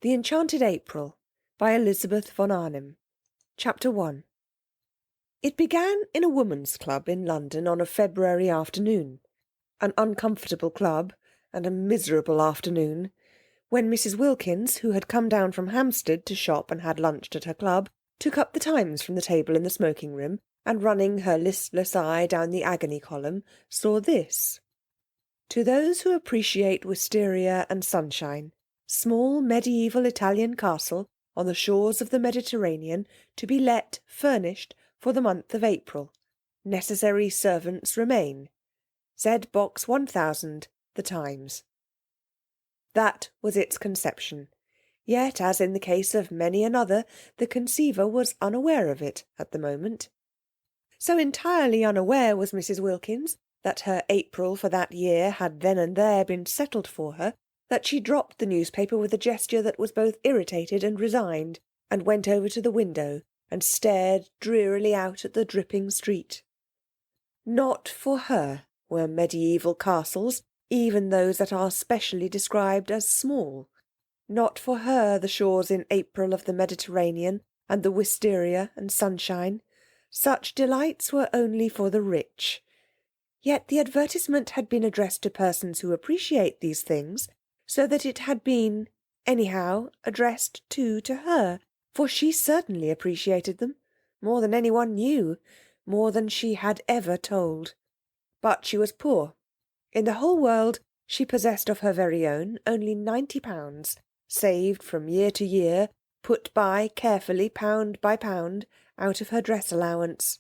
The Enchanted April by Elizabeth von Arnim. Chapter 1. It began in a woman's club in London on a February afternoon. An uncomfortable club, and a miserable afternoon, when Mrs. Wilkins, who had come down from Hampstead to shop and had lunched at her club, took up the Times from the table in the smoking-room, and running her listless eye down the agony column, saw this. To those who appreciate wisteria and sunshine, small mediaeval Italian castle on the shores of the Mediterranean, to be let, furnished, for the month of April. Necessary servants remain. Z. Box 1000, The Times. That was its conception. Yet, as in the case of many another, the conceiver was unaware of it at the moment. So entirely unaware was Mrs. Wilkins that her April for that year had then and there been settled for her, that she dropped the newspaper with a gesture that was both irritated and resigned, and went over to the window and stared drearily out at the dripping street. Not for her were mediaeval castles, even those that are specially described as small. Not for her the shores in April of the Mediterranean, and the wisteria and sunshine. Such delights were only for the rich. Yet the advertisement had been addressed to persons who appreciate these things, so that it had been, anyhow, addressed too to her, for she certainly appreciated them, more than anyone knew, more than she had ever told. But she was poor. In the whole world she possessed of her very own only £90, saved from year to year, put by carefully pound by pound, out of her dress allowance.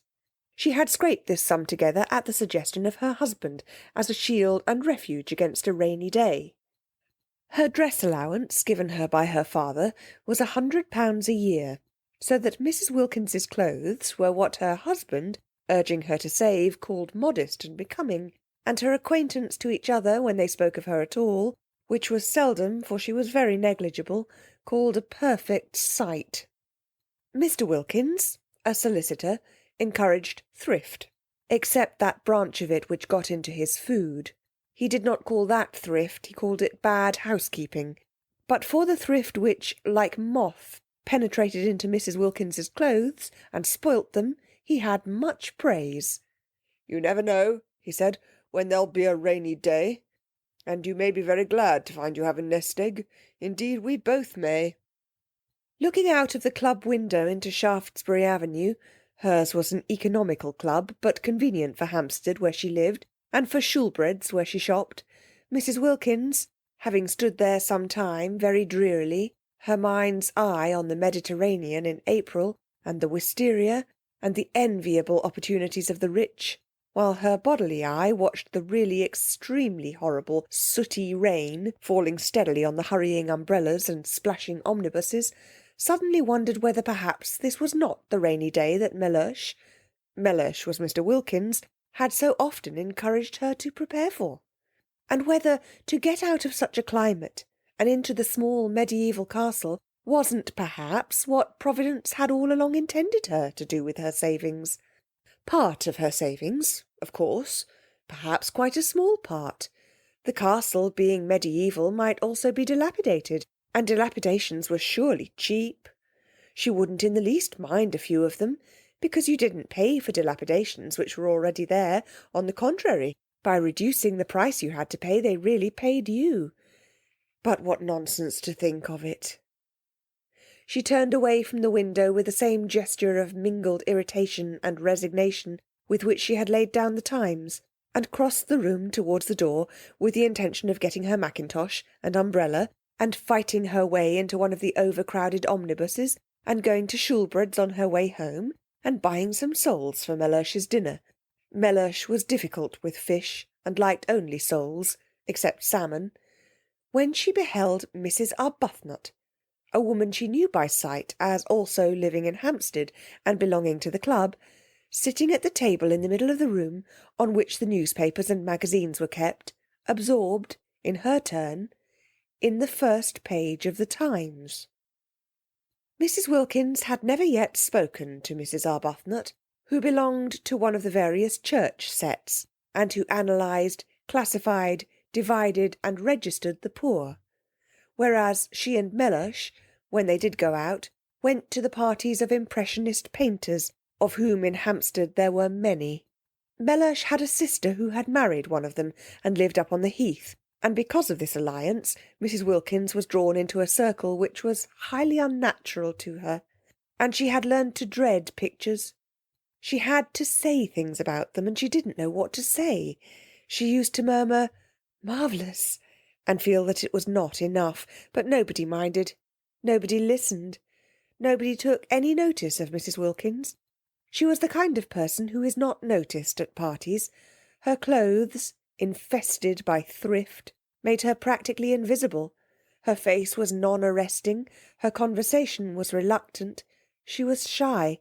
She had scraped this sum together at the suggestion of her husband, as a shield and refuge against a rainy day. Her dress allowance, given her by her father, was £100 a year, so that Mrs. Wilkins's clothes were what her husband, urging her to save, called modest and becoming, and her acquaintance to each other, when they spoke of her at all, which was seldom, for she was very negligible, called a perfect sight. Mr. Wilkins, a solicitor, encouraged thrift, except that branch of it which got into his food. He did not call that thrift, he called it bad housekeeping. But for the thrift which, like moth, penetrated into Mrs. Wilkins's clothes and spoilt them, he had much praise. "You never know," he said, "when there'll be a rainy day. And you may be very glad to find you have a nest egg. Indeed, we both may." Looking out of the club window into Shaftesbury Avenue, hers was an economical club, but convenient for Hampstead, where she lived, and for Shoolbred's, where she shopped, Mrs. Wilkins, having stood there some time very drearily, her mind's eye on the Mediterranean in April, and the wisteria, and the enviable opportunities of the rich, while her bodily eye watched the really extremely horrible sooty rain falling steadily on the hurrying umbrellas and splashing omnibuses, suddenly wondered whether perhaps this was not the rainy day that Mellersh was Mr. Wilkins, had so often encouraged her to prepare for, and whether to get out of such a climate and into the small mediaeval castle wasn't perhaps what Providence had all along intended her to do with her savings. Part of her savings, of course, perhaps quite a small part. The castle, being mediaeval, might also be dilapidated, and dilapidations were surely cheap. She wouldn't in the least mind a few of them, because you didn't pay for dilapidations which were already there. On the contrary, by reducing the price you had to pay, they really paid you. But what nonsense to think of it. She turned away from the window with the same gesture of mingled irritation and resignation with which she had laid down the Times, and crossed the room towards the door with the intention of getting her mackintosh and umbrella, and fighting her way into one of the overcrowded omnibuses, and going to Shoolbred's on her way home, and buying some soles for Mellersh's dinner. Mellersh was difficult with fish, and liked only soles, except salmon, when she beheld Mrs. Arbuthnot, a woman she knew by sight as also living in Hampstead and belonging to the club, sitting at the table in the middle of the room on which the newspapers and magazines were kept, absorbed, in her turn, in the first page of the Times. Mrs. Wilkins had never yet spoken to Mrs. Arbuthnot, who belonged to one of the various church sets, and who analysed, classified, divided and registered the poor. whereas she and Mellersh, when they did go out, went to the parties of impressionist painters, of whom in Hampstead there were many. Mellersh had a sister who had married one of them and lived up on the Heath, and because of this alliance Mrs. Wilkins was drawn into a circle which was highly unnatural to her, and she had learned to dread pictures. She had to say things about them, and she didn't know what to say. She used to murmur, "Marvellous," and feel that it was not enough, but nobody minded. Nobody listened. Nobody took any notice of Mrs. Wilkins. She was the kind of person who is not noticed at parties. Her clothes, infested by thrift, made her practically invisible. Her face was non-arresting. Her conversation was reluctant. She was shy.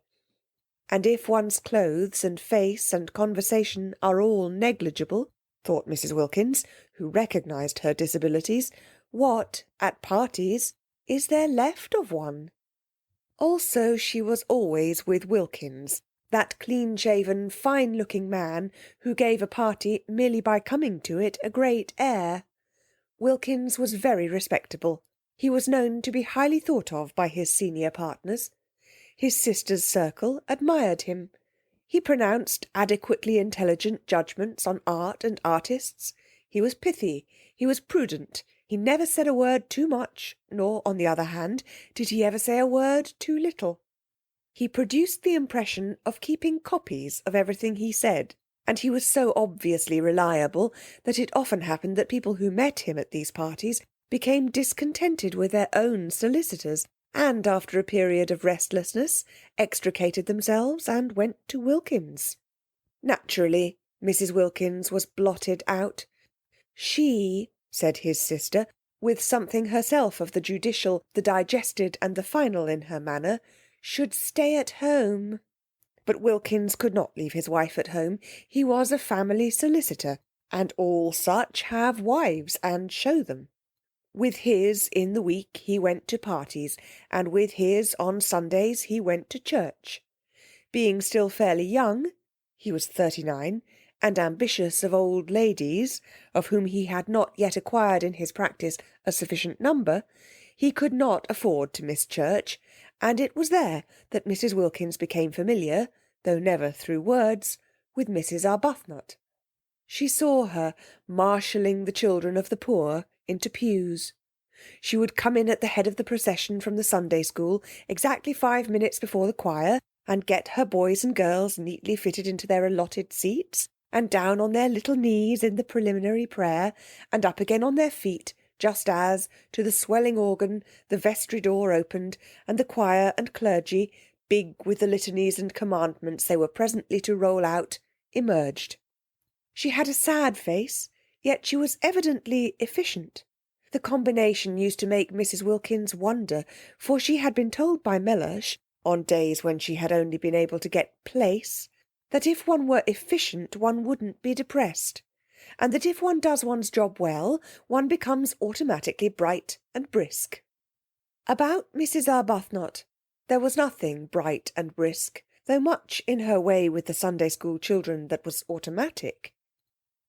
And if one's clothes and face and conversation are all negligible, thought Mrs. Wilkins, who recognised her disabilities, what, at parties, is there left of one? Also, she was always with Wilkins, that clean-shaven, fine-looking man who gave a party merely by coming to it a great air. Wilkins was very respectable. He was known to be highly thought of by his senior partners. His sister's circle admired him. He pronounced adequately intelligent judgments on art and artists. He was pithy. He was prudent. He never said a word too much, nor, on the other hand, did he ever say a word too little. He produced the impression of keeping copies of everything he said, and he was so obviously reliable that it often happened that people who met him at these parties became discontented with their own solicitors, and after a period of restlessness extricated themselves and went to Wilkins. Naturally, Mrs. Wilkins was blotted out. She, said his sister, with something herself of the judicial, the digested, and the final in her manner, should stay at home. But Wilkins could not leave his wife at home. He was a family solicitor, and all such have wives and show them. With his in the week he went to parties, and with his on Sundays he went to church. Being still fairly young, he was 39, and ambitious of old ladies, of whom he had not yet acquired in his practice a sufficient number, he could not afford to miss church, and it was there that Mrs. Wilkins became familiar, though never through words, with Mrs. Arbuthnot. She saw her marshalling the children of the poor into pews. She would come in at the head of the procession from the Sunday school exactly 5 minutes before the choir, and get her boys and girls neatly fitted into their allotted seats, and down on their little knees in the preliminary prayer, and up again on their feet, just as, to the swelling organ, the vestry door opened, and the choir and clergy, big with the litanies and commandments they were presently to roll out, emerged. She had a sad face, yet she was evidently efficient. The combination used to make Mrs. Wilkins wonder, for she had been told by Mellersh, on days when she had only been able to get place, that if one were efficient one wouldn't be depressed, and that if one does one's job well, one becomes automatically bright and brisk. About Mrs. Arbuthnot there was nothing bright and brisk, though much in her way with the Sunday school children that was automatic.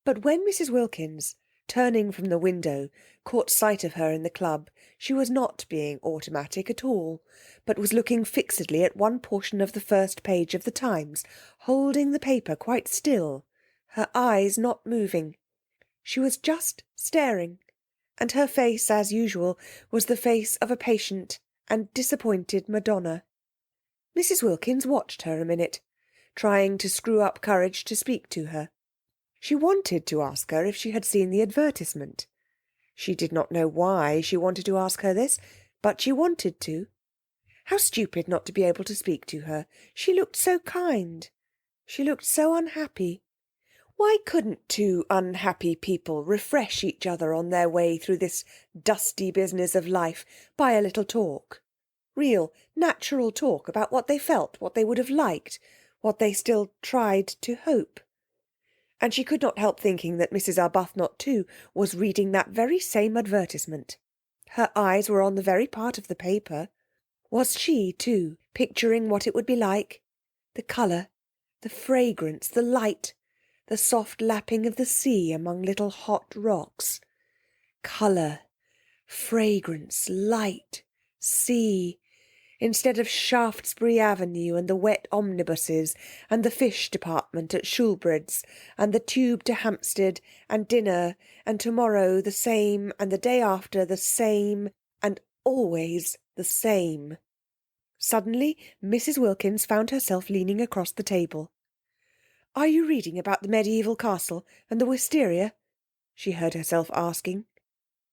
But when Mrs. Wilkins, turning from the window, caught sight of her in the club, she was not being automatic at all, but was looking fixedly at one portion of the first page of the Times, holding the paper quite still, her eyes not moving. She was just staring, and her face, as usual, was the face of a patient and disappointed Madonna. Mrs. Wilkins watched her a minute, trying to screw up courage to speak to her. She wanted to ask her if she had seen the advertisement. She did not know why she wanted to ask her this, but she wanted to. How stupid not to be able to speak to her. She looked so kind. She looked so unhappy. Why couldn't two unhappy people refresh each other on their way through this dusty business of life by a little talk? Real, natural talk about what they felt, what they would have liked, what they still tried to hope. And she could not help thinking that Mrs. Arbuthnot, too, was reading that very same advertisement. Her eyes were on the very part of the paper. Was she, too, picturing what it would be like? The colour, the fragrance, the light, the soft lapping of the sea among little hot rocks. Colour, Fragrance, light, sea, instead of Shaftesbury Avenue and the wet omnibuses and the fish department at Shoolbred's and the tube to Hampstead and dinner and tomorrow the same and the day after the same and always the same. Suddenly Mrs. Wilkins found herself leaning across the table. "Are you reading about the medieval castle and the wisteria?" she heard herself asking.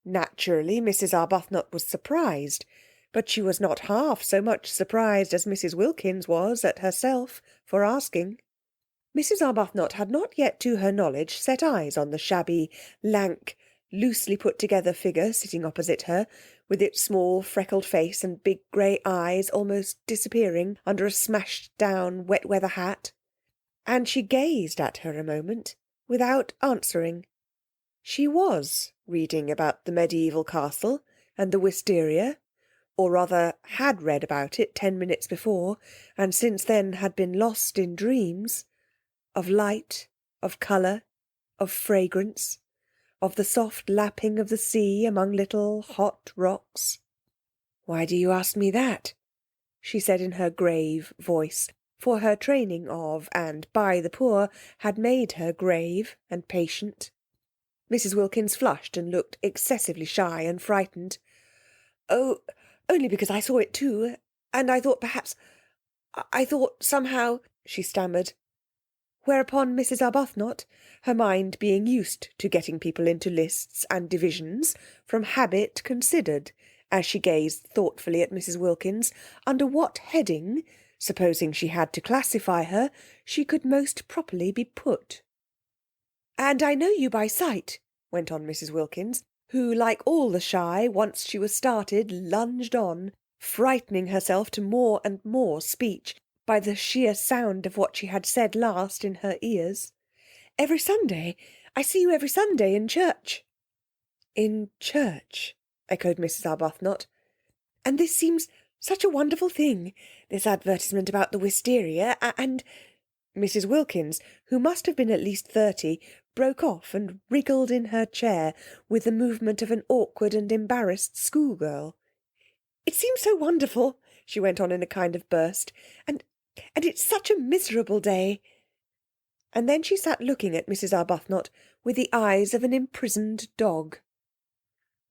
Naturally, Mrs. Arbuthnot was surprised, but she was not half so much surprised as Mrs. Wilkins was at herself for asking. Mrs. Arbuthnot had not yet, to her knowledge, set eyes on the shabby, lank, loosely put-together figure sitting opposite her, with its small freckled face and big grey eyes almost disappearing under a smashed-down wet-weather hat. And she gazed at her a moment without answering. She was reading about the medieval castle and the wisteria, or rather had read about it 10 minutes before, and since then had been lost in dreams, of light, of colour, of fragrance, of the soft lapping of the sea among little hot rocks. "Why do you ask me that?" she said in her grave voice, for her training of and by the poor had made her grave and patient. Mrs. Wilkins flushed and looked excessively shy and frightened. "Oh, only because I saw it too, and I thought I thought somehow," she stammered. Whereupon Mrs. Arbuthnot, her mind being used to getting people into lists and divisions, from habit considered, as she gazed thoughtfully at Mrs. Wilkins, under what heading, supposing she had to classify her, she could most properly be put. "And I know you by sight," went on Mrs. Wilkins, who, like all the shy, once she was started, lunged on, frightening herself to more and more speech by the sheer sound of what she had said last in her ears. "Every Sunday. I see you every Sunday in church." "In church?" echoed Mrs. Arbuthnot. "And this seems such a wonderful thing, this advertisement about the wisteria, and—" Mrs. Wilkins, who must have been at least 30, broke off and wriggled in her chair with the movement of an awkward and embarrassed schoolgirl. "It seems so wonderful," she went on in a kind of burst, and it's such a miserable day." And then she sat looking at Mrs. Arbuthnot with the eyes of an imprisoned dog.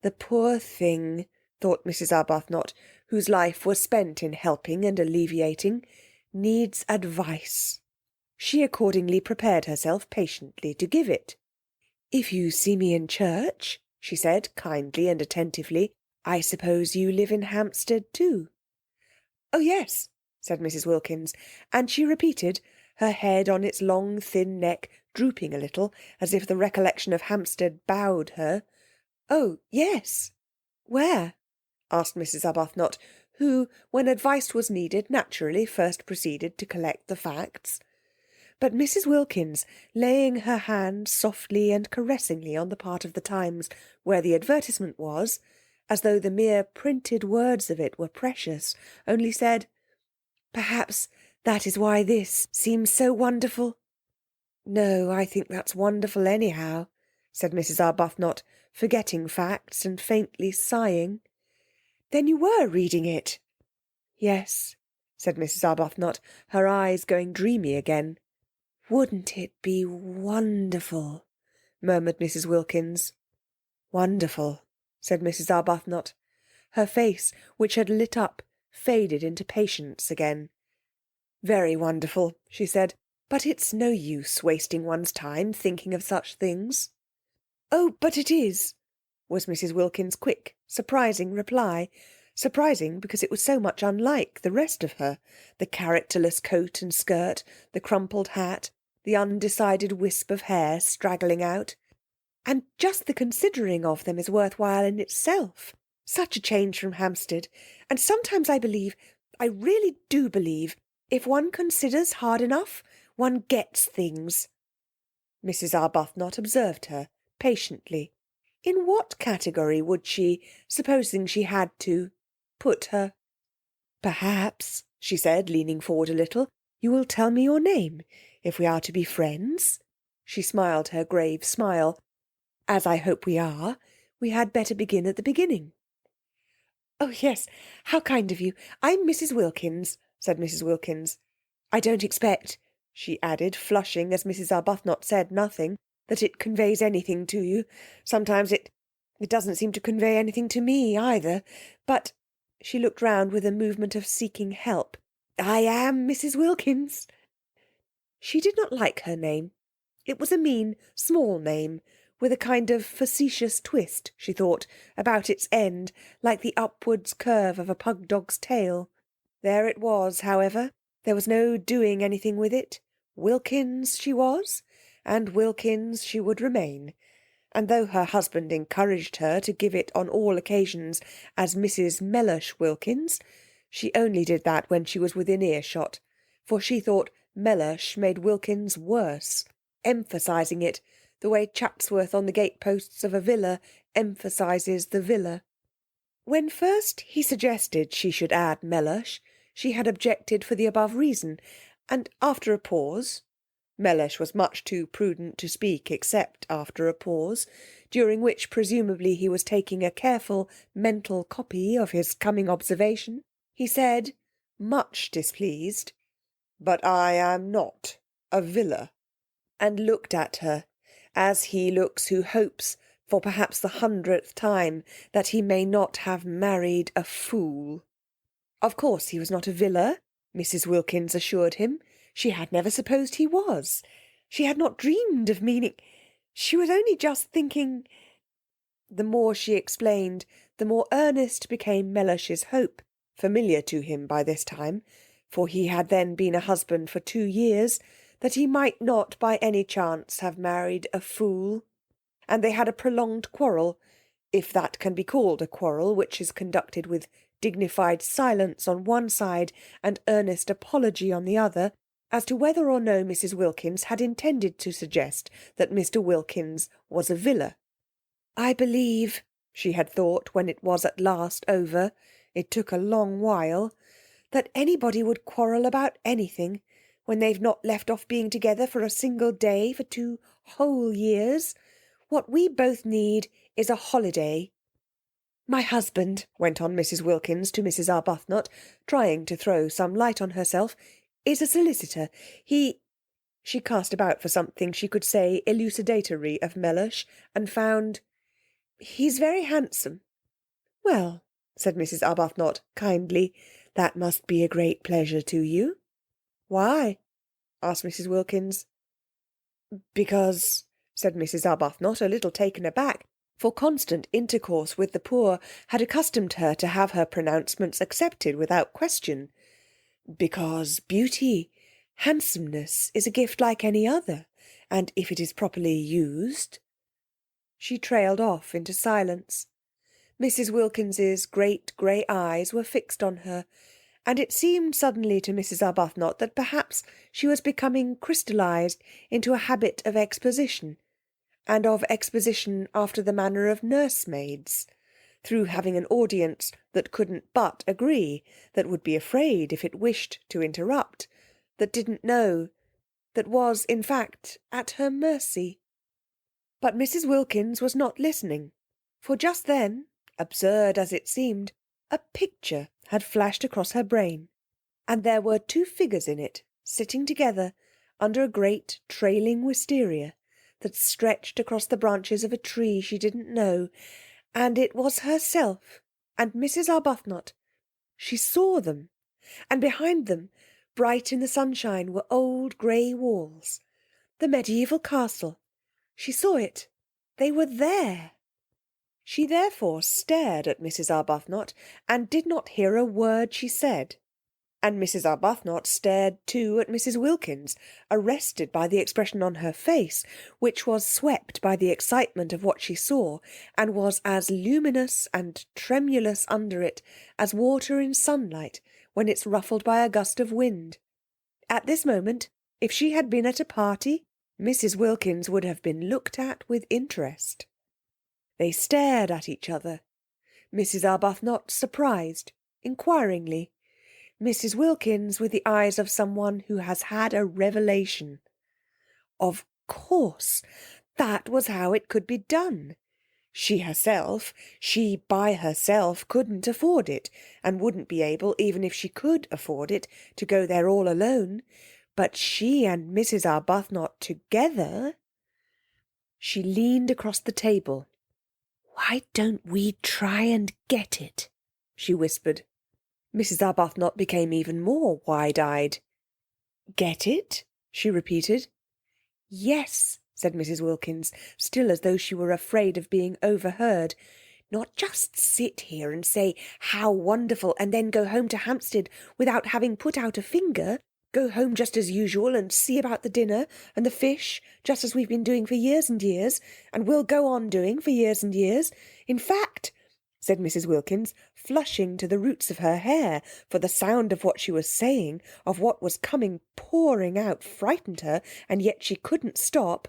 The poor thing, thought Mrs. Arbuthnot, whose life was spent in helping and alleviating, needs advice. She accordingly prepared herself patiently to give it. "If you see me in church," she said, kindly and attentively, "I suppose you live in Hampstead too?" "Oh, yes," said Mrs. Wilkins, and she repeated, her head on its long thin neck drooping a little, as if the recollection of Hampstead bowed her. "Oh, yes. Where?" asked Mrs. Arbuthnot, who, when advice was needed, naturally first proceeded to collect the facts. But Mrs. Wilkins, laying her hand softly and caressingly on the part of the Times where the advertisement was, as though the mere printed words of it were precious, only said, "Perhaps that is why this seems so wonderful." "No, I think that's wonderful anyhow," said Mrs. Arbuthnot, forgetting facts and faintly sighing. "Then you were reading it?" "Yes," said Mrs. Arbuthnot, her eyes going dreamy again. "Wouldn't it be wonderful?" murmured Mrs. Wilkins. "Wonderful," said Mrs. Arbuthnot. Her face, which had lit up, faded into patience again. "Very wonderful," she said, "but it's no use wasting one's time thinking of such things." "Oh, but it is," was Mrs. Wilkins' quick, surprising reply. Surprising because it was so much unlike the rest of her, the characterless coat and skirt, the crumpled hat, the undecided wisp of hair straggling out. And just the considering of them is worthwhile in itself. Such a change from Hampstead. And sometimes I really do believe, if one considers hard enough, one gets things. Mrs. Arbuthnot observed her patiently. In what category would she, supposing she had to, put her? "Perhaps," she said, leaning forward a little, "you will tell me your name, if we are to be friends." She smiled her grave smile. "As I hope we are, We had better begin at the beginning." "Oh, yes, how kind of you. I'm Mrs. Wilkins," said Mrs. Wilkins. "I don't expect," she added, flushing as Mrs. Arbuthnot said nothing, "that it conveys anything to you. Sometimes it doesn't seem to convey anything to me either. But—" she looked round with a movement of seeking help. "I am Mrs. Wilkins." She did not like her name. It was a mean, small name, with a kind of facetious twist, she thought, about its end, like the upwards curve of a pug dog's tail. There it was, however. There was no doing anything with it. Wilkins she was, and Wilkins she would remain. And though her husband encouraged her to give it on all occasions as Mrs. Mellish Wilkins, she only did that when she was within earshot, for she thought Mellish made Wilkins worse, emphasising it, the way Chatsworth on the gateposts of a villa emphasises the villa. When first he suggested she should add Mellish, she had objected for the above reason, and after a pause— Mellish was much too prudent to speak except after a pause, during which presumably he was taking a careful mental copy of his coming observation, he said, much displeased, "But I am not a villa," and looked at her, as he looks who hopes, for perhaps the 100th time, that he may not have married a fool. Of course he was not a villa, Mrs. Wilkins assured him. She had never supposed he was. She had not dreamed of meaning. She was only just thinking— The more she explained, the more earnest became Mellish's hope, familiar to him by this time, for he had then been a husband for 2 years, that he might not by any chance have married a fool. And they had a prolonged quarrel, if that can be called a quarrel which is conducted with dignified silence on one side and earnest apology on the other, as to whether or no Mrs. Wilkins had intended to suggest that Mr. Wilkins was a villa. "I believe," she had thought when it was at last over, it took a long while, "that anybody would quarrel about anything when they've not left off being together for a single day for 2 whole years. What we both need is a holiday." "My husband," went on Mrs. Wilkins to Mrs. Arbuthnot, trying to throw some light on herself, "is a solicitor. She cast about for something she could say elucidatory of Mellish, and found— "He's very handsome." "Well," said Mrs. Arbuthnot kindly, "that must be a great pleasure to you." "Why?" asked Mrs. Wilkins. "Because," said Mrs. Arbuthnot, a little taken aback, for constant intercourse with the poor had accustomed her to have her pronouncements accepted without question, "because beauty, handsomeness, is a gift like any other, and if it is properly used—" She trailed off into silence. Mrs. Wilkins's great grey eyes were fixed on her, and it seemed suddenly to Mrs. Arbuthnot that perhaps she was becoming crystallized into a habit of exposition, and of exposition after the manner of nursemaids, through having an audience that couldn't but agree, that would be afraid if it wished to interrupt, that didn't know, that was, in fact, at her mercy. But Mrs. Wilkins was not listening, for just then, absurd as it seemed, a picture had flashed across her brain, and there were 2 figures in it, sitting together under a great trailing wisteria that stretched across the branches of a tree she didn't know, and it was herself and Mrs. Arbuthnot. She saw them, and behind them, bright in the sunshine, were old grey walls. The medieval castle. She saw it. They were there. She therefore stared at Mrs. Arbuthnot, and did not hear a word she said. And Mrs. Arbuthnot stared too at Mrs. Wilkins, arrested by the expression on her face, which was swept by the excitement of what she saw, and was as luminous and tremulous under it as water in sunlight when it's ruffled by a gust of wind. At this moment, if she had been at a party, Mrs. Wilkins would have been looked at with interest. They stared at each other. Mrs. Arbuthnot surprised, inquiringly. Mrs. Wilkins with the eyes of someone who has had a revelation. Of course, that was how it could be done. She by herself couldn't afford it, and wouldn't be able, even if she could afford it, to go there all alone. But she and Mrs. Arbuthnot together... She leaned across the table. "Why don't we try and get it?" she whispered. Mrs. Arbuthnot became even more wide-eyed. "Get it?" she repeated. "Yes," said Mrs. Wilkins, still as though she were afraid of being overheard. "Not just sit here and say, 'How wonderful,' and then go home to Hampstead without having put out a finger. Go home just as usual and see about the dinner and the fish, just as we've been doing for years and years, and will go on doing for years and years. In fact," said Mrs. Wilkins, flushing to the roots of her hair, for the sound of what she was saying, of what was coming pouring out, frightened her, and yet she couldn't stop,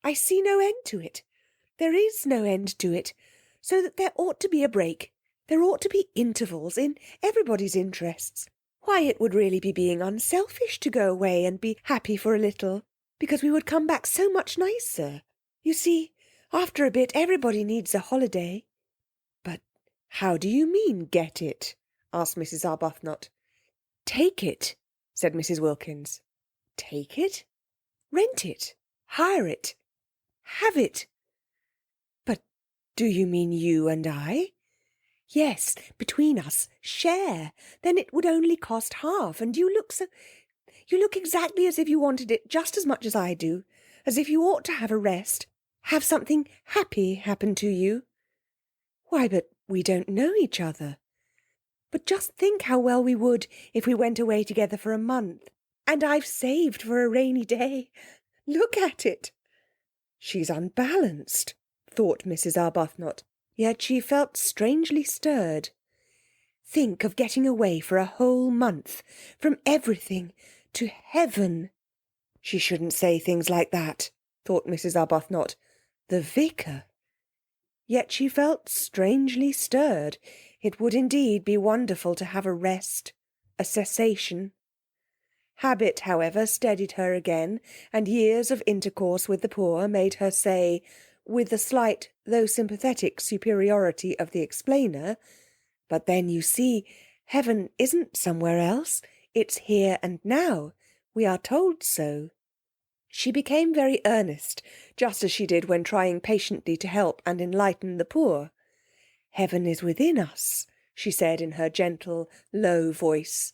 "I see no end to it. There is no end to it. So that there ought to be a break. There ought to be intervals in everybody's interests. Why, it would really be being unselfish to go away and be happy for a little, because we would come back so much nicer. You see, after a bit everybody needs a holiday." "But how do you mean, get it?" asked Mrs. Arbuthnot. "Take it," said Mrs. Wilkins. "Take it? Rent it? Hire it? Have it?" "But do you mean you and I?" "Yes, between us. Share. Then it would only cost half, and you look exactly as if you wanted it just as much as I do, as if you ought to have a rest, have something happy happen to you." "Why, but we don't know each other." "But just think how well we would if we went away together for a month. And I've saved for a rainy day. Look at it." "She's unbalanced," thought Mrs. Arbuthnot, yet she felt strangely stirred. "Think of getting away for a whole month, from everything, to heaven." She shouldn't say things like that, thought Mrs. Arbuthnot. The vicar. Yet she felt strangely stirred. It would indeed be wonderful to have a rest, a cessation. Habit, however, steadied her again, and years of intercourse with the poor made her say, with the slight though sympathetic superiority of the explainer, "But then, you see, heaven isn't somewhere else. It's here and now. We are told so." She became very earnest, just as she did when trying patiently to help and enlighten the poor. "Heaven is within us," she said in her gentle, low voice.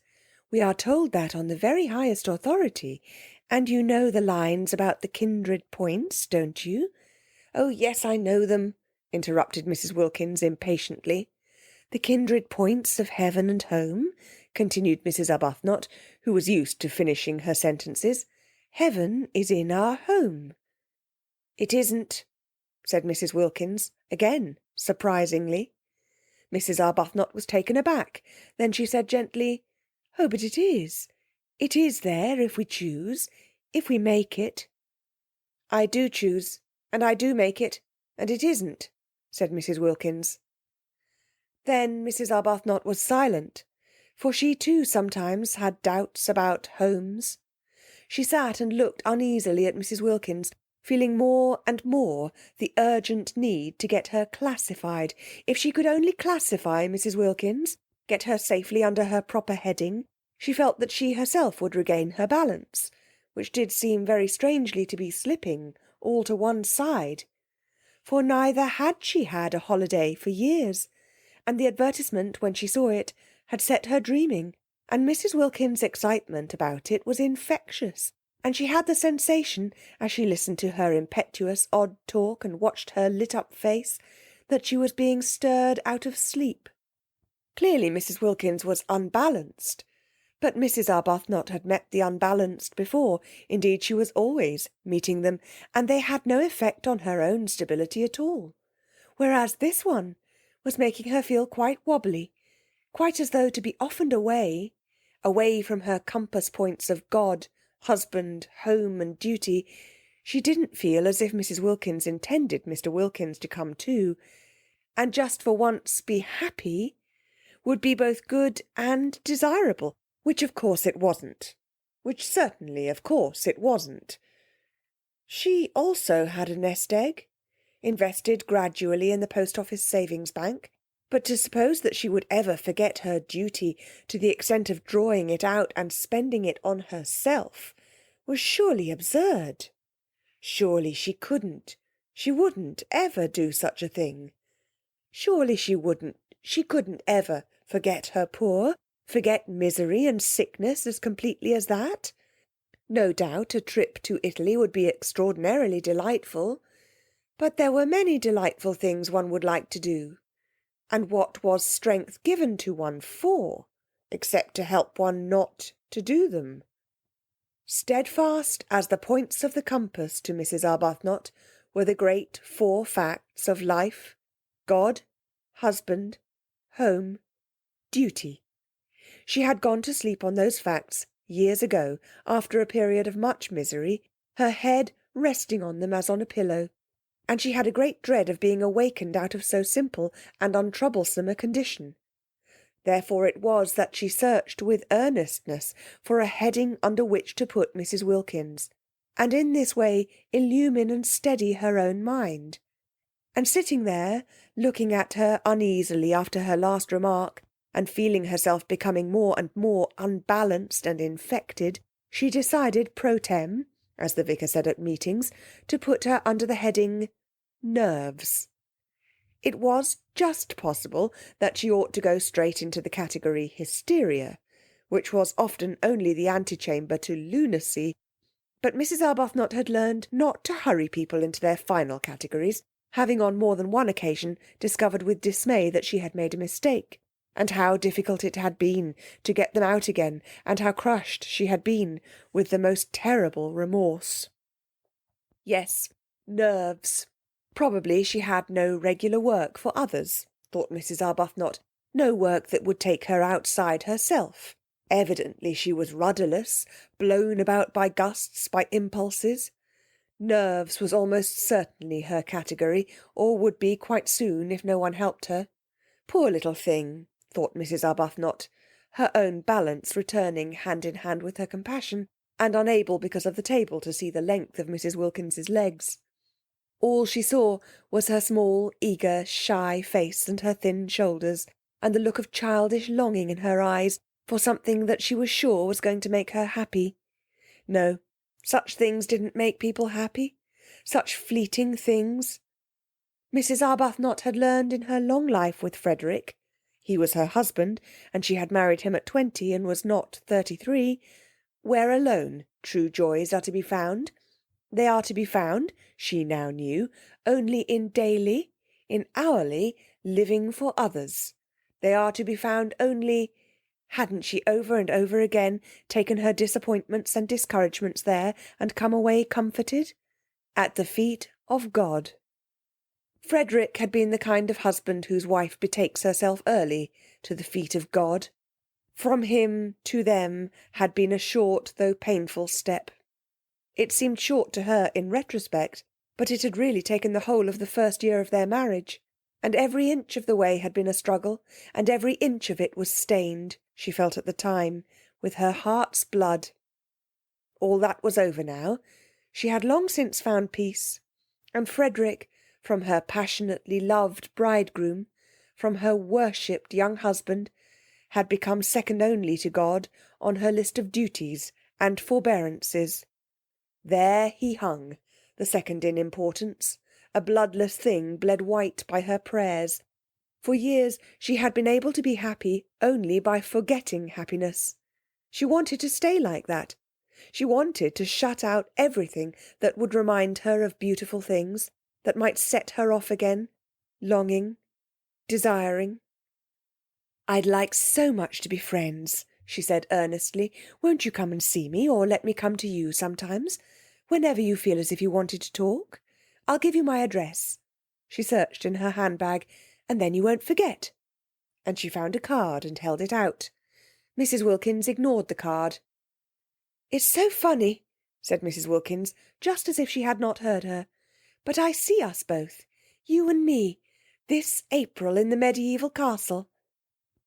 "We are told that on the very highest authority. And you know the lines about the kindred points, don't you?" "Oh, yes, I know them," interrupted Mrs. Wilkins impatiently. "The kindred points of heaven and home," continued Mrs. Arbuthnot, who was used to finishing her sentences. "Heaven is in our home." "It isn't," said Mrs. Wilkins, again surprisingly. Mrs. Arbuthnot was taken aback. Then she said gently, "Oh, but it is. It is there if we choose, if we make it." "I do choose, and I do make it, and it isn't," said Mrs. Wilkins. Then Mrs. Arbuthnot was silent, for she too sometimes had doubts about homes. She sat and looked uneasily at Mrs. Wilkins, feeling more and more the urgent need to get her classified. If she could only classify Mrs. Wilkins, get her safely under her proper heading, she felt that she herself would regain her balance, which did seem very strangely to be slipping all to one side. For neither had she had a holiday for years, and the advertisement, when she saw it, had set her dreaming, and Mrs. Wilkins' excitement about it was infectious, and she had the sensation, as she listened to her impetuous odd talk and watched her lit-up face, that she was being stirred out of sleep. Clearly Mrs. Wilkins was unbalanced, but Mrs. Arbuthnot had met the unbalanced before. Indeed, she was always meeting them, and they had no effect on her own stability at all. Whereas this one was making her feel quite wobbly, quite as though to be often away from her compass points of God, husband, home and duty, she didn't feel as if Mrs. Wilkins intended Mr. Wilkins to come too, and just for once be happy would be both good and desirable, which of course it wasn't. Which certainly, of course, it wasn't. She also had a nest egg. invested gradually in the post office savings bank, but to suppose that she would ever forget her duty to the extent of drawing it out and spending it on herself was surely absurd. Surely she wouldn't ever do such a thing. Surely she couldn't ever forget her poor, forget misery and sickness as completely as that. No doubt a trip to Italy would be extraordinarily delightful, but there were many delightful things one would like to do. And what was strength given to one for, except to help one not to do them? Steadfast as the points of the compass to Mrs. Arbuthnot were the great 4 facts of life: God, husband, home, duty. She had gone to sleep on those facts years ago, after a period of much misery, her head resting on them as on a pillow, and she had a great dread of being awakened out of so simple and untroublesome a condition. Therefore it was that she searched with earnestness for a heading under which to put Mrs. Wilkins, and in this way illumine and steady her own mind. And sitting there, looking at her uneasily after her last remark, and feeling herself becoming more and more unbalanced and infected, she decided pro tem, as the vicar said at meetings, to put her under the heading Nerves. It was just possible that she ought to go straight into the category Hysteria, which was often only the antechamber to lunacy, but Mrs. Arbuthnot had learned not to hurry people into their final categories, having on more than one occasion discovered with dismay that she had made a mistake, and how difficult it had been to get them out again, and how crushed she had been with the most terrible remorse. Yes, nerves. Probably she had no regular work for others, thought Mrs. Arbuthnot, no work that would take her outside herself. Evidently she was rudderless, blown about by gusts, by impulses. Nerves was almost certainly her category, or would be quite soon if no one helped her. Poor little thing, thought Mrs. Arbuthnot, her own balance returning hand in hand with her compassion, and unable because of the table to see the length of Mrs. Wilkins's legs. All she saw was her small, eager, shy face and her thin shoulders, and the look of childish longing in her eyes for something that she was sure was going to make her happy. No, such things didn't make people happy. Such fleeting things. Mrs. Arbuthnot had learned in her long life with Frederick, he was her husband, and she had married him at 20 and was not 33, where alone true joys are to be found. They are to be found, she now knew, only in daily, in hourly, living for others. They are to be found only, hadn't she over and over again taken her disappointments and discouragements there and come away comforted? At the feet of God. Frederick had been the kind of husband whose wife betakes herself early to the feet of God. From him to them had been a short though painful step. It seemed short to her in retrospect, but it had really taken the whole of the first year of their marriage, and every inch of the way had been a struggle, and every inch of it was stained, she felt at the time, with her heart's blood. All that was over now. She had long since found peace, and Frederick, from her passionately loved bridegroom, from her worshipped young husband, had become second only to God on her list of duties and forbearances. There he hung, the second in importance, a bloodless thing bled white by her prayers. For years she had been able to be happy only by forgetting happiness. She wanted to stay like that. She wanted to shut out everything that would remind her of beautiful things, that might set her off again, longing, desiring. "I'd like so much to be friends," she said earnestly. "Won't you come and see me, or let me come to you sometimes? Whenever you feel as if you wanted to talk. I'll give you my address." She searched in her handbag. "And then you won't forget." And she found a card and held it out. Mrs. Wilkins ignored the card. "It's so funny," said Mrs. Wilkins, just as if she had not heard her. "But I see us both, you and me, this April in the mediaeval castle."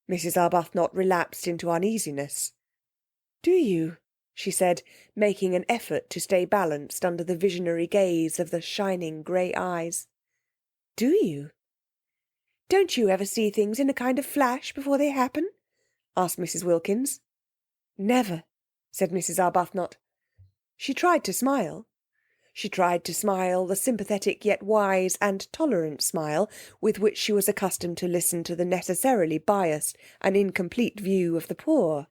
Mrs. Arbuthnot relapsed into uneasiness. "Do you?" she said, making an effort to stay balanced under the visionary gaze of the shining grey eyes. Do you? Don't you ever see things in a kind of flash before they happen? Asked Mrs. Wilkins. Never, said Mrs. Arbuthnot. She tried to smile. She tried to smile the sympathetic yet wise and tolerant smile with which she was accustomed to listen to the necessarily biased and incomplete view of the poor.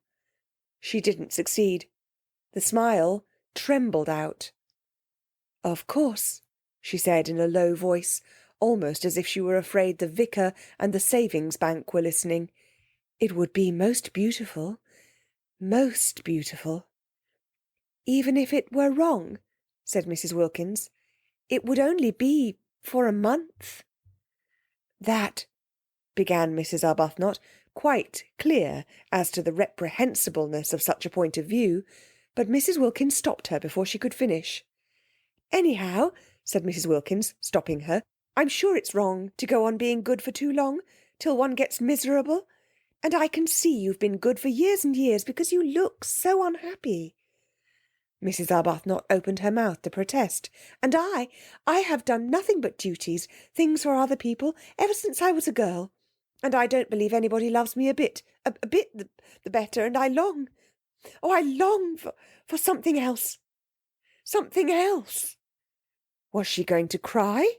She didn't succeed. The smile trembled out. Of course, she said in a low voice, almost as if she were afraid the vicar and the savings bank were listening. It would be most beautiful. Most beautiful. Even if it were wrong, said Mrs. Wilkins, it would only be for a month. That, began Mrs. Arbuthnot, quite clear as to the reprehensibleness of such a point of view, but Mrs. Wilkins stopped her before she could finish. Anyhow, said Mrs. Wilkins, stopping her, I'm sure it's wrong to go on being good for too long, till one gets miserable. And I can see you've been good for years and years because you look so unhappy. Mrs. Arbuthnot opened her mouth to protest. And I have done nothing but duties, things for other people, ever since I was a girl. And I don't believe anybody loves me a bit the better, and I long for something else. Something else. Was she going to cry?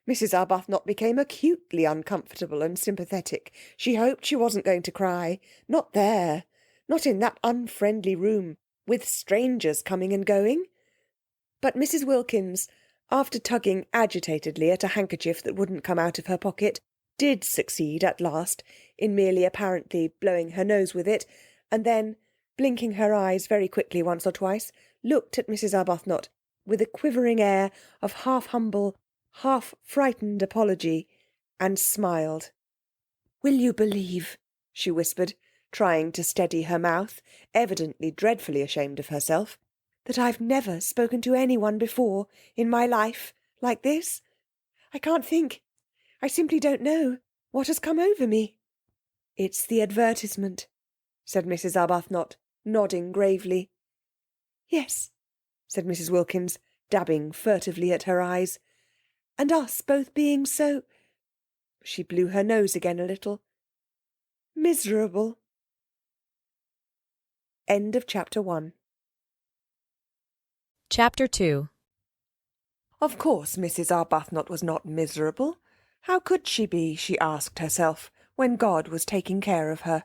Mrs. Arbuthnot became acutely uncomfortable and sympathetic. She hoped she wasn't going to cry. Not there. Not in that unfriendly room, with strangers coming and going. But Mrs. Wilkins, after tugging agitatedly at a handkerchief that wouldn't come out of her pocket, did succeed at last in merely apparently blowing her nose with it, and then, blinking her eyes very quickly once or twice, looked at Mrs. Arbuthnot with a quivering air of half-humble, half-frightened apology, and smiled. Will you believe, she whispered, trying to steady her mouth, evidently dreadfully ashamed of herself, that I've never spoken to anyone before in my life like this? I can't think. I simply don't know what has come over me. It's the advertisement, said Mrs. Arbuthnot, nodding gravely. Yes, said Mrs. Wilkins, dabbing furtively at her eyes. And us both being so... She blew her nose again a little. Miserable. End of chapter 1. Chapter 2. Of course Mrs. Arbuthnot was not miserable. How could she be, she asked herself, when God was taking care of her?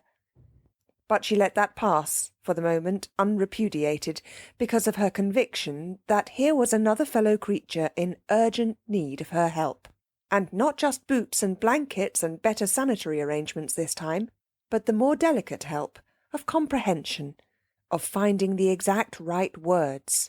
But she let that pass, for the moment, unrepudiated, because of her conviction that here was another fellow creature in urgent need of her help. And not just boots and blankets and better sanitary arrangements this time, but the more delicate help of comprehension, of finding the exact right words.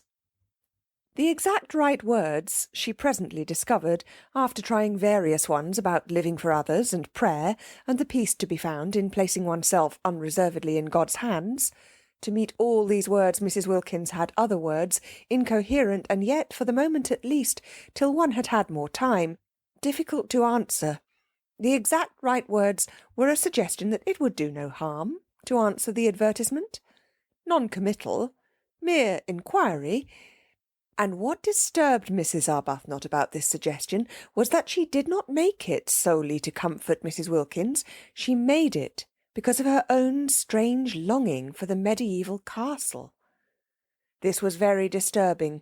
The exact right words she presently discovered, after trying various ones about living for others and prayer, and the peace to be found in placing oneself unreservedly in God's hands. To meet all these words Mrs. Wilkins had other words, incoherent and yet, for the moment at least, till one had had more time, difficult to answer. The exact right words were a suggestion that it would do no harm to answer the advertisement. Non-committal, mere inquiry. And what disturbed Mrs. Arbuthnot about this suggestion was that she did not make it solely to comfort Mrs. Wilkins. She made it because of her own strange longing for the mediaeval castle. This was very disturbing.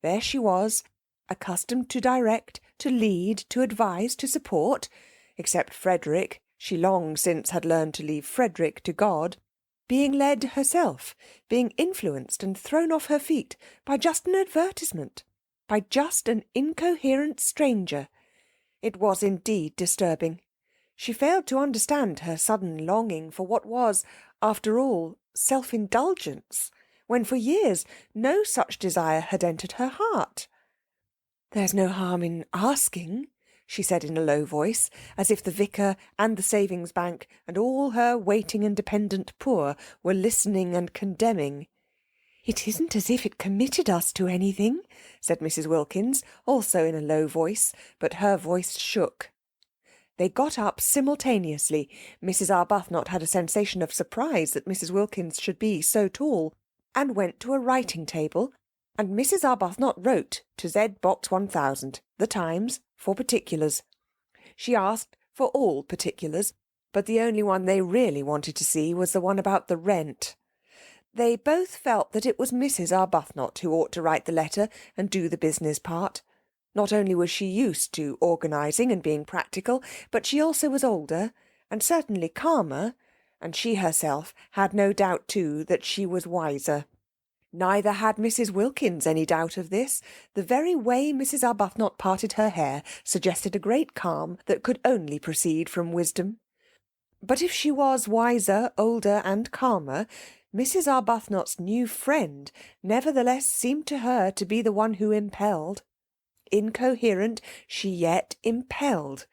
There she was, accustomed to direct, to lead, to advise, to support, except Frederick. She long since had learned to leave Frederick to God, being led herself, being influenced and thrown off her feet by just an advertisement, by just an incoherent stranger. It was indeed disturbing. She failed to understand her sudden longing for what was, after all, self-indulgence, when for years no such desire had entered her heart. There's no harm in asking, she said in a low voice, as if the vicar and the savings bank and all her waiting and dependent poor were listening and condemning. It isn't as if it committed us to anything, said Mrs. Wilkins, also in a low voice, but her voice shook. They got up simultaneously. Mrs. Arbuthnot had a sensation of surprise that Mrs. Wilkins should be so tall, and went to a writing table, and Mrs. Arbuthnot wrote to Z. Box 1000, The Times, for particulars. She asked for all particulars, but the only one they really wanted to see was the one about the rent. They both felt that it was Mrs. Arbuthnot who ought to write the letter and do the business part. Not only was she used to organising and being practical, but she also was older, and certainly calmer, and she herself had no doubt too that she was wiser. Neither had Mrs. Wilkins any doubt of this. The very way Mrs. Arbuthnot parted her hair suggested a great calm that could only proceed from wisdom. But if she was wiser, older, and calmer, Mrs. Arbuthnot's new friend nevertheless seemed to her to be the one who impelled. Incoherent, she yet impelled.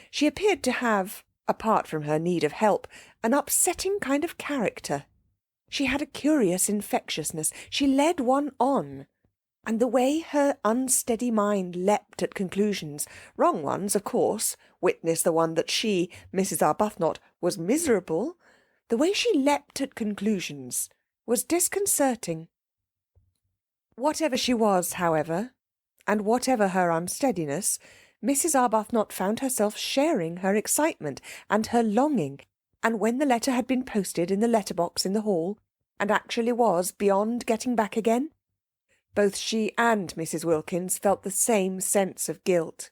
She appeared to have, apart from her need of help, an upsetting kind of character. She had a curious infectiousness. She led one on. And the way her unsteady mind leapt at conclusions, wrong ones, of course, witness the one that she, Mrs. Arbuthnot, was miserable, the way she leapt at conclusions was disconcerting. Whatever she was, however, and whatever her unsteadiness, Mrs. Arbuthnot found herself sharing her excitement and her longing, and when the letter had been posted in the letter-box in the hall, and actually was beyond getting back again, both she and Mrs. Wilkins felt the same sense of guilt.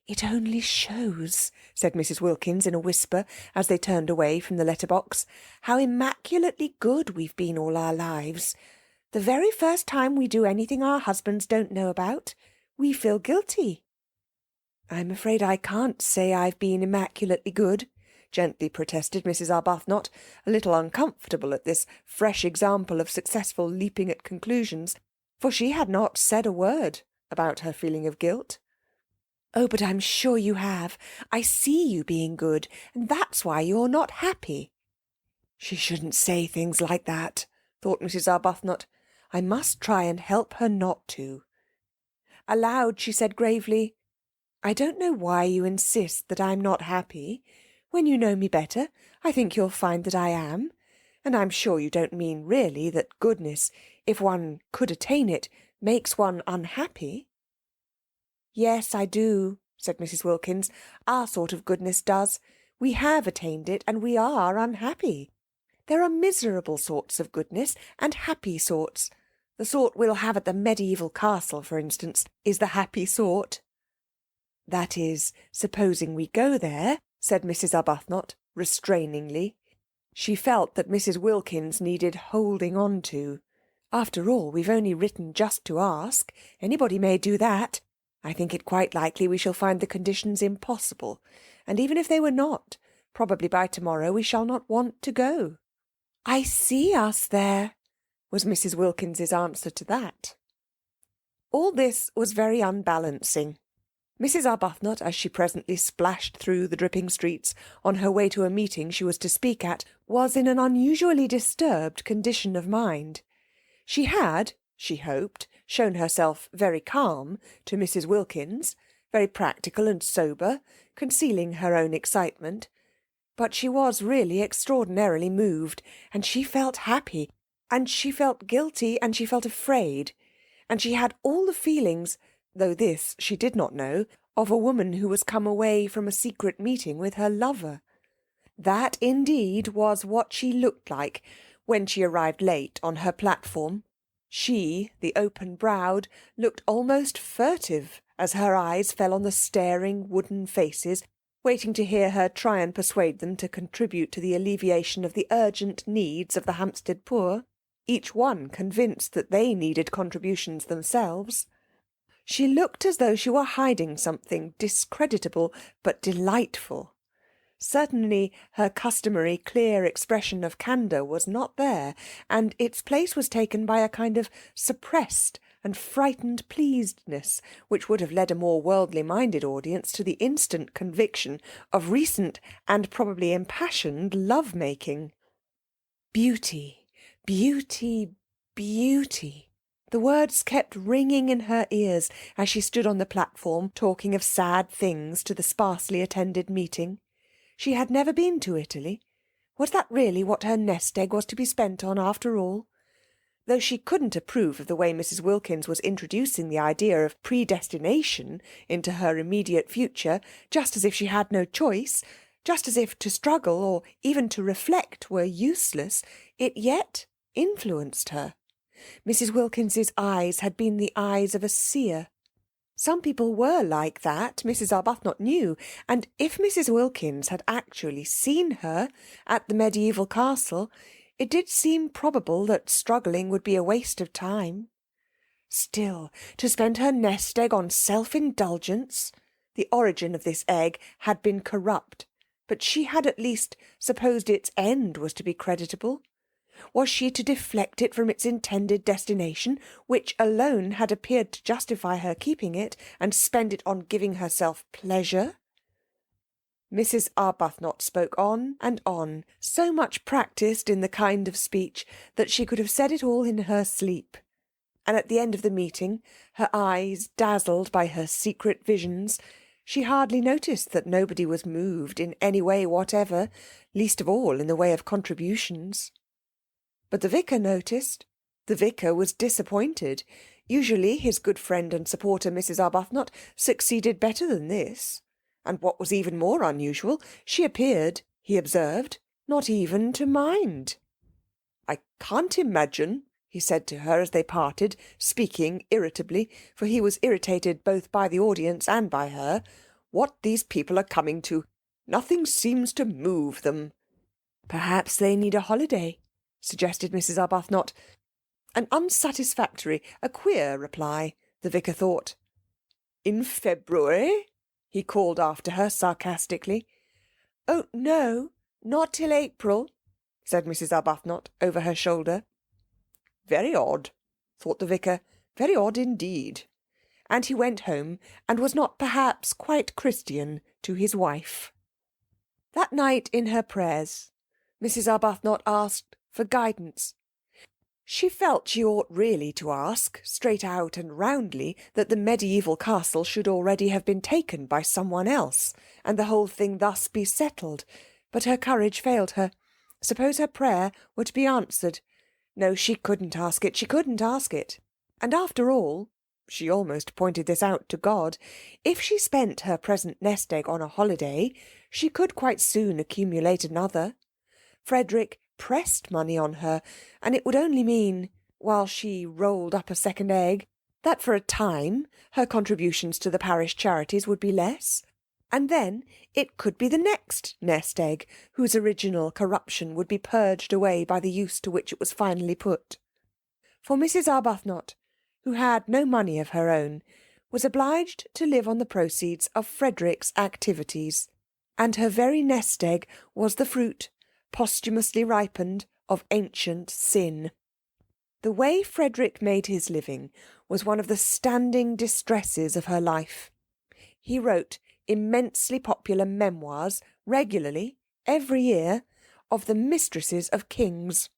"It only shows," said Mrs. Wilkins in a whisper, as they turned away from the letter-box, "how immaculately good we've been all our lives. The very first time we do anything our husbands don't know about, we feel guilty." "I'm afraid I can't say I've been immaculately good," gently protested Mrs. Arbuthnot, a little uncomfortable at this fresh example of successful leaping at conclusions, for she had not said a word about her feeling of guilt. "Oh, but I'm sure you have. I see you being good, and that's why you're not happy." She shouldn't say things like that, thought Mrs. Arbuthnot. I must try and help her not to. Aloud she said gravely, "I don't know why you insist that I'm not happy. When you know me better, I think you'll find that I am. And I'm sure you don't mean really that goodness, if one could attain it, makes one unhappy." "Yes, I do," said Mrs. Wilkins. "Our sort of goodness does. We have attained it, and we are unhappy. There are miserable sorts of goodness, and happy sorts. The sort we'll have at the medieval castle, for instance, is the happy sort." "That is, supposing we go there," said Mrs. Arbuthnot, restrainingly. She felt that Mrs. Wilkins needed holding on to. "After all, we've only written just to ask. Anybody may do that. I think it quite likely we shall find the conditions impossible, and even if they were not, probably by tomorrow we shall not want to go." "I see us there," was Mrs. Wilkins's answer to that. All this was very unbalancing. Mrs. Arbuthnot, as she presently splashed through the dripping streets on her way to a meeting she was to speak at, was in an unusually disturbed condition of mind. She had, she hoped, shown herself very calm to Mrs. Wilkins, very practical and sober, concealing her own excitement. But she was really extraordinarily moved, and she felt happy, and she felt guilty, and she felt afraid, and she had all the feelings, though this she did not know, of a woman who was come away from a secret meeting with her lover. That, indeed, was what she looked like when she arrived late on her platform. She, the open-browed, looked almost furtive as her eyes fell on the staring wooden faces, waiting to hear her try and persuade them to contribute to the alleviation of the urgent needs of the Hampstead poor, each one convinced that they needed contributions themselves. She looked as though she were hiding something discreditable but delightful. Certainly her customary clear expression of candour was not there, and its place was taken by a kind of suppressed and frightened pleasedness, which would have led a more worldly-minded audience to the instant conviction of recent and probably impassioned love-making. Beauty, beauty, beauty. The words kept ringing in her ears as she stood on the platform talking of sad things to the sparsely attended meeting. She had never been to Italy. Was that really what her nest-egg was to be spent on after all? though she couldn't approve of the way Mrs. Wilkins was introducing the idea of predestination into her immediate future, just as if she had no choice, just as if to struggle or even to reflect were useless, it yet influenced her. Mrs. Wilkins's eyes had been the eyes of a seer. Some people were like that, Mrs. Arbuthnot knew, and if Mrs. Wilkins had actually seen her at the medieval castle, it did seem probable that struggling would be a waste of time. Still, to spend her nest egg on self-indulgence. The origin of this egg had been corrupt, but she had at least supposed its end was to be creditable. Was she to deflect it from its intended destination, which alone had appeared to justify her keeping it, and spend it on giving herself pleasure? Mrs. Arbuthnot spoke on, so much practised in the kind of speech that she could have said it all in her sleep. And at the end of the meeting, her eyes dazzled by her secret visions, she hardly noticed that nobody was moved in any way whatever, least of all in the way of contributions. But the vicar noticed. The vicar was disappointed. Usually his good friend and supporter Mrs. Arbuthnot succeeded better than this. And what was even more unusual, she appeared, he observed, not even to mind. "I can't imagine," he said to her as they parted, speaking irritably, for he was irritated both by the audience and by her, "what these people are coming to. Nothing seems to move them." "Perhaps they need a holiday," suggested Mrs. Arbuthnot. An unsatisfactory, a queer reply, the vicar thought. "In February?" he called after her sarcastically. "Oh, no, not till April," said Mrs. Arbuthnot over her shoulder. "Very odd," thought the vicar, "very odd indeed." And he went home, and was not perhaps quite Christian to his wife. That night in her prayers, Mrs. Arbuthnot asked for guidance. She felt she ought really to ask, straight out and roundly, that the medieval castle should already have been taken by someone else, and the whole thing thus be settled. But her courage failed her. Suppose her prayer were to be answered. No, she couldn't ask it, she couldn't ask it. And after all, she almost pointed this out to God, if she spent her present nest egg on a holiday, she could quite soon accumulate another. Frederick pressed money on her, and it would only mean, while she rolled up a second egg, that for a time her contributions to the parish charities would be less, and then it could be the next nest egg whose original corruption would be purged away by the use to which it was finally put. For Mrs. Arbuthnot, who had no money of her own, was obliged to live on the proceeds of Frederick's activities, and her very nest egg was the fruit, posthumously ripened, of ancient sin. The way Frederick made his living was one of the standing distresses of her life. He wrote immensely popular memoirs regularly, every year, of the mistresses of kings.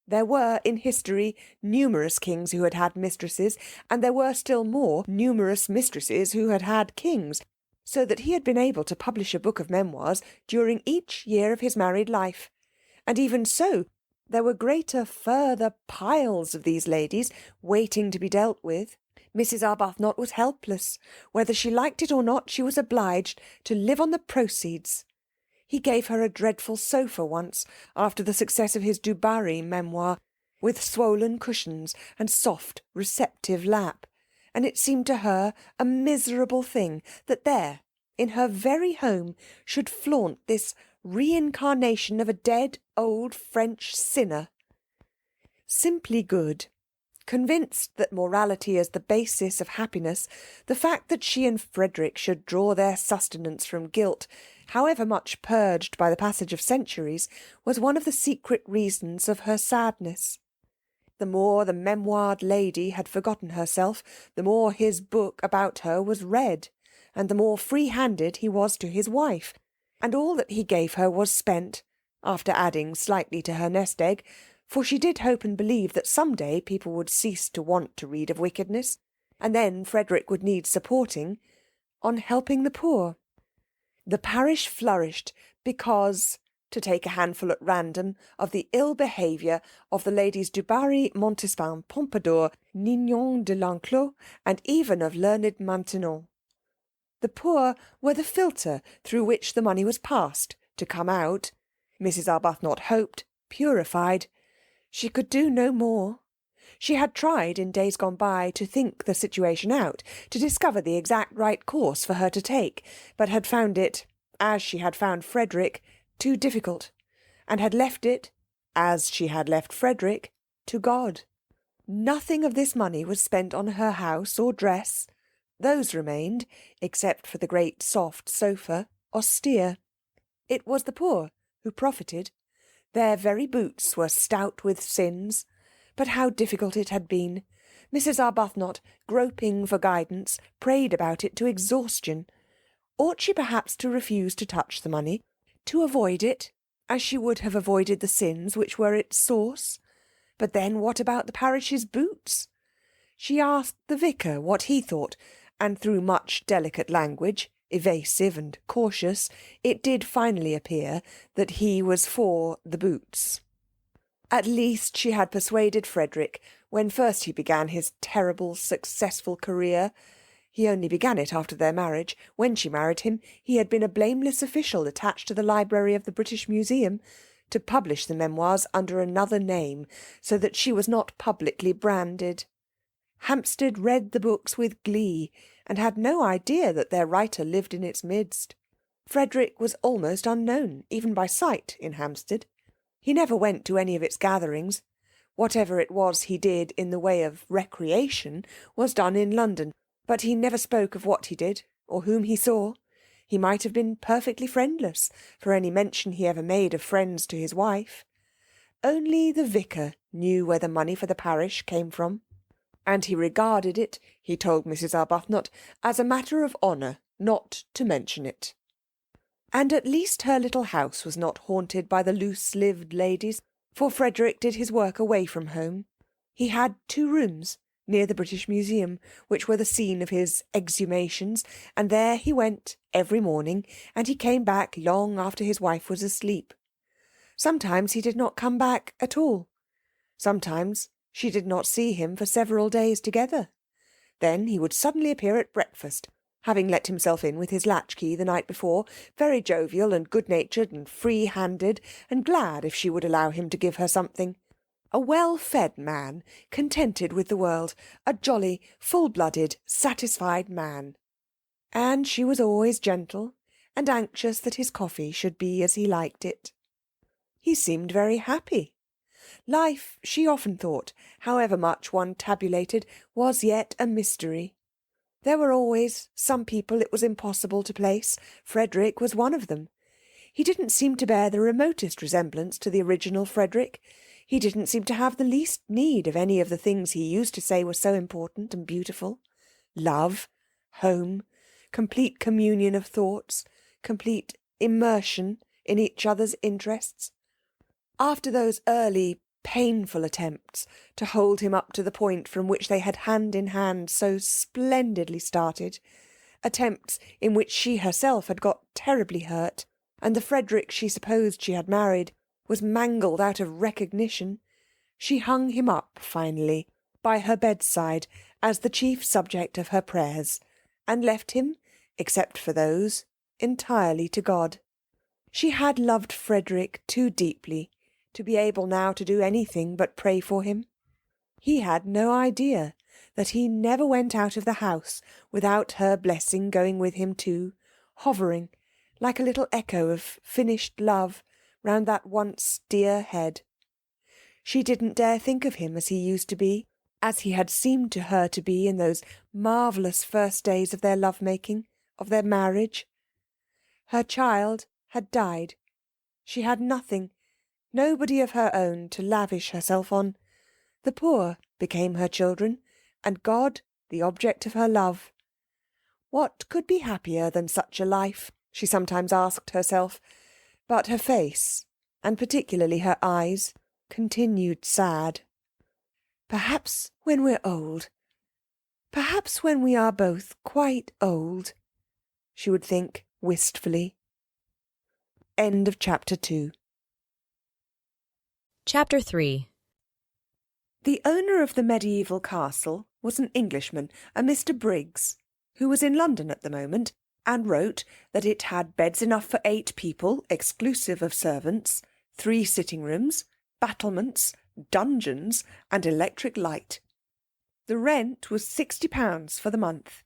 There were in history numerous kings who had had mistresses, and there were still more numerous mistresses who had had kings, so that he had been able to publish a book of memoirs during each year of his married life. And even so, there were greater further piles of these ladies waiting to be dealt with. Mrs. Arbuthnot was helpless. Whether she liked it or not, she was obliged to live on the proceeds. He gave her a dreadful sofa once, after the success of his Du Barry memoir, with swollen cushions and soft, receptive lap, and it seemed to her a miserable thing that there, in her very home, should flaunt this reincarnation of a dead old French sinner. Simply good, convinced that morality is the basis of happiness, the fact that she and Frederick should draw their sustenance from guilt, however much purged by the passage of centuries, was one of the secret reasons of her sadness. The more the memoired lady had forgotten herself, the more his book about her was read, and the more free-handed he was to his wife, and all that he gave her was spent, after adding slightly to her nest egg, for she did hope and believe that some day people would cease to want to read of wickedness, and then Frederick would need supporting, on helping the poor. The parish flourished because, to take a handful at random of the ill behaviour of the Ladies du Barry, Montespan, Pompadour, Nignon de l'Enclos, and even of learned Maintenon. The poor were the filter through which the money was passed, to come out, Mrs. Arbuthnot hoped, purified. She could do no more. She had tried in days gone by to think the situation out, to discover the exact right course for her to take, but had found it, as she had found Frederick, too difficult, and had left it, as she had left Frederick, to God. Nothing of this money was spent on her house or dress. Those remained, except for the great soft sofa, austere. It was the poor who profited. Their very boots were stout with sins. But how difficult it had been! Mrs. Arbuthnot, groping for guidance, prayed about it to exhaustion. Ought she perhaps to refuse to touch the money, to avoid it, as she would have avoided the sins which were its source? But then what about the parish's boots? She asked the vicar what he thought, and through much delicate language, evasive and cautious, it did finally appear that he was for the boots. At least she had persuaded Frederick, when first he began his terrible, successful career. He only began it after their marriage. When she married him, he had been a blameless official attached to the library of the British Museum, to publish the memoirs under another name, so that she was not publicly branded. Hampstead read the books with glee, and had no idea that their writer lived in its midst. Frederick was almost unknown, even by sight, in Hampstead. He never went to any of its gatherings. Whatever it was he did in the way of recreation was done in London, but he never spoke of what he did, or whom he saw. He might have been perfectly friendless, for any mention he ever made of friends to his wife. Only the vicar knew where the money for the parish came from, and he regarded it, he told Mrs. Arbuthnot, as a matter of honour not to mention it. And at least her little house was not haunted by the loose-lived ladies, for Frederick did his work away from home. He had 2 rooms near the British Museum, which were the scene of his exhumations, and there he went every morning, and he came back long after his wife was asleep. Sometimes he did not come back at all. Sometimes she did not see him for several days together. Then he would suddenly appear at breakfast, having let himself in with his latchkey the night before, very jovial and good-natured and free-handed, and glad if she would allow him to give her something. A well-fed man, contented with the world, a jolly, full-blooded, satisfied man. And she was always gentle, and anxious that his coffee should be as he liked it. He seemed very happy. Life, she often thought, however much one tabulated, was yet a mystery. There were always some people it was impossible to place. Frederick was one of them. He didn't seem to bear the remotest resemblance to the original Frederick. He didn't seem to have the least need of any of the things he used to say were so important and beautiful. Love, home, complete communion of thoughts, complete immersion in each other's interests. After those early, painful attempts to hold him up to the point from which they had hand in hand so splendidly started, attempts in which she herself had got terribly hurt, and the Frederick she supposed she had married was mangled out of recognition, she hung him up, finally, by her bedside as the chief subject of her prayers, and left him, except for those, entirely to God. She had loved Frederick too deeply to be able now to do anything but pray for him. He had no idea that he never went out of the house without her blessing going with him too, hovering, like a little echo of finished love, round that once dear head. She didn't dare think of him as he used to be, as he had seemed to her to be in those marvellous first days of their love-making, of their marriage. Her child had died. She had nothing, nobody of her own to lavish herself on. The poor became her children, and God the object of her love. What could be happier than such a life, she sometimes asked herself, but her face, and particularly her eyes, continued sad. Perhaps when we're old, perhaps when we are both quite old, she would think wistfully. End of chapter 2. Chapter 3. The owner of the medieval castle was an Englishman, a Mr. Briggs, who was in London at the moment, and wrote that it had beds enough for 8 people, exclusive of servants, 3 sitting rooms, battlements, dungeons, and electric light. The rent was £60 for the month.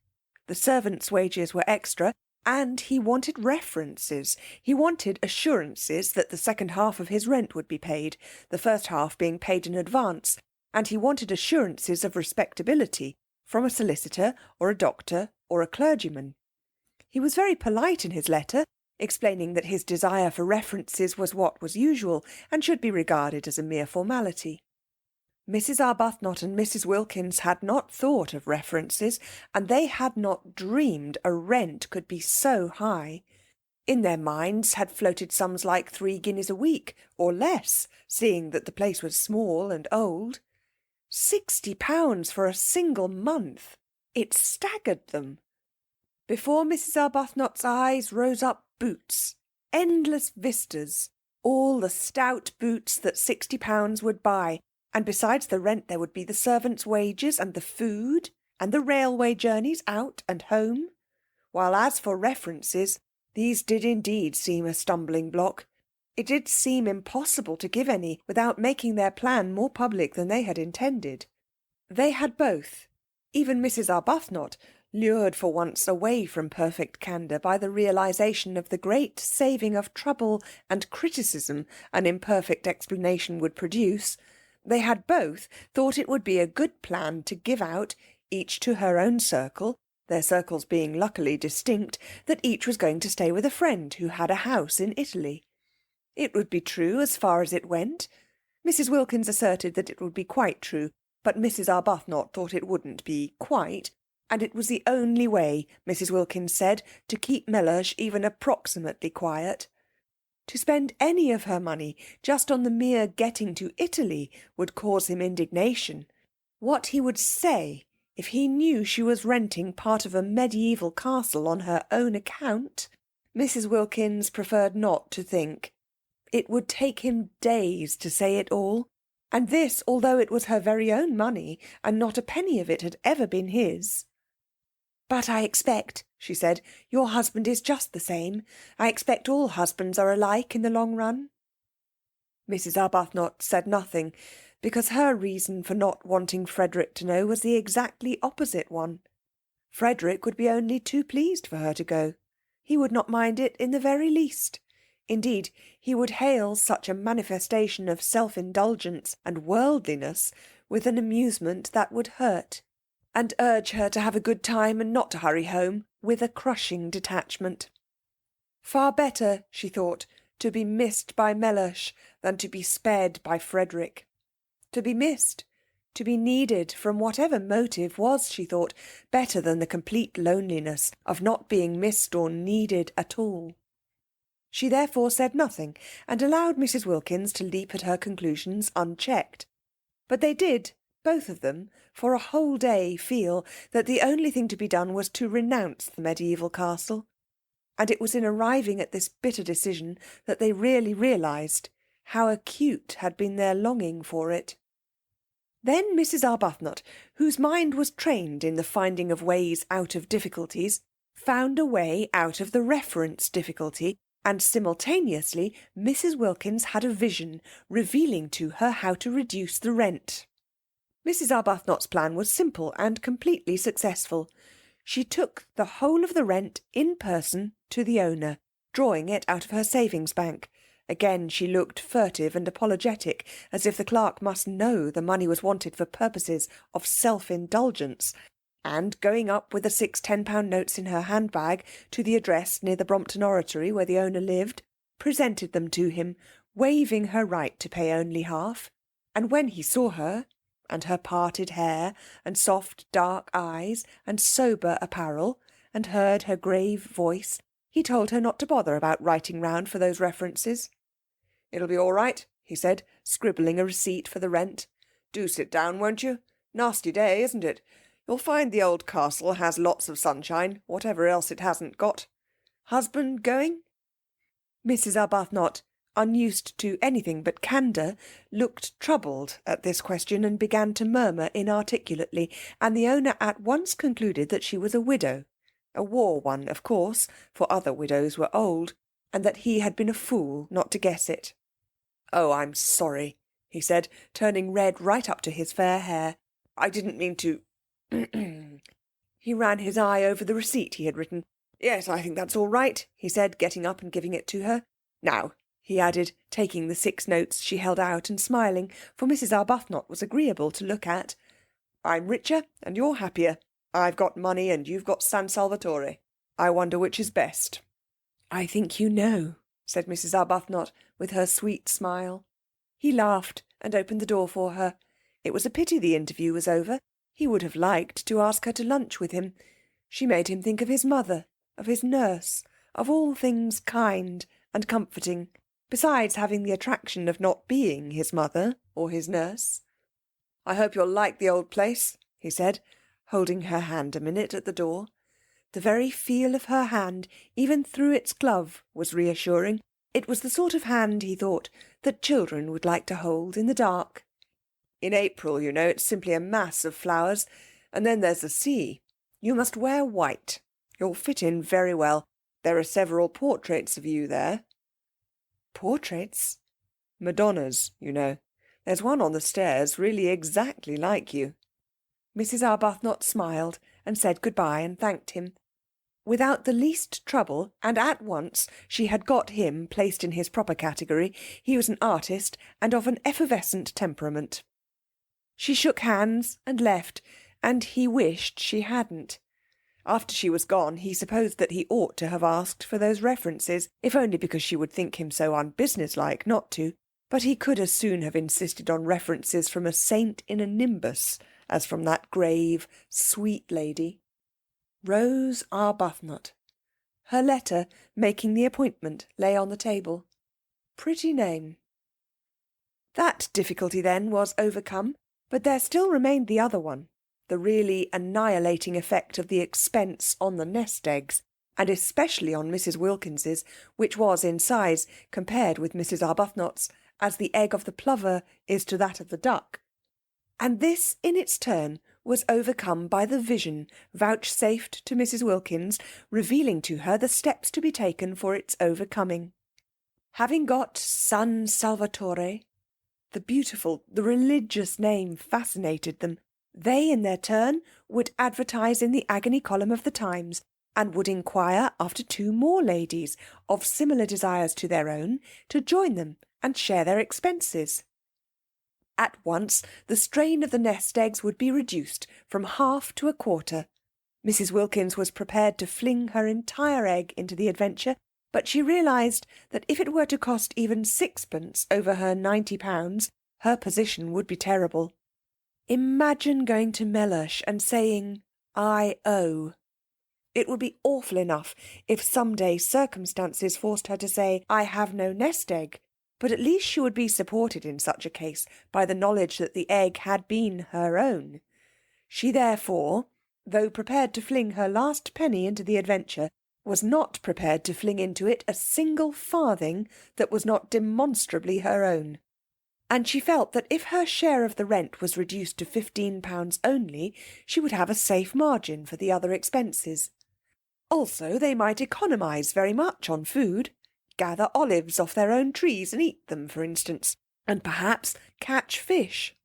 The servants' wages were extra, and he wanted references. He wanted assurances that the second half of his rent would be paid, the first half being paid in advance, and he wanted assurances of respectability from a solicitor or a doctor or a clergyman. He was very polite in his letter, explaining that his desire for references was what was usual and should be regarded as a mere formality. Mrs. Arbuthnot and Mrs. Wilkins had not thought of references, and they had not dreamed a rent could be so high. In their minds had floated sums like 3 guineas a week, or less, seeing that the place was small and old. £60 for a single month! It staggered them. Before Mrs. Arbuthnot's eyes rose up boots, endless vistas, all the stout boots that £60 would buy, and besides the rent there would be the servants' wages and the food, and the railway journeys out and home, while as for references, these did indeed seem a stumbling block. It did seem impossible to give any without making their plan more public than they had intended. They had both, even Mrs. Arbuthnot, lured for once away from perfect candour by the realisation of the great saving of trouble and criticism an imperfect explanation would produce, they had both thought it would be a good plan to give out, each to her own circle, their circles being luckily distinct, that each was going to stay with a friend who had a house in Italy. It would be true as far as it went. Mrs. Wilkins asserted that it would be quite true, but Mrs. Arbuthnot thought it wouldn't be quite, and it was the only way, Mrs. Wilkins said, to keep Mellersh even approximately quiet. To spend any of her money just on the mere getting to Italy would cause him indignation. What he would say if he knew she was renting part of a medieval castle on her own account, Mrs. Wilkins preferred not to think. It would take him days to say it all, and this although it was her very own money, and not a penny of it had ever been his. "But I expect," she said, "your husband is just the same. I expect all husbands are alike in the long run." Mrs. Arbuthnot said nothing, because her reason for not wanting Frederick to know was the exactly opposite one. Frederick would be only too pleased for her to go. He would not mind it in the very least. Indeed, he would hail such a manifestation of self-indulgence and worldliness with an amusement that would hurt, and urge her to have a good time and not to hurry home with a crushing detachment. Far better, she thought, to be missed by Mellersh than to be spared by Frederick. To be missed, to be needed from whatever motive was, she thought, better than the complete loneliness of not being missed or needed at all. She therefore said nothing, and allowed Mrs. Wilkins to leap at her conclusions unchecked. But they did, both of them, for a whole day feel that the only thing to be done was to renounce the medieval castle, and it was in arriving at this bitter decision that they really realised how acute had been their longing for it. Then Mrs. Arbuthnot, whose mind was trained in the finding of ways out of difficulties, found a way out of the reference difficulty, and simultaneously Mrs. Wilkins had a vision revealing to her how to reduce the rent. Mrs. Arbuthnot's plan was simple and completely successful. She took the whole of the rent in person to the owner, drawing it out of her savings bank. Again she looked furtive and apologetic, as if the clerk must know the money was wanted for purposes of self-indulgence, and going up with the 6 £10 notes in her handbag to the address near the Brompton Oratory where the owner lived, presented them to him, waiving her right to pay only half. And when he saw her, and her parted hair, and soft dark eyes, and sober apparel, and heard her grave voice, he told her not to bother about writing round for those references. "It'll be all right," he said, scribbling a receipt for the rent. "Do sit down, won't you? Nasty day, isn't it? You'll find the old castle has lots of sunshine, whatever else it hasn't got. Husband going?" Mrs. Arbuthnot, unused to anything but candour, looked troubled at this question and began to murmur inarticulately, and the owner at once concluded that she was a widow, a war one, of course, for other widows were old, and that he had been a fool not to guess it. "Oh, I'm sorry," he said, turning red right up to his fair hair. "I didn't mean to—" He ran his eye over the receipt he had written. "Yes, I think that's all right," he said, getting up and giving it to her. "Now," he added, taking the 6 notes she held out and smiling, for Mrs. Arbuthnot was agreeable to look at, "I'm richer and you're happier. I've got money and you've got San Salvatore. I wonder which is best." "I think you know," said Mrs. Arbuthnot, with her sweet smile. He laughed and opened the door for her. It was a pity the interview was over. He would have liked to ask her to lunch with him. She made him think of his mother, of his nurse, of all things kind and comforting, besides having the attraction of not being his mother or his nurse. "I hope you'll like the old place," he said, holding her hand a minute at the door. The very feel of her hand, even through its glove, was reassuring. It was the sort of hand, he thought, that children would like to hold in the dark. "In April, you know, it's simply a mass of flowers. And then there's the sea. You must wear white. You'll fit in very well. There are several portraits of you there." "Portraits?" "Madonnas, you know. There's one on the stairs really exactly like you." Mrs. Arbuthnot smiled and said good-bye and thanked him. Without the least trouble, and at once, she had got him placed in his proper category. He was an artist and of an effervescent temperament. She shook hands and left, and he wished she hadn't. After she was gone, he supposed that he ought to have asked for those references, if only because she would think him so unbusinesslike not to. But he could as soon have insisted on references from a saint in a nimbus as from that grave, sweet lady. Rose Arbuthnot. Her letter, making the appointment, lay on the table. Pretty name. That difficulty, then, was overcome, but there still remained the other one, the really annihilating effect of the expense on the nest eggs, and especially on Mrs. Wilkins's, which was in size, compared with Mrs. Arbuthnot's, as the egg of the plover is to that of the duck. And this, in its turn, was overcome by the vision vouchsafed to Mrs. Wilkins, revealing to her the steps to be taken for its overcoming. Having got San Salvatore, the beautiful, the religious name fascinated them, they in their turn would advertise in the agony column of the Times, and would inquire after 2 more ladies of similar desires to their own to join them and share their expenses. At once the strain of the nest eggs would be reduced from half to a quarter. Mrs. Wilkins was prepared to fling her entire egg into the adventure, but she realised that if it were to cost even 6pence over her £90, her position would be terrible. Imagine going to Mellersh and saying, "I owe." It would be awful enough if some day circumstances forced her to say, "I have no nest egg," but at least she would be supported in such a case by the knowledge that the egg had been her own. She therefore, though prepared to fling her last penny into the adventure, was not prepared to fling into it a single farthing that was not demonstrably her own. And she felt that if her share of the rent was reduced to £15 only, she would have a safe margin for the other expenses. Also, they might economise very much on food, gather olives off their own trees and eat them, for instance, and perhaps catch fish.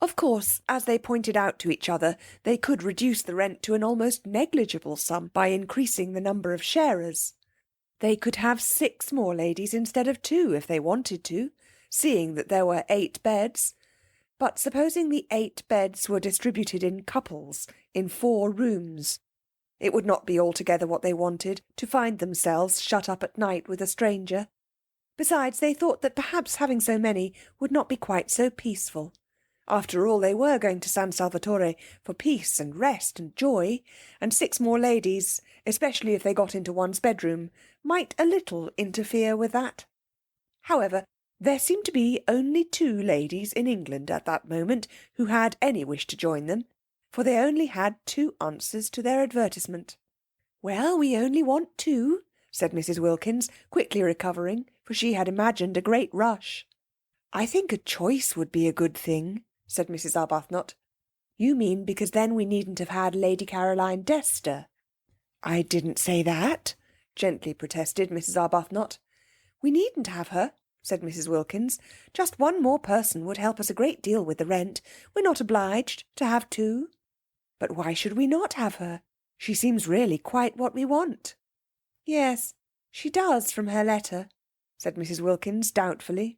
Of course, as they pointed out to each other, they could reduce the rent to an almost negligible sum by increasing the number of sharers. They could have 6 more ladies instead of 2 if they wanted to, seeing that there were 8 beds. But supposing the 8 beds were distributed in couples in 4 rooms, it would not be altogether what they wanted, to find themselves shut up at night with a stranger. Besides, they thought that perhaps having so many would not be quite so peaceful. After all, they were going to San Salvatore for peace and rest and joy, and 6 more ladies, especially if they got into one's bedroom, might a little interfere with that. However, there seemed to be only 2 ladies in England at that moment who had any wish to join them, for they only had 2 answers to their advertisement. "Well, we only want 2," said Mrs. Wilkins, quickly recovering, for she had imagined a great rush. "I think a choice would be a good thing," said Mrs. Arbuthnot. "You mean because then we needn't have had Lady Caroline Dester." "I didn't say that," gently protested Mrs. Arbuthnot. "We needn't have her," said Mrs. Wilkins. "Just one more person would help us a great deal with the rent. We're not obliged to have two." "But why should we not have her? She seems really quite what we want." "Yes, she does from her letter," said Mrs. Wilkins doubtfully.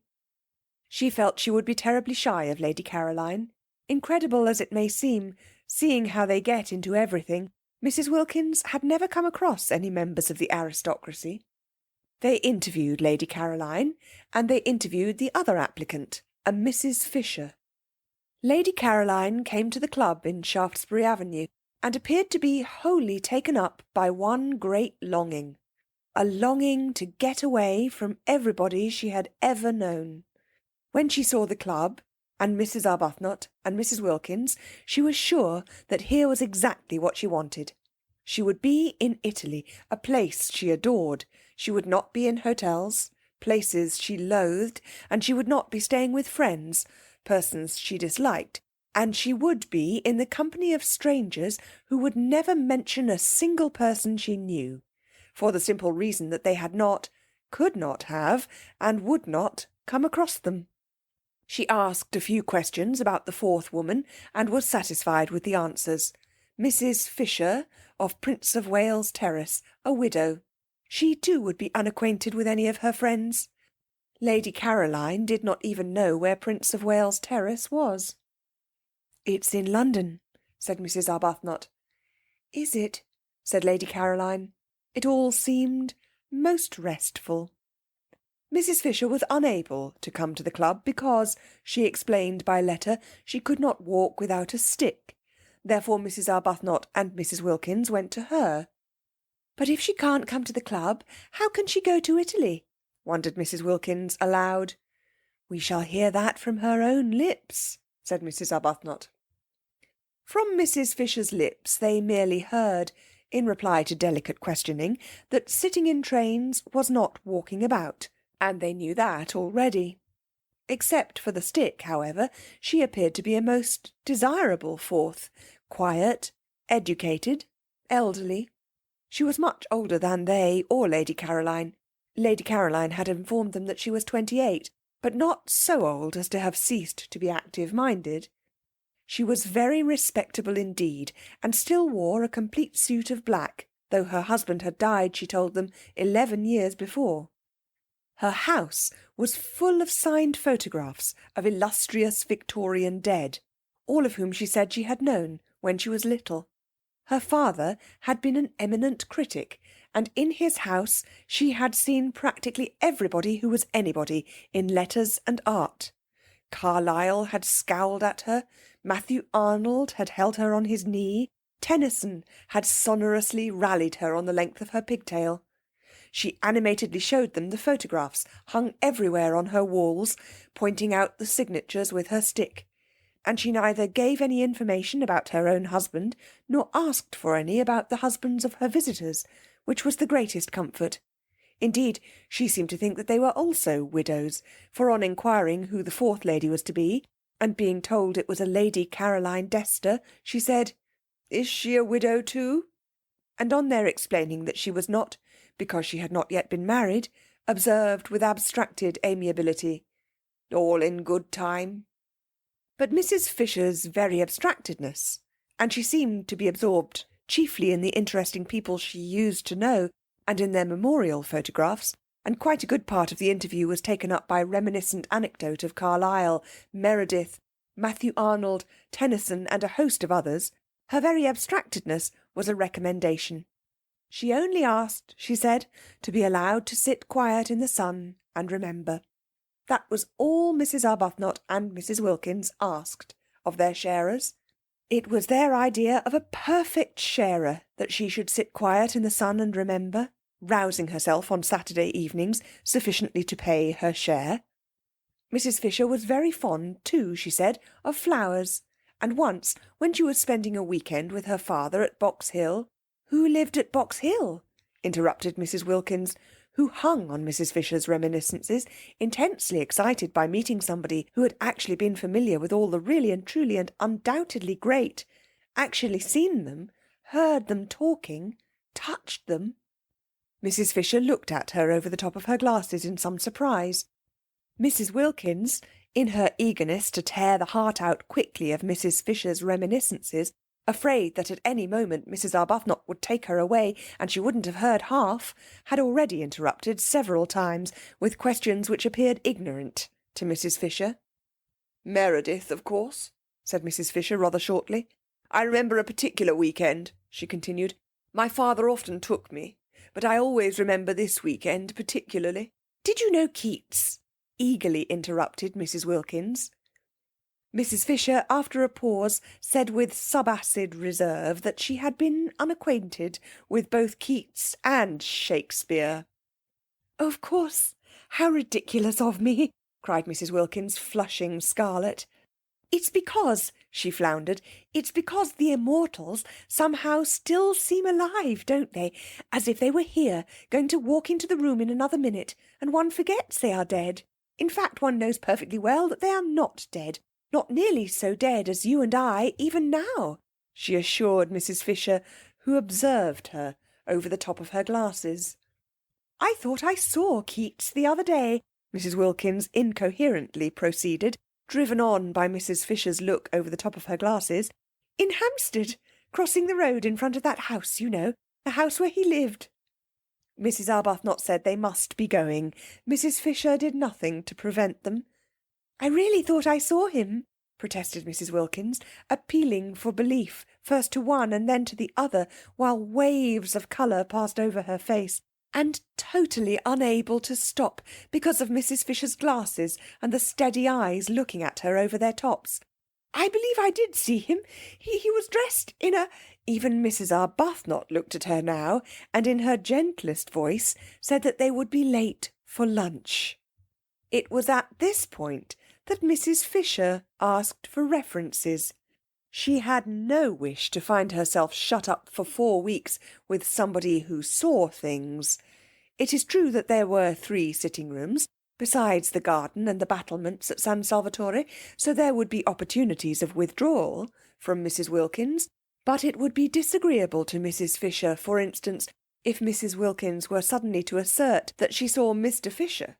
She felt she would be terribly shy of Lady Caroline. Incredible as it may seem, seeing how they get into everything, Mrs. Wilkins had never come across any members of the aristocracy. They interviewed Lady Caroline, and they interviewed the other applicant, a Mrs. Fisher. Lady Caroline came to the club in Shaftesbury Avenue, and appeared to be wholly taken up by one great longing, a longing to get away from everybody she had ever known. When she saw the club, and Mrs. Arbuthnot and Mrs. Wilkins, she was sure that here was exactly what she wanted. She would be in Italy, a place she adored. She would not be in hotels, places she loathed, and she would not be staying with friends, persons she disliked, and she would be in the company of strangers who would never mention a single person she knew, for the simple reason that they had not, could not have, and would not come across them. She asked a few questions about the fourth woman, and was satisfied with the answers. Mrs. Fisher, of Prince of Wales Terrace, a widow. She too would be unacquainted with any of her friends. Lady Caroline did not even know where Prince of Wales Terrace was. "It's in London," said Mrs. Arbuthnot. "Is it?" said Lady Caroline. It all seemed most restful. Mrs. Fisher was unable to come to the club because, she explained by letter, she could not walk without a stick. Therefore Mrs. Arbuthnot and Mrs. Wilkins went to her. "But if she can't come to the club, how can she go to Italy?" wondered Mrs. Wilkins aloud. "We shall hear that from her own lips," said Mrs. Arbuthnot. From Mrs. Fisher's lips they merely heard, in reply to delicate questioning, that sitting in trains was not walking about, and they knew that already. Except for the stick, however, she appeared to be a most desirable fourth, quiet, educated, elderly. She was much older than they or Lady Caroline. Lady Caroline had informed them that she was 28, but not so old as to have ceased to be active-minded. She was very respectable indeed, and still wore a complete suit of black, though her husband had died, she told them, 11 years before. Her house was full of signed photographs of illustrious Victorian dead, all of whom she said she had known when she was little. Her father had been an eminent critic, and in his house she had seen practically everybody who was anybody in letters and art. Carlyle had scowled at her, Matthew Arnold had held her on his knee, Tennyson had sonorously rallied her on the length of her pigtail. She animatedly showed them the photographs hung everywhere on her walls, pointing out the signatures with her stick. And she neither gave any information about her own husband, nor asked for any about the husbands of her visitors, which was the greatest comfort. Indeed, she seemed to think that they were also widows, for on inquiring who the fourth lady was to be, and being told it was a Lady Caroline Dester, she said, "Is she a widow too?" And on their explaining that she was not, because she had not yet been married, observed with abstracted amiability, "All in good time." But Mrs. Fisher's very abstractedness, and she seemed to be absorbed chiefly in the interesting people she used to know, and in their memorial photographs, and quite a good part of the interview was taken up by reminiscent anecdote of Carlyle, Meredith, Matthew Arnold, Tennyson, and a host of others. Her very abstractedness was a recommendation. She only asked, she said, to be allowed to sit quiet in the sun and remember. That was all Mrs. Arbuthnot and Mrs. Wilkins asked of their sharers. It was their idea of a perfect sharer that she should sit quiet in the sun and remember, rousing herself on Saturday evenings sufficiently to pay her share. Mrs. Fisher was very fond, too, she said, of flowers, and once, when she was spending a weekend with her father at Box Hill— "Who lived at Box Hill?" interrupted Mrs. Wilkins, who hung on Mrs. Fisher's reminiscences, intensely excited by meeting somebody who had actually been familiar with all the really and truly and undoubtedly great, actually seen them, heard them talking, touched them. Mrs. Fisher looked at her over the top of her glasses in some surprise. Mrs. Wilkins, in her eagerness to tear the heart out quickly of Mrs. Fisher's reminiscences, afraid that at any moment Mrs. Arbuthnot would take her away and she wouldn't have heard half, had already interrupted several times with questions which appeared ignorant to Mrs. Fisher. "Meredith, of course," said Mrs. Fisher rather shortly. "I remember a particular weekend," she continued. "My father often took me, but I always remember this weekend particularly." "Did you know Keats?" eagerly interrupted Mrs. Wilkins. Mrs. Fisher, after a pause, said with subacid reserve that she had been unacquainted with both Keats and Shakespeare. "Of course, how ridiculous of me!" cried Mrs. Wilkins, flushing scarlet. "It's because," she floundered, "it's because the immortals somehow still seem alive, don't they? As if they were here, going to walk into the room in another minute, and one forgets they are dead. In fact, one knows perfectly well that they are not dead. Not nearly so dead as you and I, even now," she assured Mrs. Fisher, who observed her over the top of her glasses. "I thought I saw Keats the other day," Mrs. Wilkins incoherently proceeded, driven on by Mrs. Fisher's look over the top of her glasses, "in Hampstead, crossing the road in front of that house, you know, the house where he lived." Mrs. Arbuthnot said they must be going. Mrs. Fisher did nothing to prevent them. "I really thought I saw him," protested Mrs. Wilkins, appealing for belief, first to one and then to the other, while waves of colour passed over her face, and totally unable to stop because of Mrs. Fisher's glasses and the steady eyes looking at her over their tops. "I believe I did see him. He was dressed in a—" Even Mrs. Arbuthnot looked at her now, and in her gentlest voice said that they would be late for lunch. It was at this point that Mrs. Fisher asked for references. She had no wish to find herself shut up for 4 weeks with somebody who saw things. It is true that there were 3 sitting-rooms, besides the garden and the battlements at San Salvatore, so there would be opportunities of withdrawal from Mrs. Wilkins, but it would be disagreeable to Mrs. Fisher, for instance, if Mrs. Wilkins were suddenly to assert that she saw Mr. Fisher.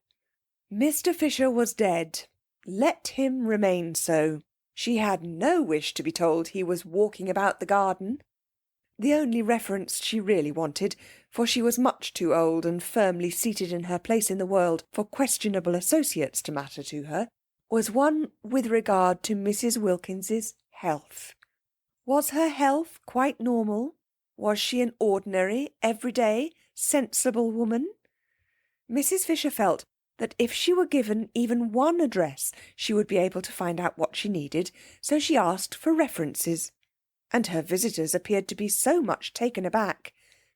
Mr. Fisher was dead. Let him remain so. She had no wish to be told he was walking about the garden. The only reference she really wanted, for she was much too old and firmly seated in her place in the world for questionable associates to matter to her, was one with regard to Mrs. Wilkins's health. Was her health quite normal? Was she an ordinary, everyday, sensible woman? Mrs. Fisher felt that if she were given even one address she would be able to find out what she needed, so she asked for references. And her visitors appeared to be so much taken aback,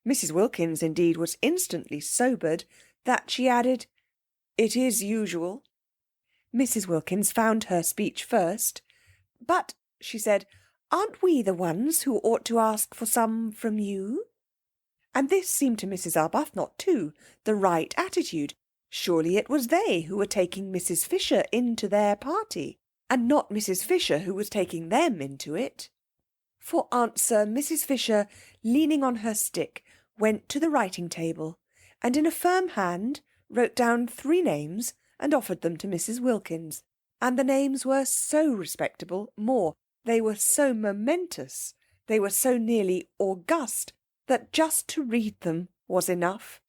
Mrs. Wilkins indeed was instantly sobered, that she added, "It is usual." Mrs. Wilkins found her speech first. "But," she said, "aren't we the ones who ought to ask for some from you?" And this seemed to Mrs. Arbuthnot, too, the right attitude. Surely it was they who were taking Mrs. Fisher into their party, and not Mrs. Fisher who was taking them into it. For answer, Mrs. Fisher, leaning on her stick, went to the writing-table, and in a firm hand wrote down 3 names and offered them to Mrs. Wilkins. And the names were so respectable, more, they were so momentous, they were so nearly august, that just to read them was enough.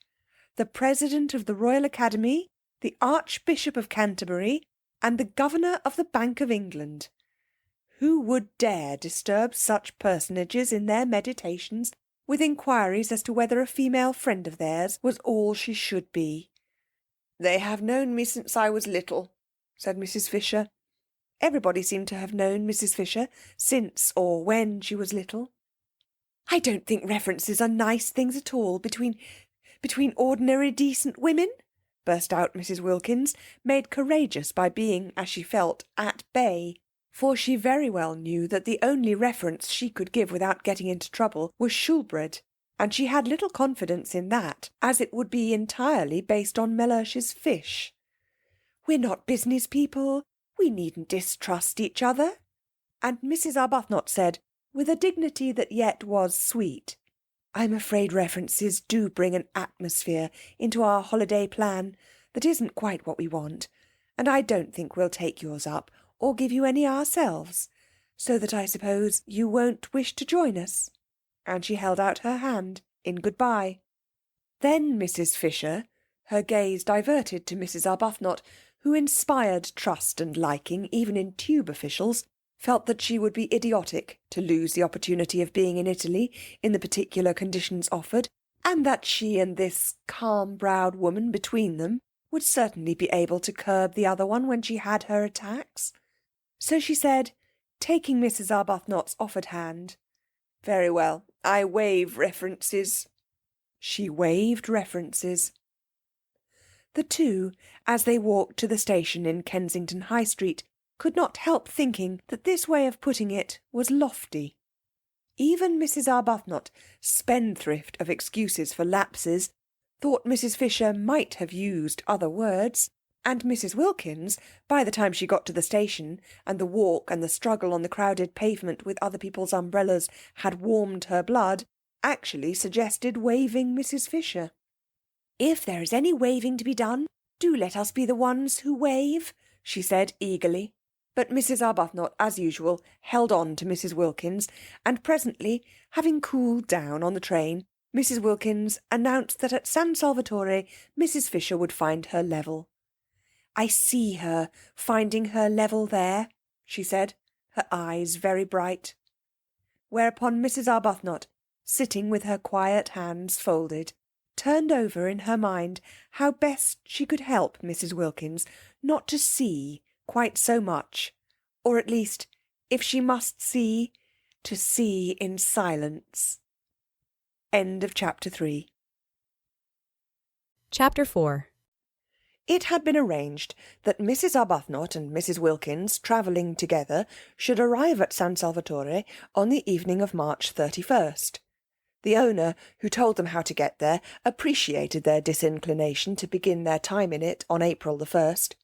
The President of the Royal Academy, the Archbishop of Canterbury, and the Governor of the Bank of England. Who would dare disturb such personages in their meditations with inquiries as to whether a female friend of theirs was all she should be? "They have known me since I was little," said Mrs. Fisher. Everybody seemed to have known Mrs. Fisher since or when she was little. "I don't think references are nice things at all between ordinary decent women," burst out Mrs. Wilkins, made courageous by being, as she felt, at bay. For she very well knew that the only reference she could give without getting into trouble was Shoolbred, and she had little confidence in that, as it would be entirely based on Mellersh's fish. "We're not business people. We needn't distrust each other." And Mrs. Arbuthnot said, with a dignity that yet was sweet, "I'm afraid references do bring an atmosphere into our holiday plan that isn't quite what we want, and I don't think we'll take yours up, or give you any ourselves, so that I suppose you won't wish to join us." And she held out her hand in good-bye. Then Mrs. Fisher, her gaze diverted to Mrs. Arbuthnot, who inspired trust and liking even in tube officials, felt that she would be idiotic to lose the opportunity of being in Italy in the particular conditions offered, and that she and this calm-browed woman between them would certainly be able to curb the other one when she had her attacks. So she said, taking Mrs. Arbuthnot's offered hand, "Very well, I waive references." She waived references. The two, as they walked to the station in Kensington High Street, could not help thinking that this way of putting it was lofty. Even Mrs. Arbuthnot, spendthrift of excuses for lapses, thought Mrs. Fisher might have used other words, and Mrs. Wilkins, by the time she got to the station, and the walk and the struggle on the crowded pavement with other people's umbrellas had warmed her blood, actually suggested waving Mrs. Fisher. "If there is any waving to be done, do let us be the ones who wave," she said eagerly. But Mrs. Arbuthnot, as usual, held on to Mrs. Wilkins, and presently, having cooled down on the train, Mrs. Wilkins announced that at San Salvatore Mrs. Fisher would find her level. "I see her finding her level there," she said, her eyes very bright. Whereupon Mrs. Arbuthnot, sitting with her quiet hands folded, turned over in her mind how best she could help Mrs. Wilkins not to see quite so much, or at least, if she must see, to see in silence. End of chapter 3. Chapter 4. It had been arranged that Mrs. Arbuthnot and Mrs. Wilkins, travelling together, should arrive at San Salvatore on the evening of March 31st. The owner, who told them how to get there, appreciated their disinclination to begin their time in it on April the 1st,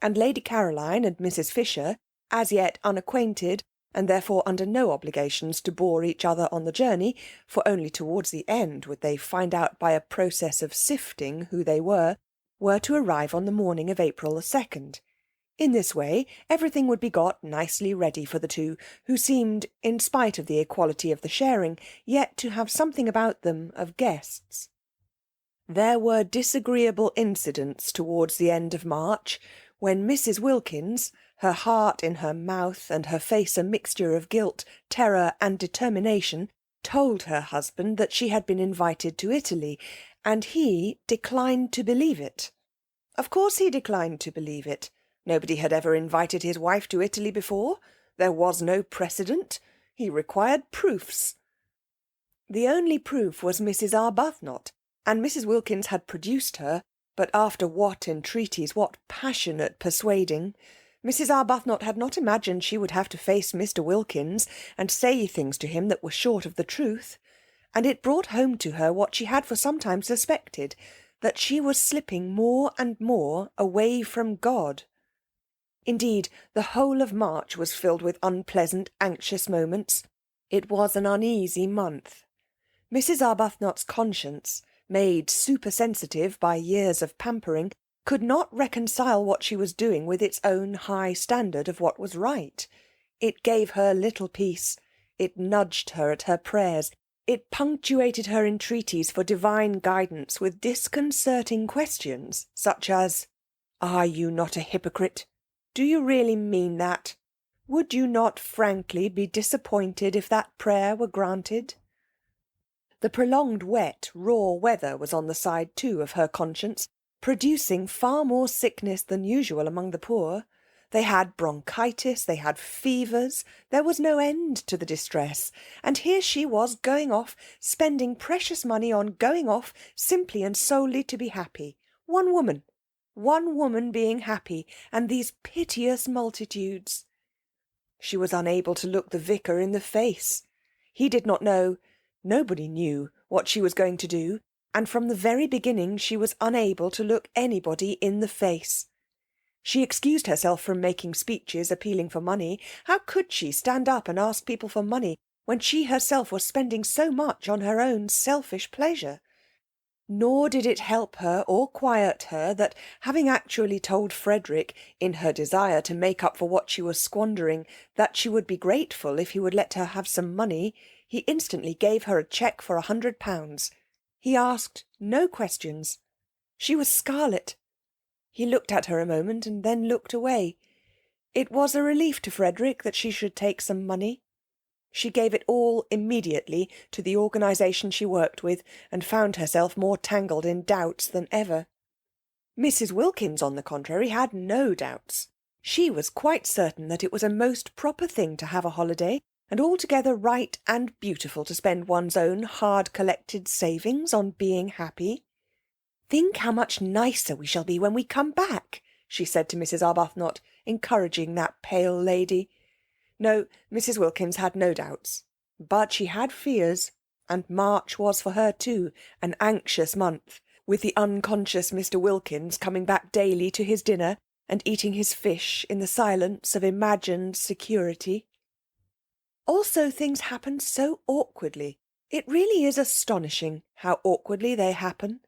and Lady Caroline and Mrs. Fisher, as yet unacquainted, and therefore under no obligations to bore each other on the journey, for only towards the end would they find out by a process of sifting who they were to arrive on the morning of April the 2nd. In this way everything would be got nicely ready for the two, who seemed, in spite of the equality of the sharing, yet to have something about them of guests. There were disagreeable incidents towards the end of March, when Mrs. Wilkins, her heart in her mouth and her face a mixture of guilt, terror and determination, told her husband that she had been invited to Italy, and he declined to believe it. Of course he declined to believe it. Nobody had ever invited his wife to Italy before. There was no precedent. He required proofs. The only proof was Mrs. Arbuthnot, and Mrs. Wilkins had produced her, but after what entreaties, what passionate persuading! Mrs. Arbuthnot had not imagined she would have to face Mr. Wilkins and say things to him that were short of the truth, and it brought home to her what she had for some time suspected, that she was slipping more and more away from God. Indeed, the whole of March was filled with unpleasant, anxious moments. It was an uneasy month. Mrs. Arbuthnot's conscience, made supersensitive by years of pampering, could not reconcile what she was doing with its own high standard of what was right. It gave her little peace. It nudged her at her prayers. It punctuated her entreaties for divine guidance with disconcerting questions, such as, "Are you not a hypocrite? Do you really mean that? Would you not frankly be disappointed if that prayer were granted?" The prolonged wet, raw weather was on the side, too, of her conscience, producing far more sickness than usual among the poor. They had bronchitis, they had fevers, there was no end to the distress, and here she was going off, spending precious money on going off simply and solely to be happy. One woman being happy, and these piteous multitudes. She was unable to look the vicar in the face. He did not know, nobody knew, what she was going to do, and from the very beginning she was unable to look anybody in the face. She excused herself from making speeches appealing for money. How could she stand up and ask people for money when she herself was spending so much on her own selfish pleasure? Nor did it help her or quiet her that, having actually told Frederick, in her desire to make up for what she was squandering, that she would be grateful if he would let her have some money, he instantly gave her a cheque for £100. He asked no questions. She was scarlet. He looked at her a moment and then looked away. It was a relief to Frederick that she should take some money. She gave it all immediately to the organisation she worked with, and found herself more tangled in doubts than ever. Mrs. Wilkins, on the contrary, had no doubts. She was quite certain that it was a most proper thing to have a holiday, and altogether right and beautiful to spend one's own hard-collected savings on being happy. "Think how much nicer we shall be when we come back," she said to Mrs. Arbuthnot, encouraging that pale lady. No, Mrs. Wilkins had no doubts, but she had fears, and March was for her too an anxious month, with the unconscious Mr. Wilkins coming back daily to his dinner and eating his fish in the silence of imagined security. Also things happen so awkwardly. It really is astonishing how awkwardly they happen.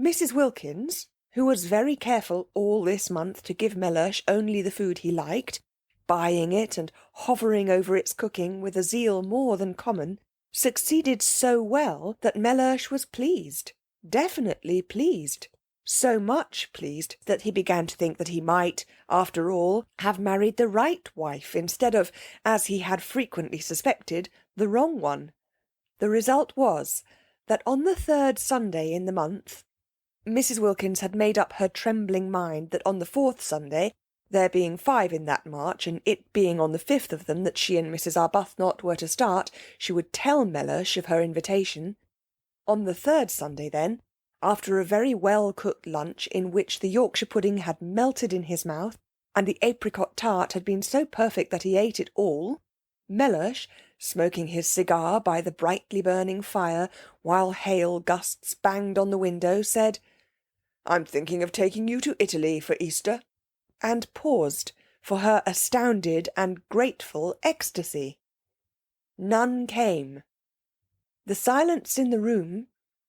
Mrs. Wilkins, who was very careful all this month to give Mellersh only the food he liked, buying it and hovering over its cooking with a zeal more than common, succeeded so well that Mellersh was pleased, definitely pleased, so much pleased that he began to think that he might, after all, have married the right wife instead of, as he had frequently suspected, the wrong one. The result was that on the 3rd Sunday in the month, Mrs. Wilkins had made up her trembling mind that on the 4th Sunday, there being 5 in that March, and it being on the 5th of them that she and Mrs. Arbuthnot were to start, she would tell Mellersh of her invitation. On the 3rd Sunday, then, after a very well-cooked lunch in which the Yorkshire pudding had melted in his mouth, and the apricot tart had been so perfect that he ate it all, Mellersh, smoking his cigar by the brightly burning fire, while hail gusts banged on the window, said, "I'm thinking of taking you to Italy for Easter," and paused for her astounded and grateful ecstasy. None came. The silence in the room,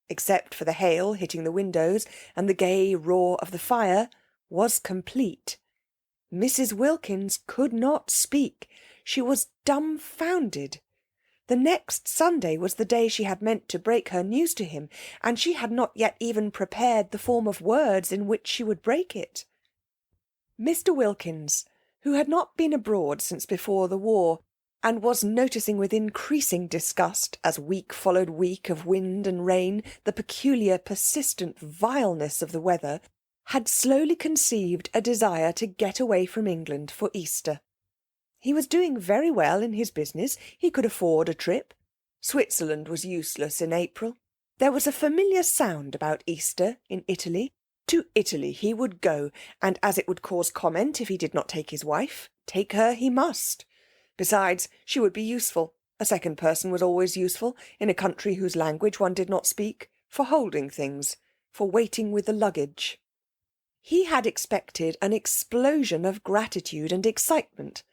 except for the hail hitting the windows and the gay roar of the fire, was complete. Mrs. Wilkins could not speak. She was dumbfounded. The next Sunday was the day she had meant to break her news to him, and she had not yet even prepared the form of words in which she would break it. Mr. Wilkins, who had not been abroad since before the war, and was noticing with increasing disgust, as week followed week of wind and rain, the peculiar persistent vileness of the weather, had slowly conceived a desire to get away from England for Easter. He was doing very well in his business. He could afford a trip. Switzerland was useless in April. There was a familiar sound about Easter in Italy. To Italy he would go, and as it would cause comment if he did not take his wife, take her he must. Besides, she would be useful. A second person was always useful, in a country whose language one did not speak, for holding things, for waiting with the luggage. He had expected an explosion of gratitude and excitement.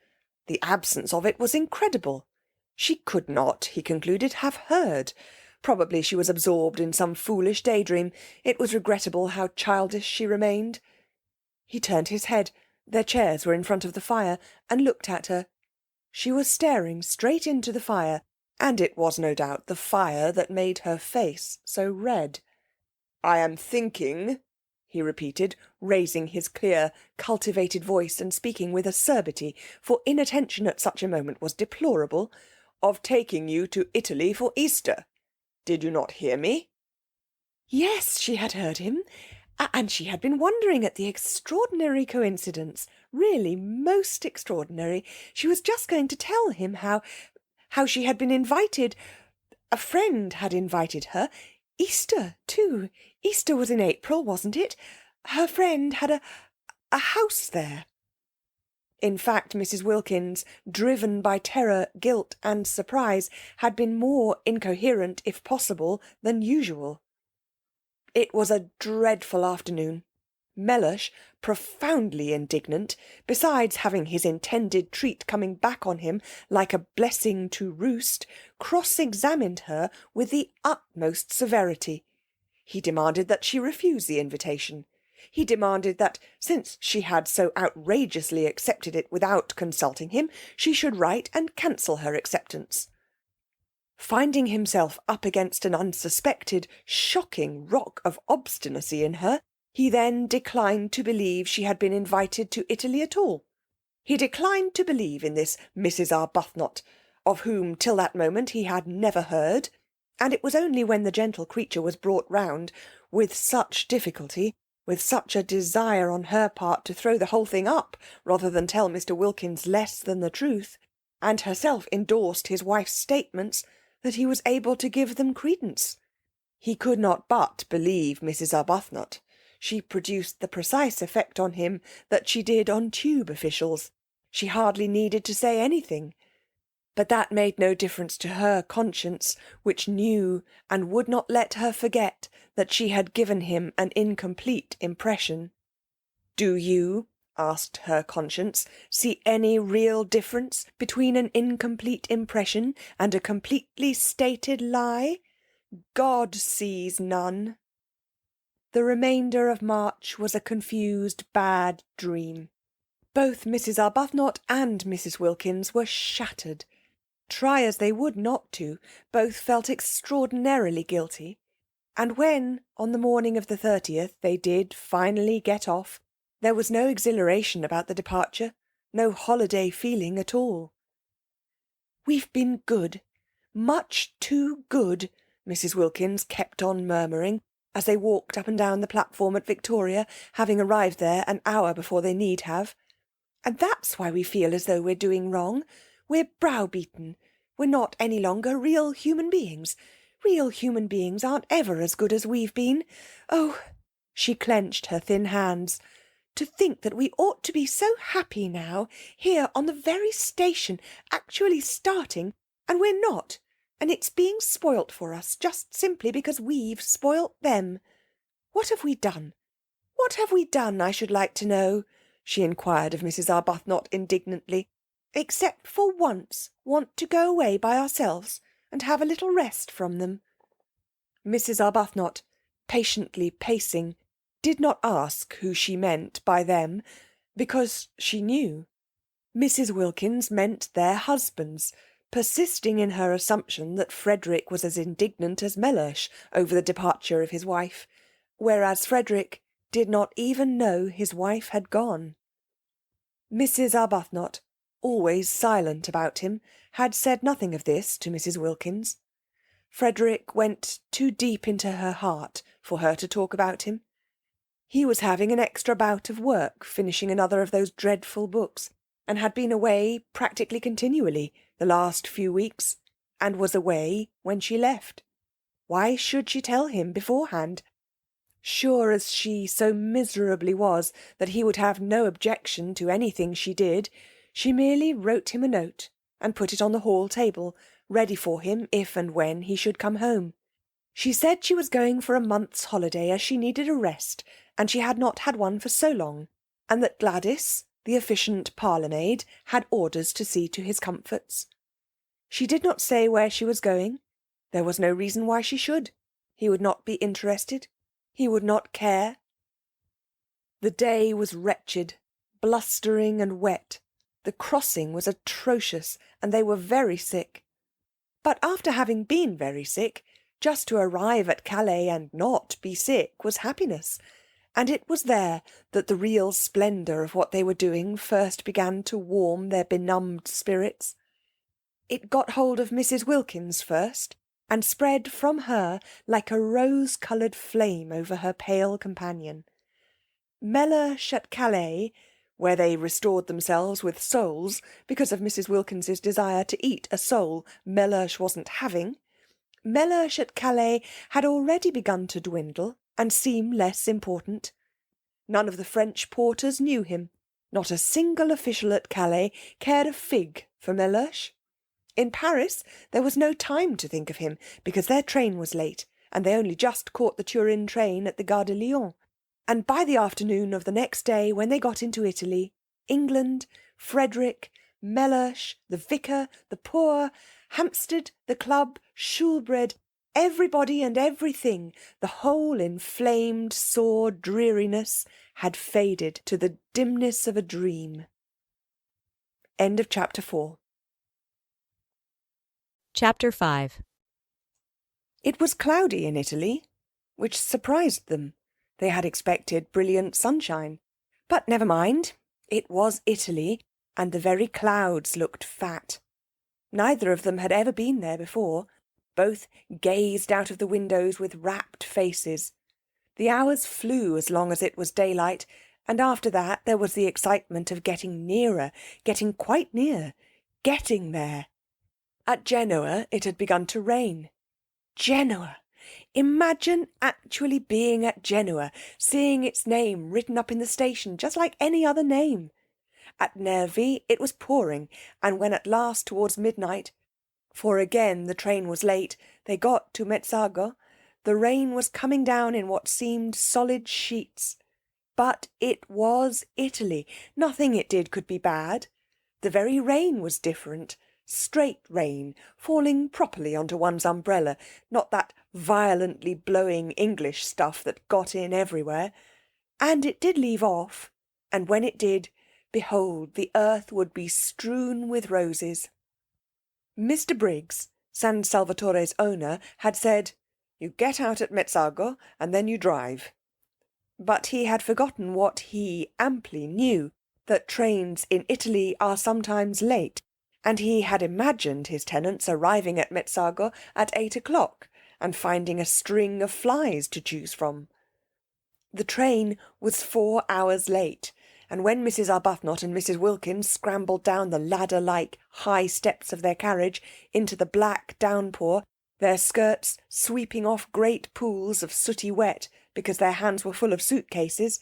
The absence of it was incredible. She could not, he concluded, have heard. Probably she was absorbed in some foolish daydream. It was regrettable how childish she remained. He turned his head. Their chairs were in front of the fire, and looked at her. She was staring straight into the fire, and it was no doubt the fire that made her face so red. "I am thinking," he repeated, raising his clear, cultivated voice and speaking with acerbity, for inattention at such a moment was deplorable, "of taking you to Italy for Easter. Did you not hear me?" Yes, she had heard him, and she had been wondering at the extraordinary coincidence, really most extraordinary. She was just going to tell him how she had been invited. A friend had invited her. Easter, too. Easter was in April, wasn't it? Her friend had a house there. In fact, Mrs. Wilkins, driven by terror, guilt, and surprise, had been more incoherent, if possible, than usual. It was a dreadful afternoon. Mellish, profoundly indignant, besides having his intended treat coming back on him like a blessing to roost, cross-examined her with the utmost severity. He demanded that she refuse the invitation. He demanded that, since she had so outrageously accepted it without consulting him, she should write and cancel her acceptance. Finding himself up against an unsuspected, shocking rock of obstinacy in her, he then declined to believe she had been invited to Italy at all. He declined to believe in this Mrs. Arbuthnot, of whom till that moment he had never heard, and it was only when the gentle creature was brought round, with such difficulty, with such a desire on her part to throw the whole thing up, rather than tell Mr. Wilkins less than the truth, and herself endorsed his wife's statements, that he was able to give them credence. He could not but believe Mrs. Arbuthnot. She produced the precise effect on him that she did on tube officials. She hardly needed to say anything. But that made no difference to her conscience, which knew and would not let her forget that she had given him an incomplete impression. Do you, asked her conscience, see any real difference between an incomplete impression and a completely stated lie? God sees none. The remainder of March was a confused, bad dream. Both Mrs. Arbuthnot and Mrs. Wilkins were shattered. Try as they would not to, both felt extraordinarily guilty. And when, on the morning of the 30th, they did finally get off, there was no exhilaration about the departure, no holiday feeling at all. "We've been good, much too good," Mrs. Wilkins kept on murmuring, as they walked up and down the platform at Victoria, having arrived there an hour before they need have. "And that's why we feel as though we're doing wrong. We're browbeaten. We're not any longer real human beings. Real human beings aren't ever as good as we've been. Oh," she clenched her thin hands, "to think that we ought to be so happy now, here on the very station, actually starting, and we're not, and it's being spoilt for us, just simply because we've spoilt them. What have we done? What have we done, I should like to know?" she inquired of Mrs. Arbuthnot indignantly, "except for once want to go away by ourselves and have a little rest from them." Mrs. Arbuthnot, patiently pacing, did not ask who she meant by them, because she knew. Mrs. Wilkins meant their husbands, persisting in her assumption that Frederick was as indignant as Mellish over the departure of his wife, whereas Frederick did not even know his wife had gone. Mrs. Arbuthnot, always silent about him, had said nothing of this to Mrs. Wilkins. Frederick went too deep into her heart for her to talk about him. He was having an extra bout of work, finishing another of those dreadful books, and had been away practically continually the last few weeks, and was away when she left. Why should she tell him beforehand? Sure as she so miserably was that he would have no objection to anything she did, she merely wrote him a note and put it on the hall table, ready for him if and when he should come home. She said she was going for a month's holiday, as she needed a rest, and she had not had one for so long, and that Gladys, the efficient parlour-maid, had orders to see to his comforts. She did not say where she was going. There was no reason why she should. He would not be interested. He would not care. The day was wretched, blustering and wet. The crossing was atrocious, and they were very sick. But after having been very sick, just to arrive at Calais and not be sick was happiness, and it was there that the real splendour of what they were doing first began to warm their benumbed spirits. It got hold of Mrs. Wilkins first, and spread from her like a rose-coloured flame over her pale companion. Mellish at Calais, where they restored themselves with soles, because of Mrs. Wilkins's desire to eat a sole Mellish wasn't having, Mellish at Calais had already begun to dwindle and seem less important. None of the French porters knew him. Not a single official at Calais cared a fig for Mellersh. In Paris there was no time to think of him, because their train was late, and they only just caught the Turin train at the Gare de Lyon. And by the afternoon of the next day, when they got into Italy, England, Frederick, Mellersh, the vicar, the poor, Hampstead, the club, Shoolbred, everybody and everything, the whole inflamed, sore dreariness had faded to the dimness of a dream. End of chapter 4. Chapter 5. It was cloudy in Italy, which surprised them. They had expected brilliant sunshine. But never mind. It was Italy, and the very clouds looked fat. Neither of them had ever been there before. Both gazed out of the windows with rapt faces. The hours flew as long as it was daylight, and after that there was the excitement of getting nearer, getting quite near, getting there. At Genoa it had begun to rain. Genoa! Imagine actually being at Genoa, seeing its name written up in the station just like any other name. At Nervi it was pouring, and when at last towards midnight, for again the train was late, they got to Mezzago, the rain was coming down in what seemed solid sheets. But it was Italy. Nothing it did could be bad. The very rain was different. Straight rain, falling properly onto one's umbrella, not that violently blowing English stuff that got in everywhere. And it did leave off, and when it did, behold, the earth would be strewn with roses. Mr. Briggs, San Salvatore's owner, had said, "You get out at Mezzago, and then you drive." But he had forgotten what he amply knew, that trains in Italy are sometimes late, and he had imagined his tenants arriving at Mezzago at 8 o'clock, and finding a string of flies to choose from. The train was 4 hours late, and when Mrs. Arbuthnot and Mrs. Wilkins scrambled down the ladder-like high steps of their carriage into the black downpour, their skirts sweeping off great pools of sooty wet because their hands were full of suitcases,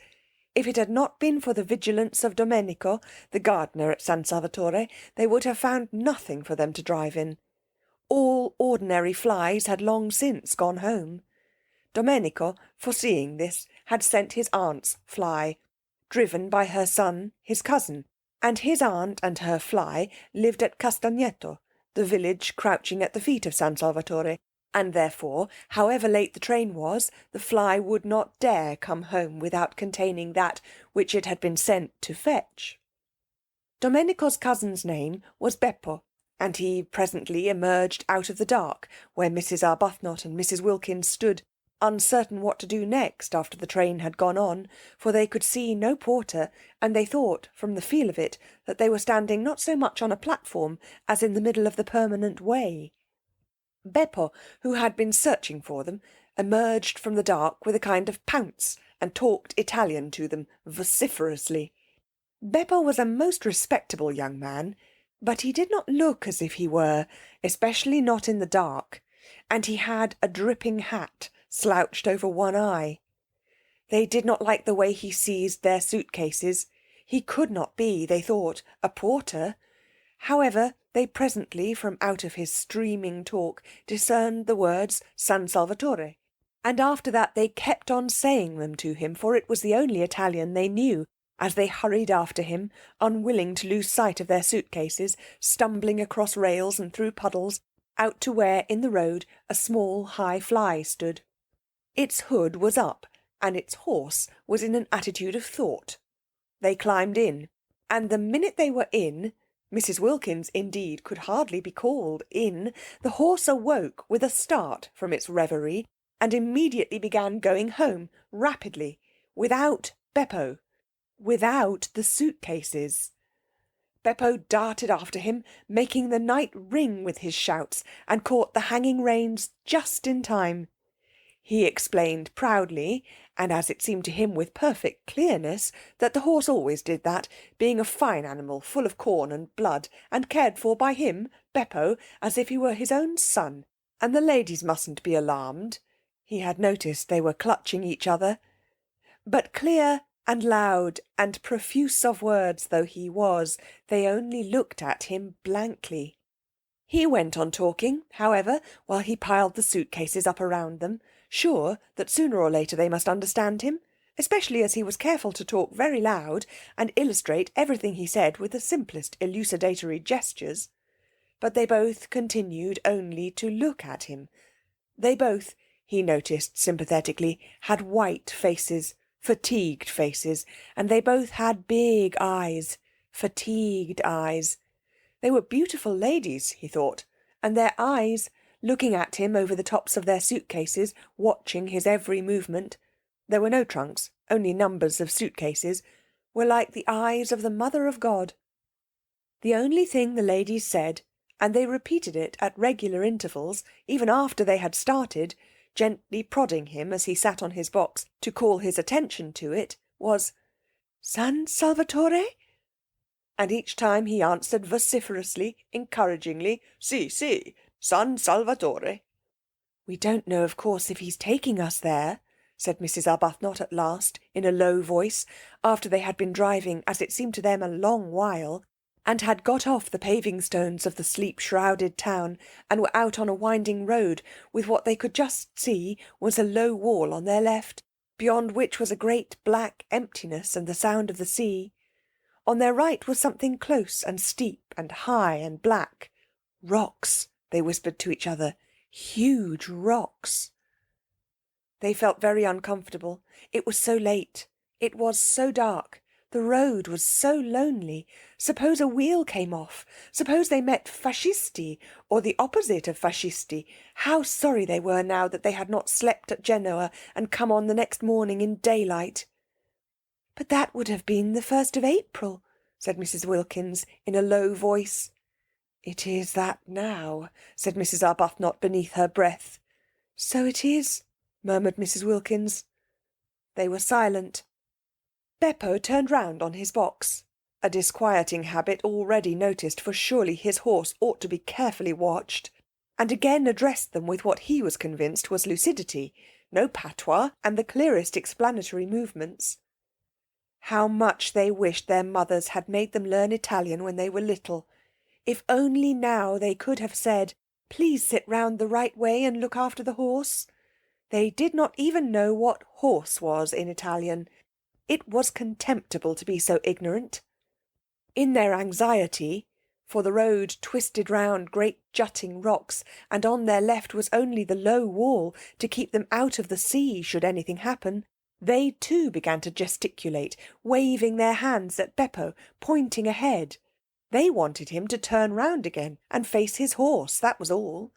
if it had not been for the vigilance of Domenico, the gardener at San Salvatore, they would have found nothing for them to drive in. All ordinary flies had long since gone home. Domenico, foreseeing this, had sent his aunt's fly, driven by her son, his cousin, and his aunt and her fly lived at Castagneto, the village crouching at the feet of San Salvatore, and therefore, however late the train was, the fly would not dare come home without containing that which it had been sent to fetch. Domenico's cousin's name was Beppo, and he presently emerged out of the dark, where Mrs. Arbuthnot and Mrs. Wilkins stood, uncertain what to do next after the train had gone on, for they could see no porter, and they thought, from the feel of it, that they were standing not so much on a platform as in the middle of the permanent way. Beppo, who had been searching for them, emerged from the dark with a kind of pounce, and talked Italian to them vociferously. Beppo was a most respectable young man, but he did not look as if he were, especially not in the dark, and he had a dripping hat slouched over one eye. They did not like the way he seized their suitcases. He could not be, they thought, a porter. However, they presently, from out of his streaming talk, discerned the words San Salvatore, and after that they kept on saying them to him, for it was the only Italian they knew, as they hurried after him, unwilling to lose sight of their suitcases, stumbling across rails and through puddles, out to where in the road a small high fly stood. Its hood was up, and its horse was in an attitude of thought. They climbed in, and the minute they were in, Mrs. Wilkins, indeed, could hardly be called in, the horse awoke with a start from its reverie, and immediately began going home rapidly, without Beppo, without the suitcases. Beppo darted after him, making the night ring with his shouts, and caught the hanging reins just in time. He explained proudly, and as it seemed to him with perfect clearness, that the horse always did that, being a fine animal, full of corn and blood, and cared for by him, Beppo, as if he were his own son, and the ladies mustn't be alarmed. He had noticed they were clutching each other. But clear and loud and profuse of words though he was, they only looked at him blankly. He went on talking, however, while he piled the suitcases up around them, sure that sooner or later they must understand him, especially as he was careful to talk very loud and illustrate everything he said with the simplest elucidatory gestures. But they both continued only to look at him. They both, he noticed sympathetically, had white faces, fatigued faces, and they both had big eyes, fatigued eyes. They were beautiful ladies, he thought, and their eyes, looking at him over the tops of their suitcases, watching his every movement — there were no trunks, only numbers of suitcases — were like the eyes of the Mother of God. The only thing the ladies said, and they repeated it at regular intervals, even after they had started, gently prodding him as he sat on his box to call his attention to it, was "San Salvatore?" And each time he answered vociferously, encouragingly, "Si, si, San Salvatore." "We don't know, of course, if he's taking us there," said Mrs. Arbuthnot at last, in a low voice, after they had been driving, as it seemed to them, a long while, and had got off the paving stones of the sleep-shrouded town, and were out on a winding road, with what they could just see was a low wall on their left, beyond which was a great black emptiness and the sound of the sea. On their right was something close and steep and high and black. Rocks, they whispered to each other. Huge rocks. They felt very uncomfortable. It was so late. It was so dark. The road was so lonely. Suppose a wheel came off. Suppose they met fascisti, or the opposite of fascisti. How sorry they were now that they had not slept at Genoa and come on the next morning in daylight. "But that would have been the 1st of April," said Mrs. Wilkins in a low voice. "It is that now," said Mrs. Arbuthnot beneath her breath. "So it is," murmured Mrs. Wilkins. They were silent. Beppo turned round on his box, a disquieting habit already noticed, for surely his horse ought to be carefully watched, and again addressed them with what he was convinced was lucidity, no patois, and the clearest explanatory movements. How much they wished their mothers had made them learn Italian when they were little. If only now they could have said, "Please sit round the right way and look after the horse." They did not even know what horse was in Italian. It was contemptible to be so ignorant. In their anxiety, for the road twisted round great jutting rocks, and on their left was only the low wall to keep them out of the sea should anything happen, they too began to gesticulate, waving their hands at Beppo, pointing ahead. They wanted him to turn round again and face his horse, that was all.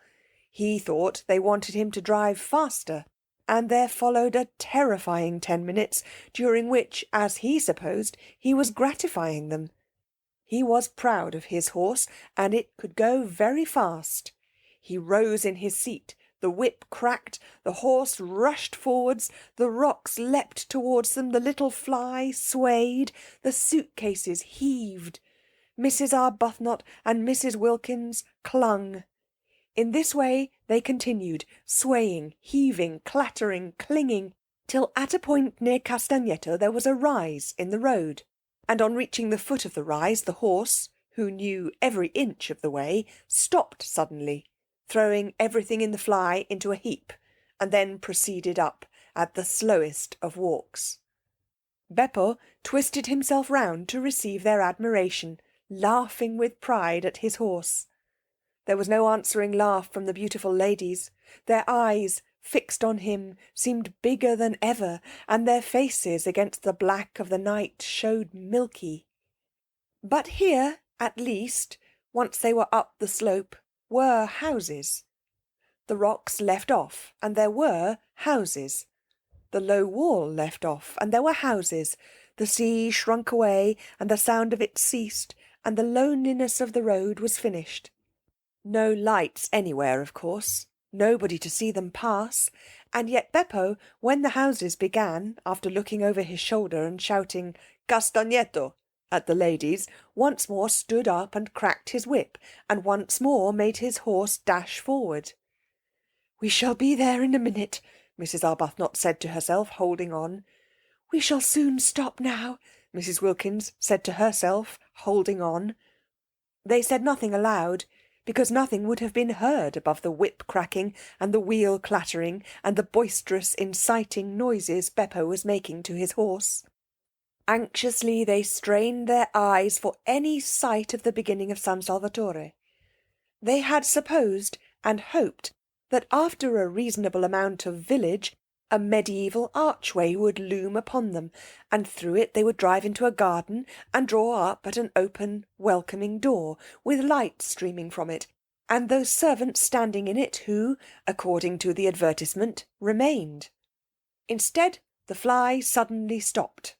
He thought they wanted him to drive faster, and there followed a terrifying 10 minutes, during which, as he supposed, he was gratifying them. He was proud of his horse, and it could go very fast. He rose in his seat, the whip cracked, the horse rushed forwards, the rocks leapt towards them, the little fly swayed, the suitcases heaved. Mrs. Arbuthnot and Mrs. Wilkins clung. In this way they continued, swaying, heaving, clattering, clinging, till at a point near Castagneto there was a rise in the road, and on reaching the foot of the rise the horse, who knew every inch of the way, stopped suddenly, throwing everything in the fly into a heap, and then proceeded up at the slowest of walks. Beppo twisted himself round to receive their admiration, laughing with pride at his horse. There was no answering laugh from the beautiful ladies. Their eyes, fixed on him, seemed bigger than ever, and their faces against the black of the night showed milky. But here, at least, once they were up the slope, were houses. The rocks left off, and there were houses. The low wall left off, and there were houses. The sea shrunk away, and the sound of it ceased, and the loneliness of the road was finished. No lights anywhere, of course, nobody to see them pass, and yet Beppo, when the houses began, after looking over his shoulder and shouting "Castagneto" at the ladies, once more stood up and cracked his whip, and once more made his horse dash forward. "We shall be there in a minute," Mrs. Arbuthnot said to herself, holding on. "We shall soon stop now," Mrs. Wilkins said to herself, holding on. They said nothing aloud, because nothing would have been heard above the whip cracking and the wheel clattering and the boisterous, inciting noises Beppo was making to his horse. Anxiously they strained their eyes for any sight of the beginning of San Salvatore. They had supposed and hoped that after a reasonable amount of village a medieval archway would loom upon them, and through it they would drive into a garden and draw up at an open, welcoming door, with light streaming from it, and those servants standing in it who, according to the advertisement, remained. Instead, the fly suddenly stopped.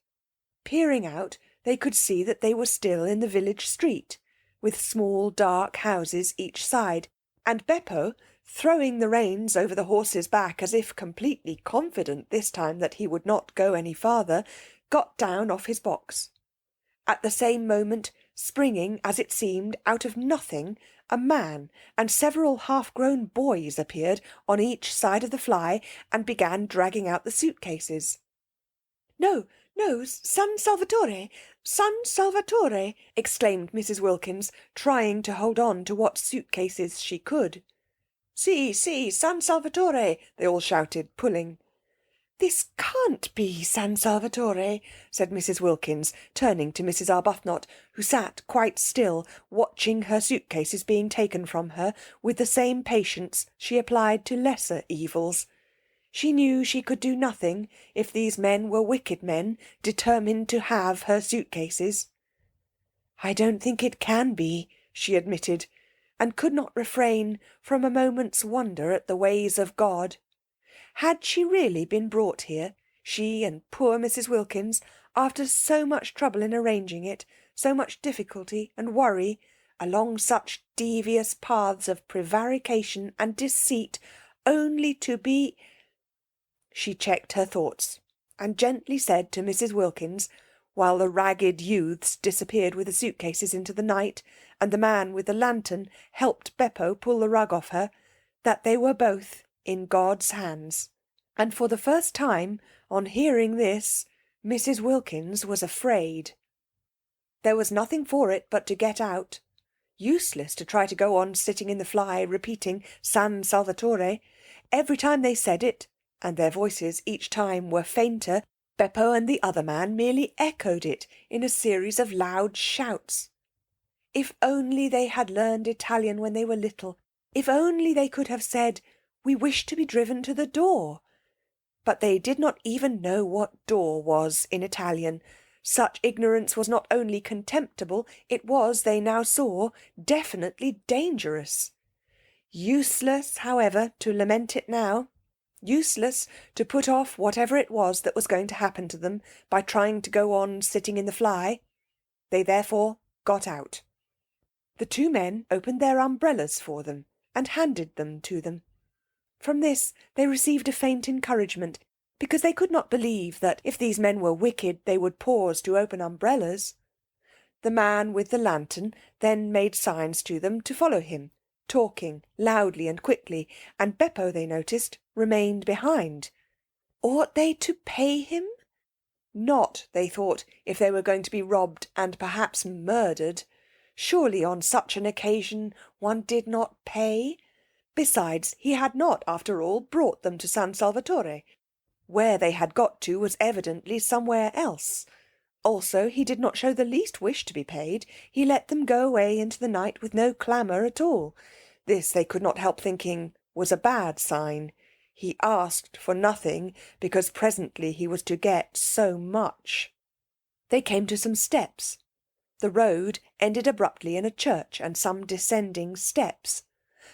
Peering out, they could see that they were still in the village street, with small dark houses each side, and Beppo, throwing the reins over the horse's back as if completely confident this time that he would not go any farther, got down off his box. At the same moment, springing, as it seemed, out of nothing, a man and several half-grown boys appeared on each side of the fly and began dragging out the suitcases. "No, no, San Salvatore! San Salvatore!" exclaimed Mrs. Wilkins, trying to hold on to what suitcases she could. "Si, si, San Salvatore!" they all shouted, pulling. "This can't be San Salvatore," said Mrs. Wilkins, turning to Mrs. Arbuthnot, who sat quite still, watching her suitcases being taken from her, with the same patience she applied to lesser evils. She knew she could do nothing if these men were wicked men, determined to have her suitcases. "I don't think it can be," she admitted, and could not refrain from a moment's wonder at the ways of God. Had she really been brought here, she and poor Mrs. Wilkins, after so much trouble in arranging it, so much difficulty and worry, along such devious paths of prevarication and deceit, only to be... She checked her thoughts, and gently said to Mrs. Wilkins, while the ragged youths disappeared with the suitcases into the night, and the man with the lantern helped Beppo pull the rug off her, that they were both in God's hands. And for the first time, on hearing this, Mrs. Wilkins was afraid. There was nothing for it but to get out. Useless to try to go on sitting in the fly, repeating San Salvatore. Every time they said it, and their voices each time were fainter, Beppo and the other man merely echoed it in a series of loud shouts. If only they had learned Italian when they were little, if only they could have said, "We wish to be driven to the door." But they did not even know what door was in Italian. Such ignorance was not only contemptible, it was, they now saw, definitely dangerous. Useless, however, to lament it now. Useless to put off whatever it was that was going to happen to them by trying to go on sitting in the fly. They therefore got out. The two men opened their umbrellas for them and handed them to them. From this they received a faint encouragement, because they could not believe that if these men were wicked they would pause to open umbrellas. The man with the lantern then made signs to them to follow him, talking loudly and quickly, and Beppo, they noticed, remained behind. Ought they to pay him? Not, they thought, if they were going to be robbed and perhaps murdered. Surely on such an occasion one did not pay. Besides, he had not, after all, brought them to San Salvatore. Where they had got to was evidently somewhere else. Also, he did not show the least wish to be paid. He let them go away into the night with no clamour at all. This, they could not help thinking, was a bad sign. He asked for nothing, because presently he was to get so much. They came to some steps. The road ended abruptly in a church and some descending steps.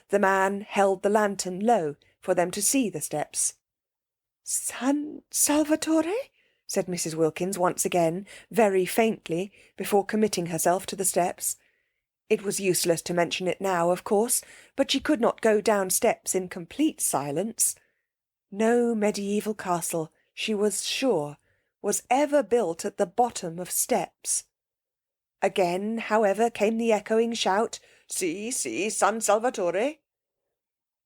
The man held the lantern low for them to see the steps. "San Salvatore?" said Mrs. Wilkins once again, very faintly, before committing herself to the steps. It was useless to mention it now, of course, but she could not go down steps in complete silence. No medieval castle, she was sure, was ever built at the bottom of steps. Again, however, came the echoing shout, "Si, si, San Salvatore."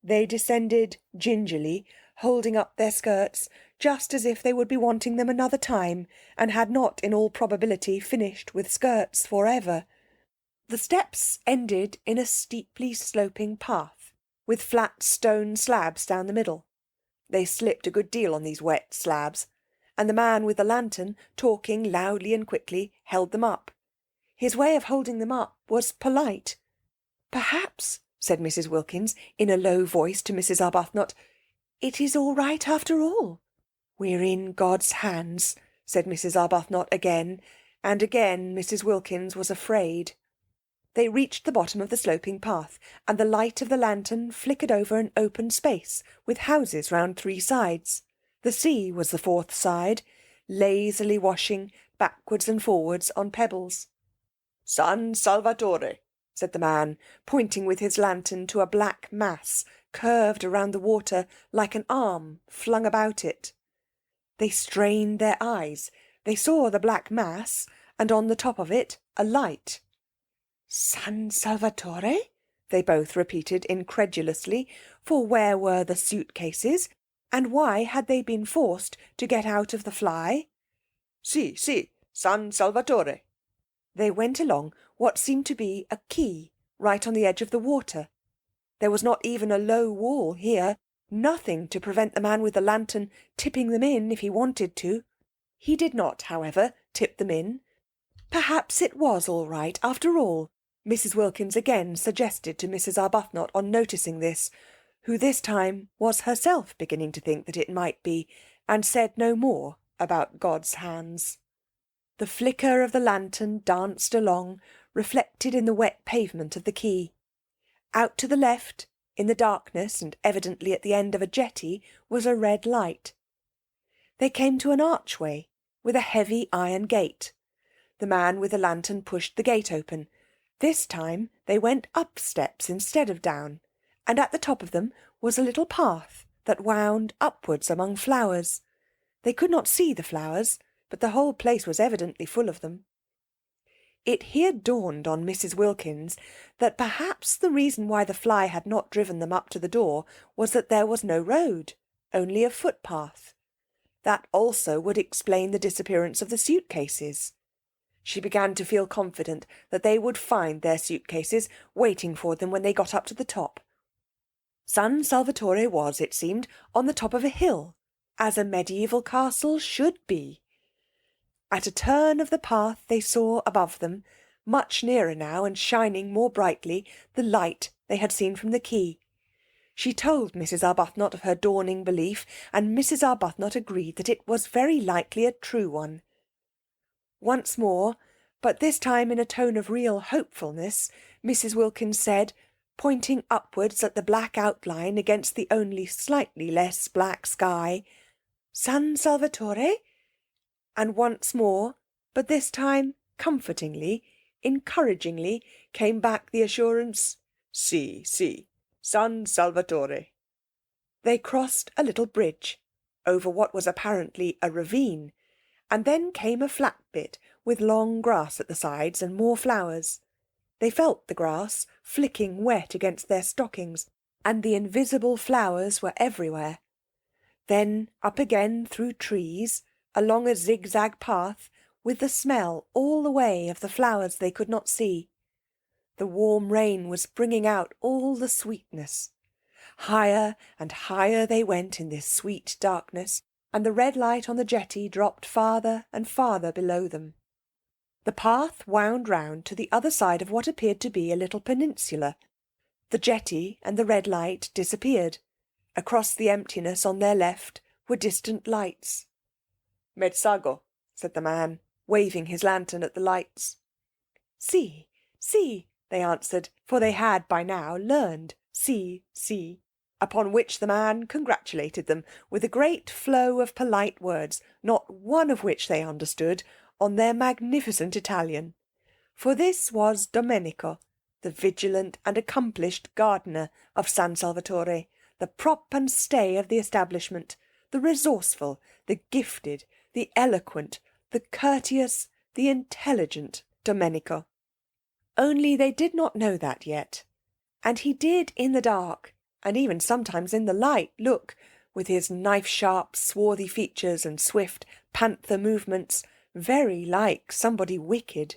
They descended gingerly, holding up their skirts, just as if they would be wanting them another time, and had not in all probability finished with skirts for ever. The steps ended in a steeply sloping path, with flat stone slabs down the middle. They slipped a good deal on these wet slabs, and the man with the lantern, talking loudly and quickly, held them up. His way of holding them up was polite. "Perhaps," said Mrs. Wilkins, in a low voice to Mrs. Arbuthnot, "it is all right after all." "We're in God's hands," said Mrs. Arbuthnot again, and again Mrs. Wilkins was afraid. They reached the bottom of the sloping path, and the light of the lantern flickered over an open space, with houses round three sides. The sea was the fourth side, lazily washing backwards and forwards on pebbles. "San Salvatore," said the man, pointing with his lantern to a black mass curved around the water like an arm flung about it. They strained their eyes. They saw the black mass, and on the top of it a light. "San Salvatore?" they both repeated incredulously, for where were the suitcases, and why had they been forced to get out of the fly? "Si, si, San Salvatore." They went along what seemed to be a quay right on the edge of the water. There was not even a low wall here, nothing to prevent the man with the lantern tipping them in if he wanted to. He did not, however, tip them in. Perhaps it was all right after all, Mrs. Wilkins again suggested to Mrs. Arbuthnot on noticing this, who this time was herself beginning to think that it might be, and said no more about God's hands. The flicker of the lantern danced along, reflected in the wet pavement of the quay. Out to the left, in the darkness and evidently at the end of a jetty, was a red light. They came to an archway with a heavy iron gate. The man with the lantern pushed the gate open. This time they went up steps instead of down, and at the top of them was a little path that wound upwards among flowers. They could not see the flowers, but the whole place was evidently full of them. It here dawned on Mrs. Wilkins that perhaps the reason why the fly had not driven them up to the door was that there was no road, only a footpath. That also would explain the disappearance of the suitcases. She began to feel confident that they would find their suitcases waiting for them when they got up to the top. San Salvatore was, it seemed, on the top of a hill, as a medieval castle should be. At a turn of the path they saw above them, much nearer now and shining more brightly, the light they had seen from the quay. She told Mrs. Arbuthnot of her dawning belief, and Mrs. Arbuthnot agreed that it was very likely a true one. Once more, but this time in a tone of real hopefulness, Mrs. Wilkins said, pointing upwards at the black outline against the only slightly less black sky, "San Salvatore?" And once more, but this time comfortingly, encouragingly, came back the assurance, "Si, si, San Salvatore." They crossed a little bridge over what was apparently a ravine, and then came a flat bit with long grass at the sides and more flowers. They felt the grass flicking wet against their stockings, and the invisible flowers were everywhere. Then up again through trees, along a zigzag path, with the smell all the way of the flowers they could not see. The warm rain was bringing out all the sweetness. Higher and higher they went in this sweet darkness, and the red light on the jetty dropped farther and farther below them. The path wound round to the other side of what appeared to be a little peninsula. The jetty and the red light disappeared. Across the emptiness on their left were distant lights. "Mezzago," said the man, waving his lantern at the lights. "Si, si," they answered, for they had by now learned si, si, upon which the man congratulated them with a great flow of polite words, not one of which they understood, on their magnificent Italian. For this was Domenico, the vigilant and accomplished gardener of San Salvatore, the prop and stay of the establishment, the resourceful, the gifted, the eloquent, the courteous, the intelligent Domenico. Only they did not know that yet, and he did in the dark, and even sometimes in the light, look, with his knife-sharp, swarthy features and swift panther movements, very like somebody wicked.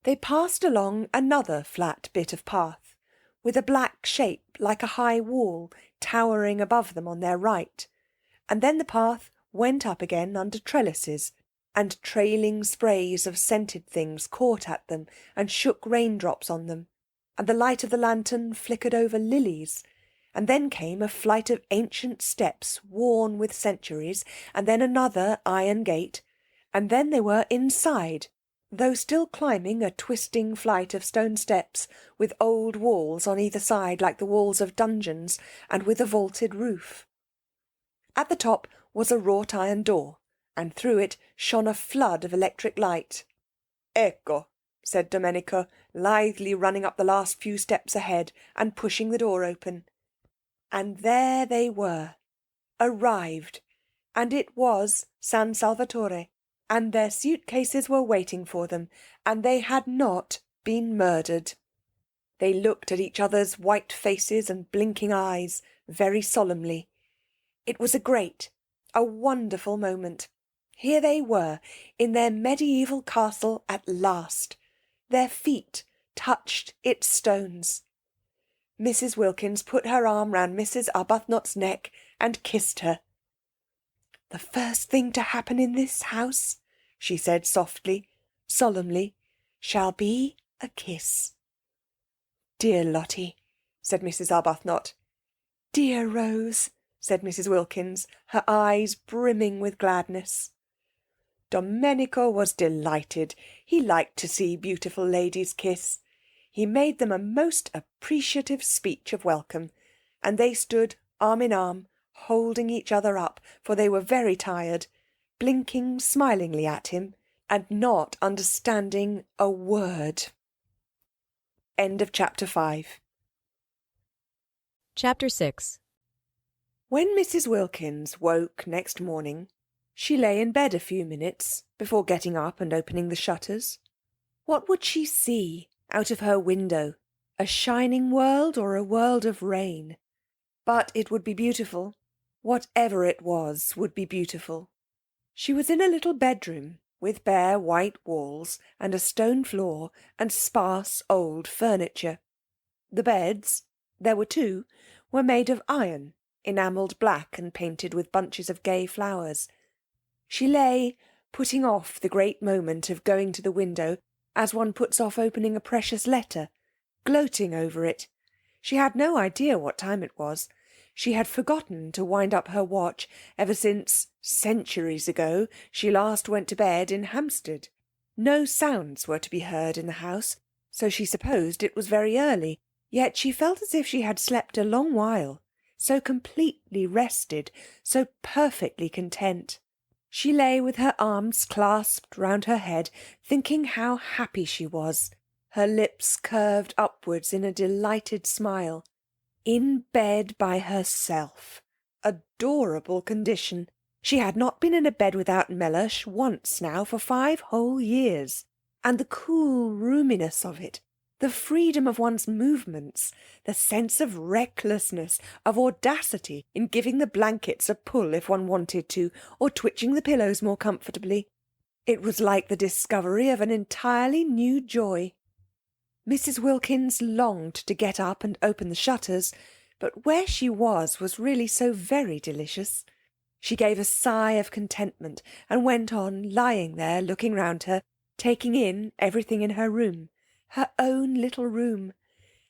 They passed along another flat bit of path, with a black shape like a high wall towering above them on their right, and then the path went up again under trellises, and trailing sprays of scented things caught at them and shook raindrops on them, and the light of the lantern flickered over lilies, and then came a flight of ancient steps worn with centuries, and then another iron gate, and then they were inside, though still climbing a twisting flight of stone steps with old walls on either side like the walls of dungeons, and with a vaulted roof. At the top was a wrought iron door, and through it shone a flood of electric light. "Ecco," said Domenico, lithely running up the last few steps ahead and pushing the door open. And there they were, arrived, and it was San Salvatore, and their suitcases were waiting for them, and they had not been murdered. They looked at each other's white faces and blinking eyes very solemnly. It was a great, a wonderful moment. Here they were, in their mediaeval castle at last. Their feet touched its stones. Mrs. Wilkins put her arm round Mrs. Arbuthnot's neck and kissed her. "The first thing to happen in this house," she said softly, solemnly, "shall be a kiss." "Dear Lotty," said Mrs. Arbuthnot. "Dear Rose," said Mrs. Wilkins, her eyes brimming with gladness. Domenico was delighted. He liked to see beautiful ladies kiss. He made them a most appreciative speech of welcome, and they stood arm in arm, holding each other up, for they were very tired, blinking smilingly at him, and not understanding a word. End of chapter 5. Chapter 6. When Mrs. Wilkins woke next morning, she lay in bed a few minutes before getting up and opening the shutters. What would she see out of her window? A shining world or a world of rain? But it would be beautiful. Whatever it was would be beautiful. She was in a little bedroom with bare white walls and a stone floor and sparse old furniture. The beds, there were two, were made of iron, enamelled black and painted with bunches of gay flowers. She lay, putting off the great moment of going to the window, as one puts off opening a precious letter, gloating over it. She had no idea what time it was. She had forgotten to wind up her watch ever since, centuries ago, she last went to bed in Hampstead. No sounds were to be heard in the house, so she supposed it was very early, yet she felt as if she had slept a long while, so completely rested, so perfectly content. She lay with her arms clasped round her head, thinking how happy she was, her lips curved upwards in a delighted smile. In bed by herself. Adorable condition. She had not been in a bed without Mellersh once now for 5 whole years. And the cool roominess of it, the freedom of one's movements, the sense of recklessness, of audacity in giving the blankets a pull if one wanted to, or twitching the pillows more comfortably. It was like the discovery of an entirely new joy. Mrs. Wilkins longed to get up and open the shutters, but where she was really so very delicious. She gave a sigh of contentment and went on lying there looking round her, taking in everything in her room, her own little room,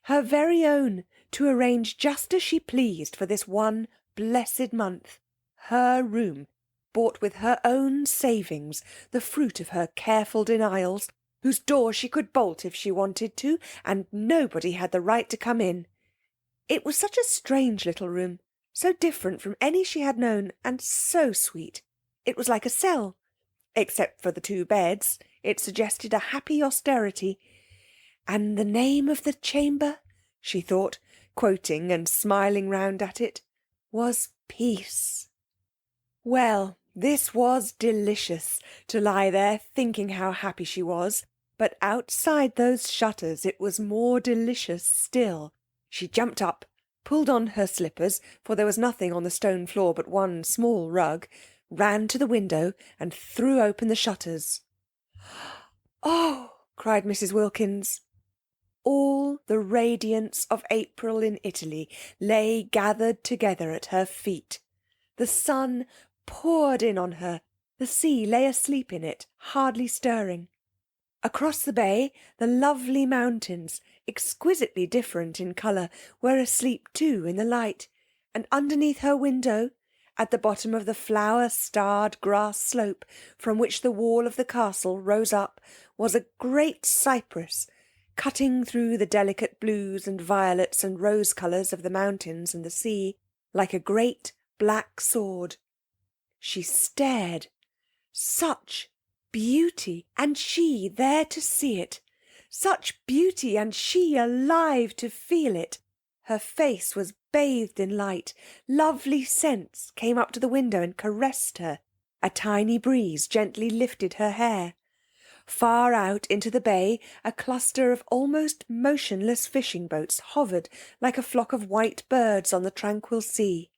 her very own, to arrange just as she pleased for this one blessed month. Her room, bought with her own savings, the fruit of her careful denials, whose door she could bolt if she wanted to, and nobody had the right to come in. It was such a strange little room, so different from any she had known, and so sweet. It was like a cell. Except for the 2 beds, it suggested a happy austerity. And the name of the chamber, she thought, quoting and smiling round at it, was Peace. Well, this was delicious, to lie there thinking how happy she was, but outside those shutters it was more delicious still. She jumped up, pulled on her slippers, for there was nothing on the stone floor but one small rug, ran to the window and threw open the shutters. "Oh!" cried Mrs. Wilkins. All the radiance of April in Italy lay gathered together at her feet. The sun poured in on her. The sea lay asleep in it, hardly stirring. Across the bay, the lovely mountains, exquisitely different in colour, were asleep too in the light, and underneath her window, at the bottom of the flower-starred grass slope from which the wall of the castle rose up, was a great cypress, cutting through the delicate blues and violets and rose colours of the mountains and the sea, like a great black sword. She stared. Such beauty, and she there to see it. Such beauty, and she alive to feel it. Her face was bathed in light. Lovely scents came up to the window and caressed her. A tiny breeze gently lifted her hair. Far out into the bay, a cluster of almost motionless fishing boats hovered like a flock of white birds on the tranquil sea.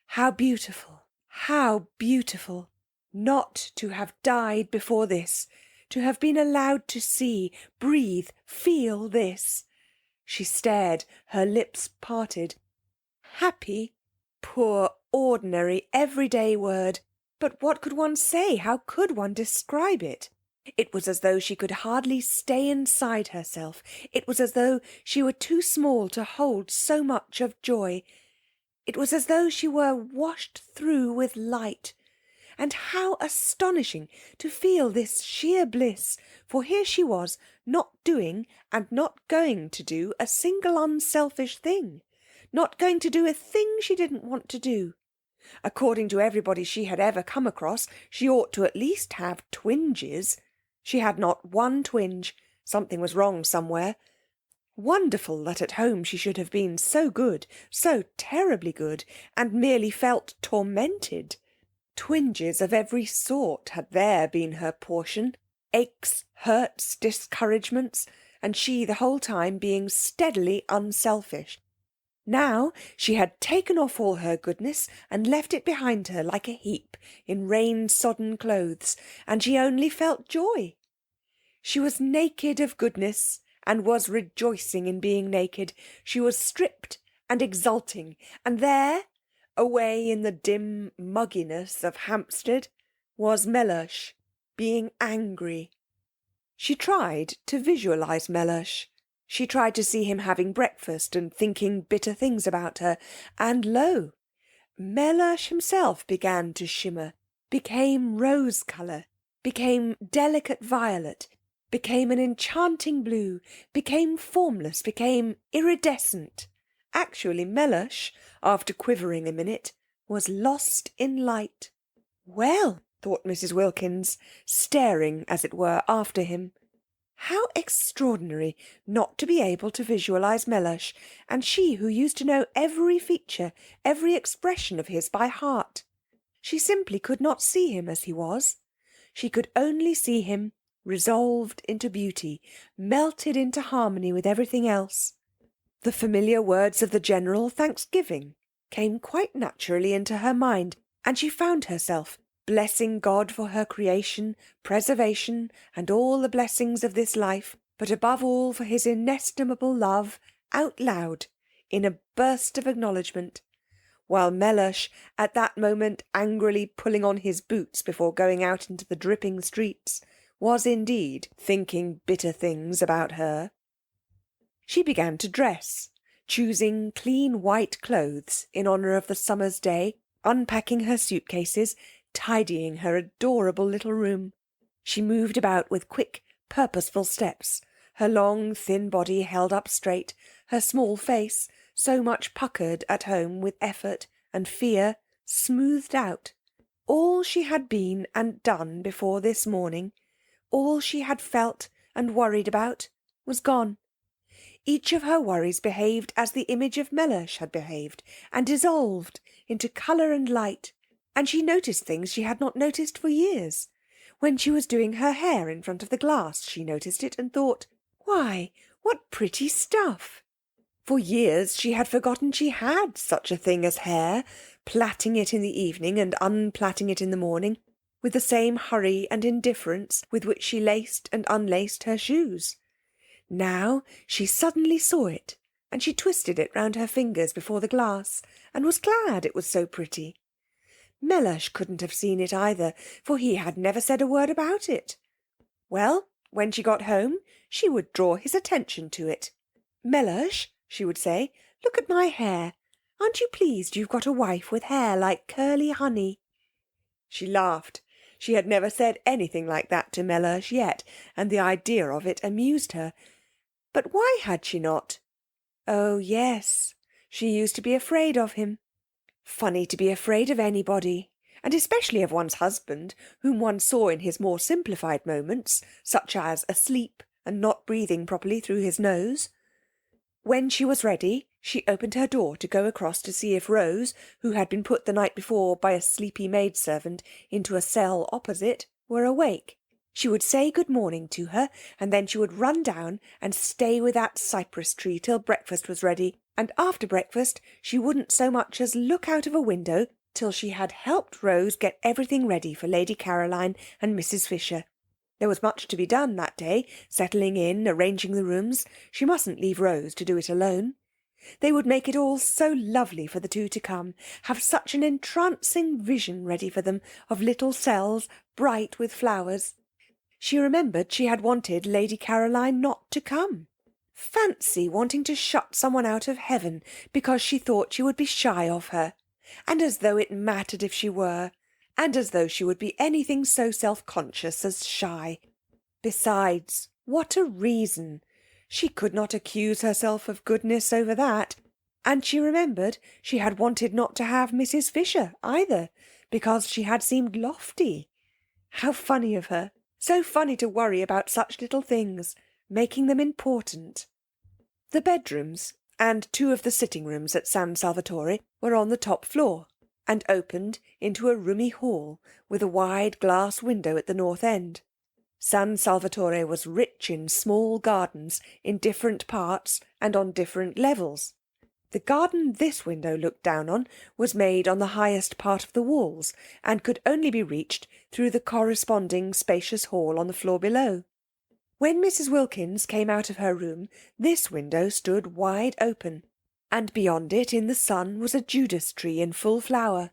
How beautiful, how beautiful! Not to have died before this, to have been allowed to see, breathe, feel this. She stared, her lips parted. Happy? Poor, ordinary, everyday word. But what could one say? How could one describe it? It was as though she could hardly stay inside herself. It was as though she were too small to hold so much of joy. It was as though she were washed through with light. And how astonishing to feel this sheer bliss, for here she was, not doing and not going to do a single unselfish thing, not going to do a thing she didn't want to do. According to everybody she had ever come across, she ought to at least have twinges. She had not one twinge. Something was wrong somewhere. Wonderful that at home she should have been so good, so terribly good, and merely felt tormented. Twinges of every sort had there been her portion, aches, hurts, discouragements, and she the whole time being steadily unselfish. Now she had taken off all her goodness and left it behind her like a heap in rain-sodden clothes, and she only felt joy. She was naked of goodness and was rejoicing in being naked. She was stripped and exulting, and there, away in the dim mugginess of Hampstead, was Mellersh, being angry. She tried to visualise Mellersh. She tried to see him having breakfast and thinking bitter things about her, and lo! Mellersh himself began to shimmer, became rose-colour, became delicate violet, became an enchanting blue, became formless, became iridescent. Actually, Mellersh, after quivering a minute, was lost in light. Well, thought Mrs. Wilkins, staring, as it were, after him. How extraordinary not to be able to visualise Mellersh, and she who used to know every feature, every expression of his by heart. She simply could not see him as he was. She could only see him resolved into beauty, melted into harmony with everything else. The familiar words of the general thanksgiving came quite naturally into her mind, and she found herself blessing God for her creation, preservation, and all the blessings of this life, but above all for his inestimable love, out loud, in a burst of acknowledgment, while Mellersh, at that moment angrily pulling on his boots before going out into the dripping streets, was indeed thinking bitter things about her. She began to dress, choosing clean white clothes in honour of the summer's day, unpacking her suitcases, tidying her adorable little room. She moved about with quick, purposeful steps, her long, thin body held up straight, her small face, so much puckered at home with effort and fear, smoothed out. All she had been and done before this morning, all she had felt and worried about, was gone. Each of her worries behaved as the image of Mellersh had behaved, and dissolved into colour and light, and she noticed things she had not noticed for years. When she was doing her hair in front of the glass, she noticed it and thought, "Why, what pretty stuff!" For years she had forgotten she had such a thing as hair, plaiting it in the evening and unplaiting it in the morning, with the same hurry and indifference with which she laced and unlaced her shoes. Now she suddenly saw it, and she twisted it round her fingers before the glass, and was glad it was so pretty. Mellersh couldn't have seen it either, for he had never said a word about it. Well, when she got home, she would draw his attention to it. "Mellersh," she would say, "look at my hair. Aren't you pleased you've got a wife with hair like curly honey?" She laughed. She had never said anything like that to Mellersh yet, and the idea of it amused her. But why had she not? Oh, yes, she used to be afraid of him. Funny to be afraid of anybody, and especially of one's husband, whom one saw in his more simplified moments, such as asleep and not breathing properly through his nose. When she was ready, she opened her door to go across to see if Rose, who had been put the night before by a sleepy maidservant into a cell opposite, were awake. She would say good morning to her, and then she would run down and stay with that cypress tree till breakfast was ready, and after breakfast she wouldn't so much as look out of a window till she had helped Rose get everything ready for Lady Caroline and Mrs. Fisher. There was much to be done that day, settling in, arranging the rooms. She mustn't leave Rose to do it alone. They would make it all so lovely for the two to come, have such an entrancing vision ready for them of little cells bright with flowers. She remembered she had wanted Lady Caroline not to come. Fancy wanting to shut someone out of heaven because she thought she would be shy of her, and as though it mattered if she were, and as though she would be anything so self-conscious as shy. Besides, what a reason! She could not accuse herself of goodness over that. And she remembered she had wanted not to have Mrs. Fisher either, because she had seemed lofty. How funny of her! So funny to worry about such little things, making them important. The bedrooms and 2 of the sitting-rooms at San Salvatore were on the top floor, and opened into a roomy hall with a wide glass window at the north end. San Salvatore was rich in small gardens in different parts and on different levels. The garden this window looked down on was made on the highest part of the walls, and could only be reached through the corresponding spacious hall on the floor below. When Mrs. Wilkins came out of her room, this window stood wide open, and beyond it in the sun was a Judas tree in full flower.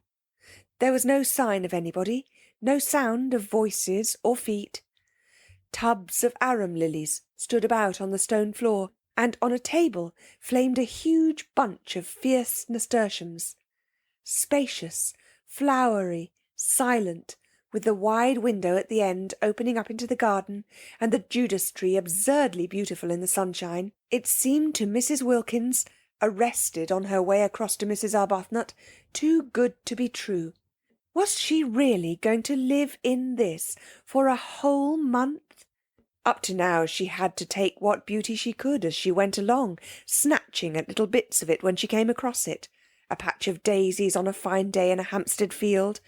There was no sign of anybody, no sound of voices or feet. Tubs of arum lilies stood about on the stone floor, and on a table flamed a huge bunch of fierce nasturtiums. Spacious, flowery, silent, with the wide window at the end opening up into the garden, and the Judas tree absurdly beautiful in the sunshine, it seemed to Mrs. Wilkins, arrested on her way across to Mrs. Arbuthnot, too good to be true. Was she really going to live in this for a whole month? Up to now she had to take what beauty she could as she went along, snatching at little bits of it when she came across it. A patch of daisies on a fine day in a Hampstead field,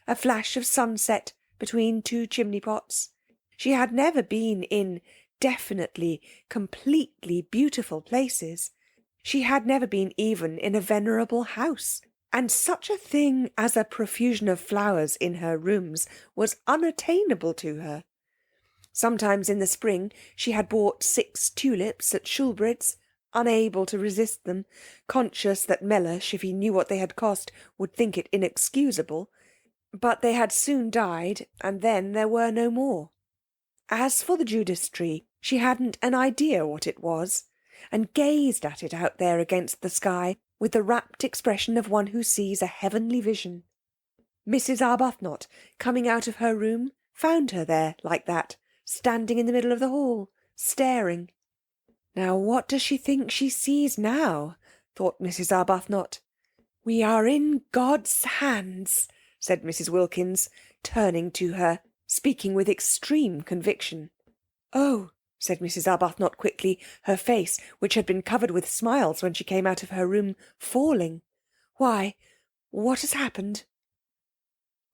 a flash of sunset between 2 chimney-pots. She had never been in definitely, completely beautiful places. She had never been even in a venerable house, and such a thing as a profusion of flowers in her rooms was unattainable to her. Sometimes in the spring she had bought 6 tulips at Shoolbred's, unable to resist them, conscious that Mellersh, if he knew what they had cost, would think it inexcusable. But they had soon died, and then there were no more. As for the Judas tree, she hadn't an idea what it was, and gazed at it out there against the sky with the rapt expression of one who sees a heavenly vision. Mrs. Arbuthnot, coming out of her room, found her there like that, standing in the middle of the hall, staring. Now what does she think she sees now? Thought Mrs. Arbuthnot. We are in God's hands, said Mrs. Wilkins, turning to her, speaking with extreme conviction. Oh, said Mrs. Arbuthnot quickly, her face, which had been covered with smiles when she came out of her room, falling. Why, what has happened?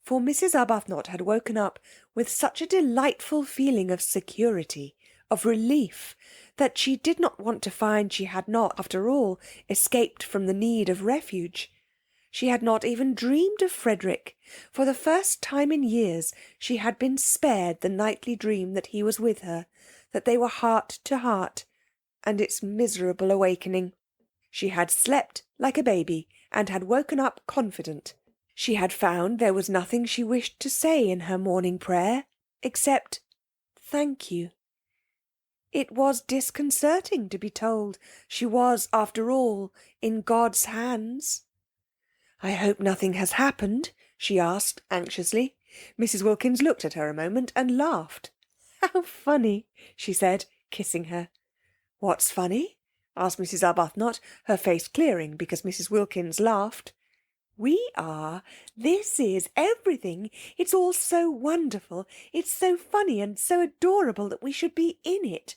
For Mrs. Arbuthnot had woken up with such a delightful feeling of security, of relief, that she did not want to find she had not, after all, escaped from the need of refuge. She had not even dreamed of Frederick. For the first time in years she had been spared the nightly dream that he was with her, that they were heart to heart, and its miserable awakening. She had slept like a baby, and had woken up confident. She had found there was nothing she wished to say in her morning prayer, except "Thank you." It was disconcerting to be told she was, after all, in God's hands. "I hope nothing has happened?" she asked anxiously. Mrs. Wilkins looked at her a moment and laughed. "How funny," she said, kissing her. "What's funny?" asked Mrs. Arbuthnot, her face clearing because Mrs. Wilkins laughed. "We are. This is everything. It's all so wonderful. It's so funny and so adorable that we should be in it.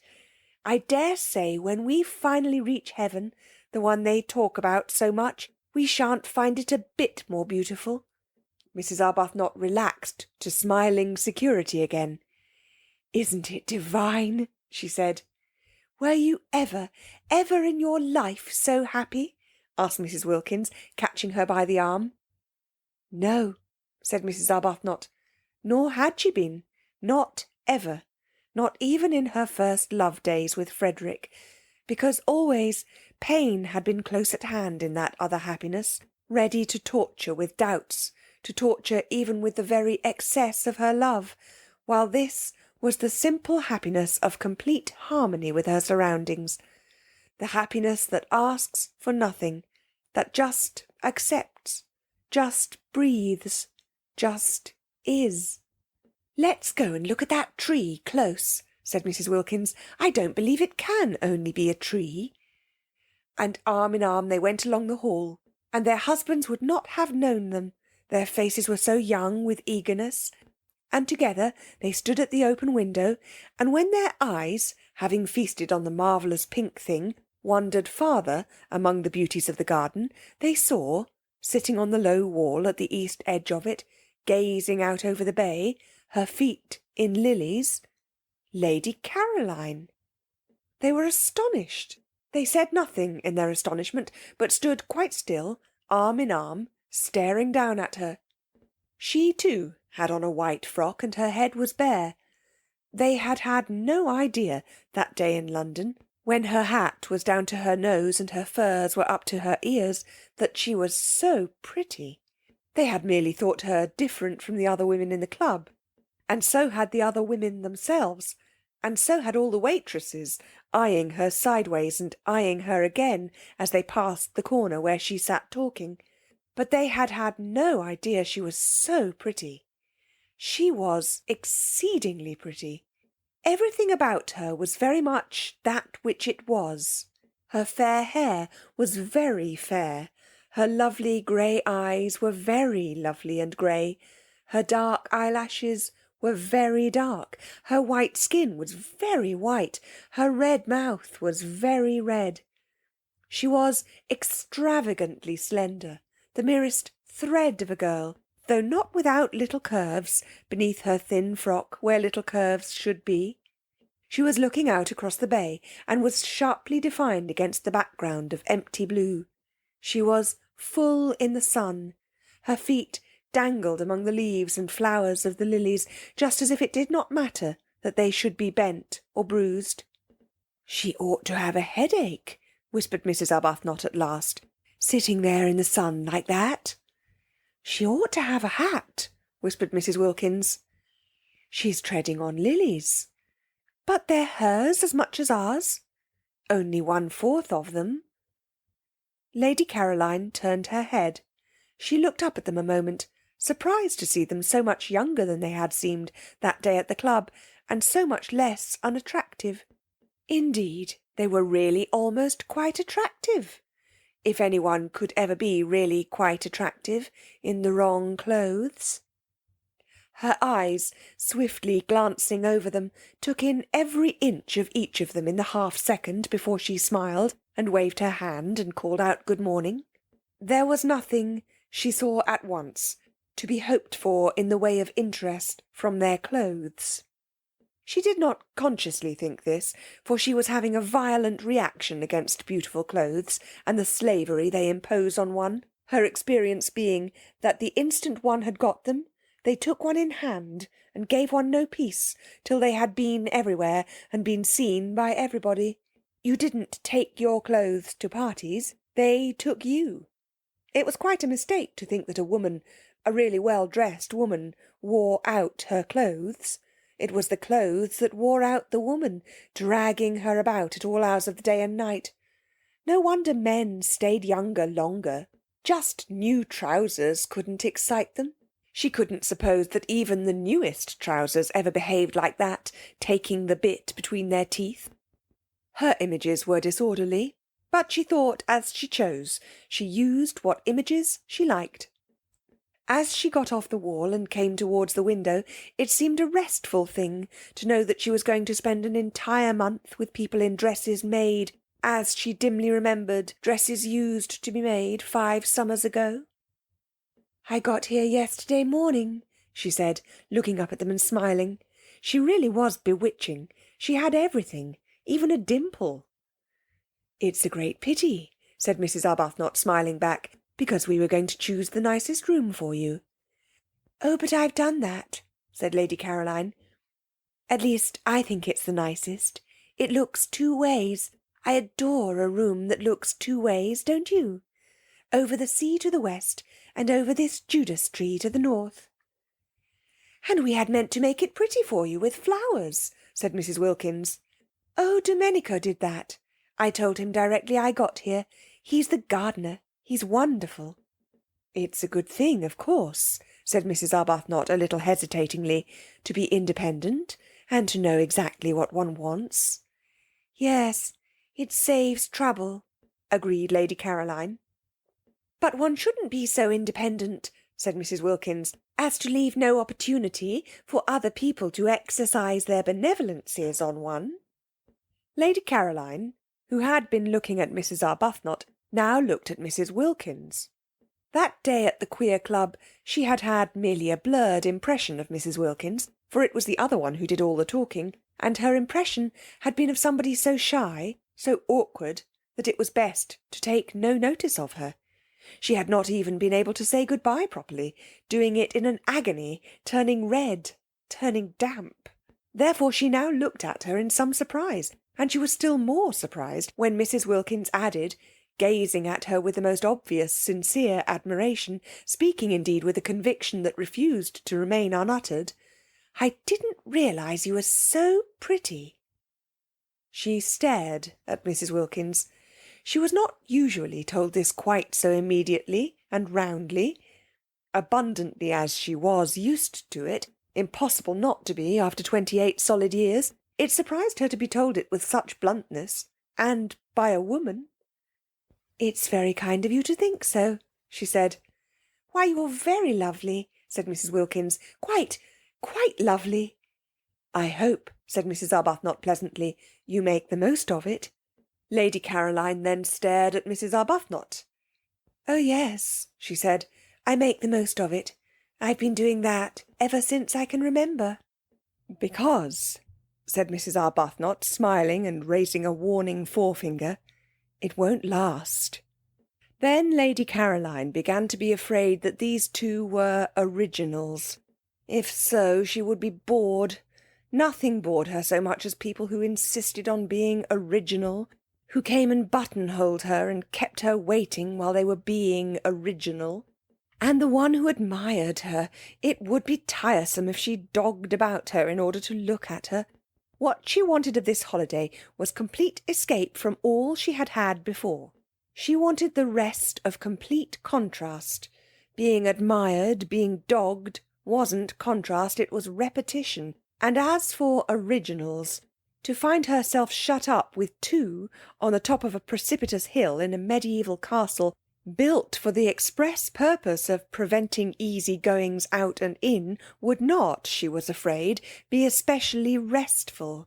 I dare say when we finally reach heaven, the one they talk about so much, we shan't find it a bit more beautiful." Mrs. Arbuthnot relaxed to smiling security again. "Isn't it divine?" she said. "Were you ever in your life so happy?" asked Mrs. Wilkins, catching her by the arm. "No," said Mrs. Arbuthnot, nor had she been, not ever, not even in her first love days with Frederick, because always pain had been close at hand in that other happiness, ready to torture with doubts, to torture even with the very excess of her love, while this was the simple happiness of complete harmony with her surroundings, the happiness that asks for nothing, that just accepts, just breathes, just is. "Let's go and look at that tree close," said Mrs. Wilkins. "I don't believe it can only be a tree." And arm in arm they went along the hall, and their husbands would not have known them, their faces were so young with eagerness, and together they stood at the open window, and when their eyes, having feasted on the marvellous pink thing, wandered farther among the beauties of the garden, they saw, sitting on the low wall at the east edge of it, gazing out over the bay, her feet in lilies, Lady Caroline. They were astonished. They said nothing in their astonishment, but stood quite still, arm in arm, staring down at her. She, too, had on a white frock, and her head was bare. They had had no idea that day in London, when her hat was down to her nose and her furs were up to her ears, that she was so pretty. They had merely thought her different from the other women in the club, and so had the other women themselves, and so had all the waitresses, eyeing her sideways and eyeing her again as they passed the corner where she sat talking. But they had had no idea she was so pretty. She was exceedingly pretty. Everything about her was very much that which it was. Her fair hair was very fair. Her lovely grey eyes were very lovely and grey. Her dark eyelashes were very dark. Her white skin was very white. Her red mouth was very red. She was extravagantly slender, the merest thread of a girl, though not without little curves beneath her thin frock where little curves should be. She was looking out across the bay, and was sharply defined against the background of empty blue. She was full in the sun. Her feet dangled among the leaves and flowers of the lilies, just as if it did not matter that they should be bent or bruised. "She ought to have a headache," whispered Mrs. Arbuthnot at last, "sitting there in the sun like that." "She ought to have a hat," whispered Mrs. Wilkins. "She's treading on lilies." "But they're hers as much as ours." "Only 1/4 of them." Lady Caroline turned her head. She looked up at them a moment, surprised to see them so much younger than they had seemed that day at the club, and so much less unattractive. Indeed, they were really almost quite attractive, if anyone could ever be really quite attractive in the wrong clothes. Her eyes, swiftly glancing over them, took in every inch of each of them in the half-second before she smiled and waved her hand and called out good morning. There was nothing, she saw at once, to be hoped for in the way of interest from their clothes. She did not consciously think this, for she was having a violent reaction against beautiful clothes and the slavery they impose on one, her experience being that the instant one had got them, they took one in hand and gave one no peace till they had been everywhere and been seen by everybody. You didn't take your clothes to parties, they took you. It was quite a mistake to think that a woman, a really well-dressed woman, wore out her clothes. It was the clothes that wore out the woman, dragging her about at all hours of the day and night. No wonder men stayed younger longer. Just new trousers couldn't excite them. She couldn't suppose that even the newest trousers ever behaved like that, taking the bit between their teeth. Her images were disorderly, but she thought as she chose. She used what images she liked. As she got off the wall and came towards the window, it seemed a restful thing to know that she was going to spend an entire month with people in dresses made, as she dimly remembered dresses used to be made 5 summers ago. "I got here yesterday morning," she said, looking up at them and smiling. She really was bewitching. She had everything, even a dimple. "It's a great pity," said Mrs. Arbuthnot, smiling back, "because we were going to choose the nicest room for you." "Oh, but I've done that," said Lady Caroline. "At least, I think it's the nicest. It looks 2 ways. I adore a room that looks 2 ways, don't you? Over the sea to the west, and over this Judas tree to the north." "And we had meant to make it pretty for you with flowers," said Mrs. Wilkins. "Oh, Domenico did that. I told him directly I got here. He's the gardener. He's wonderful." "It's a good thing, of course," said Mrs. Arbuthnot a little hesitatingly, "to be independent and to know exactly what one wants." "Yes, it saves trouble," agreed Lady Caroline. "But one shouldn't be so independent," said Mrs. Wilkins, "as to leave no opportunity for other people to exercise their benevolences on one." Lady Caroline, who had been looking at Mrs. Arbuthnot, now looked at Mrs. Wilkins. That day at the Queer Club she had had merely a blurred impression of Mrs. Wilkins, for it was the other one who did all the talking, and her impression had been of somebody so shy, so awkward, that it was best to take no notice of her. She had not even been able to say good-bye properly, doing it in an agony, turning red, turning damp. Therefore she now looked at her in some surprise, and she was still more surprised when Mrs. Wilkins added, gazing at her with the most obvious sincere admiration, speaking indeed with a conviction that refused to remain unuttered, "I didn't realise you were so pretty." She stared at Mrs. Wilkins. She was not usually told this quite so immediately and roundly. Abundantly as she was used to it, impossible not to be after 28 solid years, it surprised her to be told it with such bluntness, and by a woman. "It's very kind of you to think so," she said. "Why, you're very lovely," said Mrs. Wilkins. "Quite lovely." "I hope," said Mrs. Arbuthnot pleasantly, "you make the most of it." Lady Caroline then stared at Mrs. Arbuthnot. "Oh, yes," she said, "I make the most of it. I've been doing that ever since I can remember." "Because," said Mrs. Arbuthnot, smiling and raising a warning forefinger, "it won't last." Then Lady Caroline began to be afraid that these two were originals. If so, she would be bored. Nothing bored her so much as people who insisted on being original, who came and buttonholed her and kept her waiting while they were being original. And the one who admired her, it would be tiresome if she dogged about her in order to look at her. What she wanted of this holiday was complete escape from all she had had before. She wanted the rest of complete contrast. Being admired, being dogged, wasn't contrast, it was repetition. And as for originals, to find herself shut up with 2 on the top of a precipitous hill in a medieval castle built for the express purpose of preventing easy goings out and in would not, she was afraid, be especially restful.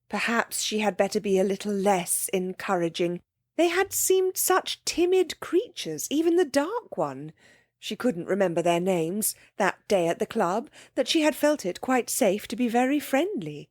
Perhaps she had better be a little less encouraging. They had seemed such timid creatures, even the dark one. She couldn't remember their names, that day at the club, that she had felt it quite safe to be very friendly.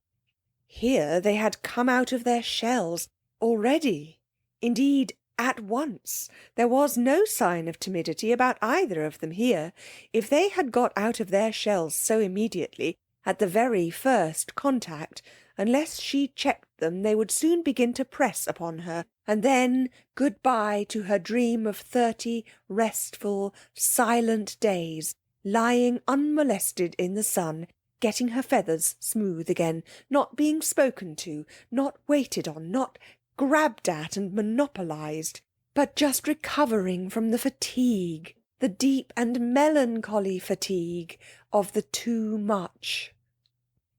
Here they had come out of their shells already. Indeed, at once. There was no sign of timidity about either of them here. If they had got out of their shells so immediately, at the very first contact, unless she checked them, they would soon begin to press upon her, and then good-bye to her dream of 30 restful, silent days, lying unmolested in the sun, getting her feathers smooth again, not being spoken to, not waited on, not grabbed at and monopolised, but just recovering from the fatigue, the deep and melancholy fatigue of the too much.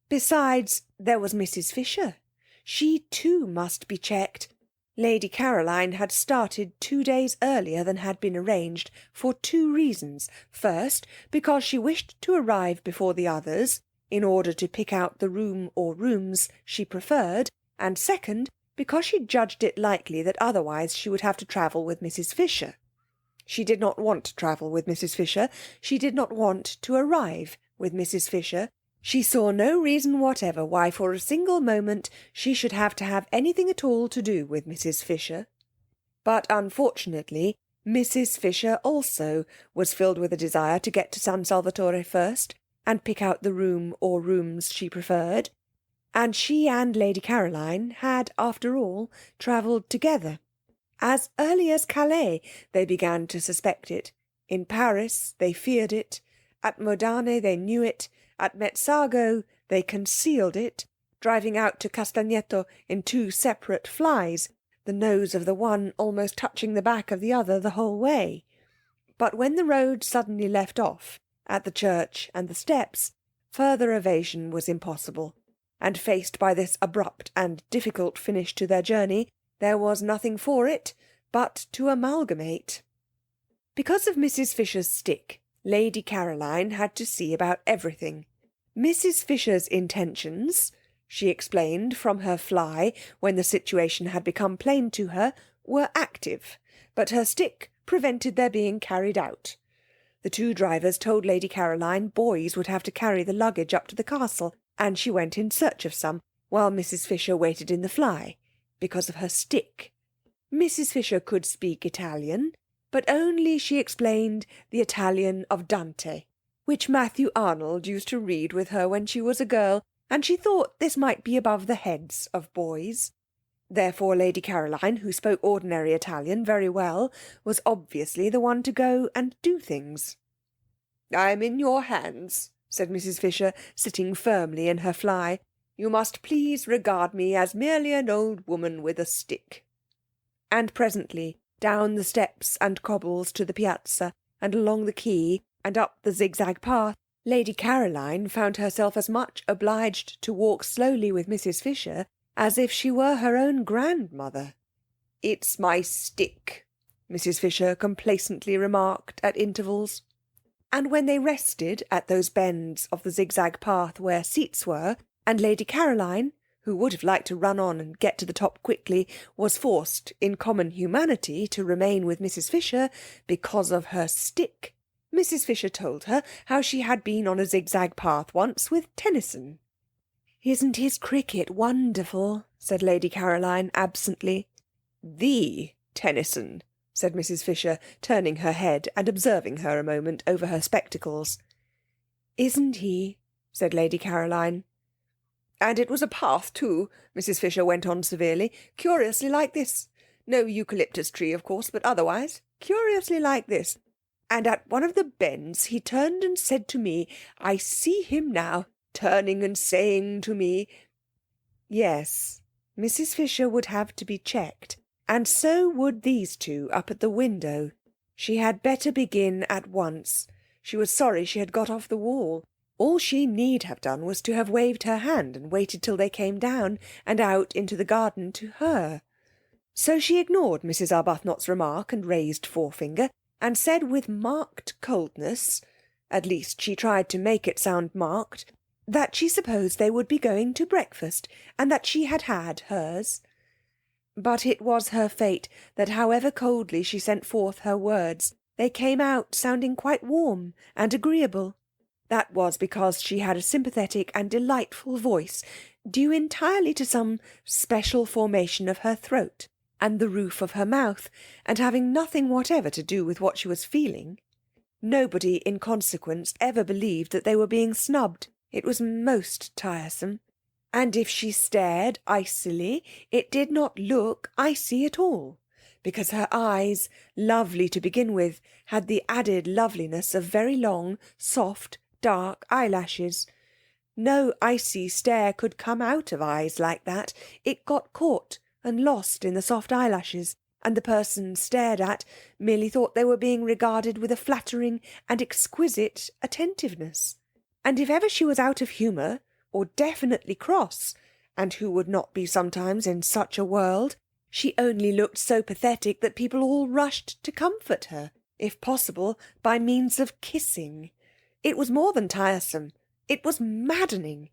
Besides, there was Mrs. Fisher. She too must be checked. Lady Caroline had started 2 days earlier than had been arranged, for 2 reasons. First, because she wished to arrive before the others, in order to pick out the room or rooms she preferred, and second, because she judged it likely that otherwise she would have to travel with Mrs. Fisher. She did not want to travel with Mrs. Fisher. She did not want to arrive with Mrs. Fisher. She saw no reason whatever why for a single moment she should have to have anything at all to do with Mrs. Fisher. But unfortunately, Mrs. Fisher also was filled with a desire to get to San Salvatore first, and pick out the room or rooms she preferred, and she and Lady Caroline had, after all, travelled together. As early as Calais they began to suspect it. In Paris they feared it. At Modane they knew it. At Mezzago they concealed it, driving out to Castagneto in 2 separate flies, the nose of the one almost touching the back of the other the whole way. But when the road suddenly left off, at the church and the steps, further evasion was impossible, and faced by this abrupt and difficult finish to their journey, there was nothing for it but to amalgamate. Because of Mrs. Fisher's stick, Lady Caroline had to see about everything. Mrs. Fisher's intentions, she explained from her fly, when the situation had become plain to her, were active, but her stick prevented their being carried out. The 2 drivers told Lady Caroline boys would have to carry the luggage up to the castle, and she went in search of some, while Mrs. Fisher waited in the fly, because of her stick. Mrs. Fisher could speak Italian, but only, she explained, the Italian of Dante, which Matthew Arnold used to read with her when she was a girl, and she thought this might be above the heads of boys. Therefore Lady Caroline, who spoke ordinary Italian very well, was obviously the one to go and do things. "I am in your hands," said Mrs. Fisher, sitting firmly in her fly. "You must please regard me as merely an old woman with a stick." And presently, down the steps and cobbles to the piazza, and along the quay, and up the zigzag path, Lady Caroline found herself as much obliged to walk slowly with Mrs. Fisher as if she were her own grandmother. "It's my stick," Mrs. Fisher complacently remarked at intervals. And when they rested at those bends of the zigzag path where seats were, and Lady Caroline, who would have liked to run on and get to the top quickly, was forced, in common humanity, to remain with Mrs. Fisher because of her stick, Mrs. Fisher told her how she had been on a zigzag path once with Tennyson. "Isn't his cricket wonderful?" said Lady Caroline absently. "The Tennyson," said Mrs. Fisher, turning her head and observing her a moment over her spectacles. "Isn't he?" said Lady Caroline. "And it was a path too," Mrs. Fisher went on severely, "curiously like this. No eucalyptus tree, of course, but otherwise curiously like this. And at one of the bends he turned and said to me, I see him now, turning and saying to me—" Yes, Mrs. Fisher would have to be checked, and so would these 2 up at the window. She had better begin at once. She was sorry she had got off the wall. All she need have done was to have waved her hand and waited till they came down and out into the garden to her. So she ignored Mrs. Arbuthnot's remark and raised forefinger, and said with marked coldness, at least she tried to make it sound marked, that she supposed they would be going to breakfast, and that she had had hers. But it was her fate that however coldly she sent forth her words, they came out sounding quite warm and agreeable. That was because she had a sympathetic and delightful voice, due entirely to some special formation of her throat and the roof of her mouth, and having nothing whatever to do with what she was feeling. Nobody, in consequence, ever believed that they were being snubbed. It was most tiresome. And if she stared icily, it did not look icy at all, because her eyes, lovely to begin with, had the added loveliness of very long, soft, dark eyelashes. No icy stare could come out of eyes like that. It got caught and lost in the soft eyelashes, and the person stared at merely thought they were being regarded with a flattering and exquisite attentiveness. And if ever she was out of humour, or definitely cross, and who would not be sometimes in such a world, she only looked so pathetic that people all rushed to comfort her, if possible, by means of kissing. It was more than tiresome. It was maddening.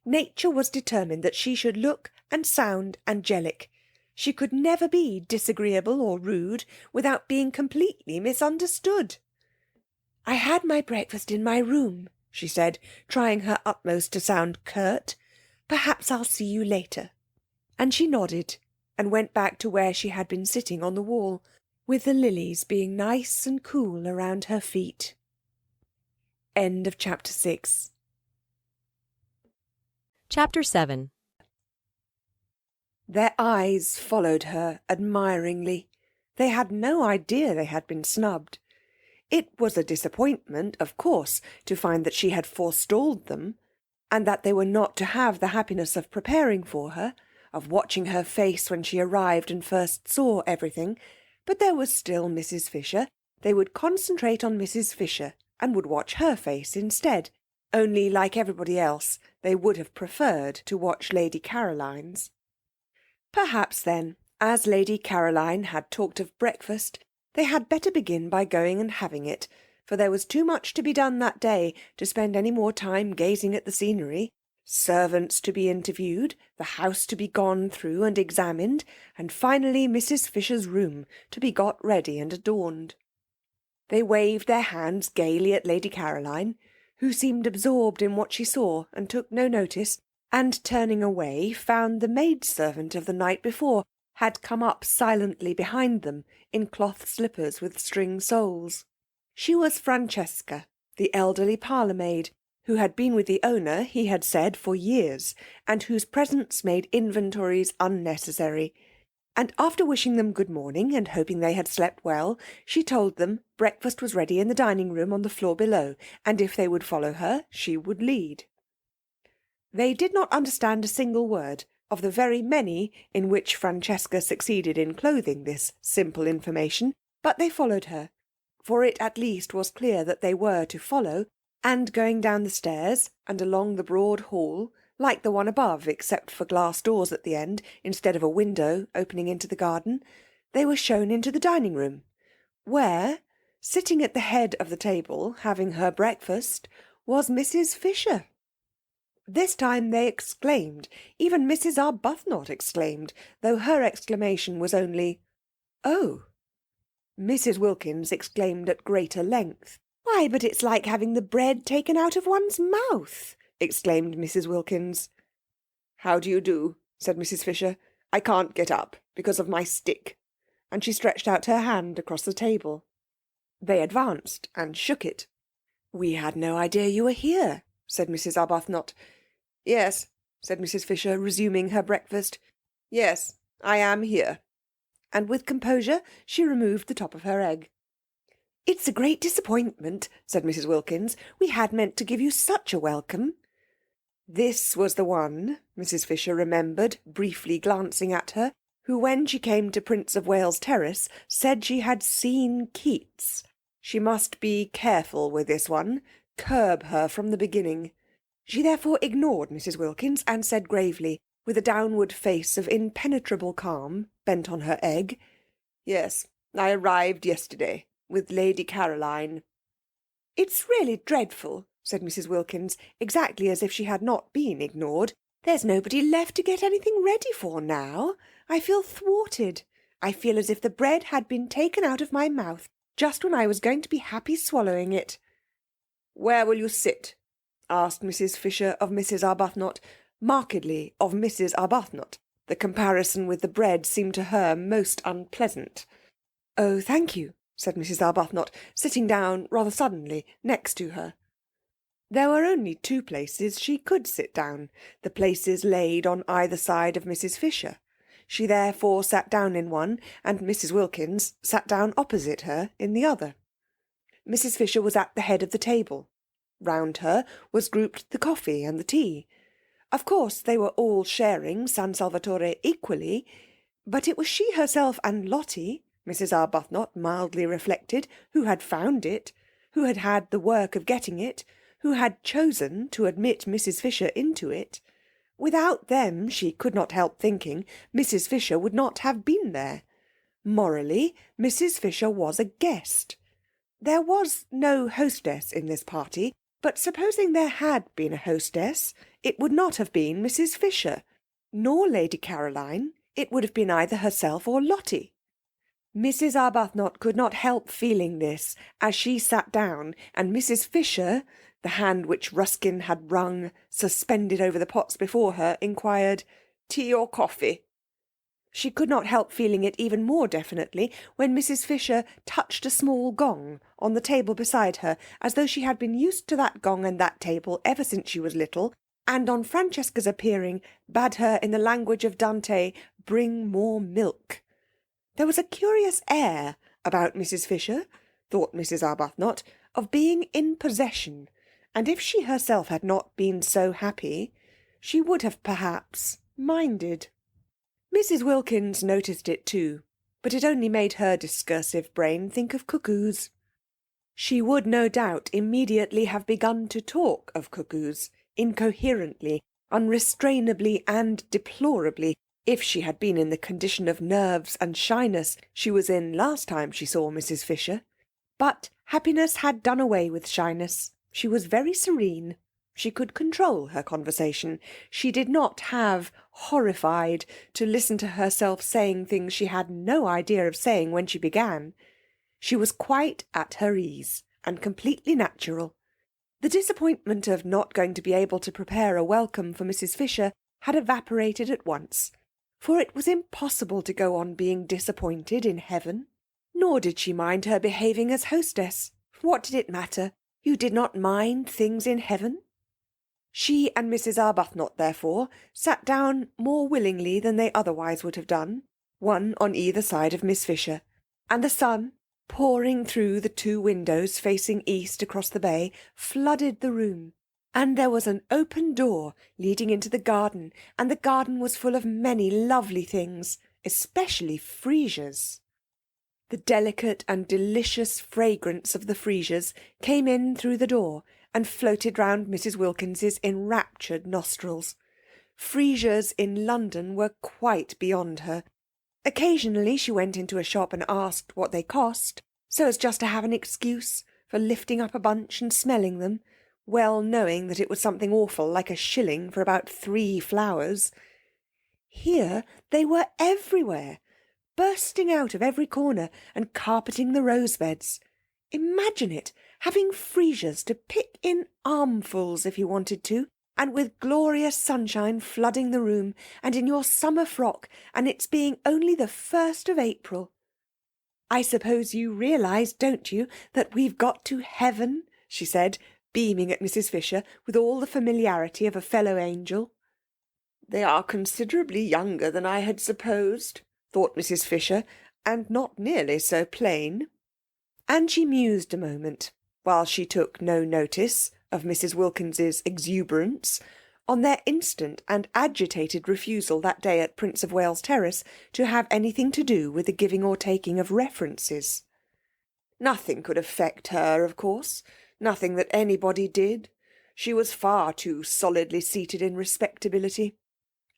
Nature was determined that she should look and sound angelic. She could never be disagreeable or rude without being completely misunderstood. "I had my breakfast in my room," she said, trying her utmost to sound curt. "Perhaps I'll see you later." And she nodded and went back to where she had been sitting on the wall, with the lilies being nice and cool around her feet. End of chapter 6. Chapter 7. Their eyes followed her admiringly. They had no idea they had been snubbed. It was a disappointment, of course, to find that she had forestalled them, and that they were not to have the happiness of preparing for her, of watching her face when she arrived and first saw everything. But there was still Mrs. Fisher. They would concentrate on Mrs. Fisher, and would watch her face instead. Only, like everybody else, they would have preferred to watch Lady Caroline's. Perhaps, then, as Lady Caroline had talked of breakfast, they had better begin by going and having it, for there was too much to be done that day to spend any more time gazing at the scenery. Servants to be interviewed, the house to be gone through and examined, and finally Mrs. Fisher's room to be got ready and adorned. They waved their hands gaily at Lady Caroline, who seemed absorbed in what she saw and took no notice, and turning away found the maidservant of the night before had come up silently behind them in cloth slippers with string soles. She was Francesca, the elderly parlour-maid, who had been with the owner, he had said, for years, and whose presence made inventories unnecessary. And after wishing them good morning and hoping they had slept well, she told them breakfast was ready in the dining-room on the floor below, and if they would follow her, she would lead. They did not understand a single word of the very many in which Francesca succeeded in clothing this simple information, but they followed her, for it at least was clear that they were to follow, and going down the stairs and along the broad hall, like the one above, except for glass doors at the end, instead of a window opening into the garden, they were shown into the dining-room, where, sitting at the head of the table, having her breakfast, was Mrs. Fisher. This time they exclaimed, even Mrs. Arbuthnot exclaimed, though her exclamation was only, "Oh!" Mrs. Wilkins exclaimed at greater length. "Why, but it's like having the bread taken out of one's mouth!" exclaimed Mrs. Wilkins. "How do you do?" said Mrs. Fisher. "I can't get up because of my stick." And she stretched out her hand across the table. They advanced and shook it. "We had no idea you were here," said Mrs. Arbuthnot. "Yes," said Mrs. Fisher, resuming her breakfast. "Yes, I am here." And with composure she removed the top of her egg. "It's a great disappointment," said Mrs. Wilkins. "We had meant to give you such a welcome." This was the one, Mrs. Fisher remembered, briefly glancing at her, who, when she came to Prince of Wales Terrace, said she had seen Keats. She must be careful with this one, curb her from the beginning. She therefore ignored Mrs. Wilkins and said gravely, with a downward face of impenetrable calm, bent on her egg, "Yes, I arrived yesterday, with Lady Caroline." "It's really dreadful," said Mrs. Wilkins, exactly as if she had not been ignored. "There's nobody left to get anything ready for now. I feel thwarted. I feel as if the bread had been taken out of my mouth, just when I was going to be happy swallowing it." "Where will you sit?" asked Mrs. Fisher of Mrs. Arbuthnot, markedly of Mrs. Arbuthnot. The comparison with the bread seemed to her most unpleasant. "Oh, thank you," said Mrs. Arbuthnot, sitting down rather suddenly next to her. There were only two places she could sit down, the places laid on either side of Mrs. Fisher. She therefore sat down in one, and Mrs. Wilkins sat down opposite her in the other. Mrs. Fisher was at the head of the table. Round her was grouped the coffee and the tea. Of course they were all sharing San Salvatore equally, but it was she herself and Lotty, Mrs. Arbuthnot mildly reflected, who had found it, who had had the work of getting it, who had chosen to admit Mrs. Fisher into it. Without them, she could not help thinking, Mrs. Fisher would not have been there. Morally, Mrs. Fisher was a guest. There was no hostess in this party, but supposing there had been a hostess, it would not have been Mrs. Fisher, nor Lady Caroline. It would have been either herself or Lotty. Mrs. Arbuthnot could not help feeling this as she sat down, and Mrs. Fisher, the hand which Ruskin had wrung suspended over the pots before her, inquired, "Tea or coffee?" She could not help feeling it even more definitely when Mrs. Fisher touched a small gong on the table beside her, as though she had been used to that gong and that table ever since she was little, and on Francesca's appearing bade her in the language of Dante bring more milk. There was a curious air about Mrs. Fisher, thought Mrs. Arbuthnot, of being in possession, and if she herself had not been so happy, she would have perhaps minded. Mrs. Wilkins noticed it too, but it only made her discursive brain think of cuckoos. She would no doubt immediately have begun to talk of cuckoos, incoherently, unrestrainably and deplorably, if she had been in the condition of nerves and shyness she was in last time she saw Mrs. Fisher. But happiness had done away with shyness. She was very serene. She could control her conversation. She did not have, horrified, to listen to herself saying things she had no idea of saying when she began. She was quite at her ease, and completely natural. The disappointment of not going to be able to prepare a welcome for Mrs. Fisher had evaporated at once, for it was impossible to go on being disappointed in heaven. Nor did she mind her behaving as hostess. What did it matter? You did not mind things in heaven? She and Mrs. Arbuthnot, therefore, sat down more willingly than they otherwise would have done, one on either side of Miss Fisher, and the sun, pouring through the two windows facing east across the bay, flooded the room, and there was an open door leading into the garden, and the garden was full of many lovely things, especially freesias. The delicate and delicious fragrance of the freesias came in through the door and floated round Mrs. Wilkins's enraptured nostrils. Freesias in London were quite beyond her. Occasionally she went into a shop and asked what they cost, so as just to have an excuse for lifting up a bunch and smelling them, well knowing that it was something awful like a shilling for about 3 flowers. Here they were everywhere, bursting out of every corner and carpeting the rose-beds. Imagine it, having freesias to pick in armfuls if you wanted to, and with glorious sunshine flooding the room, and in your summer frock, and its being only the 1st of April. I suppose you realise, don't you, that we've got to heaven, she said, beaming at Mrs. Fisher with all the familiarity of a fellow angel. They are considerably younger than I had supposed, thought Mrs. Fisher, and not nearly so plain. And she mused a moment, while she took no notice of Mrs. Wilkins's exuberance, on their instant and agitated refusal that day at Prince of Wales Terrace to have anything to do with the giving or taking of references. Nothing could affect her, of course, nothing that anybody did. She was far too solidly seated in respectability.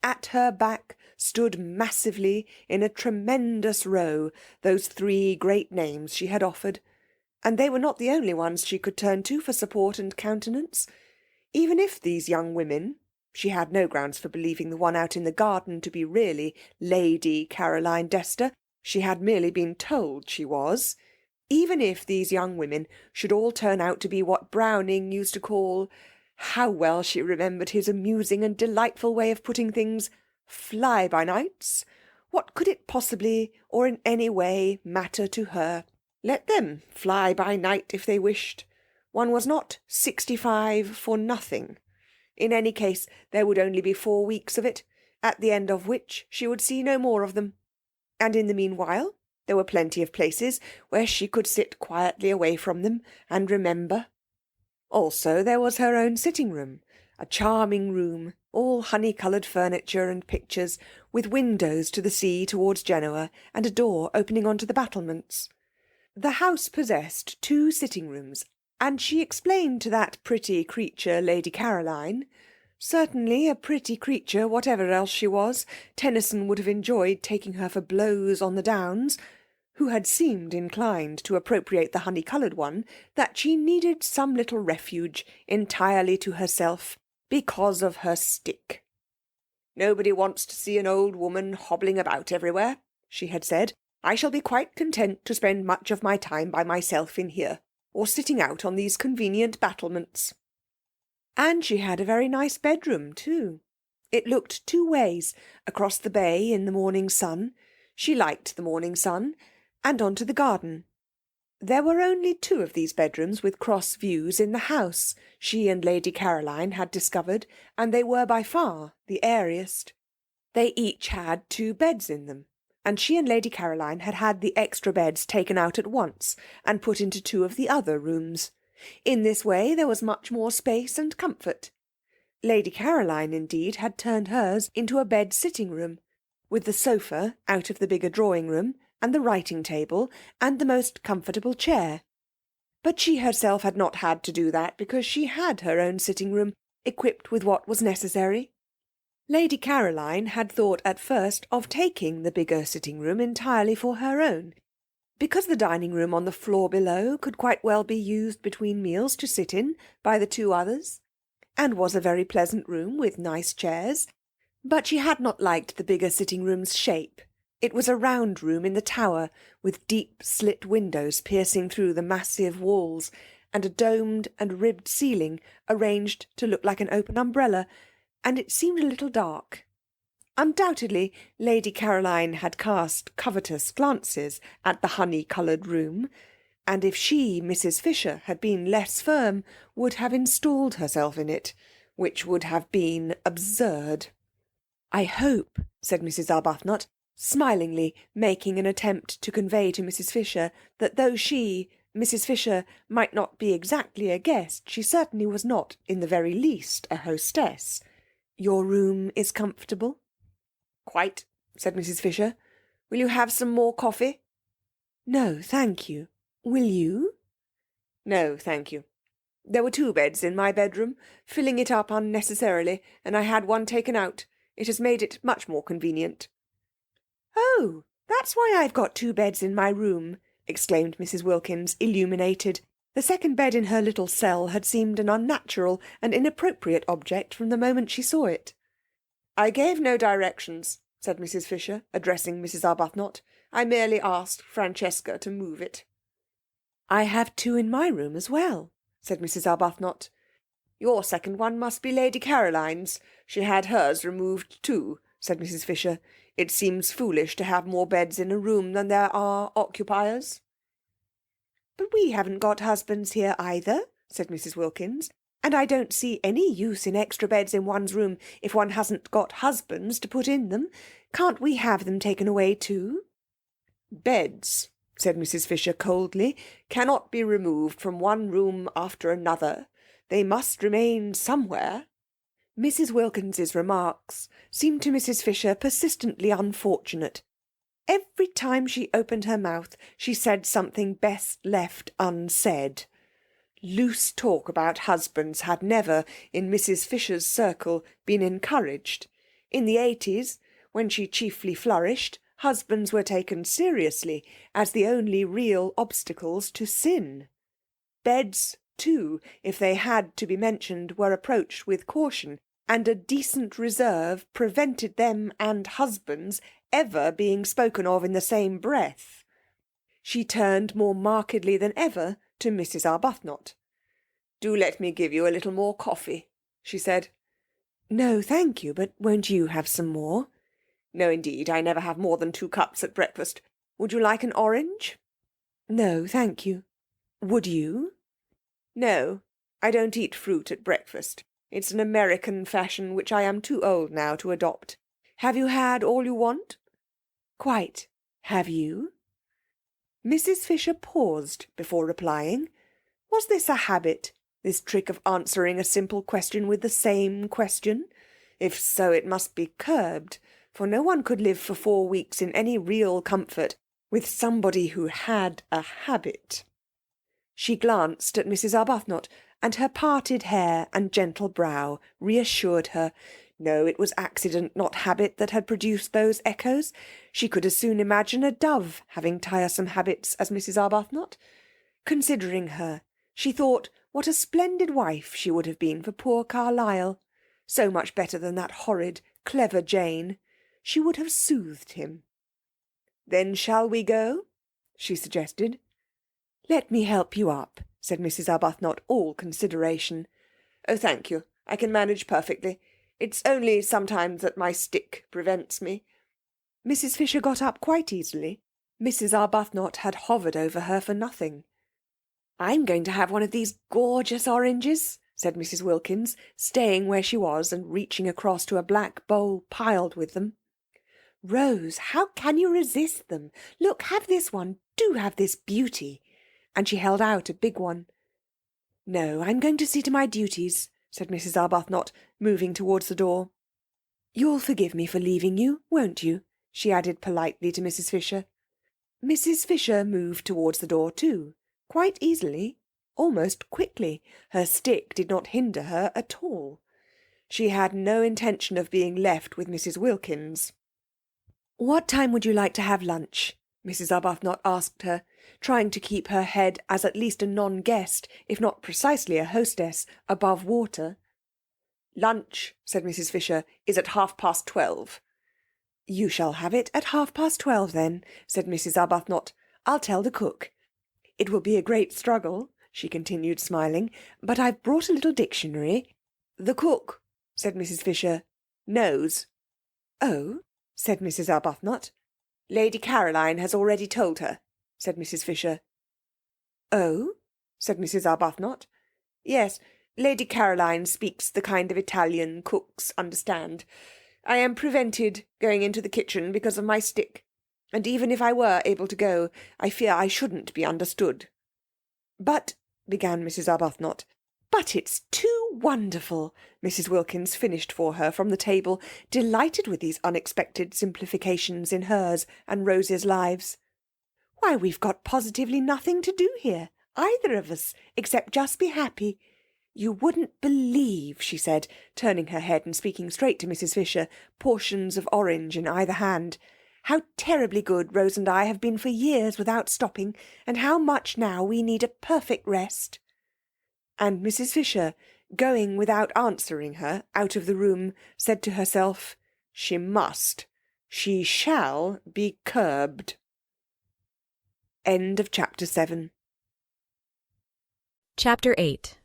At her back stood massively, in a tremendous row, those 3 great names she had offered, and they were not the only ones she could turn to for support and countenance. Even if these young women, she had no grounds for believing the one out in the garden to be really Lady Caroline Dester, she had merely been told she was, even if these young women should all turn out to be what Browning used to call How well she remembered his amusing and delightful way of putting things. Fly-by-nights. What could it possibly, or in any way, matter to her? Let them fly by night if they wished. One was not 65 for nothing. In any case, there would only be 4 weeks of it, at the end of which she would see no more of them. And in the meanwhile, there were plenty of places where she could sit quietly away from them and remember. Also, there was her own sitting-room, a charming room, all honey-coloured furniture and pictures, with windows to the sea towards Genoa, and a door opening on to the battlements. The house possessed 2 sitting-rooms, and she explained to that pretty creature, Lady Caroline. Certainly a pretty creature, whatever else she was. Tennyson would have enjoyed taking her for blows on the Downs, who had seemed inclined to appropriate the honey-coloured one, that she needed some little refuge entirely to herself, because of her stick. Nobody wants to see an old woman hobbling about everywhere, she had said. I shall be quite content to spend much of my time by myself in here, or sitting out on these convenient battlements. And she had a very nice bedroom, too. It looked 2 ways, across the bay in the morning sun. She liked the morning sun, and onto the garden. There were only 2 of these bedrooms with cross views in the house, she and Lady Caroline had discovered, and they were by far the airiest. They each had 2 beds in them, and she and Lady Caroline had had the extra beds taken out at once and put into 2 of the other rooms. In this way there was much more space and comfort. Lady Caroline, indeed, had turned hers into a bed-sitting-room, with the sofa out of the bigger drawing-room, and the writing-table, and the most comfortable chair. But she herself had not had to do that, because she had her own sitting-room, equipped with what was necessary. Lady Caroline had thought at first of taking the bigger sitting-room entirely for her own, because the dining-room on the floor below could quite well be used between meals to sit in by the 2 others, and was a very pleasant room with nice chairs. But she had not liked the bigger sitting-room's shape. It was a round room in the tower, with deep slit windows piercing through the massive walls, and a domed and ribbed ceiling arranged to look like an open umbrella, and it seemed a little dark. Undoubtedly Lady Caroline had cast covetous glances at the honey-coloured room, and if she, Mrs. Fisher, had been less firm, would have installed herself in it, which would have been absurd. I hope, said Mrs. Arbuthnot, smilingly making an attempt to convey to Mrs. Fisher that though she, Mrs. Fisher, might not be exactly a guest, she certainly was not in the very least a hostess. Your room is comfortable? Quite, said Mrs. Fisher. Will you have some more coffee? No, thank you. Will you? No, thank you. There were 2 beds in my bedroom, filling it up unnecessarily, and I had one taken out. It has made it much more convenient. Oh, that's why I've got 2 beds in my room, exclaimed Mrs. Wilkins, illuminated. The second bed in her little cell had seemed an unnatural and inappropriate object from the moment she saw it. I gave no directions, said Mrs. Fisher, addressing Mrs. Arbuthnot. I merely asked Francesca to move it. I have 2 in my room as well, said Mrs. Arbuthnot. Your second one must be Lady Caroline's. She had hers removed too, said Mrs. Fisher. It seems foolish to have more beds in a room than there are occupiers. But we haven't got husbands here either, said Mrs. Wilkins, and I don't see any use in extra beds in one's room if one hasn't got husbands to put in them. Can't we have them taken away too? Beds, said Mrs. Fisher coldly, cannot be removed from one room after another. They must remain somewhere. Mrs. Wilkins's remarks seemed to Mrs. Fisher persistently unfortunate. Every time she opened her mouth she said something best left unsaid. Loose talk about husbands had never, in Mrs. Fisher's circle, been encouraged. In the 80s, when she chiefly flourished, husbands were taken seriously as the only real obstacles to sin. Beds, too, if they had to be mentioned, were approached with caution, and a decent reserve prevented them and husbands ever being spoken of in the same breath. She turned more markedly than ever to Mrs. Arbuthnot. Do let me give you a little more coffee, she said. "No, thank you, but won't you have some more?" "No, indeed, I never have more than 2 cups at breakfast. Would you like an orange?" "No, thank you. Would you?" "No, I don't eat fruit at breakfast. It's an American fashion which I am too old now to adopt. Have you had all you want?" "Quite. Have you?" Mrs. Fisher paused before replying. Was this a habit, this trick of answering a simple question with the same question? If so, it must be curbed, for no one could live for 4 weeks in any real comfort with somebody who had a habit. She glanced at Mrs. Arbuthnot, and her parted hair and gentle brow reassured her. No, it was accident, not habit, that had produced those echoes. She could as soon imagine a dove having tiresome habits as Mrs. Arbuthnot. Considering her, she thought what a splendid wife she would have been for poor Carlyle. So much better than that horrid, clever Jane. She would have soothed him. "Then shall we go?" she suggested. "Let me help you up," said Mrs. Arbuthnot, all consideration. "Oh, thank you. I can manage perfectly. It's only sometimes that my stick prevents me." Mrs. Fisher got up quite easily. Mrs. Arbuthnot had hovered over her for nothing. "I'm going to have one of these gorgeous oranges," said Mrs. Wilkins, staying where she was and reaching across to a black bowl piled with them. "Rose, how can you resist them? Look, have this one. Do have this beauty." And she held out a big one. "No, I'm going to see to my duties," said Mrs. Arbuthnot, moving towards the door. "You'll forgive me for leaving you, won't you?" she added politely to Mrs. Fisher. Mrs. Fisher moved towards the door too, quite easily, almost quickly. Her stick did not hinder her at all. She had no intention of being left with Mrs. Wilkins. "What time would you like to have lunch?" Mrs. Arbuthnot asked her, trying to keep her head as at least a non-guest, if not precisely a hostess, above water. "Lunch," said Mrs. Fisher, "is at 12:30. "You shall have it at 12:30 then," said Mrs. Arbuthnot. "I'll tell the cook. It will be a great struggle," she continued, smiling, "but I've brought a little dictionary." "The cook," said Mrs. Fisher, "knows." "Oh?" said Mrs. Arbuthnot. "Lady Caroline has already told her," said Mrs. Fisher. "Oh?" said Mrs. Arbuthnot. "Yes, Lady Caroline speaks the kind of Italian cooks understand. I am prevented going into the kitchen because of my stick, and even if I were able to go, I fear I shouldn't be understood." "But," began Mrs. Arbuthnot. "But it's too wonderful," Mrs. Wilkins finished for her from the table, delighted with these unexpected simplifications in hers and Rose's lives. "Why, we've got positively nothing to do here, either of us, except just be happy. You wouldn't believe," she said, turning her head and speaking straight to Mrs. Fisher, portions of orange in either hand, "how terribly good Rose and I have been for years without stopping, and how much now we need a perfect rest." And Mrs. Fisher, going without answering her out of the room, said to herself, "She must, she shall be curbed." End of chapter 7. Chapter 8.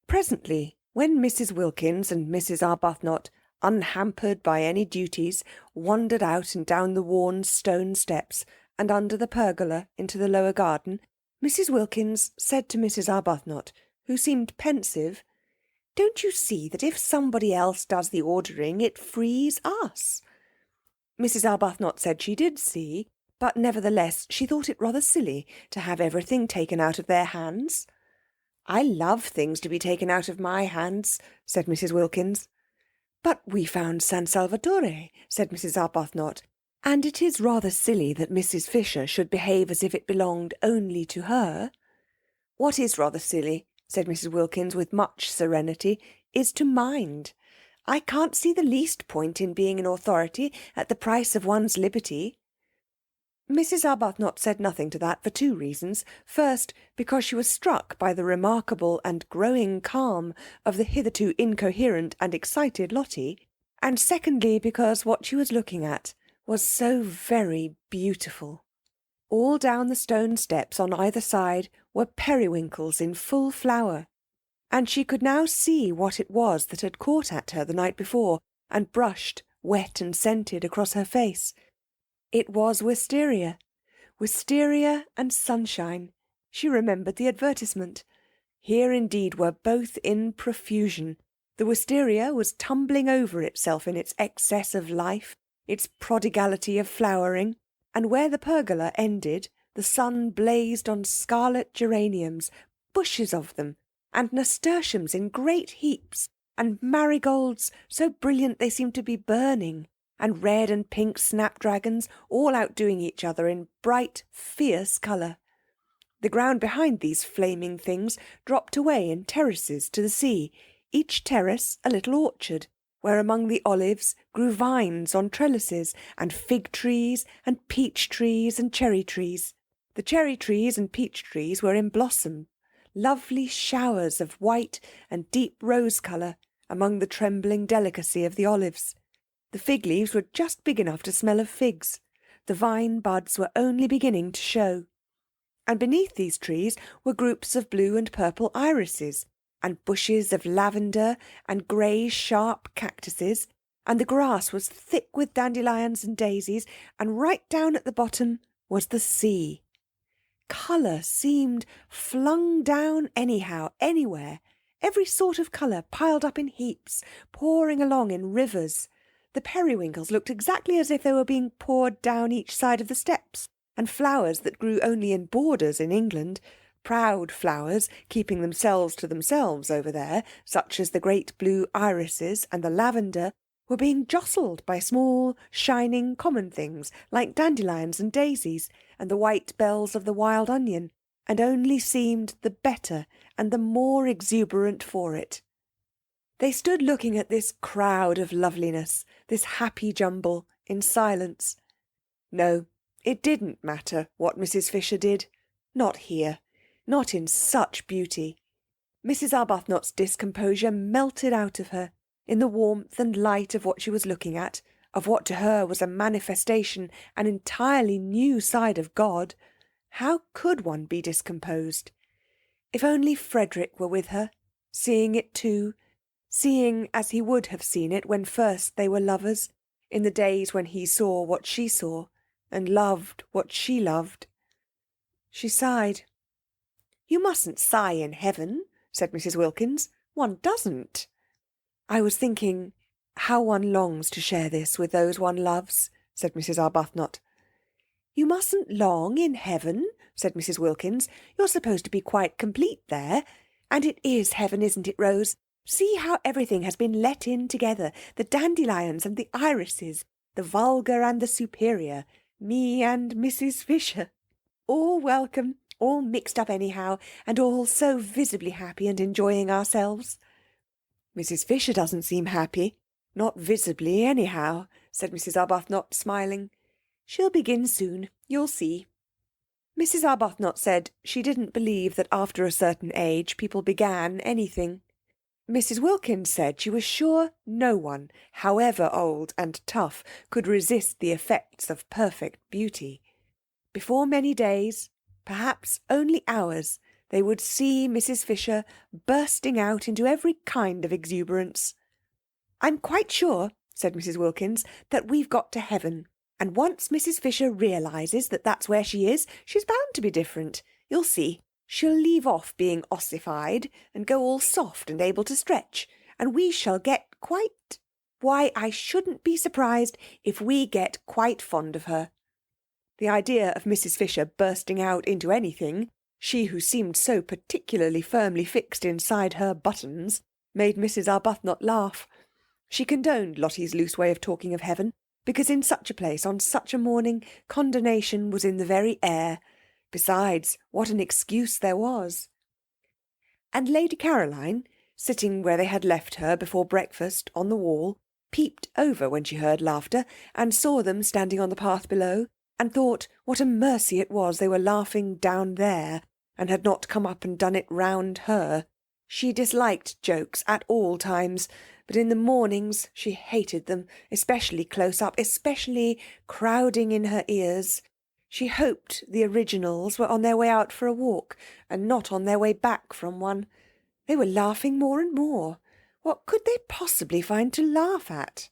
Presently, when Mrs. Wilkins and Mrs. Arbuthnot, unhampered by any duties, wandered out and down the worn stone steps and under the pergola into the lower garden, Mrs. Wilkins said to Mrs. Arbuthnot, who seemed pensive, "Don't you see that if somebody else does the ordering, it frees us?" Mrs. Arbuthnot said she did see, but nevertheless she thought it rather silly to have everything taken out of their hands. "I love things to be taken out of my hands," said Mrs. Wilkins. "But we found San Salvatore," said Mrs. Arbuthnot, "and it is rather silly that Mrs. Fisher should behave as if it belonged only to her." "What is rather silly," said Mrs. Wilkins with much serenity, "is to mind. I can't see the least point in being an authority at the price of one's liberty." Mrs. Arbuthnot said nothing to that for 2 reasons. First, because she was struck by the remarkable and growing calm of the hitherto incoherent and excited Lotty, and secondly, because what she was looking at was so very beautiful. All down the stone steps on either side were periwinkles in full flower, and she could now see what it was that had caught at her the night before and brushed, wet and scented, across her face. It was wisteria. Wisteria and sunshine. She remembered the advertisement. Here indeed were both in profusion. The wisteria was tumbling over itself in its excess of life, its prodigality of flowering, and where the pergola ended, the sun blazed on scarlet geraniums, bushes of them, and nasturtiums in great heaps, and marigolds so brilliant they seemed to be burning, and red and pink snapdragons all outdoing each other in bright, fierce colour. The ground behind these flaming things dropped away in terraces to the sea, each terrace a little orchard, where among the olives grew vines on trellises, and fig trees, and peach trees, and cherry trees. The cherry trees and peach trees were in blossom, lovely showers of white and deep rose colour among the trembling delicacy of the olives. The fig leaves were just big enough to smell of figs. The vine buds were only beginning to show. And beneath these trees were groups of blue and purple irises, and bushes of lavender, and grey sharp cactuses, and the grass was thick with dandelions and daisies, and right down at the bottom was the sea. Colour seemed flung down anyhow, anywhere, every sort of colour piled up in heaps, pouring along in rivers. The periwinkles looked exactly as if they were being poured down each side of the steps, and flowers that grew only in borders in England, proud flowers keeping themselves to themselves over there, such as the great blue irises and the lavender, were being jostled by small, shining, common things like dandelions and daisies and the white bells of the wild onion, and only seemed the better and the more exuberant for it. They stood looking at this crowd of loveliness, this happy jumble, in silence. No, it didn't matter what Mrs. Fisher did. Not here. Not in such beauty. Mrs. Arbuthnot's discomposure melted out of her, in the warmth and light of what she was looking at, of what to her was a manifestation, an entirely new side of God. How could one be discomposed? If only Frederick were with her, seeing it too, seeing as he would have seen it when first they were lovers, in the days when he saw what she saw, and loved what she loved. She sighed. "You mustn't sigh in heaven," said Mrs. Wilkins. "One doesn't." "I was thinking how one longs to share this with those one loves," said Mrs. Arbuthnot. "You mustn't long in heaven," said Mrs. Wilkins. "You're supposed to be quite complete there. And it is heaven, isn't it, Rose? See how everything has been let in together, the dandelions and the irises, the vulgar and the superior, me and Mrs. Fisher. All welcome, all mixed up anyhow, and all so visibly happy and enjoying ourselves." "Mrs. Fisher doesn't seem happy, not visibly anyhow," said Mrs. Arbuthnot, smiling. "She'll begin soon, you'll see." Mrs. Arbuthnot said she didn't believe that after a certain age people began anything. Mrs. Wilkins said she was sure no one, however old and tough, could resist the effects of perfect beauty. Before many days, perhaps only hours, they would see Mrs. Fisher bursting out into every kind of exuberance. "I'm quite sure," said Mrs. Wilkins, "that we've got to heaven, and once Mrs. Fisher realises that that's where she is, she's bound to be different. You'll see. She'll leave off being ossified and go all soft and able to stretch, and we shall get quite... Why, I shouldn't be surprised if we get quite fond of her." The idea of Mrs. Fisher bursting out into anything, she who seemed so particularly firmly fixed inside her buttons, made Mrs. Arbuthnot laugh. She condoned Lottie's loose way of talking of heaven, because in such a place, on such a morning, condonation was in the very air. Besides, what an excuse there was. And Lady Caroline, sitting where they had left her before breakfast, on the wall, peeped over when she heard laughter, and saw them standing on the path below, and thought what a mercy it was they were laughing down there, and had not come up and done it round her. She disliked jokes at all times, but in the mornings she hated them, especially close up, especially crowding in her ears. She hoped the originals were on their way out for a walk, and not on their way back from one. They were laughing more and more. What could they possibly find to laugh at?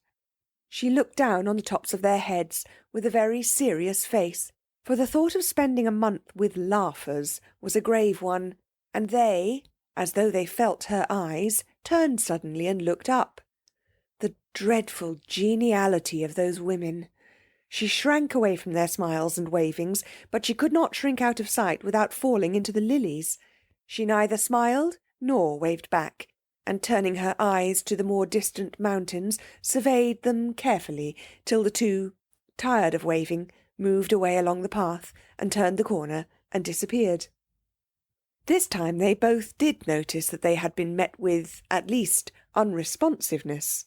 She looked down on the tops of their heads with a very serious face, for the thought of spending a month with laughers was a grave one, and they, as though they felt her eyes, turned suddenly and looked up. The dreadful geniality of those women! She shrank away from their smiles and wavings, but she could not shrink out of sight without falling into the lilies. She neither smiled nor waved back, and turning her eyes to the more distant mountains, surveyed them carefully till the two, tired of waving, moved away along the path and turned the corner and disappeared. This time they both did notice that they had been met with, at least, unresponsiveness.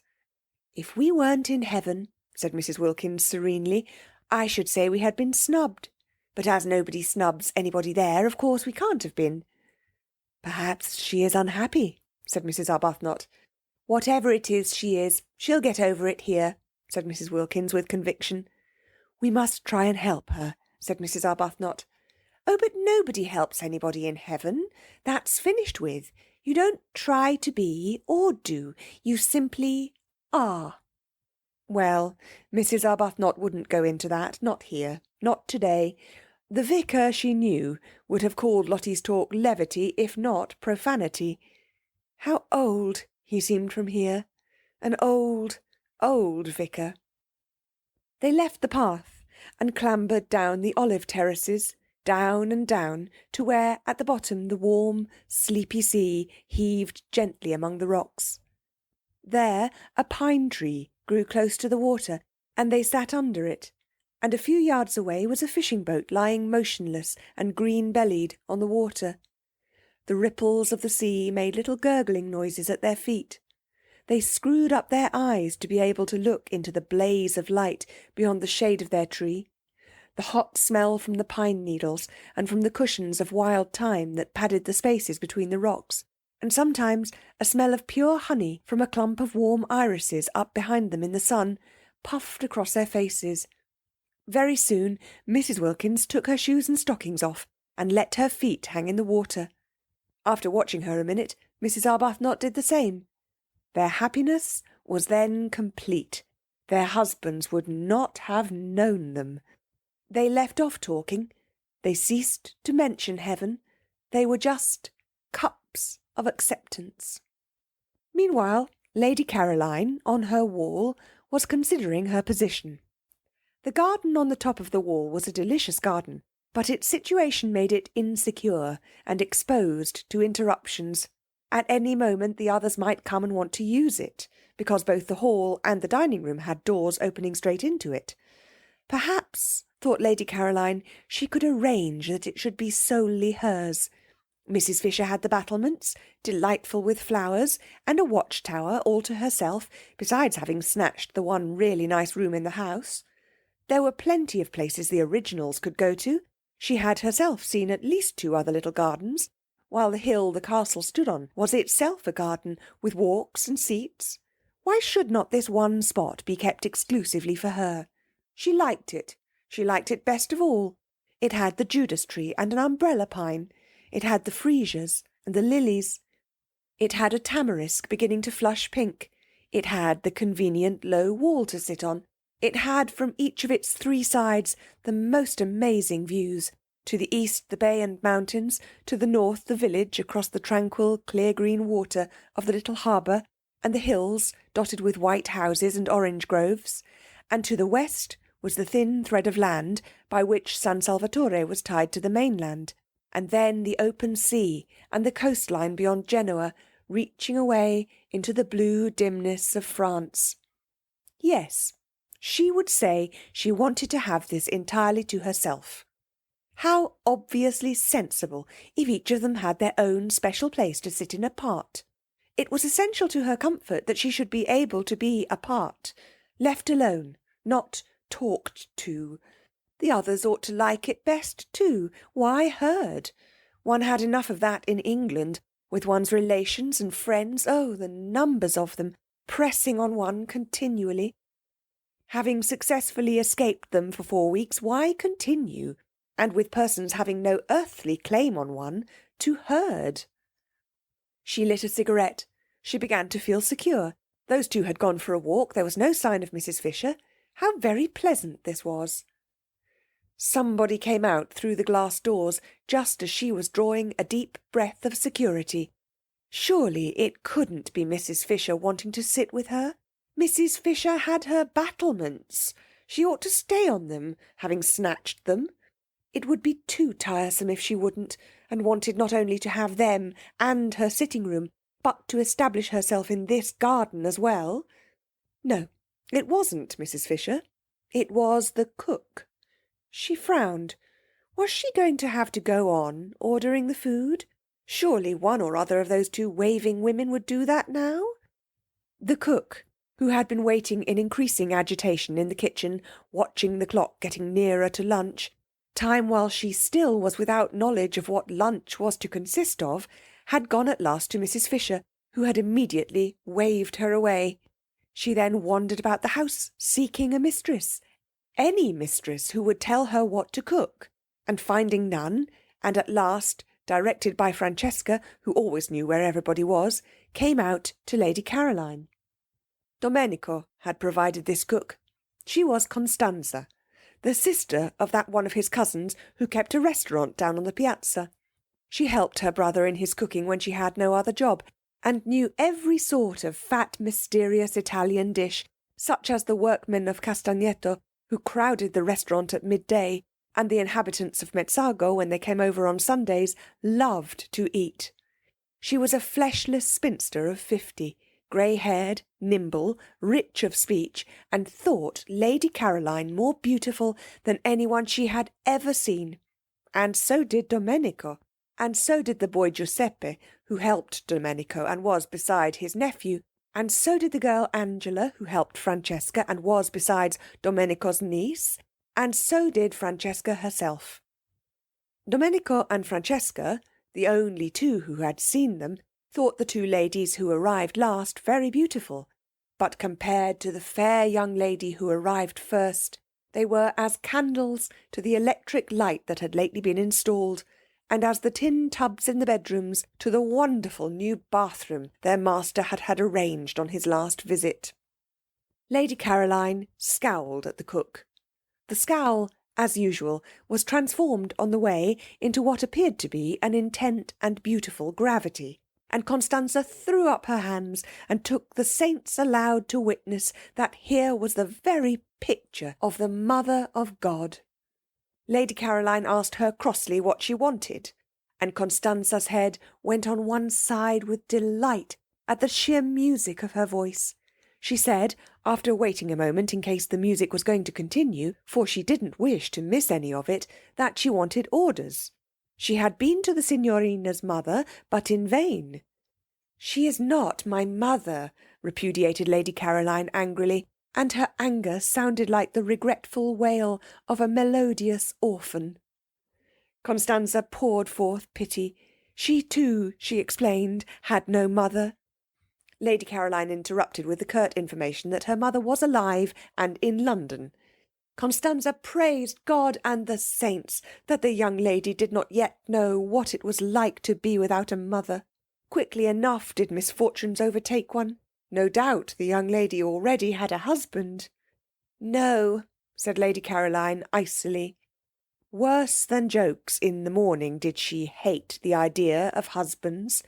"If we weren't in heaven," said Mrs. Wilkins serenely, "I should say we had been snubbed. But as nobody snubs anybody there, of course we can't have been." "Perhaps she is unhappy," said Mrs. Arbuthnot. "Whatever it is she is, she'll get over it here," said Mrs. Wilkins with conviction. "We must try and help her," said Mrs. Arbuthnot. "Oh, but nobody helps anybody in heaven. That's finished with. You don't try to be or do. You simply are." Well, Mrs. Arbuthnot wouldn't go into that, not here, not today. The vicar, she knew, would have called Lotty's talk levity, if not profanity. How old he seemed from here. An old, old vicar. They left the path and clambered down the olive terraces, down and down, to where at the bottom the warm, sleepy sea heaved gently among the rocks. There a pine tree grew close to the water, and they sat under it, and a few yards away was a fishing boat lying motionless and green-bellied on the water. The ripples of the sea made little gurgling noises at their feet. They screwed up their eyes to be able to look into the blaze of light beyond the shade of their tree. The hot smell from the pine needles and from the cushions of wild thyme that padded the spaces between the rocks, and sometimes a smell of pure honey from a clump of warm irises up behind them in the sun, puffed across their faces. Very soon Mrs. Wilkins took her shoes and stockings off and let her feet hang in the water. After watching her a minute, Mrs. Arbuthnot did the same. Their happiness was then complete. Their husbands would not have known them. They left off talking. They ceased to mention heaven. They were just cups of acceptance. Meanwhile, Lady Caroline, on her wall, was considering her position. The garden on the top of the wall was a delicious garden, but its situation made it insecure and exposed to interruptions. At any moment the others might come and want to use it, because both the hall and the dining-room had doors opening straight into it. Perhaps, thought Lady Caroline, she could arrange that it should be solely hers. Mrs. Fisher had the battlements, delightful with flowers, and a watchtower all to herself, besides having snatched the one really nice room in the house. There were plenty of places the originals could go to. She had herself seen at least 2 other little gardens, while the hill the castle stood on was itself a garden, with walks and seats. Why should not this one spot be kept exclusively for her? She liked it. She liked it best of all. It had the Judas tree and an umbrella pine. It had the freesias and the lilies. It had a tamarisk beginning to flush pink. It had the convenient low wall to sit on. It had from each of its 3 sides the most amazing views. To the east the bay and mountains, to the north the village across the tranquil, clear green water of the little harbour, and the hills dotted with white houses and orange groves, and to the west was the thin thread of land by which San Salvatore was tied to the mainland, and then the open sea and the coastline beyond Genoa, reaching away into the blue dimness of France. Yes, she would say she wanted to have this entirely to herself. How obviously sensible if each of them had their own special place to sit in apart. It was essential to her comfort that she should be able to be apart, left alone, not talked to. The others ought to like it best too. Why heard? One had enough of that in England, with one's relations and friends, oh, the numbers of them, pressing on one continually. Having successfully escaped them for 4 weeks, why continue? And with persons having no earthly claim on one, to herd. She lit a cigarette. She began to feel secure. Those two had gone for a walk. There was no sign of Mrs. Fisher. How very pleasant this was. Somebody came out through the glass doors just as she was drawing a deep breath of security. Surely it couldn't be Mrs. Fisher wanting to sit with her. Mrs. Fisher had her battlements. She ought to stay on them, having snatched them. It would be too tiresome if she wouldn't, and wanted not only to have them and her sitting-room, but to establish herself in this garden as well. No, it wasn't Mrs. Fisher. It was the cook. She frowned. Was she going to have to go on ordering the food? Surely one or other of those two waving women would do that now. The cook, who had been waiting in increasing agitation in the kitchen, watching the clock getting nearer to lunch, time while she still was without knowledge of what lunch was to consist of, had gone at last to Mrs. Fisher, who had immediately waved her away. She then wandered about the house, seeking a mistress, any mistress who would tell her what to cook, and finding none, and at last, directed by Francesca, who always knew where everybody was, came out to Lady Caroline. Domenico had provided this cook. She was Costanza, the sister of that one of his cousins who kept a restaurant down on the piazza. She helped her brother in his cooking when she had no other job, and knew every sort of fat, mysterious Italian dish, such as the workmen of Castagneto, who crowded the restaurant at midday, and the inhabitants of Mezzago, when they came over on Sundays, loved to eat. She was a fleshless spinster of 50, grey-haired, nimble, rich of speech, and thought Lady Caroline more beautiful than anyone she had ever seen. And so did Domenico, and so did the boy Giuseppe, who helped Domenico and was beside his nephew, and so did the girl Angela, who helped Francesca and was besides Domenico's niece, and so did Francesca herself. Domenico and Francesca, the only two who had seen them, thought the two ladies who arrived last very beautiful, but compared to the fair young lady who arrived first, they were as candles to the electric light that had lately been installed, and as the tin tubs in the bedrooms to the wonderful new bathroom their master had had arranged on his last visit. Lady Caroline scowled at the cook. The scowl, as usual, was transformed on the way into what appeared to be an intent and beautiful gravity, and Constanza threw up her hands and took the saints aloud to witness that here was the very picture of the Mother of God. Lady Caroline asked her crossly what she wanted, and Constanza's head went on one side with delight at the sheer music of her voice. She said, after waiting a moment in case the music was going to continue, for she didn't wish to miss any of it, that she wanted orders. She had been to the signorina's mother, but in vain. "She is not my mother," repudiated Lady Caroline angrily, and her anger sounded like the regretful wail of a melodious orphan. Constanza poured forth pity. She too, she explained, had no mother. Lady Caroline interrupted with the curt information that her mother was alive and in London. Constanza praised God and the saints that the young lady did not yet know what it was like to be without a mother. Quickly enough did misfortunes overtake one. No doubt the young lady already had a husband. "No," said Lady Caroline icily. Worse than jokes in the morning did she hate the idea of husbands.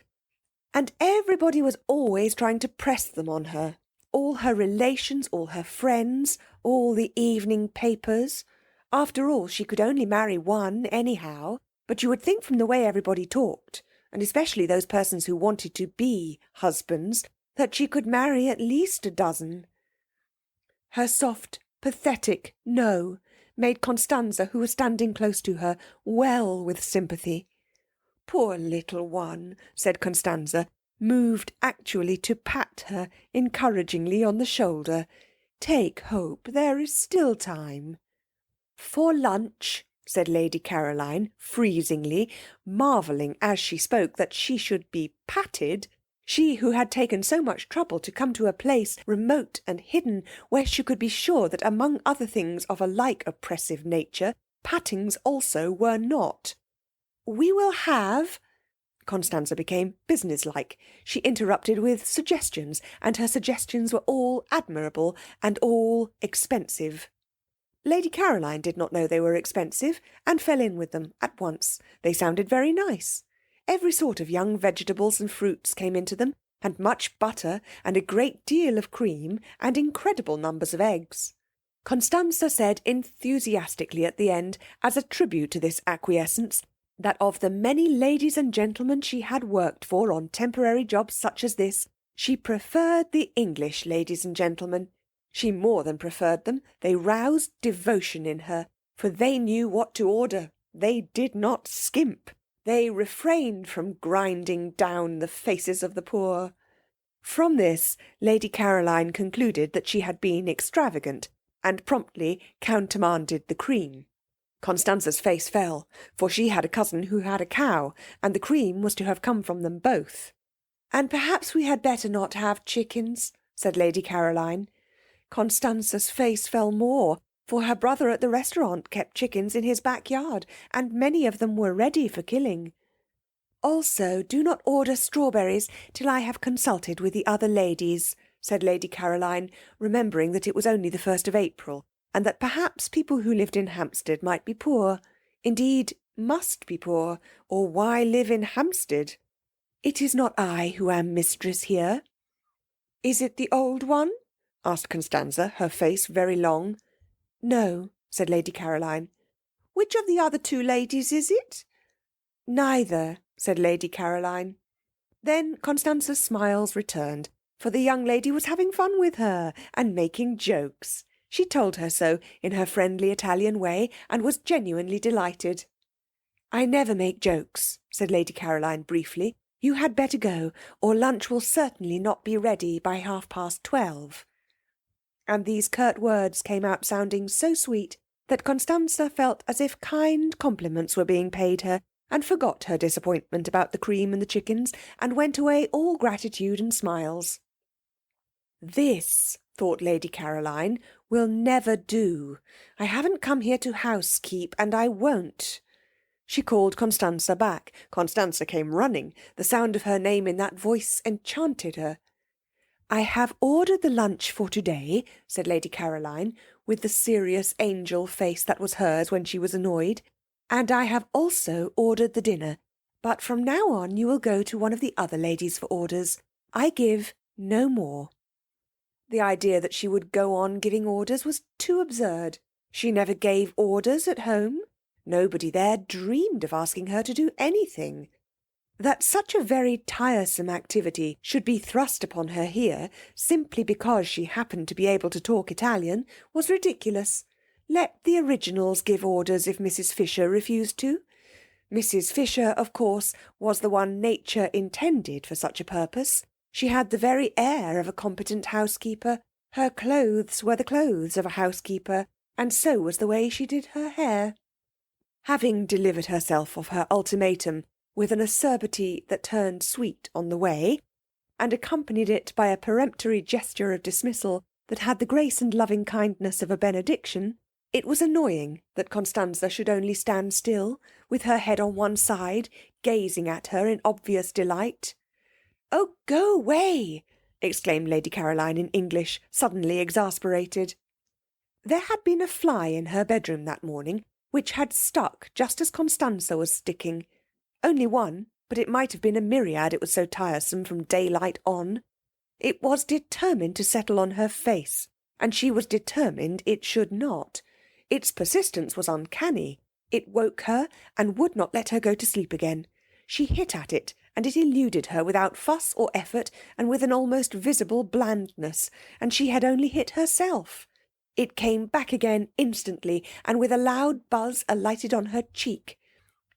And everybody was always trying to press them on her. All her relations, all her friends, all the evening papers. After all, she could only marry one anyhow, but you would think from the way everybody talked, and especially those persons who wanted to be husbands, that she could marry at least a dozen. Her soft, pathetic no made Constanza, who was standing close to her, well with sympathy. "Poor little one," said Constanza, moved actually to pat her encouragingly on the shoulder. "Take hope, there is still time." "For lunch," said Lady Caroline freezingly, marvelling as she spoke that she should be patted, she who had taken so much trouble to come to a place remote and hidden, where she could be sure that among other things of a like oppressive nature, pattings also were not. "We will have—" Constanza became businesslike. She interrupted with suggestions, and her suggestions were all admirable and all expensive. Lady Caroline did not know they were expensive, and fell in with them at once. They sounded very nice. Every sort of young vegetables and fruits came into them, and much butter, and a great deal of cream, and incredible numbers of eggs. Constanza said enthusiastically at the end, as a tribute to this acquiescence, that of the many ladies and gentlemen she had worked for on temporary jobs such as this, she preferred the English ladies and gentlemen. She more than preferred them. They roused devotion in her, for they knew what to order. They did not skimp. They refrained from grinding down the faces of the poor. From this, Lady Caroline concluded that she had been extravagant, and promptly countermanded the cream. Constanza's face fell, for she had a cousin who had a cow, and the cream was to have come from them both. "And perhaps we had better not have chickens," said Lady Caroline. Constanza's face fell more, for her brother at the restaurant kept chickens in his backyard, and many of them were ready for killing. "Also, do not order strawberries till I have consulted with the other ladies," said Lady Caroline, remembering that it was only the 1st of April, and that perhaps people who lived in Hampstead might be poor, indeed must be poor, or why live in Hampstead? "It is not I who am mistress here." "Is it the old one?" asked Constanza, her face very long. "No," said Lady Caroline. "Which of the other 2 ladies is it?" "Neither," said Lady Caroline. Then Constanza's smiles returned, for the young lady was having fun with her and making jokes. She told her so in her friendly Italian way, and was genuinely delighted. "I never make jokes," said Lady Caroline briefly. "You had better go, or lunch will certainly not be ready by 12:30. And these curt words came out sounding so sweet that Constanza felt as if kind compliments were being paid her, and forgot her disappointment about the cream and the chickens, and went away all gratitude and smiles. "This," thought Lady Caroline, "will never do. I haven't come here to housekeep, and I won't." She called Constanza back. Constanza came running. The sound of her name in that voice enchanted her. "I have ordered the lunch for today," said Lady Caroline, with the serious angel face that was hers when she was annoyed, "and I have also ordered the dinner. But from now on you will go to one of the other ladies for orders. I give no more." The idea that she would go on giving orders was too absurd. She never gave orders at home. Nobody there dreamed of asking her to do anything. That such a very tiresome activity should be thrust upon her here, simply because she happened to be able to talk Italian, was ridiculous. Let the originals give orders if Mrs. Fisher refused to. Mrs. Fisher, of course, was the one nature intended for such a purpose. She had the very air of a competent housekeeper. Her clothes were the clothes of a housekeeper, and so was the way she did her hair. Having delivered herself of her ultimatum with an acerbity that turned sweet on the way, and accompanied it by a peremptory gesture of dismissal that had the grace and loving kindness of a benediction, it was annoying that Constanza should only stand still, with her head on one side, gazing at her in obvious delight. "Oh, go away!" exclaimed Lady Caroline in English, suddenly exasperated. There had been a fly in her bedroom that morning, which had stuck just as Constanza was sticking. Only one, but it might have been a myriad, it was so tiresome from daylight on. It was determined to settle on her face, and she was determined it should not. Its persistence was uncanny. It woke her, and would not let her go to sleep again. She hit at it, and it eluded her without fuss or effort, and with an almost visible blandness, and she had only hit herself. It came back again instantly, and with a loud buzz alighted on her cheek.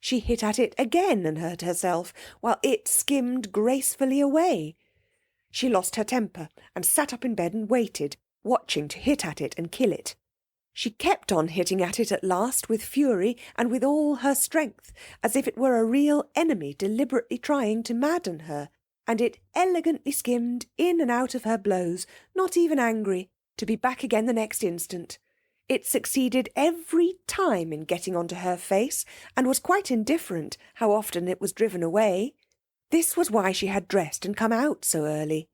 She hit at it again and hurt herself, while it skimmed gracefully away. She lost her temper, and sat up in bed and waited, watching to hit at it and kill it. She kept on hitting at it at last with fury and with all her strength, as if it were a real enemy deliberately trying to madden her, and it elegantly skimmed in and out of her blows, not even angry, to be back again the next instant. It succeeded every time in getting onto her face, and was quite indifferent how often it was driven away. This was why she had dressed and come out so early.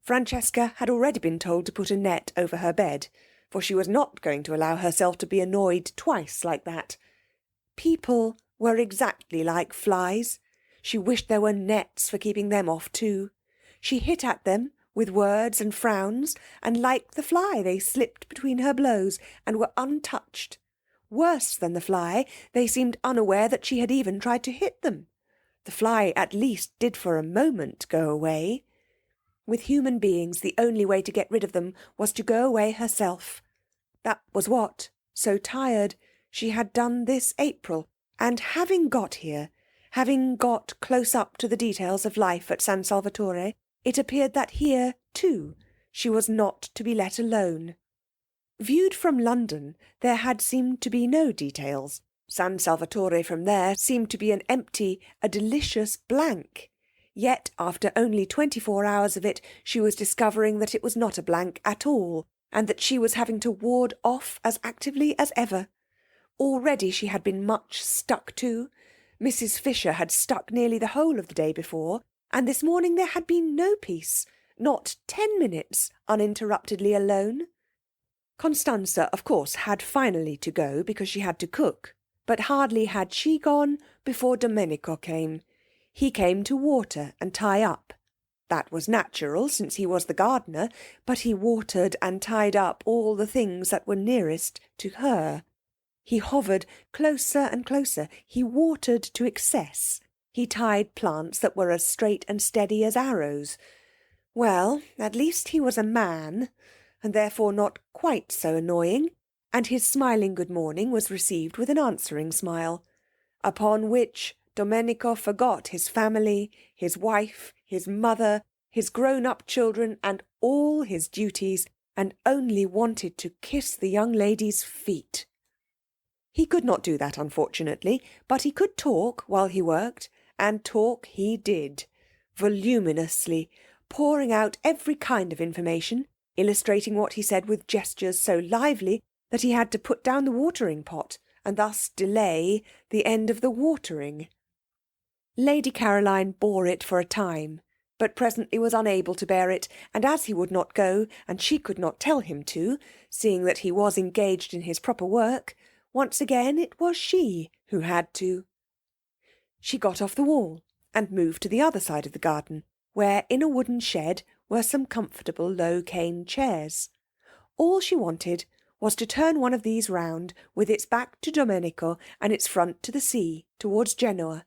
Francesca had already been told to put a net over her bed, for she was not going to allow herself to be annoyed twice like that. People were exactly like flies. She wished there were nets for keeping them off too. She hit at them with words and frowns, and like the fly they slipped between her blows and were untouched. Worse than the fly, they seemed unaware that she had even tried to hit them. The fly at least did for a moment go away. With human beings the only way to get rid of them was to go away herself. That was what, so tired, she had done this April, and having got here, having got close up to the details of life at San Salvatore, it appeared that here, too, she was not to be let alone. Viewed from London, there had seemed to be no details. San Salvatore from there seemed to be an empty, a delicious blank. Yet, after only 24 hours of it, she was discovering that it was not a blank at all, and that she was having to ward off as actively as ever. Already she had been much stuck to. Mrs. Fisher had stuck nearly the whole of the day before, and this morning there had been no peace, not 10 minutes uninterruptedly alone. Constanza, of course, had finally to go because she had to cook, but hardly had she gone before Domenico came. He came to water and tie up. That was natural, since he was the gardener, but he watered and tied up all the things that were nearest to her. He hovered closer and closer. He watered to excess. He tied plants that were as straight and steady as arrows. Well, at least he was a man, and therefore not quite so annoying, and his smiling good morning was received with an answering smile, upon which Domenico forgot his family, his wife, his mother, his grown-up children, and all his duties, and only wanted to kiss the young lady's feet. He could not do that, unfortunately, but he could talk while he worked, and talk he did, voluminously, pouring out every kind of information, illustrating what he said with gestures so lively that he had to put down the watering pot, and thus delay the end of the watering. Lady Caroline bore it for a time, but presently was unable to bear it, and as he would not go, and she could not tell him to, seeing that he was engaged in his proper work, once again it was she who had to. She got off the wall, and moved to the other side of the garden, where in a wooden shed were some comfortable low cane chairs. All she wanted was to turn one of these round, with its back to Domenico and its front to the sea, towards Genoa.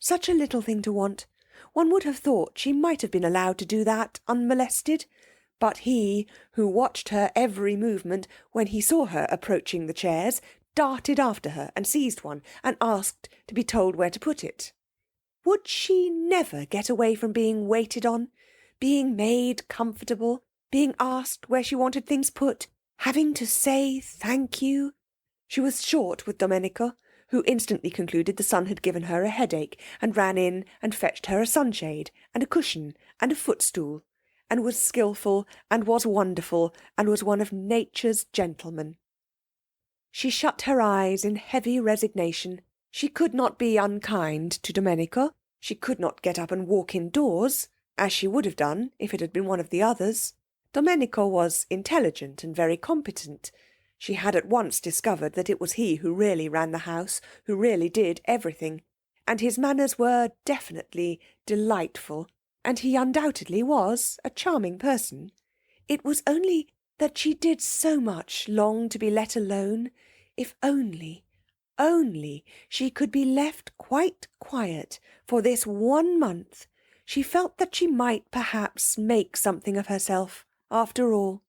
Such a little thing to want. One would have thought she might have been allowed to do that unmolested. But he, who watched her every movement, when he saw her approaching the chairs, darted after her and seized one, and asked to be told where to put it. Would she never get away from being waited on, being made comfortable, being asked where she wanted things put, having to say thank you? She was short with Domenico, who instantly concluded the sun had given her a headache, and ran in and fetched her a sunshade, and a cushion, and a footstool, and was skilful, and was wonderful, and was one of nature's gentlemen. She shut her eyes in heavy resignation. She could not be unkind to Domenico. She could not get up and walk indoors, as she would have done if it had been one of the others. Domenico was intelligent and very competent. She had at once discovered that it was he who really ran the house, who really did everything, and his manners were definitely delightful, and he undoubtedly was a charming person. It was only that she did so much long to be let alone. If only she could be left quite quiet for this 1 month, she felt that she might perhaps make something of herself after all.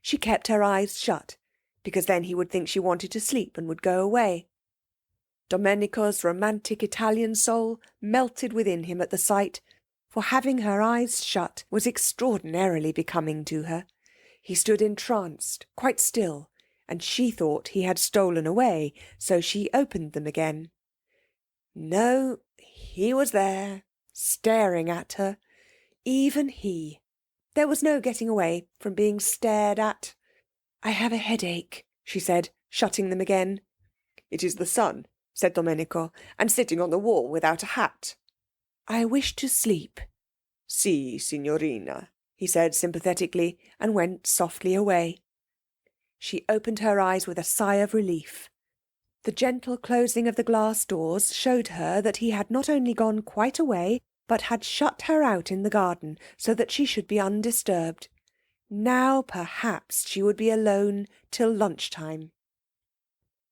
She kept her eyes shut, because then he would think she wanted to sleep and would go away. Domenico's romantic Italian soul melted within him at the sight, for having her eyes shut was extraordinarily becoming to her. He stood entranced, quite still, and she thought he had stolen away, so she opened them again. No, he was there, staring at her, even he. There was no getting away from being stared at. I have a headache, she said, shutting them again. It is the sun, said Domenico, and sitting on the wall without a hat. I wish to sleep. Si, signorina, he said sympathetically, and went softly away. She opened her eyes with a sigh of relief. The gentle closing of the glass doors showed her that he had not only gone quite away, but had shut her out in the garden, so that she should be undisturbed. Now perhaps she would be alone till lunch-time.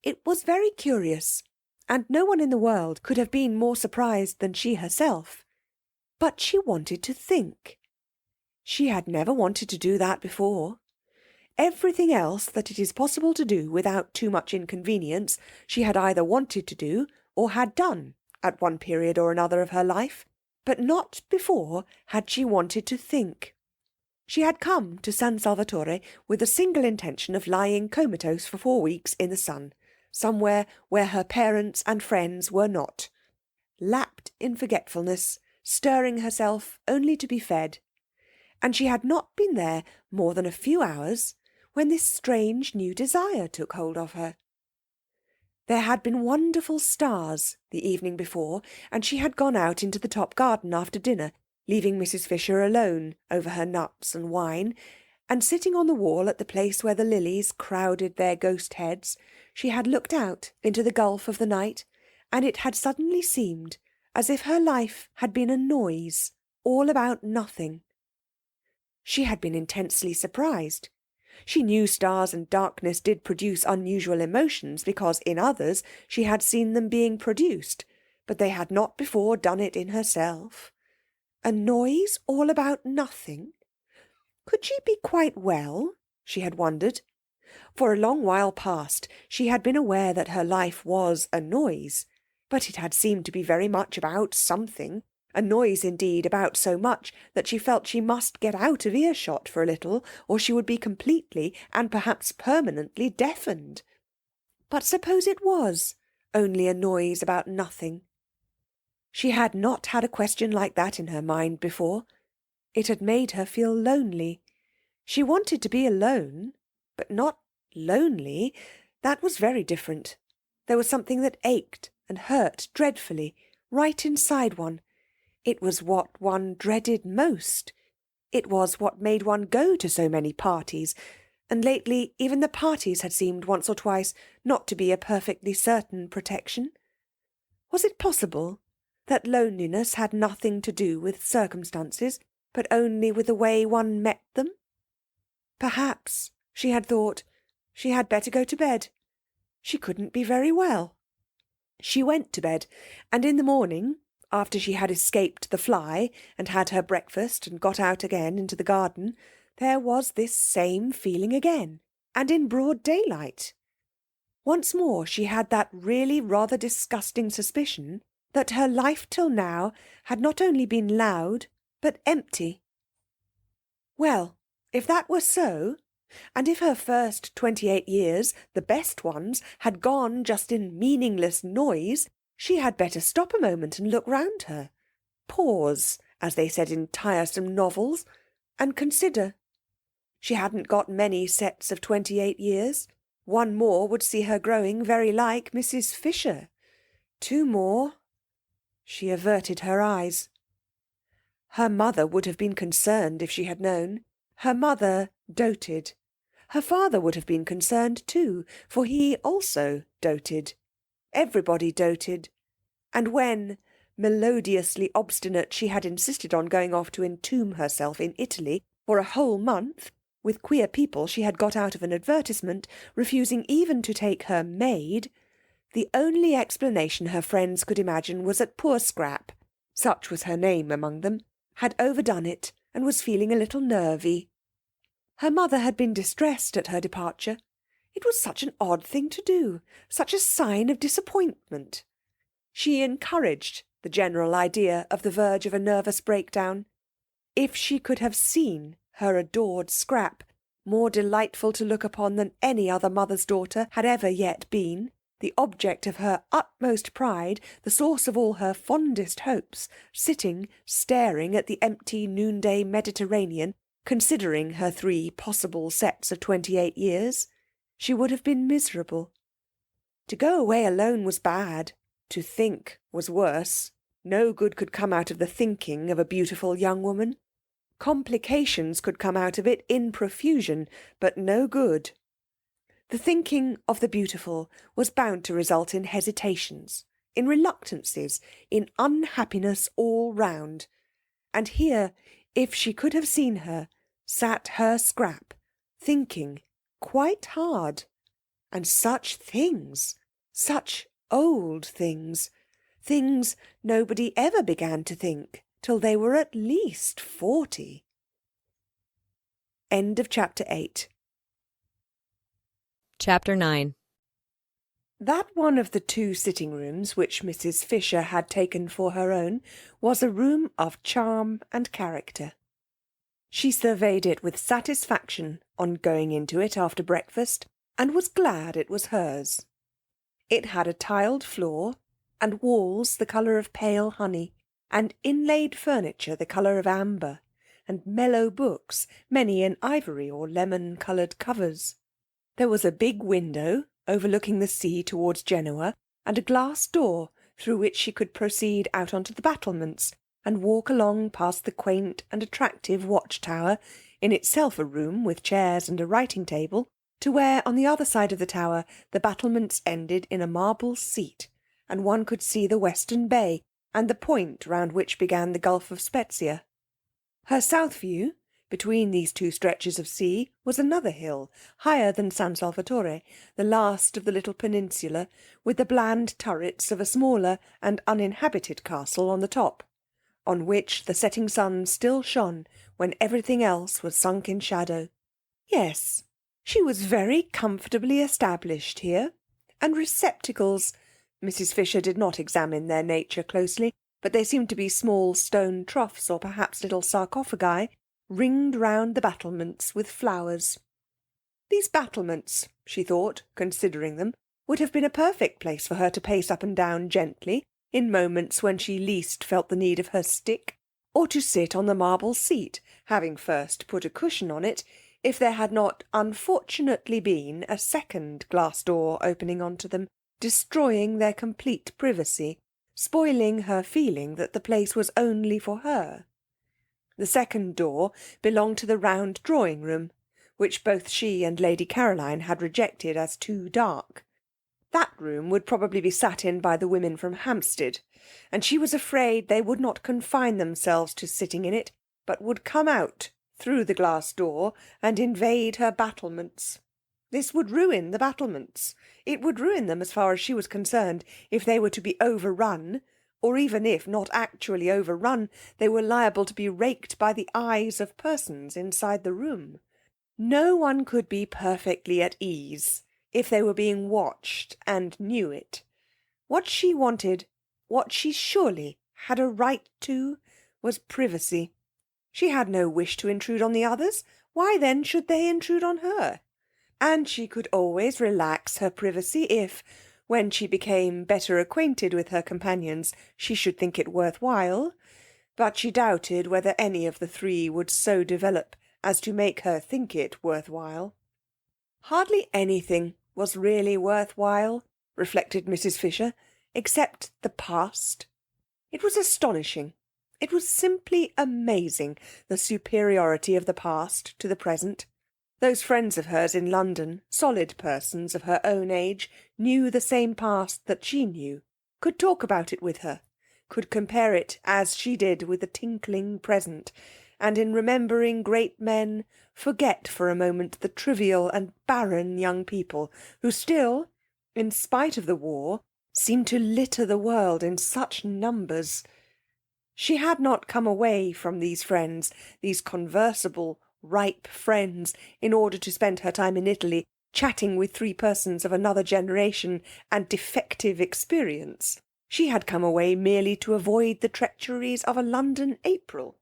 It was very curious, and no one in the world could have been more surprised than she herself. But she wanted to think. She had never wanted to do that before. Everything else that it is possible to do without too much inconvenience she had either wanted to do or had done at one period or another of her life, but not before had she wanted to think. She had come to San Salvatore with the single intention of lying comatose for 4 weeks in the sun, somewhere where her parents and friends were not, lapped in forgetfulness, stirring herself only to be fed. And she had not been there more than a few hours when this strange new desire took hold of her. There had been wonderful stars the evening before, and she had gone out into the top garden after dinner, leaving Mrs. Fisher alone over her nuts and wine, and sitting on the wall at the place where the lilies crowded their ghost heads, she had looked out into the gulf of the night, and it had suddenly seemed as if her life had been a noise, all about nothing. She had been intensely surprised. She knew stars and darkness did produce unusual emotions, because in others she had seen them being produced, but they had not before done it in herself. A noise all about nothing? Could she be quite well? She had wondered. For a long while past she had been aware that her life was a noise, but it had seemed to be very much about something, a noise indeed about so much that she felt she must get out of earshot for a little, or she would be completely and perhaps permanently deafened. But suppose it was only a noise about nothing? She had not had a question like that in her mind before. It had made her feel lonely. She wanted to be alone, but not lonely. That was very different. There was something that ached and hurt dreadfully, right inside one. It was what one dreaded most. It was what made one go to so many parties, and lately even the parties had seemed once or twice not to be a perfectly certain protection. Was it possible that loneliness had nothing to do with circumstances, but only with the way one met them? Perhaps, she had thought, she had better go to bed. She couldn't be very well. She went to bed, and in the morning, after she had escaped the fly and had her breakfast and got out again into the garden, there was this same feeling again, and in broad daylight. Once more she had that really rather disgusting suspicion that her life till now had not only been loud, but empty. Well, if that were so, and if her first 28 years, the best ones, had gone just in meaningless noise, she had better stop a moment and look round her. Pause, as they said in tiresome novels, and consider. She hadn't got many sets of 28 years. One more would see her growing very like Mrs. Fisher. 2 more. She averted her eyes. Her mother would have been concerned if she had known. Her mother doted. Her father would have been concerned too, for he also doted. Everybody doted. And when, melodiously obstinate, she had insisted on going off to entomb herself in Italy for a whole month, with queer people she had got out of an advertisement, refusing even to take her maid, the only explanation her friends could imagine was that poor Scrap, such was her name among them, had overdone it and was feeling a little nervy. Her mother had been distressed at her departure. It was such an odd thing to do, such a sign of disappointment. She encouraged the general idea of the verge of a nervous breakdown. If she could have seen her adored Scrap, more delightful to look upon than any other mother's daughter had ever yet been, the object of her utmost pride, the source of all her fondest hopes, sitting staring at the empty noonday Mediterranean, considering her 3 possible sets of 28 years, she would have been miserable. To go away alone was bad. To think was worse. No good could come out of the thinking of a beautiful young woman. Complications could come out of it in profusion, but no good. The thinking of the beautiful was bound to result in hesitations, in reluctances, in unhappiness all round. And here, if she could have seen her, sat her Scrap, thinking quite hard. And such things, such old things, things nobody ever began to think till they were at least 40. End of chapter 8. Chapter 9. That one of the 2 sitting rooms which Mrs. Fisher had taken for her own was a room of charm and character. She surveyed it with satisfaction on going into it after breakfast, and was glad it was hers. It had a tiled floor, and walls the colour of pale honey, and inlaid furniture the colour of amber, and mellow books, many in ivory or lemon-coloured covers. There was a big window overlooking the sea towards Genoa, and a glass door through which she could proceed out onto the battlements, and walk along past the quaint and attractive watch-tower, in itself a room with chairs and a writing-table, to where, on the other side of the tower, the battlements ended in a marble seat, and one could see the western bay, and the point round which began the Gulf of Spezia. Her south view, between these 2 stretches of sea, was another hill, higher than San Salvatore, the last of the little peninsula, with the bland turrets of a smaller and uninhabited castle on the top, on which the setting sun still shone when everything else was sunk in shadow. Yes, she was very comfortably established here, and receptacles, Mrs. Fisher did not examine their nature closely, but they seemed to be small stone troughs, or perhaps little sarcophagi, ringed round the battlements with flowers. These battlements, she thought, considering them, would have been a perfect place for her to pace up and down gently, in moments when she least felt the need of her stick, or to sit on the marble seat, having first put a cushion on it, if there had not unfortunately been a second glass door opening on to them, destroying their complete privacy, spoiling her feeling that the place was only for her. The second door belonged to the round drawing-room, which both she and Lady Caroline had rejected as too dark. That room would probably be sat in by the women from Hampstead, and she was afraid they would not confine themselves to sitting in it, but would come out through the glass door and invade her battlements. This would ruin the battlements. It would ruin them as far as she was concerned, if they were to be overrun, or even if, not actually overrun, they were liable to be raked by the eyes of persons inside the room. No one could be perfectly at ease if they were being watched and knew it. What she wanted, what she surely had a right to, was privacy. She had no wish to intrude on the others. Why then should they intrude on her? And she could always relax her privacy if, when she became better acquainted with her companions, she should think it worth while. But she doubted whether any of the 3 would so develop as to make her think it worth while. Hardly anything was really worth while, reflected Mrs. Fisher, except the past. It was astonishing. It was simply amazing, the superiority of the past to the present. Those friends of hers in London, solid persons of her own age, knew the same past that she knew, could talk about it with her, could compare it as she did with the tinkling present, and in remembering great men forget for a moment the trivial and barren young people who still, in spite of the war, seemed to litter the world in such numbers. She had not come away from these friends, these conversable, ripe friends, in order to spend her time in Italy, chatting with 3 persons of another generation and defective experience. She had come away merely to avoid the treacheries of a London April.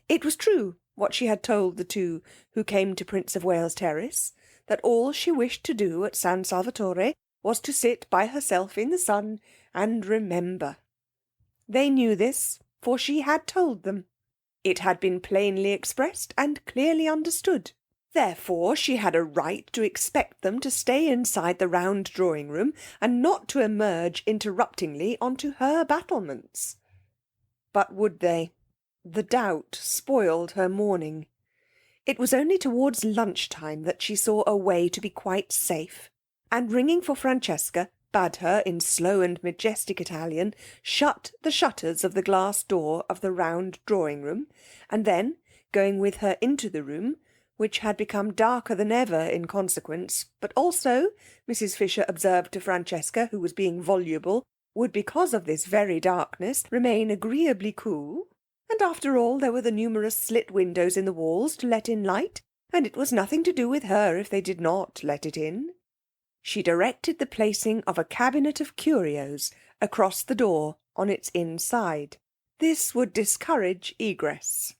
It was true, what she had told the 2 who came to Prince of Wales Terrace, that all she wished to do at San Salvatore was to sit by herself in the sun and remember. They knew this, for she had told them. It had been plainly expressed and clearly understood. Therefore she had a right to expect them to stay inside the round drawing-room and not to emerge interruptingly onto her battlements. But would they? The doubt spoiled her morning. It was only towards lunch-time that she saw a way to be quite safe, and ringing for Francesca, bade her, in slow and majestic Italian, shut the shutters of the glass door of the round drawing-room, and then, going with her into the room, which had become darker than ever in consequence, but also, Mrs. Fisher observed to Francesca, who was being voluble, would, because of this very darkness, remain agreeably cool, and after all there were the numerous slit windows in the walls to let in light, and it was nothing to do with her if they did not let it in. She directed the placing of a cabinet of curios across the door on its inside. This would discourage egress.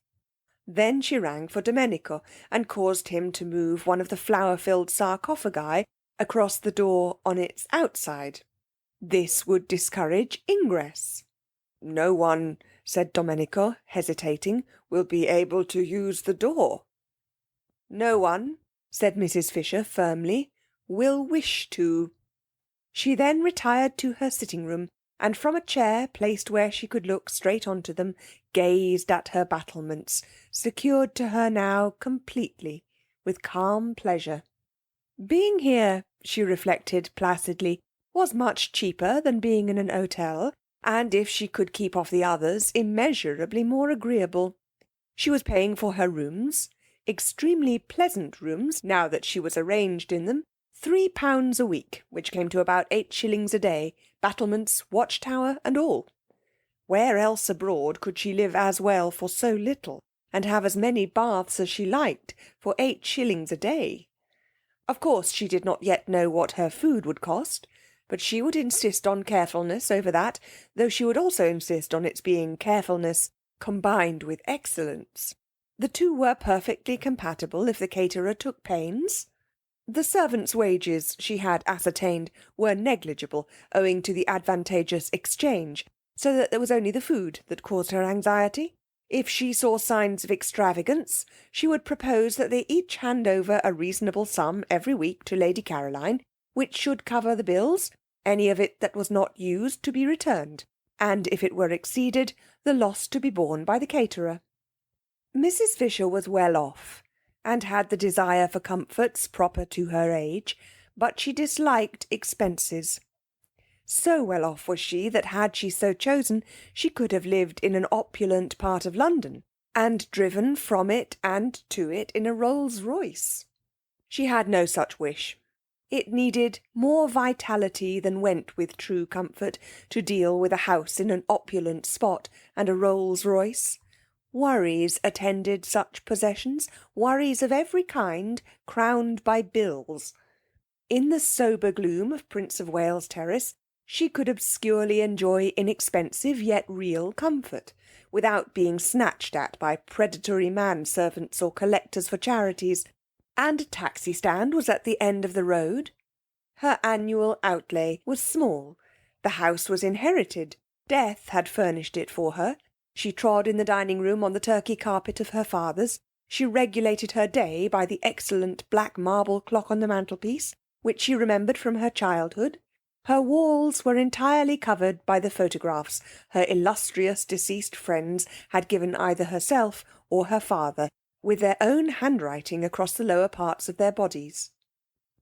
Then she rang for Domenico, and caused him to move one of the flower-filled sarcophagi across the door on its outside. This would discourage ingress. No one, said Domenico, hesitating, will be able to use the door. No one, said Mrs. Fisher firmly, will wish to. She then retired to her sitting-room, and from a chair placed where she could look straight on to them, gazed at her battlements, secured to her now completely, with calm pleasure. Being here, she reflected placidly, was much cheaper than being in an hotel, and if she could keep off the others, immeasurably more agreeable. She was paying for her rooms, extremely pleasant rooms, now that she was arranged in them, £3 a week, which came to about 8 shillings a day, battlements, watchtower, and all. Where else abroad could she live as well for so little, and have as many baths as she liked for 8 shillings a day? Of course she did not yet know what her food would cost, but she would insist on carefulness over that, though she would also insist on its being carefulness combined with excellence. The two were perfectly compatible if the caterer took pains. The servants' wages, she had ascertained, were negligible, owing to the advantageous exchange, so that there was only the food that caused her anxiety. If she saw signs of extravagance, she would propose that they each hand over a reasonable sum every week to Lady Caroline, which should cover the bills, any of it that was not used to be returned, and if it were exceeded, the loss to be borne by the caterer. Mrs. Fisher was well off, and had the desire for comforts proper to her age, but she disliked expenses. So well off was she that had she so chosen, she could have lived in an opulent part of London, and driven from it and to it in a Rolls-Royce. She had no such wish. It needed more vitality than went with true comfort to deal with a house in an opulent spot and a Rolls-Royce. Worries attended such possessions, worries of every kind, crowned by bills. In the sober gloom of Prince of Wales Terrace, she could obscurely enjoy inexpensive yet real comfort, without being snatched at by predatory manservants or collectors for charities, and a taxi-stand was at the end of the road. Her annual outlay was small. The house was inherited. Death had furnished it for her. She trod in the dining-room on the Turkey carpet of her father's. She regulated her day by the excellent black marble clock on the mantelpiece, which she remembered from her childhood. Her walls were entirely covered by the photographs her illustrious deceased friends had given either herself or her father, with their own handwriting across the lower parts of their bodies.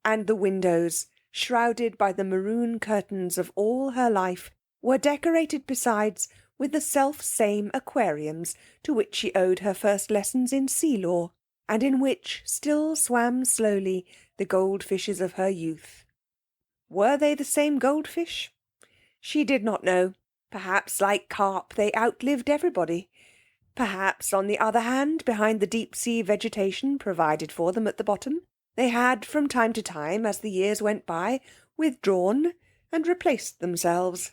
And the windows, shrouded by the maroon curtains of all her life, were decorated besides with the self-same aquariums to which she owed her first lessons in sea-law, and in which still swam slowly the goldfishes of her youth. Were they the same goldfish? She did not know. Perhaps, like carp, they outlived everybody. Perhaps, on the other hand, behind the deep-sea vegetation provided for them at the bottom, they had, from time to time, as the years went by, withdrawn and replaced themselves.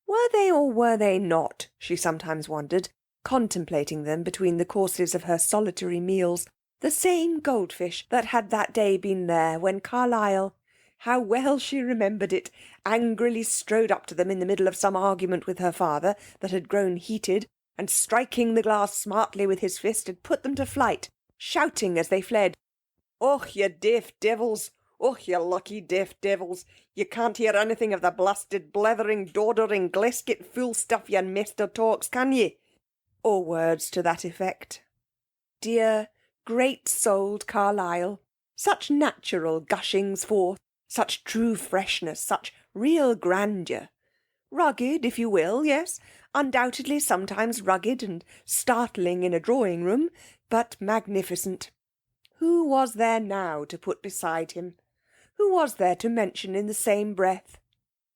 Were they or were they not, she sometimes wondered, contemplating them between the courses of her solitary meals, the same goldfish that had that day been there when Carlyle, how well she remembered it, angrily strode up to them in the middle of some argument with her father that had grown heated, and striking the glass smartly with his fist had put them to flight, shouting as they fled, "Och, ye deaf devils! "Oh, you lucky deaf devils, you can't hear anything of the blasted, blethering, dodering, glesket fool stuff your master talks, can ye?" Or words to that effect. Dear, great-souled Carlyle, such natural gushings forth, such true freshness, such real grandeur. Rugged, if you will, yes, undoubtedly sometimes rugged and startling in a drawing-room, but magnificent. Who was there now to put beside him? Who was there to mention in the same breath?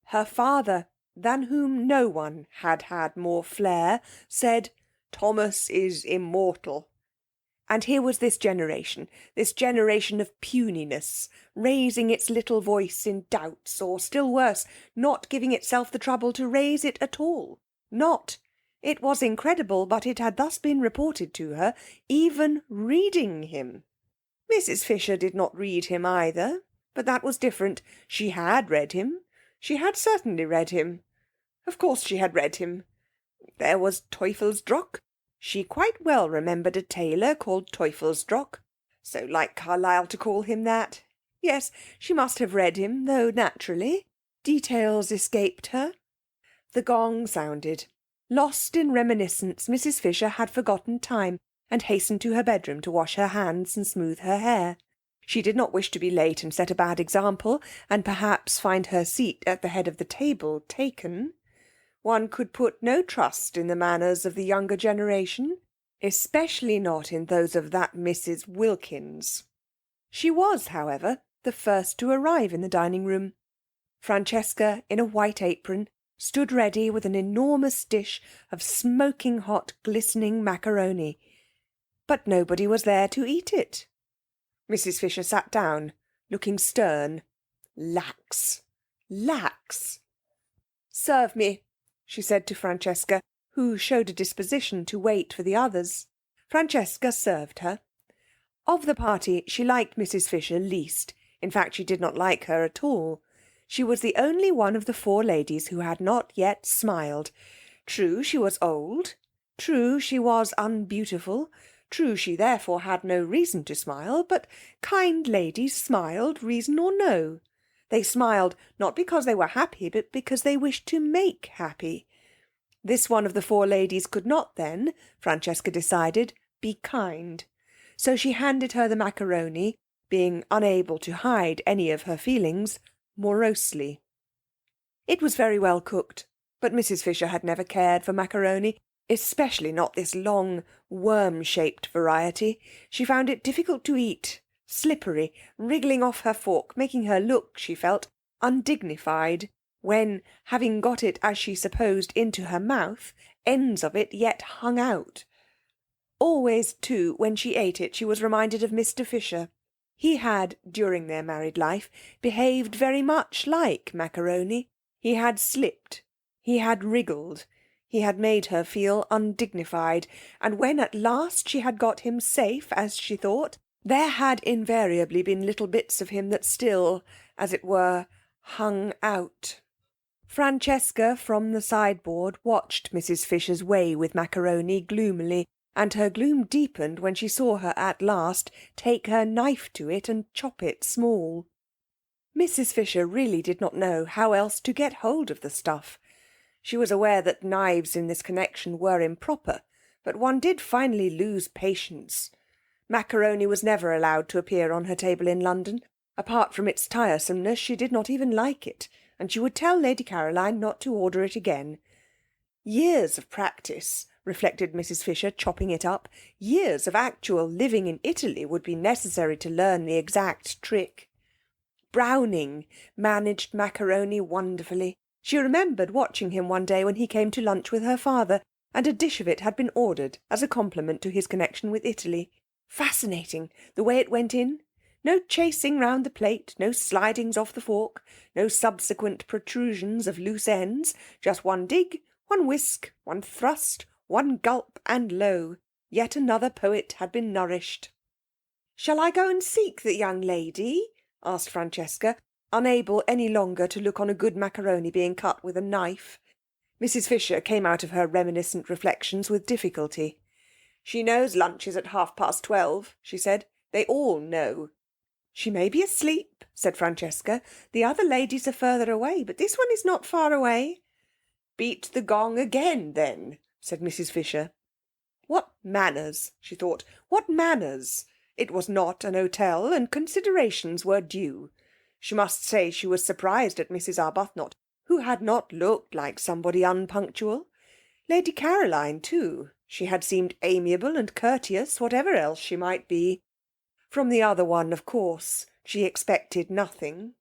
Her father, than whom no one had had more flair, said, "Thomas is immortal." And here was this generation of puniness, raising its little voice in doubts, or still worse, not giving itself the trouble to raise it at all. Not, it was incredible, but it had thus been reported to her, even reading him. Mrs. Fisher did not read him either, but that was different. She had read him. She had certainly read him. Of course she had read him. There was Teufelsdrock. She quite well remembered a tailor called Teufelsdrock. So like Carlyle to call him that. Yes, she must have read him, though naturally details escaped her. The gong sounded. Lost in reminiscence, Mrs. Fisher had forgotten time, and hastened to her bedroom to wash her hands and smooth her hair. She did not wish to be late and set a bad example, and perhaps find her seat at the head of the table taken. One could put no trust in the manners of the younger generation, especially not in those of that Mrs. Wilkins. She was, however, the first to arrive in the dining-room. Francesca, in a white apron, stood ready with an enormous dish of smoking hot, glistening macaroni. But nobody was there to eat it. Mrs. Fisher sat down, looking stern. Lax. "Serve me," she said to Francesca, who showed a disposition to wait for the others. Francesca served her. Of the party, she liked Mrs. Fisher least. In fact, she did not like her at all. She was the only one of the four ladies who had not yet smiled. True, she was old. True, she was unbeautiful. True, she therefore had no reason to smile, but kind ladies smiled, reason or no. They smiled not because they were happy, but because they wished to make happy. This one of the four ladies could not then, Francesca decided, be kind. So she handed her the macaroni, being unable to hide any of her feelings, morosely. It was very well cooked, but Mrs. Fisher had never cared for macaroni, especially not this long, worm-shaped variety. She found it difficult to eat, slippery, wriggling off her fork, making her look, she felt, undignified, when, having got it, as she supposed, into her mouth, ends of it yet hung out. Always, too, when she ate it, she was reminded of Mr. Fisher. He had, during their married life, behaved very much like macaroni. He had slipped. He had wriggled. He had made her feel undignified, and when at last she had got him safe, as she thought, there had invariably been little bits of him that still, as it were, hung out. Francesca, from the sideboard, watched Mrs. Fisher's way with macaroni gloomily, and her gloom deepened when she saw her at last take her knife to it and chop it small. Mrs. Fisher really did not know how else to get hold of the stuff. She was aware that knives in this connection were improper, but one did finally lose patience. Macaroni was never allowed to appear on her table in London. Apart from its tiresomeness, she did not even like it, and she would tell Lady Caroline not to order it again. Years of practice, reflected Mrs. Fisher, chopping it up, years of actual living in Italy would be necessary to learn the exact trick. Browning managed macaroni wonderfully. She remembered watching him one day when he came to lunch with her father, and a dish of it had been ordered as a compliment to his connection with Italy. Fascinating, the way it went in. No chasing round the plate, no slidings off the fork, no subsequent protrusions of loose ends, just one dig, one whisk, one thrust, one gulp, and lo, yet another poet had been nourished. "Shall I go and seek the young lady?" asked Francesca, unable any longer to look on a good macaroni being cut with a knife. Mrs. Fisher came out of her reminiscent reflections with difficulty. "She knows lunch is at 12:30, she said. "They all know." "She may be asleep," said Francesca. "The other ladies are further away, but this one is not far away." "Beat the gong again, then," said Mrs. Fisher. What manners, she thought, what manners! It was not an hotel, and considerations were due. She must say she was surprised at Mrs. Arbuthnot, who had not looked like somebody unpunctual. Lady Caroline, too. She had seemed amiable and courteous, whatever else she might be. From the other one, of course, she expected nothing.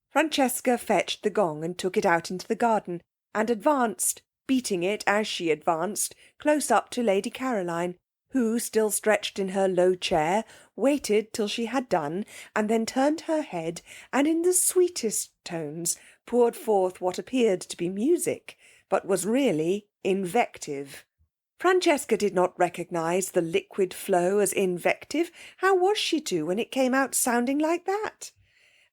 Francesca fetched the gong and took it out into the garden, and advanced, beating it as she advanced, close up to Lady Caroline, who, still stretched in her low chair, waited till she had done, and then turned her head, and in the sweetest tones poured forth what appeared to be music, but was really invective. Francesca did not recognise the liquid flow as invective. How was she to, when it came out sounding like that?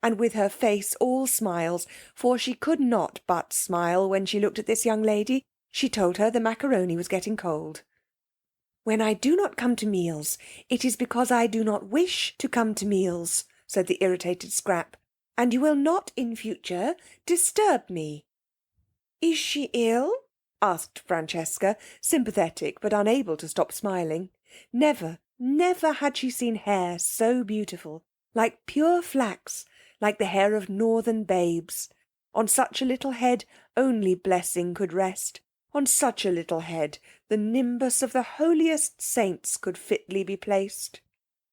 And with her face all smiles, for she could not but smile when she looked at this young lady, she told her the macaroni was getting cold. "When I do not come to meals, it is because I do not wish to come to meals," said the irritated Scrap, "and you will not in future disturb me." "Is she ill?" asked Francesca, sympathetic but unable to stop smiling. Never, never had she seen hair so beautiful, like pure flax, like the hair of northern babes. On such a little head only blessing could rest. On such a little head the nimbus of the holiest saints could fitly be placed.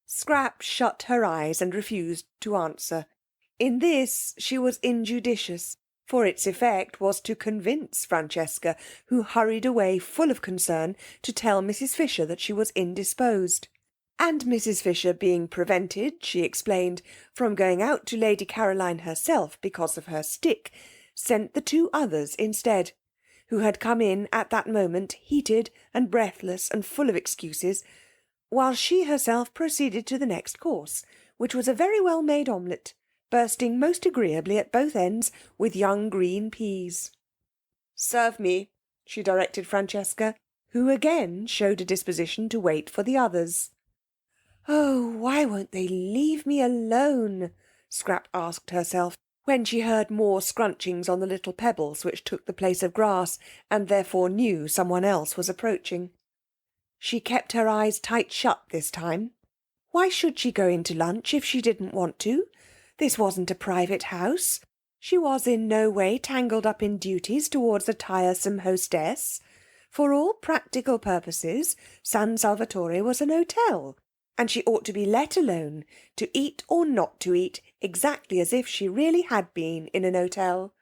Scrap shut her eyes and refused to answer. In this she was injudicious, for its effect was to convince Francesca, who hurried away full of concern to tell Mrs. Fisher that she was indisposed. And Mrs. Fisher being prevented, she explained, from going out to Lady Caroline herself because of her stick, sent the two others instead, who had come in at that moment, heated and breathless and full of excuses, while she herself proceeded to the next course, which was a very well-made omelette, bursting most agreeably at both ends with young green peas. "Serve me," she directed Francesca, who again showed a disposition to wait for the others. "Oh, why won't they leave me alone?" Scrap asked herself, when she heard more scrunchings on the little pebbles which took the place of grass, and therefore knew someone else was approaching. She kept her eyes tight shut this time. Why should she go into lunch if she didn't want to? This wasn't a private house. She was in no way tangled up in duties towards a tiresome hostess. For all practical purposes, San Salvatore was an hotel, and she ought to be let alone, to eat or not to eat, exactly as if she really had been in an hotel.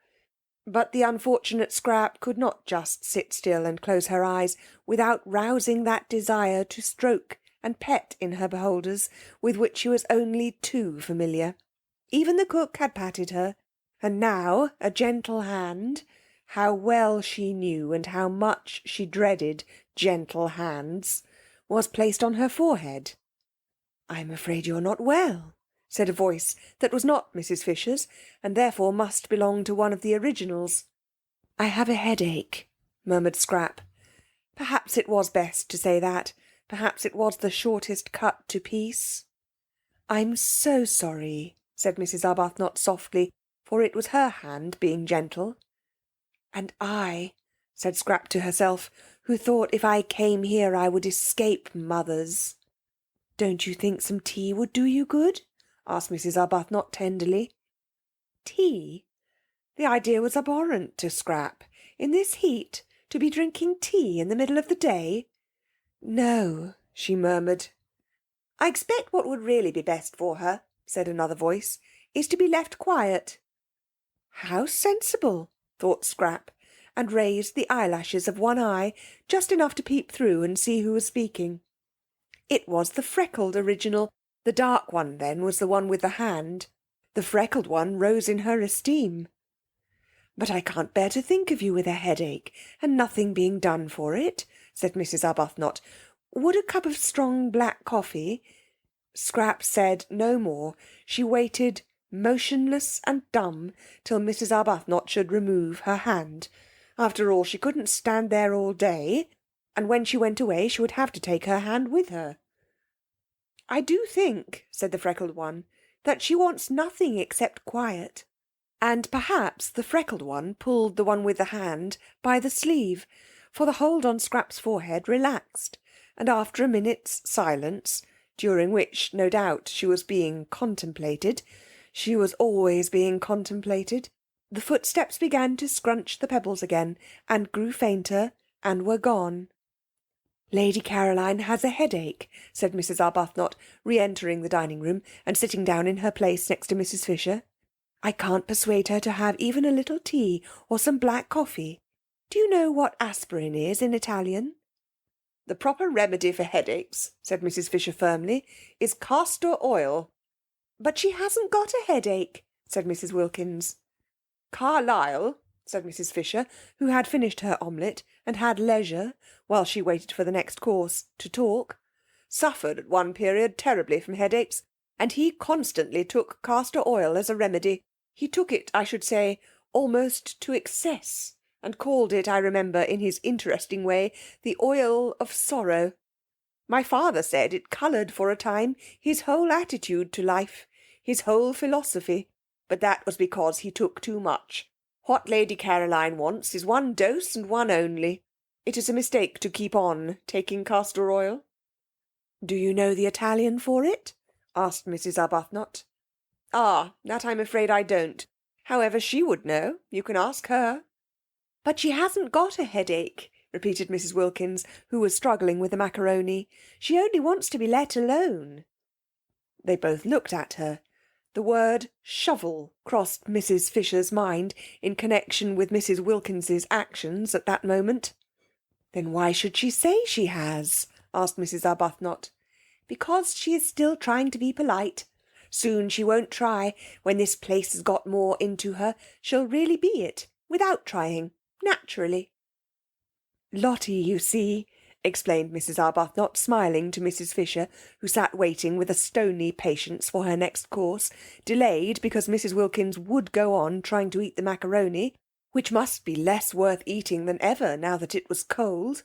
But the unfortunate Scrap could not just sit still and close her eyes without rousing that desire to stroke and pet in her beholders, with which she was only too familiar. Even the cook had patted her, and now a gentle hand, how well she knew and how much she dreaded gentle hands, was placed on her forehead. "I'm afraid you're not well," said a voice that was not Mrs. Fisher's, and therefore must belong to one of the originals. "I have a headache," murmured Scrap. Perhaps it was best to say that. Perhaps it was the shortest cut to peace. "I'm so sorry," said Mrs. Arbuthnot softly, for it was her hand being gentle. "And I," said Scrap to herself, "who thought if I came here I would escape mothers." "Don't you think some tea would do you good?" asked Mrs. Arbuthnot tenderly. Tea? The idea was abhorrent to Scrap. In this heat, to be drinking tea in the middle of the day? "No," she murmured. "I expect what would really be best for her," said another voice, "is to be left quiet." How sensible, thought Scrap, and raised the eyelashes of one eye just enough to peep through and see who was speaking. It was the freckled original. The dark one, then, was the one with the hand. The freckled one rose in her esteem. "But I can't bear to think of you with a headache, and nothing being done for it," said Mrs. Arbuthnot. "Would a cup of strong black coffee—" Scrap said no more. She waited, motionless and dumb, till Mrs. Arbuthnot should remove her hand. After all, she couldn't stand there all day, and when she went away she would have to take her hand with her. "I do think," said the freckled one, that she wants nothing except quiet. And perhaps the freckled one pulled the one with the hand by the sleeve, for the hold on Scrap's forehead relaxed, and after a minute's silence, during which, no doubt, she was being contemplated, she was always being contemplated, the footsteps began to scrunch the pebbles again, and grew fainter, and were gone. "Lady Caroline has a headache," said Mrs. Arbuthnot, re-entering the dining-room and sitting down in her place next to Mrs. Fisher. "I can't persuade her to have even a little tea or some black coffee. Do you know what aspirin is in Italian?" "The proper remedy for headaches," said Mrs. Fisher firmly, "is castor oil." "But she hasn't got a headache," said Mrs. Wilkins. "Carlyle," said Mrs. Fisher, who had finished her omelette and had leisure, while she waited for the next course, to talk, "suffered at one period terribly from headaches, and he constantly took castor oil as a remedy. He took it, I should say, almost to excess, and called it, I remember, in his interesting way, the oil of sorrow. My father said it coloured for a time his whole attitude to life, his whole philosophy, but that was because he took too much. What Lady Caroline wants is one dose and one only. It is a mistake to keep on taking castor oil." "Do you know the Italian for it?" asked Mrs. Arbuthnot. "Ah, that I'm afraid I don't. However, she would know. You can ask her." "But she hasn't got a headache," repeated Mrs. Wilkins, who was struggling with the macaroni. "She only wants to be let alone." They both looked at her. The word shovel crossed Mrs. Fisher's mind in connection with Mrs. Wilkins's actions at that moment. "Then why should she say she has?" asked Mrs. Arbuthnot. "Because she is still trying to be polite. Soon she won't try. When this place has got more into her, she'll really be it, without trying, naturally." "Lotty, you see," explained Mrs. Arbuthnot, smiling to Mrs. Fisher, who sat waiting with a stony patience for her next course, delayed because Mrs. Wilkins would go on trying to eat the macaroni, which must be less worth eating than ever now that it was cold.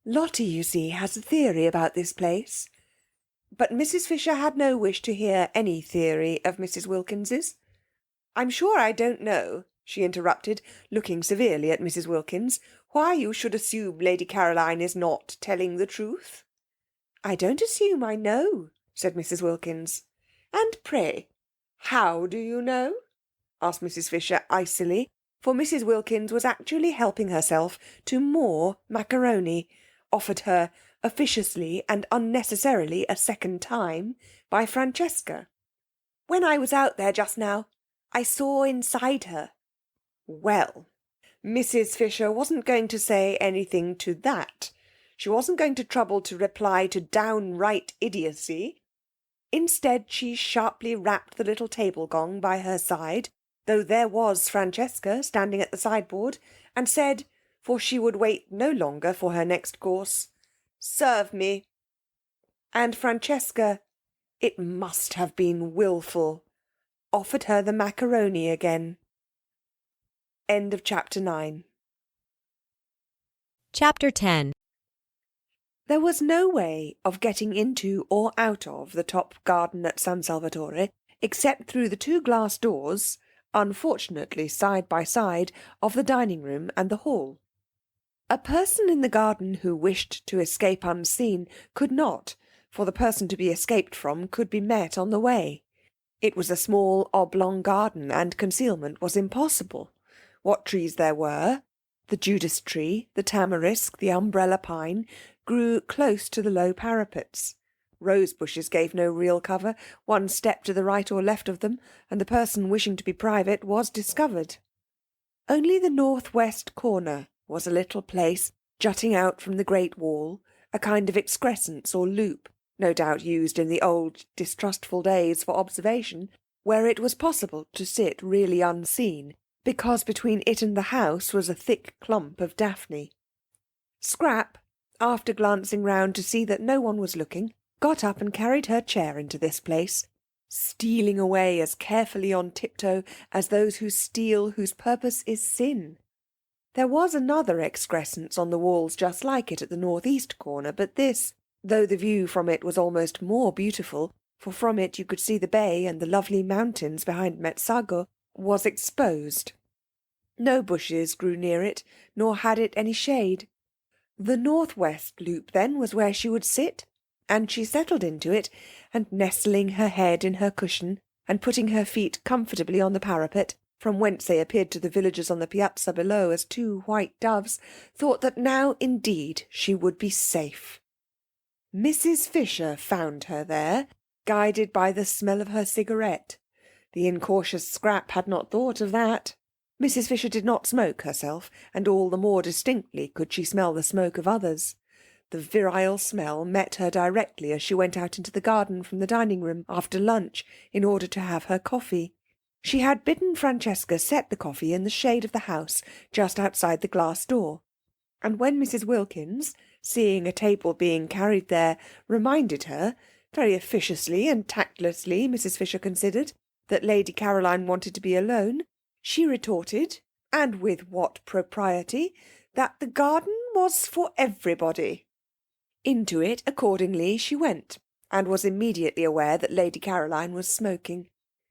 "Lotty, you see, has a theory about this place." But Mrs. Fisher had no wish to hear any theory of Mrs. Wilkins's. "I'm sure I don't know," she interrupted, looking severely at Mrs. Wilkins, "why you should assume Lady Caroline is not telling the truth." "I don't assume, I know," said Mrs. Wilkins. "And pray, how do you know?" asked Mrs. Fisher icily, for Mrs. Wilkins was actually helping herself to more macaroni, offered her officiously and unnecessarily a second time by Francesca. "When I was out there just now, I saw inside her." Well, Mrs. Fisher wasn't going to say anything to that. She wasn't going to trouble to reply to downright idiocy. Instead, she sharply rapped the little table gong by her side, though there was Francesca standing at the sideboard, and said, for she would wait no longer for her next course, "Serve me." And Francesca, it must have been wilful, offered her the macaroni again. End of chapter 9. Chapter 10. There was no way of getting into or out of the top garden at San Salvatore except through the two glass doors, unfortunately side by side, of the dining-room and the hall. A person in the garden who wished to escape unseen could not, for the person to be escaped from could be met on the way. It was a small oblong garden, and concealment was impossible. What trees there were, the Judas tree, the tamarisk, the umbrella pine, grew close to the low parapets. Rose bushes gave no real cover. One step to the right or left of them, and the person wishing to be private was discovered. Only the north-west corner was a little place jutting out from the great wall, a kind of excrescence or loop, no doubt used in the old distrustful days for observation, where it was possible to sit really unseen, because between it and the house was a thick clump of daphne. Scrap, after glancing round to see that no one was looking, got up and carried her chair into this place, stealing away as carefully on tiptoe as those who steal whose purpose is sin. There was another excrescence on the walls just like it at the north-east corner, but this, though the view from it was almost more beautiful, for from it you could see the bay and the lovely mountains behind Metsago, was exposed. No bushes grew near it, nor had it any shade. The northwest loop, then, was where she would sit, and she settled into it, and nestling her head in her cushion, and putting her feet comfortably on the parapet, from whence they appeared to the villagers on the piazza below as two white doves, thought that now indeed she would be safe. Mrs. Fisher found her there, guided by the smell of her cigarette. The incautious Scrap had not thought of that. Mrs. Fisher did not smoke herself, and all the more distinctly could she smell the smoke of others. The virile smell met her directly as she went out into the garden from the dining-room after lunch in order to have her coffee. She had bidden Francesca set the coffee in the shade of the house just outside the glass door, and when Mrs. Wilkins, seeing a table being carried there, reminded her, very officiously and tactlessly, Mrs. Fisher considered, that Lady Caroline wanted to be alone, she retorted, and with what propriety, that the garden was for everybody. Into it, accordingly, she went, and was immediately aware that Lady Caroline was smoking.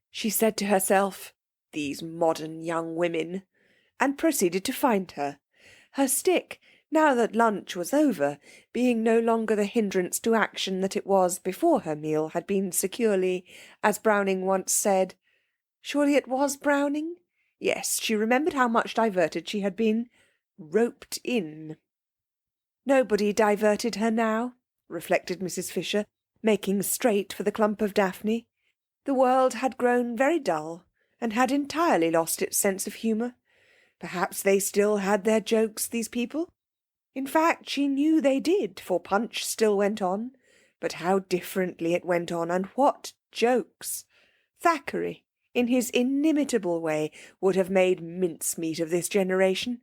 She said to herself, "These modern young women," and proceeded to find her. Her stick, now that lunch was over, being no longer the hindrance to action that it was before her meal had been securely, as Browning once said. Surely it was Browning? Yes, she remembered how much diverted she had been. Roped in. Nobody diverted her now, reflected Mrs. Fisher, making straight for the clump of daphne. The world had grown very dull, and had entirely lost its sense of humour. Perhaps they still had their jokes, these people. In fact, she knew they did, for Punch still went on. But how differently it went on, and what jokes! Thackeray, in his inimitable way, would have made mincemeat of this generation.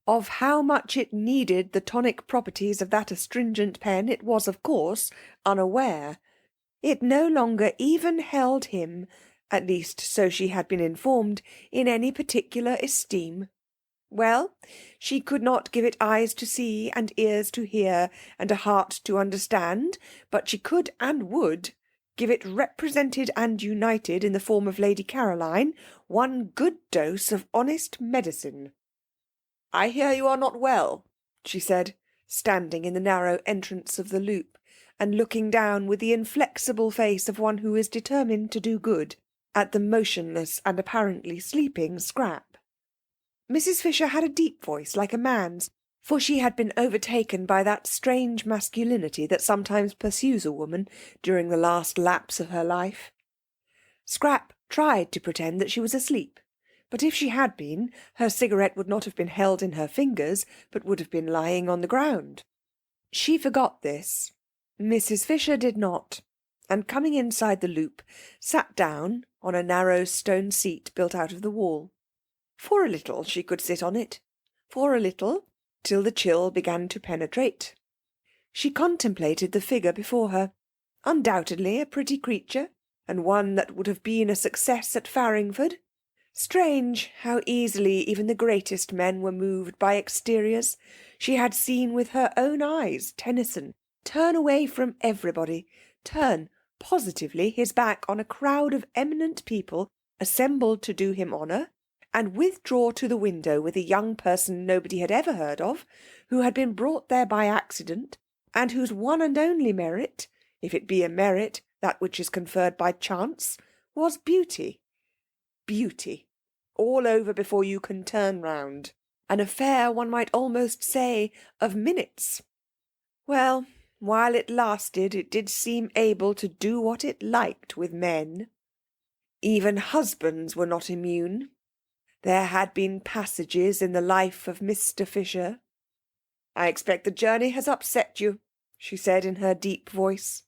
Of how much it needed the tonic properties of that astringent pen it was, of course, unaware. It no longer even held him, at least so she had been informed, in any particular esteem. Well, she could not give it eyes to see, and ears to hear, and a heart to understand, but she could and would give it represented and united in the form of Lady Caroline one good dose of honest medicine. "I hear you are not well," she said, standing in the narrow entrance of the loop, and looking down with the inflexible face of one who is determined to do good, at the motionless and apparently sleeping Scrap. Mrs. Fisher had a deep voice like a man's, for she had been overtaken by that strange masculinity that sometimes pursues a woman during the last lapse of her life. Scrap tried to pretend that she was asleep, but if she had been, her cigarette would not have been held in her fingers, but would have been lying on the ground. She forgot this. Mrs. Fisher did not, and coming inside the loop, sat down on a narrow stone seat built out of the wall. For a little she could sit on it, for a little, till the chill began to penetrate. She contemplated the figure before her. Undoubtedly a pretty creature, and one that would have been a success at Farringford. Strange how easily even the greatest men were moved by exteriors. She had seen with her own eyes Tennyson turn away from everybody, turn positively his back on a crowd of eminent people assembled to do him honour, and withdraw to the window with a young person nobody had ever heard of, who had been brought there by accident, and whose one and only merit, if it be a merit, that which is conferred by chance, was beauty. Beauty. All over before you can turn round. An affair, one might almost say, of minutes. Well, while it lasted, it did seem able to do what it liked with men. Even husbands were not immune. There had been passages in the life of Mr. Fisher. "I expect the journey has upset you," she said in her deep voice.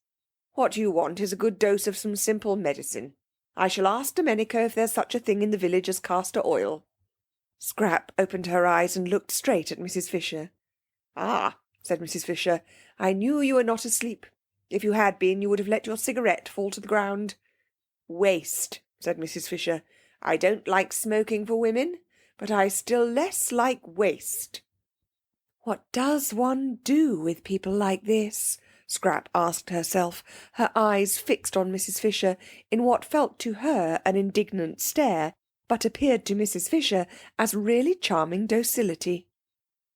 "What you want is a good dose of some simple medicine. I shall ask Domenico if there's such a thing in the village as castor oil." Scrap opened her eyes and looked straight at Mrs. Fisher. "Ah," said Mrs. Fisher, "I knew you were not asleep. If you had been, you would have let your cigarette fall to the ground." "Waste," said Mrs. Fisher. "I don't like smoking for women, but I still less like waste." What does one do with people like this? Scrap asked herself, her eyes fixed on Mrs. Fisher in what felt to her an indignant stare, but appeared to Mrs. Fisher as really charming docility.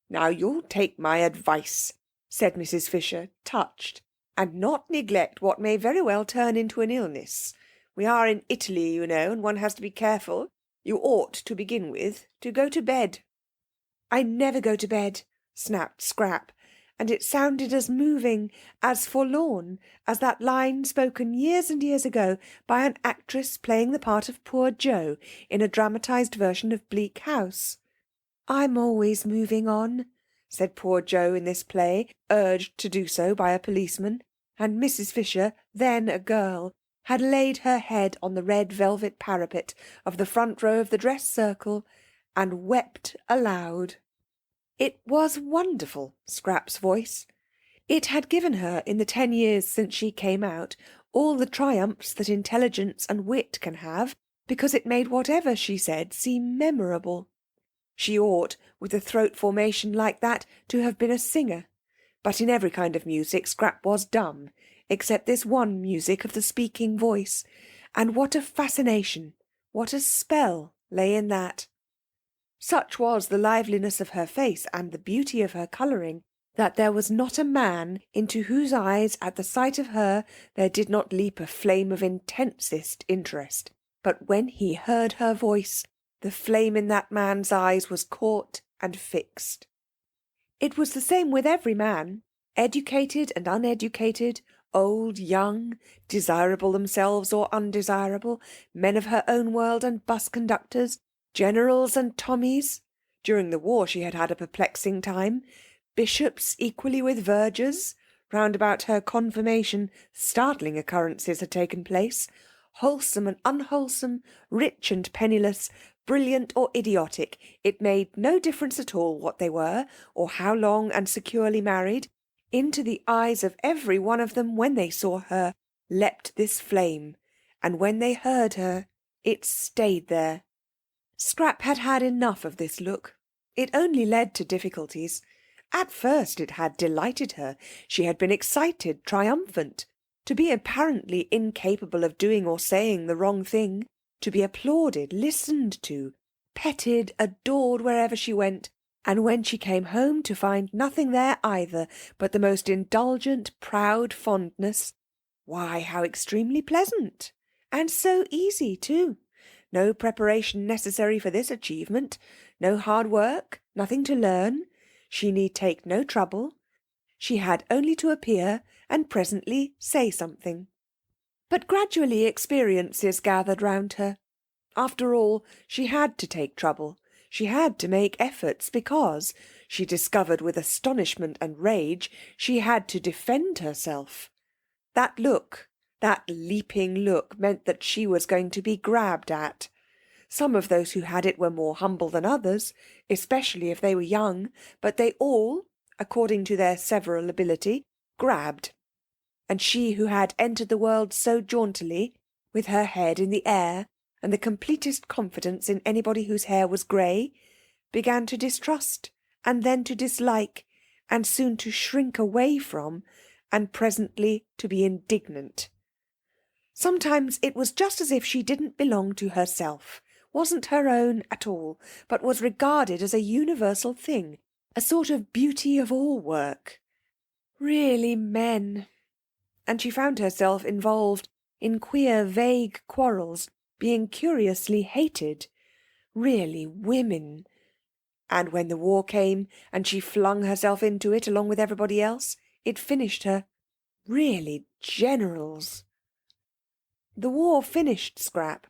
"Now you'll take my advice," said Mrs. Fisher, touched, "and not neglect what may very well turn into an illness. We are in Italy, you know, and one has to be careful. You ought, to begin with, to go to bed." "I never go to bed," snapped Scrap, and it sounded as moving, as forlorn, as that line spoken years and years ago by an actress playing the part of poor Jo in a dramatised version of Bleak House. "I'm always moving on," said poor Jo in this play, urged to do so by a policeman, and Mrs. Fisher, then a girl, had laid her head on the red velvet parapet of the front row of the dress circle and wept aloud. It was wonderful, Scrap's voice. It had given her, in the 10 years since she came out, all the triumphs that intelligence and wit can have, because it made whatever she said seem memorable. She ought, with a throat formation like that, to have been a singer. But in every kind of music Scrap was dumb, except this one music of the speaking voice. And what a fascination, what a spell lay in that! Such was the liveliness of her face and the beauty of her colouring, that there was not a man into whose eyes at the sight of her there did not leap a flame of intensest interest. But when he heard her voice, the flame in that man's eyes was caught and fixed. It was the same with every man, educated and uneducated, old, young, desirable themselves or undesirable, men of her own world and bus conductors, generals and Tommies. During the war she had had a perplexing time. Bishops equally with vergers. Round about her confirmation startling occurrences had taken place. Wholesome and unwholesome, rich and penniless, brilliant or idiotic, it made no difference at all what they were, or how long and securely married. Into the eyes of every one of them, when they saw her, leapt this flame, and when they heard her, it stayed there. Scrap had had enough of this look. It only led to difficulties. At first it had delighted her. She had been excited, triumphant. To be apparently incapable of doing or saying the wrong thing, to be applauded, listened to, petted, adored wherever she went, and when she came home to find nothing there either but the most indulgent, proud fondness, why, how extremely pleasant! And so easy, too. No preparation necessary for this achievement, no hard work, nothing to learn. She need take no trouble. She had only to appear and presently say something. But gradually experiences gathered round her. After all, she had to take trouble. She had to make efforts because, she discovered with astonishment and rage, she had to defend herself. That look, that leaping look, meant that she was going to be grabbed at. Some of those who had it were more humble than others, especially if they were young, but they all, according to their several ability, grabbed. And she who had entered the world so jauntily, with her head in the air, and the completest confidence in anybody whose hair was grey, began to distrust, and then to dislike, and soon to shrink away from, and presently to be indignant. Sometimes it was just as if she didn't belong to herself, wasn't her own at all, but was regarded as a universal thing, a sort of beauty of all work. Really men! And she found herself involved in queer vague quarrels, being curiously hated. Really women! And when the war came, and she flung herself into it along with everybody else, it finished her. Really generals! The war finished Scrap.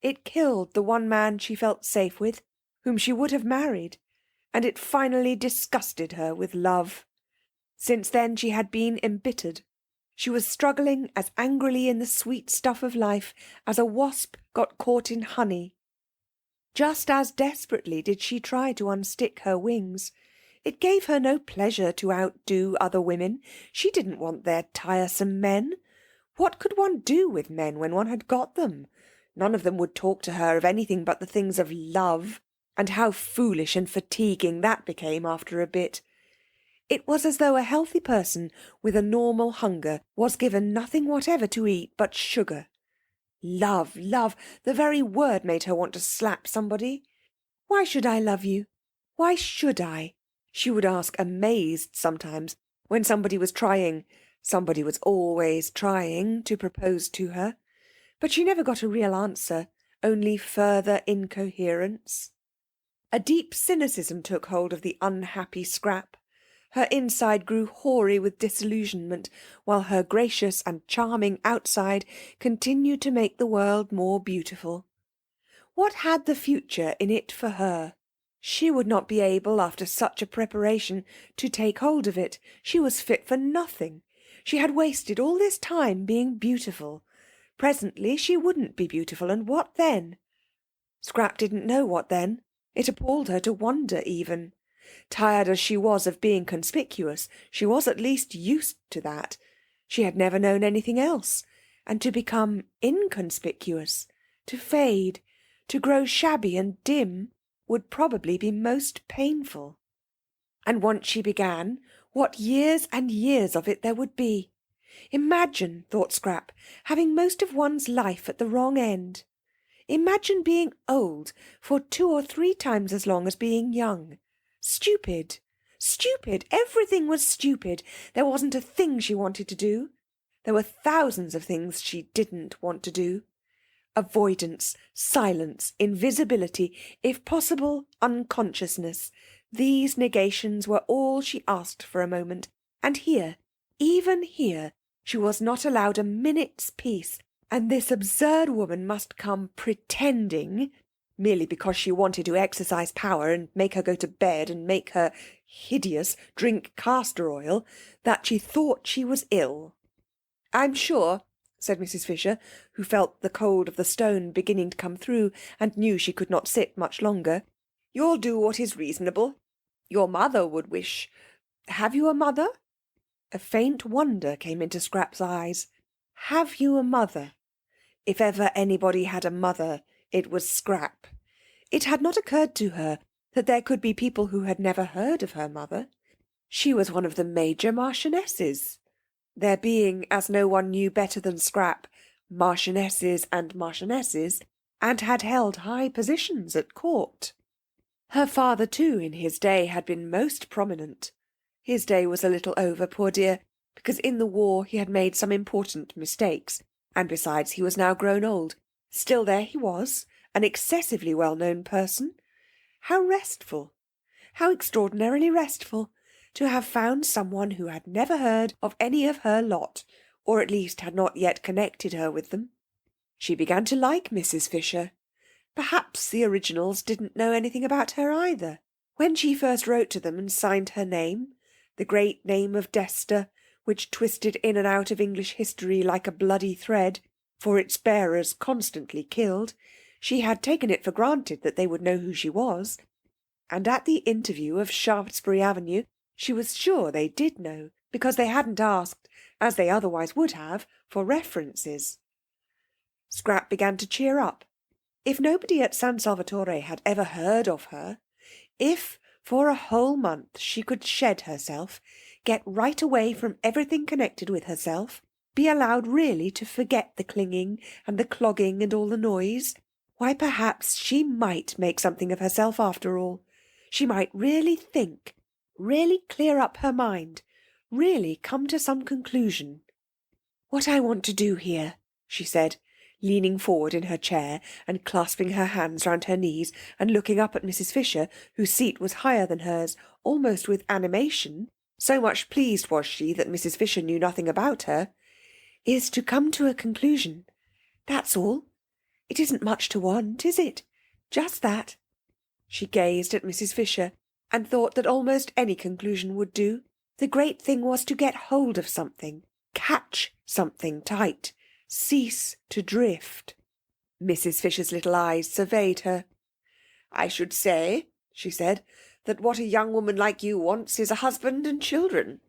It killed the one man she felt safe with, whom she would have married, and it finally disgusted her with love. Since then she had been embittered. She was struggling as angrily in the sweet stuff of life as a wasp got caught in honey. Just as desperately did she try to unstick her wings. It gave her no pleasure to outdo other women. She didn't want their tiresome men. What could one do with men when one had got them? None of them would talk to her of anything but the things of love, and how foolish and fatiguing that became after a bit. It was as though a healthy person with a normal hunger was given nothing whatever to eat but sugar. Love, love, the very word made her want to slap somebody. Why should I love you? Why should I? She would ask, amazed sometimes, when somebody was always trying to propose to her. But she never got a real answer, only further incoherence. A deep cynicism took hold of the unhappy Scrap. Her inside grew hoary with disillusionment, while her gracious and charming outside continued to make the world more beautiful. What had the future in it for her? She would not be able, after such a preparation, to take hold of it. She was fit for nothing. She had wasted all this time being beautiful. Presently she wouldn't be beautiful, and what then? Scrap didn't know what then. It appalled her to wonder even. Tired as she was of being conspicuous, she was at least used to that. She had never known anything else. And to become inconspicuous, to fade, to grow shabby and dim, would probably be most painful. And once she began, what years and years of it there would be. Imagine, thought Scrap, having most of one's life at the wrong end. Imagine being old for 2 or 3 times as long as being young. Stupid. Stupid. Everything was stupid. There wasn't a thing she wanted to do. There were thousands of things she didn't want to do. Avoidance, silence, invisibility, if possible, unconsciousness. These negations were all she asked for a moment. And here, even here, she was not allowed a minute's peace, and this absurd woman must come pretending, merely because she wanted to exercise power and make her go to bed and make her, hideous, drink castor oil, that she thought she was ill. "I'm sure," said Mrs. Fisher, who felt the cold of the stone beginning to come through and knew she could not sit much longer, "you'll do what is reasonable. Your mother would wish... Have you a mother?" A faint wonder came into Scrap's eyes. Have you a mother? If ever anybody had a mother, it was Scrap. It had not occurred to her that there could be people who had never heard of her mother. She was one of the major marchionesses. There being, as no one knew better than Scrap, marchionesses, and had held high positions at court. Her father, too, in his day had been most prominent. His day was a little over, poor dear, because in the war he had made some important mistakes, and besides he was now grown old. Still there he was, an excessively well-known person. How restful, how extraordinarily restful, to have found someone who had never heard of any of her lot, or at least had not yet connected her with them. She began to like Mrs. Fisher. Perhaps the originals didn't know anything about her either. When she first wrote to them and signed her name, the great name of Dester, which twisted in and out of English history like a bloody thread, for its bearers constantly killed, she had taken it for granted that they would know who she was, and at the interview of Shaftesbury Avenue she was sure they did know, because they hadn't asked, as they otherwise would have, for references. Scrap began to cheer up. If nobody at San Salvatore had ever heard of her, if for a whole month she could shed herself, get right away from everything connected with herself, be allowed really to forget the clinging and the clogging and all the noise, why perhaps she might make something of herself after all. She might really think, really clear up her mind, really come to some conclusion. "What I want to do here," she said, leaning forward in her chair and clasping her hands round her knees and looking up at Mrs. Fisher, whose seat was higher than hers, almost with animation, so much pleased was she that Mrs. Fisher knew nothing about her, "is to come to a conclusion. That's all. It isn't much to want, is it? Just that." She gazed at Mrs. Fisher and thought that almost any conclusion would do. The great thing was to get hold of something, catch something tight, cease to drift. Mrs. Fisher's little eyes surveyed her. "I should say," she said, "that what a young woman like you wants is a husband and children."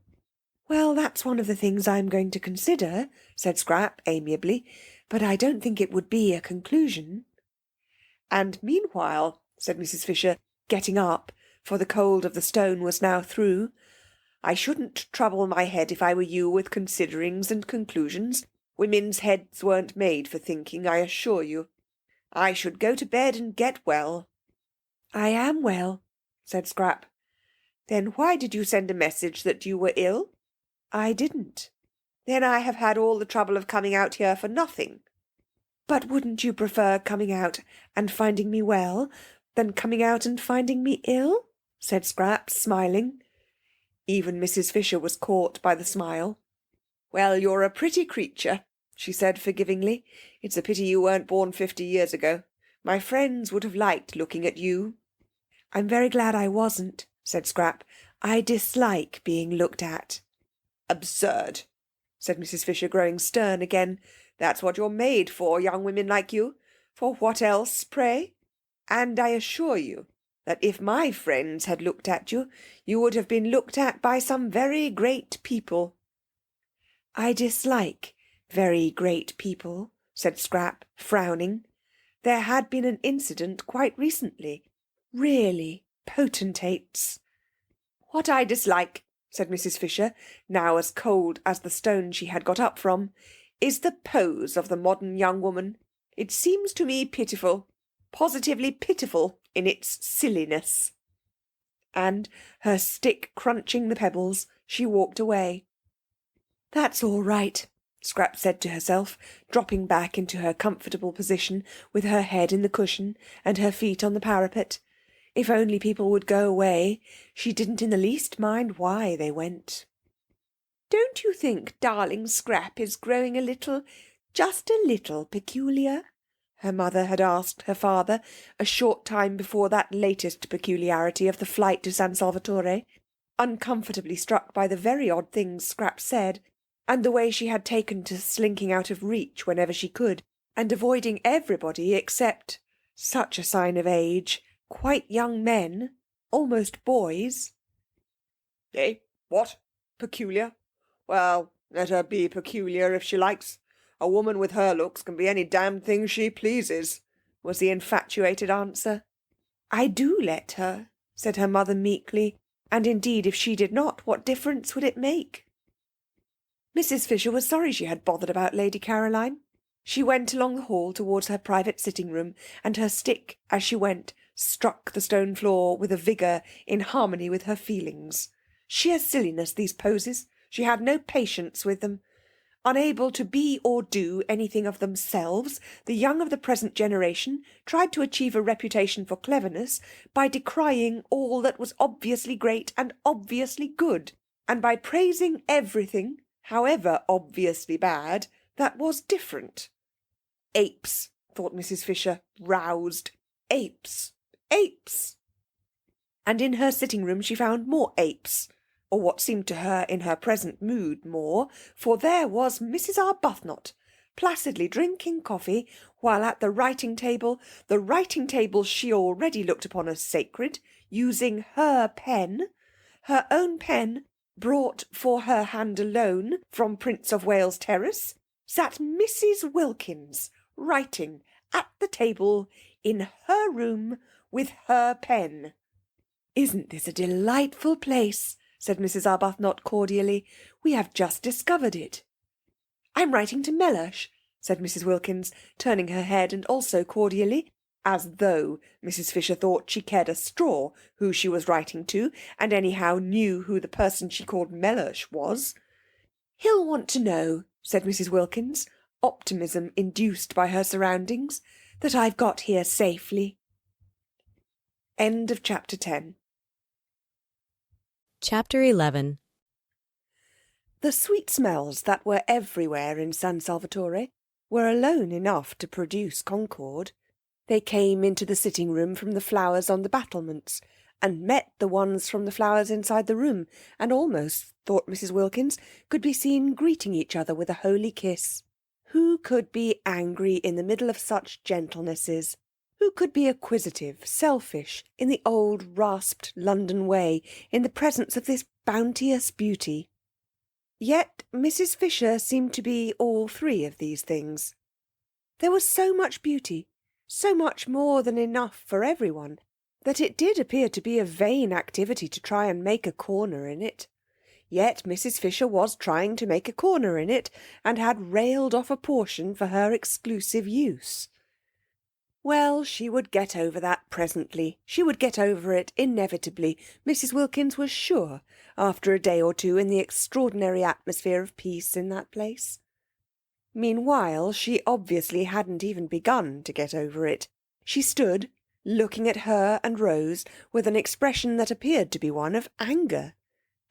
"Well, that's one of the things I'm going to consider," said Scrap amiably, "but I don't think it would be a conclusion." "And meanwhile," said Mrs. Fisher, getting up, for the cold of the stone was now through, I shouldn't trouble my head if I were you with considerings and conclusions. Women's heads weren't made for thinking, I assure you. I should go to bed and get well." "I am well," said Scrap. "Then why did you send a message that you were ill?" "I didn't." "Then I have had all the trouble of coming out here for nothing." "But wouldn't you prefer coming out and finding me well than coming out and finding me ill?" said Scrap, smiling. Even Mrs. Fisher was caught by the smile. "Well, you're a pretty creature," she said forgivingly. "It's a pity you weren't born 50 years ago. My friends would have liked looking at you." "I'm very glad I wasn't," said Scrap. "I dislike being looked at." "Absurd," said Mrs. Fisher, growing stern again. "That's what you're made for, young women like you. For what else, pray? And I assure you that if my friends had looked at you, you would have been looked at by some very great people." "I dislike very great people," said Scrap, frowning. There had been an incident quite recently. Really potentates. "What I dislike," said Mrs. Fisher, now as cold as the stone she had got up from, "is the pose of the modern young woman. It seems to me pitiful, positively pitiful in its silliness." And, her stick crunching the pebbles, she walked away. "That's all right," Scrap said to herself, dropping back into her comfortable position with her head in the cushion and her feet on the parapet. If only people would go away. She didn't in the least mind why they went. "Don't you think darling Scrap is growing a little, just a little peculiar?" her mother had asked her father a short time before that latest peculiarity of the flight to San Salvatore, uncomfortably struck by the very odd things Scrap said, and the way she had taken to slinking out of reach whenever she could, and avoiding everybody except, such a sign of age, quite young men, almost boys. "Eh? What? Peculiar? Well, let her be peculiar if she likes. A woman with her looks can be any damned thing she pleases," was the infatuated answer. "I do let her," said her mother meekly, and indeed if she did not, what difference would it make? Mrs. Fisher was sorry she had bothered about Lady Caroline. She went along the hall towards her private sitting-room, and her stick, as she went, struck the stone floor with a vigour in harmony with her feelings. Sheer silliness, these poses. She had no patience with them. Unable to be or do anything of themselves, the young of the present generation tried to achieve a reputation for cleverness by decrying all that was obviously great and obviously good, and by praising everything, however obviously bad, that was different. Apes, thought Mrs. Fisher, roused. Apes. Apes. And in her sitting-room she found more apes, or what seemed to her in her present mood more, for there was Mrs. Arbuthnot, placidly drinking coffee, while at the writing table she already looked upon as sacred, using her own pen, brought for her hand alone from Prince of Wales Terrace, sat Mrs. Wilkins, writing at the table in her room with her pen. "Isn't this a delightful place?" said Mrs. Arbuthnot cordially. "We have just discovered it." "I'm writing to Mellersh," said Mrs. Wilkins, turning her head and also cordially, as though Mrs. Fisher thought she cared a straw who she was writing to, and anyhow knew who the person she called Mellersh was. "He'll want to know," said Mrs. Wilkins, optimism induced by her surroundings, "that I've got here safely." End of chapter 10. Chapter 11. The sweet smells that were everywhere in San Salvatore were alone enough to produce concord. They came into the sitting-room from the flowers on the battlements, and met the ones from the flowers inside the room, and almost, thought Mrs. Wilkins, could be seen greeting each other with a holy kiss. Who could be angry in the middle of such gentlenesses? Who could be acquisitive, selfish, in the old rasped London way, in the presence of this bounteous beauty? Yet Mrs. Fisher seemed to be all three of these things. There was so much beauty, so much more than enough for everyone, that it did appear to be a vain activity to try and make a corner in it. Yet Mrs. Fisher was trying to make a corner in it, and had railed off a portion for her exclusive use. Well, she would get over that presently. She would get over it inevitably, Mrs. Wilkins was sure, after a day or two in the extraordinary atmosphere of peace in that place. Meanwhile, she obviously hadn't even begun to get over it. She stood, looking at her and Rose, with an expression that appeared to be one of anger.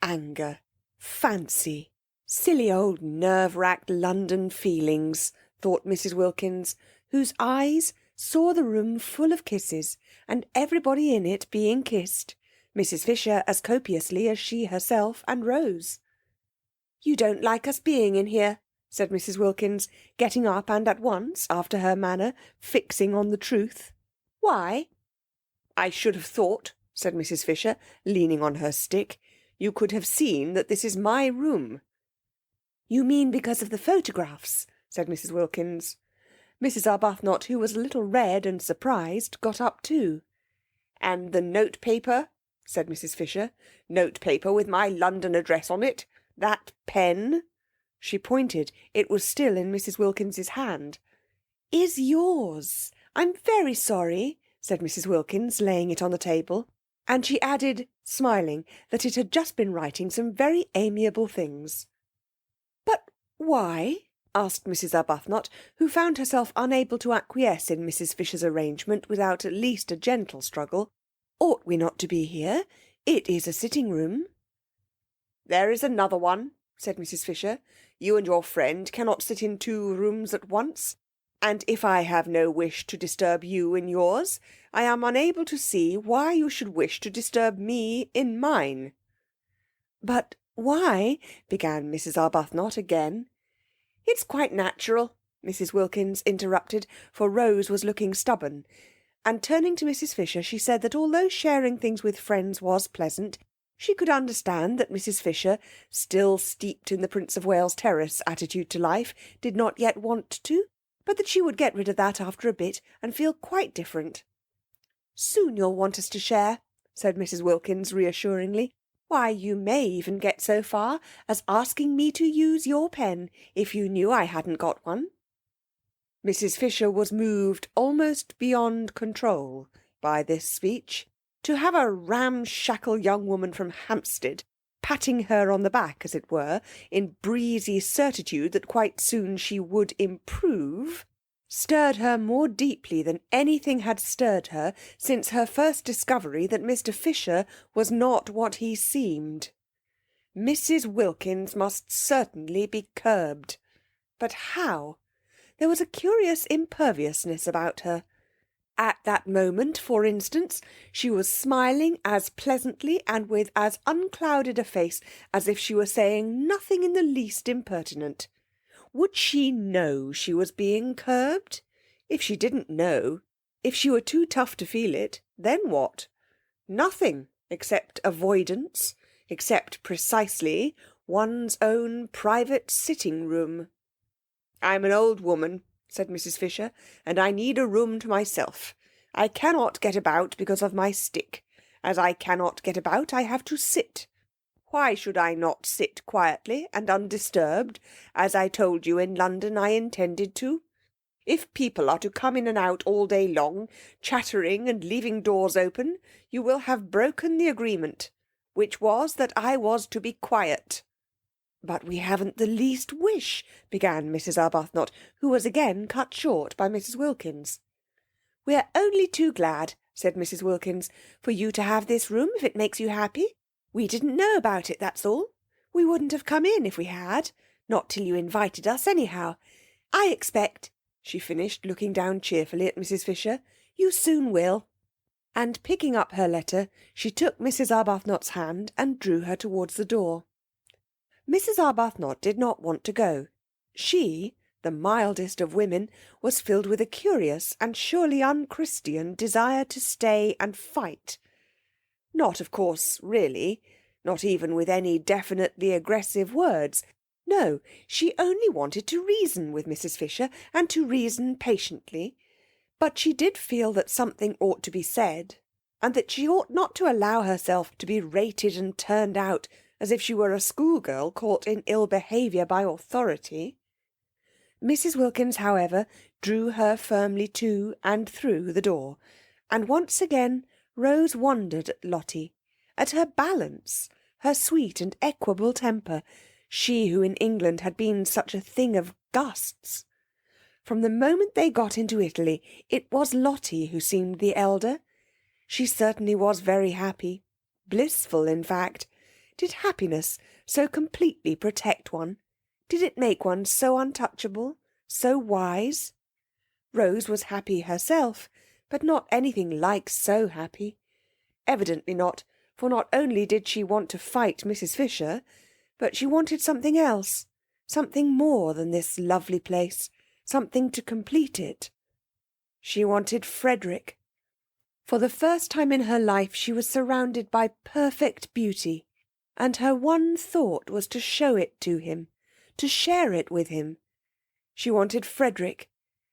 Anger. Fancy. Silly old nerve-racked London feelings, thought Mrs. Wilkins, whose eyes saw the room full of kisses, and everybody in it being kissed, Mrs. Fisher as copiously as she herself and Rose. "You don't like us being in here," said Mrs. Wilkins, getting up and at once, after her manner, fixing on the truth. "Why?" "I should have thought," said Mrs. Fisher, leaning on her stick, "you could have seen that this is my room." "You mean because of the photographs?" said Mrs. Wilkins. Mrs. Arbuthnot, who was a little red and surprised, got up too. "And the note-paper," said Mrs. Fisher. "Note-paper with my London address on it. That pen." She pointed. It was still in Mrs. Wilkins's hand. "Is yours. I'm very sorry," said Mrs. Wilkins, laying it on the table. And she added, smiling, that it had just been writing some very amiable things. "But why?" asked Mrs. Arbuthnot, who found herself unable to acquiesce in Mrs. Fisher's arrangement without at least a gentle struggle. "Ought we not to be here? It is a sitting-room." "There is another one," said Mrs. Fisher. "You and your friend cannot sit in 2 rooms at once, and if I have no wish to disturb you in yours, I am unable to see why you should wish to disturb me in mine." "But why—" began Mrs. Arbuthnot again. "It's quite natural," Mrs. Wilkins interrupted, for Rose was looking stubborn, and turning to Mrs. Fisher she said that although sharing things with friends was pleasant, she could understand that Mrs. Fisher, still steeped in the Prince of Wales Terrace attitude to life, did not yet want to, but that she would get rid of that after a bit and feel quite different. "Soon you'll want us to share," said Mrs. Wilkins reassuringly. "Why, you may even get so far as asking me to use your pen if you knew I hadn't got one." Mrs. Fisher was moved almost beyond control by this speech. To have a ramshackle young woman from Hampstead patting her on the back, as it were, in breezy certitude that quite soon she would improve, stirred her more deeply than anything had stirred her since her first discovery that Mr. Fisher was not what he seemed. Mrs. Wilkins must certainly be curbed. But how? There was a curious imperviousness about her. At that moment, for instance, she was smiling as pleasantly and with as unclouded a face as if she were saying nothing in the least impertinent. Would she know she was being curbed? If she didn't know, if she were too tough to feel it, then what? Nothing, except avoidance, except precisely one's own private sitting-room. "I'm an old woman," said Mrs. Fisher, "and I need a room to myself. I cannot get about because of my stick. As I cannot get about, I have to sit. Why should I not sit quietly and undisturbed, as I told you in London I intended to? If people are to come in and out all day long, chattering and leaving doors open, you will have broken the agreement, which was that I was to be quiet." "But we haven't the least wish," began Mrs. Arbuthnot, who was again cut short by Mrs. Wilkins. "We're only too glad," said Mrs. Wilkins, "for you to have this room if it makes you happy. We didn't know about it, that's all. We wouldn't have come in if we had. Not till you invited us, anyhow. I expect," she finished, looking down cheerfully at Mrs. Fisher, "you soon will." And picking up her letter, she took Mrs. Arbuthnot's hand and drew her towards the door. Mrs. Arbuthnot did not want to go. She, the mildest of women, was filled with a curious and surely unchristian desire to stay and fight. Not, of course, really, not even with any definitely aggressive words. No, she only wanted to reason with Mrs. Fisher, and to reason patiently. But she did feel that something ought to be said, and that she ought not to allow herself to be rated and turned out as if she were a schoolgirl caught in ill behaviour by authority. Mrs. Wilkins, however, drew her firmly to and through the door, and once again Rose wondered at Lotty, at her balance, her sweet and equable temper, she who in England had been such a thing of gusts. From the moment they got into Italy, it was Lotty who seemed the elder. She certainly was very happy, blissful, in fact. Did happiness so completely protect one? Did it make one so untouchable, so wise? Rose was happy herself, but not anything like so happy. Evidently not, for not only did she want to fight Mrs. Fisher, but she wanted something else, something more than this lovely place, something to complete it. She wanted Frederick. For the first time in her life she was surrounded by perfect beauty, and her one thought was to show it to him, to share it with him. She wanted Frederick.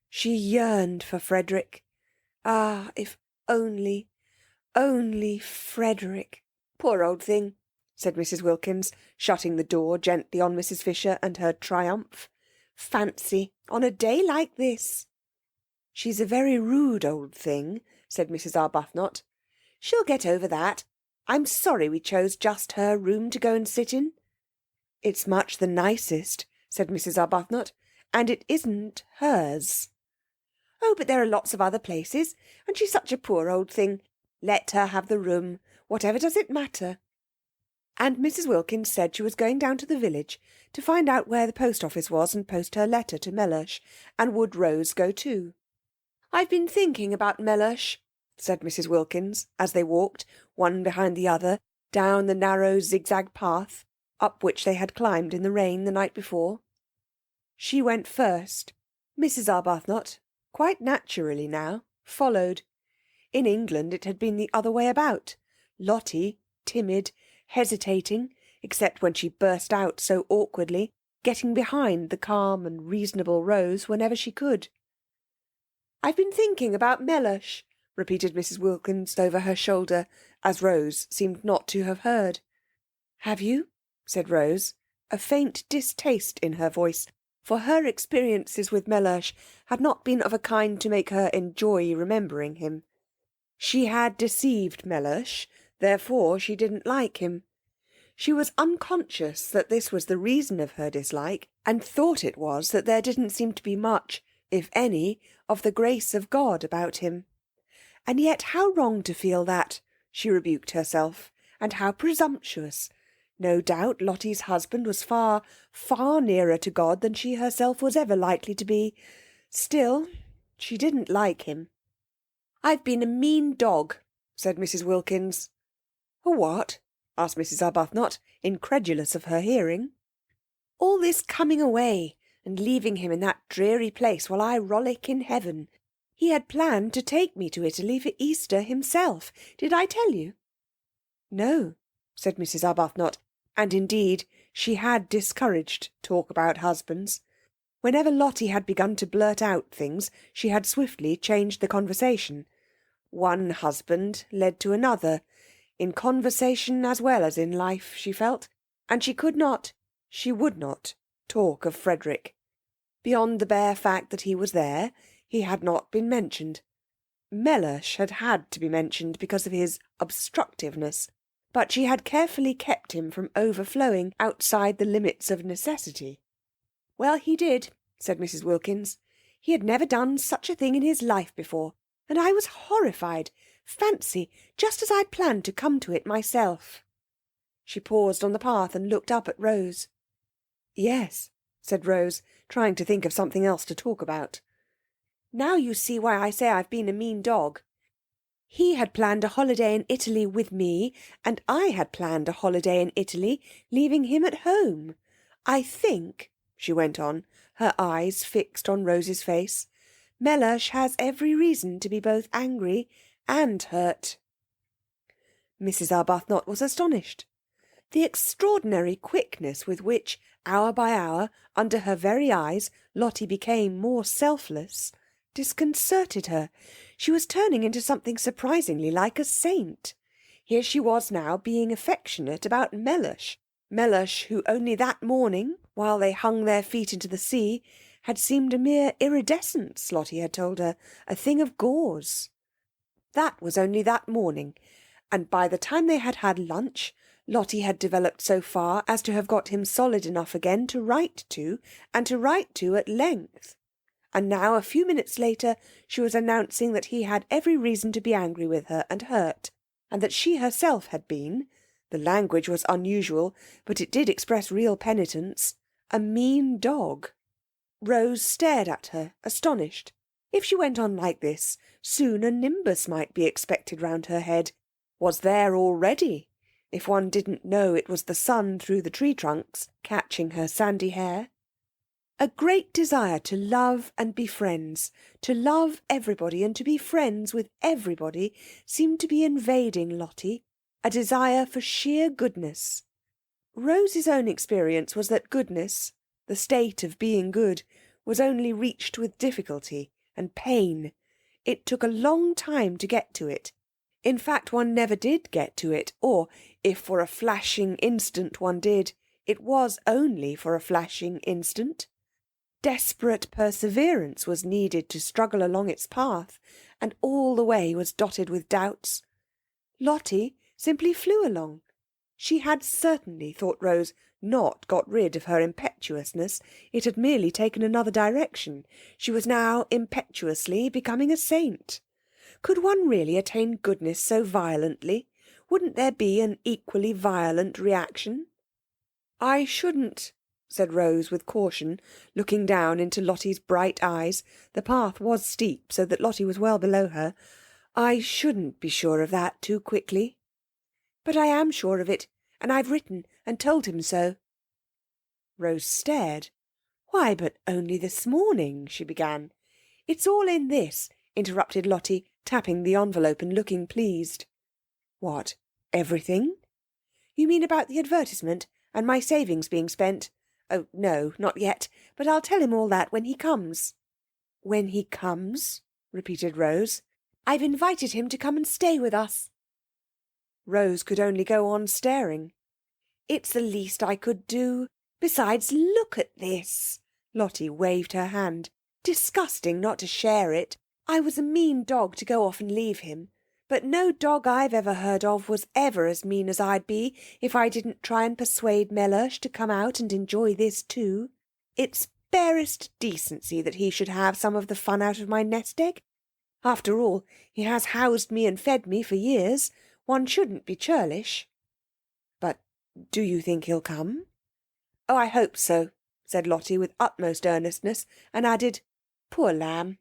She yearned for Frederick. Ah, if only Frederick. Poor old thing, said Mrs. Wilkins, shutting the door gently on Mrs. Fisher and her triumph. Fancy, on a day like this. She's a very rude old thing, said Mrs. Arbuthnot. She'll get over that. I'm sorry we chose just her room to go and sit in. It's much the nicest, said Mrs. Arbuthnot, and it isn't hers. Oh, but there are lots of other places, and she's such a poor old thing. Let her have the room. Whatever does it matter? And Mrs. Wilkins said she was going down to the village to find out where the post office was and post her letter to Mellersh, and would Rose go too? I've been thinking about Mellersh, said Mrs. Wilkins, as they walked, one behind the other, down the narrow zigzag path, up which they had climbed in the rain the night before. She went first. Mrs. Arbuthnot, quite naturally now, followed. In England it had been the other way about. Lotty, timid, hesitating, except when she burst out so awkwardly, getting behind the calm and reasonable Rose whenever she could. I've been thinking about Mellersh, repeated Mrs. Wilkins over her shoulder, as Rose seemed not to have heard. Have you? Said Rose, a faint distaste in her voice, for her experiences with Mellersh had not been of a kind to make her enjoy remembering him. She had deceived Mellersh, therefore she didn't like him. She was unconscious that this was the reason of her dislike, and thought it was that there didn't seem to be much, if any, of the grace of God about him. And yet how wrong to feel that, she rebuked herself, and how presumptuous. No doubt Lotty's husband was far, far nearer to God than she herself was ever likely to be. Still, she didn't like him. I've been a mean dog, said Mrs. Wilkins. A what? Asked Mrs. Arbuthnot, incredulous of her hearing. All this coming away and leaving him in that dreary place while I rollick in heaven. He had planned to take me to Italy for Easter himself. Did I tell you? No, said Mrs. Arbuthnot, and indeed she had discouraged talk about husbands. Whenever Lotty had begun to blurt out things, she had swiftly changed the conversation. One husband led to another, in conversation as well as in life, she felt, and she could not, she would not, talk of Frederick. Beyond the bare fact that he was there, he had not been mentioned. Mellersh had to be mentioned because of his obstructiveness, but she had carefully kept him from overflowing outside the limits of necessity. Well, he did, said Mrs. Wilkins. He had never done such a thing in his life before, and I was horrified. Fancy, just as I'd planned to come to it myself. She paused on the path and looked up at Rose. Yes, said Rose, trying to think of something else to talk about. Now you see why I say I've been a mean dog. He had planned a holiday in Italy with me, and I had planned a holiday in Italy, leaving him at home. I think, she went on, her eyes fixed on Rose's face, Mellersh has every reason to be both angry and hurt. Mrs. Arbuthnot was astonished. The extraordinary quickness with which, hour by hour, under her very eyes, Lotty became more selfless, disconcerted her. She was turning into something surprisingly like a saint. Here she was now being affectionate about Mellersh, Mellersh, who only that morning, while they hung their feet into the sea, had seemed a mere iridescence, Lotty had told her, a thing of gauze. That was only that morning, and by the time they had had lunch, Lotty had developed so far as to have got him solid enough again to write to, and to write to at length. And now, a few minutes later, she was announcing that he had every reason to be angry with her and hurt, and that she herself had been, the language was unusual, but it did express real penitence, a mean dog. Rose stared at her, astonished. If she went on like this, soon a nimbus might be expected round her head. Was there already, if one didn't know it was the sun through the tree trunks, catching her sandy hair. A great desire to love and be friends, to love everybody and to be friends with everybody, seemed to be invading Lotty, a desire for sheer goodness. Rose's own experience was that goodness, the state of being good, was only reached with difficulty and pain. It took a long time to get to it. In fact, one never did get to it, or, if for a flashing instant one did, it was only for a flashing instant. Desperate perseverance was needed to struggle along its path, and all the way was dotted with doubts. Lotty simply flew along. She had certainly, thought Rose, not got rid of her impetuousness. It had merely taken another direction. She was now impetuously becoming a saint. Could one really attain goodness so violently? Wouldn't there be an equally violent reaction? I shouldn't, said Rose with caution, looking down into Lotty's bright eyes. The path was steep, so that Lotty was well below her. I shouldn't be sure of that too quickly. But I am sure of it, and I've written and told him so. Rose stared. Why, but only this morning, she began. It's all in this, interrupted Lotty, tapping the envelope and looking pleased. What, everything? You mean about the advertisement and my savings being spent? Oh, no, not yet, but I'll tell him all that when he comes. When he comes? Repeated Rose. I've invited him to come and stay with us. Rose could only go on staring. It's the least I could do. Besides, look at this. Lotty waved her hand. Disgusting not to share it. I was a mean dog to go off and leave him. But no dog I've ever heard of was ever as mean as I'd be if I didn't try and persuade Mellersh to come out and enjoy this too. It's barest decency that he should have some of the fun out of my nest egg. After all, he has housed me and fed me for years. One shouldn't be churlish. But do you think he'll come? Oh, I hope so, said Lotty with utmost earnestness, and added, poor lamb.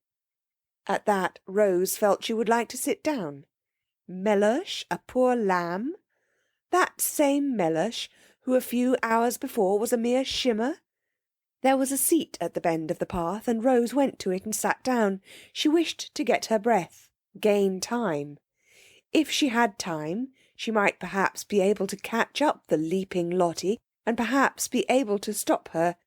At that Rose felt she would like to sit down. Mellersh, a poor lamb? That same Mellersh who a few hours before was a mere shimmer? There was a seat at the bend of the path, and Rose went to it and sat down. She wished to get her breath, gain time. If she had time, she might perhaps be able to catch up the leaping Lotty, and perhaps be able to stop her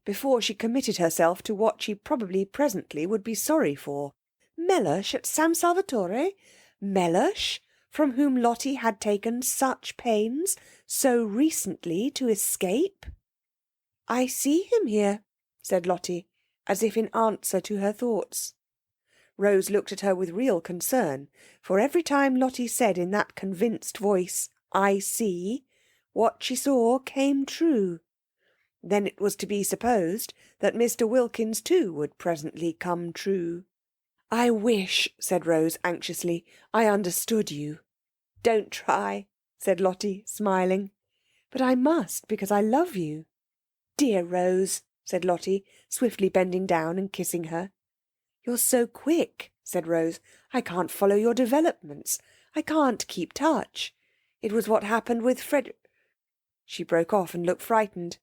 before she committed herself to what she probably presently would be sorry for. Mellersh at San Salvatore? Mellersh, from whom Lotty had taken such pains so recently to escape? I see him here, said Lotty, as if in answer to her thoughts. Rose looked at her with real concern, for every time Lotty said in that convinced voice, I see, what she saw came true. Then it was to be supposed that Mr. Wilkins too would presently come true. I wish, said Rose anxiously, I understood you. Don't try, said Lotty, smiling. But I must, because I love you. Dear Rose, said Lotty, swiftly bending down and kissing her. You're so quick, said Rose. I can't follow your developments. I can't keep touch. It was what happened with Fred... She broke off and looked frightened.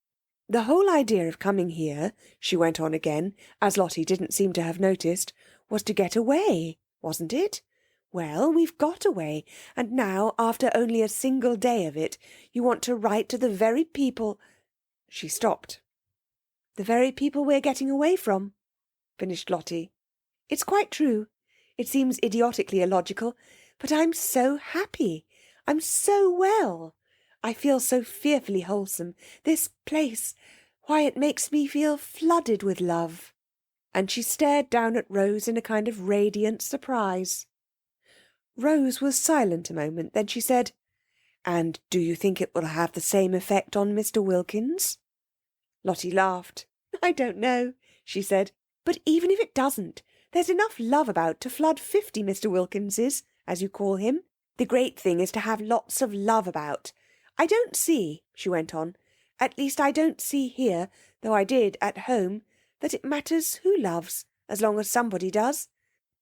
The whole idea of coming here, she went on again, as Lotty didn't seem to have noticed, was to get away, wasn't it? Well, we've got away, and now, after only a single day of it, you want to write to the very people... She stopped. The very people we're getting away from, finished Lotty. It's quite true. It seems idiotically illogical, but I'm so happy. I'm so well. I feel so fearfully wholesome. This place, why, it makes me feel flooded with love." And she stared down at Rose in a kind of radiant surprise. Rose was silent a moment. Then she said, "And do you think it will have the same effect on Mr. Wilkins?" Lotty laughed. "I don't know," she said. "But even if it doesn't, there's enough love about to flood 50 Mr. Wilkinses, as you call him. The great thing is to have lots of love about. I don't see," she went on, "at least I don't see here, though I did at home, that it matters who loves, as long as somebody does.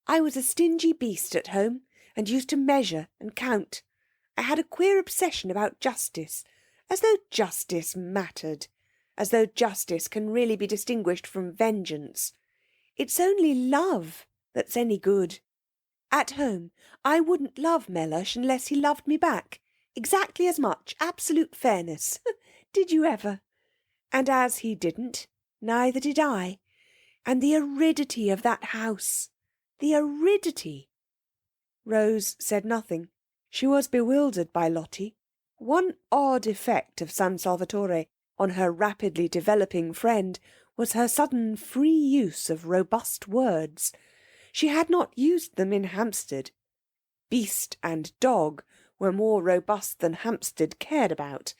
I was a stingy beast at home, and used to measure and count. I had a queer obsession about justice, as though justice mattered, as though justice can really be distinguished from vengeance. It's only love that's any good. At home, I wouldn't love Mellersh unless he loved me back, exactly as much, absolute fairness. Did you ever? And as he didn't, neither did I. And the aridity of that house, the aridity." Rose said nothing. She was bewildered by Lotty. One odd effect of San Salvatore on her rapidly developing friend was her sudden free use of robust words. She had not used them in Hampstead. Beast and dog were more robust than Hampstead cared about.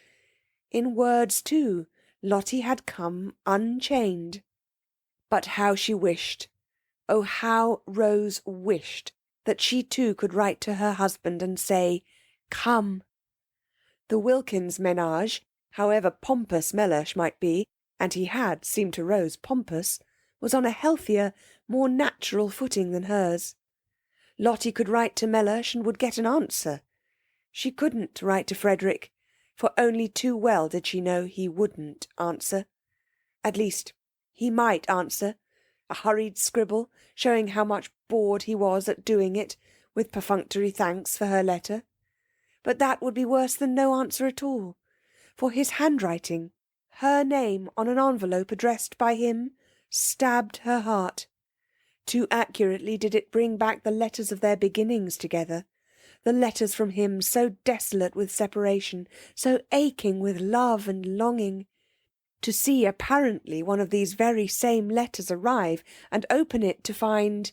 In words, too, Lotty had come unchained. But how she wished, oh, how Rose wished, that she too could write to her husband and say, "Come." The Wilkins ménage, however pompous Mellersh might be, and he had seemed to Rose pompous, was on a healthier, more natural footing than hers. Lotty could write to Mellersh and would get an answer. She couldn't write to Frederick, for only too well did she know he wouldn't answer. At least, he might answer, a hurried scribble, showing how much bored he was at doing it, with perfunctory thanks for her letter. But that would be worse than no answer at all, for his handwriting, her name on an envelope addressed by him, stabbed her heart. Too accurately did it bring back the letters of their beginnings together, the letters from him so desolate with separation, so aching with love and longing. To see apparently one of these very same letters arrive, and open it to find,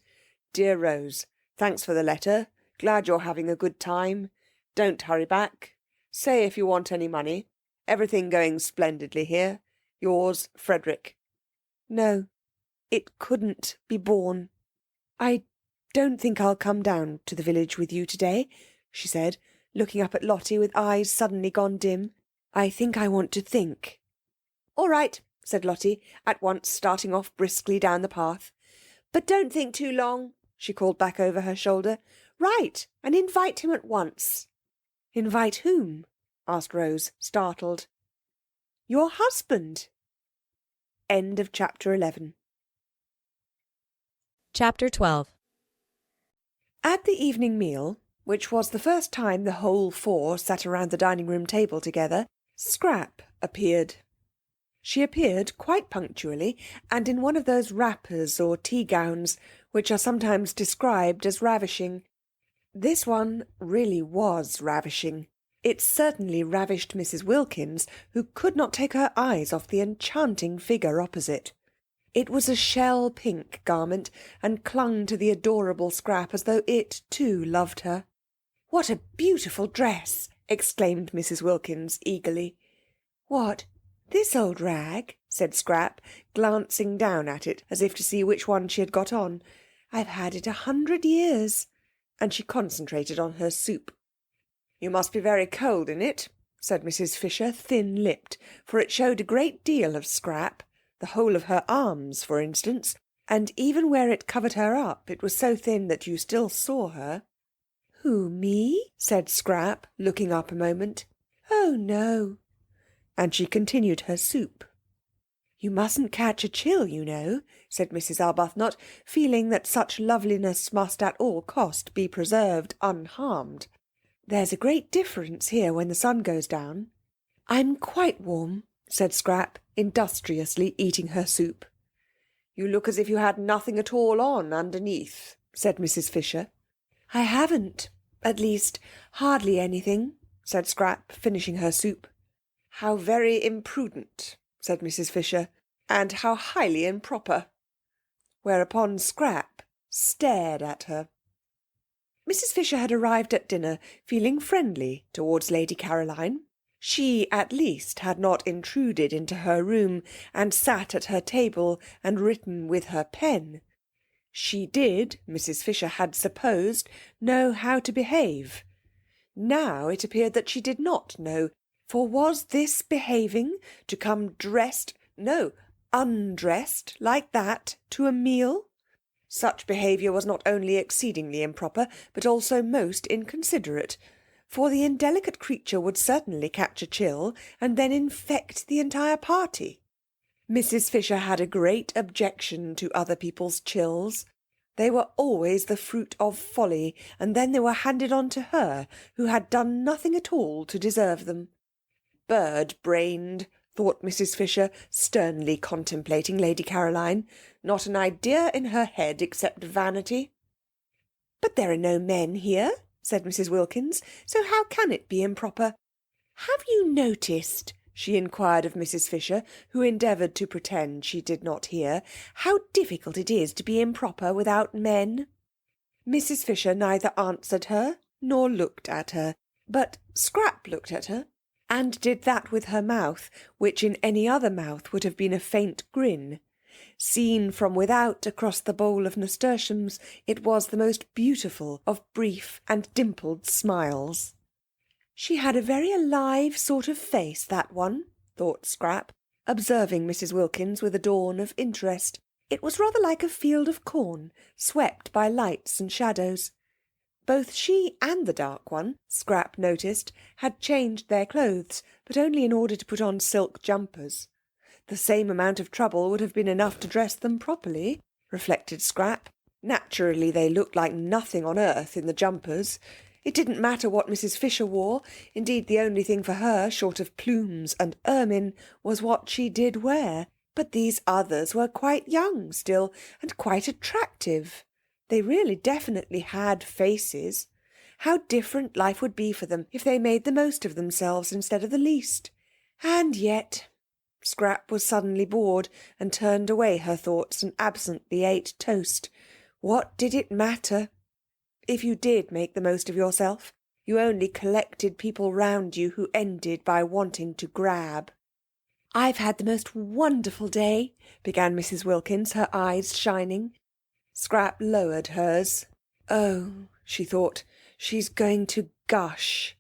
"Dear Rose, thanks for the letter. Glad you're having a good time. Don't hurry back. Say if you want any money. Everything going splendidly here. Yours, Frederick." No, it couldn't be borne. "I don't think I'll come down to the village with you today," she said, looking up at Lotty with eyes suddenly gone dim. "I think I want to think." "All right," said Lotty, at once starting off briskly down the path. "But don't think too long," she called back over her shoulder. "Write, and invite him at once." "Invite whom?" asked Rose, startled. "Your husband." End of chapter 11. Chapter 12. At the evening meal, which was the first time the whole four sat around the dining-room table together, Scrap appeared. She appeared quite punctually, and in one of those wrappers or tea-gowns which are sometimes described as ravishing. This one really was ravishing. It certainly ravished Mrs. Wilkins, who could not take her eyes off the enchanting figure opposite. It was a shell-pink garment, and clung to the adorable Scrap as though it, too, loved her. "What a beautiful dress!" exclaimed Mrs. Wilkins eagerly. "What, this old rag?" said Scrap, glancing down at it as if to see which one she had got on. "I've had it 100 years." And she concentrated on her soup. "You must be very cold in it," said Mrs. Fisher, thin-lipped, for it showed a great deal of Scrap, the whole of her arms, for instance, and even where it covered her up it was so thin that you still saw her. "Who, me?" said Scrap, looking up a moment. "Oh, no." And she continued her soup. "You mustn't catch a chill, you know," said Mrs. Arbuthnot, feeling that such loveliness must at all cost be preserved unharmed. "There's a great difference here when the sun goes down." "I'm quite warm," said Scrap, industriously eating her soup. "You look as if you had nothing at all on underneath," said Mrs. Fisher. "I haven't. At least, hardly anything," said Scrap, finishing her soup. "How very imprudent," said Mrs. Fisher, "and how highly improper." Whereupon Scrap stared at her. Mrs. Fisher had arrived at dinner feeling friendly towards Lady Caroline. She, at least, had not intruded into her room and sat at her table and written with her pen. She did, Mrs. Fisher had supposed, know how to behave. Now it appeared that she did not know, for was this behaving to come dressed, no, undressed, like that, to a meal? Such behaviour was not only exceedingly improper, but also most inconsiderate, for the indelicate creature would certainly catch a chill, and then infect the entire party. Mrs. Fisher had a great objection to other people's chills. They were always the fruit of folly, and then they were handed on to her, who had done nothing at all to deserve them. Bird-brained, thought Mrs. Fisher, sternly contemplating Lady Caroline. Not an idea in her head except vanity. "But there are no men here," said Mrs. Wilkins, "so how can it be improper? Have you noticed," she inquired of Mrs. Fisher, who endeavoured to pretend she did not hear, "how difficult it is to be improper without men?" Mrs. Fisher neither answered her nor looked at her, but Scrap looked at her, and did that with her mouth which in any other mouth would have been a faint grin. Seen from without across the bowl of nasturtiums, it was the most beautiful of brief and dimpled smiles. She had a very alive sort of face, that one, thought Scrap, observing Mrs. Wilkins with a dawn of interest. It was rather like a field of corn, swept by lights and shadows. Both she and the dark one, Scrap noticed, had changed their clothes, but only in order to put on silk jumpers. The same amount of trouble would have been enough to dress them properly, reflected Scrap. Naturally they looked like nothing on earth in the jumpers. It didn't matter what Mrs. Fisher wore. Indeed, the only thing for her, short of plumes and ermine, was what she did wear. But these others were quite young still, and quite attractive. They really definitely had faces. How different life would be for them if they made the most of themselves instead of the least. And yet... Scrap was suddenly bored, and turned away her thoughts and absently ate toast. What did it matter? If you did make the most of yourself, you only collected people round you who ended by wanting to grab. "I've had the most wonderful day," began Mrs. Wilkins, her eyes shining. Scrap lowered hers. Oh, she thought, she's going to gush.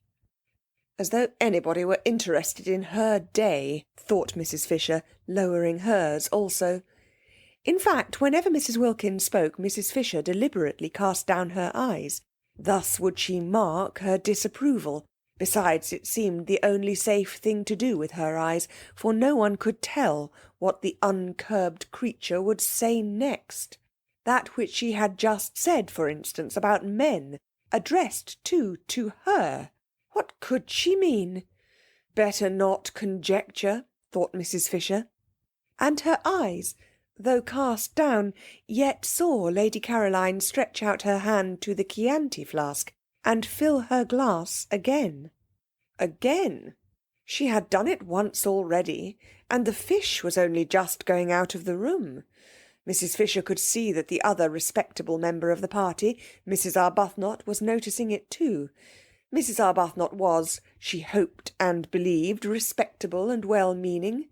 As though anybody were interested in her day, thought Mrs. Fisher, lowering hers also. In fact, whenever Mrs. Wilkins spoke, Mrs. Fisher deliberately cast down her eyes. Thus would she mark her disapproval. Besides, it seemed the only safe thing to do with her eyes, for no one could tell what the uncurbed creature would say next. That which she had just said, for instance, about men, addressed, too, to her. What could she mean? Better not conjecture, thought Mrs. Fisher. And her eyes, though cast down, yet saw Lady Caroline stretch out her hand to the Chianti flask and fill her glass again. Again? She had done it once already, and the fish was only just going out of the room. Mrs. Fisher could see that the other respectable member of the party, Mrs. Arbuthnot, was noticing it too. Mrs. Arbuthnot was, she hoped and believed, respectable and well-meaning.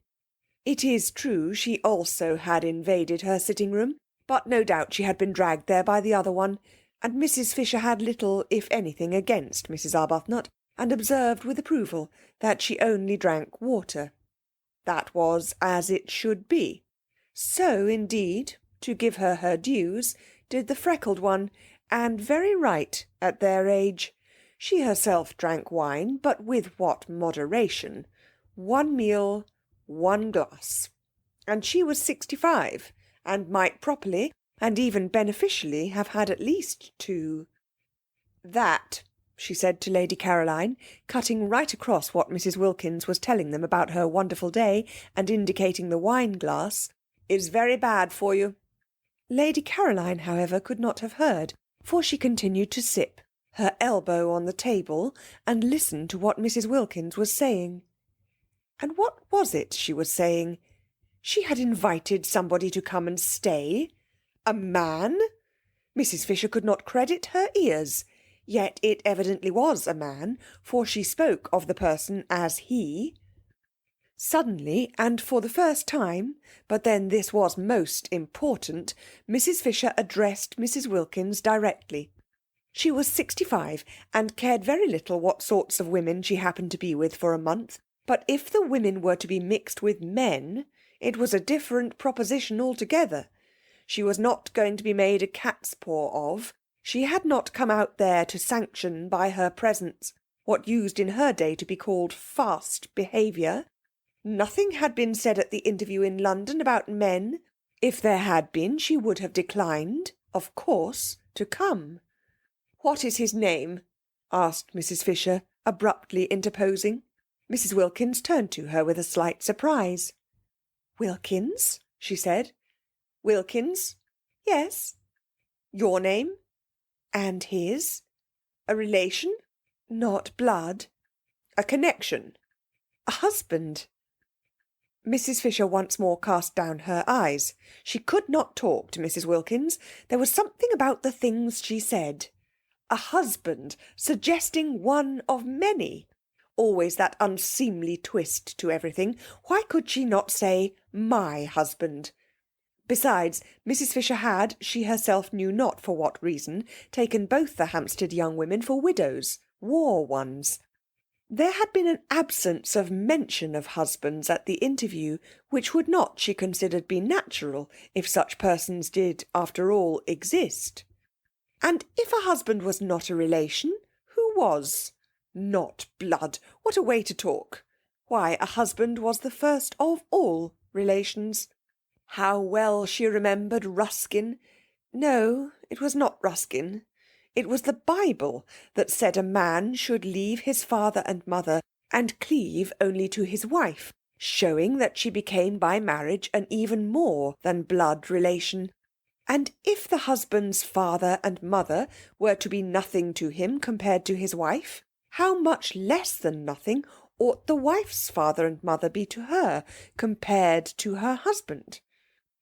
It is true she also had invaded her sitting-room, but no doubt she had been dragged there by the other one, and Mrs. Fisher had little, if anything, against Mrs. Arbuthnot, and observed with approval that she only drank water. That was as it should be. So, indeed, to give her her dues, did the freckled one, and very right at their age. She herself drank wine, but with what moderation. 1 meal, 1 glass. And she was 65, and might properly, and even beneficially, have had at least 2. "That," she said to Lady Caroline, cutting right across what Mrs. Wilkins was telling them about her wonderful day, and indicating the wine-glass, "is very bad for you." Lady Caroline, however, could not have heard, for she continued to sip, her elbow on the table, and listened to what Mrs. Wilkins was saying. And what was it she was saying? She had invited somebody to come and stay. A man? Mrs. Fisher could not credit her ears. Yet it evidently was a man, for she spoke of the person as he. Suddenly, and for the first time, but then this was most important, Mrs. Fisher addressed Mrs. Wilkins directly. She was 65, and cared very little what sorts of women she happened to be with for a month, but if the women were to be mixed with men, it was a different proposition altogether. She was not going to be made a cat's paw of. She had not come out there to sanction by her presence what used in her day to be called fast behaviour. Nothing had been said at the interview in London about men. If there had been, she would have declined, of course, to come. "What is his name?" asked Mrs. Fisher, abruptly interposing. Mrs. Wilkins turned to her with a slight surprise. "Wilkins?" she said. "Wilkins?" "Yes." "Your name?" "And his?" "A relation?" "Not blood." "A connection?" "A husband." Mrs. Fisher once more cast down her eyes. She could not talk to Mrs. Wilkins. There was something about the things she said. A husband, suggesting one of many. Always that unseemly twist to everything. Why could she not say, my husband? Besides, Mrs. Fisher had, she herself knew not for what reason, taken both the Hampstead young women for widows, war ones. There had been an absence of mention of husbands at the interview, which would not, she considered, be natural if such persons did, after all, exist. And if a husband was not a relation, who was? Not blood. What a way to talk. Why, a husband was the first of all relations. How well she remembered Ruskin. No, it was not Ruskin. It was the Bible that said a man should leave his father and mother and cleave only to his wife, showing that she became by marriage an even more than blood relation. And if the husband's father and mother were to be nothing to him compared to his wife, how much less than nothing ought the wife's father and mother be to her compared to her husband?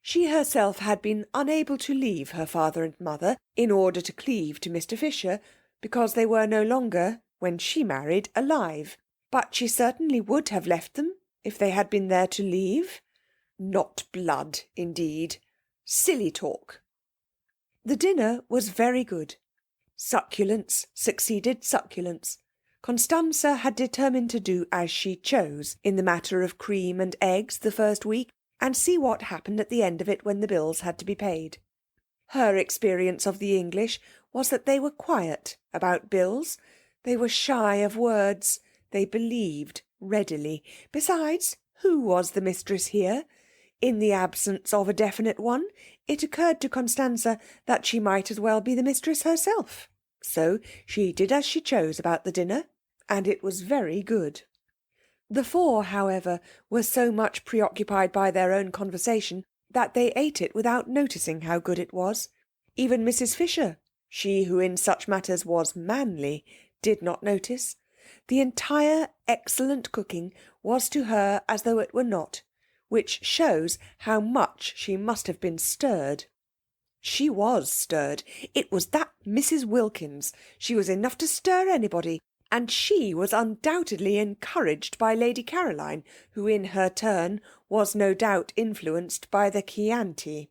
She herself had been unable to leave her father and mother in order to cleave to Mr. Fisher, because they were no longer, when she married, alive. But she certainly would have left them if they had been there to leave. Not blood, indeed. Silly talk. The dinner was very good. Succulence succeeded succulence. Constanza had determined to do as she chose in the matter of cream and eggs the first week, and see what happened at the end of it when the bills had to be paid. Her experience of the English was that they were quiet about bills. They were shy of words. They believed readily. Besides, who was the mistress here? In the absence of a definite one, it occurred to Constanza that she might as well be the mistress herself. So she did as she chose about the dinner, and it was very good. The four, however, were so much preoccupied by their own conversation that they ate it without noticing how good it was. Even Mrs. Fisher, she who in such matters was manly, did not notice. The entire excellent cooking was to her as though it were not, which shows how much she must have been stirred. She was stirred. It was that Mrs. Wilkins. She was enough to stir anybody, and she was undoubtedly encouraged by Lady Caroline, who in her turn was no doubt influenced by the Chianti.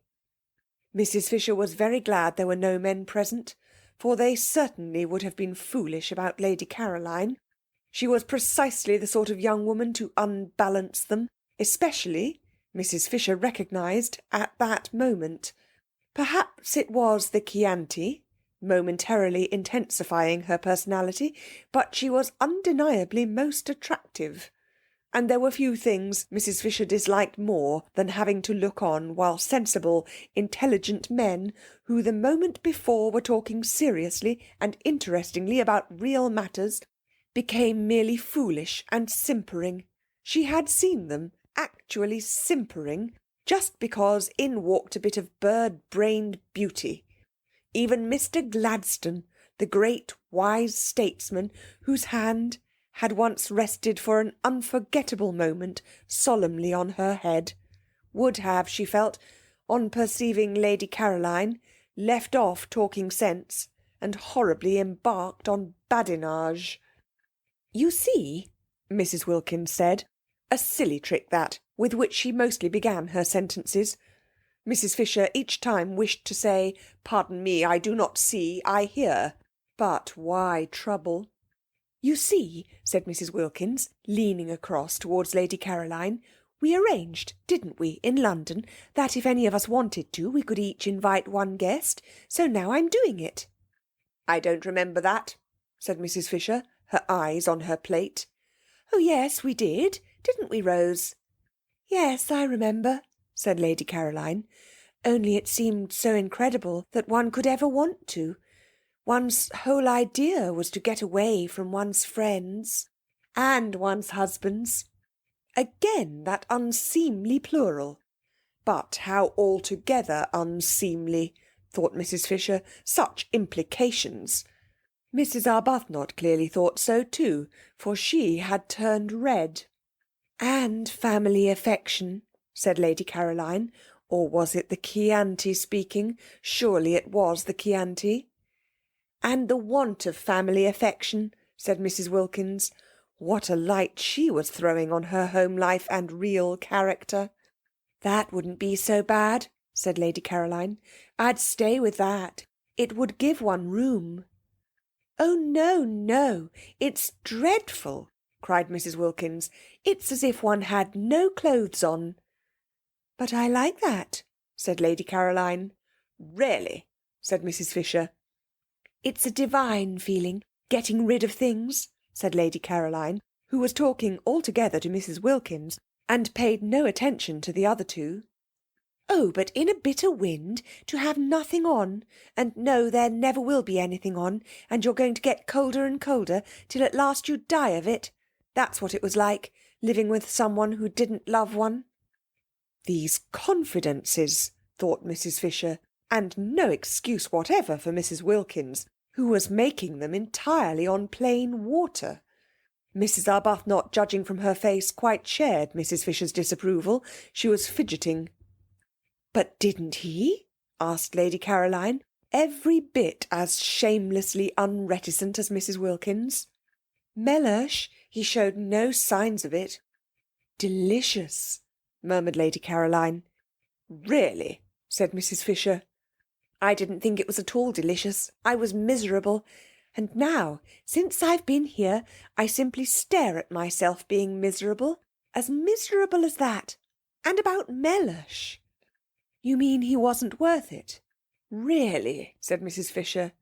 Mrs. Fisher was very glad there were no men present, for they certainly would have been foolish about Lady Caroline. She was precisely the sort of young woman to unbalance them, especially, Mrs. Fisher recognised, at that moment. Perhaps it was the Chianti, momentarily intensifying her personality, but she was undeniably most attractive. And there were few things Mrs. Fisher disliked more than having to look on while sensible, intelligent men, who the moment before were talking seriously and interestingly about real matters, became merely foolish and simpering. She had seen them actually simpering, just because in walked a bit of bird-brained beauty. Even Mr. Gladstone, the great wise statesman whose hand had once rested for an unforgettable moment solemnly on her head, would have, she felt, on perceiving Lady Caroline, left off talking sense and horribly embarked on badinage. "You see," Mrs. Wilkins said, a silly trick that, with which she mostly began her sentences. Mrs. Fisher each time wished to say, "Pardon me, I do not see, I hear." But why trouble? "You see," said Mrs. Wilkins, leaning across towards Lady Caroline, "we arranged, didn't we, in London, that if any of us wanted to, we could each invite one guest. So now I'm doing it." "I don't remember that," said Mrs. Fisher, her eyes on her plate. "Oh yes, we did. Didn't we, Rose?" "Yes, I remember," said Lady Caroline. "Only it seemed so incredible that one could ever want to. One's whole idea was to get away from one's friends and one's husbands." Again that unseemly plural. But how altogether unseemly, thought Mrs. Fisher. Such implications. Mrs. Arbuthnot clearly thought so too, for she had turned red. "And family affection," said Lady Caroline. Or was it the Chianti speaking? Surely it was the Chianti. "And the want of family affection," said Mrs. Wilkins. What a light she was throwing on her home life and real character. "That wouldn't be so bad," said Lady Caroline. "I'd stay with that. It would give one room." "Oh, no, no, it's dreadful," cried Mrs. Wilkins. "It's as if one had no clothes on." "But I like that," said Lady Caroline. "Really?" said Mrs. Fisher. "It's a divine feeling, getting rid of things," said Lady Caroline, who was talking altogether to Mrs. Wilkins, and paid no attention to the other two. "Oh, but in a bitter wind, to have nothing on, and know there never will be anything on, and you're going to get colder and colder, till at last you die of it. That's what it was like, living with someone who didn't love one." These confidences, thought Mrs. Fisher, and no excuse whatever for Mrs. Wilkins, who was making them entirely on plain water. Mrs. Arbuthnot, judging from her face, quite shared Mrs. Fisher's disapproval. She was fidgeting. "But didn't he?" asked Lady Caroline, every bit as shamelessly unreticent as Mrs. Wilkins. "Mellersh, he showed no signs of it." "Delicious," murmured Lady Caroline. "Really?" said Mrs. Fisher. "I didn't think it was at all delicious. I was miserable. And now, since I've been here, I simply stare at myself being miserable as that. And about Mellersh." "You mean he wasn't worth it?" "Really?" said Mrs. Fisher.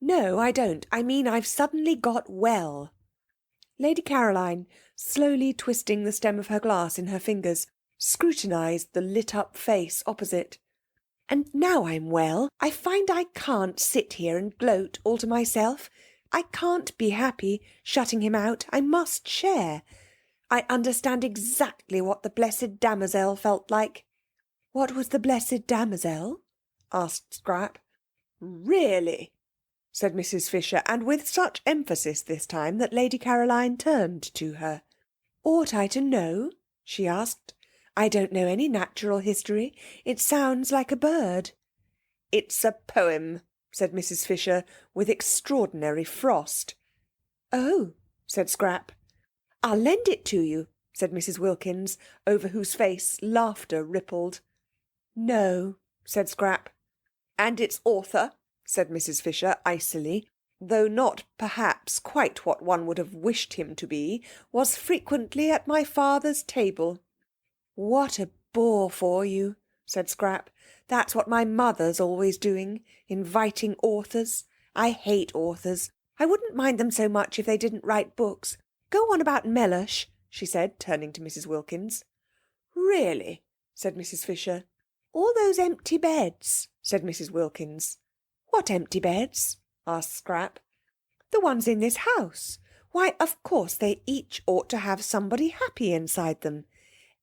"No, I don't. I mean I've suddenly got well." Lady Caroline, slowly twisting the stem of her glass in her fingers, scrutinised the lit-up face opposite. "And now I'm well, I find I can't sit here and gloat all to myself. I can't be happy, shutting him out. I must share. I understand exactly what the blessed damozel felt like." "What was the blessed damozel?" asked Scrap. "Really?" said Mrs. Fisher, and with such emphasis this time that Lady Caroline turned to her. "Ought I to know?" she asked. "I don't know any natural history. It sounds like a bird." "It's a poem," said Mrs. Fisher, with extraordinary frost. "Oh," said Scrap. "I'll lend it to you," said Mrs. Wilkins, over whose face laughter rippled. "No," said Scrap. "And its author," said Mrs. Fisher icily, though not perhaps quite what one would have wished him to be, "was frequently at my father's table." "What a bore for you," said Scrap. "That's what my mother's always doing, inviting authors. I hate authors. I wouldn't mind them so much if they didn't write books. Go on about Mellersh," she said, turning to Mrs. Wilkins. "Really?" said Mrs. Fisher. "All those empty beds," said Mrs. Wilkins. "What empty beds?" asked Scrap. "The ones in this house. Why, of course they each ought to have somebody happy inside them.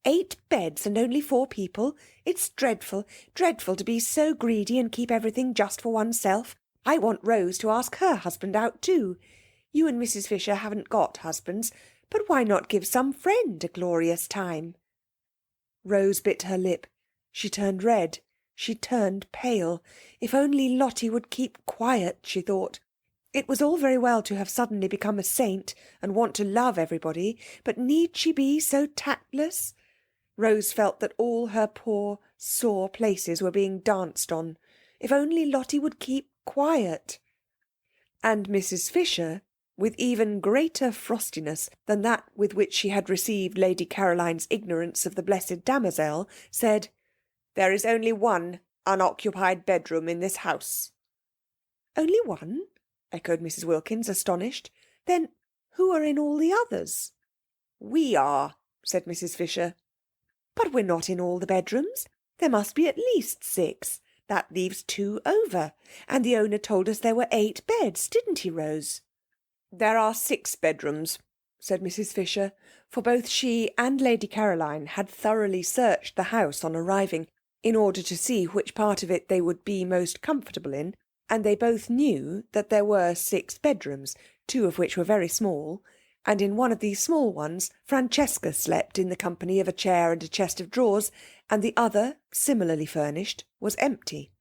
8 beds and only 4 people. It's dreadful, dreadful to be so greedy and keep everything just for oneself. I want Rose to ask her husband out too. You and Mrs. Fisher haven't got husbands, but why not give some friend a glorious time?" Rose bit her lip. She turned red. She turned pale. If only Lotty would keep quiet, she thought. It was all very well to have suddenly become a saint and want to love everybody, but need she be so tactless? Rose felt that all her poor, sore places were being danced on. If only Lotty would keep quiet. And Mrs. Fisher, with even greater frostiness than that with which she had received Lady Caroline's ignorance of the blessed damozel, said, "There is only one unoccupied bedroom in this house." "Only one?" echoed Mrs. Wilkins, astonished. "Then who are in all the others?" "We are," said Mrs. Fisher. "But we're not in all the bedrooms. There must be at least 6. That leaves 2 over. And the owner told us there were 8 beds, didn't he, Rose?" "There are 6 bedrooms," said Mrs. Fisher, for both she and Lady Caroline had thoroughly searched the house on arriving, in order to see which part of it they would be most comfortable in, and they both knew that there were 6 bedrooms, 2 of which were very small, and in one of these small ones Francesca slept in the company of a chair and a chest of drawers, and the other, similarly furnished, was empty.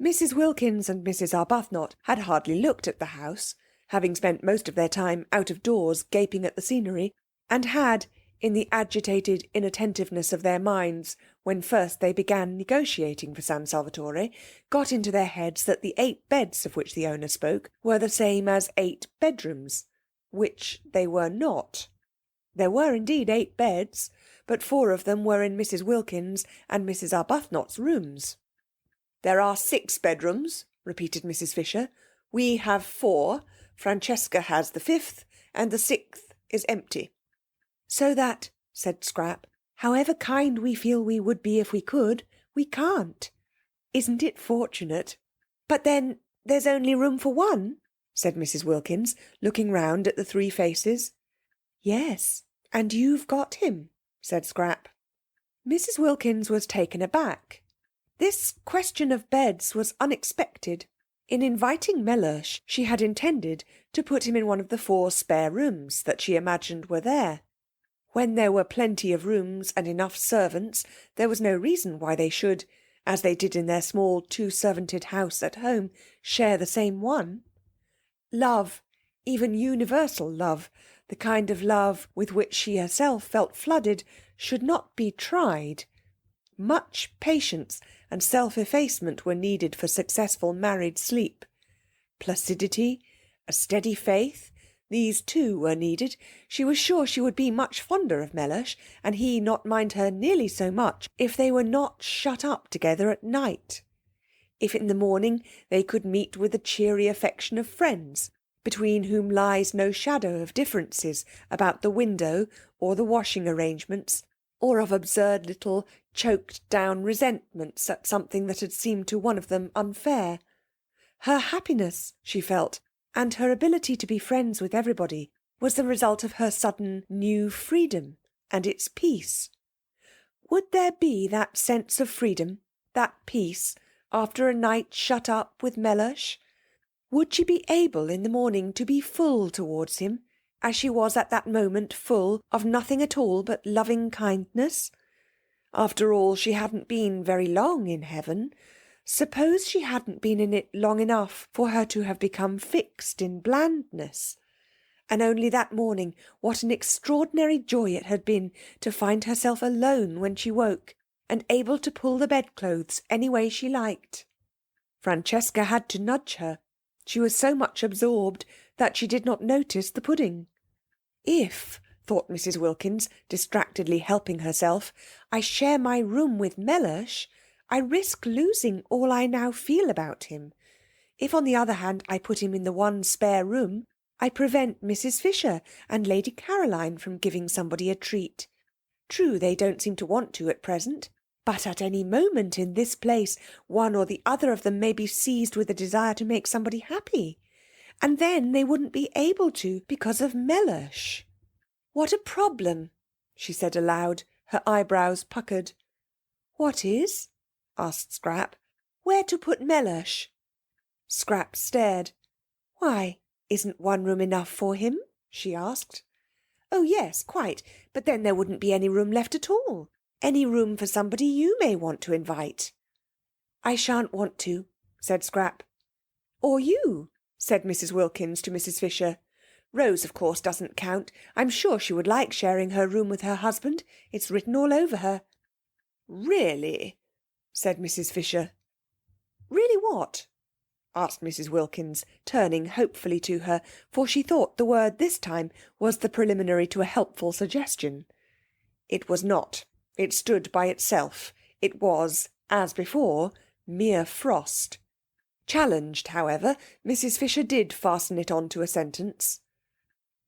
Mrs. Wilkins and Mrs. Arbuthnot had hardly looked at the house, having spent most of their time out of doors gaping at the scenery, and had, in the agitated inattentiveness of their minds when first they began negotiating for San Salvatore, got into their heads that the 8 beds of which the owner spoke were the same as 8 bedrooms, which they were not. There were indeed 8 beds, but 4 of them were in Mrs. Wilkins and Mrs. Arbuthnot's rooms. "There are 6 bedrooms," repeated Mrs. Fisher. "We have 4. Francesca has the 5th, and the 6th is empty." "So that," said Scrap, "however kind we feel we would be if we could, we can't. Isn't it fortunate?" "But then there's only room for 1, said Mrs. Wilkins, looking round at the 3 faces. "Yes, and you've got him," said Scrap. Mrs. Wilkins was taken aback. This question of beds was unexpected. In inviting Mellersh, she had intended to put him in one of the 4 spare rooms that she imagined were there. When there were plenty of rooms and enough servants, there was no reason why they should, as they did in their small 2-servanted house at home, share the same one. Love, even universal love, the kind of love with which she herself felt flooded, should not be tried. Much patience and self-effacement were needed for successful married sleep. Placidity, a steady faith, these too were needed. She was sure she would be much fonder of Mellersh, and he not mind her nearly so much, if they were not shut up together at night. If in the morning they could meet with the cheery affection of friends, between whom lies no shadow of differences about the window or the washing arrangements, or of absurd little choked-down resentments at something that had seemed to one of them unfair. Her happiness, she felt, and her ability to be friends with everybody, was the result of her sudden new freedom and its peace. Would there be that sense of freedom, that peace, after a night shut up with Mellersh? Would she be able in the morning to be full towards him, as she was at that moment full of nothing at all but loving kindness? After all, she hadn't been very long in heaven. Suppose she hadn't been in it long enough for her to have become fixed in blandness? And only that morning, what an extraordinary joy it had been to find herself alone when she woke, and able to pull the bedclothes any way she liked. Francesca had to nudge her. She was so much absorbed that she did not notice the pudding. If, thought Mrs. Wilkins, distractedly helping herself, I share my room with Mellersh, I risk losing all I now feel about him. If, on the other hand, I put him in the one spare room, I prevent Mrs. Fisher and Lady Caroline from giving somebody a treat. True, they don't seem to want to at present, but at any moment in this place one or the other of them may be seized with a desire to make somebody happy, and then they wouldn't be able to because of Mellersh. What a problem, she said aloud, her eyebrows puckered. What is? Asked Scrap. Where to put Mellersh? Scrap stared. "Why, isn't one room enough for him?" she asked. "Oh, yes, quite. But then there wouldn't be any room left at all. Any room for somebody you may want to invite." "I shan't want to," said Scrap. "Or you," said Mrs. Wilkins to Mrs. Fisher. "Rose, of course, doesn't count. I'm sure she would like sharing her room with her husband. It's written all over her." "Really?" said Mrs. Fisher. "Really what?" asked Mrs. Wilkins, turning hopefully to her, for she thought the word this time was the preliminary to a helpful suggestion. It was not. It stood by itself. It was, as before, mere frost. Challenged, however, Mrs. Fisher did fasten it on to a sentence.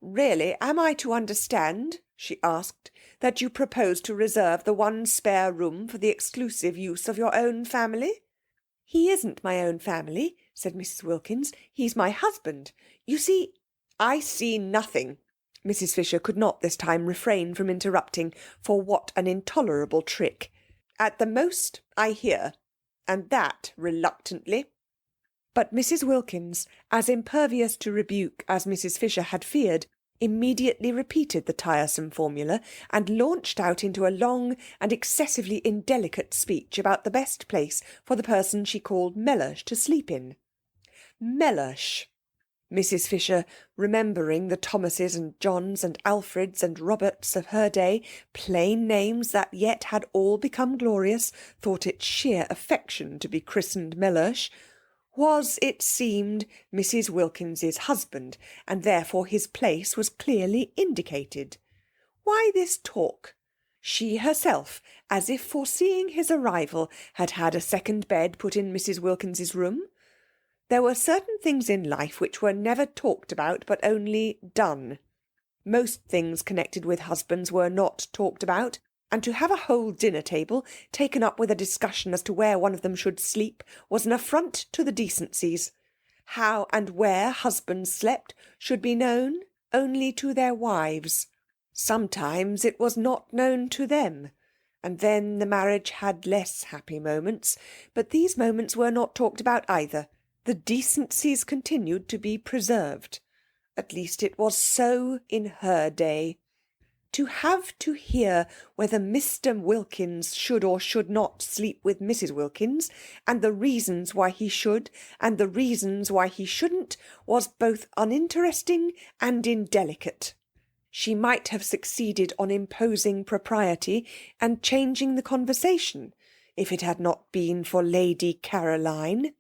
"Really, am I to understand," she asked, "that you propose to reserve the one spare room for the exclusive use of your own family?" "He isn't my own family," said Mrs. Wilkins. "He's my husband. You see—" "I see nothing." Mrs. Fisher could not this time refrain from interrupting, for what an intolerable trick. "At the most, I hear, and that reluctantly." But Mrs. Wilkins, as impervious to rebuke as Mrs. Fisher had feared, immediately repeated the tiresome formula and launched out into a long and excessively indelicate speech about the best place for the person she called Mellersh to sleep in. Mellersh! Mrs. Fisher, remembering the Thomases and Johns and Alfreds and Roberts of her day, plain names that yet had all become glorious, thought it sheer affection to be christened Mellersh, was, it seemed, Mrs. Wilkins's husband, and therefore his place was clearly indicated. Why this talk? She herself, as if foreseeing his arrival, had had a second bed put in Mrs. Wilkins's room. There were certain things in life which were never talked about, but only done. Most things connected with husbands were not talked about, and to have a whole dinner-table taken up with a discussion as to where one of them should sleep was an affront to the decencies. How and where husbands slept should be known only to their wives. Sometimes it was not known to them, and then the marriage had less happy moments, but these moments were not talked about either. The decencies continued to be preserved. At least it was so in her day. To have to hear whether Mr. Wilkins should or should not sleep with Mrs. Wilkins, and the reasons why he should and the reasons why he shouldn't, was both uninteresting and indelicate. She might have succeeded on imposing propriety and changing the conversation, if it had not been for Lady Caroline.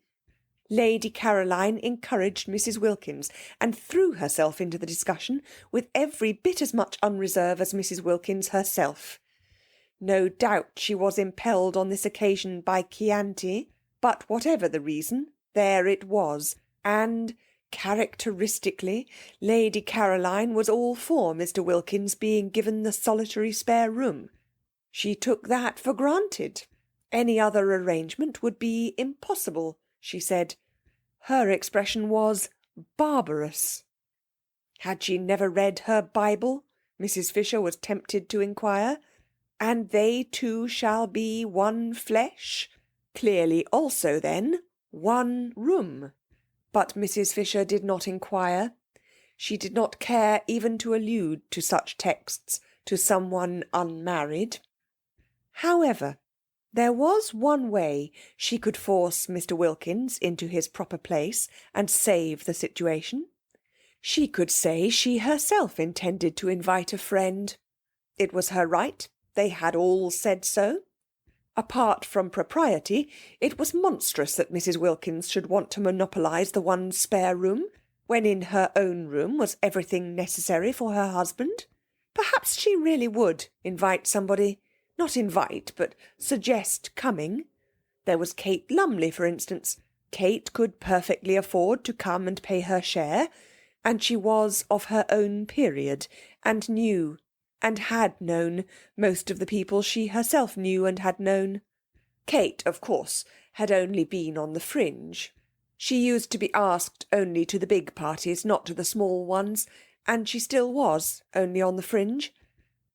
Lady Caroline encouraged Mrs. Wilkins and threw herself into the discussion with every bit as much unreserve as Mrs. Wilkins herself. No doubt she was impelled on this occasion by Chianti, but whatever the reason, there it was, and, characteristically, Lady Caroline was all for Mr. Wilkins being given the solitary spare room. She took that for granted. Any other arrangement would be impossible, she said. Her expression was barbarous. Had she never read her Bible? Mrs. Fisher was tempted to inquire. And they two shall be one flesh? Clearly also, then, one room. But Mrs. Fisher did not inquire. She did not care even to allude to such texts to someone unmarried. However, there was one way she could force Mr. Wilkins into his proper place and save the situation. She could say she herself intended to invite a friend. It was her right. They had all said so. Apart from propriety, it was monstrous that Mrs. Wilkins should want to monopolise the one spare room, when in her own room was everything necessary for her husband. Perhaps she really would invite somebody. Not invite, but suggest coming. There was Kate Lumley, for instance. Kate could perfectly afford to come and pay her share, and she was of her own period, and knew, and had known, most of the people she herself knew and had known. Kate, of course, had only been on the fringe. She used to be asked only to the big parties, not to the small ones, and she still was only on the fringe.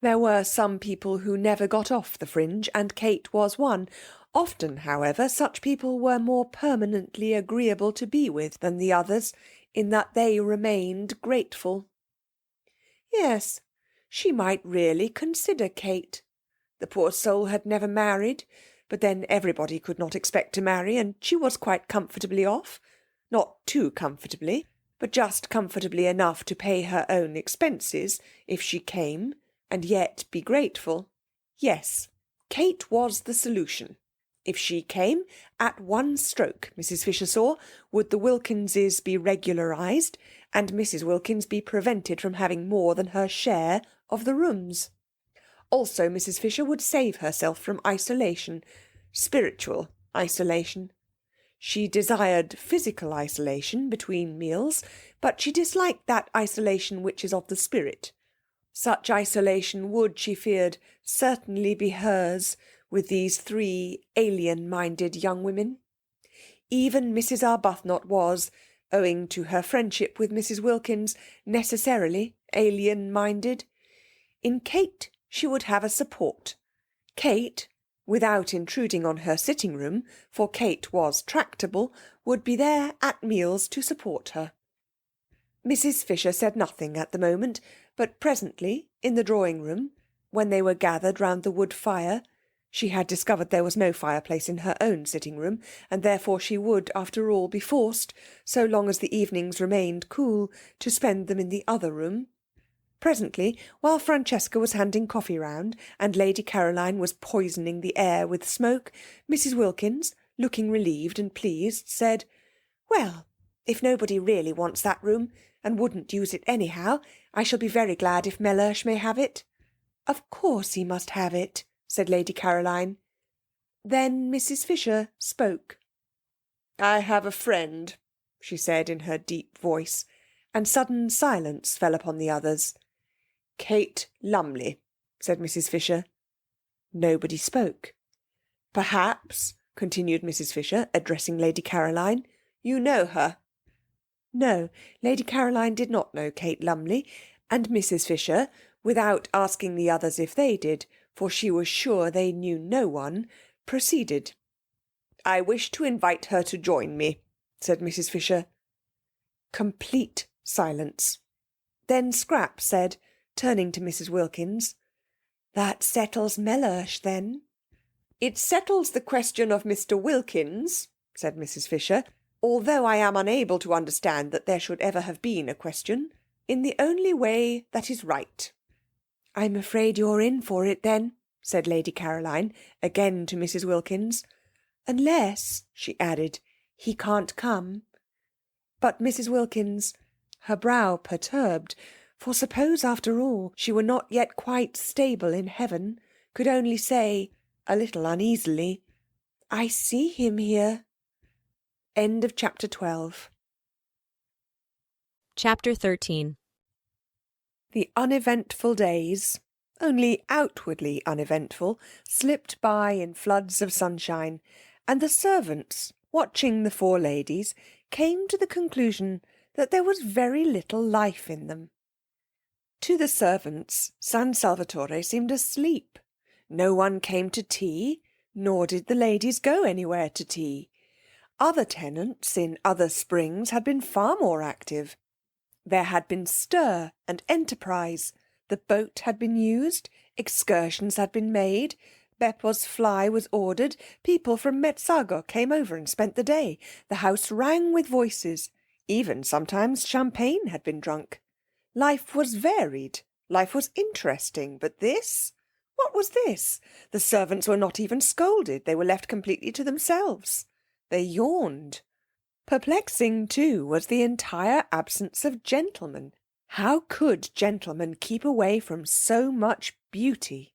There were some people who never got off the fringe, and Kate was one, Often, however, such people were more permanently agreeable to be with than the others, in that they remained grateful. Yes, she might really consider Kate. The poor soul had never married, but then everybody could not expect to marry, and she was quite comfortably off. Not too comfortably, but just comfortably enough to pay her own expenses, if she came, and yet be grateful. Yes, Kate was the solution. If she came, at one stroke, Mrs. Fisher saw, would the Wilkinses be regularised, and Mrs. Wilkins be prevented from having more than her share of the rooms. Also, Mrs. Fisher would save herself from isolation, spiritual isolation. She desired physical isolation between meals, but she disliked that isolation which is of the spirit. Such isolation would, she feared, certainly be hers with these 3 alien-minded young women. Even Mrs. Arbuthnot was, owing to her friendship with Mrs. Wilkins, necessarily alien-minded. In Kate she would have a support. Kate, without intruding on her sitting-room, for Kate was tractable, would be there at meals to support her. Mrs. Fisher said nothing at the moment, but presently, in the drawing-room, when they were gathered round the wood fire, she had discovered there was no fireplace in her own sitting-room, and therefore she would, after all, be forced, so long as the evenings remained cool, to spend them in the other room. Presently, while Francesca was handing coffee round, and Lady Caroline was poisoning the air with smoke, Mrs. Wilkins, looking relieved and pleased, said, "Well, if nobody really wants that room, and wouldn't use it anyhow, I shall be very glad if Mellersh may have it." "Of course he must have it," said Lady Caroline. Then Mrs. Fisher spoke. "I have a friend," she said in her deep voice, and sudden silence fell upon the others. "Kate Lumley," said Mrs. Fisher. Nobody spoke. "Perhaps," continued Mrs. Fisher, addressing Lady Caroline, "you know her?" No, Lady Caroline did not know Kate Lumley, and Mrs. Fisher, without asking the others if they did, for she was sure they knew no one, proceeded. "I wish to invite her to join me," said Mrs. Fisher. Complete silence. Then Scrap said, turning to Mrs. Wilkins, "That settles Mellersh, then?" "It settles the question of Mr. Wilkins," said Mrs. Fisher, "although I am unable to understand that there should ever have been a question, in the only way that is right." "I'm afraid you're in for it, then," said Lady Caroline, again to Mrs. Wilkins. "Unless," she added, "he can't come." But Mrs. Wilkins, her brow perturbed, for suppose, after all, she were not yet quite stable in heaven, could only say, a little uneasily, "I see him here." End of chapter 12. Chapter 13. The uneventful days, only outwardly uneventful, slipped by in floods of sunshine, and the servants, watching the 4 ladies, came to the conclusion that there was very little life in them. To the servants, San Salvatore seemed asleep. No one came to tea, nor did the ladies go anywhere to tea. Other tenants in other springs had been far more active. There had been stir and enterprise. The boat had been used, excursions had been made, Beppo's fly was ordered, people from Mezzago came over and spent the day. The house rang with voices. Even sometimes champagne had been drunk. Life was varied, life was interesting, but this? What was this? The servants were not even scolded, they were left completely to themselves. They yawned. Perplexing, too, was the entire absence of gentlemen. How could gentlemen keep away from so much beauty?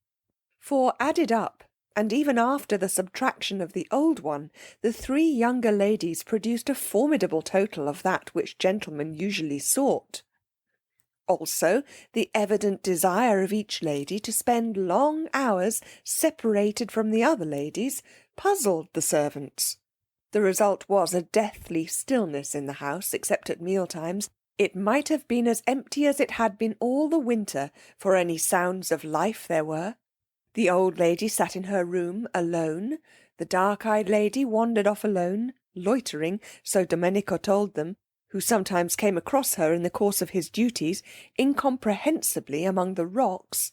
For added up, and even after the subtraction of the old one, the 3 younger ladies produced a formidable total of that which gentlemen usually sought. Also, the evident desire of each lady to spend long hours separated from the other ladies puzzled the servants. The result was a deathly stillness in the house, except at mealtimes. It might have been as empty as it had been all the winter, for any sounds of life there were. The old lady sat in her room alone. The dark-eyed lady wandered off alone, loitering, so Domenico told them, who sometimes came across her in the course of his duties, incomprehensibly among the rocks.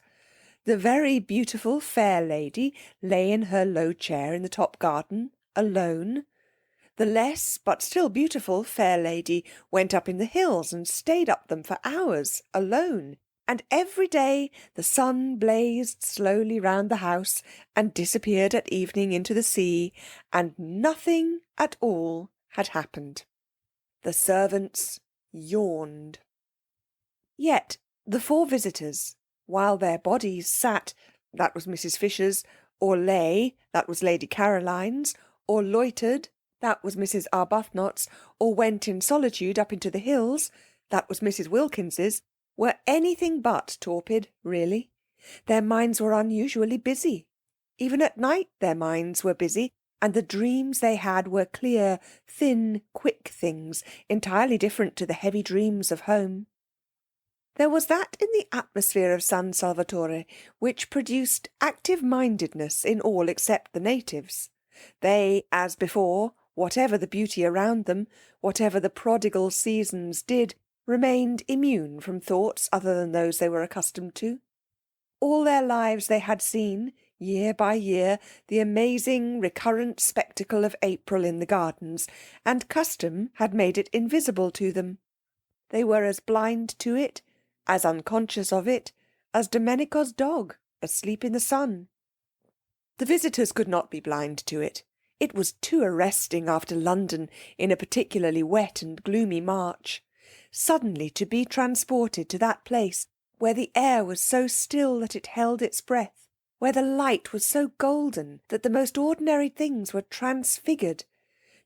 The very beautiful fair lady lay in her low chair in the top garden, alone. The less, but still beautiful, fair lady went up in the hills and stayed up them for hours, alone. And every day the sun blazed slowly round the house and disappeared at evening into the sea, and nothing at all had happened. The servants yawned. Yet the 4 visitors, while their bodies sat, that was Mrs. Fisher's, or lay, that was Lady Caroline's, or loitered, that was Mrs. Arbuthnot's, or went in solitude up into the hills, that was Mrs. Wilkins's, were anything but torpid, really. Their minds were unusually busy. Even at night their minds were busy, and the dreams they had were clear, thin, quick things, entirely different to the heavy dreams of home. There was that in the atmosphere of San Salvatore which produced active-mindedness in all except the natives. They, as before, whatever the beauty around them, whatever the prodigal seasons did, remained immune from thoughts other than those they were accustomed to. All their lives they had seen, year by year, the amazing recurrent spectacle of April in the gardens, and custom had made it invisible to them. They were as blind to it, as unconscious of it, as Domenico's dog asleep in the sun. The visitors could not be blind to it. It was too arresting after London in a particularly wet and gloomy March. Suddenly to be transported to that place where the air was so still that it held its breath, where the light was so golden that the most ordinary things were transfigured,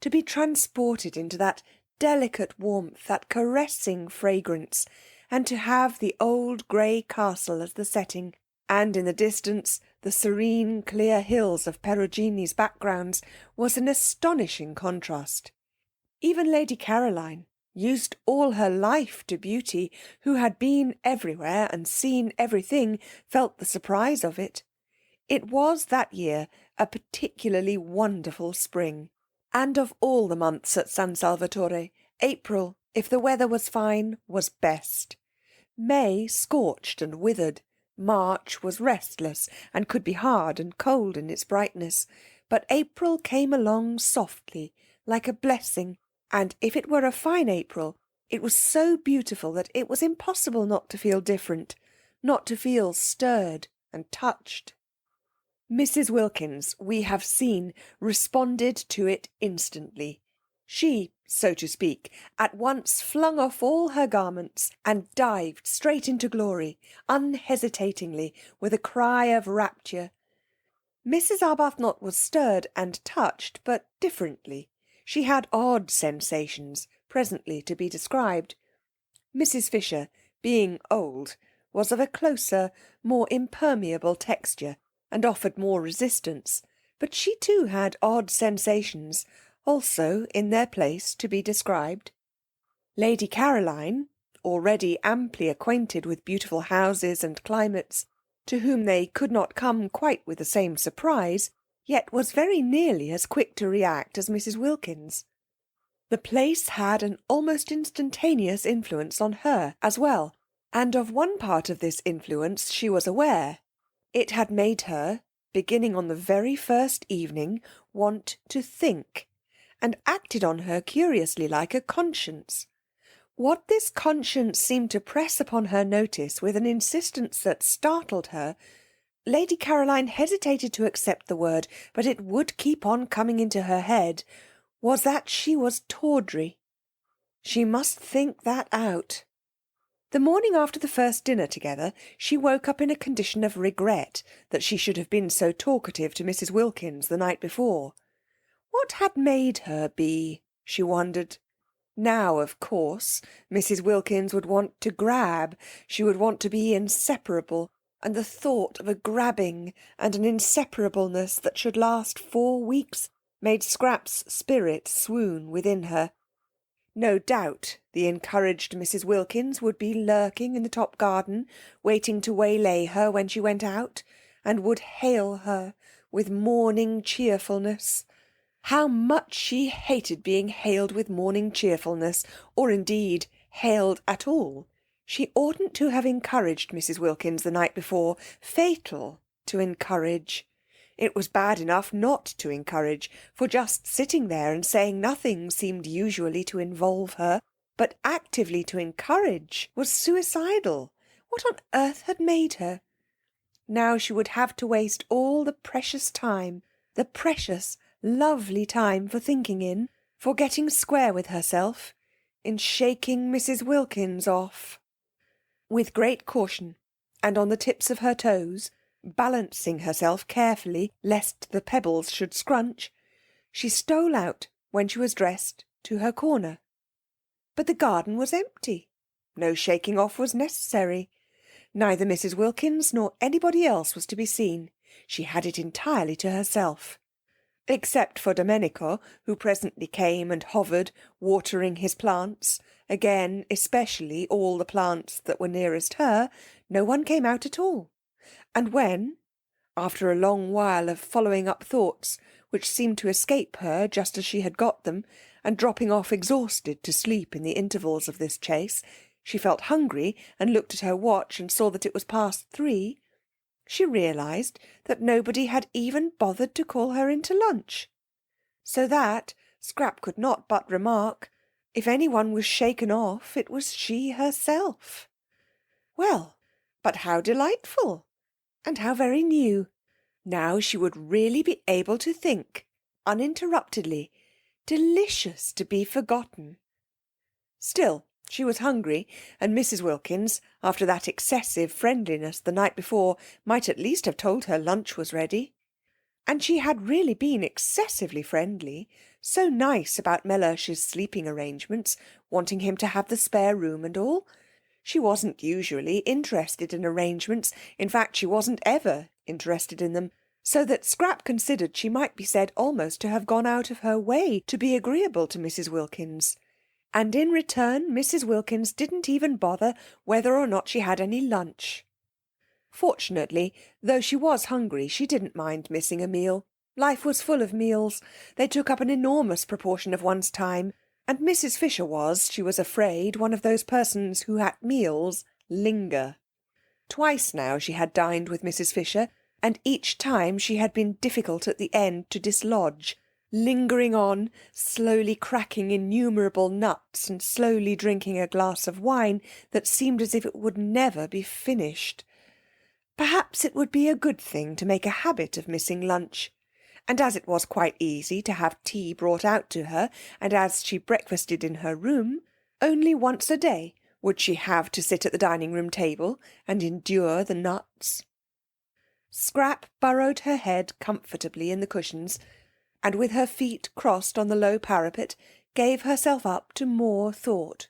to be transported into that delicate warmth, that caressing fragrance, and to have the old grey castle as the setting, and in the distance the serene clear hills of Perugini's backgrounds, was an astonishing contrast. Even Lady Caroline, used all her life to beauty, who had been everywhere and seen everything, felt the surprise of it. It was that year a particularly wonderful spring, and of all the months at San Salvatore, April, if the weather was fine, was best. May scorched and withered. March was restless and could be hard and cold in its brightness, but April came along softly, like a blessing, and if it were a fine April, it was so beautiful that it was impossible not to feel different, not to feel stirred and touched. Mrs. Wilkins, we have seen, responded to it instantly. She, so to speak, at once flung off all her garments and dived straight into glory, unhesitatingly, with a cry of rapture. Mrs. Arbuthnot was stirred and touched, but differently. She had odd sensations, presently to be described. Mrs. Fisher, being old, was of a closer, more impermeable texture, and offered more resistance, but she too had odd sensations, also in their place to be described. Lady Caroline, already amply acquainted with beautiful houses and climates, to whom they could not come quite with the same surprise, yet was very nearly as quick to react as Mrs. Wilkins. The place had an almost instantaneous influence on her as well, and of one part of this influence she was aware. It had made her, beginning on the very first evening, want to think, and acted on her curiously like a conscience. What this conscience seemed to press upon her notice with an insistence that startled her, Lady Caroline hesitated to accept the word, but it would keep on coming into her head, was that she was tawdry. She must think that out. The morning after the first dinner together, she woke up in a condition of regret that she should have been so talkative to Mrs. Wilkins the night before. What had made her be, she wondered. Now, of course, Mrs. Wilkins would want to grab. She would want to be inseparable, and the thought of a grabbing and an inseparableness that should last 4 weeks made Scrap's spirit swoon within her. No doubt the encouraged Mrs. Wilkins would be lurking in the top garden, waiting to waylay her when she went out, and would hail her, with morning cheerfulness. How much she hated being hailed with morning cheerfulness, or indeed hailed at all. She oughtn't to have encouraged Mrs. Wilkins the night before. Fatal to encourage. It was bad enough not to encourage, for just sitting there and saying nothing seemed usually to involve her, but actively to encourage was suicidal. What on earth had made her? Now she would have to waste all the precious time, the precious, lovely time for thinking in, for getting square with herself, in shaking Mrs. Wilkins off. With great caution, and on the tips of her toes, balancing herself carefully lest the pebbles should scrunch, she stole out, when she was dressed, to her corner. But the garden was empty. No shaking off was necessary. Neither Mrs. Wilkins nor anybody else was to be seen. She had it entirely to herself. Except for Domenico, who presently came and hovered, watering his plants, again especially all the plants that were nearest her, no one came out at all. And when, after a long while of following up thoughts, which seemed to escape her just as she had got them, and dropping off exhausted to sleep in the intervals of this chase, she felt hungry and looked at her watch and saw that it was past 3, she realised that nobody had even bothered to call her in to lunch. So that, Scrap could not but remark, if anyone was shaken off, it was she herself. Well, but how delightful! And how very new! Now she would really be able to think, uninterruptedly. Delicious to be forgotten. Still, she was hungry, and Mrs. Wilkins, after that excessive friendliness the night before, might at least have told her lunch was ready. And she had really been excessively friendly, so nice about Mellersh's sleeping arrangements, wanting him to have the spare room and all. She wasn't usually interested in arrangements, in fact she wasn't ever interested in them, so that Scrap considered she might be said almost to have gone out of her way to be agreeable to Mrs. Wilkins. And in return Mrs. Wilkins didn't even bother whether or not she had any lunch. Fortunately, though she was hungry, she didn't mind missing a meal. Life was full of meals. They took up an enormous proportion of one's time, and Mrs. Fisher was, she was afraid, one of those persons who at meals linger. Twice now she had dined with Mrs. Fisher, and each time she had been difficult at the end to dislodge, lingering on, slowly cracking innumerable nuts and slowly drinking a glass of wine that seemed as if it would never be finished. Perhaps it would be a good thing to make a habit of missing lunch. And as it was quite easy to have tea brought out to her, and as she breakfasted in her room, only once a day would she have to sit at the dining-room table and endure the nuts. Scrap burrowed her head comfortably in the cushions, and with her feet crossed on the low parapet, gave herself up to more thought.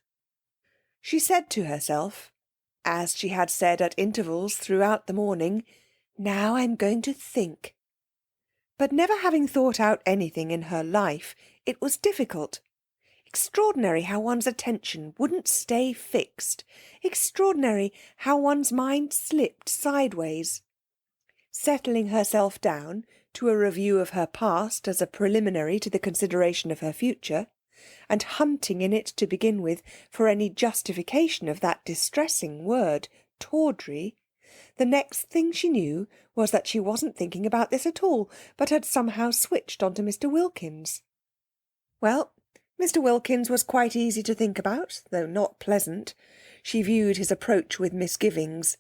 She said to herself, as she had said at intervals throughout the morning, "Now I'm going to think." But never having thought out anything in her life, it was difficult. Extraordinary how one's attention wouldn't stay fixed. Extraordinary how one's mind slipped sideways. Settling herself down to a review of her past as a preliminary to the consideration of her future, and hunting in it to begin with for any justification of that distressing word, tawdry, the next thing she knew was that she wasn't thinking about this at all, but had somehow switched on to Mr. Wilkins. Well, Mr. Wilkins was quite easy to think about, though not pleasant. She viewed his approach with misgivings,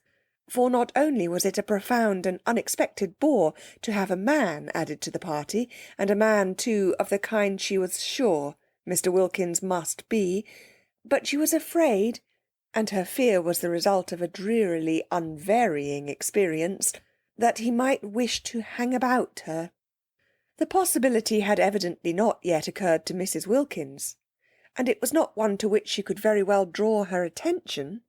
for not only was it a profound and unexpected bore to have a man added to the party, and a man, too, of the kind she was sure Mr. Wilkins must be, but she was afraid, and her fear was the result of a drearily unvarying experience, that he might wish to hang about her. The possibility had evidently not yet occurred to Mrs. Wilkins, and it was not one to which she could very well draw her attention,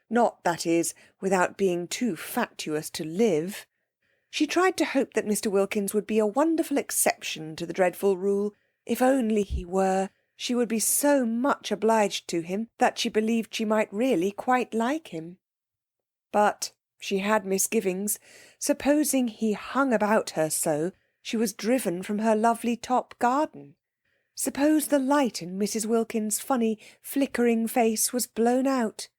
not, that is, without being too fatuous to live. She tried to hope that Mr. Wilkins would be a wonderful exception to the dreadful rule. If only he were, she would be so much obliged to him that she believed she might really quite like him. But She had misgivings. Supposing he hung about her so, she was driven from her lovely top garden. Suppose the light in Mrs. Wilkins' funny, flickering face was blown out.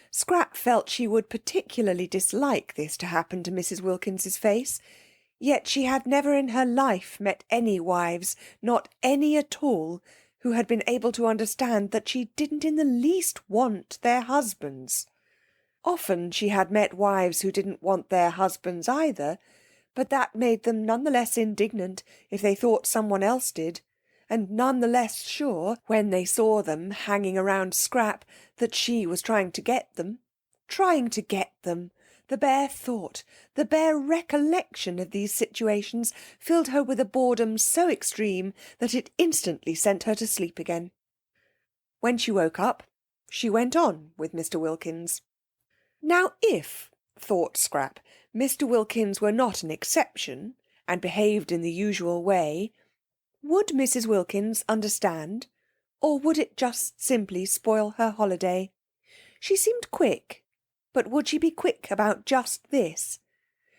Scrap felt she would particularly dislike this to happen to Mrs. Wilkins's face, yet she had never in her life met any wives, not any at all, who had been able to understand that she didn't in the least want their husbands. Often she had met wives who didn't want their husbands either, but that made them none the less indignant if they thought someone else did, and none the less sure, when they saw them hanging around Scrap, that she was trying to get them. Trying to get them! The bare thought, the bare recollection of these situations filled her with a boredom so extreme that it instantly sent her to sleep again. When she woke up, she went on with Mr. Wilkins. Now if, thought Scrap, Mr. Wilkins were not an exception, and behaved in the usual way, would Mrs. Wilkins understand, or would it just simply spoil her holiday? She seemed quick, but would she be quick about just this?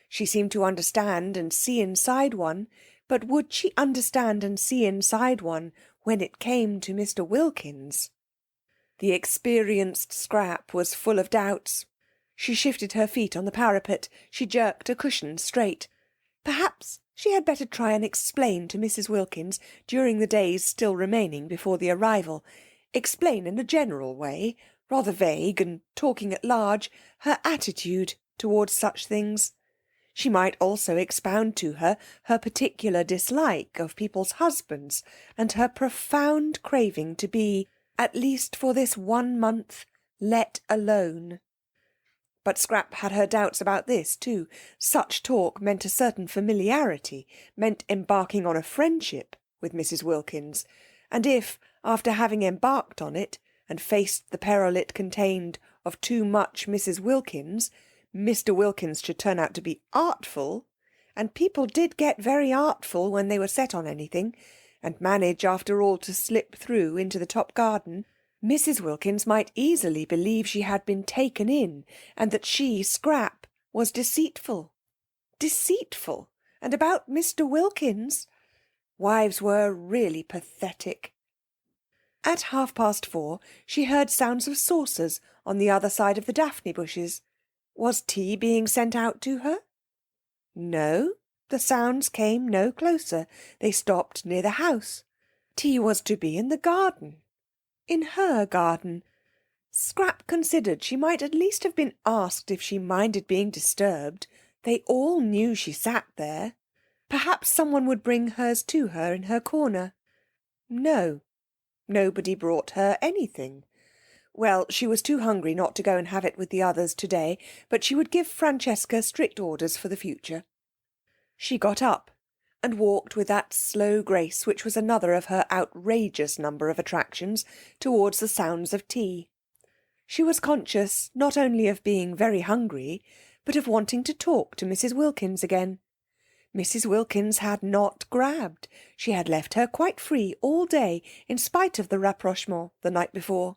She seemed to understand and see inside one, but would she understand and see inside one when it came to Mr. Wilkins? The experienced Scrap was full of doubts. She shifted her feet on the parapet. She jerked a cushion straight. Perhaps she had better try and explain to Mrs. Wilkins, during the days still remaining before the arrival, explain in a general way, rather vague and talking at large, her attitude towards such things. She might also expound to her her particular dislike of people's husbands, and her profound craving to be, at least for this 1 month, let alone. But Scrap had her doubts about this too. Such talk meant a certain familiarity, meant embarking on a friendship with Mrs. Wilkins, and if, after having embarked on it, and faced the peril it contained of too much Mrs. Wilkins, Mr. Wilkins should turn out to be artful, and people did get very artful when they were set on anything, and manage after all to slip through into the top garden, Mrs. Wilkins might easily believe she had been taken in, and that she, Scrap, was deceitful. Deceitful! And about Mr. Wilkins! Wives were really pathetic. At 4:30 she heard sounds of saucers on the other side of the daphne bushes. Was tea being sent out to her? No, the sounds came no closer. They stopped near the house. Tea was to be in the garden. In her garden. Scrap considered she might at least have been asked if she minded being disturbed. They all knew she sat there. Perhaps someone would bring hers to her in her corner. No, nobody brought her anything. Well, she was too hungry not to go and have it with the others to-day, but she would give Francesca strict orders for the future. She got up and walked with that slow grace which was another of her outrageous number of attractions towards the sounds of tea. She was conscious not only of being very hungry, but of wanting to talk to Mrs. Wilkins again. Mrs. Wilkins had not grabbed. She had left her quite free all day, in spite of the rapprochement the night before.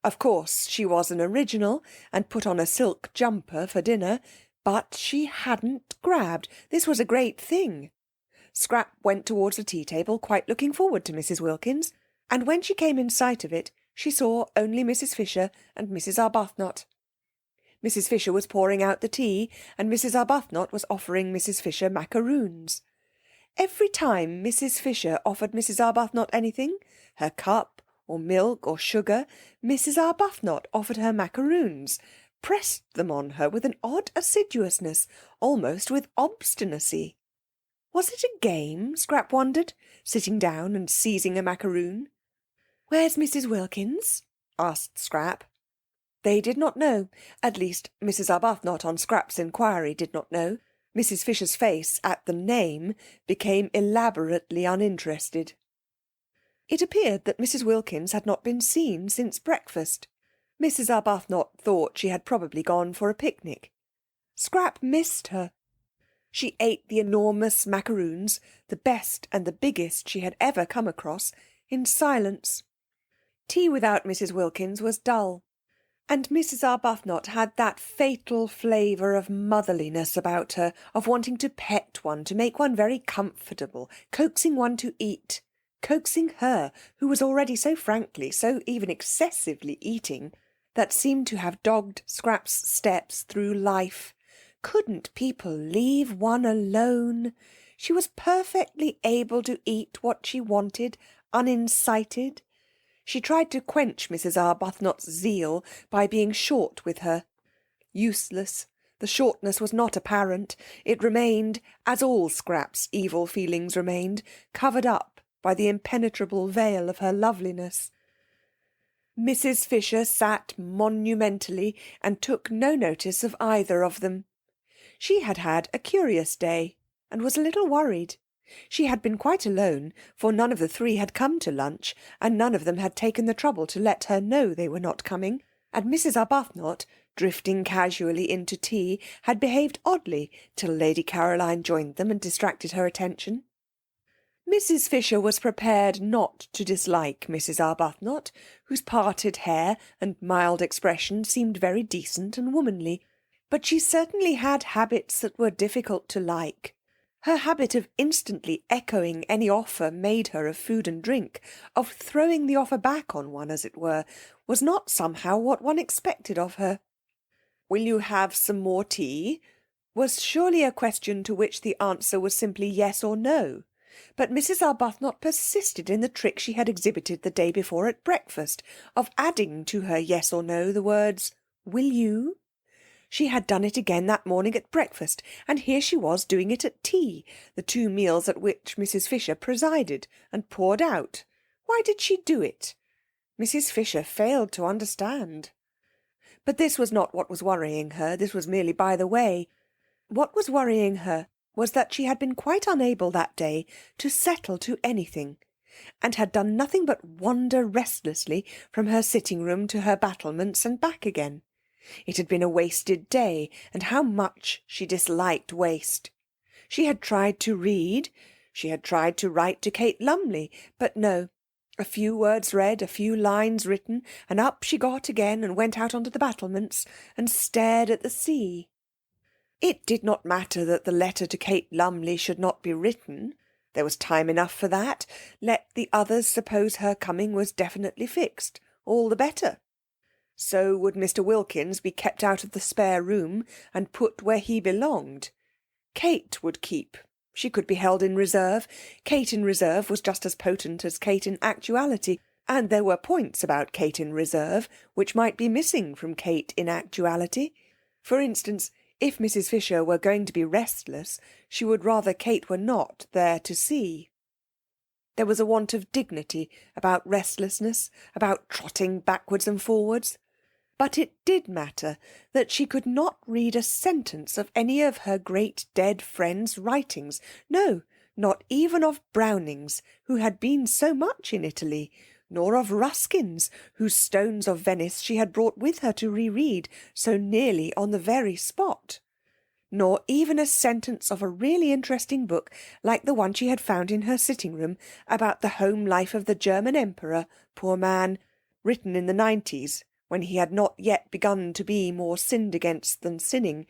Of course, she was an original, and put on a silk jumper for dinner, but she hadn't grabbed. This was a great thing. Scrap went towards the tea-table, quite looking forward to Mrs. Wilkins, and when she came in sight of it, she saw only Mrs. Fisher and Mrs. Arbuthnot. Mrs. Fisher was pouring out the tea, and Mrs. Arbuthnot was offering Mrs. Fisher macaroons. Every time Mrs. Fisher offered Mrs. Arbuthnot anything, her cup, or milk, or sugar, Mrs. Arbuthnot offered her macaroons, pressed them on her with an odd assiduousness, almost with obstinacy. Was it a game, Scrap wondered, sitting down and seizing a macaroon? "Where's Mrs. Wilkins?" asked Scrap. They did not know. At least, Mrs. Arbuthnot, on Scrap's inquiry, did not know. Mrs. Fisher's face, at the name, became elaborately uninterested. It appeared that Mrs. Wilkins had not been seen since breakfast. Mrs. Arbuthnot thought she had probably gone for a picnic. Scrap missed her. She ate the enormous macaroons, the best and the biggest she had ever come across, in silence. Tea without Mrs. Wilkins was dull. And Mrs. Arbuthnot had that fatal flavour of motherliness about her, of wanting to pet one, to make one very comfortable, coaxing one to eat, coaxing her, who was already so frankly, so even excessively eating, that seemed to have dogged Scrap's steps through life. Couldn't people leave one alone? She was perfectly able to eat what she wanted, unincited. She tried to quench Mrs. Arbuthnot's zeal by being short with her. Useless. The shortness was not apparent. It remained, as all Scrap's evil feelings remained, covered up by the impenetrable veil of her loveliness. Mrs. Fisher sat monumentally and took no notice of either of them. She had had a curious day, and was a little worried. She had been quite alone, for none of the three had come to lunch, and none of them had taken the trouble to let her know they were not coming, and Mrs. Arbuthnot, drifting casually into tea, had behaved oddly till Lady Caroline joined them and distracted her attention. Mrs. Fisher was prepared not to dislike Mrs. Arbuthnot, whose parted hair and mild expression seemed very decent and womanly, but she certainly had habits that were difficult to like. Her habit of instantly echoing any offer made her of food and drink, of throwing the offer back on one, as it were, was not somehow what one expected of her. "Will you have some more tea?" was surely a question to which the answer was simply yes or no. But Mrs. Arbuthnot persisted in the trick she had exhibited the day before at breakfast, of adding to her yes or no the words, "Will you?" She had done it again that morning at breakfast, and here she was doing it at tea, the two meals at which Mrs. Fisher presided and poured out. Why did she do it? Mrs. Fisher failed to understand. But this was not what was worrying her. This was merely by the way. What was worrying her was that she had been quite unable that day to settle to anything, and had done nothing but wander restlessly from her sitting-room to her battlements and back again. It had been a wasted day, and how much she disliked waste. She had tried to read, she had tried to write to Kate Lumley, but no. A few words read, a few lines written, and up she got again and went out onto the battlements and stared at the sea. It did not matter that the letter to Kate Lumley should not be written. There was time enough for that. Let the others suppose her coming was definitely fixed. All the better. So would Mr. Wilkins be kept out of the spare room and put where he belonged. Kate would keep. She could be held in reserve. Kate in reserve was just as potent as Kate in actuality, and there were points about Kate in reserve which might be missing from Kate in actuality. For instance, if Mrs. Fisher were going to be restless, she would rather Kate were not there to see. There was a want of dignity about restlessness, about trotting backwards and forwards. But it did matter that she could not read a sentence of any of her great dead friends' writings, no, not even of Browning's, who had been so much in Italy, nor of Ruskin's, whose Stones of Venice she had brought with her to reread so nearly on the very spot, nor even a sentence of a really interesting book like the one she had found in her sitting-room about the home life of the German Emperor, poor man, written in the 90s, when he had not yet begun to be more sinned against than sinning,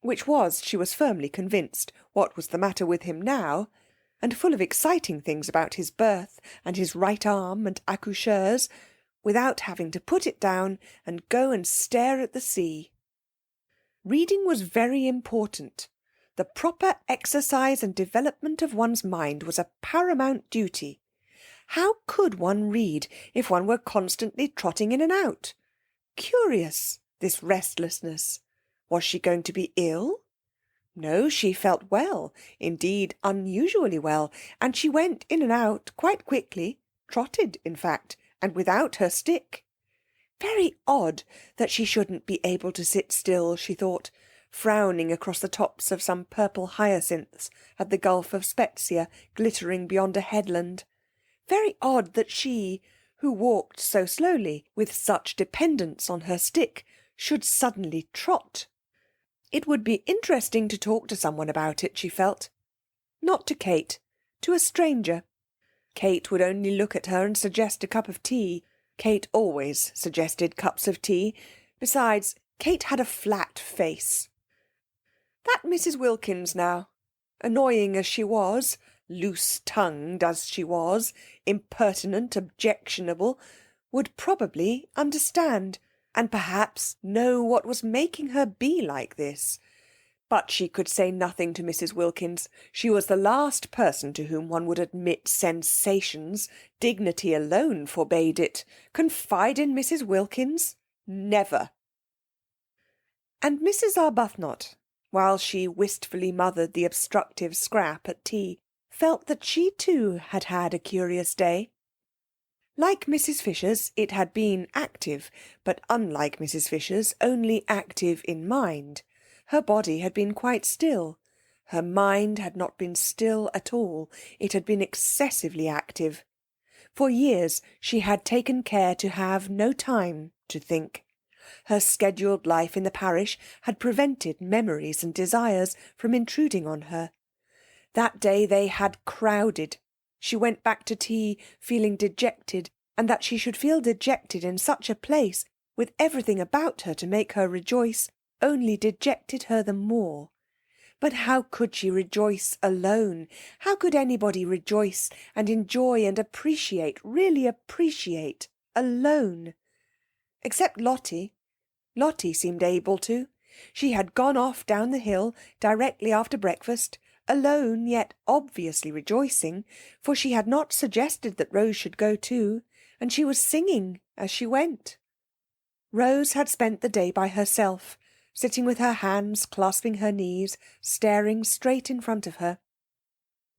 which was, she was firmly convinced, what was the matter with him now, and full of exciting things about his birth and his right arm and accoucheurs, without having to put it down and go and stare at the sea. Reading was very important. The proper exercise and development of one's mind was a paramount duty. How could one read if one were constantly trotting in and out? Curious, this restlessness. Was she going to be ill? No, she felt well, indeed unusually well, and she went in and out quite quickly, trotted, in fact, and without her stick. Very odd that she shouldn't be able to sit still, she thought, frowning across the tops of some purple hyacinths at the Gulf of Spezia glittering beyond a headland. Very odd that she, who walked so slowly, with such dependence on her stick, should suddenly trot. It would be interesting to talk to someone about it, she felt. Not to Kate, to a stranger. Kate would only look at her and suggest a cup of tea. Kate always suggested cups of tea. Besides, Kate had a flat face. That Mrs. Wilkins, now, annoying as she was, loose-tongued as she was, impertinent, objectionable, would probably understand, and perhaps know what was making her be like this. But she could say nothing to Mrs. Wilkins. She was the last person to whom one would admit sensations. Dignity alone forbade it. Confide in Mrs. Wilkins? Never. And Mrs. Arbuthnot, while she wistfully mothered the obstructive Scrap at tea, felt that she too had had a curious day. Like Mrs. Fisher's, it had been active, but unlike Mrs. Fisher's, only active in mind. Her body had been quite still. Her mind had not been still at all. It had been excessively active. For years she had taken care to have no time to think. Her scheduled life in the parish had prevented memories and desires from intruding on her. That day they had crowded. She went back to tea feeling dejected, and that she should feel dejected in such a place, with everything about her to make her rejoice, only dejected her the more. But how could she rejoice alone? How could anybody rejoice and enjoy and appreciate, really appreciate, alone? Except Lotty. Lotty seemed able to. She had gone off down the hill directly after breakfast, alone yet obviously rejoicing, for she had not suggested that Rose should go too, and she was singing as she went. Rose had spent the day by herself, sitting with her hands clasping her knees, staring straight in front of her.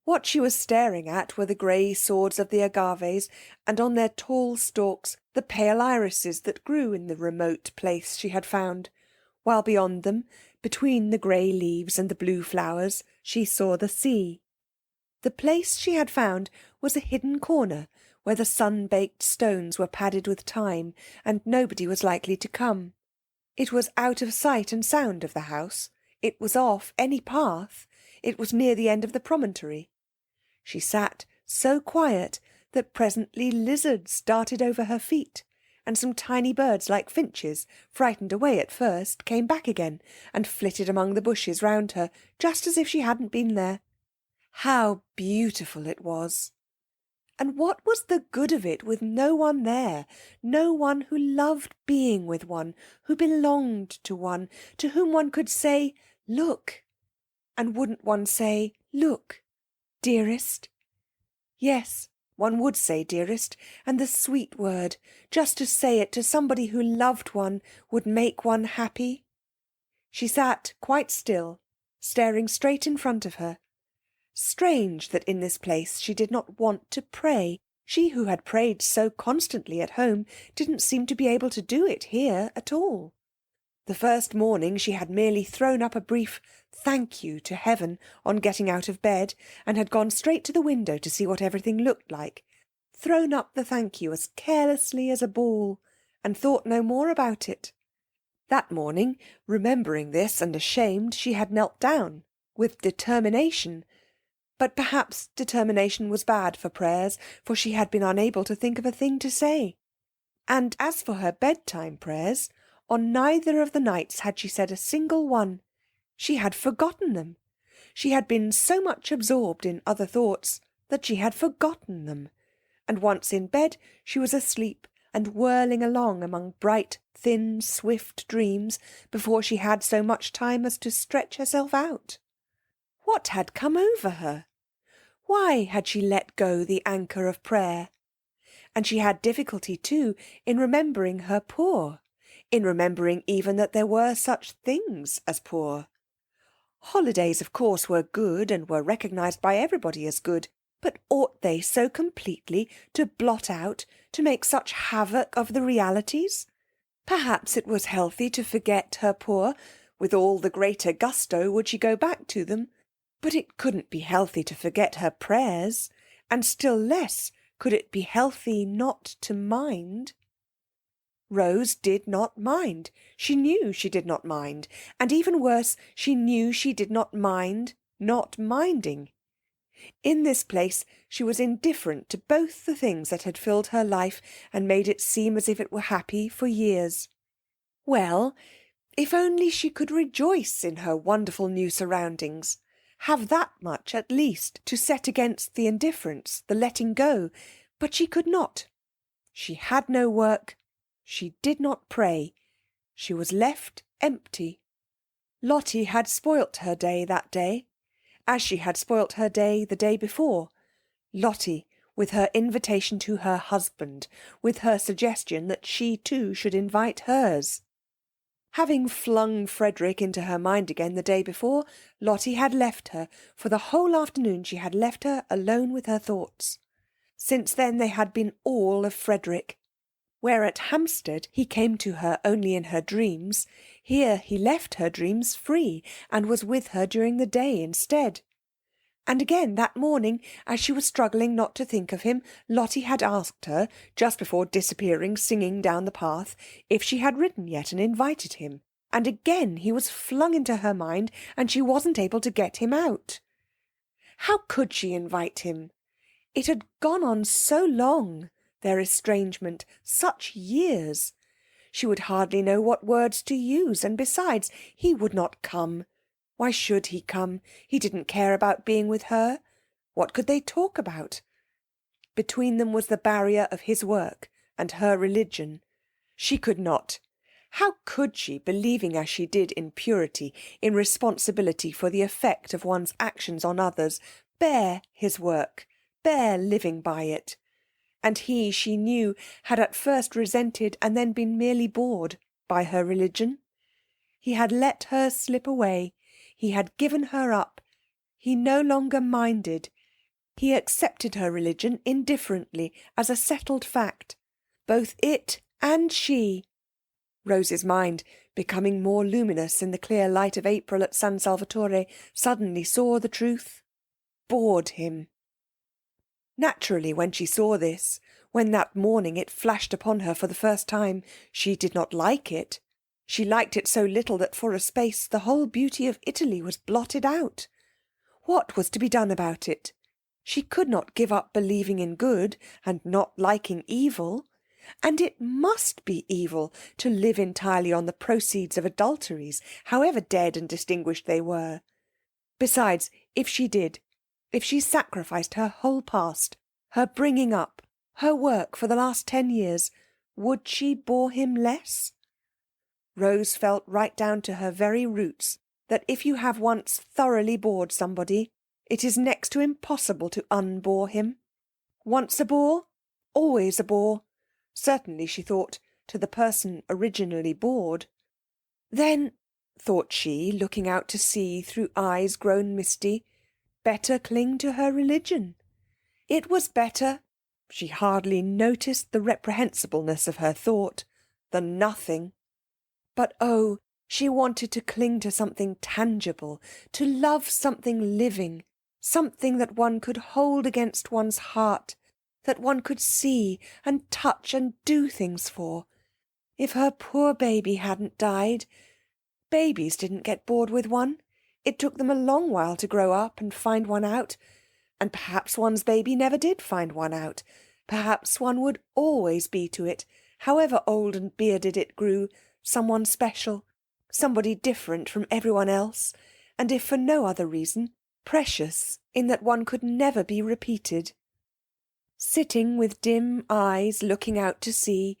What she was staring at were the grey swords of the agaves, and on their tall stalks the pale irises that grew in the remote place she had found, while beyond them, between the grey leaves and the blue flowers, she saw the sea. The place she had found was a hidden corner, where the sun-baked stones were padded with thyme, and nobody was likely to come. It was out of sight and sound of the house. It was off any path. It was near the end of the promontory. She sat so quiet that presently lizards darted over her feet, and some tiny birds like finches, frightened away at first, came back again, and flitted among the bushes round her, just as if she hadn't been there. How beautiful it was! And what was the good of it with no one there, no one who loved being with one, who belonged to one, to whom one could say, "Look"? And wouldn't one say, "Look, dearest"? Yes, one would say dearest, and the sweet word, just to say it to somebody who loved one, would make one happy. She sat quite still, staring straight in front of her. Strange that in this place she did not want to pray. She who had prayed so constantly at home didn't seem to be able to do it here at all. The first morning she had merely thrown up a brief thank you to heaven on getting out of bed, and had gone straight to the window to see what everything looked like, thrown up the thank you as carelessly as a ball, and thought no more about it. That morning, remembering this and ashamed, she had knelt down, with determination. But perhaps determination was bad for prayers, for she had been unable to think of a thing to say. And as for her bedtime prayers, on neither of the nights had she said a single one. She had forgotten them. She had been so much absorbed in other thoughts that she had forgotten them. And once in bed she was asleep and whirling along among bright, thin, swift dreams before she had so much time as to stretch herself out. What had come over her? Why had she let go the anchor of prayer? And she had difficulty, too, in remembering her poor, in remembering even that there were such things as poor. Holidays, of course, were good and were recognised by everybody as good, but ought they so completely to blot out, to make such havoc of the realities? Perhaps it was healthy to forget her poor. With all the greater gusto would she go back to them. But it couldn't be healthy to forget her prayers, and still less could it be healthy not to mind. Rose did not mind. She knew she did not mind. And even worse, she knew she did not mind not minding. In this place she was indifferent to both the things that had filled her life and made it seem as if it were happy for years. Well, if only she could rejoice in her wonderful new surroundings, have that much at least to set against the indifference, the letting go. But she could not. She had no work. She did not pray. She was left empty. Lotty had spoilt her day that day, as she had spoilt her day the day before. Lotty, with her invitation to her husband, with her suggestion that she too should invite hers. Having flung Frederick into her mind again the day before, Lotty had left her. For the whole afternoon she had left her alone with her thoughts. Since then they had been all of Frederick. Where at Hampstead he came to her only in her dreams, here he left her dreams free, and was with her during the day instead. And again that morning, as she was struggling not to think of him, Lotty had asked her, just before disappearing singing down the path, if she had written yet and invited him. And again he was flung into her mind, and she wasn't able to get him out. How could she invite him? It had gone on so long, their estrangement, such years. She would hardly know what words to use, and besides, he would not come. Why should he come? He didn't care about being with her. What could they talk about? Between them was the barrier of his work and her religion. She could not. How could she, believing as she did in purity, in responsibility for the effect of one's actions on others, bear his work, bear living by it? And he, she knew, had at first resented and then been merely bored by her religion. He had let her slip away. He had given her up. He no longer minded. He accepted her religion indifferently, as a settled fact. Both it and she. Rose's mind, becoming more luminous in the clear light of April at San Salvatore, suddenly saw the truth. Bored him. Naturally, when she saw this, when that morning it flashed upon her for the first time, she did not like it. She liked it so little that for a space the whole beauty of Italy was blotted out. What was to be done about it? She could not give up believing in good and not liking evil. And it must be evil to live entirely on the proceeds of adulteries, however dead and distinguished they were. Besides, if she did, if she sacrificed her whole past, her bringing up, her work for the last 10 years, would she bore him less? Rose felt right down to her very roots that if you have once thoroughly bored somebody, it is next to impossible to unbore him. Once a bore, always a bore. Certainly, she thought, to the person originally bored. Then, thought she, looking out to sea through eyes grown misty, better cling to her religion. It was better, she hardly noticed the reprehensibleness of her thought, than nothing. But oh, she wanted to cling to something tangible, to love something living, something that one could hold against one's heart, that one could see and touch and do things for. If her poor baby hadn't died. Babies didn't get bored with one. It took them a long while to grow up and find one out. And perhaps one's baby never did find one out. Perhaps one would always be to it, however old and bearded it grew, someone special, somebody different from everyone else, and if for no other reason, precious in that one could never be repeated. Sitting with dim eyes looking out to sea,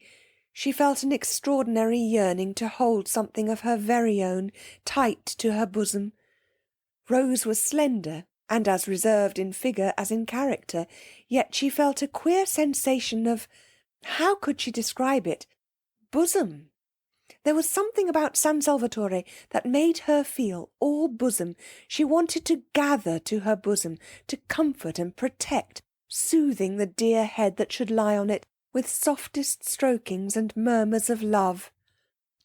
she felt an extraordinary yearning to hold something of her very own tight to her bosom. Rose was slender and as reserved in figure as in character, yet she felt a queer sensation of, how could she describe it, bosom. There was something about San Salvatore that made her feel all bosom. She wanted to gather to her bosom, to comfort and protect, soothing the dear head that should lie on it with softest strokings and murmurs of love.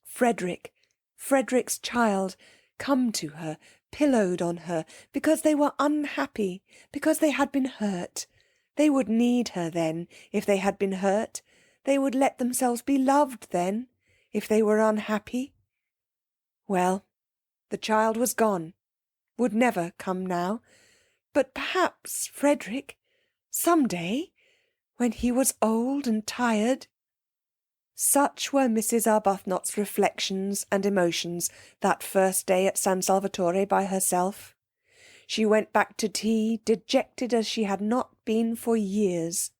Frederick's child, come to her, pillowed on her, because they were unhappy, because they had been hurt. They would need her then, if they had been hurt. They would let themselves be loved then, if they were unhappy. Well, the child was gone, would never come now. But perhaps Frederick, some day, when he was old and tired. Such were Mrs. Arbuthnot's reflections and emotions that first day at San Salvatore by herself. She went back to tea dejected as she had not been for years.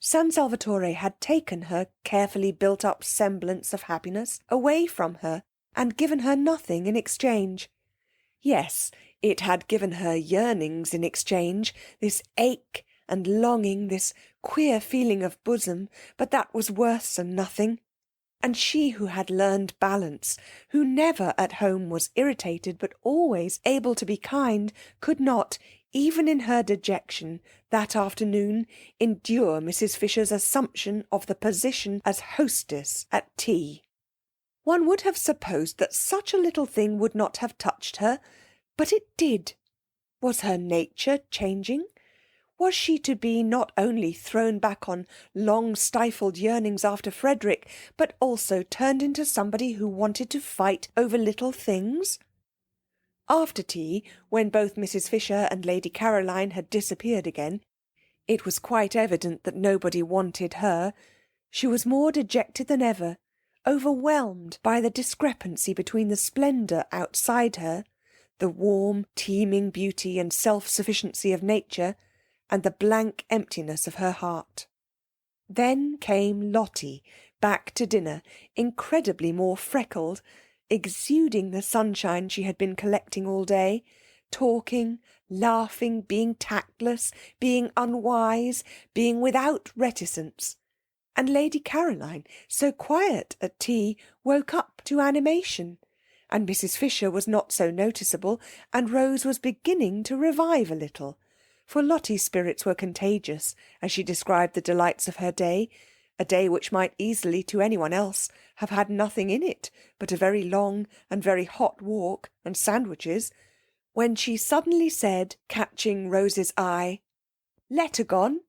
San Salvatore had taken her carefully built-up semblance of happiness away from her and given her nothing in exchange. Yes, it had given her yearnings in exchange, this ache and longing, this queer feeling of bosom, but that was worse than nothing. And she who had learned balance, who never at home was irritated but always able to be kind, could not, even in her dejection, that afternoon, endure Mrs. Fisher's assumption of the position as hostess at tea. One would have supposed that such a little thing would not have touched her, but it did. Was her nature changing? Was she to be not only thrown back on long-stifled yearnings after Frederick, but also turned into somebody who wanted to fight over little things? After tea, when both Mrs. Fisher and Lady Caroline had disappeared again, it was quite evident that nobody wanted her. She was more dejected than ever, overwhelmed by the discrepancy between the splendour outside her, the warm, teeming beauty and self-sufficiency of nature, and the blank emptiness of her heart. Then came Lotty, back to dinner, incredibly more freckled, exuding the sunshine she had been collecting all day, talking, laughing, being tactless, being unwise, being without reticence. And Lady Caroline, so quiet at tea, woke up to animation, and Mrs. Fisher was not so noticeable, and Rose was beginning to revive a little, for Lotty's spirits were contagious as she described the delights of her day, a day which might easily to anyone else have had nothing in it but a very long and very hot walk and sandwiches, when she suddenly said, catching Rose's eye, "Letter gone?"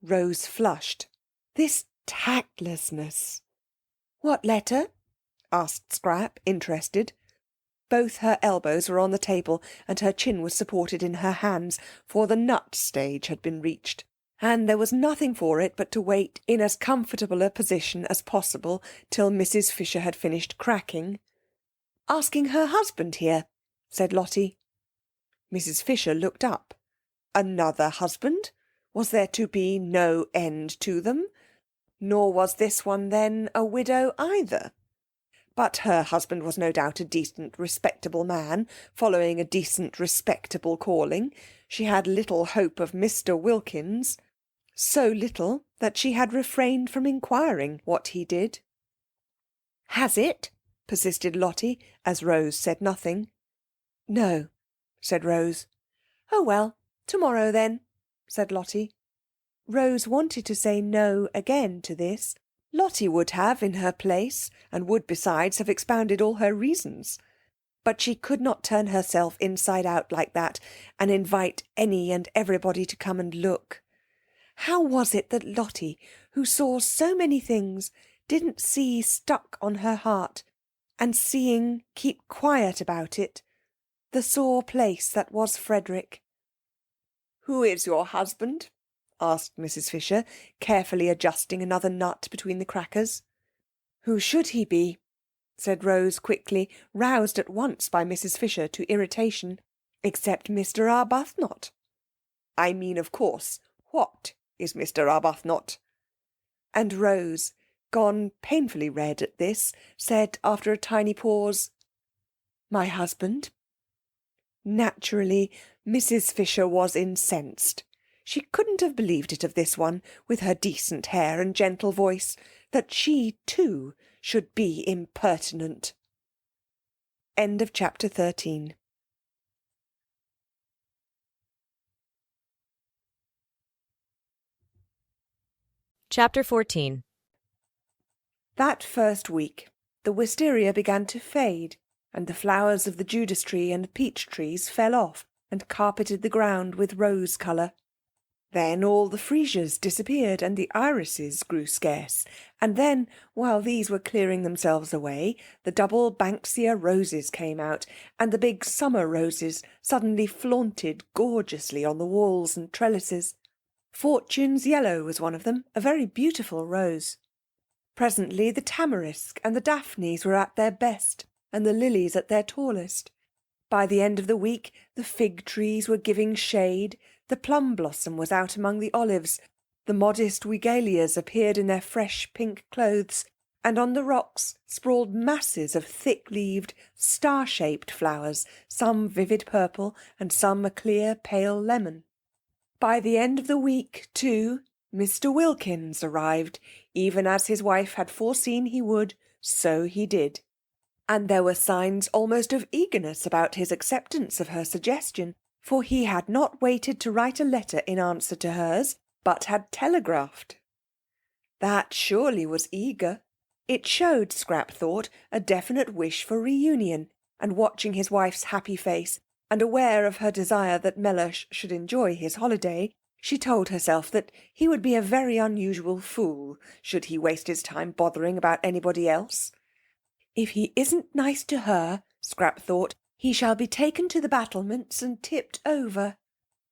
Rose flushed. This tactlessness! "What letter?" asked Scrap, interested. Both her elbows were on the table, and her chin was supported in her hands, for the nut stage had been reached, and there was nothing for it but to wait in as comfortable a position as possible till Mrs. Fisher had finished cracking. "Asking her husband here," said Lotty. Mrs. Fisher looked up. Another husband? Was there to be no end to them? Nor was this one, then, a widow either. But her husband was no doubt a decent, respectable man, following a decent, respectable calling. She had little hope of Mr. Wilkins, so little that she had refrained from inquiring what he did. "Has it?" persisted Lotty, as Rose said nothing. "No," said Rose. "Oh, well, tomorrow then," said Lotty. Rose wanted to say no again to this. Lotty would have in her place, and would besides have expounded all her reasons. But she could not turn herself inside out like that, and invite any and everybody to come and look. How was it that Lotty, who saw so many things, didn't see stuck on her heart, and seeing keep quiet about it, the sore place that was Frederick? "Who is your husband?" asked Mrs. Fisher, carefully adjusting another nut between the crackers. "Who should he be?" said Rose quickly, roused at once by Mrs. Fisher to irritation, "except Mr. Arbuthnot." "I mean, of course, what is Mr. Arbuthnot?" And Rose, gone painfully red at this, said after a tiny pause, "My husband." Naturally, Mrs. Fisher was incensed. She couldn't have believed it of this one, with her decent hair and gentle voice, that she, too, should be impertinent. End of chapter 13. Chapter 14. That first week, the wisteria began to fade, and the flowers of the Judas tree and peach trees fell off and carpeted the ground with rose colour. Then all the freesias disappeared, and the irises grew scarce. And then, while these were clearing themselves away, the double Banksia roses came out, and the big summer roses suddenly flaunted gorgeously on the walls and trellises. Fortune's yellow was one of them, a very beautiful rose. Presently the tamarisk and the daphnes were at their best, and the lilies at their tallest. By the end of the week the fig trees were giving shade, the plum blossom was out among the olives, the modest wigalias appeared in their fresh pink clothes, and on the rocks sprawled masses of thick-leaved, star-shaped flowers, some vivid purple and some a clear pale lemon. By the end of the week, too, Mr. Wilkins arrived. Even as his wife had foreseen he would, so he did. And there were signs almost of eagerness about his acceptance of her suggestion, for he had not waited to write a letter in answer to hers, but had telegraphed. That surely was eager. It showed, Scrap thought, a definite wish for reunion, and watching his wife's happy face, and aware of her desire that Mellersh should enjoy his holiday, she told herself that he would be a very unusual fool should he waste his time bothering about anybody else. If he isn't nice to her, Scrap thought, he shall be taken to the battlements and tipped over.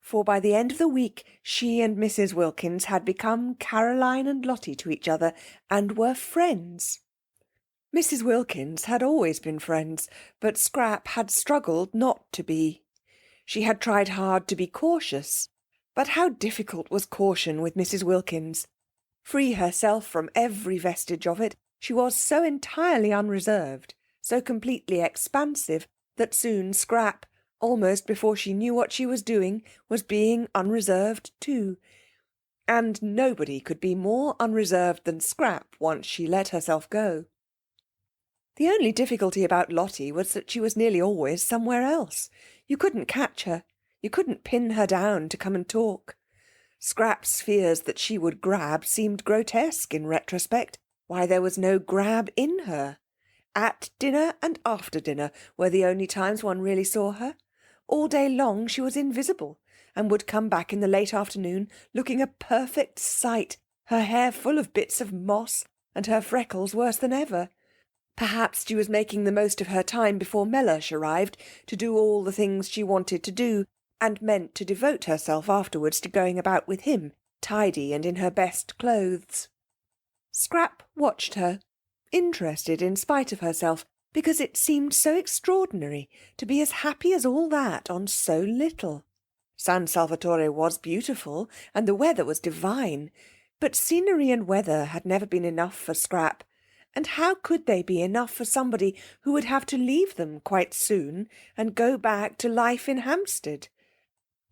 For by the end of the week she and Mrs. Wilkins had become Caroline and Lotty to each other, and were friends. Mrs. Wilkins had always been friends, but Scrap had struggled not to be. She had tried hard to be cautious, but how difficult was caution with Mrs. Wilkins! Free herself from every vestige of it, she was so entirely unreserved, so completely expansive, that soon Scrap, almost before she knew what she was doing, was being unreserved too. And nobody could be more unreserved than Scrap once she let herself go. The only difficulty about Lotty was that she was nearly always somewhere else. You couldn't catch her. You couldn't pin her down to come and talk. Scrap's fears that she would grab seemed grotesque in retrospect. Why, there was no grab in her. At dinner and after dinner were the only times one really saw her. All day long she was invisible, and would come back in the late afternoon looking a perfect sight, her hair full of bits of moss, and her freckles worse than ever. Perhaps she was making the most of her time before Mellersh arrived to do all the things she wanted to do, and meant to devote herself afterwards to going about with him, tidy and in her best clothes. Scrap watched her, interested in spite of herself, because it seemed so extraordinary to be as happy as all that on so little. San Salvatore was beautiful, and the weather was divine, but scenery and weather had never been enough for Scrap, and how could they be enough for somebody who would have to leave them quite soon and go back to life in Hampstead?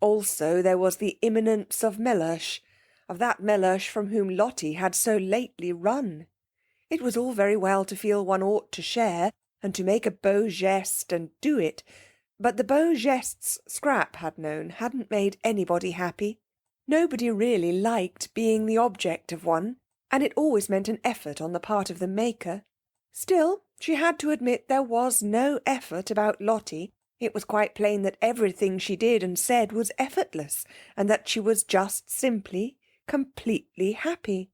Also there was the imminence of Mellersh, of that Mellersh from whom Lotty had so lately run. It was all very well to feel one ought to share, and to make a beau geste and do it, but the beau gestes Scrap had known hadn't made anybody happy. Nobody really liked being the object of one, and it always meant an effort on the part of the maker. Still, she had to admit there was no effort about Lotty. It was quite plain that everything she did and said was effortless, and that she was just simply, completely happy.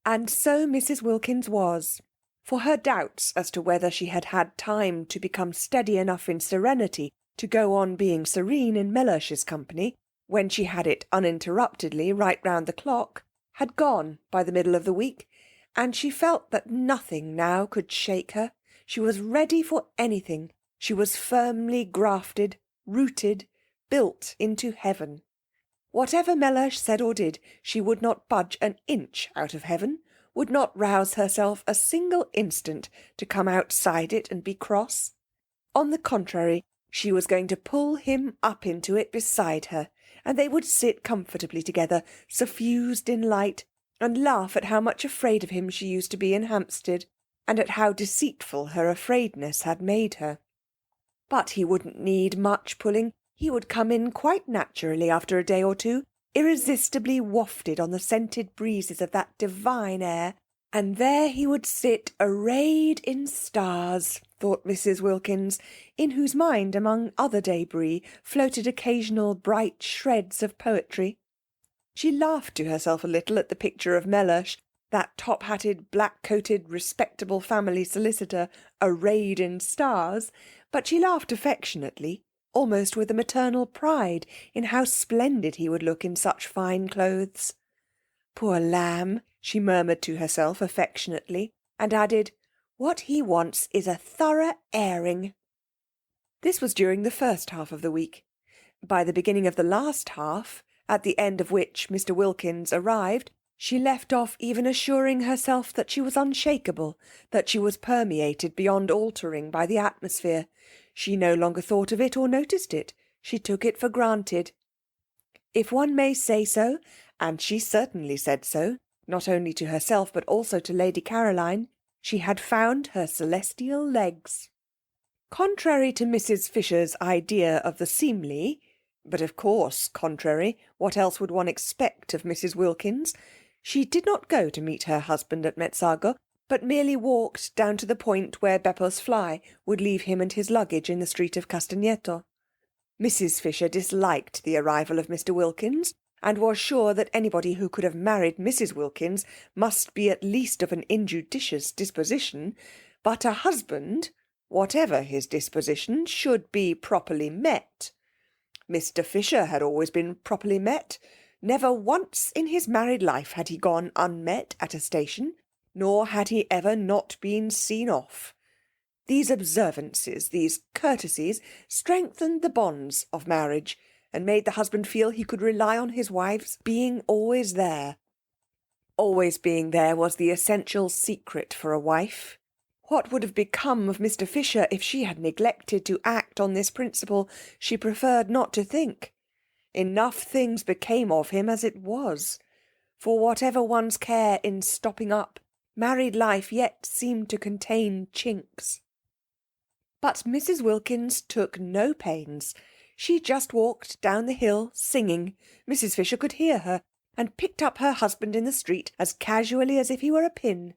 And so Mrs. Wilkins was, for her doubts as to whether she had had time to become steady enough in serenity to go on being serene in Mellersh's company, when she had it uninterruptedly right round the clock, had gone by the middle of the week, and she felt that nothing now could shake her. She was ready for anything. She was firmly grafted, rooted, built into heaven. Whatever Mellersh said or did, she would not budge an inch out of heaven, would not rouse herself a single instant to come outside it and be cross. On the contrary, she was going to pull him up into it beside her, and they would sit comfortably together, suffused in light, and laugh at how much afraid of him she used to be in Hampstead, and at how deceitful her afraidness had made her. But he wouldn't need much pulling. He would come in quite naturally after a day or two, irresistibly wafted on the scented breezes of that divine air, and there he would sit arrayed in stars, thought Mrs. Wilkins, in whose mind, among other debris, floated occasional bright shreds of poetry. She laughed to herself a little at the picture of Mellersh, that top-hatted, black-coated, respectable family solicitor, arrayed in stars, but she laughed affectionately, almost with a maternal pride in how splendid he would look in such fine clothes. Poor lamb! she murmured to herself affectionately, and added, "What he wants is a thorough airing." This was during the first half of the week. By the beginning of the last half, at the end of which Mr. Wilkins arrived, she left off even assuring herself that she was unshakable, that she was permeated beyond altering by the atmosphere. She no longer thought of it or noticed it. She took it for granted. If one may say so, and she certainly said so, not only to herself but also to Lady Caroline, she had found her celestial legs. Contrary to Mrs. Fisher's idea of the seemly, but of course contrary, what else would one expect of Mrs. Wilkins, she did not go to meet her husband at Mezzago, but merely walked down to the point where Beppo's fly would leave him and his luggage in the street of Castagneto. Mrs. Fisher disliked the arrival of Mr. Wilkins, and was sure that anybody who could have married Mrs. Wilkins must be at least of an injudicious disposition, but a husband, whatever his disposition, should be properly met. Mr. Fisher had always been properly met. Never once in his married life had he gone unmet at a station, nor had he ever not been seen off. These observances, these courtesies, strengthened the bonds of marriage, and made the husband feel he could rely on his wife's being always there. Always being there was the essential secret for a wife. What would have become of Mr. Fisher if she had neglected to act on this principle she preferred not to think? Enough things became of him as it was. For whatever one's care in stopping up, married life yet seemed to contain chinks. But Mrs. Wilkins took no pains. She just walked down the hill singing. Mrs. Fisher could hear her, and picked up her husband in the street as casually as if he were a pin.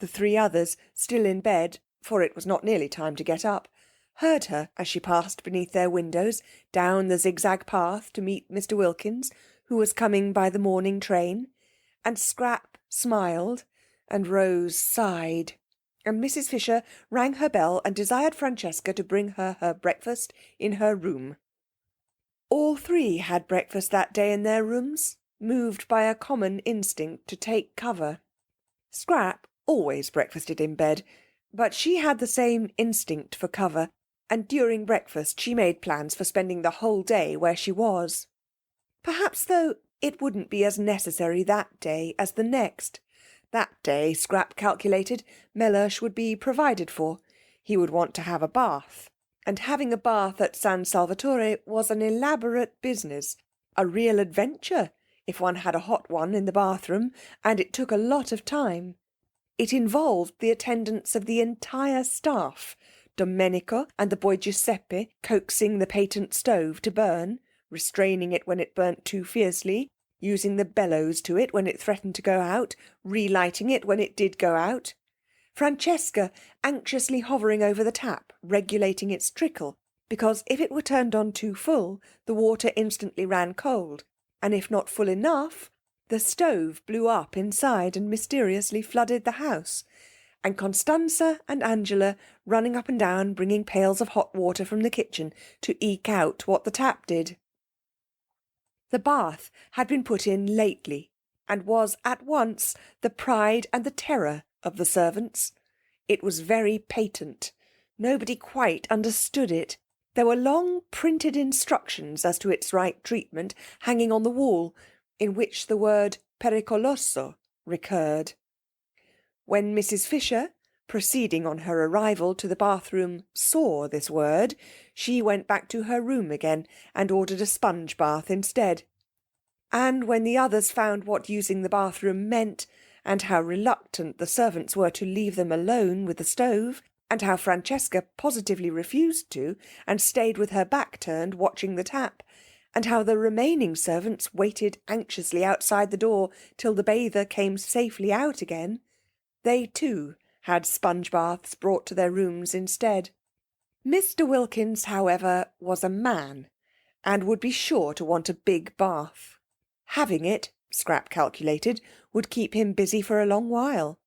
The three others, still in bed, for it was not nearly time to get up, heard her as she passed beneath their windows down the zigzag path to meet Mr. Wilkins, who was coming by the morning train, and Scrap smiled, and Rose sighed, and Mrs. Fisher rang her bell and desired Francesca to bring her breakfast in her room. All three had breakfast that day in their rooms, moved by a common instinct to take cover. Scrap always breakfasted in bed, but she had the same instinct for cover, and during breakfast she made plans for spending the whole day where she was. Perhaps, though, it wouldn't be as necessary that day as the next. That day, Scrap calculated, Mellersh would be provided for. He would want to have a bath, and having a bath at San Salvatore was an elaborate business, a real adventure, if one had a hot one in the bathroom, and it took a lot of time. It involved the attendance of the entire staff, Domenico and the boy Giuseppe coaxing the patent stove to burn, restraining it when it burnt too fiercely, using the bellows to it when it threatened to go out, relighting it when it did go out. Francesca anxiously hovering over the tap, regulating its trickle, because if it were turned on too full, the water instantly ran cold, and if not full enough, the stove blew up inside and mysteriously flooded the house, and Constanza and Angela running up and down bringing pails of hot water from the kitchen to eke out what the tap did. The bath had been put in lately, and was at once the pride and the terror of the servants. It was very patent. Nobody quite understood it. There were long printed instructions as to its right treatment hanging on the wall, in which the word pericoloso recurred. When Mrs. Fisher, proceeding on her arrival to the bathroom, saw this word, she went back to her room again and ordered a sponge bath instead. And when the others found what using the bathroom meant, and how reluctant the servants were to leave them alone with the stove, and how Francesca positively refused to, and stayed with her back turned watching the tap, and how the remaining servants waited anxiously outside the door till the bather came safely out again, they too had sponge baths brought to their rooms instead. Mr. Wilkins, however, was a man, and would be sure to want a big bath. Having it, Scrap calculated, would keep him busy for a long while.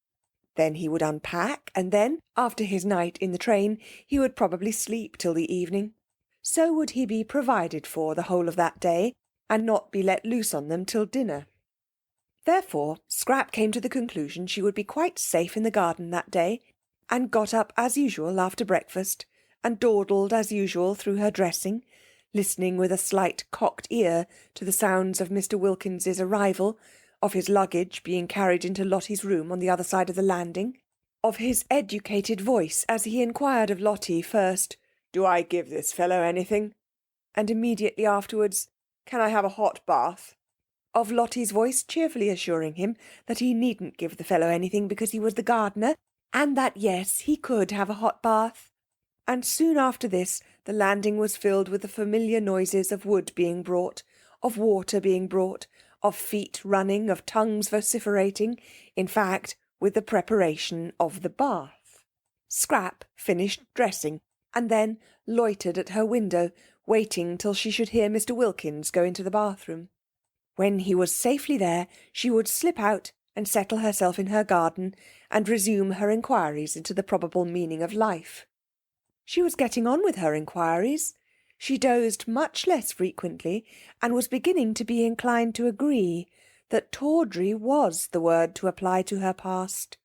Then he would unpack, and then, after his night in the train, he would probably sleep till the evening. So would he be provided for the whole of that day, and not be let loose on them till dinner. Therefore, Scrap came to the conclusion she would be quite safe in the garden that day, and got up as usual after breakfast, and dawdled as usual through her dressing, listening with a slight cocked ear to the sounds of Mr. Wilkins's arrival, of his luggage being carried into Lotty's room on the other side of the landing, of his educated voice as he inquired of Lotty first, "Do I give this fellow anything?" and immediately afterwards, "Can I have a hot bath?" of Lotty's voice cheerfully assuring him that he needn't give the fellow anything because he was the gardener, and that yes, he could have a hot bath. And soon after this the landing was filled with the familiar noises of wood being brought, of water being brought, of feet running, of tongues vociferating, in fact, with the preparation of the bath. Scrap finished dressing, and then loitered at her window, waiting till she should hear Mr. Wilkins go into the bathroom. When he was safely there, she would slip out and settle herself in her garden, and resume her inquiries into the probable meaning of life. She was getting on with her inquiries. She dozed much less frequently, and was beginning to be inclined to agree that tawdry was the word to apply to her past.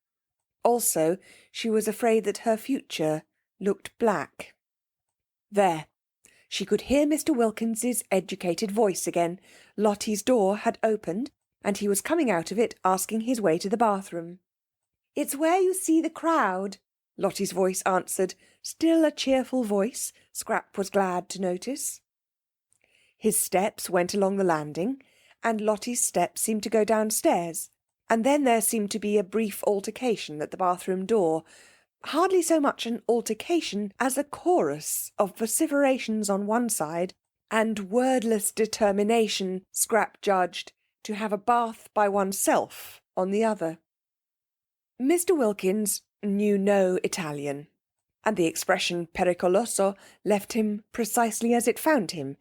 Also, she was afraid that her future looked black. There! She could hear Mr. Wilkins's educated voice again. Lotty's door had opened, and he was coming out of it asking his way to the bathroom. "It's where you see the crowd," Lotty's voice answered, still a cheerful voice, Scrap was glad to notice. His steps went along the landing, and Lotty's steps seemed to go downstairs, and then there seemed to be a brief altercation at the bathroom door, hardly so much an altercation as a chorus of vociferations on one side, and wordless determination, Scrap judged, to have a bath by oneself on the other. Mr. Wilkins knew no Italian, and the expression pericoloso left him precisely as it found him,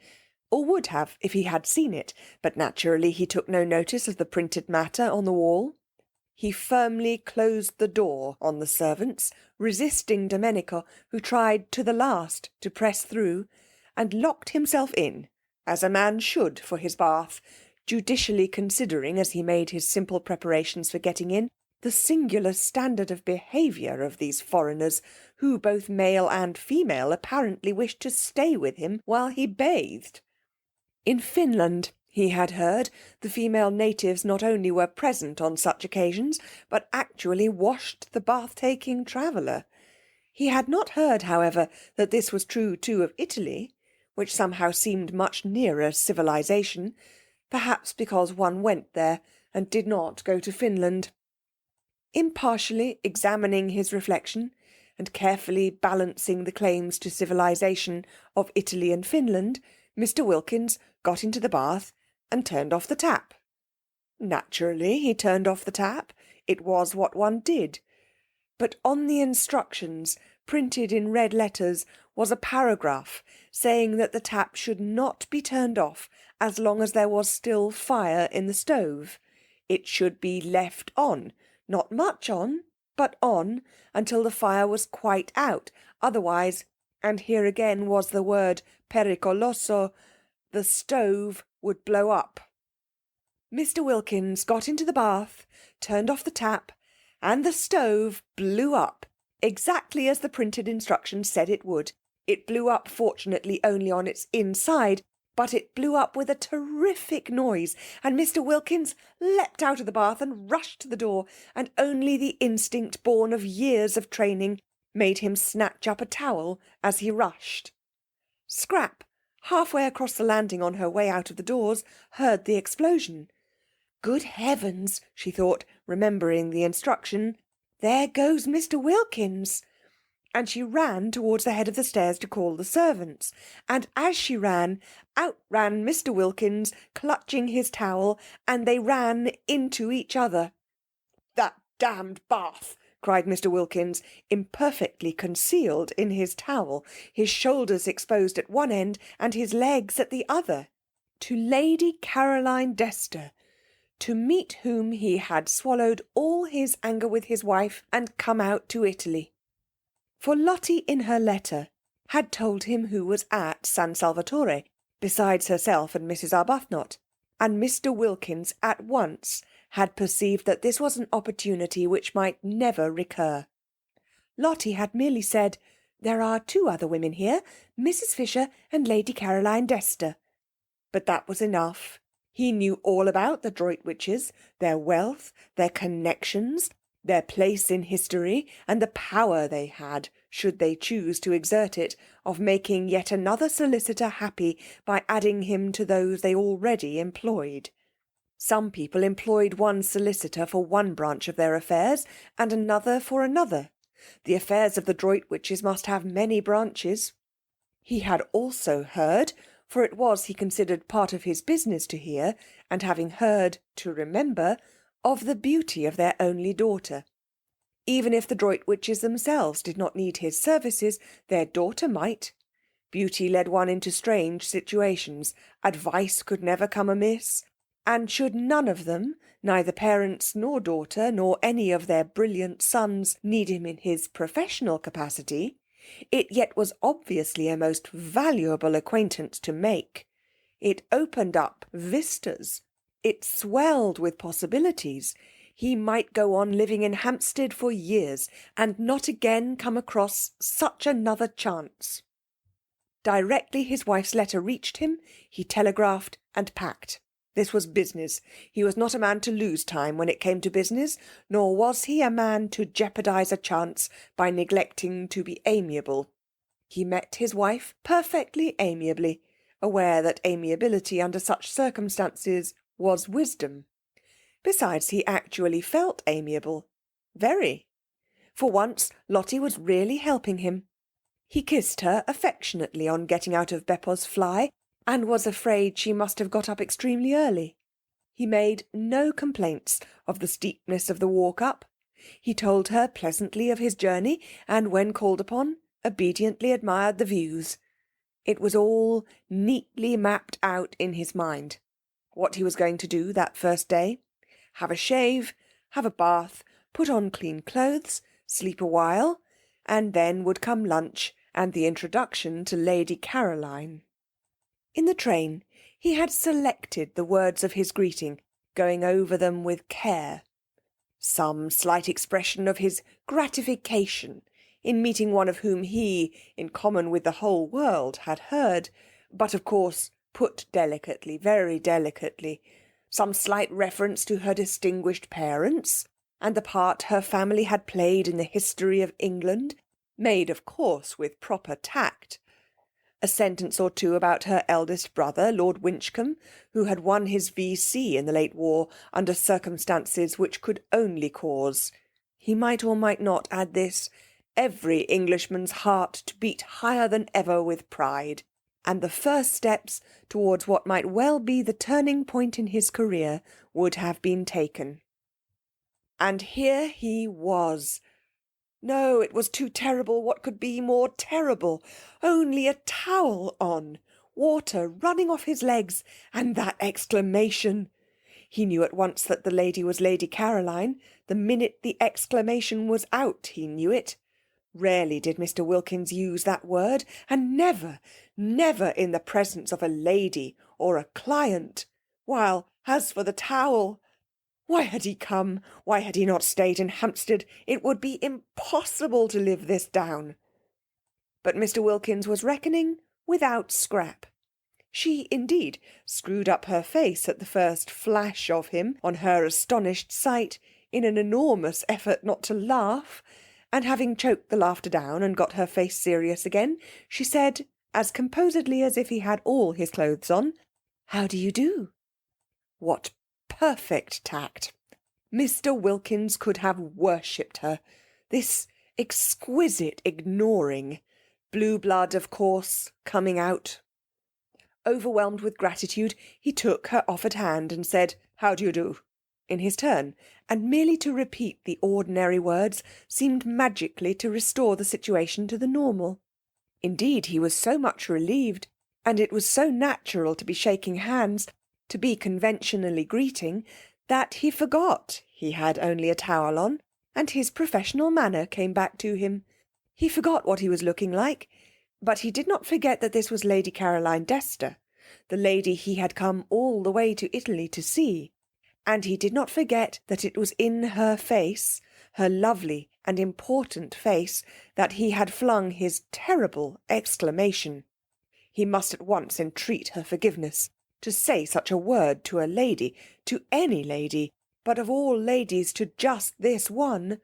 or would have if he had seen it, but naturally he took no notice of the printed matter on the wall. He firmly closed the door on the servants, resisting Domenico, who tried to the last to press through, and locked himself in, as a man should for his bath, judicially considering, as he made his simple preparations for getting in, the singular standard of behaviour of these foreigners, who, both male and female, apparently wished to stay with him while he bathed. In Finland, he had heard, the female natives not only were present on such occasions, but actually washed the bath-taking traveller. He had not heard, however, that this was true too of Italy, which somehow seemed much nearer civilization, perhaps because one went there and did not go to Finland. Impartially examining his reflection, and carefully balancing the claims to civilization of Italy and Finland, Mr. Wilkins got into the bath and turned off the tap. Naturally, he turned off the tap. It was what one did. But on the instructions, printed in red letters, was a paragraph saying that the tap should not be turned off as long as there was still fire in the stove. It should be left on, not much on, but on, until the fire was quite out. Otherwise, and here again was the word pericoloso, the stove would blow up. Mr. Wilkins got into the bath, turned off the tap, and the stove blew up, exactly as the printed instructions said it would. It blew up, fortunately, only on its inside, but it blew up with a terrific noise, and Mr. Wilkins leapt out of the bath and rushed to the door, and only the instinct born of years of training made him snatch up a towel as he rushed. Scrap, halfway across the landing on her way out of the doors, heard the explosion. Good heavens, she thought, remembering the instruction, there goes Mr. Wilkins. And she ran towards the head of the stairs to call the servants. And as she ran, out ran Mr. Wilkins, clutching his towel, and they ran into each other. "That damned bath!" cried Mr. Wilkins, imperfectly concealed in his towel, his shoulders exposed at one end and his legs at the other, to Lady Caroline Dester, to meet whom he had swallowed all his anger with his wife and come out to Italy. For Lotty in her letter had told him who was at San Salvatore, besides herself and Mrs. Arbuthnot, and Mr. Wilkins at once had perceived that this was an opportunity which might never recur. Lotty had merely said, "There are 2 other women here, Mrs. Fisher and Lady Caroline Dester." But that was enough. He knew all about the Droitwiches, their wealth, their connections, their place in history, and the power they had, should they choose to exert it, of making yet another solicitor happy by adding him to those they already employed. Some people employed one solicitor for one branch of their affairs, and another for another. The affairs of the Droitwiches must have many branches. He had also heard, for it was, he considered, part of his business to hear, and having heard, to remember, of the beauty of their only daughter. Even if the Droitwiches themselves did not need his services, their daughter might. Beauty led one into strange situations. Advice could never come amiss. And should none of them, neither parents nor daughter, nor any of their brilliant sons, need him in his professional capacity, it yet was obviously a most valuable acquaintance to make. It opened up vistas. It swelled with possibilities. He might go on living in Hampstead for years, and not again come across such another chance. Directly his wife's letter reached him, he telegraphed and packed. This was business. He was not a man to lose time when it came to business, nor was he a man to jeopardize a chance by neglecting to be amiable. He met his wife perfectly amiably, aware that amiability under such circumstances was wisdom. Besides, he actually felt amiable. Very. For once, Lotty was really helping him. He kissed her affectionately on getting out of Beppo's fly, and was afraid she must have got up extremely early. He made no complaints of the steepness of the walk up. He told her pleasantly of his journey, and when called upon, obediently admired the views. It was all neatly mapped out in his mind, what he was going to do that first day. Have a shave, have a bath, put on clean clothes, sleep a while, and then would come lunch and the introduction to Lady Caroline. In the train he had selected the words of his greeting, going over them with care. Some slight expression of his gratification in meeting one of whom he, in common with the whole world, had heard, but of course put delicately, very delicately. Some slight reference to her distinguished parents, and the part her family had played in the history of England, made, of course, with proper tact. A sentence or two about her eldest brother, Lord Winchcombe, who had won his V.C. in the late war under circumstances which could only cause, he might or might not add this, every Englishman's heart to beat higher than ever with pride, and the first steps towards what might well be the turning point in his career would have been taken. And here he was. No, it was too terrible. What could be more terrible? Only a towel on, water running off his legs, and that exclamation. He knew at once that the lady was Lady Caroline. The minute the exclamation was out, he knew it. Rarely did Mr. Wilkins use that word, and never, never in the presence of a lady or a client. While, as for the towel, why had he come? Why had he not stayed in Hampstead? It would be impossible to live this down. But Mr. Wilkins was reckoning without Scrap. She, indeed, screwed up her face at the first flash of him on her astonished sight in an enormous effort not to laugh, and having choked the laughter down and got her face serious again, she said, as composedly as if he had all his clothes on, "How do you do?" What perfect tact! Mr. Wilkins could have worshipped her. This exquisite ignoring. Blue blood, of course, coming out. Overwhelmed with gratitude, he took her offered hand and said, "How do you do?" in his turn, and merely to repeat the ordinary words seemed magically to restore the situation to the normal. Indeed, he was so much relieved, and it was so natural to be shaking hands, to be conventionally greeting, that he forgot he had only a towel on, and his professional manner came back to him. He forgot what he was looking like, but he did not forget that this was Lady Caroline Dester, the lady he had come all the way to Italy to see, and he did not forget that it was in her face, her lovely and important face, that he had flung his terrible exclamation. He must at once entreat her forgiveness. To say such a word to a lady, to any lady, but of all ladies to just this one.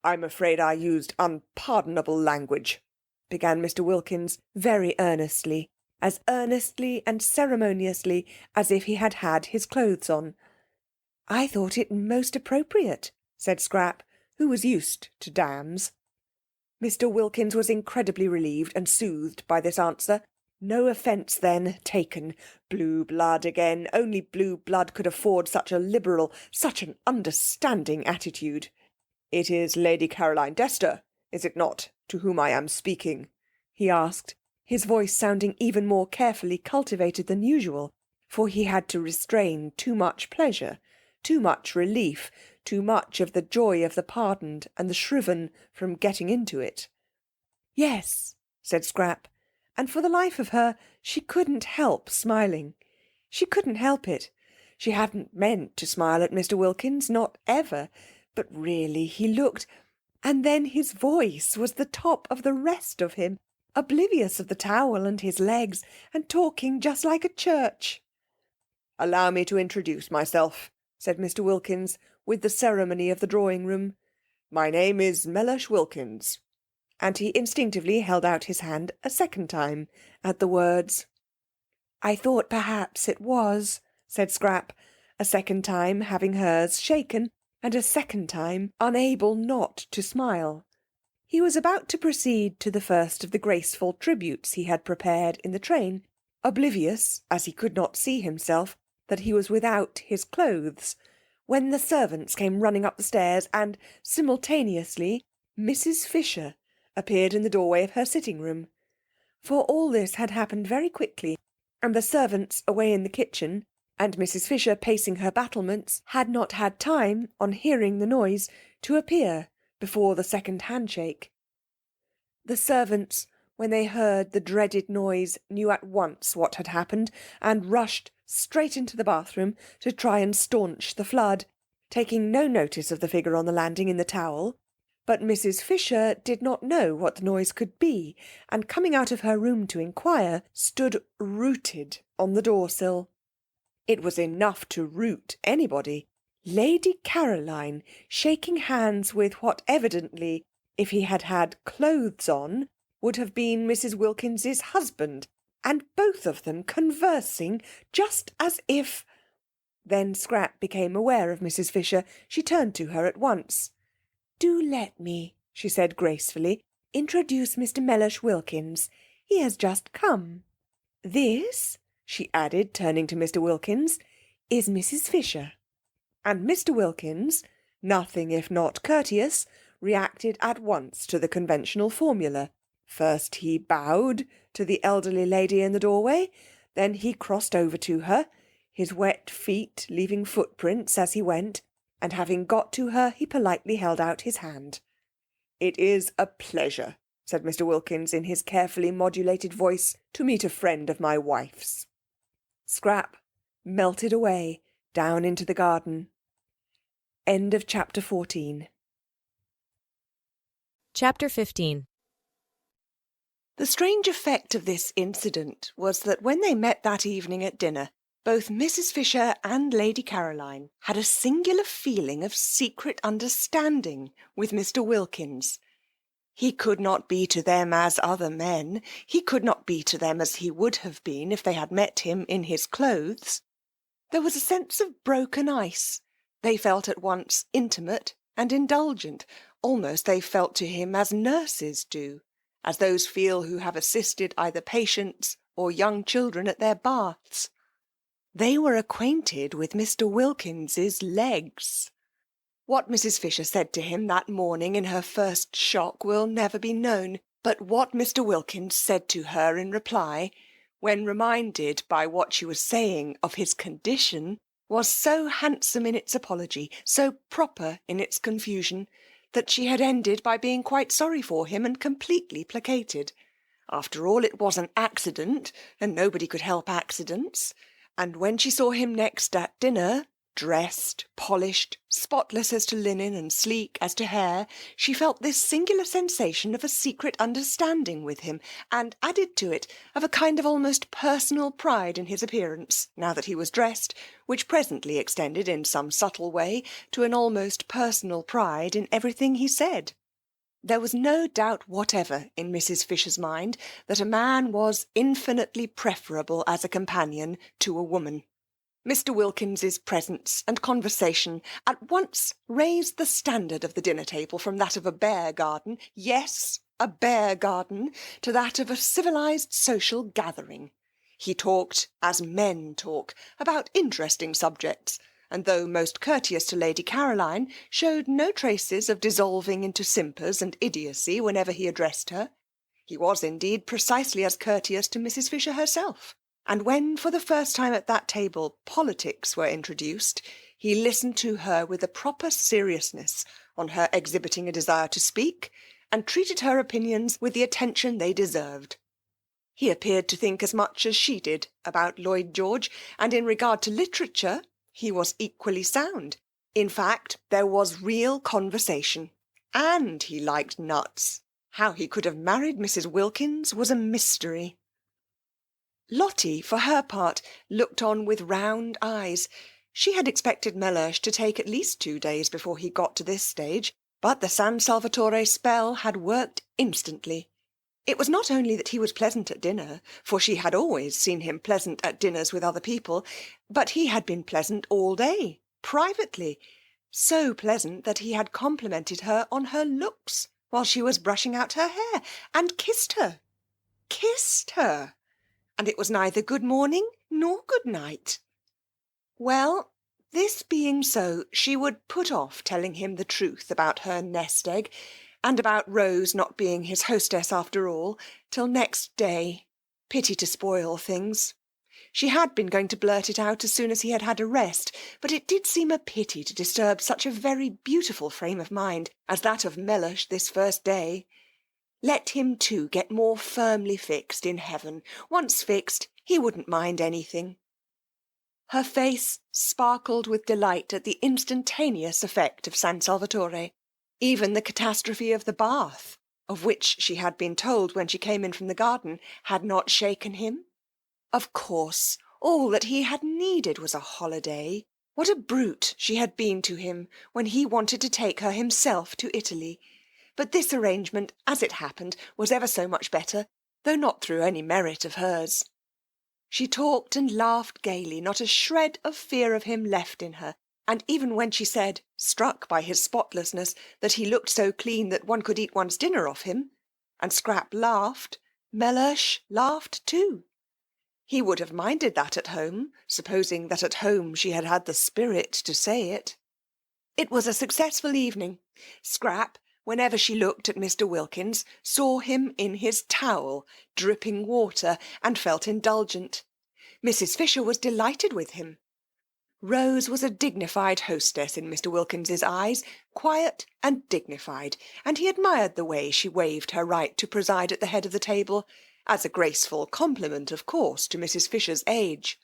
"I'm afraid I used unpardonable language," began Mr. Wilkins very earnestly, as earnestly and ceremoniously as if he had had his clothes on. "I thought it most appropriate," said Scrap, who was used to damns. Mr. Wilkins was incredibly relieved and soothed by this answer. No offence, then, taken. Blue blood again. Only blue blood could afford such a liberal, such an understanding attitude. "It is Lady Caroline Dester, is it not, to whom I am speaking?" he asked, his voice sounding even more carefully cultivated than usual, for he had to restrain too much pleasure, too much relief, too much of the joy of the pardoned and the shriven from getting into it. "Yes," said Scrap, and for the life of her she couldn't help smiling. She couldn't help it. She hadn't meant to smile at Mr. Wilkins, not ever, but really he looked... And then his voice was the top of the rest of him, oblivious of the towel and his legs, and talking just like a church. "Allow me to introduce myself," said Mr. Wilkins, with the ceremony of the drawing-room. "My name is Mellersh Wilkins." And he instinctively held out his hand a second time at the words. "I thought perhaps it was," said Scrap, a second time having hers shaken, and a second time unable not to smile. He was about to proceed to the first of the graceful tributes he had prepared in the train, oblivious, as he could not see himself, that he was without his clothes, when the servants came running up the stairs, and, simultaneously, Mrs. Fisher appeared in the doorway of her sitting-room. For all this had happened very quickly, and the servants away in the kitchen, and Mrs. Fisher pacing her battlements, had not had time, on hearing the noise, to appear before the second handshake. The servants, when they heard the dreaded noise, knew at once what had happened, and rushed straight into the bathroom to try and staunch the flood, taking no notice of the figure on the landing in the towel. But Mrs. Fisher did not know what the noise could be, and coming out of her room to inquire, stood rooted on the door-sill. It was enough to root anybody. Lady Caroline shaking hands with what evidently, if he had had clothes on, would have been Mrs. Wilkins's husband, and both of them conversing just as if... Then Scrap became aware of Mrs. Fisher. She turned to her at once. "Do let me," she said gracefully, "introduce Mr. Mellersh Wilkins. He has just come. This," she added, turning to Mr. Wilkins, "is Mrs. Fisher." And Mr. Wilkins, nothing if not courteous, reacted at once to the conventional formula. First he bowed to the elderly lady in the doorway, then he crossed over to her, his wet feet leaving footprints as he went, and having got to her he politely held out his hand. "It is a pleasure," said Mr. Wilkins in his carefully modulated voice, "to meet a friend of my wife's." Scrap melted away down into the garden. End of chapter 14. Chapter 15. The strange effect of this incident was that when they met that evening at dinner, both Mrs. Fisher and Lady Caroline had a singular feeling of secret understanding with Mr. Wilkins. He could not be to them as other men. He could not be to them as he would have been if they had met him in his clothes. There was a sense of broken ice. They felt at once intimate and indulgent. Almost they felt to him as nurses do, as those feel who have assisted either patients or young children at their baths. They were acquainted with Mr. Wilkins's legs. What Mrs. Fisher said to him that morning in her first shock will never be known, but what Mr. Wilkins said to her in reply, when reminded by what she was saying of his condition, was so handsome in its apology, so proper in its confusion, that she had ended by being quite sorry for him and completely placated. After all, it was an accident, and nobody could help accidents. And when she saw him next at dinner, Dressed, polished, spotless as to linen and sleek as to hair, she felt this singular sensation of a secret understanding with him, and added to it of a kind of almost personal pride in his appearance, now that he was dressed, which presently extended in some subtle way to an almost personal pride in everything he said. There was no doubt whatever in Mrs. Fisher's mind that a man was infinitely preferable as a companion to a woman. Mr. Wilkins's presence and conversation at once raised the standard of the dinner-table from that of a bear garden, yes, a bear garden, to that of a civilised social gathering. He talked, as men talk, about interesting subjects, and though most courteous to Lady Caroline, showed no traces of dissolving into simpers and idiocy whenever he addressed her. He was indeed precisely as courteous to Mrs. Fisher herself, and when for the first time at that table politics were introduced, he listened to her with a proper seriousness on her exhibiting a desire to speak, and treated her opinions with the attention they deserved. He appeared to think as much as she did about Lloyd George, and in regard to literature he was equally sound. In fact, there was real conversation, and he liked nuts. How he could have married Mrs. Wilkins was a mystery. Lotty, for her part, looked on with round eyes. She had expected Mellersh to take at least 2 days before he got to this stage, but the San Salvatore spell had worked instantly. It was not only that he was pleasant at dinner, for she had always seen him pleasant at dinners with other people, but he had been pleasant all day, privately, so pleasant that he had complimented her on her looks while she was brushing out her hair, and kissed her. Kissed her! And it was neither good morning nor good night. Well, this being so, she would put off telling him the truth about her nest egg, and about Rose not being his hostess after all, till next day. Pity to spoil things. She had been going to blurt it out as soon as he had had a rest, but it did seem a pity to disturb such a very beautiful frame of mind as that of Mellersh this first day. Let him, too, get more firmly fixed in heaven. Once fixed, he wouldn't mind anything. Her face sparkled with delight at the instantaneous effect of San Salvatore. Even the catastrophe of the bath, of which she had been told when she came in from the garden, had not shaken him. Of course, all that he had needed was a holiday. What a brute she had been to him when he wanted to take her himself to Italy. But this arrangement, as it happened, was ever so much better, though not through any merit of hers. She talked and laughed gaily, not a shred of fear of him left in her, and even when she said, struck by his spotlessness, that he looked so clean that one could eat one's dinner off him, and Scrap laughed, Mellersh laughed too. He would have minded that at home, supposing that at home she had had the spirit to say it. It was a successful evening. Scrap, whenever she looked at Mr. Wilkins, saw him in his towel, dripping water, and felt indulgent. Mrs. Fisher was delighted with him. Rose was a dignified hostess in Mr. Wilkins's eyes, quiet and dignified, and he admired the way she waived her right to preside at the head of the table, as a graceful compliment, of course, to Mrs. Fisher's age.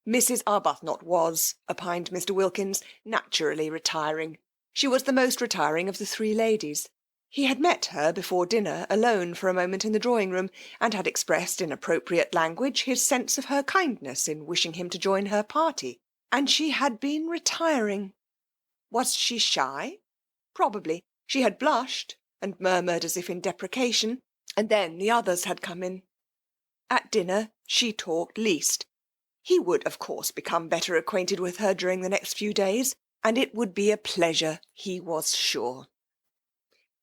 Mrs. Arbuthnot was, opined Mr. Wilkins, naturally retiring. She was the most retiring of the 3 ladies. He had met her before dinner alone for a moment in the drawing-room, and had expressed in appropriate language his sense of her kindness in wishing him to join her party, and she had been retiring. Was she shy? Probably. She had blushed, and murmured as if in deprecation, and then the others had come in. At dinner she talked least. He would, of course, become better acquainted with her during the next few days, and it would be a pleasure, he was sure.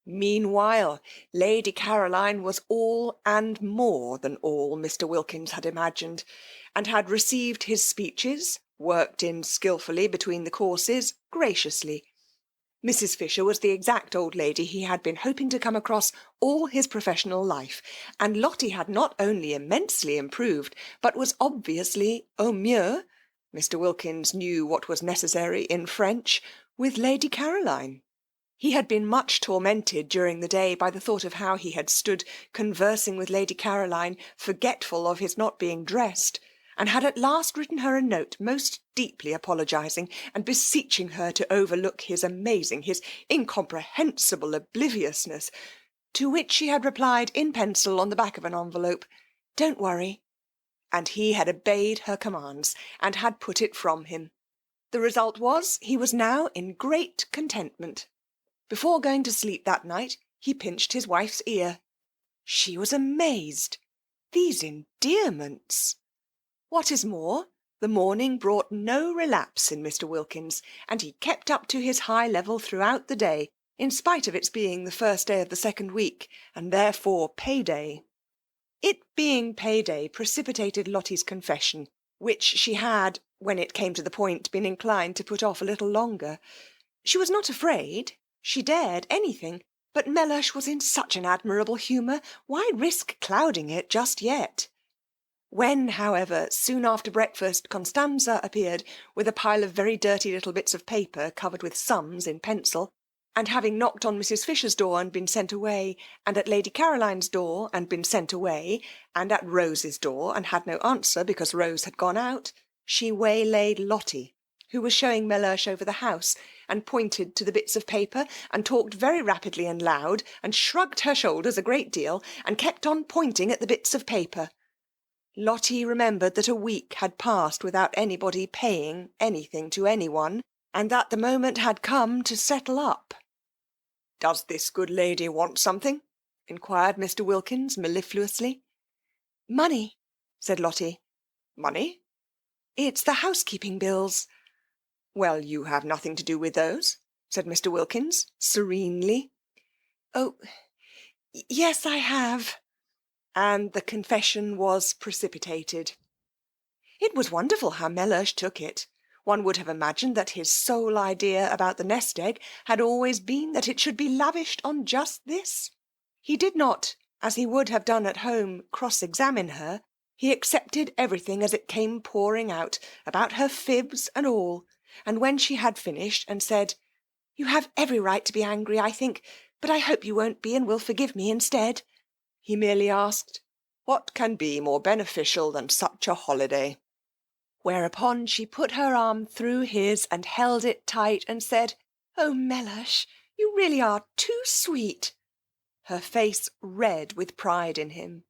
Meanwhile, Lady Caroline was all and more than all Mr. Wilkins had imagined, and had received his speeches, worked in skilfully between the courses, graciously. Mrs. Fisher was the exact old lady he had been hoping to come across all his professional life, and Lotty had not only immensely improved, but was obviously au mieux, Mr. Wilkins knew what was necessary in French, with Lady Caroline. He had been much tormented during the day by the thought of how he had stood conversing with Lady Caroline, forgetful of his not being dressed, and had at last written her a note most deeply apologising and beseeching her to overlook his amazing, his incomprehensible obliviousness, to which she had replied in pencil on the back of an envelope, "Don't worry," and he had obeyed her commands and had put it from him. The result was he was now in great contentment. Before going to sleep that night, he pinched his wife's ear. She was amazed. These endearments! What is more, the morning brought no relapse in Mr. Wilkins, and he kept up to his high level throughout the day, in spite of its being the first day of the second week, and therefore pay-day. It being pay-day precipitated Lotty's confession, which she had, when it came to the point, been inclined to put off a little longer. She was not afraid. She dared anything. But Mellersh was in such an admirable humour, why risk clouding it just yet? When, however, soon after breakfast, Constanza appeared with a pile of very dirty little bits of paper covered with sums in pencil, and having knocked on Mrs. Fisher's door and been sent away, and at Lady Caroline's door and been sent away, and at Rose's door and had no answer because Rose had gone out, she waylaid Lotty, who was showing Mellersh over the house, and pointed to the bits of paper, and talked very rapidly and loud, and shrugged her shoulders a great deal, and kept on pointing at the bits of paper. Lotty remembered that a week had passed without anybody paying anything to anyone, and that the moment had come to settle up. "Does this good lady want something?" inquired Mr. Wilkins mellifluously. "Money," said Lotty. "Money?" "It's the housekeeping bills." "Well, you have nothing to do with those," said Mr. Wilkins serenely. "Oh, yes, I have." And the confession was precipitated. It was wonderful how Mellersh took it. One would have imagined that his sole idea about the nest egg had always been that it should be lavished on just this. He did not, as he would have done at home, cross-examine her. He accepted everything as it came pouring out, about her fibs and all, and when she had finished and said, "You have every right to be angry, I think, but I hope you won't be and will forgive me instead," he merely asked, "What can be more beneficial than such a holiday?" Whereupon she put her arm through his and held it tight and said, "Oh, Mellersh, you really are too sweet," her face red with pride in him.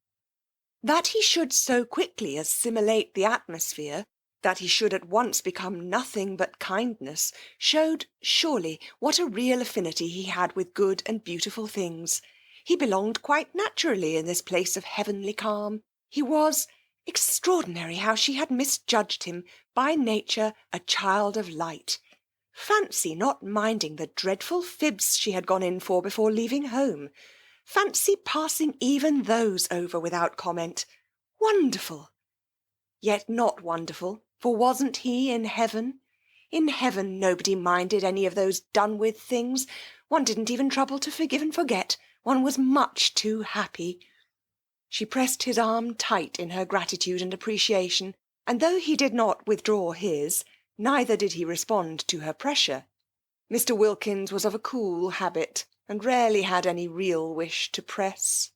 That he should so quickly assimilate the atmosphere, that he should at once become nothing but kindness, showed surely what a real affinity he had with good and beautiful things. He belonged quite naturally in this place of heavenly calm. He was extraordinary how she had misjudged him, by nature a child of light. Fancy not minding the dreadful fibs she had gone in for before leaving home. Fancy passing even those over without comment. Wonderful! Yet not wonderful, for wasn't he in heaven? In heaven nobody minded any of those done-with things. One didn't even trouble to forgive and forget. One was much too happy. She pressed his arm tight in her gratitude and appreciation, and though he did not withdraw his, neither did he respond to her pressure. Mr. Wilkins was of a cool habit, and rarely had any real wish to press.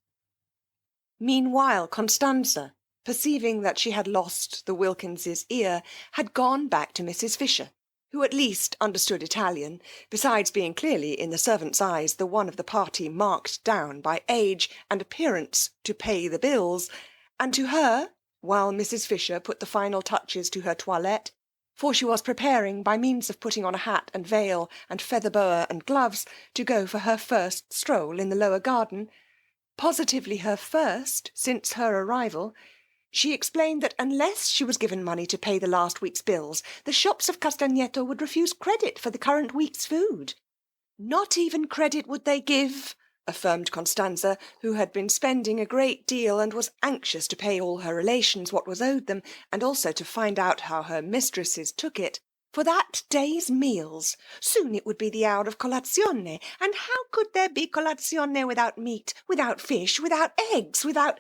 Meanwhile Constanza, perceiving that she had lost the Wilkinses' ear, had gone back to Mrs. Fisher, who at least understood Italian, besides being clearly in the servants' eyes the one of the party marked down by age and appearance to pay the bills, and to her, while Mrs. Fisher put the final touches to her toilette, for she was preparing, by means of putting on a hat and veil and feather boa and gloves, to go for her first stroll in the lower garden, positively her first since her arrival, she explained that unless she was given money to pay the last week's bills, the shops of Castagneto would refuse credit for the current week's food. Not even credit would they give, affirmed Constanza, who had been spending a great deal and was anxious to pay all her relations what was owed them, and also to find out how her mistresses took it, for that day's meals. Soon it would be the hour of colazione, and how could there be colazione without meat, without fish, without eggs, without...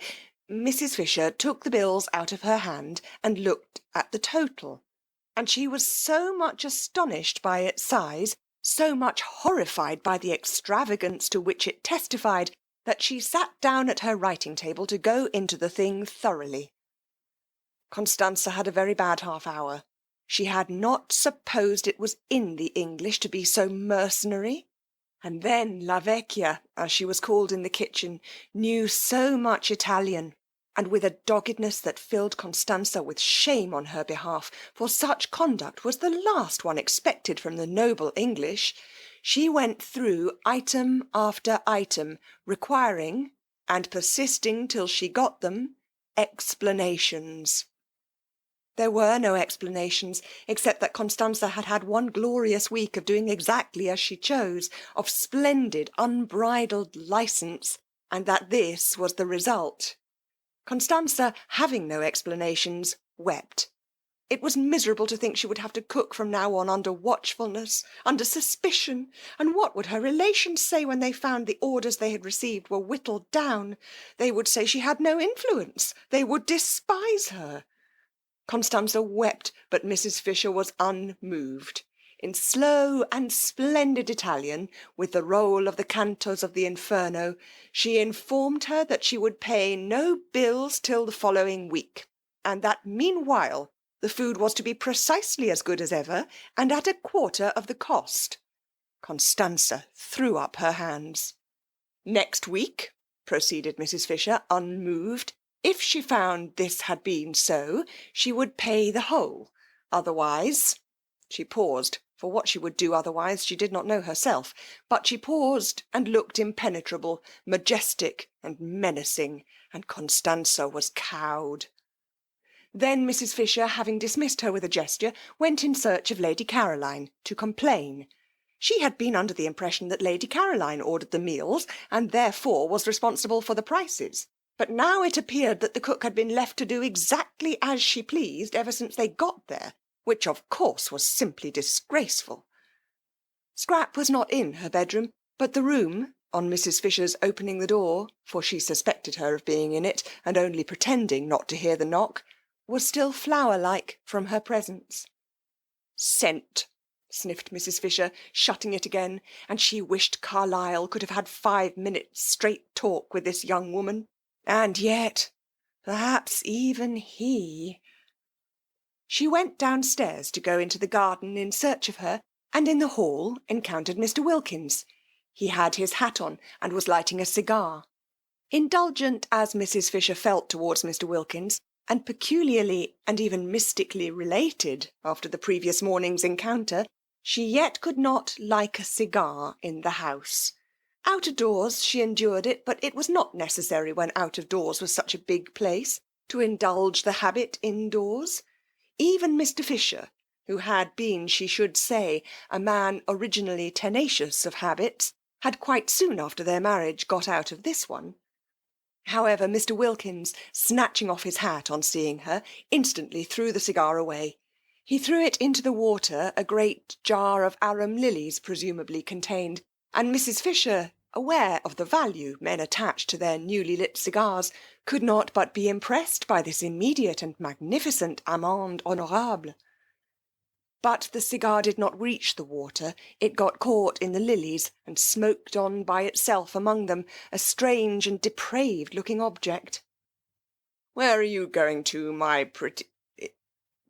Mrs. Fisher took the bills out of her hand and looked at the total, and she was so much astonished by its size, so much horrified by the extravagance to which it testified, that she sat down at her writing table to go into the thing thoroughly. Constanza had a very bad half-hour. She had not supposed it was in the English to be so mercenary. And then La Vecchia, as she was called in the kitchen, knew so much Italian, and with a doggedness that filled Constanza with shame on her behalf, for such conduct was the last one expected from the noble English, she went through item after item, requiring, and persisting till she got them, explanations. There were no explanations, except that Constanza had had one glorious week of doing exactly as she chose, of splendid unbridled licence, and that this was the result. Constanza, having no explanations, wept. It was miserable to think she would have to cook from now on under watchfulness, under suspicion, and what would her relations say when they found the orders they had received were whittled down? They would say she had no influence. They would despise her. Constanza wept, but Mrs. Fisher was unmoved. In slow and splendid Italian, with the roll of the cantos of the Inferno, she informed her that she would pay no bills till the following week, and that meanwhile the food was to be precisely as good as ever, and at a quarter of the cost. Constanza threw up her hands. Next week, proceeded Mrs. Fisher, unmoved, if she found this had been so, she would pay the whole. Otherwise, she paused, for what she would do otherwise she did not know herself, but she paused and looked impenetrable, majestic and menacing, and Constanza was cowed. Then Mrs. Fisher, having dismissed her with a gesture, went in search of Lady Caroline to complain. She had been under the impression that Lady Caroline ordered the meals, and therefore was responsible for the prices. But now it appeared that the cook had been left to do exactly as she pleased ever since they got there, which of course was simply disgraceful. Scrap was not in her bedroom, but the room, on Mrs. Fisher's opening the door, for she suspected her of being in it, and only pretending not to hear the knock, was still flower-like from her presence. Scent, sniffed Mrs. Fisher, shutting it again, and she wished Carlyle could have had 5 minutes' straight talk with this young woman. And yet, perhaps even he... She went downstairs to go into the garden in search of her, and in the hall encountered Mr. Wilkins. He had his hat on, and was lighting a cigar. Indulgent as Mrs. Fisher felt towards Mr. Wilkins, and peculiarly and even mystically related after the previous morning's encounter, she yet could not like a cigar in the house. Out of doors she endured it, but it was not necessary when out of doors was such a big place to indulge the habit indoors. Even Mr. Fisher, who had been, she should say, a man originally tenacious of habits, had quite soon after their marriage got out of this one. However, Mr. Wilkins, snatching off his hat on seeing her, instantly threw the cigar away. He threw it into the water a great jar of arum lilies presumably contained, and Mrs. Fisher, aware of the value men attached to their newly lit cigars, could not but be impressed by this immediate and magnificent amende honorable. But the cigar did not reach the water. It got caught in the lilies, and smoked on by itself among them, a strange and depraved-looking object. "Where are you going to, my pretty—"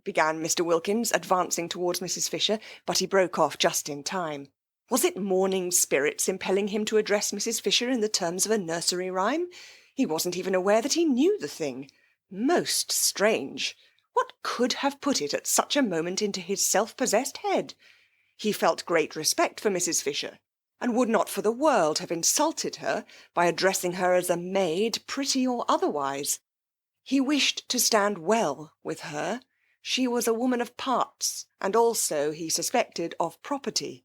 began Mr. Wilkins, advancing towards Mrs. Fisher, but he broke off just in time. Was it morning spirits impelling him to address Mrs. Fisher in the terms of a nursery rhyme? He wasn't even aware that he knew the thing. Most strange. What could have put it at such a moment into his self-possessed head? He felt great respect for Mrs. Fisher, and would not for the world have insulted her by addressing her as a maid, pretty or otherwise. He wished to stand well with her. She was a woman of parts, and also, he suspected, of property.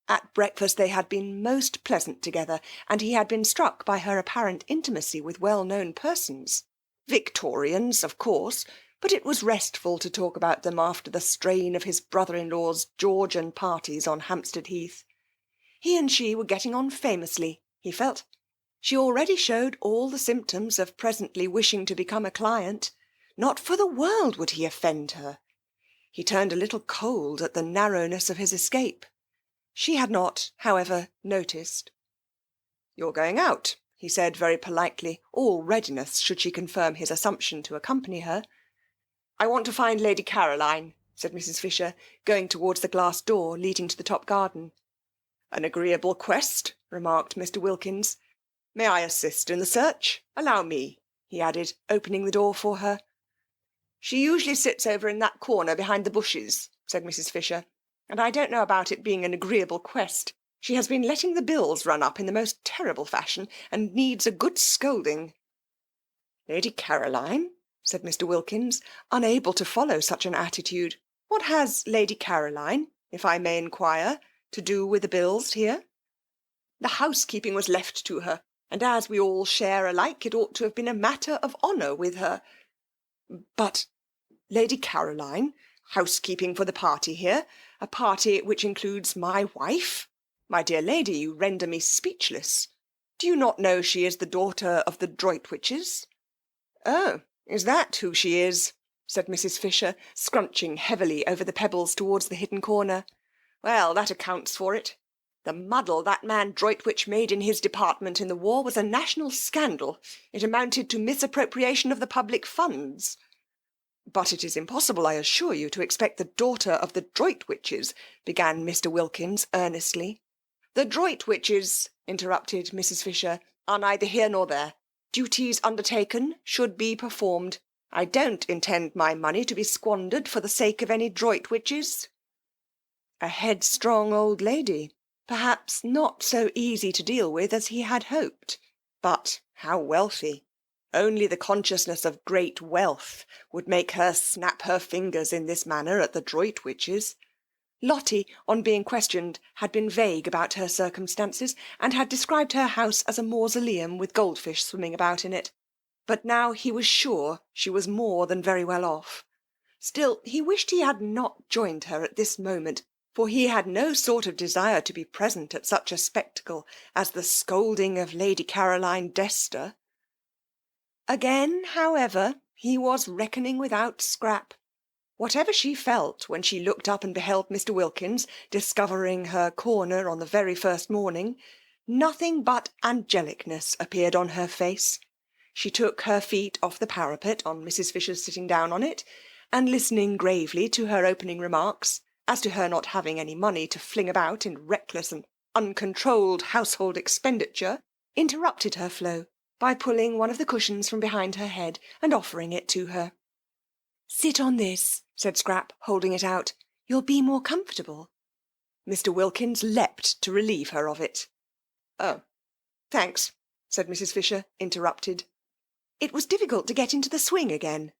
At breakfast they had been most pleasant together, and he had been struck by her apparent intimacy with well-known persons. Victorians, of course, but it was restful to talk about them after the strain of his brother-in-law's Georgian parties on Hampstead Heath. He and she were getting on famously, he felt. She already showed all the symptoms of presently wishing to become a client. Not for the world would he offend her. He turned a little cold at the narrowness of his escape. She had not, however, noticed. "You're going out," he said very politely, all readiness should she confirm his assumption to accompany her. I want to find Lady Caroline, said Mrs. Fisher, going towards the glass door leading to the top garden. An agreeable quest, remarked Mr. Wilkins. May I assist in the search? Allow me, he added, opening the door for her. She usually sits over in that corner behind the bushes, said Mrs. Fisher, and I don't know about it being an agreeable quest. She has been letting the bills run up in the most terrible fashion, and needs a good scolding. Lady Caroline, said Mr. Wilkins, unable to follow such an attitude. What has Lady Caroline, if I may inquire, to do with the bills here? The housekeeping was left to her, and as we all share alike, it ought to have been a matter of honour with her. But Lady Caroline, housekeeping for the party here, a party which includes my wife? My dear lady, you render me speechless. Do you not know she is the daughter of the Droitwiches? Oh, is that who she is? Said Mrs. Fisher, scrunching heavily over the pebbles towards the hidden corner. Well, that accounts for it. The muddle that man Droitwich made in his department in the war was a national scandal. It amounted to misappropriation of the public funds. But it is impossible, I assure you, to expect the daughter of the Droitwiches, began Mr. Wilkins earnestly. The Droitwiches, interrupted Mrs. Fisher, are neither here nor there. Duties undertaken should be performed. I don't intend my money to be squandered for the sake of any Droitwiches. A headstrong old lady, perhaps not so easy to deal with as he had hoped, but how wealthy! Only the consciousness of great wealth would make her snap her fingers in this manner at the Droitwiches. Lotty, on being questioned, had been vague about her circumstances, and had described her house as a mausoleum with goldfish swimming about in it. But now he was sure she was more than very well off. Still, he wished he had not joined her at this moment, for he had no sort of desire to be present at such a spectacle as the scolding of Lady Caroline Dester. Again, however, he was reckoning without Scrap. Whatever she felt when she looked up and beheld Mr. Wilkins discovering her corner on the very first morning, nothing but angelicness appeared on her face. She took her feet off the parapet on Mrs. Fisher's sitting down on it, and listening gravely to her opening remarks, as to her not having any money to fling about in reckless and uncontrolled household expenditure, interrupted her flow by pulling one of the cushions from behind her head and offering it to her. Sit on this, said Scrap, holding it out. You'll be more comfortable. Mr. Wilkins leapt to relieve her of it. Oh, thanks, said Mrs. Fisher, interrupted. It was difficult to get into the swing again.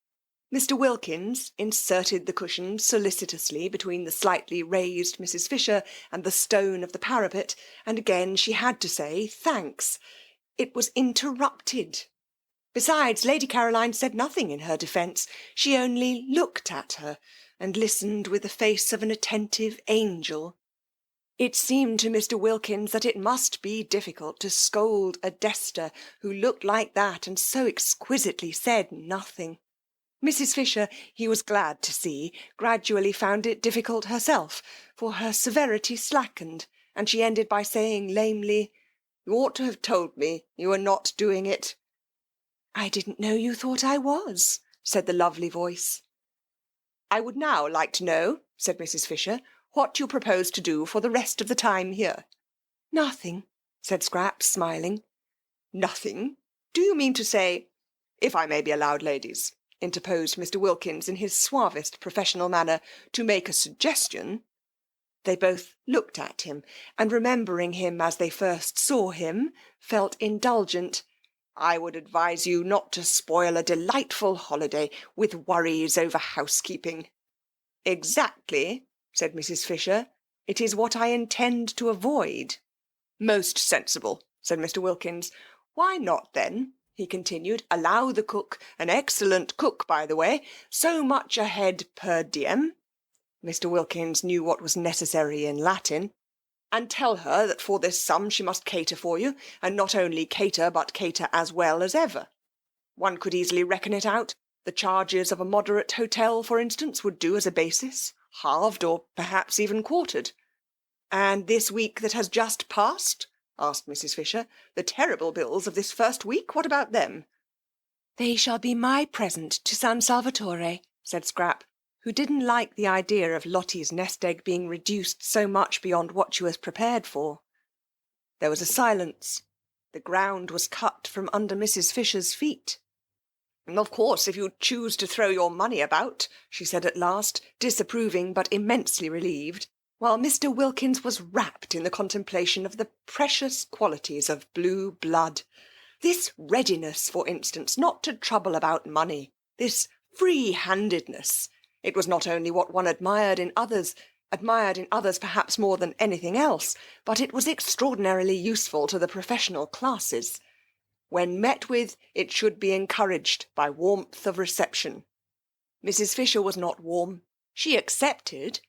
Mr. Wilkins inserted the cushion solicitously between the slightly raised Mrs. Fisher and the stone of the parapet, and again she had to say thanks. It was interrupted. Besides, Lady Caroline said nothing in her defence. She only looked at her, and listened with the face of an attentive angel. It seemed to Mr. Wilkins that it must be difficult to scold a Dester who looked like that and so exquisitely said nothing. Mrs. Fisher, he was glad to see, gradually found it difficult herself, for her severity slackened, and she ended by saying lamely, You ought to have told me you were not doing it. I didn't know you thought I was, said the lovely voice. I would now like to know, said Mrs. Fisher, what you propose to do for the rest of the time here. Nothing, said Scrap, smiling. Nothing? Do you mean to say... If I may be allowed, ladies, interposed Mr. Wilkins in his suavest professional manner, to make a suggestion. They both looked at him, and remembering him as they first saw him, felt indulgent. I would advise you not to spoil a delightful holiday with worries over housekeeping. Exactly, said Mrs. Fisher. It is what I intend to avoid. Most sensible, said Mr. Wilkins. Why not then, he continued, allow the cook, an excellent cook by the way, so much a head per diem? Mr. Wilkins knew what was necessary in Latin. And tell her that for this sum she must cater for you, and not only cater, but cater as well as ever. One could easily reckon it out. The charges of a moderate hotel, for instance, would do as a basis, halved or perhaps even quartered. And this week that has just passed, asked Mrs. Fisher, the terrible bills of this first week, what about them? They shall be my present to San Salvatore, said Scrap, who didn't like the idea of Lotty's nest egg being reduced so much beyond what she was prepared for. There was a silence. The ground was cut from under Mrs. Fisher's feet. "Of course, if you choose to throw your money about," she said at last, disapproving but immensely relieved, while Mr. Wilkins was wrapped in the contemplation of the precious qualities of blue blood. This readiness, for instance, not to trouble about money, this free-handedness. It was not only what one admired in others perhaps more than anything else, but it was extraordinarily useful to the professional classes. When met with, it should be encouraged by warmth of reception. Mrs. Fisher was not warm. She accepted,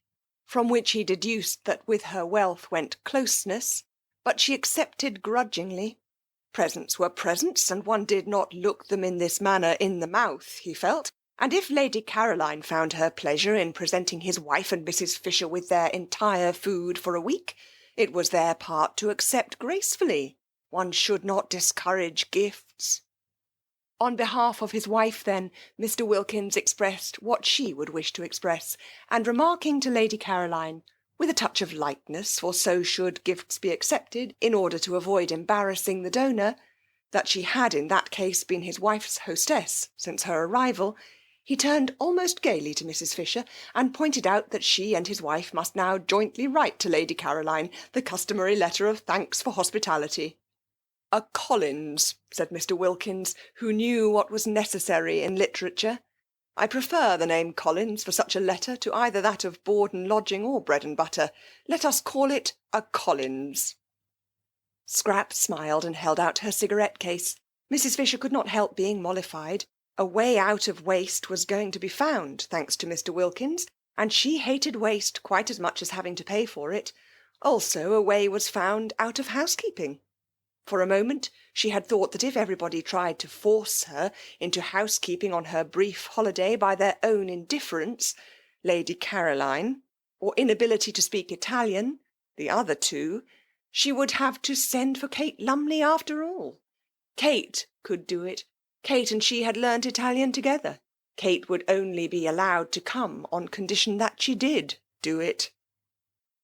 from which he deduced that with her wealth went closeness, but she accepted grudgingly. Presents were presents, and one did not look them in this manner in the mouth, he felt, and if Lady Caroline found her pleasure in presenting his wife and Mrs. Fisher with their entire food for a week, it was their part to accept gracefully. One should not discourage gifts. On behalf of his wife, then, Mr. Wilkins expressed what she would wish to express, and remarking to Lady Caroline, with a touch of lightness, for so should gifts be accepted in order to avoid embarrassing the donor, that she had in that case been his wife's hostess since her arrival, he turned almost gaily to Mrs. Fisher, and pointed out that she and his wife must now jointly write to Lady Caroline the customary letter of thanks for hospitality. "A Collins," said Mr. Wilkins, who knew what was necessary in literature. "I prefer the name Collins for such a letter to either that of board and lodging or bread and butter. Let us call it a Collins." Scrap smiled and held out her cigarette case. Mrs. Fisher could not help being mollified. A way out of waste was going to be found, thanks to Mr. Wilkins, and she hated waste quite as much as having to pay for it. Also a way was found out of housekeeping. For a moment she had thought that if everybody tried to force her into housekeeping on her brief holiday by their own indifference, Lady Caroline, or inability to speak Italian, the other two, she would have to send for Kate Lumley after all. Kate could do it. Kate and she had learnt Italian together. Kate would only be allowed to come on condition that she did do it.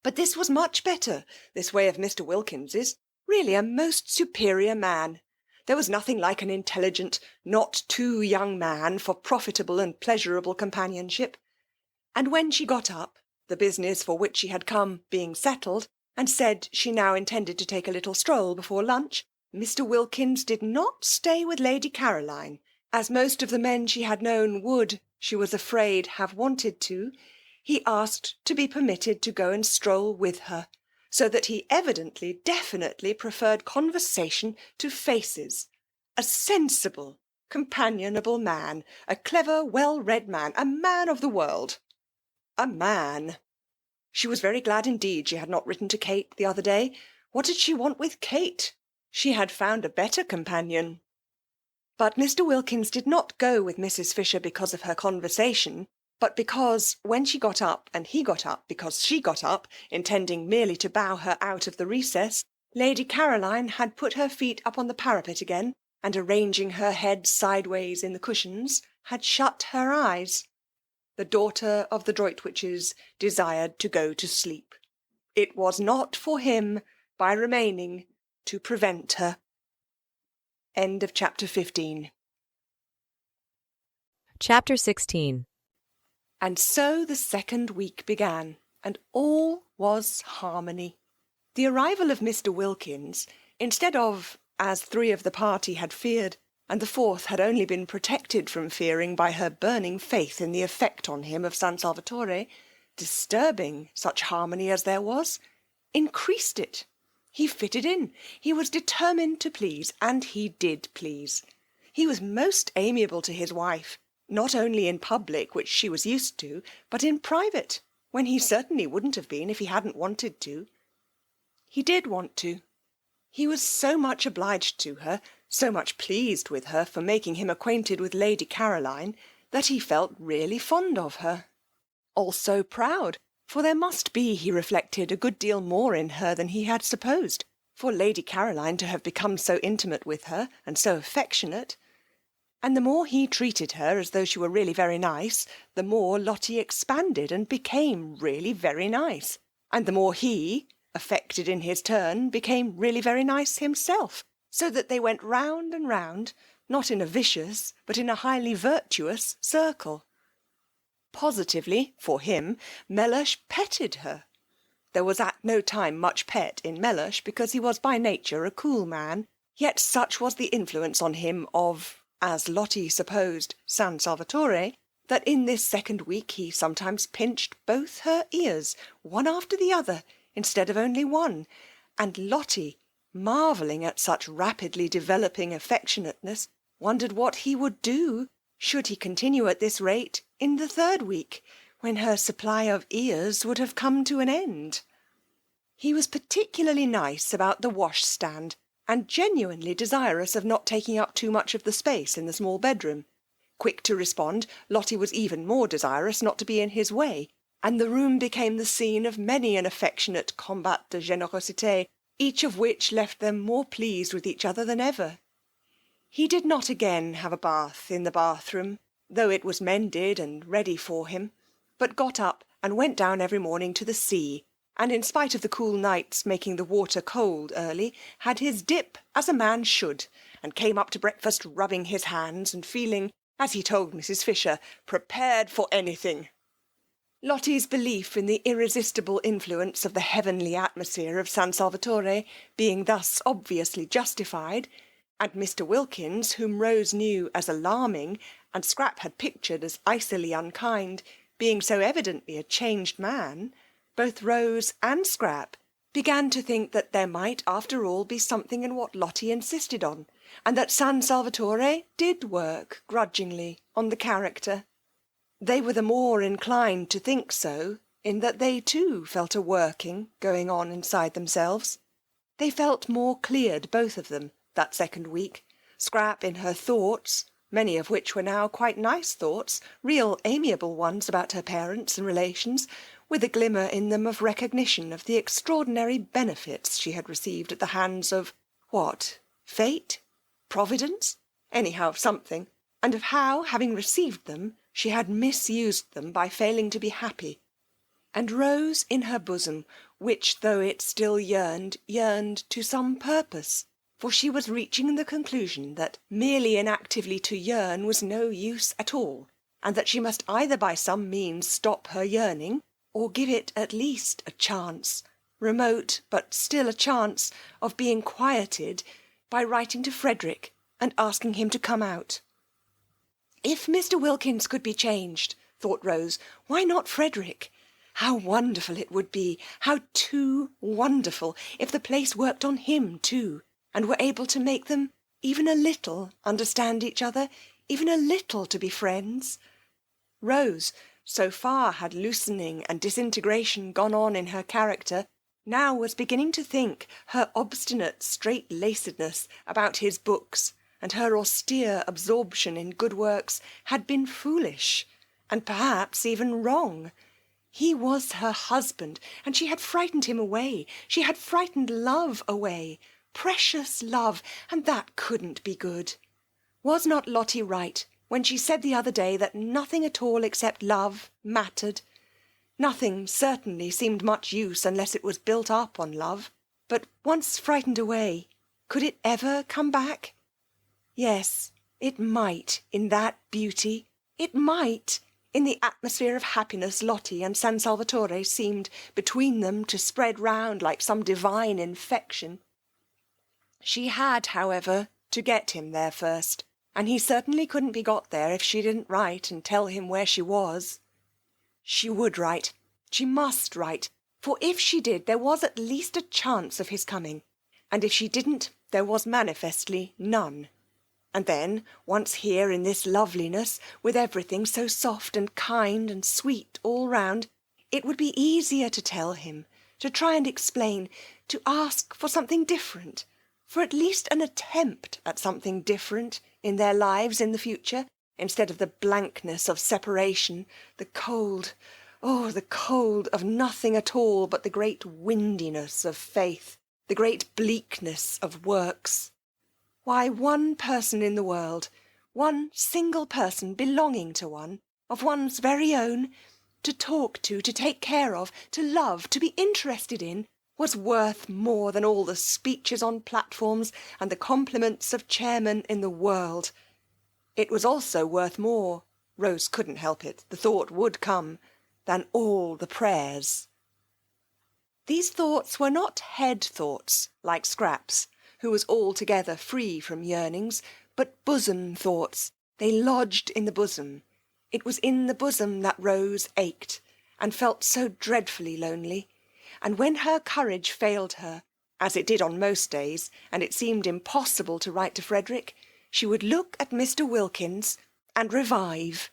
But this was much better, this way of Mr. Wilkins's. Really a most superior man. There was nothing like an intelligent, not too young man for profitable and pleasurable companionship. And when she got up, the business for which she had come being settled, and said she now intended to take a little stroll before lunch, Mr. Wilkins did not stay with Lady Caroline, as most of the men she had known would, she was afraid, have wanted to. He asked to be permitted to go and stroll with her, so that he evidently, definitely preferred conversation to faces. A sensible, companionable man, a clever, well-read man, a man of the world. A man. She was very glad indeed she had not written to Kate the other day. What did she want with Kate? She had found a better companion. But Mr. Wilkins did not go with Mrs. Fisher because of her conversation, but because, when she got up, and he got up because she got up, intending merely to bow her out of the recess, Lady Caroline had put her feet up on the parapet again, and arranging her head sideways in the cushions, had shut her eyes. The daughter of the Droitwiches desired to go to sleep. It was not for him, by remaining, to prevent her. End of chapter 15. Chapter 16. And so the second week began, and all was harmony. The arrival of Mr. Wilkins, instead of, as 3 of the party had feared, and the 4th had only been protected from fearing by her burning faith in the effect on him of San Salvatore, disturbing such harmony as there was, increased it. He fitted in. He was determined to please, and he did please. He was most amiable to his wife, not only in public, which she was used to, but in private, when he certainly wouldn't have been if he hadn't wanted to. He did want to. He was so much obliged to her, so much pleased with her for making him acquainted with Lady Caroline, that he felt really fond of her. Also proud, for there must be, he reflected, a good deal more in her than he had supposed, for Lady Caroline to have become so intimate with her, and so affectionate. and the more he treated her as though she were really very nice, the more Lotty expanded and became really very nice, and the more he, affected in his turn, became really very nice himself, so that they went round and round, not in a vicious, but in a highly virtuous circle. Positively, for him, Mellersh petted her. There was at no time much pet in Mellersh, because he was by nature a cool man, yet such was the influence on him of, as Lotty supposed, San Salvatore, that in this second week he sometimes pinched both her ears, one after the other, instead of only one, and Lotty, marvelling at such rapidly developing affectionateness, wondered what he would do, should he continue at this rate, in the third week, when her supply of ears would have come to an end. He was particularly nice about the wash-stand, and genuinely desirous of not taking up too much of the space in the small bedroom. Quick to respond, Lotty was even more desirous not to be in his way, and the room became the scene of many an affectionate combat de générosité, each of which left them more pleased with each other than ever. He did not again have a bath in the bathroom, though it was mended and ready for him, but got up and went down every morning to the sea, and in spite of the cool nights making the water cold early, had his dip as a man should, and came up to breakfast rubbing his hands and feeling, as he told Mrs. Fisher, prepared for anything. Lotty's belief in the irresistible influence of the heavenly atmosphere of San Salvatore being thus obviously justified, and Mr. Wilkins, whom Rose knew as alarming, and Scrap had pictured as icily unkind, being so evidently a changed man, both Rose and Scrap began to think that there might after all be something in what Lotty insisted on, and that San Salvatore did work grudgingly on the character. They were the more inclined to think so, in that they too felt a working going on inside themselves. They felt more cleared, both of them, that second week, Scrap in her thoughts, many of which were now quite nice thoughts, real amiable ones about her parents and relations, with a glimmer in them of recognition of the extraordinary benefits she had received at the hands of, what, fate? Providence? Anyhow, something, and of how, having received them, she had misused them by failing to be happy. And Rose in her bosom, which, though it still yearned to some purpose, for she was reaching the conclusion that merely inactively to yearn was no use at all, and that she must either by some means stop her yearning, or give it at least a chance, remote, but still a chance, of being quieted, by writing to Frederick and asking him to come out. If Mr. Wilkins could be changed, thought Rose, why not Frederick? How wonderful it would be, how too wonderful, if the place worked on him too, and were able to make them even a little understand each other, even a little to be friends. Rose, so far had loosening and disintegration gone on in her character, now was beginning to think her obstinate straight-lacedness about his books and her austere absorption in good works had been foolish, and perhaps even wrong. He was her husband, and she had frightened him away. She had frightened love away, precious love, and that couldn't be good. Was not Lotty right when she said the other day that nothing at all except love mattered? Nothing certainly seemed much use unless it was built up on love. But once frightened away, could it ever come back? Yes, it might in that beauty. It might in the atmosphere of happiness Lotty and San Salvatore seemed between them to spread round like some divine infection. She had, however, to get him there first, and he certainly couldn't be got there if she didn't write and tell him where she was. She would write. She must write, for if she did, there was at least a chance of his coming, and if she didn't, there was manifestly none. And then, once here in this loveliness, with everything so soft and kind and sweet all round, it would be easier to tell him, to try and explain, to ask for something different, for at least an attempt at something different in their lives in the future, instead of the blankness of separation, the cold of nothing at all but the great windiness of faith, the great bleakness of works. Why, one person in the world, one single person belonging to one, of one's very own, to talk to take care of, to love, to be interested in, was worth more than all the speeches on platforms and the compliments of chairmen in the world. It was also worth more, Rose couldn't help it, the thought would come, than all the prayers. These thoughts were not head thoughts, like Scraps, who was altogether free from yearnings, but bosom thoughts. They lodged in the bosom. It was in the bosom that Rose ached, and felt so dreadfully lonely. And when her courage failed her, as it did on most days, and it seemed impossible to write to Frederick, she would look at Mr. Wilkins and revive.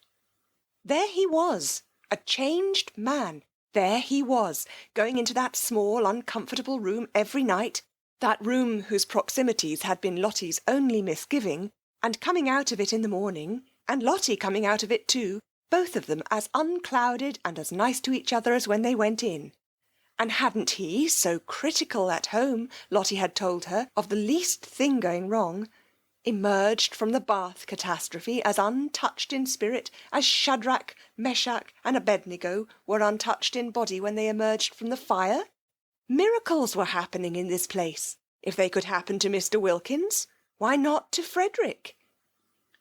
There he was, a changed man. There he was, going into that small, uncomfortable room every night, that room whose proximities had been Lotty's only misgiving, and coming out of it in the morning, and Lotty coming out of it too, both of them as unclouded and as nice to each other as when they went in. And hadn't he, so critical at home, Lotty had told her, of the least thing going wrong, emerged from the bath catastrophe as untouched in spirit as Shadrach, Meshach and Abednego were untouched in body when they emerged from the fire? Miracles were happening in this place. If they could happen to Mr. Wilkins, why not to Frederick?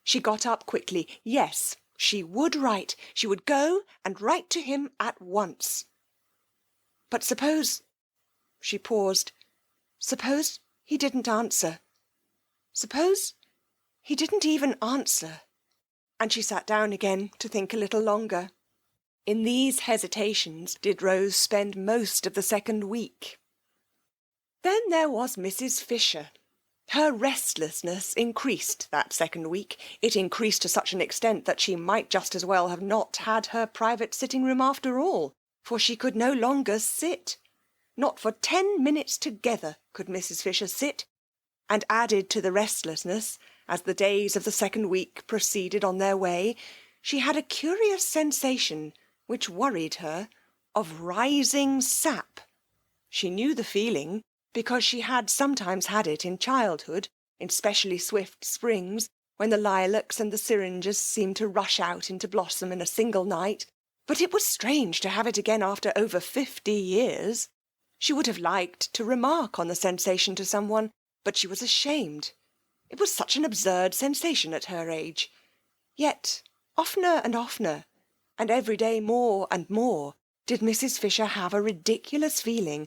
She got up quickly. Yes, she would write. She would go and write to him at once. But suppose... She paused. Suppose he didn't answer. Suppose he didn't even answer. And she sat down again to think a little longer. In these hesitations did Rose spend most of the second week. Then there was Mrs. Fisher. Her restlessness increased that second week. It increased to such an extent that she might just as well have not had her private sitting-room after all, for she could no longer sit. Not for 10 minutes together could Mrs. Fisher sit. And added to the restlessness, as the days of the second week proceeded on their way, she had a curious sensation, which worried her, of rising sap. She knew the feeling, because she had sometimes had it in childhood, in specially swift springs, when the lilacs and the syringas seemed to rush out into blossom in a single night. But it was strange to have it again after over 50 years. She would have liked to remark on the sensation to someone, but she was ashamed. It was such an absurd sensation at her age. Yet, oftener and oftener, and every day more and more, did Mrs. Fisher have a ridiculous feeling,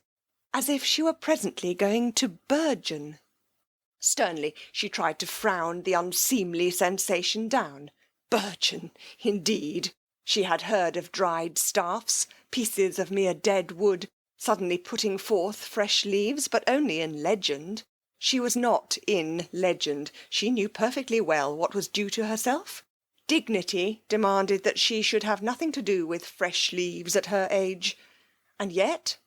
as if she were presently going to burgeon. Sternly she tried to frown the unseemly sensation down. Burgeon, indeed! She had heard of dried staffs, pieces of mere dead wood, suddenly putting forth fresh leaves, but only in legend. She was not in legend. She knew perfectly well what was due to herself. Dignity demanded that she should have nothing to do with fresh leaves at her age. And yet,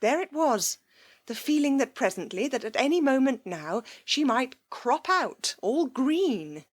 there it was, the feeling that presently, that at any moment now, she might crop out all green.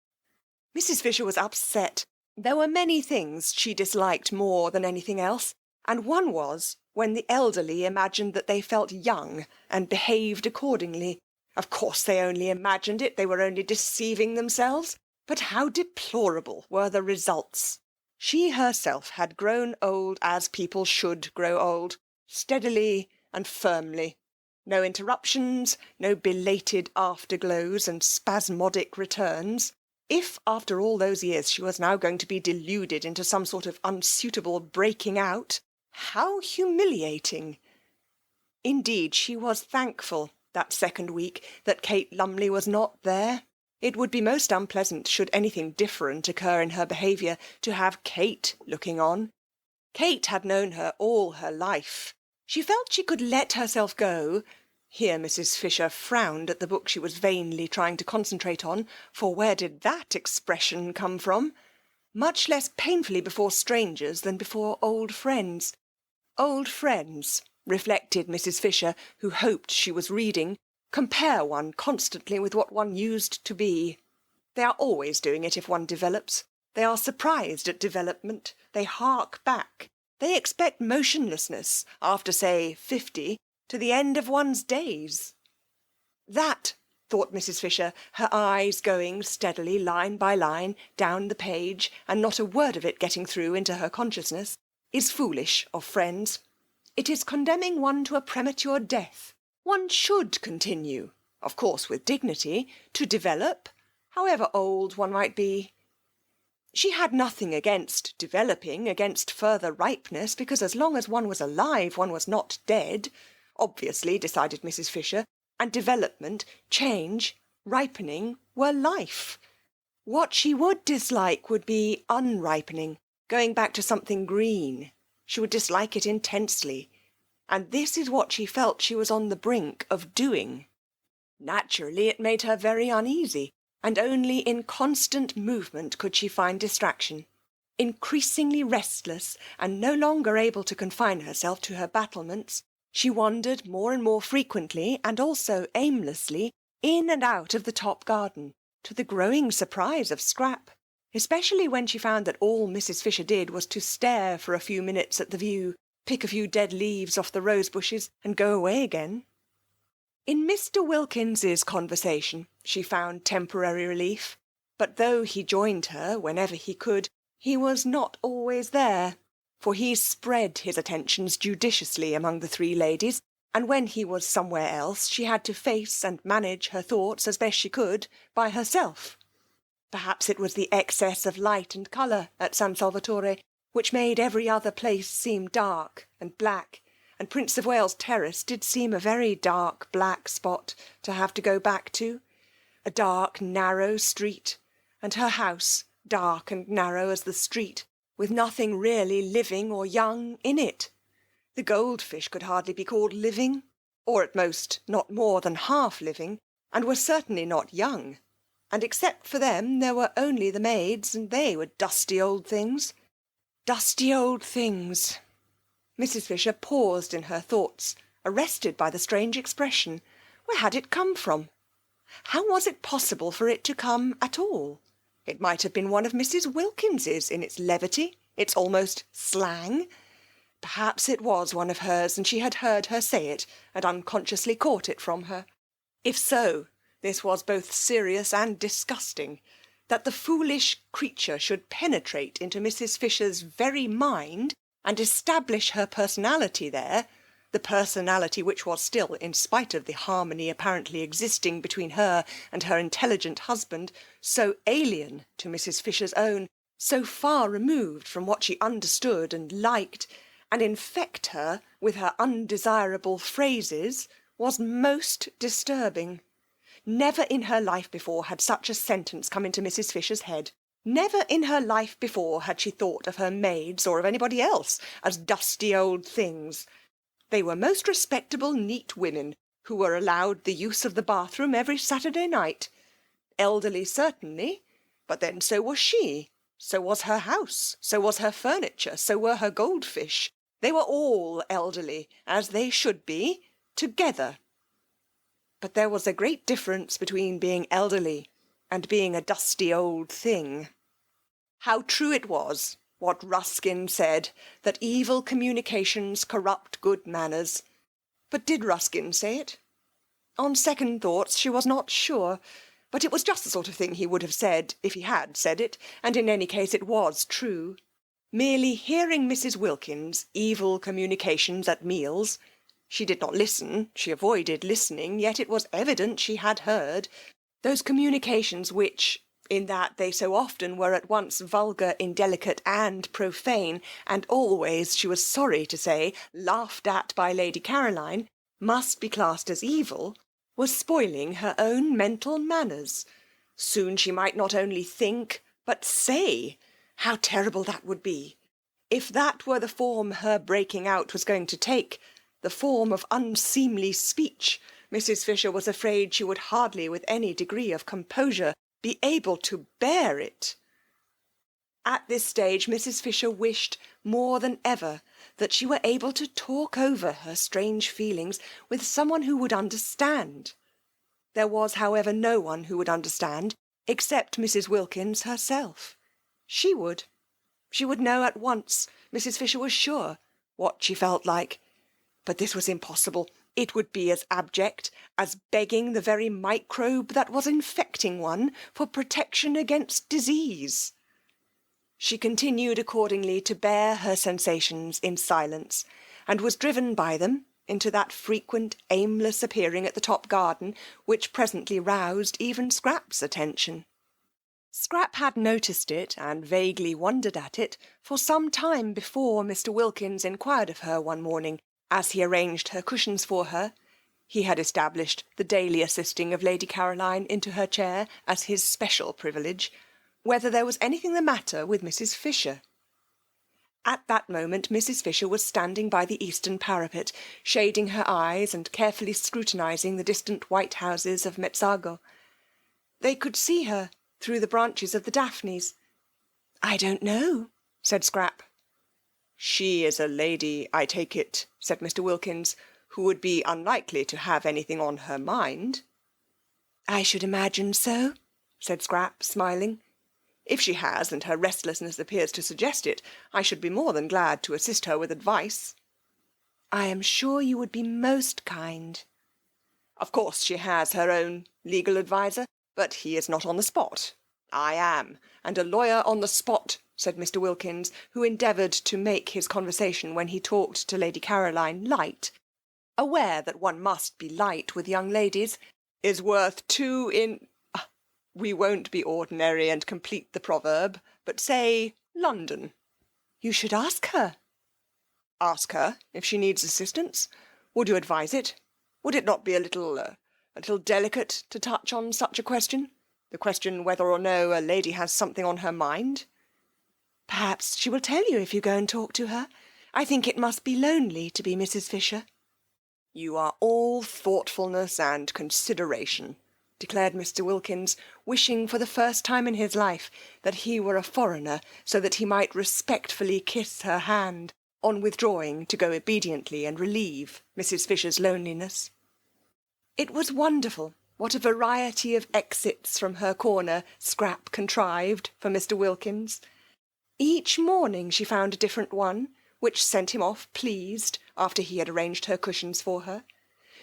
Mrs. Fisher was upset. There were many things she disliked more than anything else, and one was when the elderly imagined that they felt young and behaved accordingly. Of course they only imagined it, they were only deceiving themselves. But how deplorable were the results! She herself had grown old as people should grow old, steadily and firmly. No interruptions, no belated afterglows and spasmodic returns. If after all those years she was now going to be deluded into some sort of unsuitable breaking out, how humiliating! Indeed, she was thankful that second week that Kate Lumley was not there. It would be most unpleasant, should anything different occur in her behaviour, to have Kate looking on. Kate had known her all her life. She felt she could let herself go. Here Mrs. Fisher frowned at the book she was vainly trying to concentrate on, for where did that expression come from? Much less painfully before strangers than before old friends. Old friends, reflected Mrs. Fisher, who hoped she was reading, compare one constantly with what one used to be. They are always doing it if one develops. They are surprised at development. They hark back. They expect motionlessness after, say, 50, to the end of one's days. That thought Mrs. Fisher, her eyes going steadily line by line down the page, and not a word of it getting through into her consciousness, is foolish of friends. It is condemning one to a premature death. One should continue, of course with dignity, to develop, however old one might be. She had nothing against developing, against further ripeness, because as long as one was alive, one was not dead. Obviously, decided Mrs. Fisher, and development, change, ripening were life. What she would dislike would be unripening, going back to something green. She would dislike it intensely. And this is what she felt she was on the brink of doing. Naturally, it made her very uneasy, and only in constant movement could she find distraction. Increasingly restless, and no longer able to confine herself to her battlements, she wandered more and more frequently, and also aimlessly, in and out of the top garden, to the growing surprise of Scrap, especially when she found that all Mrs. Fisher did was to stare for a few minutes at the view, pick a few dead leaves off the rose bushes, and go away again. In Mr. Wilkins's conversation she found temporary relief, but though he joined her whenever he could, he was not always there, for he spread his attentions judiciously among the three ladies, and when he was somewhere else she had to face and manage her thoughts as best she could by herself. Perhaps it was the excess of light and colour at San Salvatore which made every other place seem dark and black, and Prince of Wales Terrace did seem a very dark black spot to have to go back to, a dark narrow street, and her house dark and narrow as the street, with nothing really living or young in it. The goldfish could hardly be called living, or at most not more than half living, and were certainly not young, and except for them there were only the maids, and they were dusty old things. Dusty old things. Mrs. Fisher paused in her thoughts, arrested by the strange expression. Where had it come from? How was it possible for it to come at all? It might have been one of Mrs. Wilkins's in its levity, its almost slang. Perhaps it was one of hers, and she had heard her say it, and unconsciously caught it from her. If so, this was both serious and disgusting. That the foolish creature should penetrate into Mrs. Fisher's very mind, and establish her personality there, the personality which was still, in spite of the harmony apparently existing between her and her intelligent husband, so alien to Mrs. Fisher's own, so far removed from what she understood and liked, and infect her with her undesirable phrases, was most disturbing. Never in her life before had such a sentence come into Mrs. Fisher's head. Never in her life before had she thought of her maids or of anybody else as dusty old things. They were most respectable, neat women, who were allowed the use of the bathroom every Saturday night. Elderly, certainly, but then so was she, so was her house, so was her furniture, so were her goldfish. They were all elderly, as they should be, together. But there was a great difference between being elderly and being a dusty old thing. How true it was, what Ruskin said, that evil communications corrupt good manners. But did Ruskin say it? On second thoughts she was not sure, but it was just the sort of thing he would have said if he had said it, and in any case it was true. Merely hearing Mrs. Wilkins' evil communications at meals, she did not listen, she avoided listening, yet it was evident she had heard, those communications which, in that they so often were at once vulgar, indelicate, and profane, and always, she was sorry to say, laughed at by Lady Caroline, must be classed as evil, was spoiling her own mental manners. Soon she might not only think, but say. How terrible that would be! If that were the form her breaking out was going to take, the form of unseemly speech, Mrs. Fisher was afraid she would hardly, with any degree of composure, be able to bear it. At this stage Mrs. Fisher wished more than ever that she were able to talk over her strange feelings with someone who would understand. There was, however, no one who would understand, except Mrs. Wilkins herself. She would. She would know at once, Mrs. Fisher was sure, what she felt like. But this was impossible, It would be as abject as begging the very microbe that was infecting one for protection against disease. She continued accordingly to bear her sensations in silence, and was driven by them into that frequent aimless appearing at the top garden which presently roused even Scrap's attention. Scrap had noticed it and vaguely wondered at it for some time before Mr. Wilkins inquired of her one morning, as he arranged her cushions for her. He had established the daily assisting of Lady Caroline into her chair as his special privilege, whether there was anything the matter with Mrs. Fisher. At that moment Mrs. Fisher was standing by the eastern parapet, shading her eyes and carefully scrutinising the distant white houses of Mezzago. They could see her through the branches of the daphnes. "I don't know," said Scrap. "She is a lady, I take it," said Mr. Wilkins, "who would be unlikely to have anything on her mind." "I should imagine so," said Scrap, smiling. "If she has, and her restlessness appears to suggest it, I should be more than glad to assist her with advice." "I am sure you would be most kind." "Of course she has her own legal adviser, but he is not on the spot. I am, and a lawyer on the spot," said Mr. Wilkins, who endeavoured to make his conversation when he talked to Lady Caroline light, aware that one must be light with young ladies, "is worth two in... we won't be ordinary and complete the proverb, but say London." "You should ask her." "Ask her if she needs assistance? Would you advise it? Would it not be a little delicate to touch on such a question? The question whether or no a lady has something on her mind?" "Perhaps she will tell you if you go and talk to her. I think it must be lonely to be Mrs. Fisher." "You are all thoughtfulness and consideration," declared Mr. Wilkins, wishing for the first time in his life that he were a foreigner, so that he might respectfully kiss her hand on withdrawing to go obediently and relieve Mrs. Fisher's loneliness. It was wonderful what a variety of exits from her corner Scrap contrived for Mr. Wilkins. Each morning she found a different one, which sent him off pleased after he had arranged her cushions for her.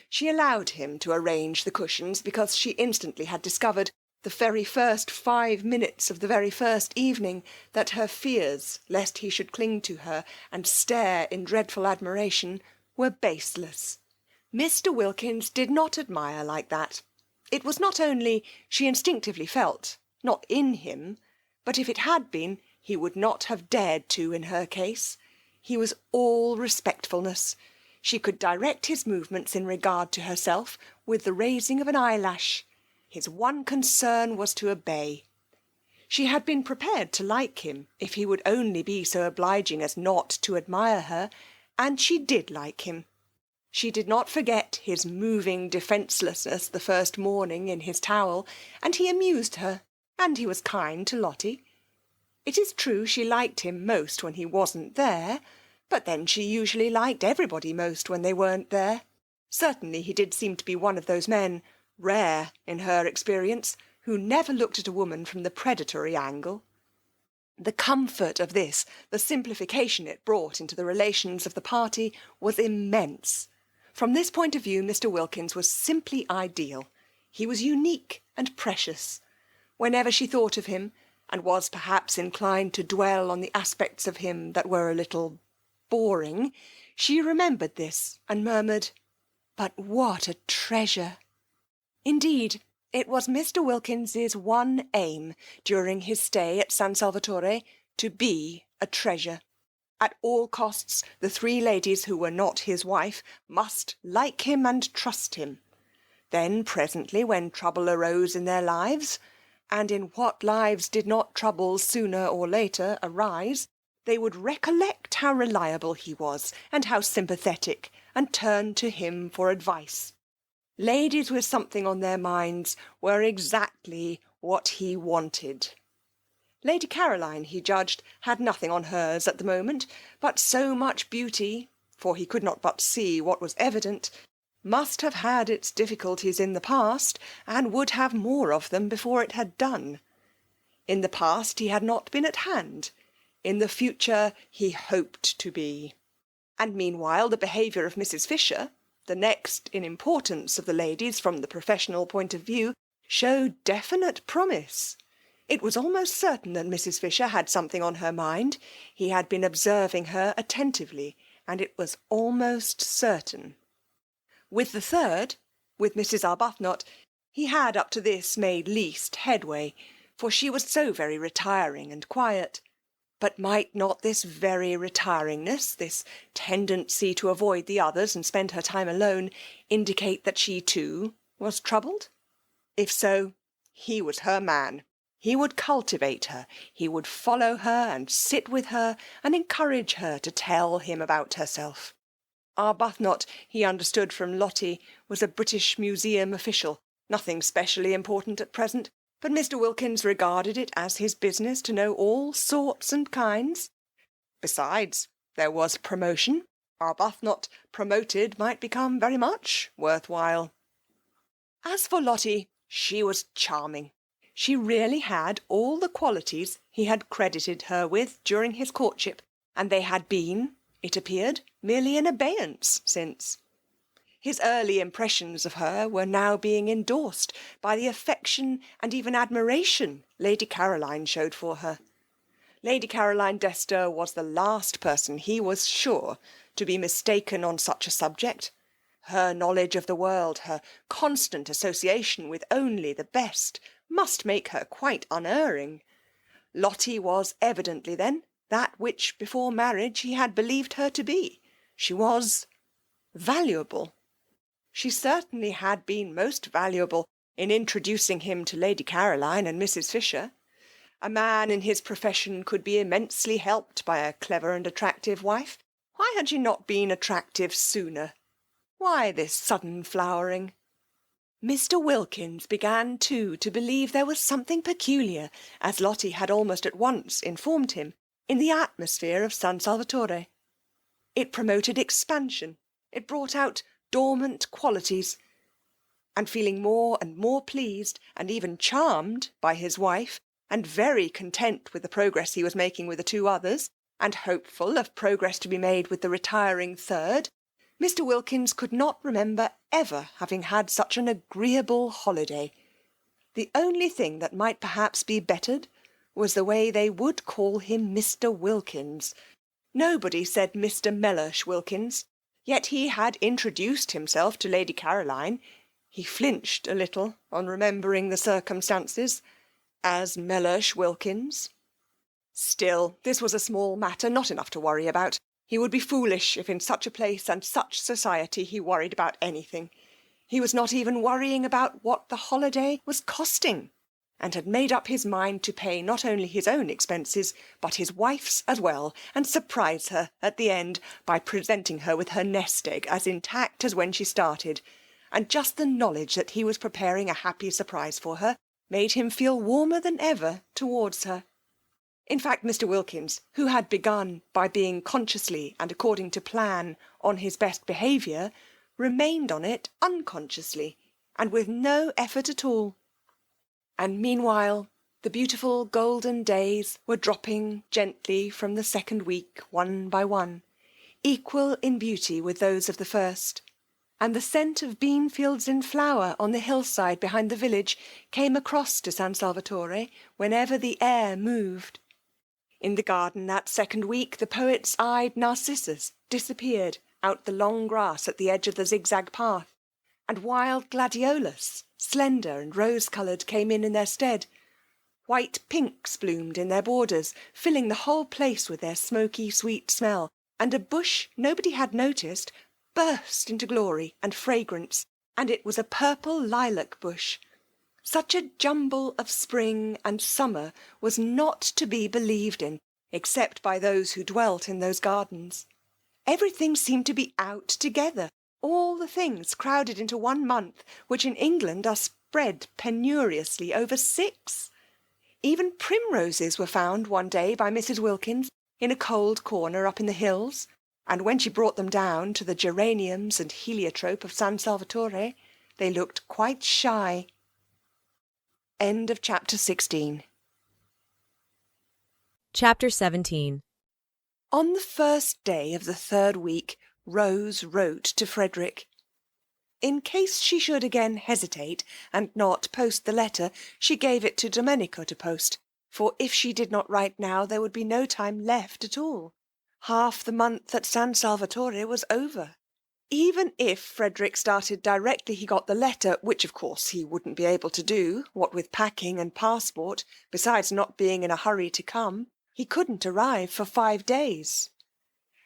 She allowed him to arrange the cushions because she instantly had discovered, the very first 5 minutes of the very first evening, that her fears lest he should cling to her and stare in dreadful admiration were baseless. Mr. Wilkins did not admire like that. It was not only, she instinctively felt, not in him, but if it had been, he would not have dared to in her case. He was all respectfulness. She could direct his movements in regard to herself with the raising of an eyelash. His one concern was to obey. She had been prepared to like him, if he would only be so obliging as not to admire her, and she did like him. She did not forget his moving defencelessness the first morning in his towel, and he amused her, and he was kind to Lotty. It is true she liked him most when he wasn't there, but then she usually liked everybody most when they weren't there. Certainly he did seem to be one of those men, rare in her experience, who never looked at a woman from the predatory angle. The comfort of this, the simplification it brought into the relations of the party, was immense. From this point of view Mr. Wilkins was simply ideal. He was unique and precious. Whenever she thought of him, and was perhaps inclined to dwell on the aspects of him that were a little boring, she remembered this and murmured, "But what a treasure!" Indeed, it was Mr. Wilkins's one aim during his stay at San Salvatore to be a treasure. At all costs, the 3 ladies who were not his wife must like him and trust him. Then presently, when trouble arose in their lives, and in what lives did not trouble sooner or later arise, they would recollect how reliable he was, and how sympathetic, and turn to him for advice. Ladies with something on their minds were exactly what he wanted. Lady Caroline, he judged, had nothing on hers at the moment, but so much beauty, for he could not but see what was evident, must have had its difficulties in the past, and would have more of them before it had done. In the past he had not been at hand. In the future he hoped to be. And meanwhile the behaviour of Mrs. Fisher, the next in importance of the ladies from the professional point of view, showed definite promise. It was almost certain that Mrs. Fisher had something on her mind. He had been observing her attentively, and it was almost certain. With the third, with Mrs. Arbuthnot, he had up to this made least headway, for she was so very retiring and quiet. But might not this very retiringness, this tendency to avoid the others and spend her time alone, indicate that she too was troubled? If so, he was her man. He would cultivate her, he would follow her and sit with her and encourage her to tell him about herself. Arbuthnot, he understood from Lotty, was a British Museum official, nothing specially important at present, but Mr. Wilkins regarded it as his business to know all sorts and kinds. Besides, there was promotion. Arbuthnot promoted might become very much worthwhile. As for Lotty, she was charming. She really had all the qualities he had credited her with during his courtship, and they had been, it appeared, merely in abeyance since. His early impressions of her were now being endorsed by the affection and even admiration Lady Caroline showed for her. Lady Caroline Dester was the last person, he was sure, to be mistaken on such a subject. Her knowledge of the world, her constant association with only the best, must make her quite unerring. Lotty was evidently then that which before marriage he had believed her to be. She was valuable. She certainly had been most valuable in introducing him to Lady Caroline and Mrs. Fisher. A man in his profession could be immensely helped by a clever and attractive wife. Why had she not been attractive sooner? Why this sudden flowering? Mr. Wilkins began too to believe there was something peculiar, as Lotty had almost at once informed him, in the atmosphere of San Salvatore. It promoted expansion, it brought out dormant qualities, and feeling more and more pleased and even charmed by his wife, and very content with the progress he was making with the two others, and hopeful of progress to be made with the retiring third, Mr. Wilkins could not remember ever having had such an agreeable holiday. The only thing that might perhaps be bettered was the way they would call him Mr. Wilkins. Nobody said Mr. Mellersh Wilkins, yet he had introduced himself to Lady Caroline. He flinched a little on remembering the circumstances, as Mellersh Wilkins. Still, this was a small matter, not enough to worry about. He would be foolish if in such a place and such society he worried about anything. He was not even worrying about what the holiday was costing, and had made up his mind to pay not only his own expenses, but his wife's as well, and surprise her at the end by presenting her with her nest egg as intact as when she started, and just the knowledge that he was preparing a happy surprise for her made him feel warmer than ever towards her. In fact, Mr. Wilkins, who had begun by being consciously and according to plan on his best behaviour, remained on it unconsciously and with no effort at all. And meanwhile the beautiful golden days were dropping gently from the second week one by one, equal in beauty with those of the first, and the scent of bean fields in flower on the hillside behind the village came across to San Salvatore whenever the air moved. In the garden that second week the poet's eyed narcissus disappeared out the long grass at the edge of the zigzag path, and wild gladiolus, slender and rose-coloured, came in their stead. White pinks bloomed in their borders, filling the whole place with their smoky sweet smell, and a bush nobody had noticed burst into glory and fragrance, and it was a purple lilac bush. Such a jumble of spring and summer was not to be believed in, except by those who dwelt in those gardens. Everything seemed to be out together, all the things crowded into 1 month, which in England are spread penuriously over 6. Even primroses were found one day by Mrs. Wilkins in a cold corner up in the hills, and when she brought them down to the geraniums and heliotrope of San Salvatore, they looked quite shy. End of chapter 16. Chapter 17. On the first day of the third week, Rose wrote to Frederick. in case she should again hesitate and not post the letter, she gave it to Domenico to post, for if she did not write now, there would be no time left at all. Half the month at San Salvatore was over. Even if Frederick started directly he got the letter, which of course he wouldn't be able to do, what with packing and passport, besides not being in a hurry to come, he couldn't arrive for 5 days.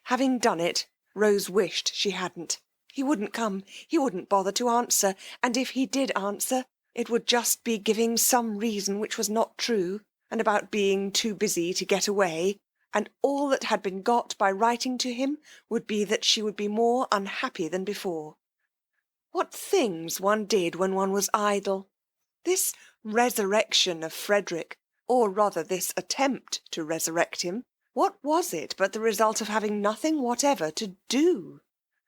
Having done it, Rose wished she hadn't. He wouldn't come, he wouldn't bother to answer, and if he did answer, it would just be giving some reason which was not true, and about being too busy to get away, and all that had been got by writing to him would be that she would be more unhappy than before. What things one did when one was idle! This resurrection of Frederick, or rather this attempt to resurrect him, what was it but the result of having nothing whatever to do?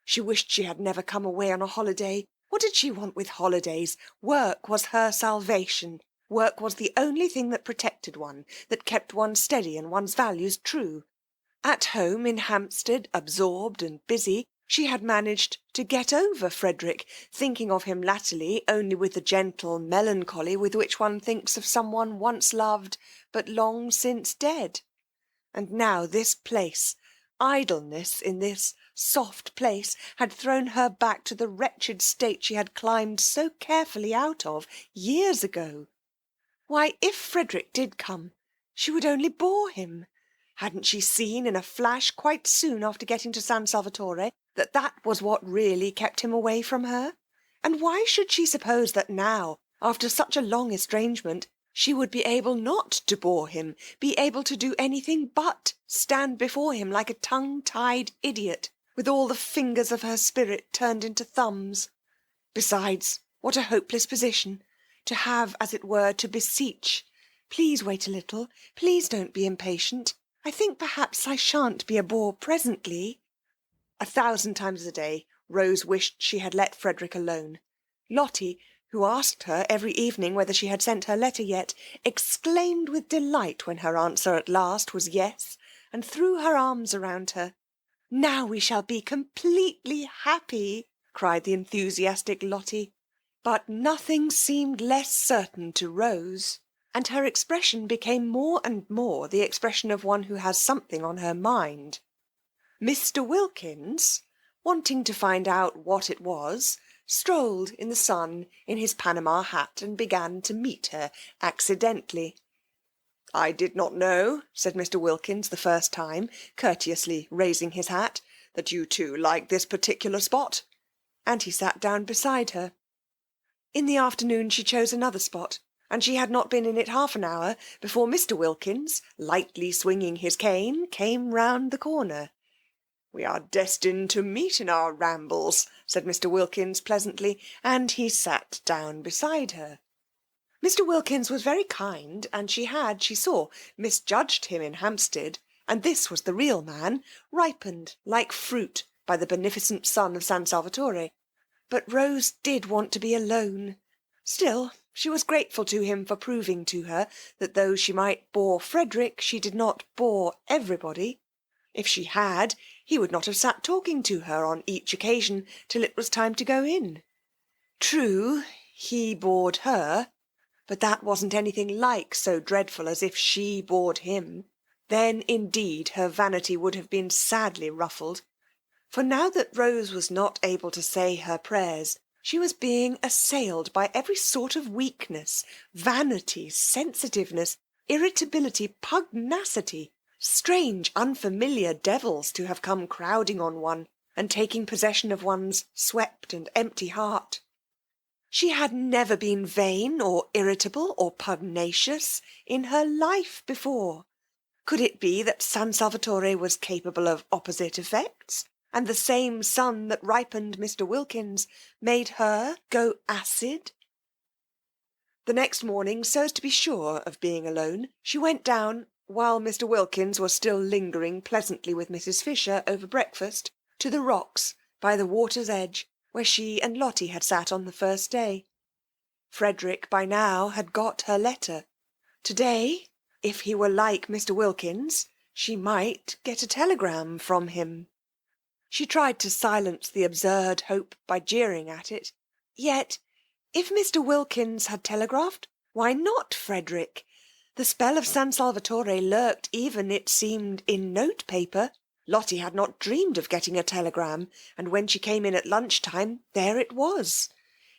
She wished she had never come away on a holiday. What did she want with holidays? Work was her salvation. Work was the only thing that protected one, that kept one steady and one's values true. At home in Hampstead, absorbed and busy, she had managed to get over Frederick, thinking of him latterly only with the gentle melancholy with which one thinks of someone once loved but long since dead. And now this place, idleness in this soft place, had thrown her back to the wretched state she had climbed so carefully out of years ago. Why, if Frederick did come, she would only bore him. Hadn't she seen in a flash quite soon after getting to San Salvatore that that was what really kept him away from her? And why should she suppose that now, after such a long estrangement, she would be able not to bore him, be able to do anything but stand before him like a tongue-tied idiot, with all the fingers of her spirit turned into thumbs? Besides, what a hopeless position! To have, as it were, to beseech. Please wait a little. Please don't be impatient. I think perhaps I shan't be a bore presently. 1,000 times a day Rose wished she had let Frederick alone. Lotty, who asked her every evening whether she had sent her letter yet, exclaimed with delight when her answer at last was yes, and threw her arms around her. Now we shall be completely happy, cried the enthusiastic Lotty. But nothing seemed less certain to Rose, and her expression became more and more the expression of one who has something on her mind. Mr. Wilkins, wanting to find out what it was, strolled in the sun in his Panama hat and began to meet her accidentally. I did not know, said Mr. Wilkins the first time, courteously raising his hat, that you two liked this particular spot. And he sat down beside her. In the afternoon she chose another spot, and she had not been in it half an hour before Mr. Wilkins, lightly swinging his cane, came round the corner. We are destined to meet in our rambles, said Mr. Wilkins pleasantly, and he sat down beside her. Mr. Wilkins was very kind, and she had, she saw, misjudged him in Hampstead, and this was the real man, ripened like fruit by the beneficent sun of San Salvatore. But Rose did want to be alone. Still, she was grateful to him for proving to her that though she might bore Frederick, she did not bore everybody. If she had, he would not have sat talking to her on each occasion till it was time to go in. True, he bored her, but that wasn't anything like so dreadful as if she bored him. Then indeed her vanity would have been sadly ruffled. For now that Rose was not able to say her prayers, she was being assailed by every sort of weakness, vanity, sensitiveness, irritability, pugnacity, strange, unfamiliar devils to have come crowding on one and taking possession of one's swept and empty heart. She had never been vain or irritable or pugnacious in her life before. Could it be that San Salvatore was capable of opposite effects, and the same sun that ripened Mr. Wilkins made her go acid? The next morning, so as to be sure of being alone, she went down, while Mr. Wilkins was still lingering pleasantly with Mrs. Fisher over breakfast, to the rocks by the water's edge, where she and Lotty had sat on the first day. Frederick by now had got her letter. Today, if he were like Mr. Wilkins, she might get a telegram from him. She tried to silence the absurd hope by jeering at it, Yet, if Mr. Wilkins had telegraphed, why not Frederick? The spell of San Salvatore lurked even, it seemed, in note-paper. Lotty had not dreamed of getting a telegram, and when she came in at lunch-time, there it was.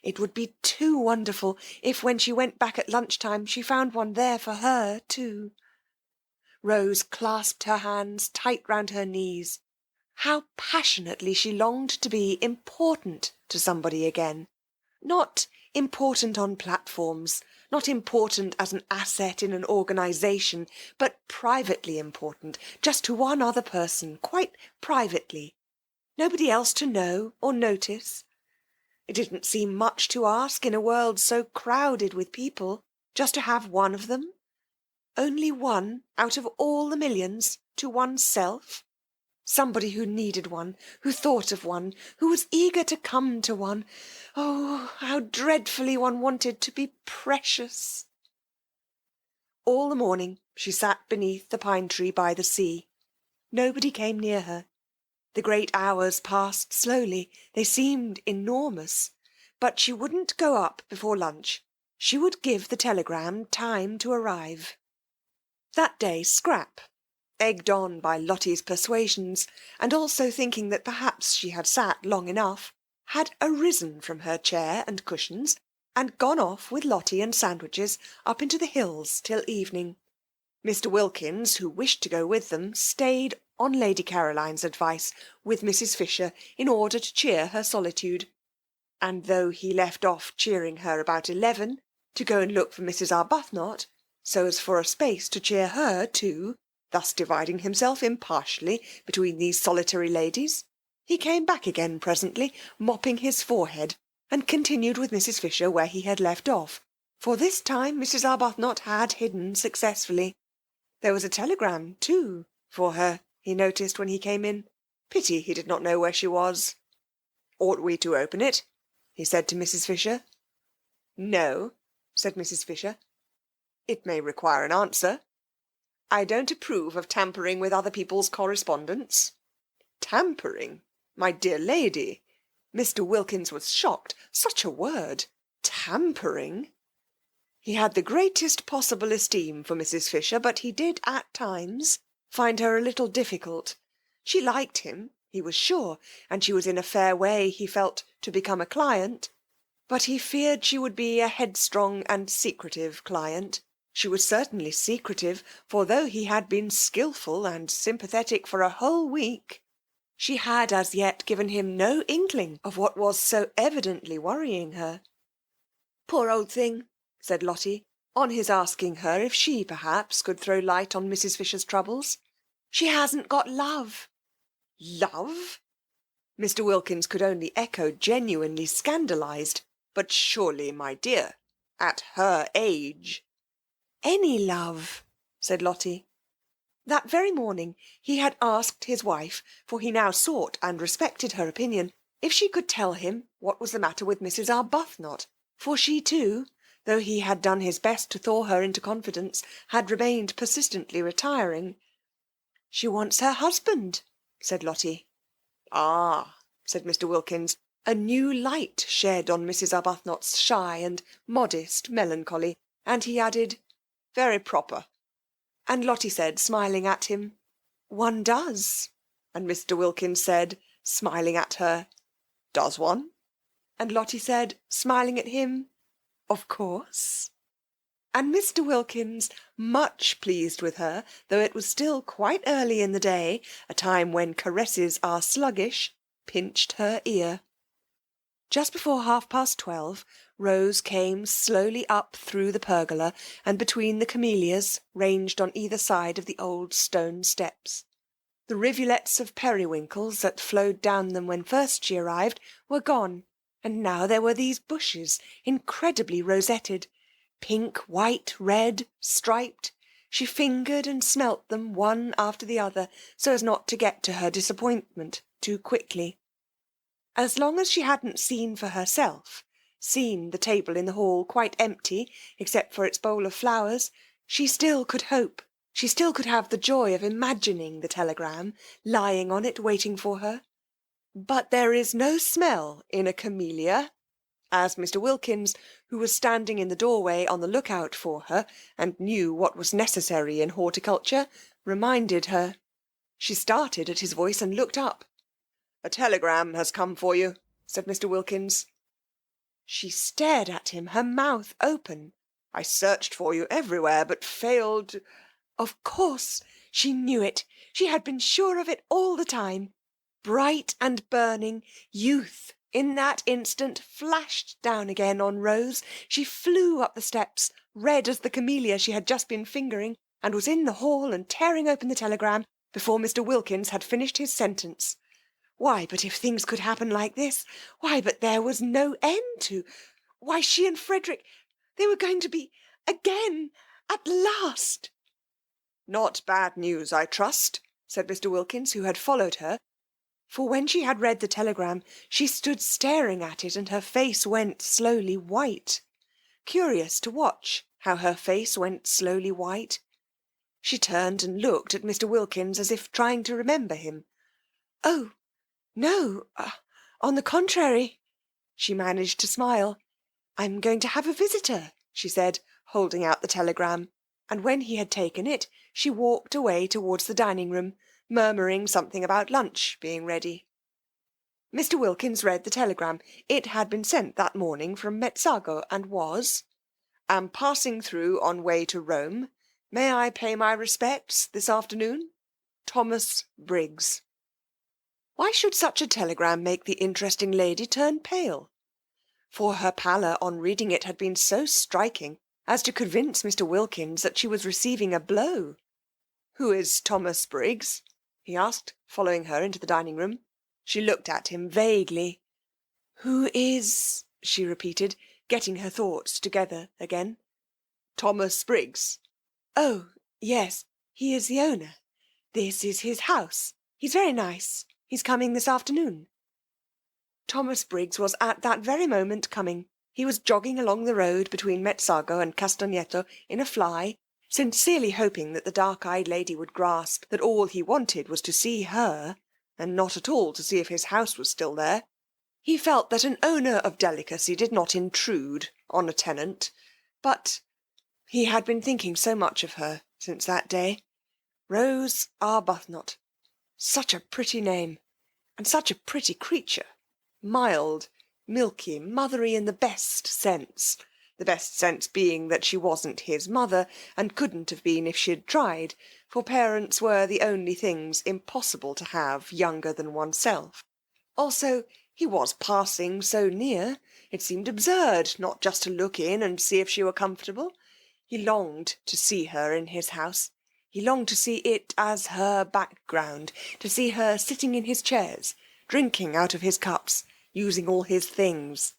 It would be too wonderful if, when she went back at lunch-time, she found one there for her, too. Rose clasped her hands tight round her knees. How passionately she longed to be important to somebody again. Not important on platforms, not important as an asset in an organisation, but privately important, just to one other person, quite privately. Nobody else to know or notice. It didn't seem much to ask in a world so crowded with people, just to have one of them. Only one out of all the millions to oneself. Somebody who needed one, who thought of one, who was eager to come to one. Oh, how dreadfully one wanted to be precious. All the morning she sat beneath the pine tree by the sea. Nobody came near her. The great hours passed slowly. They seemed enormous. But she wouldn't go up before lunch. She would give the telegram time to arrive. That day Scrap, egged on by Lotty's persuasions, and also thinking that perhaps she had sat long enough, had arisen from her chair and cushions, and gone off with Lotty and sandwiches up into the hills till evening. Mr. Wilkins, who wished to go with them, stayed, on Lady Caroline's advice, with Mrs. Fisher, in order to cheer her solitude. And though he left off cheering her about 11, to go and look for Mrs. Arbuthnot, so as for a space to cheer her too, thus dividing himself impartially between these solitary ladies, he came back again presently, mopping his forehead, and continued with Mrs. Fisher where he had left off, for this time Mrs. Arbuthnot had hidden successfully. There was a telegram, too, for her, he noticed when he came in. Pity he did not know where she was. "Ought we to open it?" he said to Mrs. Fisher. "No," said Mrs. Fisher. "It may require an answer. I don't approve of tampering with other people's correspondence." "Tampering? My dear lady!" Mr. Wilkins was shocked. Such a word! Tampering! He had the greatest possible esteem for Mrs. Fisher, but he did at times find her a little difficult. She liked him, he was sure, and she was in a fair way, he felt, to become a client. But he feared she would be a headstrong and secretive client. She was certainly secretive, for though he had been skilful and sympathetic for a whole week, she had as yet given him no inkling of what was so evidently worrying her. "Poor old thing," said Lotty, on his asking her if she perhaps could throw light on Mrs. Fisher's troubles. "She hasn't got love." "Love?" Mr. Wilkins could only echo, genuinely scandalised. "But surely, my dear, at her age—" "Any love," said Lotty. That very morning he had asked his wife, for he now sought and respected her opinion, if she could tell him what was the matter with Mrs. Arbuthnot, for she too, though he had done his best to thaw her into confidence, had remained persistently retiring. "She wants her husband," said Lotty. "Ah," said Mr. Wilkins, a new light shed on Mrs. Arbuthnot's shy and modest melancholy, and he added, "Very proper." And Lotty said, smiling at him, "One does." And Mr. Wilkins said, smiling at her, "Does one?" And Lotty said, smiling at him, "Of course." And Mr. Wilkins, much pleased with her, though it was still quite early in the day, a time when caresses are sluggish, pinched her ear. Just before 12:30, Rose came slowly up through the pergola and between the camellias ranged on either side of the old stone steps. The rivulets of periwinkles that flowed down them when first she arrived were gone, and now there were these bushes, incredibly rosetted, pink, white, red, striped. She fingered and smelt them one after the other, so as not to get to her disappointment too quickly. As long as she hadn't seen for herself, seen the table in the hall quite empty, except for its bowl of flowers, she still could hope, she still could have the joy of imagining the telegram lying on it waiting for her. But there is no smell in a camellia, as Mr. Wilkins, who was standing in the doorway on the lookout for her, and knew what was necessary in horticulture, reminded her. She started at his voice and looked up. "A telegram has come for you," said Mr. Wilkins. She stared at him, her mouth open. "I searched for you everywhere, but failed—" Of course, she knew it. She had been sure of it all the time. Bright and burning, youth in that instant flashed down again on Rose. She flew up the steps, red as the camellia she had just been fingering, and was in the hall and tearing open the telegram before Mr. Wilkins had finished his sentence. Why, but if things could happen like this, why, but there was no end to... Why, she and Frederick, they were going to be again, at last. "Not bad news, I trust," said Mr. Wilkins, who had followed her. For when she had read the telegram, she stood staring at it, and her face went slowly white. Curious to watch how her face went slowly white. She turned and looked at Mr. Wilkins as if trying to remember him. "Oh, no, on the contrary," she managed to smile. "I'm going to have a visitor," she said, holding out the telegram. And when he had taken it, she walked away towards the dining-room, murmuring something about lunch being ready. Mr. Wilkins read the telegram. It had been sent that morning from Mezzago, and was: "Am passing through on way to Rome. May I pay my respects this afternoon? Thomas Briggs." Why should such a telegram make the interesting lady turn pale? For her pallor on reading it had been so striking as to convince Mr. Wilkins that she was receiving a blow. "Who is Thomas Briggs?" he asked, following her into the dining-room. She looked at him vaguely. "Who is—" she repeated, getting her thoughts together again. "Thomas Briggs." "Oh, yes, he is the owner. This is his house. He's very nice. He's coming this afternoon." Thomas Briggs was at that very moment coming. He was jogging along the road between Mezzago and Castagneto in a fly, sincerely hoping that the dark-eyed lady would grasp that all he wanted was to see her, and not at all to see if his house was still there. He felt that an owner of delicacy did not intrude on a tenant, but he had been thinking so much of her since that day. Rose Arbuthnot. Such a pretty name, and such a pretty creature. Mild, milky, mothery in the best sense being that she wasn't his mother, and couldn't have been if she'd tried, for parents were the only things impossible to have younger than oneself. Also, he was passing so near, it seemed absurd not just to look in and see if she were comfortable. He longed to see her in his house. He longed to see it as her background, to see her sitting in his chairs, drinking out of his cups, using all his things.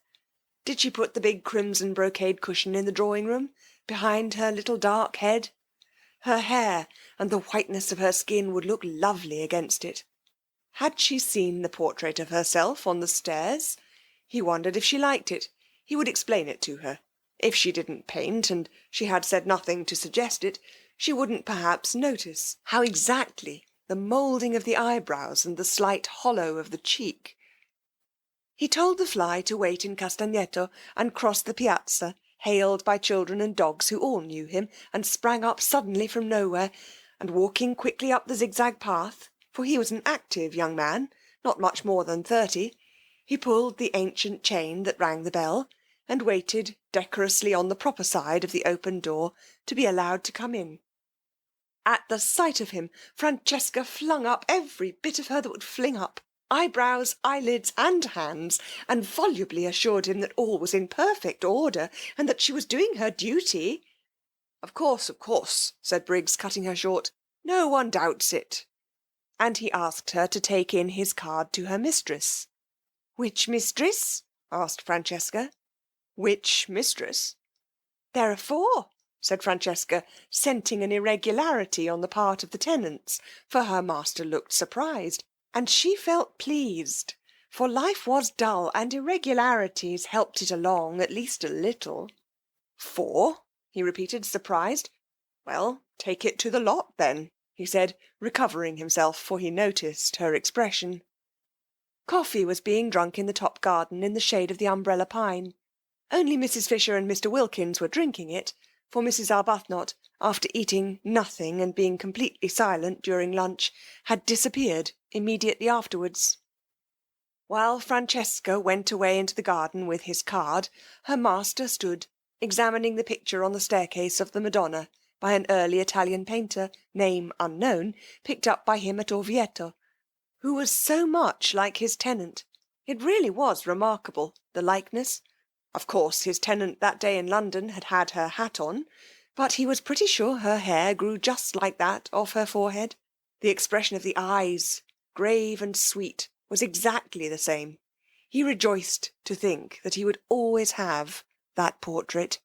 Did she put the big crimson brocade cushion in the drawing-room, behind her little dark head? Her hair and the whiteness of her skin would look lovely against it. Had she seen the portrait of herself on the stairs? He wondered if she liked it. He would explain it to her. If she didn't paint, and she had said nothing to suggest it, she wouldn't perhaps notice how exactly the moulding of the eyebrows and the slight hollow of the cheek. He told the fly to wait in Castagneto and crossed the piazza, hailed by children and dogs who all knew him, and sprang up suddenly from nowhere, and walking quickly up the zigzag path, for he was an active young man, not much more than 30, he pulled the ancient chain that rang the bell, and waited decorously on the proper side of the open door to be allowed to come in. At the sight of him, Francesca flung up every bit of her that would fling up, eyebrows, eyelids, and hands, and volubly assured him that all was in perfect order, and that she was doing her duty. Of course, said Briggs, cutting her short. No one doubts it. And he asked her to take in his card to her mistress. Which mistress? Asked Francesca. Which mistress? There are 4, said Francesca, scenting an irregularity on the part of the tenants, for her master looked surprised, and she felt pleased, for life was dull, and irregularities helped it along at least a little. 4? He repeated, surprised. Well, take it to the lot, then, he said, recovering himself, for he noticed her expression. Coffee was being drunk in the top garden in the shade of the umbrella pine. Only Mrs. Fisher and Mr. Wilkins were drinking it, for Mrs. Arbuthnot, after eating nothing and being completely silent during lunch, had disappeared immediately afterwards. While Francesca went away into the garden with his card, her master stood examining the picture on the staircase of the Madonna by an early Italian painter, name unknown, picked up by him at Orvieto, who was so much like his tenant. It really was remarkable, the likeness. Of course, his tenant that day in London had had her hat on, but he was pretty sure her hair grew just like that off her forehead. The expression of the eyes, grave and sweet, was exactly the same. He rejoiced to think that he would always have that portrait.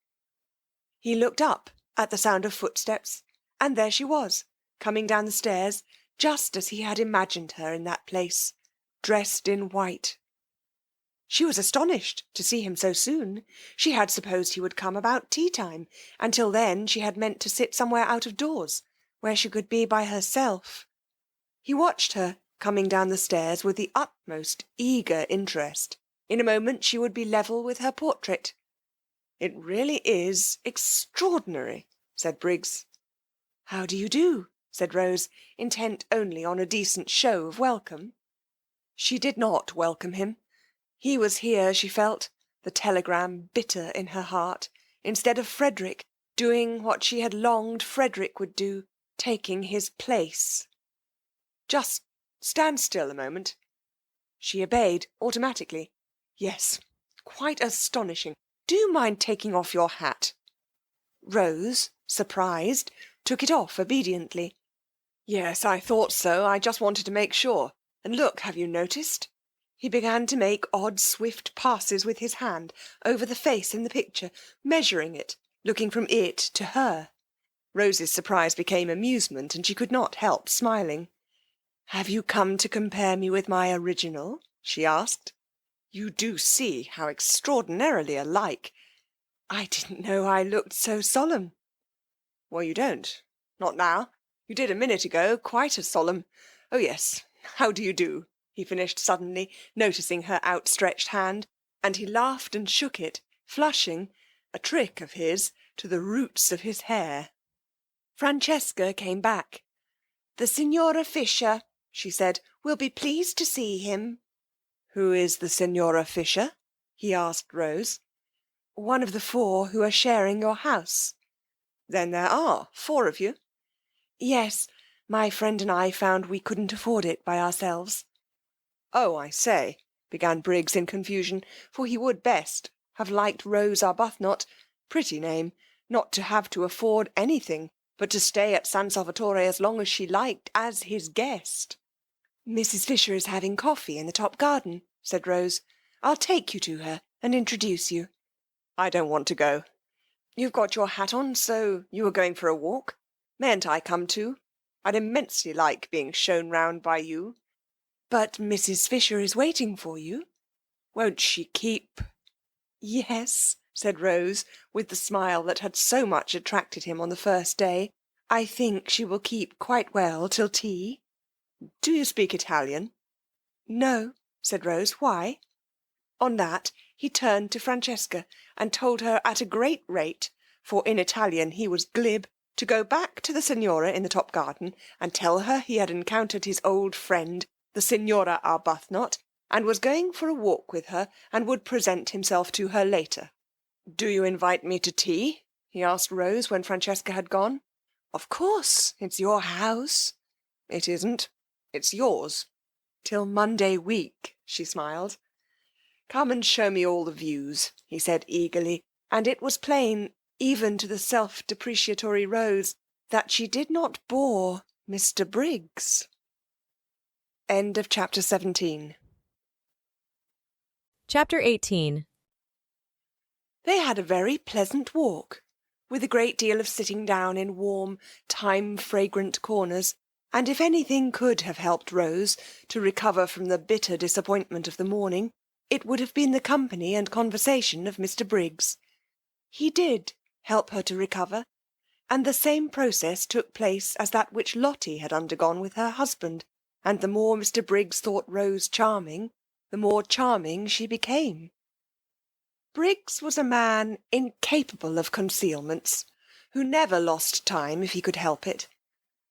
He looked up at the sound of footsteps, and there she was, coming down the stairs, just as he had imagined her in that place, dressed in white. She was astonished to see him so soon. She had supposed he would come about tea-time. Until then she had meant to sit somewhere out of doors, where she could be by herself. He watched her coming down the stairs with the utmost eager interest. In a moment she would be level with her portrait. It really is extraordinary, said Briggs. How do you do? Said Rose, intent only on a decent show of welcome. She did not welcome him. He was here, she felt, the telegram bitter in her heart, instead of Frederick, doing what she had longed Frederick would do, taking his place. Just stand still a moment. She obeyed automatically. Yes, quite astonishing. Do you mind taking off your hat? Rose, surprised, took it off obediently. Yes, I thought so. I just wanted to make sure. And look, have you noticed? He began to make odd, swift passes with his hand over the face in the picture, measuring it, looking from it to her. Rose's surprise became amusement, and she could not help smiling. Have you come to compare me with my original? She asked. You do see how extraordinarily alike. I didn't know I looked so solemn. Well, you don't. Not now. You did a minute ago, quite as solemn. Oh, yes. How do you do? He finished suddenly, noticing her outstretched hand, and he laughed and shook it, flushing, a trick of his, to the roots of his hair. Francesca came back. The Signora Fisher, she said, will be pleased to see him. Who is the Signora Fisher? He asked Rose. One of the 4 who are sharing your house. Then there are 4 of you? Yes, my friend and I found we couldn't afford it by ourselves. Oh, I say, began Briggs in confusion, for he would best have liked Rose Arbuthnot, pretty name, not to have to afford anything, but to stay at San Salvatore as long as she liked as his guest. Mrs. Fisher is having coffee in the top garden, said Rose. I'll take you to her and introduce you. I don't want to go. You've got your hat on, so you are going for a walk. Mayn't I come too? I'd immensely like being shown round by you. But Mrs. Fisher is waiting for you. Won't she keep? Yes, said Rose, with the smile that had so much attracted him on the first day. I think she will keep quite well till tea. Do you speak Italian? No, said Rose. Why? On that he turned to Francesca and told her at a great rate, for in Italian he was glib, to go back to the Signora in the top garden and tell her he had encountered his old friend, the Signora Arbuthnot, and was going for a walk with her and would present himself to her later. Do you invite me to tea? He asked Rose when Francesca had gone. Of course, it's your house. It isn't. It's yours. Till Monday week, she smiled. Come and show me all the views, he said eagerly, and it was plain, even to the self-depreciatory Rose, that she did not bore Mr. Briggs. End of chapter 17. Chapter 18. They had a very pleasant walk, with a great deal of sitting down in warm, thyme-fragrant corners, and if anything could have helped Rose to recover from the bitter disappointment of the morning, it would have been the company and conversation of Mr. Briggs. He did help her to recover, and the same process took place as that which Lotty had undergone with her husband, and the more Mr. Briggs thought Rose charming, the more charming she became. Briggs was a man incapable of concealments, who never lost time if he could help it.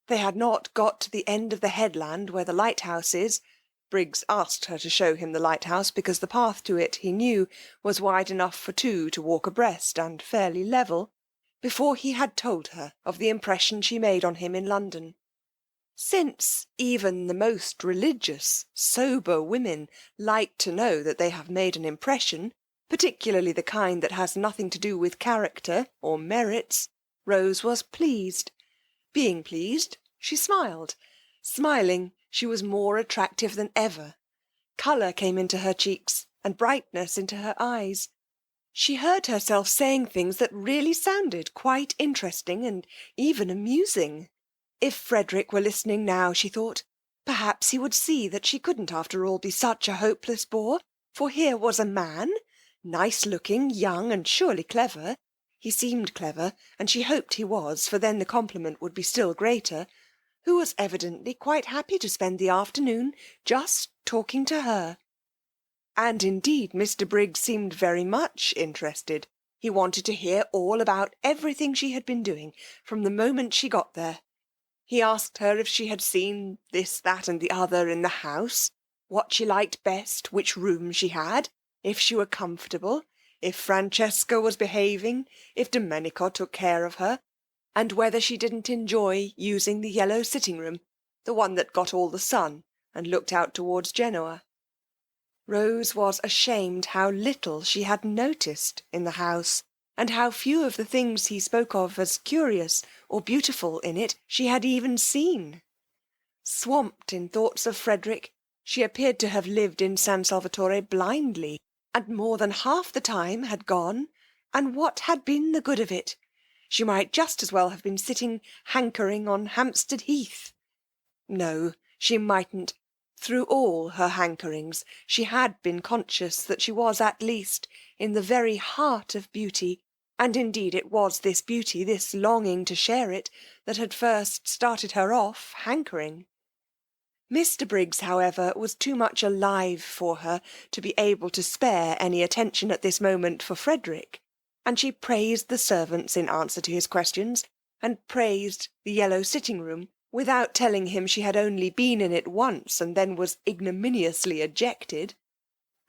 They had not got to the end of the headland where the lighthouse is. Briggs asked her to show him the lighthouse, because the path to it, he knew, was wide enough for two to walk abreast and fairly level, before he had told her of the impression she made on him in London. Since even the most religious, sober women like to know that they have made an impression, particularly the kind that has nothing to do with character or merits, Rose was pleased. Being pleased, she smiled. Smiling, she was more attractive than ever. Colour came into her cheeks and brightness into her eyes. She heard herself saying things that really sounded quite interesting and even amusing. If Frederick were listening now, she thought, perhaps he would see that she couldn't after all be such a hopeless bore, for here was a man, nice-looking, young, and surely clever. He seemed clever, and she hoped he was, for then the compliment would be still greater, who was evidently quite happy to spend the afternoon just talking to her. And indeed Mr. Briggs seemed very much interested. He wanted to hear all about everything she had been doing from the moment she got there. He asked her if she had seen this, that, and the other in the house, what she liked best, which room she had, if she were comfortable, if Francesca was behaving, if Domenico took care of her, and whether she didn't enjoy using the yellow sitting-room, the one that got all the sun and looked out towards Genoa. Rose was ashamed how little she had noticed in the house, and how few of the things he spoke of as curious or beautiful in it she had even seen. Swamped in thoughts of Frederick, she appeared to have lived in San Salvatore blindly, and more than half the time had gone, and what had been the good of it? She might just as well have been sitting hankering on Hampstead Heath. No, she mightn't. Through all her hankerings, she had been conscious that she was at least in the very heart of beauty, and indeed it was this beauty, this longing to share it, that had first started her off hankering. Mr. Briggs, however, was too much alive for her to be able to spare any attention at this moment for Frederick, and she praised the servants in answer to his questions, and praised the yellow sitting-room, without telling him she had only been in it once and then was ignominiously ejected.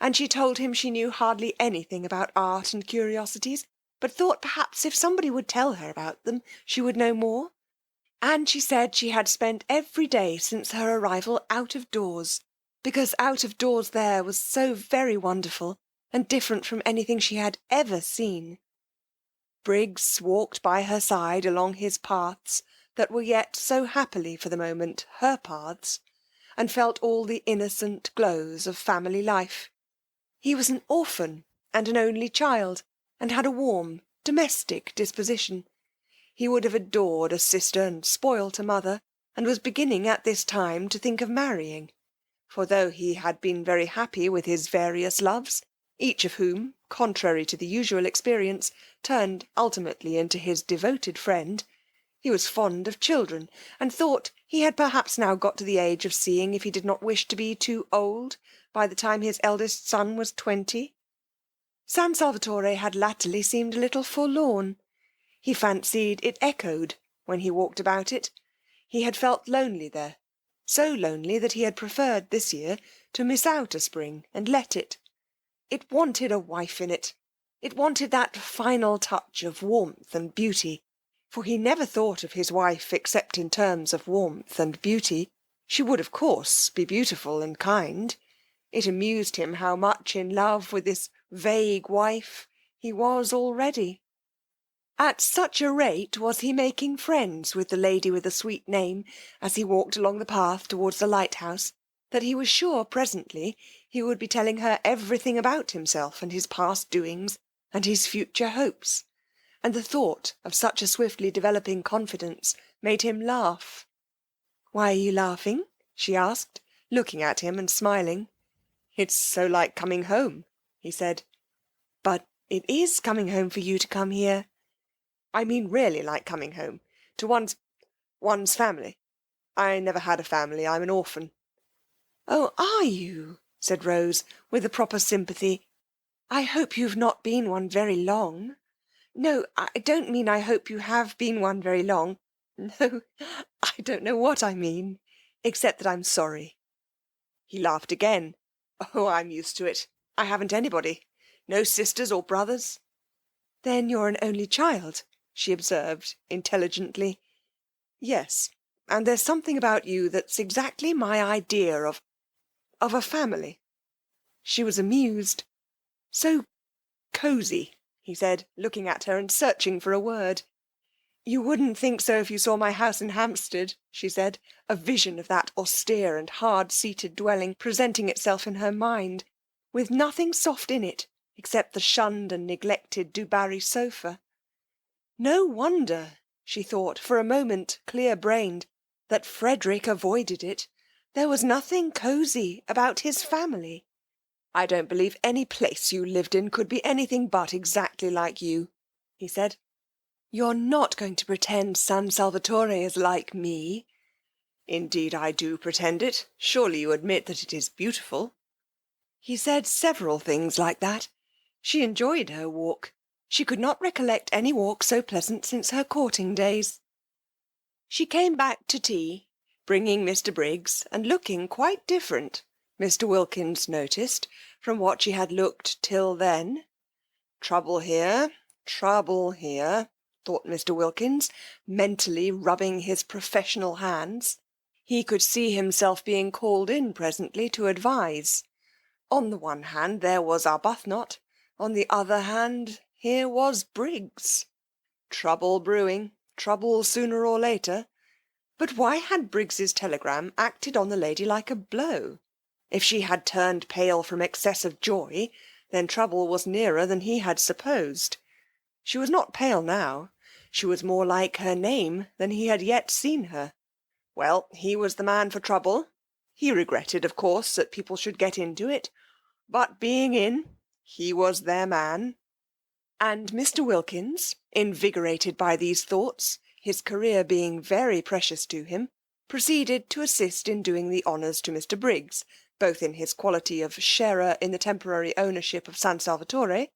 And she told him she knew hardly anything about art and curiosities, but thought perhaps if somebody would tell her about them she would know more. And she said she had spent every day since her arrival out of doors, because out of doors there was so very wonderful and different from anything she had ever seen. Briggs walked by her side along his paths, that were yet so happily for the moment her paths, and felt all the innocent glows of family life. He was an orphan and an only child, and had a warm, domestic disposition. He would have adored a sister and spoilt a mother, and was beginning at this time to think of marrying. For though he had been very happy with his various loves, each of whom, contrary to the usual experience, turned ultimately into his devoted friend, he was fond of children, and thought he had perhaps now got to the age of seeing if he did not wish to be too old by the time his eldest son was 20. San Salvatore had latterly seemed a little forlorn. He fancied it echoed when he walked about it. He had felt lonely there, so lonely that he had preferred this year to miss out a spring and let it. It wanted a wife in it. It wanted that final touch of warmth and beauty, for he never thought of his wife except in terms of warmth and beauty. She would, of course, be beautiful and kind. It amused him how much in love with this vague wife he was already. At such a rate was he making friends with the lady with the sweet name, as he walked along the path towards the lighthouse, that he was sure presently he would be telling her everything about himself and his past doings and his future hopes, and the thought of such a swiftly developing confidence made him laugh. Why are you laughing? She asked, looking at him and smiling. It's so like coming home, he said. But it is coming home for you to come here. I mean really like coming home, to one's family. I never had a family, I'm an orphan. Oh, are you? Said Rose, with a proper sympathy. I hope you've not been one very long. No, I don't mean I hope you have been one very long. No, I don't know what I mean, except that I'm sorry. He laughed again. Oh, I'm used to it. I haven't anybody. No sisters or brothers. Then you're an only child, she observed intelligently. Yes, and there's something about you that's exactly my idea of a family. She was amused. So cosy, he said, looking at her and searching for a word. You wouldn't think so if you saw my house in Hampstead, she said, a vision of that austere and hard-seated dwelling presenting itself in her mind, with nothing soft in it, except the shunned and neglected Du Barry sofa. No wonder, she thought, for a moment, clear-brained, that Frederick avoided it. There was nothing cosy about his family. I don't believe any place you lived in could be anything but exactly like you, he said. You're not going to pretend San Salvatore is like me? Indeed, I do pretend it. Surely you admit that it is beautiful. He said several things like that. She enjoyed her walk. She could not recollect any walk so pleasant since her courting days. She came back to tea, bringing Mr. Briggs, and looking quite different, Mr. Wilkins noticed, from what she had looked till then. Trouble here, thought Mr. Wilkins, mentally rubbing his professional hands. He could see himself being called in presently to advise. On the one hand there was Arbuthnot, on the other hand here was Briggs. Trouble brewing, trouble sooner or later. But why had Briggs's telegram acted on the lady like a blow? If she had turned pale from excess of joy, then trouble was nearer than he had supposed. She was not pale now. She was more like her name than he had yet seen her. Well, he was the man for trouble. He regretted, of course, that people should get into it, but being in, he was their man. And Mr. Wilkins, invigorated by these thoughts, his career being very precious to him, proceeded to assist in doing the honours to Mr. Briggs, both in his quality of sharer in the temporary ownership of San Salvatore,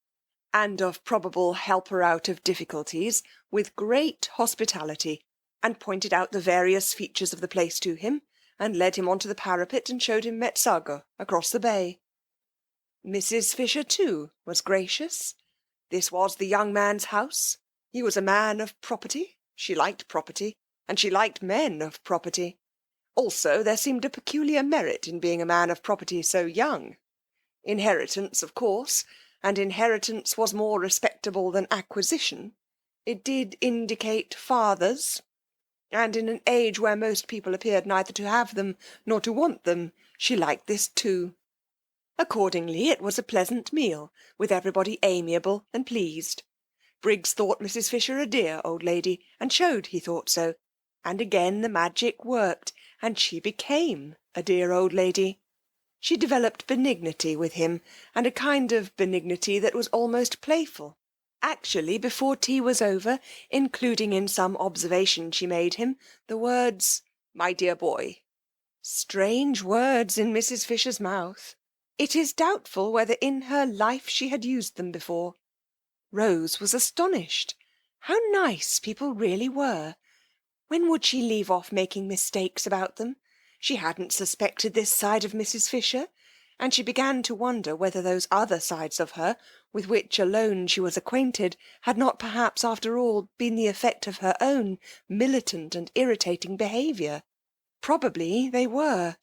and of probable helper out of difficulties, with great hospitality, and pointed out the various features of the place to him, and led him on to the parapet and showed him Mezzago across the bay. Mrs. Fisher, too, was gracious. This was the young man's house. He was a man of property. She liked property, and she liked men of property. Also, there seemed a peculiar merit in being a man of property so young. Inheritance, of course, and inheritance was more respectable than acquisition. It did indicate fathers, and in an age where most people appeared neither to have them nor to want them, she liked this too. Accordingly, it was a pleasant meal, with everybody amiable and pleased. Briggs thought Mrs. Fisher a dear old lady, and showed he thought so, and again the magic worked, and she became a dear old lady. She developed benignity with him, and a kind of benignity that was almost playful, actually, before tea was over, including in some observation she made him the words, my dear boy. Strange words in Mrs. Fisher's mouth. It is doubtful whether in her life she had used them before. Rose was astonished. How nice people really were. When would she leave off making mistakes about them? She hadn't suspected this side of Mrs. Fisher, and she began to wonder whether those other sides of her, with which alone she was acquainted, had not perhaps after all been the effect of her own militant and irritating behaviour. Probably they were.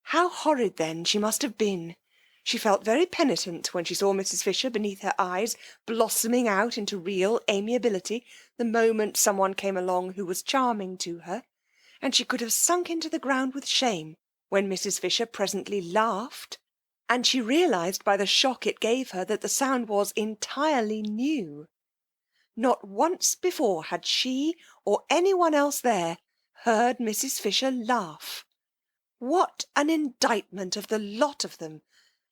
How horrid then she must have been. She felt very penitent when she saw Mrs. Fisher beneath her eyes blossoming out into real amiability the moment someone came along who was charming to her, and she could have sunk into the ground with shame when Mrs. Fisher presently laughed, and she realized by the shock it gave her that the sound was entirely new. Not once before had she or anyone else there heard Mrs. Fisher laugh. What an indictment of the lot of them!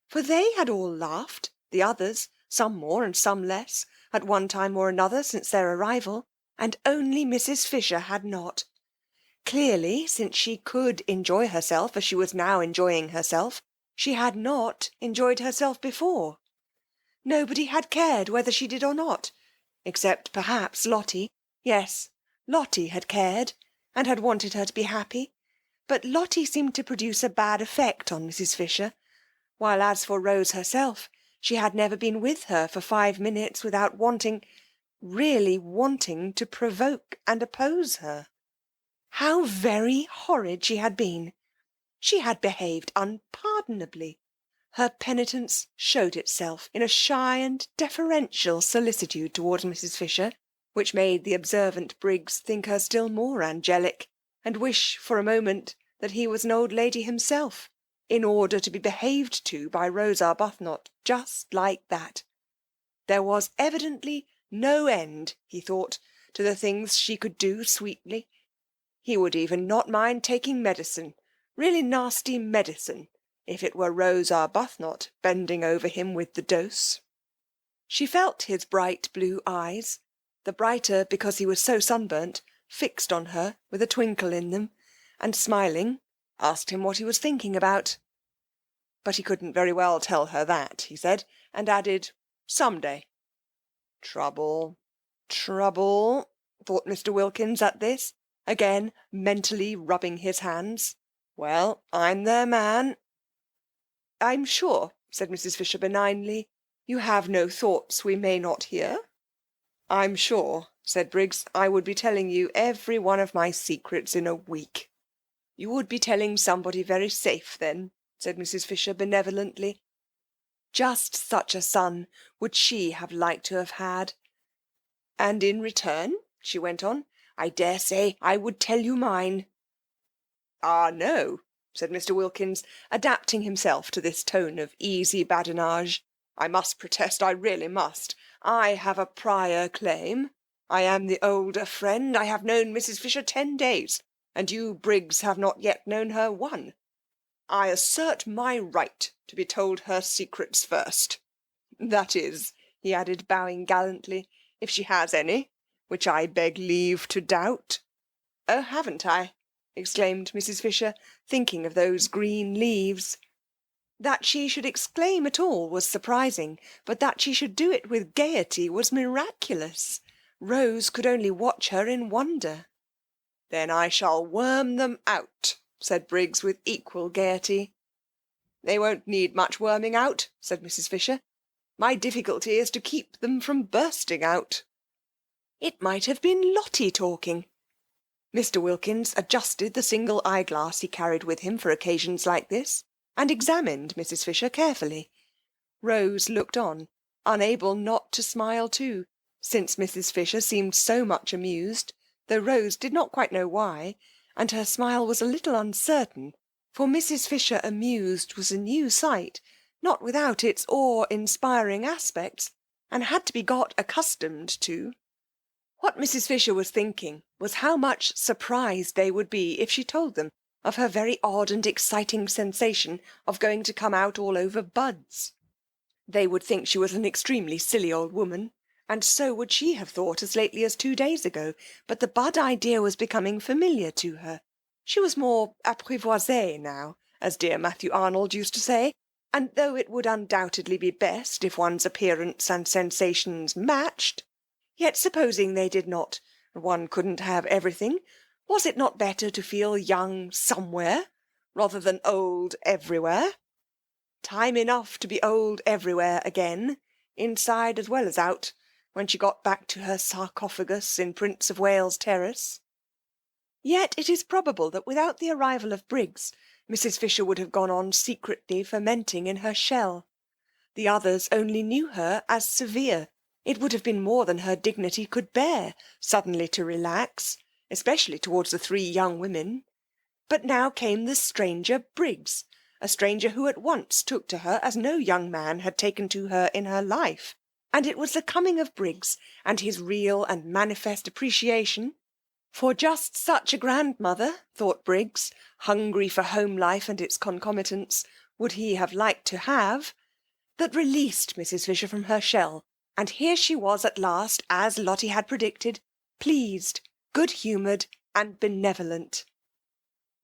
For they had all laughed, the others, some more and some less, at one time or another since their arrival, and only Mrs. Fisher had not. Clearly, since she could enjoy herself as she was now enjoying herself, she had not enjoyed herself before. Nobody had cared whether she did or not, except perhaps Lotty. Yes, Lotty had cared, and had wanted her to be happy, but Lotty seemed to produce a bad effect on Mrs. Fisher, while as for Rose herself, she had never been with her for 5 minutes without really wanting to provoke and oppose her. How very horrid she had been! She had behaved unpardonably. Her penitence showed itself in a shy and deferential solicitude towards Mrs. Fisher, which made the observant Briggs think her still more angelic, and wish for a moment that he was an old lady himself, in order to be behaved to by Rose Arbuthnot just like that. There was evidently no end, he thought, to the things she could do sweetly. He would even not mind taking medicine, really nasty medicine, if it were Rose Arbuthnot bending over him with the dose. She felt his bright blue eyes, the brighter because he was so sunburnt, fixed on her with a twinkle in them, and smiling, asked him what he was thinking about. But he couldn't very well tell her that, he said, and added, some day. Trouble, thought Mr. Wilkins at this, again mentally rubbing his hands. Well, I'm their man. I'm sure, said Mrs. Fisher benignly, you have no thoughts we may not hear. I'm sure, said Briggs, I would be telling you every one of my secrets in a week. You would be telling somebody very safe then, said Mrs. Fisher benevolently. Just such a son would she have liked to have had. And in return, she went on, I dare say I would tell you mine. Ah, no, said Mr. Wilkins, adapting himself to this tone of easy badinage. I must protest, I really must. I have a prior claim. I am the older friend. I have known Mrs. Fisher 10 days, and you, Briggs, have not yet known her 1. I assert my right to be told her secrets first. That is, he added, bowing gallantly, if she has any, which I beg leave to doubt. Oh, haven't I? Exclaimed Mrs. Fisher, thinking of those green leaves. That she should exclaim at all was surprising, but that she should do it with gaiety was miraculous. Rose could only watch her in wonder. Then I shall worm them out, said Briggs with equal gaiety. They won't need much worming out, said Mrs. Fisher. My difficulty is to keep them from bursting out. It might have been Lotty talking. Mr. Wilkins adjusted the single eyeglass he carried with him for occasions like this, and examined Mrs. Fisher carefully. Rose looked on, unable not to smile too, since Mrs. Fisher seemed so much amused, though Rose did not quite know why, and her smile was a little uncertain, for Mrs. Fisher amused was a new sight, not without its awe-inspiring aspects, and had to be got accustomed to. What Mrs. Fisher was thinking was how much surprised they would be if she told them of her very odd and exciting sensation of going to come out all over buds. They would think she was an extremely silly old woman, and so would she have thought as lately as 2 days ago, but the bud idea was becoming familiar to her. She was more apprivoisée now, as dear Matthew Arnold used to say, and though it would undoubtedly be best if one's appearance and sensations matched, yet supposing they did not, one couldn't have everything, was it not better to feel young somewhere, rather than old everywhere? Time enough to be old everywhere again, inside as well as out, when she got back to her sarcophagus in Prince of Wales Terrace. Yet it is probable that without the arrival of Briggs, Mrs. Fisher would have gone on secretly fermenting in her shell. The others only knew her as severe. It would have been more than her dignity could bear, suddenly to relax, especially towards the 3 young women. But now came the stranger Briggs, a stranger who at once took to her as no young man had taken to her in her life, and it was the coming of Briggs, and his real and manifest appreciation, for just such a grandmother, thought Briggs, hungry for home life and its concomitants, would he have liked to have, that released Mrs. Fisher from her shell, and here she was at last, as Lotty had predicted, pleased, good-humoured, and benevolent.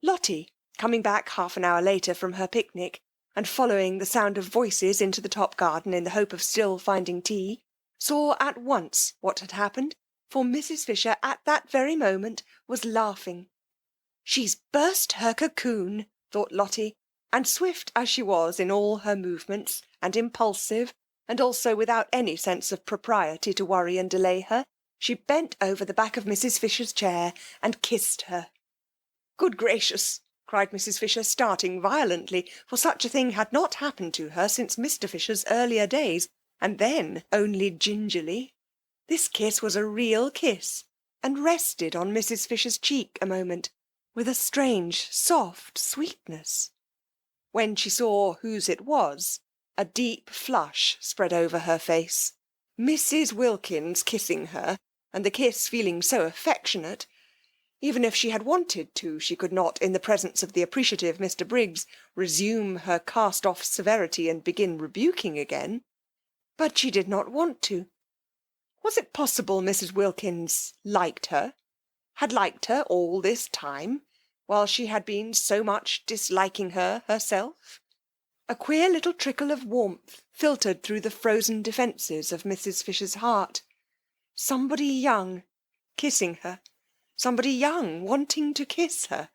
Lotty, coming back half an hour later from her picnic, and following the sound of voices into the top garden in the hope of still finding tea, saw at once what had happened, for Mrs. Fisher at that very moment was laughing. She's burst her cocoon, thought Lotty, and swift as she was in all her movements, and impulsive, and also without any sense of propriety to worry and delay her, she bent over the back of Mrs. Fisher's chair and kissed her. Good gracious! cried Mrs. Fisher, starting violently, for such a thing had not happened to her since Mr. Fisher's earlier days, and then only gingerly. This kiss was a real kiss, and rested on Mrs. Fisher's cheek a moment, with a strange, soft sweetness. When she saw whose it was, a deep flush spread over her face. Mrs. Wilkins kissing her, and the kiss feeling so affectionate, even if she had wanted to, she could not, in the presence of the appreciative Mr. Briggs, resume her cast-off severity and begin rebuking again. But she did not want to. Was it possible Mrs. Wilkins liked her, had liked her all this time, while she had been so much disliking her herself? A queer little trickle of warmth filtered through the frozen defences of Mrs. Fisher's heart. Somebody young kissing her, somebody young wanting to kiss her.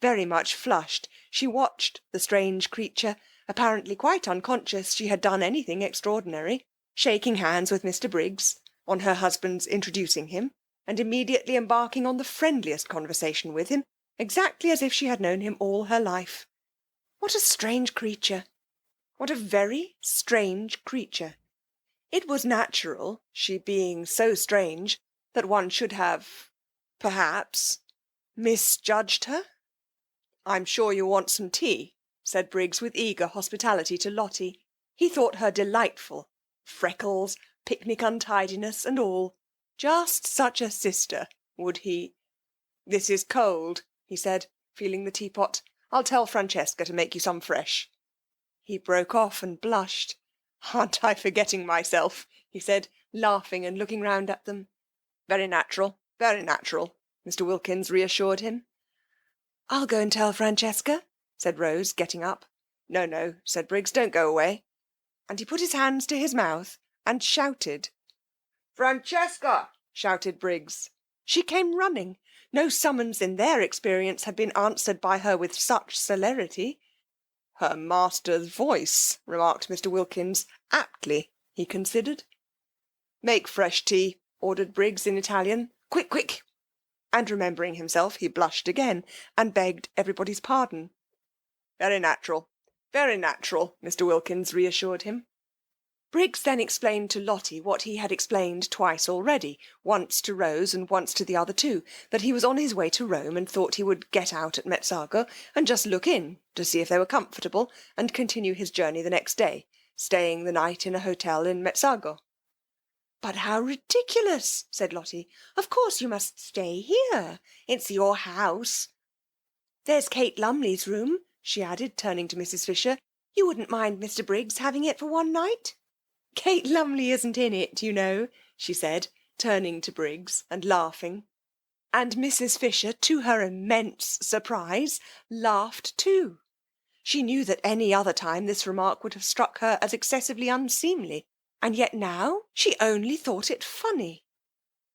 Very much flushed, she watched the strange creature, apparently quite unconscious she had done anything extraordinary, shaking hands with Mr. Briggs, on her husband's introducing him, and immediately embarking on the friendliest conversation with him, exactly as if she had known him all her life. What a strange creature! What a very strange creature! It was natural, she being so strange, that one should have, perhaps, misjudged her. I'm sure you want some tea, said Briggs with eager hospitality to Lotty. He thought her delightful. Freckles, picnic untidiness and all. Just such a sister, would he? This is cold, he said, feeling the teapot. I'll tell Francesca to make you some fresh. He broke off and blushed. Aren't I forgetting myself? He said, laughing and looking round at them. Very natural, Mr. Wilkins reassured him. I'll go and tell Francesca, said Rose, getting up. No, said Briggs, don't go away. And he put his hands to his mouth and shouted. Francesca! shouted Briggs. She came running. No summons in their experience had been answered by her with such celerity. Her master's voice, remarked Mr. Wilkins, aptly, he considered. Make fresh tea, ordered Briggs in Italian. Quick, quick! And remembering himself, he blushed again, and begged everybody's pardon. Very natural, Mr. Wilkins reassured him. Briggs then explained to Lotty what he had explained twice already, once to Rose and once to the other two, that he was on his way to Rome and thought he would get out at Mezzago and just look in to see if they were comfortable and continue his journey the next day, staying the night in a hotel in Mezzago. But how ridiculous, said Lotty. Of course you must stay here. It's your house. There's Kate Lumley's room, she added, turning to Mrs. Fisher. You wouldn't mind Mr. Briggs having it for one night? Kate Lumley isn't in it, you know, she said, turning to Briggs and laughing. And Mrs. Fisher, to her immense surprise, laughed too. She knew that any other time this remark would have struck her as excessively unseemly, and yet now she only thought it funny.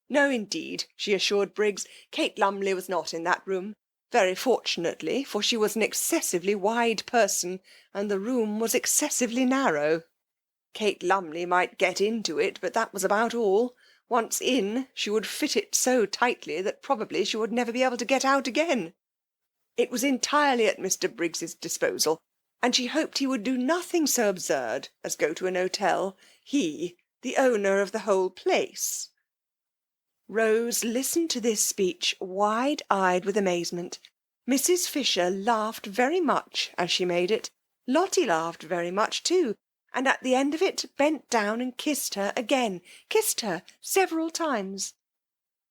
No, indeed, she assured Briggs, Kate Lumley was not in that room. Very fortunately, for she was an excessively wide person, and the room was excessively narrow. Kate Lumley might get into it, but that was about all. Once in, she would fit it so tightly that probably she would never be able to get out again. It was entirely at Mr. Briggs's disposal, and she hoped he would do nothing so absurd as go to an hotel, he, the owner of the whole place. Rose listened to this speech wide-eyed with amazement. Mrs. Fisher laughed very much as she made it. Lotty laughed very much too, and at the end of it bent down and kissed her again, kissed her several times.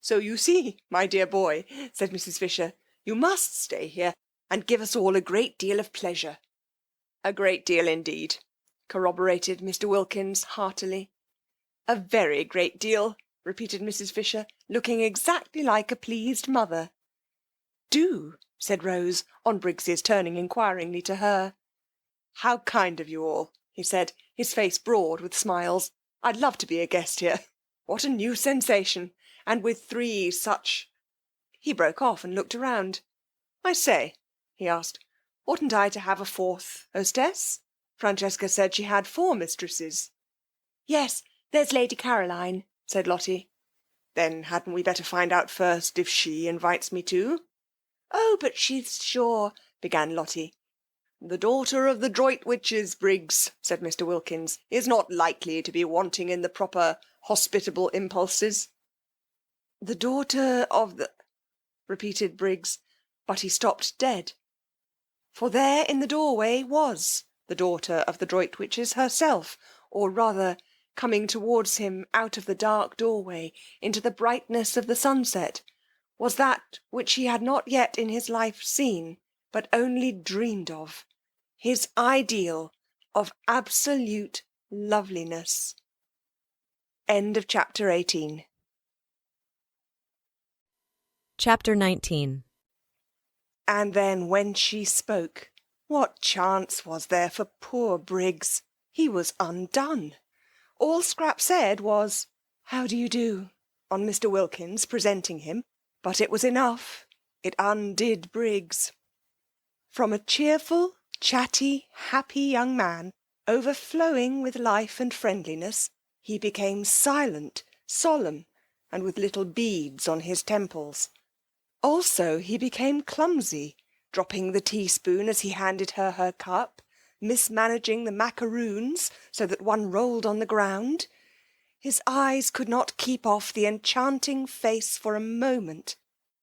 So you see, my dear boy, said Mrs. Fisher, you must stay here and give us all a great deal of pleasure. A great deal indeed, corroborated Mr. Wilkins heartily. A very great deal, repeated Mrs. Fisher, looking exactly like a pleased mother. Do, said Rose, on Briggs's turning inquiringly to her. How kind of you all, he said, his face broad with smiles. I'd love to be a guest here. What a new sensation! And with 3 such... He broke off and looked around. I say, he asked, oughtn't I to have a 4th hostess? Francesca said she had 4 mistresses. Yes, there's Lady Caroline, said Lotty. Then hadn't we better find out first if she invites me too? Oh, but she's sure, began Lotty. The daughter of the Droitwiches, Briggs, said Mr. Wilkins, is not likely to be wanting in the proper hospitable impulses. The daughter of the... repeated Briggs, but he stopped dead. For there in the doorway was the daughter of the Droitwiches herself, or rather, coming towards him out of the dark doorway into the brightness of the sunset, was that which he had not yet in his life seen, but only dreamed of, his ideal of absolute loveliness. End of chapter 18. Chapter 19. And then when she spoke, what chance was there for poor Briggs? He was undone. All Scrap said was, "How do you do?" on Mr. Wilkins presenting him, but it was enough. It undid Briggs. From a cheerful, chatty, happy young man, overflowing with life and friendliness, he became silent, solemn, and with little beads on his temples. Also he became clumsy, dropping the teaspoon as he handed her her cup, mismanaging the macaroons so that one rolled on the ground. His eyes could not keep off the enchanting face for a moment,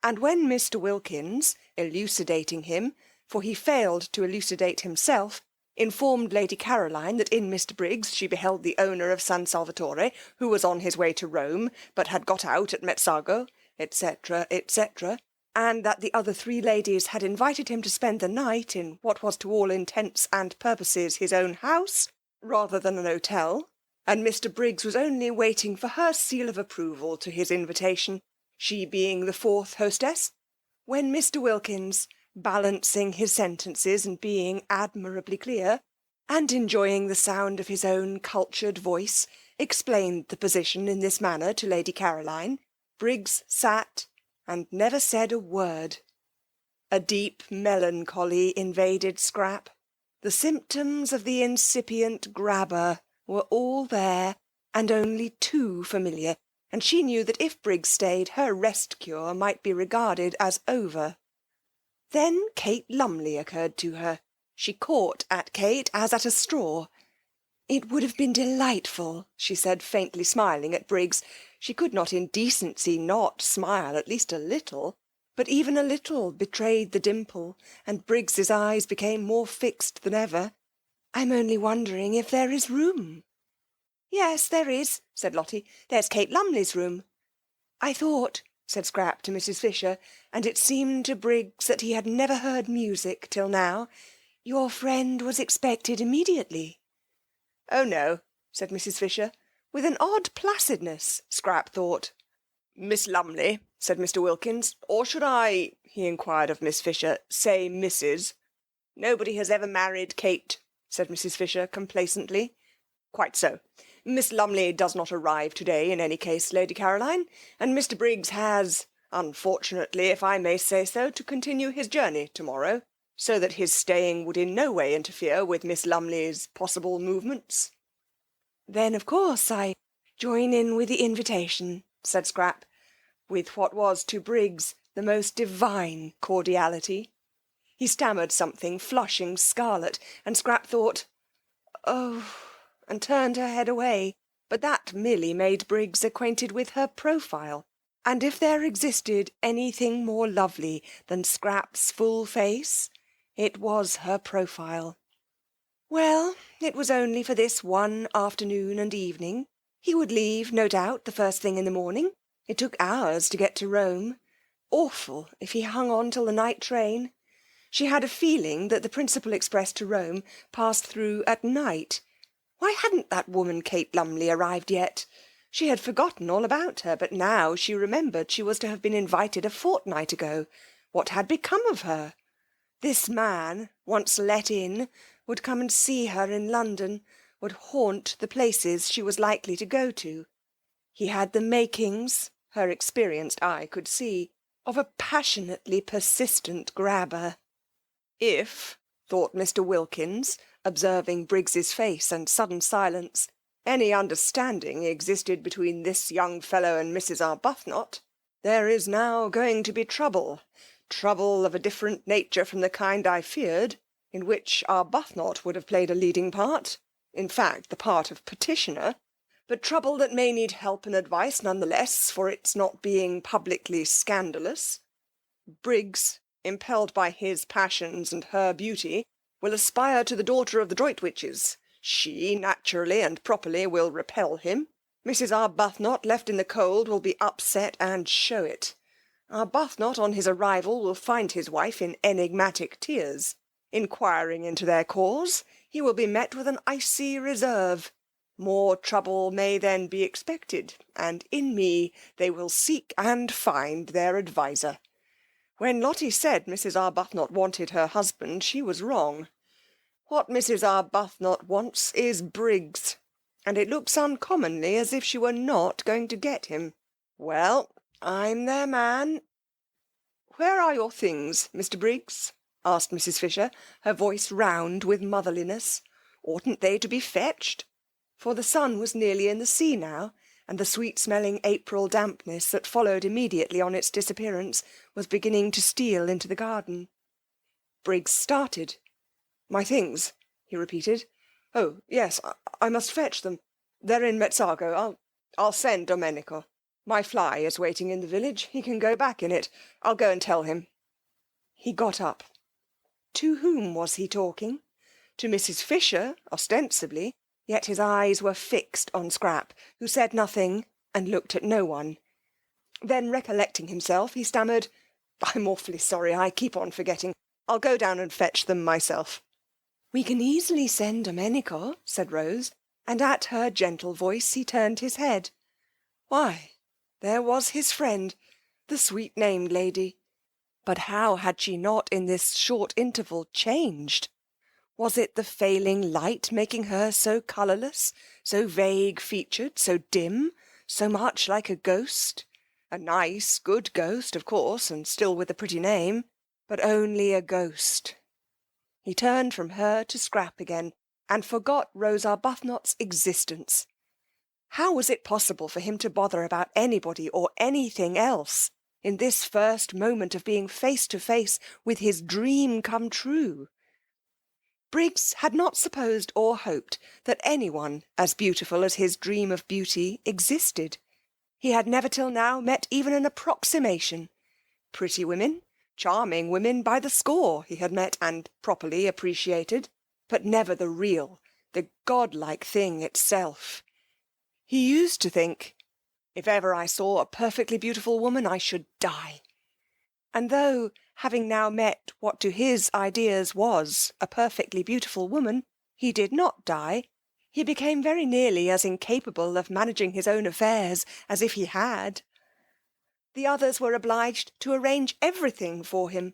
and when Mr. Wilkins, elucidating him, for he failed to elucidate himself, informed Lady Caroline that in Mr. Briggs she beheld the owner of San Salvatore, who was on his way to Rome, but had got out at Mezzago, etc., etc., and that the other 3 ladies had invited him to spend the night in what was to all intents and purposes his own house, rather than an hotel, and Mr. Briggs was only waiting for her seal of approval to his invitation, she being the 4th hostess, when Mr. Wilkins, balancing his sentences and being admirably clear, and enjoying the sound of his own cultured voice, explained the position in this manner to Lady Caroline, Briggs sat and never said a word. A deep melancholy invaded Scrap. The symptoms of the incipient grabber were all there, and only too familiar, and she knew that if Briggs stayed, her rest-cure might be regarded as over. Then Kate Lumley occurred to her. She caught at Kate as at a straw. It would have been delightful, she said, faintly smiling at Briggs. She could not in decency not smile, at least a little, but even a little betrayed the dimple, and Briggs's eyes became more fixed than ever. I'm only wondering if there is room. Yes, there is, said Lotty. There's Kate Lumley's room. I thought, said Scrap to Mrs. Fisher, and it seemed to Briggs that he had never heard music till now, your friend was expected immediately. Oh, no, said Mrs. Fisher, with an odd placidness, Scrap thought. Miss Lumley, said Mr. Wilkins, or should I, he inquired of Miss Fisher, say Mrs.? Nobody has ever married Kate, said Mrs. Fisher complacently. Quite so. Miss Lumley does not arrive today in any case, Lady Caroline, and Mr. Briggs has, unfortunately, if I may say so, to continue his journey tomorrow, so that his staying would in no way interfere with Miss Lumley's possible movements. Then, of course, I join in with the invitation, said Scrap, with what was to Briggs the most divine cordiality. He stammered something, flushing scarlet, and Scrap thought, oh, and turned her head away, but that merely made Briggs acquainted with her profile, and if there existed anything more lovely than Scrap's full face, it was her profile. Well, it was only for this one afternoon and evening. He would leave, no doubt, the first thing in the morning. It took hours to get to Rome. Awful if he hung on till the night train. She had a feeling that the principal express to Rome passed through at night. Why hadn't that woman Kate Lumley arrived yet? She had forgotten all about her, but now she remembered she was to have been invited a fortnight ago. What had become of her? This man, once let in, would come and see her in London, would haunt the places she was likely to go to. He had the makings, her experienced eye could see, of a passionately persistent grabber. If, thought Mr. Wilkins, observing Briggs's face and sudden silence, any understanding existed between this young fellow and Mrs. Arbuthnot, there is now going to be trouble of a different nature from the kind I feared, in which Arbuthnot would have played a leading part, in fact the part of petitioner, but trouble that may need help and advice none the less for its not being publicly scandalous. Briggs, impelled by his passions and her beauty, will aspire to the daughter of the Droitwiches. She, naturally and properly, will repel him. Mrs. Arbuthnot, left in the cold, will be upset and show it. Arbuthnot, on his arrival, will find his wife in enigmatic tears. Inquiring into their cause, he will be met with an icy reserve. More trouble may then be expected, and in me they will seek and find their adviser. When Lotty said Mrs. Arbuthnot wanted her husband, she was wrong. What Mrs. Arbuthnot wants is Briggs, and it looks uncommonly as if she were not going to get him. Well, I'm their man. Where are your things, Mr. Briggs? Asked Mrs. Fisher, her voice round with motherliness. Oughtn't they to be fetched? For the sun was nearly in the sea now, and the sweet-smelling April dampness that followed immediately on its disappearance was beginning to steal into the garden. Briggs started. My things, he repeated. Oh, yes, I must fetch them. They're in Mezzago. I'll send Domenico. My fly is waiting in the village. He can go back in it. I'll go and tell him. He got up. To whom was he talking? To Mrs. Fisher, ostensibly, yet his eyes were fixed on Scrap, who said nothing and looked at no one. Then, recollecting himself, he stammered, I'm awfully sorry, I keep on forgetting. I'll go down and fetch them myself. We can easily send Domenico, said Rose, and at her gentle voice he turned his head. Why, there was his friend, the sweet-named lady. But how had she not in this short interval changed? Was it the failing light making her so colourless, so vague-featured, so dim, so much like a ghost? A nice, good ghost, of course, and still with a pretty name, but only a ghost. He turned from her to Scrap again, and forgot Rose Arbuthnot's existence. How was it possible for him to bother about anybody or anything else in this first moment of being face to face with his dream come true? Briggs had not supposed or hoped that anyone as beautiful as his dream of beauty existed. He had never till now met even an approximation. Pretty women, charming women by the score he had met and properly appreciated, but never the real, the godlike thing itself. He used to think, if ever I saw a perfectly beautiful woman, I should die. And though, having now met what to his ideas was a perfectly beautiful woman, he did not die, he became very nearly as incapable of managing his own affairs as if he had. The others were obliged to arrange everything for him.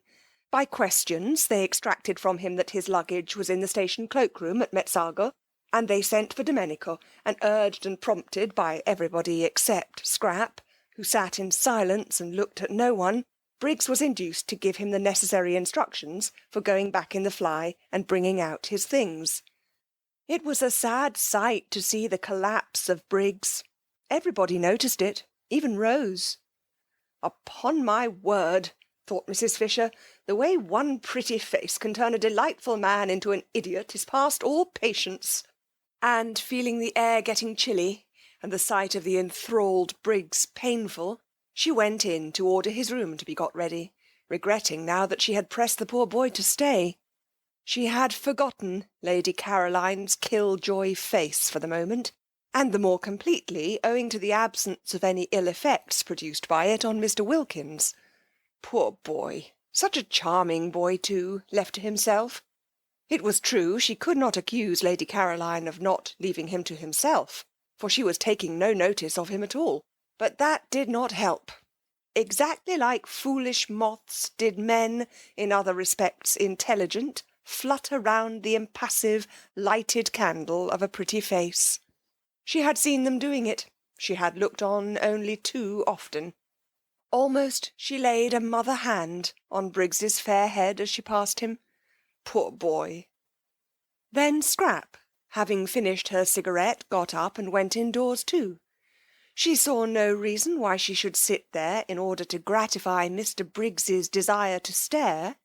By questions they extracted from him that his luggage was in the station cloakroom at Mezzago, and they sent for Domenico, and urged and prompted by everybody except Scrap, who sat in silence and looked at no one, Briggs was induced to give him the necessary instructions for going back in the fly and bringing out his things. It was a sad sight to see the collapse of Briggs. Everybody noticed it, even Rose. Upon my word, thought Mrs. Fisher, the way one pretty face can turn a delightful man into an idiot is past all patience. And, feeling the air getting chilly, and the sight of the enthralled Briggs painful, she went in to order his room to be got ready, regretting now that she had pressed the poor boy to stay. She had forgotten Lady Caroline's killjoy face for the moment, and the more completely owing to the absence of any ill effects produced by it on Mr. Wilkins. Poor boy! Such a charming boy, too, left to himself. It was true she could not accuse Lady Caroline of not leaving him to himself, for she was taking no notice of him at all, but that did not help. Exactly like foolish moths did men, in other respects intelligent, flutter round the impassive, lighted candle of a pretty face. She had seen them doing it. She had looked on only too often. Almost she laid a mother hand on Briggs's fair head as she passed him. Poor boy! Then Scrap, having finished her cigarette, got up and went indoors too. She saw no reason why she should sit there in order to gratify Mr. Briggs's desire to stare.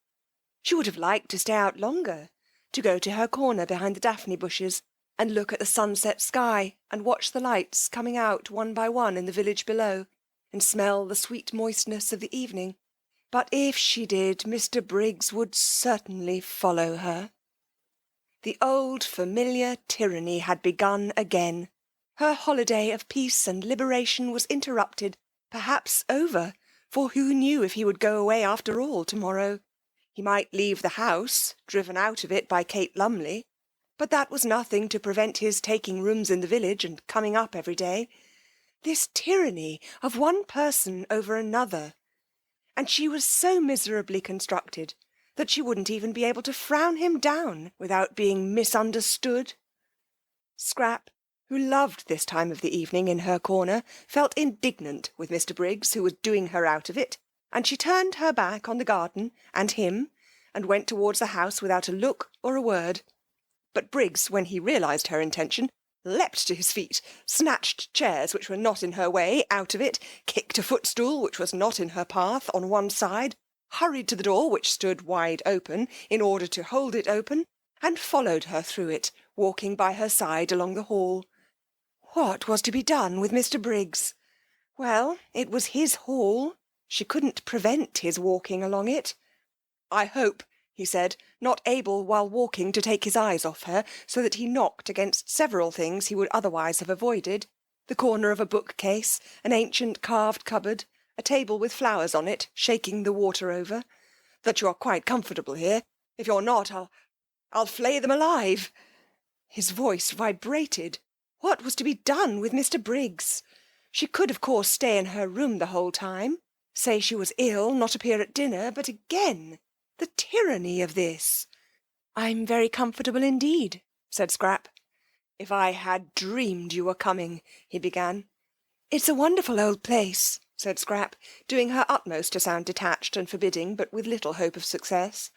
She would have liked to stay out longer, to go to her corner behind the daphne bushes and look at the sunset sky and watch the lights coming out one by one in the village below, and smell the sweet moistness of the evening. But if she did, Mr. Briggs would certainly follow her. The old familiar tyranny had begun again. Her holiday of peace and liberation was interrupted, perhaps over, for who knew if he would go away after all tomorrow? He might leave the house, driven out of it by Kate Lumley, but that was nothing to prevent his taking rooms in the village and coming up every day. This tyranny of one person over another, and she was so miserably constructed that she wouldn't even be able to frown him down without being misunderstood. Scrap, who loved this time of the evening in her corner, felt indignant with Mr. Briggs, who was doing her out of it, and she turned her back on the garden and him, and went towards the house without a look or a word. But Briggs, when he realised her intention, leapt to his feet, snatched chairs which were not in her way out of it, kicked a footstool which was not in her path on one side, hurried to the door which stood wide open in order to hold it open, and followed her through it, walking by her side along the hall. What was to be done with Mr. Briggs? Well, it was his hall. She couldn't prevent his walking along it. I hope, he said, not able while walking to take his eyes off her, so that he knocked against several things he would otherwise have avoided, the corner of a bookcase, an ancient carved cupboard, a table with flowers on it, shaking the water over, that you are quite comfortable here. If you're not, I'll flay them alive. His voice vibrated. What was to be done with Mr. Briggs? She could, of course, stay in her room the whole time, say she was ill, not appear at dinner, but again, the tyranny of this. I'm very comfortable indeed, said Scrap. If I had dreamed you were coming, he began. It's a wonderful old place, said Scrap, doing her utmost to sound detached and forbidding, but with little hope of success.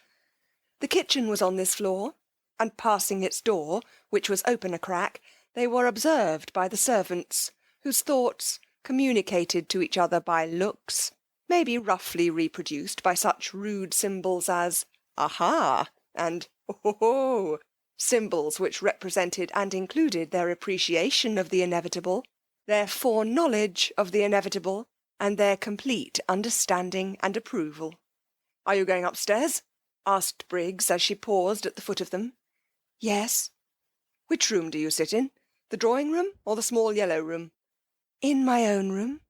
The kitchen was on this floor, and passing its door, which was open a crack, they were observed by the servants, whose thoughts, communicated to each other by looks, may be roughly reproduced by such rude symbols as aha and ho, symbols which represented and included their appreciation of the inevitable, their foreknowledge of the inevitable, and their complete understanding and approval. Are you going upstairs? Asked Briggs as she paused at the foot of them. Yes. Which room do you sit in? The drawing-room or the small yellow room? In my own room.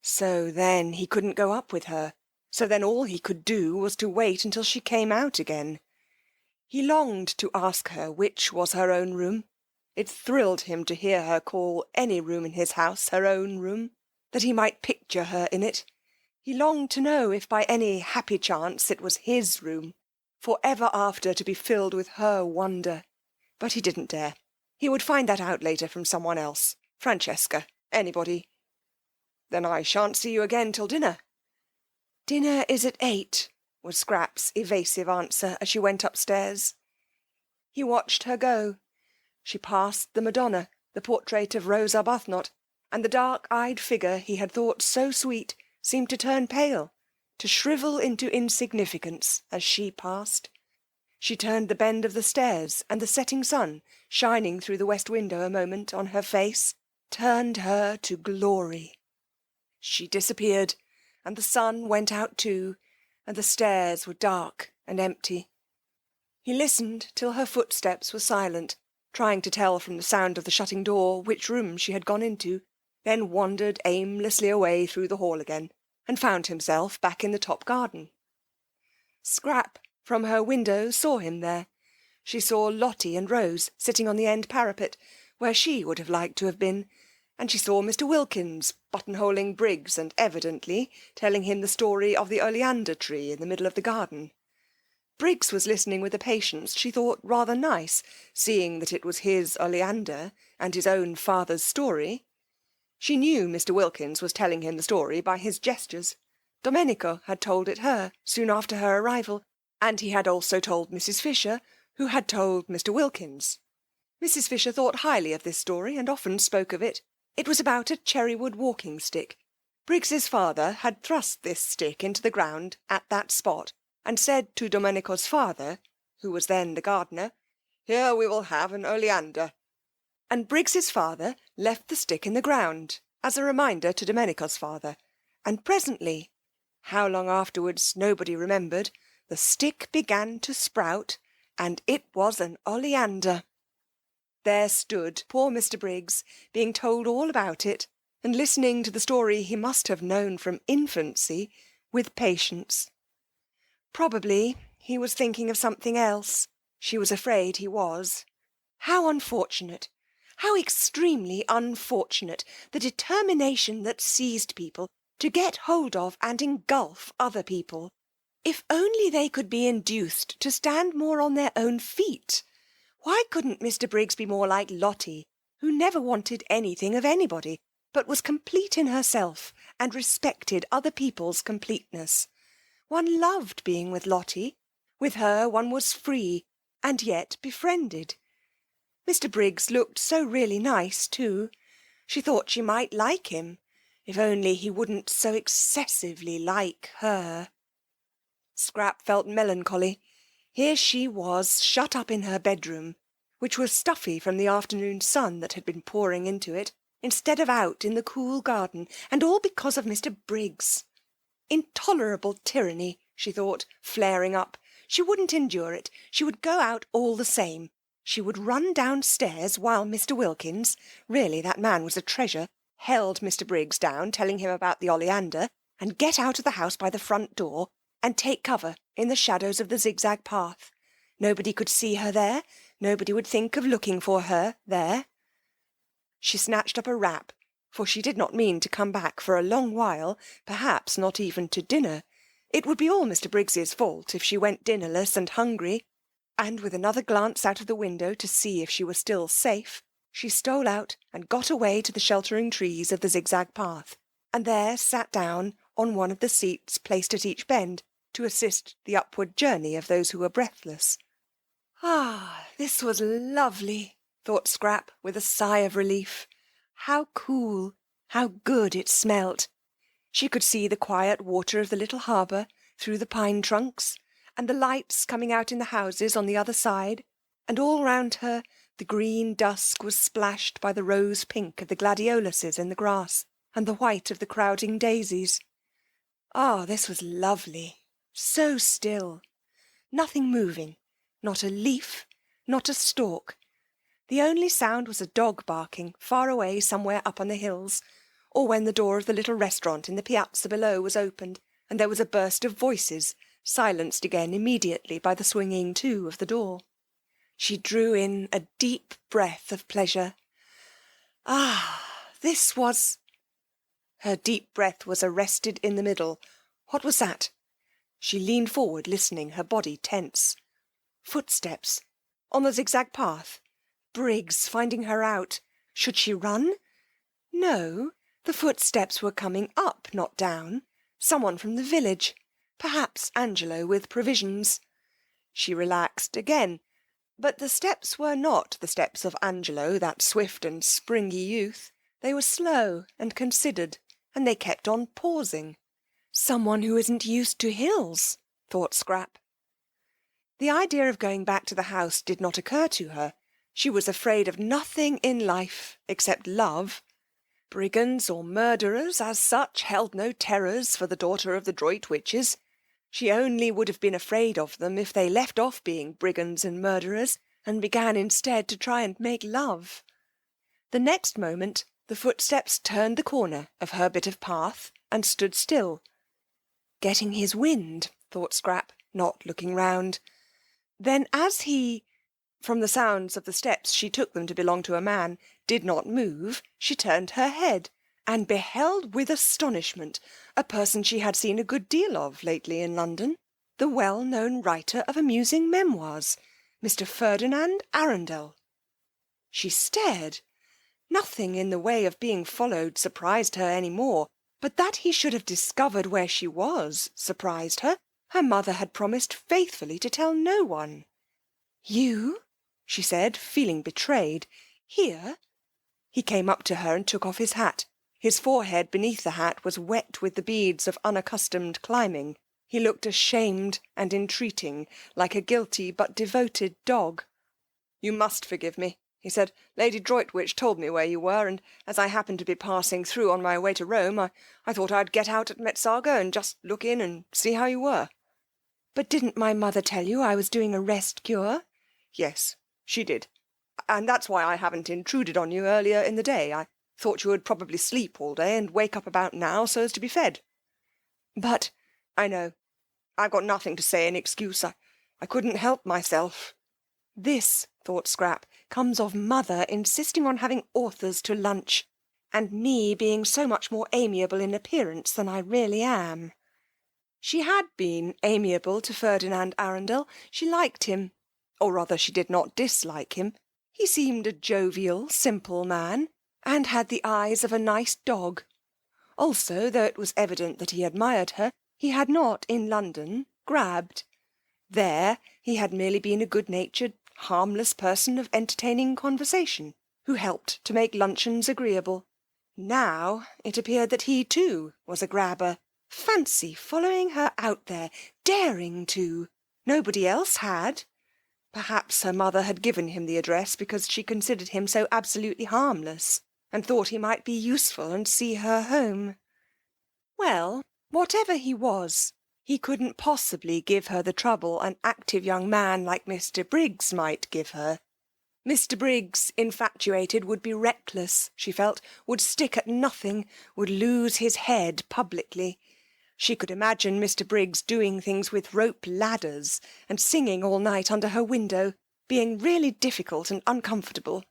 So then he couldn't go up with her. So then all he could do was to wait until she came out again. He longed to ask her which was her own room. It thrilled him to hear her call any room in his house her own room, that he might picture her in it. He longed to know if by any happy chance it was his room, for ever after to be filled with her wonder. But he didn't dare. He would find that out later from someone else. Francesca. Anybody. Then I shan't see you again till dinner. Dinner is at 8, was Scrap's evasive answer as she went upstairs. He watched her go. She passed the Madonna, the portrait of Rose Arbuthnot, and the dark-eyed figure he had thought so sweet seemed to turn pale, to shrivel into insignificance as she passed. She turned the bend of the stairs, and the setting sun, shining through the west window a moment on her face, turned her to glory. She disappeared, and the sun went out too, and the stairs were dark and empty. He listened till her footsteps were silent, trying to tell from the sound of the shutting door which room she had gone into, then wandered aimlessly away through the hall again, and found himself back in the top garden. Scrap, from her window, saw him there. She saw Lotty and Rose sitting on the end parapet, where she would have liked to have been, and she saw Mr. Wilkins buttonholing Briggs and evidently telling him the story of the oleander tree in the middle of the garden. Briggs was listening with a patience she thought rather nice, seeing that it was his oleander and his own father's story. She knew Mr. Wilkins was telling him the story by his gestures. Domenico had told it her soon after her arrival, and he had also told Mrs. Fisher, who had told Mr. Wilkins. Mrs. Fisher thought highly of this story and often spoke of it. It was about a cherrywood walking stick. Briggs's father had thrust this stick into the ground at that spot, and said to Domenico's father, who was then the gardener, "Here we will have an oleander." And Briggs's father left the stick in the ground, as a reminder to Domenico's father, and presently, how long afterwards nobody remembered, the stick began to sprout, and it was an oleander. There stood poor Mr. Briggs, being told all about it, and listening to the story he must have known from infancy, with patience. Probably he was thinking of something else. She was afraid he was. How unfortunate, how extremely unfortunate, the determination that seized people to get hold of and engulf other people. If only they could be induced to stand more on their own feet. Why couldn't Mr. Briggs be more like Lotty, who never wanted anything of anybody, but was complete in herself and respected other people's completeness? One loved being with Lotty. With her one was free, and yet befriended. Mr. Briggs looked so really nice, too. She thought she might like him, if only he wouldn't so excessively like her. Scrap felt melancholy. Here she was, shut up in her bedroom, which was stuffy from the afternoon sun that had been pouring into it, instead of out in the cool garden, and all because of Mr. Briggs. Intolerable tyranny, she thought, flaring up. She wouldn't endure it. She would go out all the same. She would run downstairs while Mr. Wilkins, really that man was a treasure, held Mr. Briggs down, telling him about the oleander, and get out of the house by the front door, and take cover in the shadows of the zigzag path. Nobody could see her there. Nobody would think of looking for her there. She snatched up a wrap, for she did not mean to come back for a long while, perhaps not even to dinner. It would be all Mr. Briggs's fault if she went dinnerless and hungry, and with another glance out of the window to see if she were still safe, she stole out and got away to the sheltering trees of the zigzag path, and there sat down on one of the seats placed at each bend to assist the upward journey of those who were breathless. Ah, this was lovely, thought Scrap with a sigh of relief. How cool, how good it smelt. She could see the quiet water of the little harbour through the pine trunks, and the lights coming out in the houses on the other side, and all round her the green dusk was splashed by the rose pink of the gladioluses in the grass, and the white of the crowding daisies. Ah, this was lovely, so still. Nothing moving, not a leaf, not a stalk. The only sound was a dog barking far away somewhere up on the hills, or when the door of the little restaurant in the piazza below was opened, and there was a burst of voices, silenced again immediately by the swinging to of the door. She drew in a deep breath of pleasure. Ah, this was... Her deep breath was arrested in the middle. What was that? She leaned forward, listening, her body tense. Footsteps. On the zigzag path. Briggs finding her out. Should she run? No, the footsteps were coming up, not down. Someone from the village. Perhaps Angelo with provisions. She relaxed again. But the steps were not the steps of Angelo, that swift and springy youth. They were slow and considered, and they kept on pausing. Someone who isn't used to hills, thought Scrap. The idea of going back to the house did not occur to her. She was afraid of nothing in life except love. Brigands or murderers, as such, held no terrors for the daughter of the Droit witches. She only would have been afraid of them if they left off being brigands and murderers, and began instead to try and make love. The next moment the footsteps turned the corner of her bit of path and stood still. Getting his wind, thought Scrap, not looking round. Then as he... from the sounds of the steps she took them to belong to a man, did not move, she turned her head, and beheld with astonishment a person she had seen a good deal of lately in London, the well-known writer of amusing memoirs, Mr. Ferdinand Arundel. She stared. Nothing in the way of being followed surprised her any more, but that he should have discovered where she was surprised her. Her mother had promised faithfully to tell no one. You? She said, feeling betrayed. Here? He came up to her and took off his hat. His forehead beneath the hat was wet with the beads of unaccustomed climbing. He looked ashamed and entreating, like a guilty but devoted dog. You must forgive me, he said. Lady Droitwich told me where you were, and as I happened to be passing through on my way to Rome, I thought I'd get out at Metsago and just look in and see how you were. But didn't my mother tell you I was doing a rest cure? Yes, she did. And that's why I haven't intruded on you earlier in the day. I thought you would probably sleep all day and wake up about now so as to be fed. But I know. I've got nothing to say in excuse. I couldn't help myself. This, thought Scrap, comes of mother insisting on having authors to lunch, and me being so much more amiable in appearance than I really am. She had been amiable to Ferdinand Arundel. She liked him, or rather she did not dislike him. He seemed a jovial, simple man, and had the eyes of a nice dog. Also, though it was evident that he admired her, he had not, in London, grabbed. There he had merely been a good-natured, harmless person of entertaining conversation, who helped to make luncheons agreeable. Now it appeared that he, too, was a grabber. Fancy following her out there, daring to. Nobody else had. Perhaps her mother had given him the address because she considered him so absolutely harmless, and thought he might be useful and see her home. Well, whatever he was, he couldn't possibly give her the trouble an active young man like Mr. Briggs might give her. Mr. Briggs, infatuated, would be reckless, she felt, would stick at nothing, would lose his head publicly. She could imagine Mr. Briggs doing things with rope ladders and singing all night under her window, being really difficult and uncomfortable.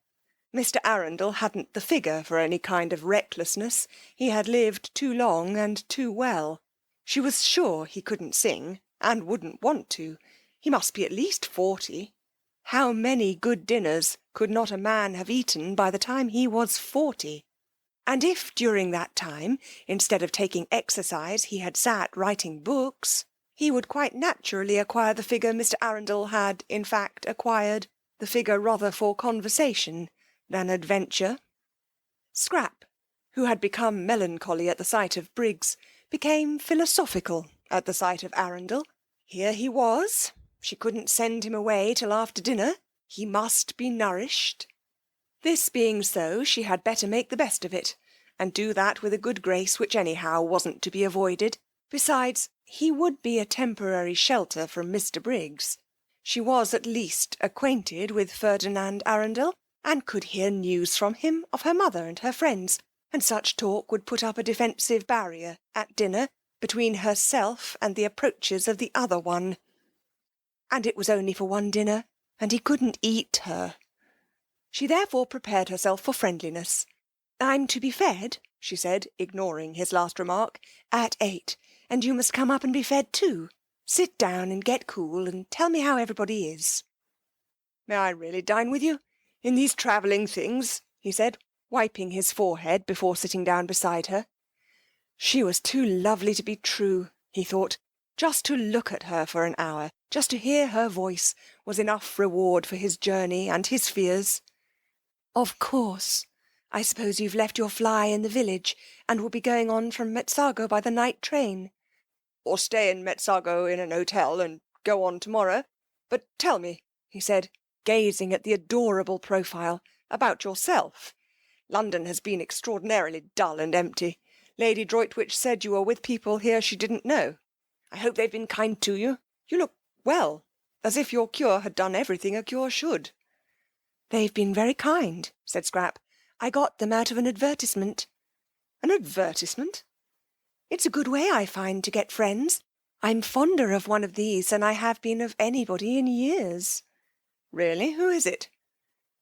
Mr. Arundel hadn't the figure for any kind of recklessness. He had lived too long and too well. She was sure he couldn't sing, and wouldn't want to. He must be at least 40. How many good dinners could not a man have eaten by the time he was 40? And if during that time, instead of taking exercise, he had sat writing books, he would quite naturally acquire the figure Mr. Arundel had, in fact, acquired, the figure rather for conversation than adventure. Scrap, who had become melancholy at the sight of Briggs, became philosophical at the sight of Arundel. Here he was. She couldn't send him away till after dinner. He must be nourished. This being so, she had better make the best of it, and do that with a good grace which anyhow wasn't to be avoided. Besides, he would be a temporary shelter from Mr. Briggs. She was at least acquainted with Ferdinand Arundel, and could hear news from him of her mother and her friends, and such talk would put up a defensive barrier at dinner between herself and the approaches of the other one. And it was only for one dinner, and he couldn't eat her. She therefore prepared herself for friendliness. I'm to be fed, she said, ignoring his last remark, at 8, and you must come up and be fed too. Sit down and get cool, and tell me how everybody is. May I really dine with you in these travelling things? He said, wiping his forehead before sitting down beside her. She was too lovely to be true, he thought. Just to look at her for an hour, just to hear her voice, was enough reward for his journey and his fears. Of course. I suppose you've left your fly in the village, and will be going on from Metsago by the night train. Or stay in Metsago in an hotel, and go on tomorrow. But tell me, he said, gazing at the adorable profile, about yourself. London has been extraordinarily dull and empty. Lady Droitwich said you were with people here she didn't know. I hope they've been kind to you. You look well, as if your cure had done everything a cure should. They've been very kind, said Scrap. I got them out of an advertisement. An advertisement? It's a good way, I find, to get friends. I'm fonder of one of these than I have been of anybody in years. Really? Who is it?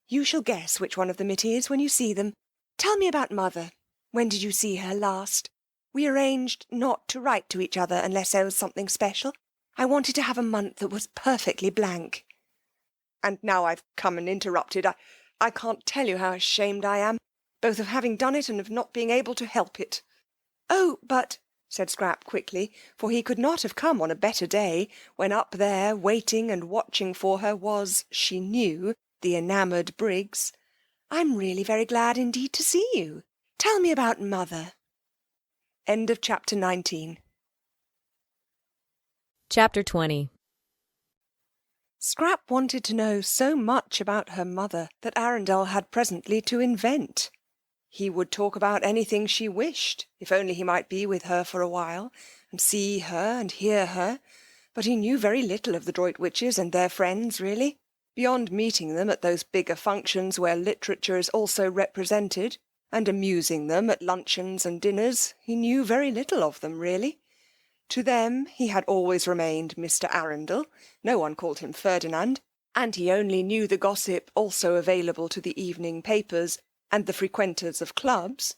You shall guess which one of them it is when you see them. Tell me about Mother. When did you see her last? We arranged not to write to each other unless there was something special. I wanted to have a month that was perfectly blank. And now I've come and interrupted. I can't tell you how ashamed I am, both of having done it and of not being able to help it. Oh, but, said Scrap quickly, for he could not have come on a better day, when up there, waiting and watching for her, was, she knew, the enamoured Briggs. I'm really very glad indeed to see you. Tell me about Mother. End of chapter 19. Chapter 20. Scrap wanted to know so much about her mother that Arundel had presently to invent. He would talk about anything she wished, if only he might be with her for a while, and see her and hear her, but he knew very little of the Droitwiches and their friends, really. Beyond meeting them at those bigger functions where literature is also represented, and amusing them at luncheons and dinners, he knew very little of them, really. To them he had always remained Mr. Arundel, no one called him Ferdinand, and he only knew the gossip also available to the evening papers and the frequenters of clubs.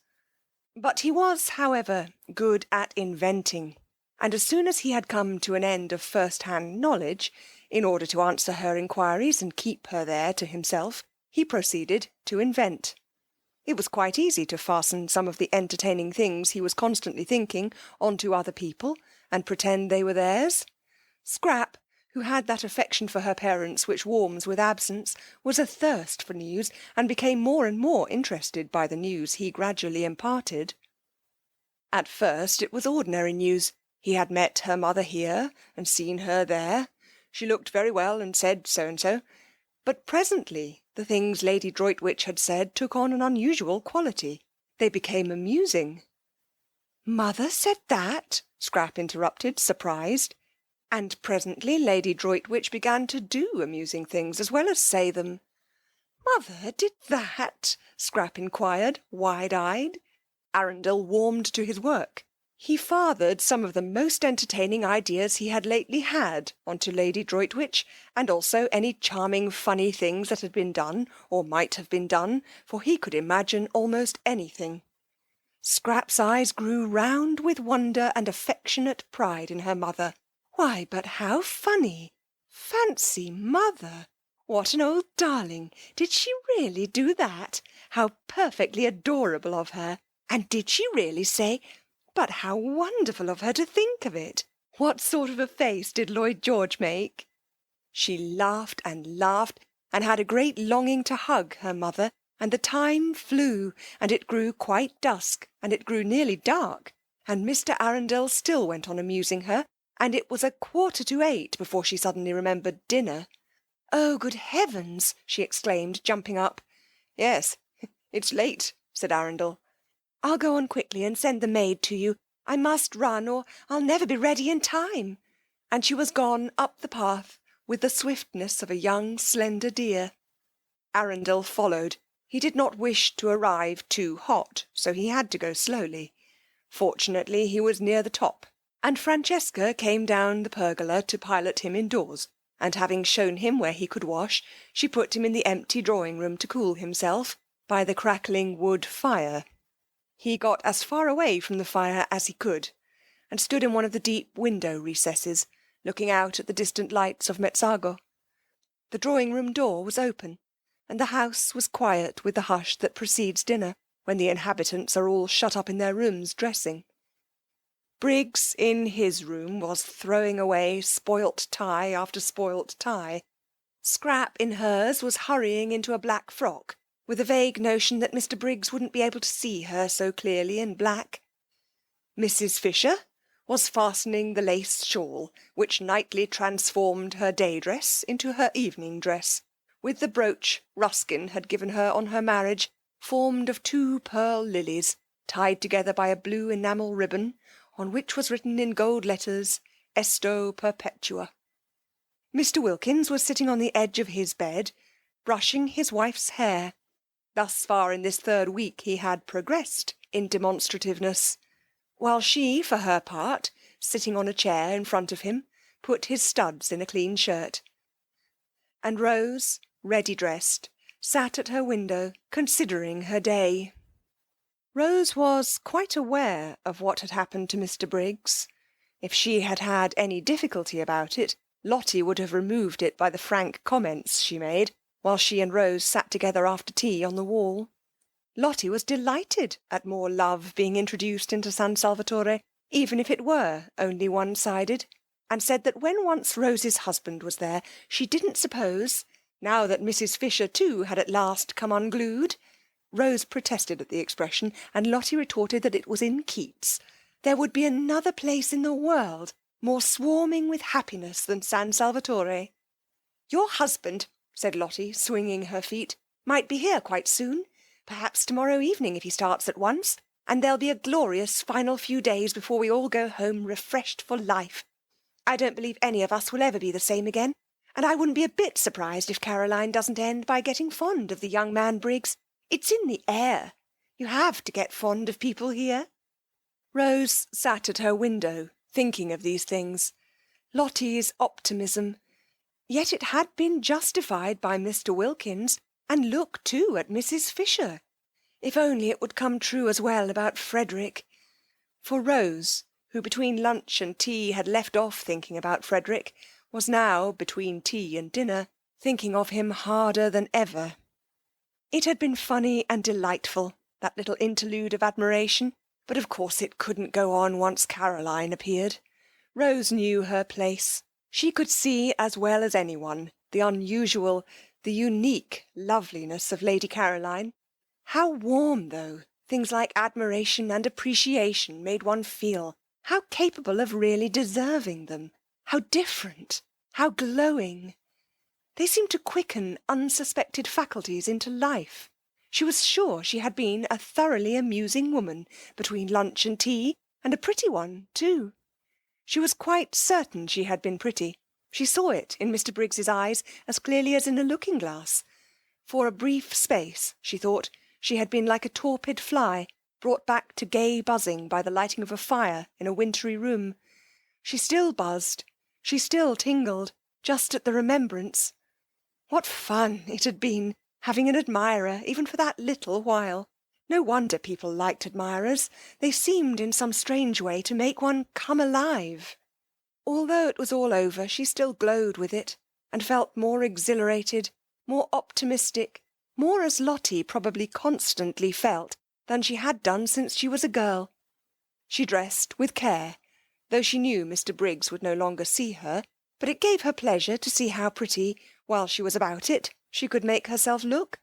But he was, however, good at inventing, and as soon as he had come to an end of first-hand knowledge, in order to answer her inquiries and keep her there to himself, he proceeded to invent. It was quite easy to fasten some of the entertaining things he was constantly thinking on to other people, and pretend they were theirs. Scrap, who had that affection for her parents which warms with absence, was athirst for news, and became more and more interested by the news he gradually imparted. At first it was ordinary news. He had met her mother here, and seen her there. She looked very well, and said so and so. But presently the things Lady Droitwich had said took on an unusual quality. They became amusing. Mother said that? Scrap interrupted, surprised. And presently Lady Droitwich began to do amusing things as well as say them. Mother did that? Scrap inquired, wide-eyed. Arundel warmed to his work. He fathered some of the most entertaining ideas he had lately had onto Lady Droitwich, and also any charming funny things that had been done, or might have been done, for he could imagine almost anything. Scrap's eyes grew round with wonder and affectionate pride in her mother. Why, but how funny! Fancy Mother! What an old darling! Did she really do that? How perfectly adorable of her! And did she really say... But how wonderful of her to think of it! What sort of a face did Lloyd George make? She laughed, and had a great longing to hug her mother, and the time flew, and it grew quite dusk, and it grew nearly dark, and Mr. Arundel still went on amusing her, and it was 7:45 before she suddenly remembered dinner. Oh, good heavens! She exclaimed, jumping up. Yes, it's late, said Arundel. I'll go on quickly and send the maid to you. I must run, or I'll never be ready in time. And she was gone up the path with the swiftness of a young slender deer. Arundel followed. He did not wish to arrive too hot, so he had to go slowly. Fortunately he was near the top, and Francesca came down the pergola to pilot him indoors, and having shown him where he could wash, she put him in the empty drawing-room to cool himself by the crackling wood fire. He got as far away from the fire as he could, and stood in one of the deep window recesses, looking out at the distant lights of Mezzago. The drawing-room door was open, and the house was quiet with the hush that precedes dinner, when the inhabitants are all shut up in their rooms dressing. Briggs in his room was throwing away spoilt tie after spoilt tie. Scrap in hers was hurrying into a black frock, with a vague notion that Mr. Briggs wouldn't be able to see her so clearly in black. Mrs. Fisher was fastening the lace shawl, which nightly transformed her day-dress into her evening dress, with the brooch Ruskin had given her on her marriage, formed of 2 pearl lilies, tied together by a blue enamel ribbon, on which was written in gold letters, Esto Perpetua. Mr. Wilkins was sitting on the edge of his bed, brushing his wife's hair. Thus far in this 3rd week he had progressed in demonstrativeness, while she, for her part, sitting on a chair in front of him, put his studs in a clean shirt. and Rose, ready dressed, sat at her window considering her day. Rose was quite aware of what had happened to Mr. Briggs. If she had had any difficulty about it, Lotty would have removed it by the frank comments she made, while she and Rose sat together after tea on the wall. Lotty was delighted at more love being introduced into San Salvatore, even if it were only one-sided, and said that when once Rose's husband was there, she didn't suppose, now that Mrs. Fisher too had at last come unglued. Rose protested at the expression, and Lotty retorted that it was in Keats. There would be another place in the world more swarming with happiness than San Salvatore. Your husband, said Lotty, swinging her feet, might be here quite soon, perhaps tomorrow evening if he starts at once, and there'll be a glorious final few days before we all go home refreshed for life. I don't believe any of us will ever be the same again, and I wouldn't be a bit surprised if Caroline doesn't end by getting fond of the young man Briggs. It's in the air. You have to get fond of people here. Rose sat at her window, thinking of these things. Lotty's optimism. Yet it had been justified by Mr. Wilkins, and look too at Mrs. Fisher. If only it would come true as well about Frederick. For Rose, who between lunch and tea had left off thinking about Frederick, was now, between tea and dinner, thinking of him harder than ever. It had been funny and delightful, that little interlude of admiration, but of course it couldn't go on once Caroline appeared. Rose knew her place. She could see as well as anyone the unusual, the unique loveliness of Lady Caroline. How warm, though, things like admiration and appreciation made one feel, how capable of really deserving them, how different, how glowing. They seemed to quicken unsuspected faculties into life. She was sure she had been a thoroughly amusing woman between lunch and tea, and a pretty one, too. She was quite certain she had been pretty. She saw it in Mr. Briggs's eyes as clearly as in a looking-glass. For a brief space, she thought, she had been like a torpid fly, brought back to gay buzzing by the lighting of a fire in a wintry room. She still buzzed, she still tingled, just at the remembrance. What fun it had been, having an admirer, even for that little while. No wonder people liked admirers. They seemed in some strange way to make one come alive. Although it was all over, she still glowed with it, and felt more exhilarated, more optimistic, more as Lotty probably constantly felt than she had done since she was a girl. She dressed with care, though she knew Mr. Briggs would no longer see her, but it gave her pleasure to see how pretty, while she was about it, she could make herself look.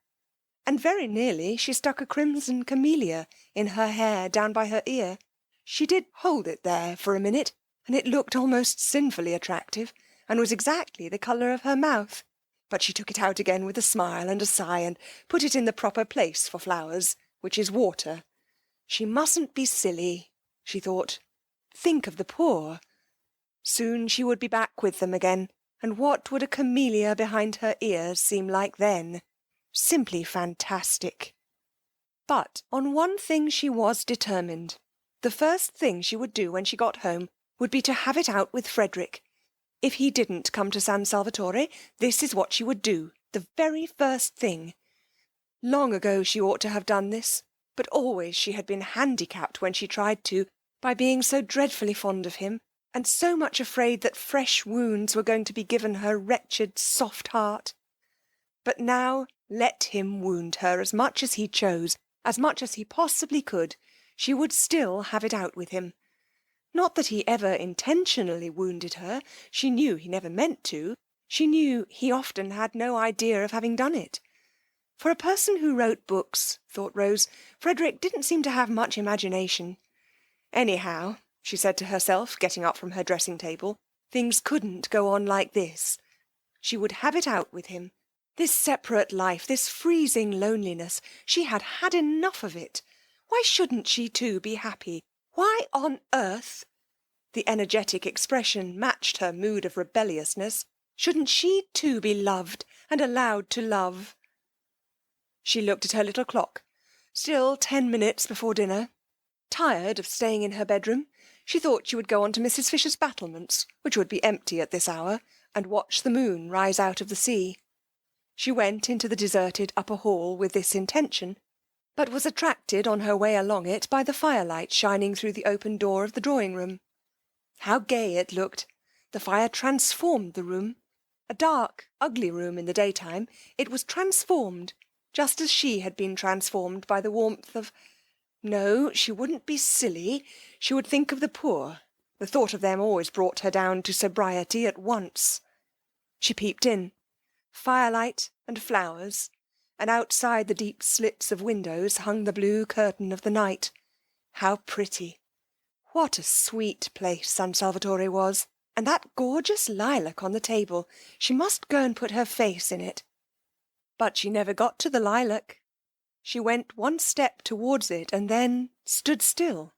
And very nearly she stuck a crimson camellia in her hair down by her ear. She did hold it there for a minute, and it looked almost sinfully attractive, and was exactly the colour of her mouth. But she took it out again with a smile and a sigh, and put it in the proper place for flowers, which is water. She mustn't be silly, she thought. Think of the poor. Soon she would be back with them again, and what would a camellia behind her ears seem like then? Simply fantastic. But on one thing she was determined. The first thing she would do when she got home would be to have it out with Frederick. If he didn't come to San Salvatore, this is what she would do, the very first thing. Long ago she ought to have done this, but always she had been handicapped when she tried to, by being so dreadfully fond of him, and so much afraid that fresh wounds were going to be given her wretched soft heart. But now let him wound her as much as he chose, as much as he possibly could, she would still have it out with him. Not that he ever intentionally wounded her, she knew he never meant to, she knew he often had no idea of having done it. For a person who wrote books, thought Rose, Frederick didn't seem to have much imagination. Anyhow, she said to herself, getting up from her dressing-table, things couldn't go on like this. She would have it out with him. This separate life, this freezing loneliness, she had had enough of it. Why shouldn't she too be happy? Why on earth? The energetic expression matched her mood of rebelliousness. Shouldn't she too be loved and allowed to love? She looked at her little clock. Still 10 minutes before dinner. Tired of staying in her bedroom, she thought she would go on to Mrs. Fisher's battlements, which would be empty at this hour, and watch the moon rise out of the sea. She went into the deserted upper hall with this intention, but was attracted on her way along it by the firelight shining through the open door of the drawing-room. How gay it looked! The fire transformed the room. A dark, ugly room in the daytime, it was transformed, just as she had been transformed by the warmth of... No, she wouldn't be silly. She would think of the poor. The thought of them always brought her down to sobriety at once. She peeped in. Firelight and flowers, and outside the deep slits of windows hung the blue curtain of the night. How pretty! What a sweet place San Salvatore was! And that gorgeous lilac on the table. She must go and put her face in it. But she never got to the lilac. She went one step towards it and then stood still.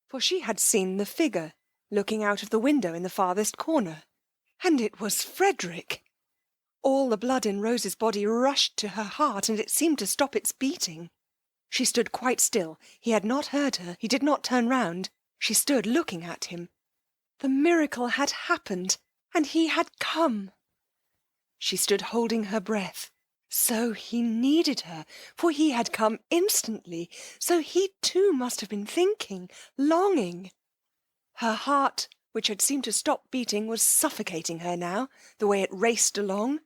For she had seen the figure looking out of the window in the farthest corner. And it was Frederick! All the blood in Rose's body rushed to her heart, and it seemed to stop its beating. She stood quite still. He had not heard her. He did not turn round. She stood looking at him. The miracle had happened, and he had come. She stood holding her breath. So he needed her, for he had come instantly. So he too must have been thinking, longing. Her heart, which had seemed to stop beating, was suffocating her now, the way it raced along.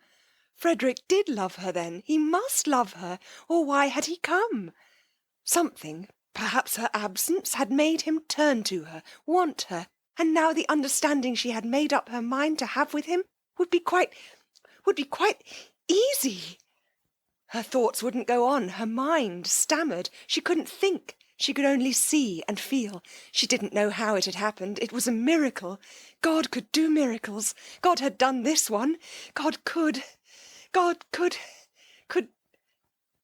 Frederick did love her then. He must love her, or why had he come? Something, perhaps her absence, had made him turn to her, want her, and now the understanding she had made up her mind to have with him would be quite easy. Her thoughts wouldn't go on. Her mind stammered. She couldn't think. She could only see and feel. She didn't know how it had happened. It was a miracle. God could do miracles. God had done this one. God could.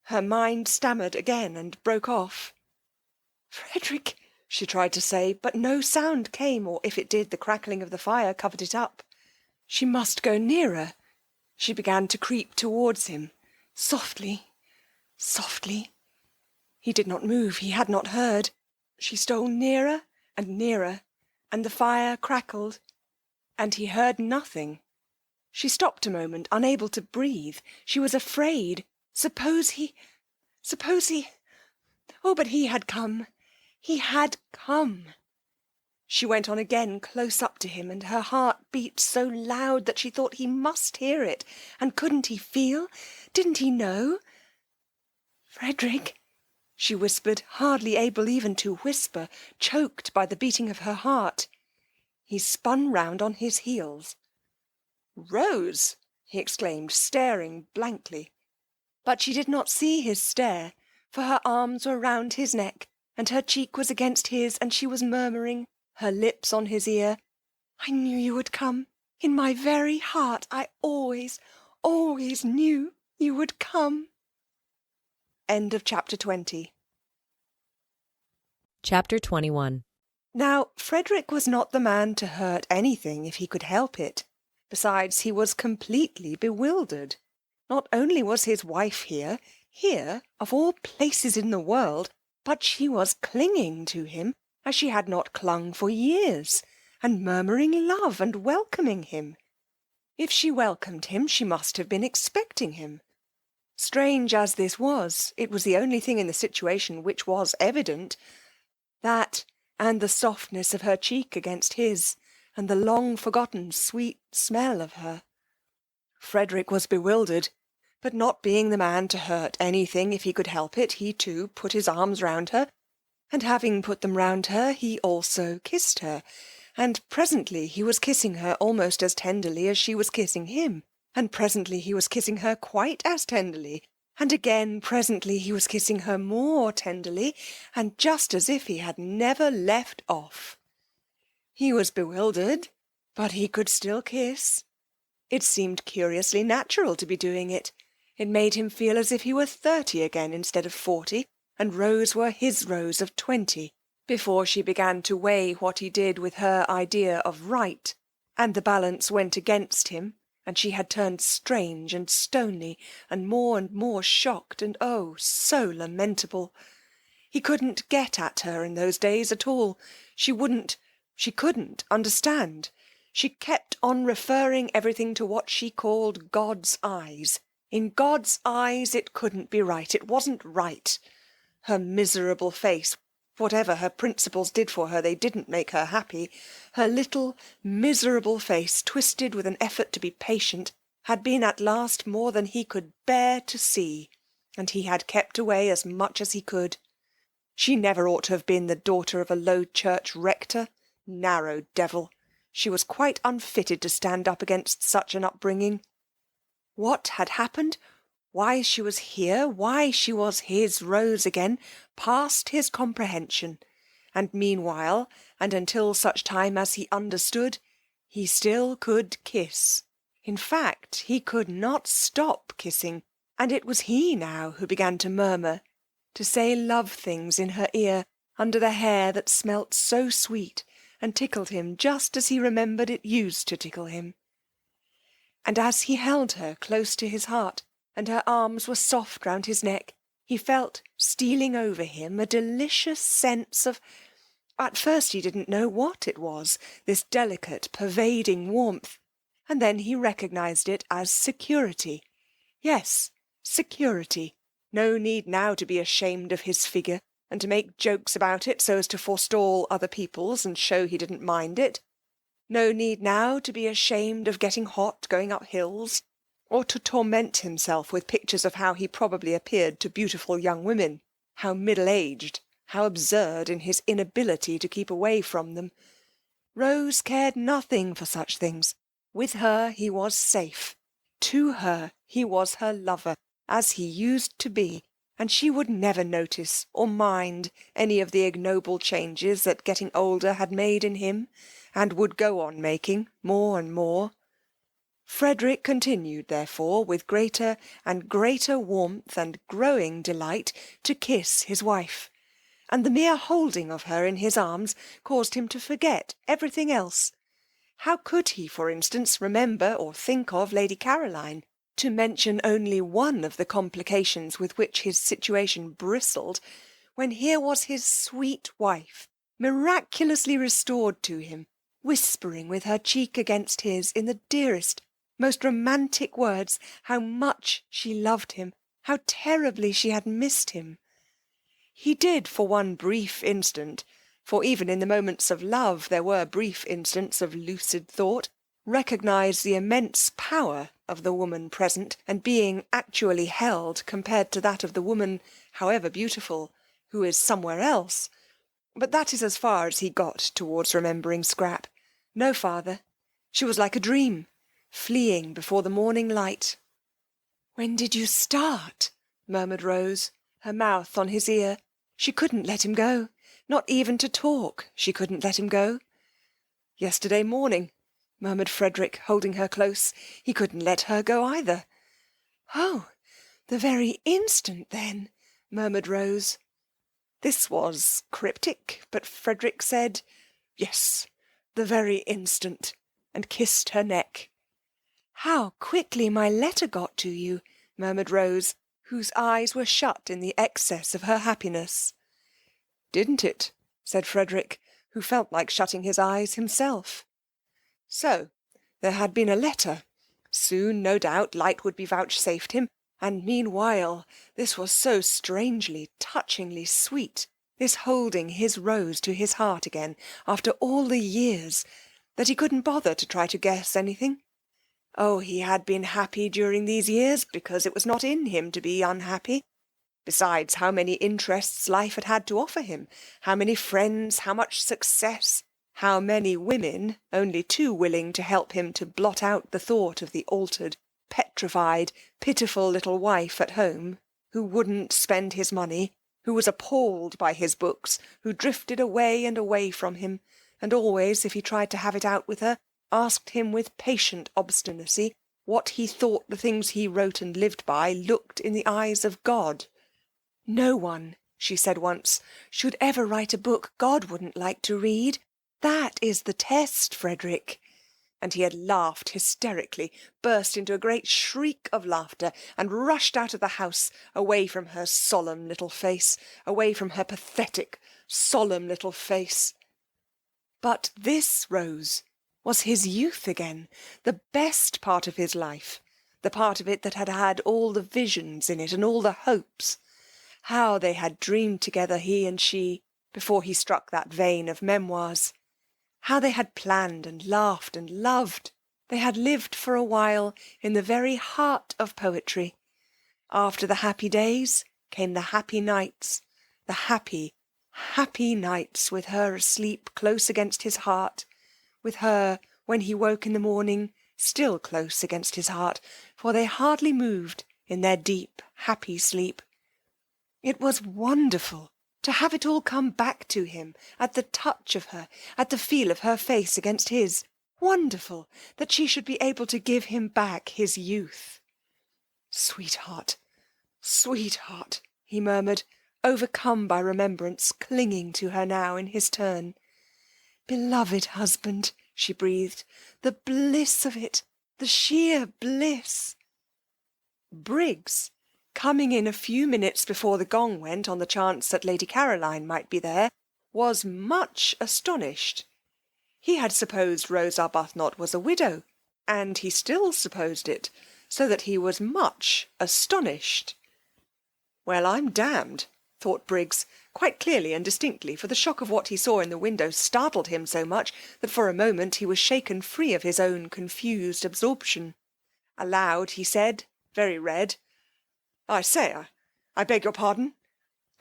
Her mind stammered again and broke off. Frederick, she tried to say, but no sound came, or if it did, the crackling of the fire covered it up. She must go nearer. She began to creep towards him, softly, softly. He did not move. He had not heard. She stole nearer and nearer, and the fire crackled, and he heard nothing. She stopped a moment, unable to breathe. She was afraid. Suppose he... Oh, but he had come. He had come. She went on again, close up to him, and her heart beat so loud that she thought he must hear it. And couldn't he feel? Didn't he know? Frederick, she whispered, hardly able even to whisper, choked by the beating of her heart. He spun round on his heels. Rose! He exclaimed, staring blankly. But she did not see his stare, for her arms were round his neck, and her cheek was against his, and she was murmuring, her lips on his ear, I knew you would come. In my very heart I always knew you would come. End of chapter 20. Chapter 21. Now, Frederick was not the man to hurt anything if he could help it. Besides, he was completely bewildered. Not only was his wife here, of all places in the world, but she was clinging to him as she had not clung for years, and murmuring love and welcoming him. If she welcomed him, she must have been expecting him. Strange as this was, it was the only thing in the situation which was evident. That, and the softness of her cheek against his, and the long-forgotten sweet smell of her. Frederick was bewildered, but not being the man to hurt anything if he could help it, he too put his arms round her, and having put them round her, he also kissed her, and presently he was kissing her almost as tenderly as she was kissing him, and presently he was kissing her quite as tenderly, and again presently he was kissing her more tenderly, and just as if he had never left off. He was bewildered, but he could still kiss. It seemed curiously natural to be doing it. It made him feel as if he were 30 again instead of 40, and Rose were his Rose of 20, before she began to weigh what he did with her idea of right, and the balance went against him, and she had turned strange and stony, and more shocked, and oh, so lamentable. He couldn't get at her in those days at all. She couldn't understand. She kept on referring everything to what she called God's eyes. In God's eyes it couldn't be right. It wasn't right. Her miserable face, whatever her principles did for her, they didn't make her happy. Her little miserable face, twisted with an effort to be patient, had been at last more than he could bear to see, and he had kept away as much as he could. She never ought to have been the daughter of a low church rector. Narrow devil! She was quite unfitted to stand up against such an upbringing. What had happened, why she was here, why she was his Rose again, passed his comprehension, and meanwhile, and until such time as he understood, he still could kiss. In fact, he could not stop kissing, and it was he now who began to murmur, to say love things in her ear, under the hair that smelt so sweet, and tickled him just as he remembered it used to tickle him. And as he held her close to his heart, and her arms were soft round his neck, he felt stealing over him a delicious sense of... At first he didn't know what it was, this delicate, pervading warmth, and then he recognised it as security. Yes, security. No need now to be ashamed of his figure, and to make jokes about it so as to forestall other people's and show he didn't mind it. No need now to be ashamed of getting hot going up hills, or to torment himself with pictures of how he probably appeared to beautiful young women, how middle-aged, how absurd in his inability to keep away from them. Rose cared nothing for such things. With her he was safe. To her he was her lover, as he used to be, and she would never notice or mind any of the ignoble changes that getting older had made in him, and would go on making more and more. Frederick continued, therefore, with greater and greater warmth and growing delight, to kiss his wife, and the mere holding of her in his arms caused him to forget everything else. How could he, for instance, remember or think of Lady Caroline, to mention only one of the complications with which his situation bristled, when here was his sweet wife, miraculously restored to him, whispering with her cheek against his in the dearest, most romantic words, how much she loved him, how terribly she had missed him. He did for one brief instant, for even in the moments of love there were brief instants of lucid thought, recognise the immense power of the woman present and being actually held compared to that of the woman, however beautiful, who is somewhere else. But that is as far as he got towards remembering Scrap. No farther. She was like a dream, fleeing before the morning light. "When did you start?" murmured Rose, her mouth on his ear. She couldn't let him go. Not even to talk she couldn't let him go. "Yesterday morning," murmured Frederick, holding her close. He couldn't let her go either. "Oh, the very instant then," murmured Rose. This was cryptic, but Frederick said, "Yes, the very instant," and kissed her neck. "How quickly my letter got to you," murmured Rose, whose eyes were shut in the excess of her happiness. "Didn't it?" said Frederick, who felt like shutting his eyes himself. So there had been a letter. Soon, no doubt, light would be vouchsafed him, and meanwhile this was so strangely, touchingly sweet, this holding his Rose to his heart again, after all the years, that he couldn't bother to try to guess anything. Oh, he had been happy during these years, because it was not in him to be unhappy. Besides, how many interests life had had to offer him, how many friends, how much success, how many women only too willing to help him to blot out the thought of the altered, petrified, pitiful little wife at home, who wouldn't spend his money, who was appalled by his books, who drifted away and away from him, and always, if he tried to have it out with her, asked him with patient obstinacy what he thought the things he wrote and lived by looked in the eyes of God. "No one," she said once, "should ever write a book God wouldn't like to read. That is the test, Frederick." And he had laughed hysterically, burst into a great shriek of laughter, and rushed out of the house, away from her solemn little face, away from her pathetic, solemn little face. But this Rose was his youth again, the best part of his life, the part of it that had had all the visions in it and all the hopes. How they had dreamed together, he and she, before he struck that vein of memoirs. How they had planned and laughed and loved. They had lived for a while in the very heart of poetry. After the happy days came the happy nights, the happy, happy nights, with her asleep close against his heart, with her, when he woke in the morning, still close against his heart, for they hardly moved in their deep, happy sleep. It was wonderful to have it all come back to him at the touch of her, at the feel of her face against his. Wonderful that she should be able to give him back his youth. Sweetheart, sweetheart, he murmured, overcome by remembrance, clinging to her now in his turn. Beloved husband, she breathed, the bliss of it, the sheer bliss. Briggs, coming in a few minutes before the gong went on the chance that Lady Caroline might be there, was much astonished. He had supposed Rose Arbuthnot was a widow, and he still supposed it, so that he was much astonished. Well, I'm damned, thought Briggs, quite clearly and distinctly, for the shock of what he saw in the window startled him so much that for a moment he was shaken free of his own confused absorption. Aloud he said, very red, I beg your pardon,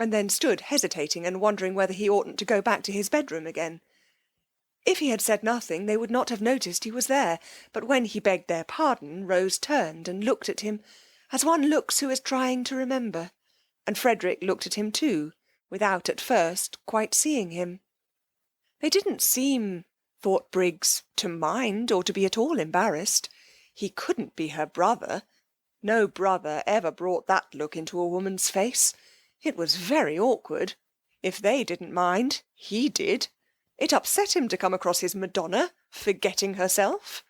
and then stood hesitating and wondering whether he oughtn't to go back to his bedroom again. If he had said nothing, they would not have noticed he was there, but when he begged their pardon, Rose turned and looked at him, as one looks who is trying to remember, and Frederick looked at him too, without at first quite seeing him. They didn't seem, thought Briggs, to mind or to be at all embarrassed. He couldn't be her brother. No brother ever brought that look into a woman's face. It was very awkward. If they didn't mind, he did. It upset him to come across his Madonna, forgetting herself.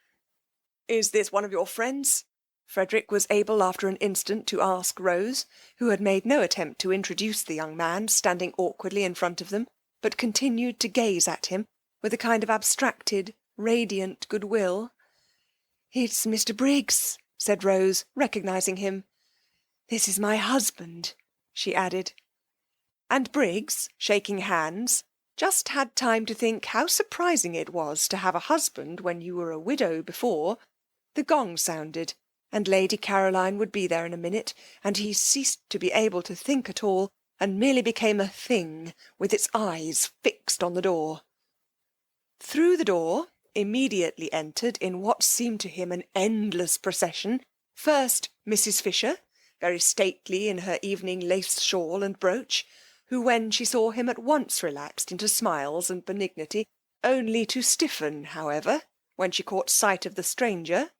Is this one of your friends? Frederick was able after an instant to ask Rose, who had made no attempt to introduce the young man standing awkwardly in front of them, but continued to gaze at him with a kind of abstracted, radiant goodwill. It's Mr. Briggs, said Rose, recognising him. This is my husband, she added. And Briggs, shaking hands, just had time to think how surprising it was to have a husband when you were a widow before. The gong sounded, and Lady Caroline would be there in a minute, and he ceased to be able to think at all, and merely became a thing with its eyes fixed on the door. Through the door immediately entered, in what seemed to him an endless procession, first Mrs. Fisher, very stately in her evening lace shawl and brooch, who, when she saw him, at once relaxed into smiles and benignity, only to stiffen, however, when she caught sight of the stranger.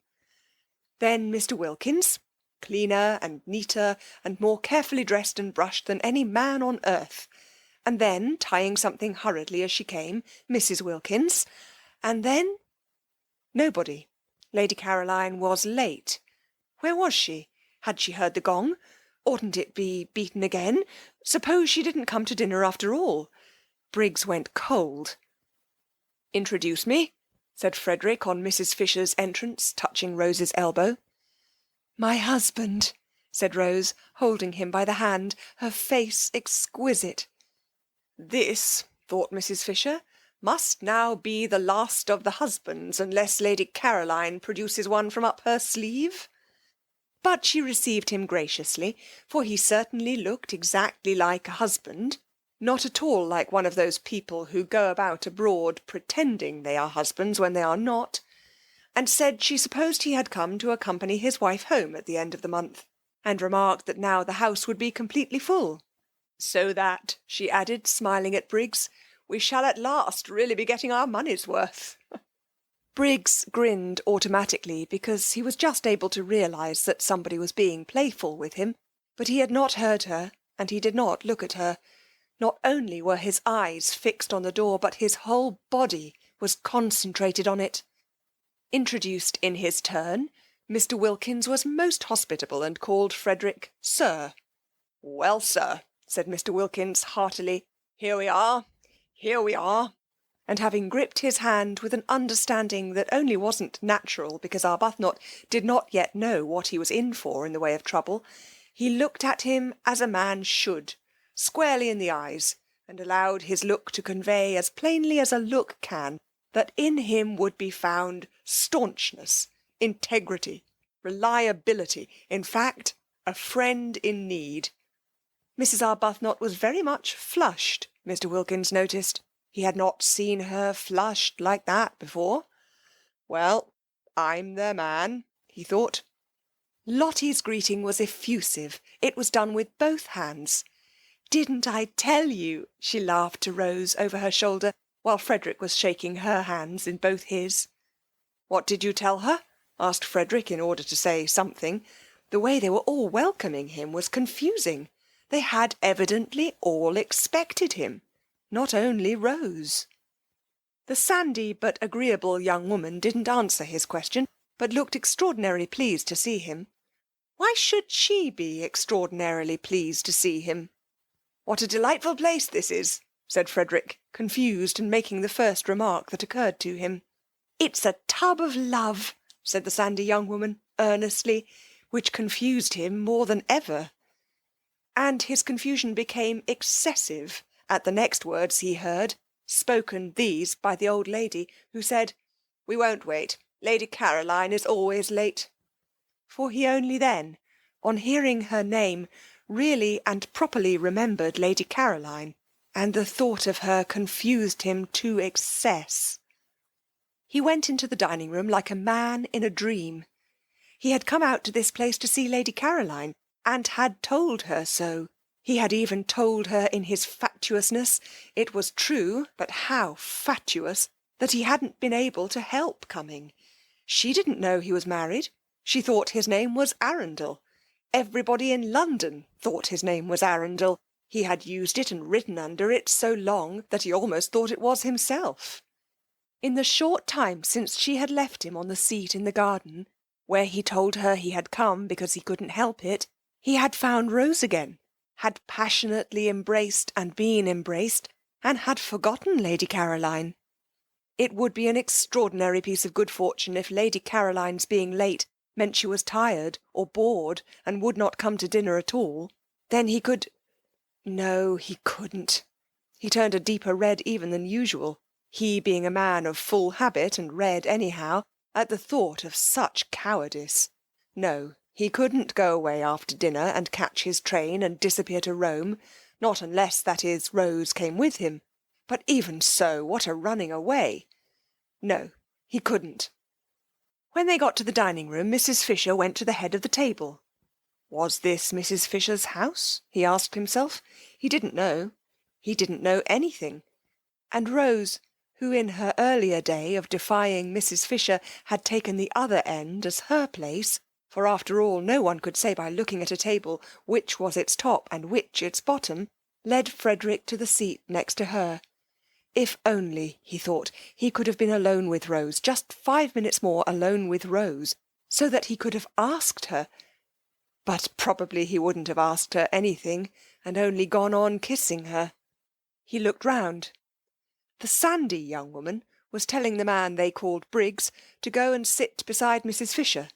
Then Mr. Wilkins, cleaner and neater and more carefully dressed and brushed than any man on earth, and then, tying something hurriedly as she came, Mrs. Wilkins, and then nobody. Lady Caroline was late. Where was she? Had she heard the gong? Oughtn't it be beaten again? Suppose she didn't come to dinner after all? Briggs went cold. Introduce me, said Frederick on Mrs. Fisher's entrance, touching Rose's elbow. My husband, said Rose, holding him by the hand, her face exquisite. This, thought Mrs. Fisher, must now be the last of the husbands, unless Lady Caroline produces one from up her sleeve. But she received him graciously, for he certainly looked exactly like a husband, not at all like one of those people who go about abroad pretending they are husbands when they are not, and said she supposed he had come to accompany his wife home at the end of the month, and remarked that now the house would be completely full. So that, she added, smiling at Briggs, we shall at last really be getting our money's worth. Briggs grinned automatically, because he was just able to realise that somebody was being playful with him, but he had not heard her, and he did not look at her. Not only were his eyes fixed on the door, but his whole body was concentrated on it. Introduced in his turn, Mr. Wilkins was most hospitable and called Frederick Sir. Well, sir, said Mr. Wilkins heartily, here we are, and having gripped his hand with an understanding that only wasn't natural because Arbuthnot did not yet know what he was in for in the way of trouble, he looked at him as a man should, squarely in the eyes, and allowed his look to convey as plainly as a look can that in him would be found staunchness, integrity, reliability, in fact, a friend in need. Mrs. Arbuthnot was very much flushed, Mr. Wilkins noticed. He had not seen her flushed like that before. Well, I'm their man, he thought. Lotty's greeting was effusive. It was done with both hands. Didn't I tell you? She laughed to Rose over her shoulder, while Frederick was shaking her hands in both his. What did you tell her? Asked Frederick in order to say something. The way they were all welcoming him was confusing. They had evidently all expected him, not only Rose. The sandy but agreeable young woman didn't answer his question, but looked extraordinarily pleased to see him. Why should she be extraordinarily pleased to see him? What a delightful place this is, said Frederick, confused and making the first remark that occurred to him. It's a tub of love, said the sandy young woman earnestly, which confused him more than ever. And his confusion became excessive at the next words he heard, spoken these by the old lady, who said, We won't wait. Lady Caroline is always late. For he only then, on hearing her name, really and properly remembered Lady Caroline, and the thought of her confused him to excess. He went into the dining-room like a man in a dream. He had come out to this place to see Lady Caroline, and had told her so. He had even told her in his fatuousness, it was true, but how fatuous, that he hadn't been able to help coming. She didn't know he was married. She thought his name was Arundel. Everybody in London thought his name was Arundel. He had used it and written under it so long that he almost thought it was himself. In the short time since she had left him on the seat in the garden, where he told her he had come because he couldn't help it, he had found Rose again, had passionately embraced and been embraced, and had forgotten Lady Caroline. It would be an extraordinary piece of good fortune if Lady Caroline's being late meant she was tired or bored and would not come to dinner at all. Then he could... No, he couldn't. He turned a deeper red even than usual, he being a man of full habit and red anyhow, at the thought of such cowardice. No, he couldn't go away after dinner and catch his train and disappear to Rome, not unless, that is, Rose came with him. But even so, what a running away! No, he couldn't. When they got to the dining-room, Mrs. Fisher went to the head of the table. Was this Mrs. Fisher's house? He asked himself. He didn't know. He didn't know anything. And Rose, who in her earlier day of defying Mrs. Fisher had taken the other end as her place, for after all no one could say by looking at a table which was its top and which its bottom, led Frederick to the seat next to her. If only, he thought, he could have been alone with Rose, just 5 minutes more alone with Rose, so that he could have asked her. But probably he wouldn't have asked her anything, and only gone on kissing her. He looked round. The sandy young woman was telling the man they called Briggs to go and sit beside Mrs. Fisher.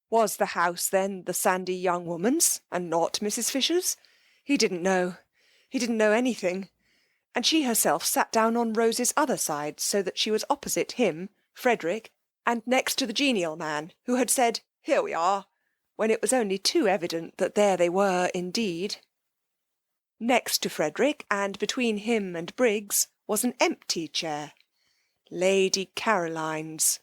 Was the house, then, the sandy young woman's, and not Mrs. Fisher's? He didn't know. He didn't know anything. And she herself sat down on Rose's other side, so that she was opposite him, Frederick, and next to the genial man, who had said, "Here we are," when it was only too evident that there they were indeed. Next to Frederick, and between him and Briggs, was an empty chair. Lady Caroline's.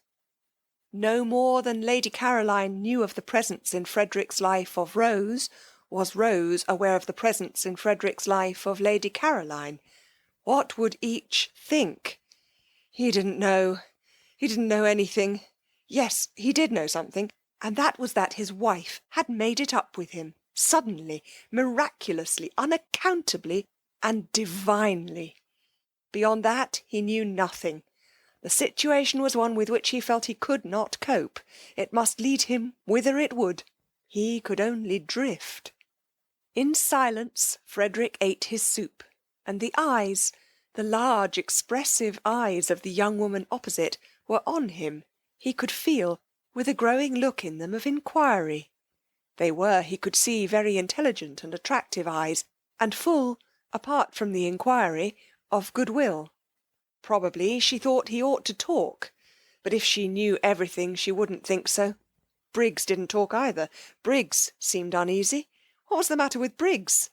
No more than Lady Caroline knew of the presence in Frederick's life of Rose, was Rose aware of the presence in Frederick's life of Lady Caroline. What would each think? He didn't know. He didn't know anything. Yes, he did know something, and that was that his wife had made it up with him, suddenly, miraculously, unaccountably, and divinely. Beyond that he knew nothing. The situation was one with which he felt he could not cope. It must lead him whither it would. He could only drift. In silence Frederick ate his soup, and the eyes, The large, expressive eyes of the young woman opposite were on him, he could feel, with a growing look in them of inquiry. They were, he could see, very intelligent and attractive eyes, and full, apart from the inquiry, of goodwill. Probably she thought he ought to talk, but if she knew everything she wouldn't think so. Briggs didn't talk either. Briggs seemed uneasy. What was the matter with Briggs?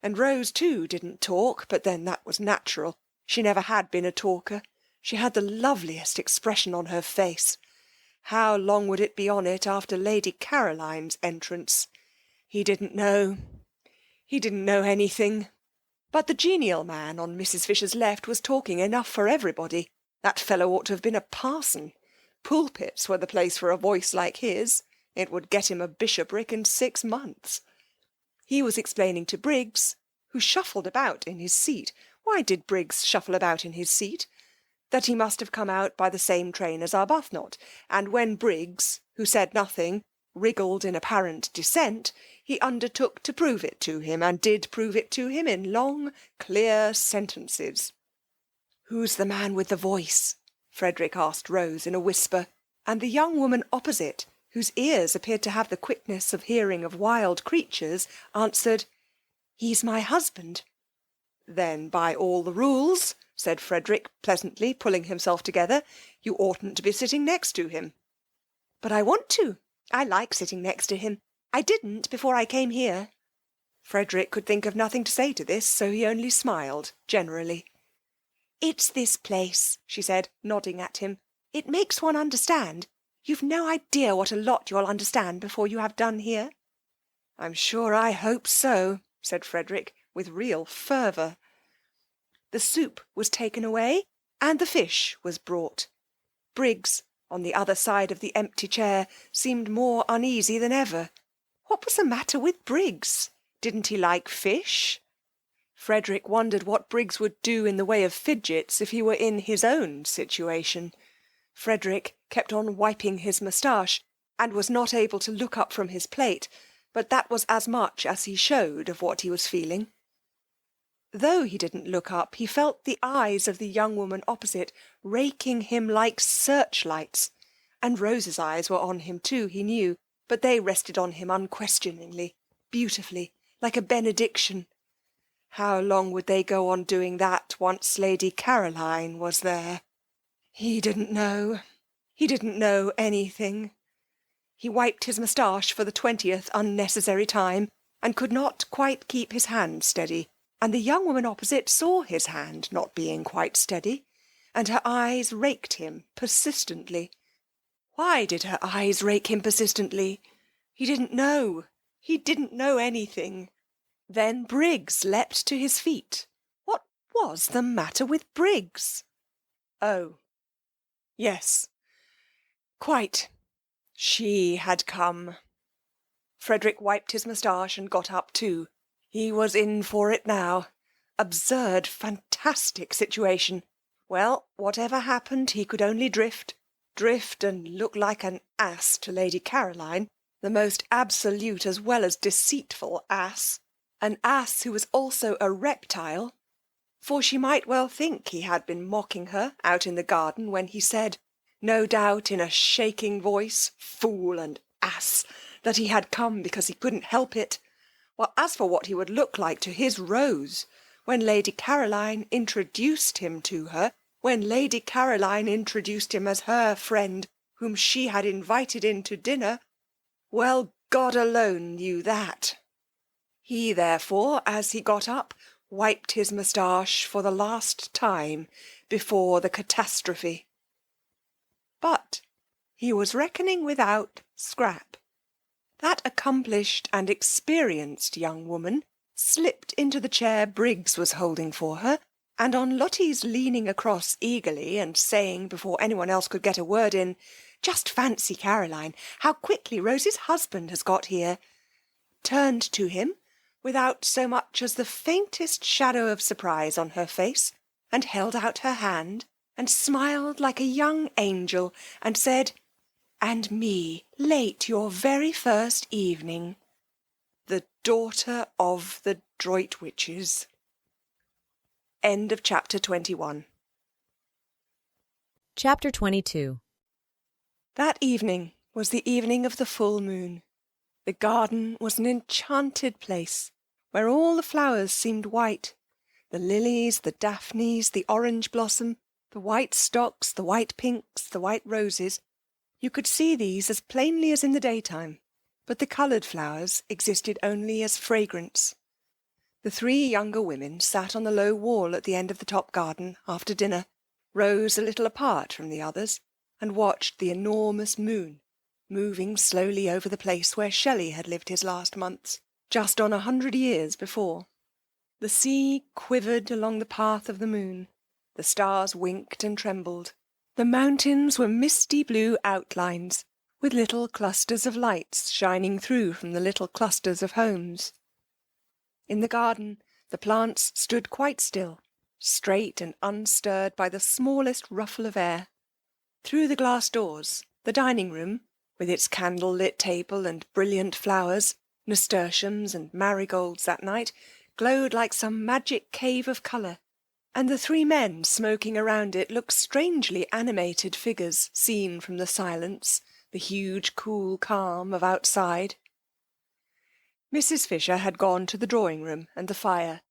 And Rose, too, didn't talk, but then that was natural. She never had been a talker. She had the loveliest expression on her face. How long would it be on it after Lady Caroline's entrance? He didn't know. He didn't know anything. But the genial man on Mrs. Fisher's left was talking enough for everybody. That fellow ought to have been a parson. Pulpits were the place for a voice like his. It would get him a bishopric in 6 months. He was explaining to Briggs, who shuffled about in his seat. Why did Briggs shuffle about in his seat? That he must have come out by the same train as Arbuthnot, and when Briggs, who said nothing, wriggled in apparent dissent, he undertook to prove it to him, and did prove it to him in long, clear sentences. "Who's the man with the voice?" Frederick asked Rose in a whisper, and the young woman opposite, whose ears appeared to have the quickness of hearing of wild creatures, answered, "He's my husband." "Then, by all the rules," said Frederick pleasantly, pulling himself together, "you oughtn't to be sitting next to him." "But I want to. I like sitting next to him. I didn't before I came here." Frederick could think of nothing to say to this, so he only smiled, generally. "It's this place," she said, nodding at him. "It makes one understand. You've no idea what a lot you'll understand before you have done here." "I'm sure I hope so," said Frederick, with real fervour. The soup was taken away, and the fish was brought. Briggs, on the other side of the empty chair, seemed more uneasy than ever. What was the matter with Briggs? Didn't he like fish? Frederick wondered what Briggs would do in the way of fidgets if he were in his own situation. Frederick kept on wiping his moustache, and was not able to look up from his plate, but that was as much as he showed of what he was feeling. Though he didn't look up, he felt the eyes of the young woman opposite raking him like searchlights, and Rose's eyes were on him too, he knew, but they rested on him unquestioningly, beautifully, like a benediction. How long would they go on doing that once Lady Caroline was there? He didn't know. He didn't know anything. He wiped his moustache for the 20th unnecessary time, and could not quite keep his hand steady, and the young woman opposite saw his hand not being quite steady, and her eyes raked him persistently. Why did her eyes rake him persistently? He didn't know. He didn't know anything. Then Briggs leapt to his feet. What was the matter with Briggs? Oh, yes, quite. She had come. Frederick wiped his moustache and got up too. He was in for it now. Absurd, fantastic situation. Well, whatever happened, he could only drift and look like an ass to Lady Caroline, the most absolute as well as deceitful ass. An ass who was also a reptile, for she might well think he had been mocking her out in the garden when he said, no doubt in a shaking voice, fool and ass, that he had come because he couldn't help it. Well, as for what he would look like to his Rose, when Lady Caroline introduced him to her, when Lady Caroline introduced him as her friend, whom she had invited in to dinner, well, God alone knew that. He, therefore, as he got up, wiped his moustache for the last time before the catastrophe. But he was reckoning without Scrap. That accomplished and experienced young woman slipped into the chair Briggs was holding for her, and on Lotty's leaning across eagerly and saying, before anyone else could get a word in, just fancy, Caroline, how quickly Rose's husband has got here, turned to him without so much as the faintest shadow of surprise on her face, and held out her hand, and smiled like a young angel, and said, and me late your very first evening. The daughter of the Droitwiches. End of chapter 21. Chapter 22. That evening was the evening of the full moon. The garden was an enchanted place, where all the flowers seemed white. The lilies, the daphnes, the orange blossom, the white stocks, the white pinks, the white roses. You could see these as plainly as in the daytime, but the coloured flowers existed only as fragrance. The three younger women sat on the low wall at the end of the top garden after dinner, Rose a little apart from the others, and watched the enormous moon moving slowly over the place where Shelley had lived his last months, just on 100 years before. The sea quivered along the path of the moon. The stars winked and trembled. The mountains were misty blue outlines, with little clusters of lights shining through from the little clusters of homes. In the garden, the plants stood quite still, straight and unstirred by the smallest ruffle of air. Through the glass doors, the dining room, with its candle-lit table and brilliant flowers, nasturtiums and marigolds that night, glowed like some magic cave of colour, and the three men smoking around it looked strangely animated figures seen from the silence, the huge cool calm of outside. Mrs. Fisher had gone to the drawing-room and the fire.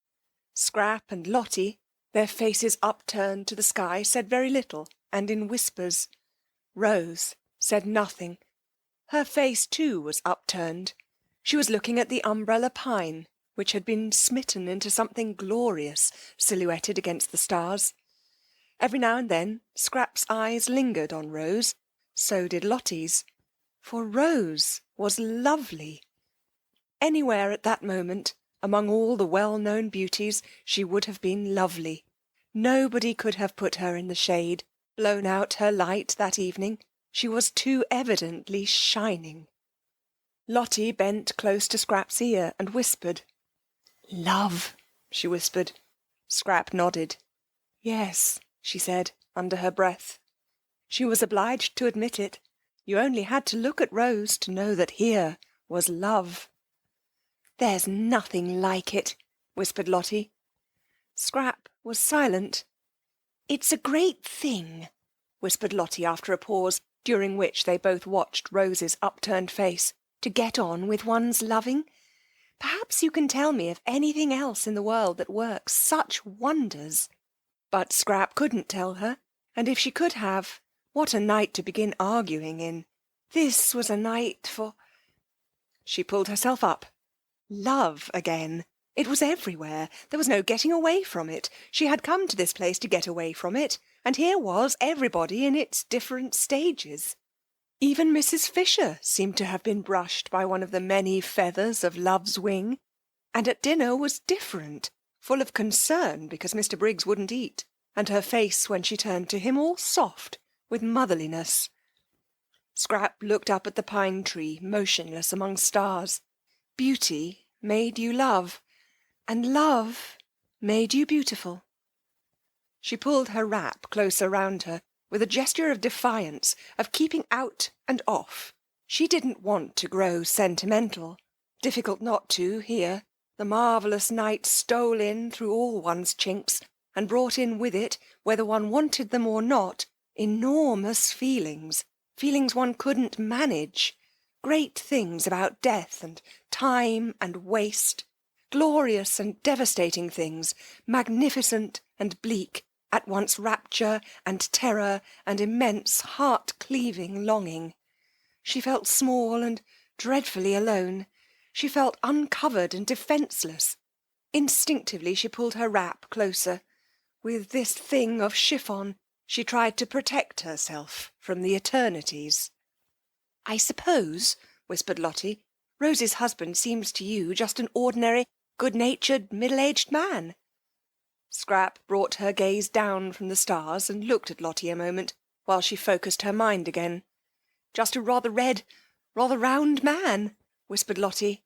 Scrap and Lotty, their faces upturned to the sky, said very little, and in whispers. Rose said nothing. Her face, too, was upturned. She was looking at the umbrella pine, which had been smitten into something glorious, silhouetted against the stars. Every now and then Scrap's eyes lingered on Rose. So did Lotty's. For Rose was lovely. Anywhere at that moment, among all the well-known beauties, she would have been lovely. Nobody could have put her in the shade, blown out her light that evening. She was too evidently shining. Lotty bent close to Scrap's ear and whispered. "Love," she whispered. Scrap nodded. "Yes," she said, under her breath. She was obliged to admit it. You only had to look at Rose to know that here was love. "There's nothing like it," whispered Lotty. Scrap was silent. "It's a great thing," whispered Lotty after a pause, during which they both watched Rose's upturned face, "to get on with one's loving. Perhaps you can tell me of anything else in the world that works such wonders." But Scrap couldn't tell her, and if she could have, what a night to begin arguing in. This was a night for... She pulled herself up. Love again. It was everywhere. There was no getting away from it. She had come to this place to get away from it, and here was everybody in its different stages. Even Mrs. Fisher seemed to have been brushed by one of the many feathers of love's wing, and at dinner was different, full of concern because Mr. Briggs wouldn't eat, and her face when she turned to him all soft with motherliness. Scrap looked up at the pine tree, motionless among stars. Beauty made you love, and love made you beautiful. She pulled her wrap closer round her, with a gesture of defiance, of keeping out and off. She didn't want to grow sentimental. Difficult not to, here. The marvellous night stole in through all one's chinks, and brought in with it, whether one wanted them or not, enormous feelings, feelings one couldn't manage, great things about death and time and waste, glorious and devastating things, magnificent and bleak, at once rapture and terror and immense heart-cleaving longing. She felt small and dreadfully alone. She felt uncovered and defenceless. Instinctively she pulled her wrap closer. With this thing of chiffon she tried to protect herself from the eternities. "I suppose," whispered Lotty, "Rose's husband seems to you just an ordinary, good-natured, middle-aged man." Scrap brought her gaze down from the stars and looked at Lotty a moment, while she focused her mind again. "Just a rather red, rather round man," whispered Lotty.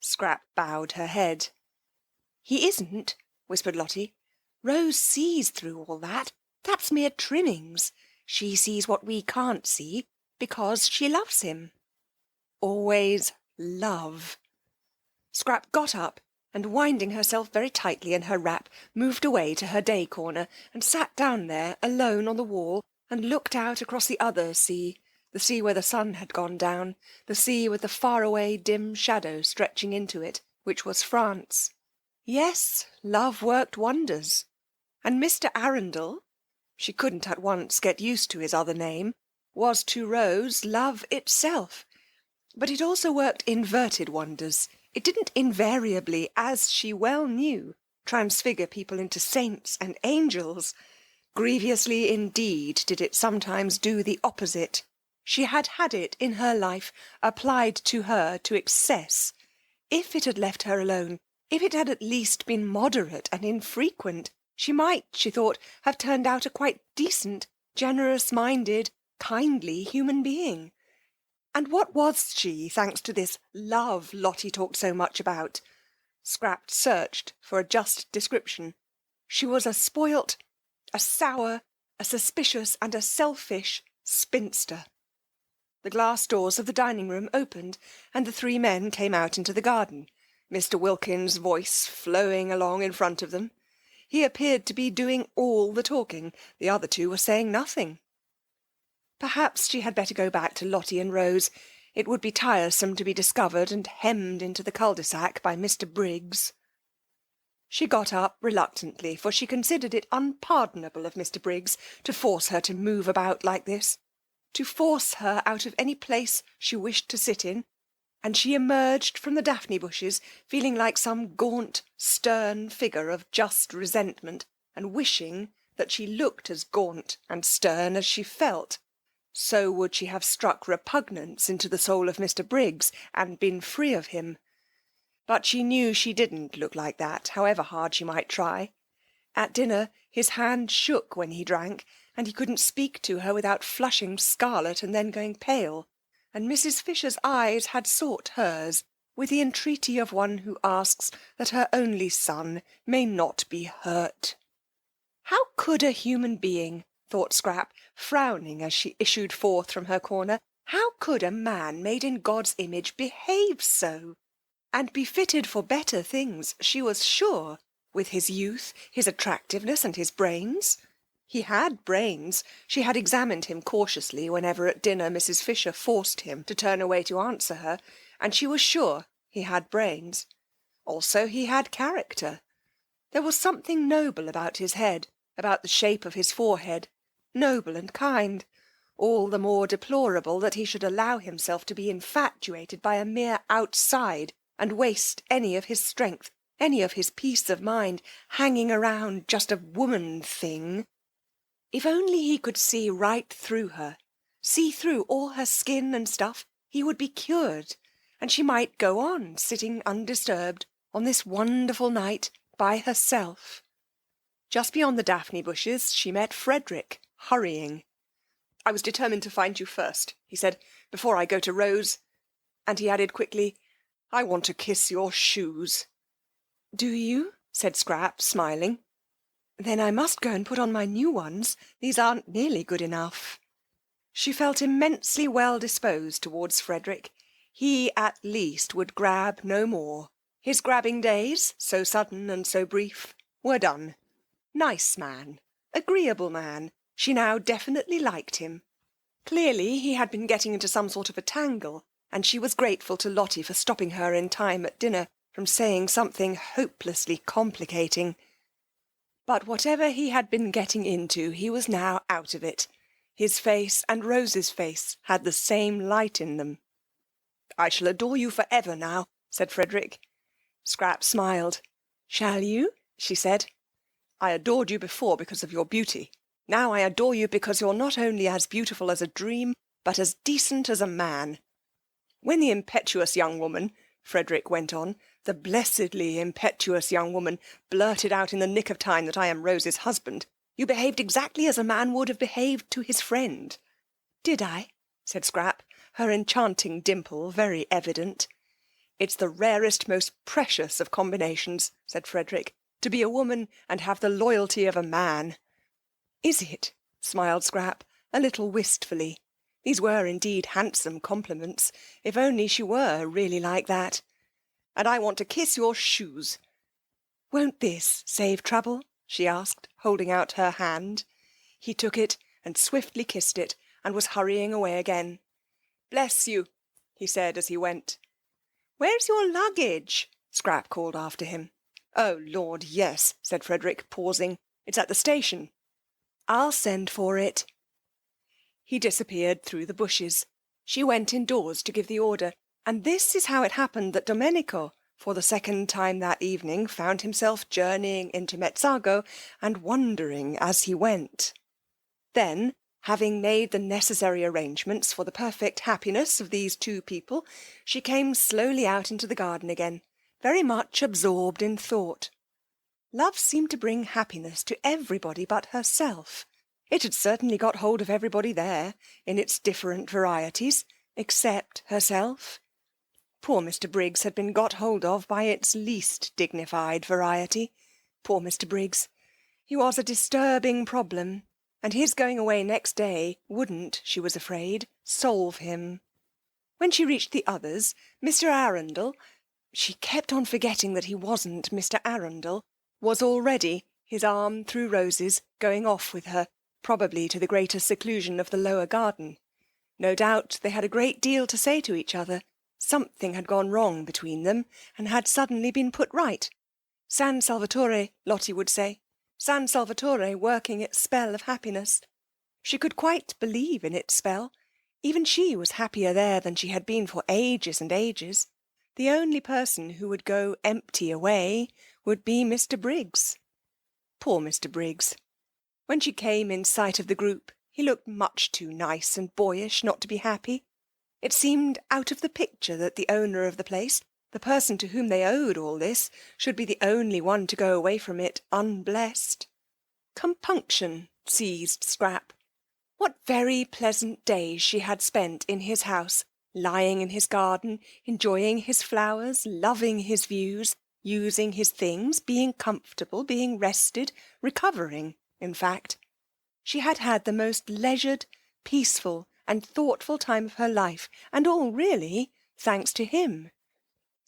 Scrap bowed her head. "He isn't," whispered Lotty. "Rose sees through all that. That's mere trimmings. She sees what we can't see, because she loves him." Always love. Scrap got up and winding herself very tightly in her wrap, moved away to her day corner and sat down there alone on the wall and looked out across the other sea, the sea where the sun had gone down, the sea with the faraway dim shadow stretching into it, which was France. Yes, love worked wonders. And Mr. Arundel, she couldn't at once get used to his other name, was to Rose love itself. But it also worked inverted wonders. It didn't invariably, as she well knew, transfigure people into saints and angels. Grievously indeed did it sometimes do the opposite. She had had it in her life applied to her to excess. If it had left her alone, if it had at least been moderate and infrequent, she might, she thought, have turned out a quite decent, generous-minded, kindly human being. And what was she, thanks to this love Lotty talked so much about? Scrap searched for a just description. She was a spoilt, a sour, a suspicious and a selfish spinster. The glass doors of the dining-room opened, and the three men came out into the garden, Mr. Wilkins' voice flowing along in front of them. He appeared to be doing all the talking. The other two were saying nothing. Perhaps she had better go back to Lotty and Rose. It would be tiresome to be discovered and hemmed into the cul-de-sac by Mr. Briggs. She got up reluctantly, for she considered it unpardonable of Mr. Briggs to force her to move about like this, to force her out of any place she wished to sit in, and she emerged from the daphne bushes feeling like some gaunt, stern figure of just resentment, and wishing that she looked as gaunt and stern as she felt. So would she have struck repugnance into the soul of Mr. Briggs and been free of him. But she knew she didn't look like that, however hard she might try. At dinner his hand shook when he drank, and he couldn't speak to her without flushing scarlet and then going pale, and Mrs. Fisher's eyes had sought hers with the entreaty of one who asks that her only son may not be hurt. How could a human being, thought Scrap, frowning as she issued forth from her corner, how could a man made in God's image behave so, and be fitted for better things, she was sure, with his youth, his attractiveness, and his brains? He had brains. She had examined him cautiously whenever at dinner Mrs. Fisher forced him to turn away to answer her, and she was sure he had brains. Also he had character. There was something noble about his head, about the shape of his forehead, noble and kind, all the more deplorable that he should allow himself to be infatuated by a mere outside, and waste any of his strength, any of his peace of mind, hanging around just a woman thing. If only he could see right through her, see through all her skin and stuff, he would be cured, and she might go on sitting undisturbed on this wonderful night by herself. Just beyond the daphne bushes she met Frederick, hurrying. "I was determined to find you first," he said, "before I go to Rose." And he added quickly, "I want to kiss your shoes." "Do you?" said Scrap, smiling. "Then I must go and put on my new ones. These aren't nearly good enough." She felt immensely well disposed towards Frederick. He at least would grab no more. His grabbing days, so sudden and so brief, were done. Nice man, agreeable man. She now definitely liked him. Clearly he had been getting into some sort of a tangle, and she was grateful to Lotty for stopping her in time at dinner from saying something hopelessly complicating. But whatever he had been getting into, he was now out of it. His face and Rose's face had the same light in them. "I shall adore you for ever now," said Frederick. Scrap smiled. "Shall you?" she said. "I adored you before because of your beauty. Now I adore you because you're not only as beautiful as a dream, but as decent as a man. When the impetuous young woman," Frederick went on, "the blessedly impetuous young woman blurted out in the nick of time that I am Rose's husband, you behaved exactly as a man would have behaved to his friend." "Did I?" said Scrap, her enchanting dimple very evident. "It's the rarest, most precious of combinations," said Frederick, "to be a woman and have the loyalty of a man." "Is it?" smiled Scrap, a little wistfully. These were indeed handsome compliments, if only she were really like that. "And I want to kiss your shoes," "Won't this save trouble?" she asked, holding out her hand. He took it and swiftly kissed it, and was hurrying away again. "Bless you," he said as he went. "Where's your luggage?" Scrap called after him. "Oh, Lord, yes," said Frederick, pausing. "It's at the station." "I'll send for it." He disappeared through the bushes. She went indoors to give the order, and this is how it happened that Domenico, for the second time that evening, found himself journeying into Mezzago and wondering as he went. Then, having made the necessary arrangements for the perfect happiness of these two people, she came slowly out into the garden again, very much absorbed in thought. Love seemed to bring happiness to everybody but herself. It had certainly got hold of everybody there, in its different varieties, except herself. Poor Mr. Briggs had been got hold of by its least dignified variety. Poor Mr. Briggs. He was a disturbing problem, and his going away next day wouldn't, she was afraid, solve him. When she reached the others, Mr. Arundel, she kept on forgetting that he wasn't Mr. Arundel, was already, his arm through Rose's, going off with her, probably to the greater seclusion of the lower garden. No doubt they had a great deal to say to each other. Something had gone wrong between them, and had suddenly been put right. San Salvatore, Lotty would say. San Salvatore working its spell of happiness. She could quite believe in its spell. Even she was happier there than she had been for ages and ages. The only person who would go empty away would be Mr. Briggs. Poor Mr. Briggs. When she came in sight of the group, he looked much too nice and boyish not to be happy. It seemed out of the picture that the owner of the place, the person to whom they owed all this, should be the only one to go away from it unblessed. Compunction seized Scrap. What very pleasant days she had spent in his house, lying in his garden, enjoying his flowers, loving his views, using his things, being comfortable, being rested, recovering, in fact. She had had the most leisured, peaceful, and thoughtful time of her life, and all really thanks to him.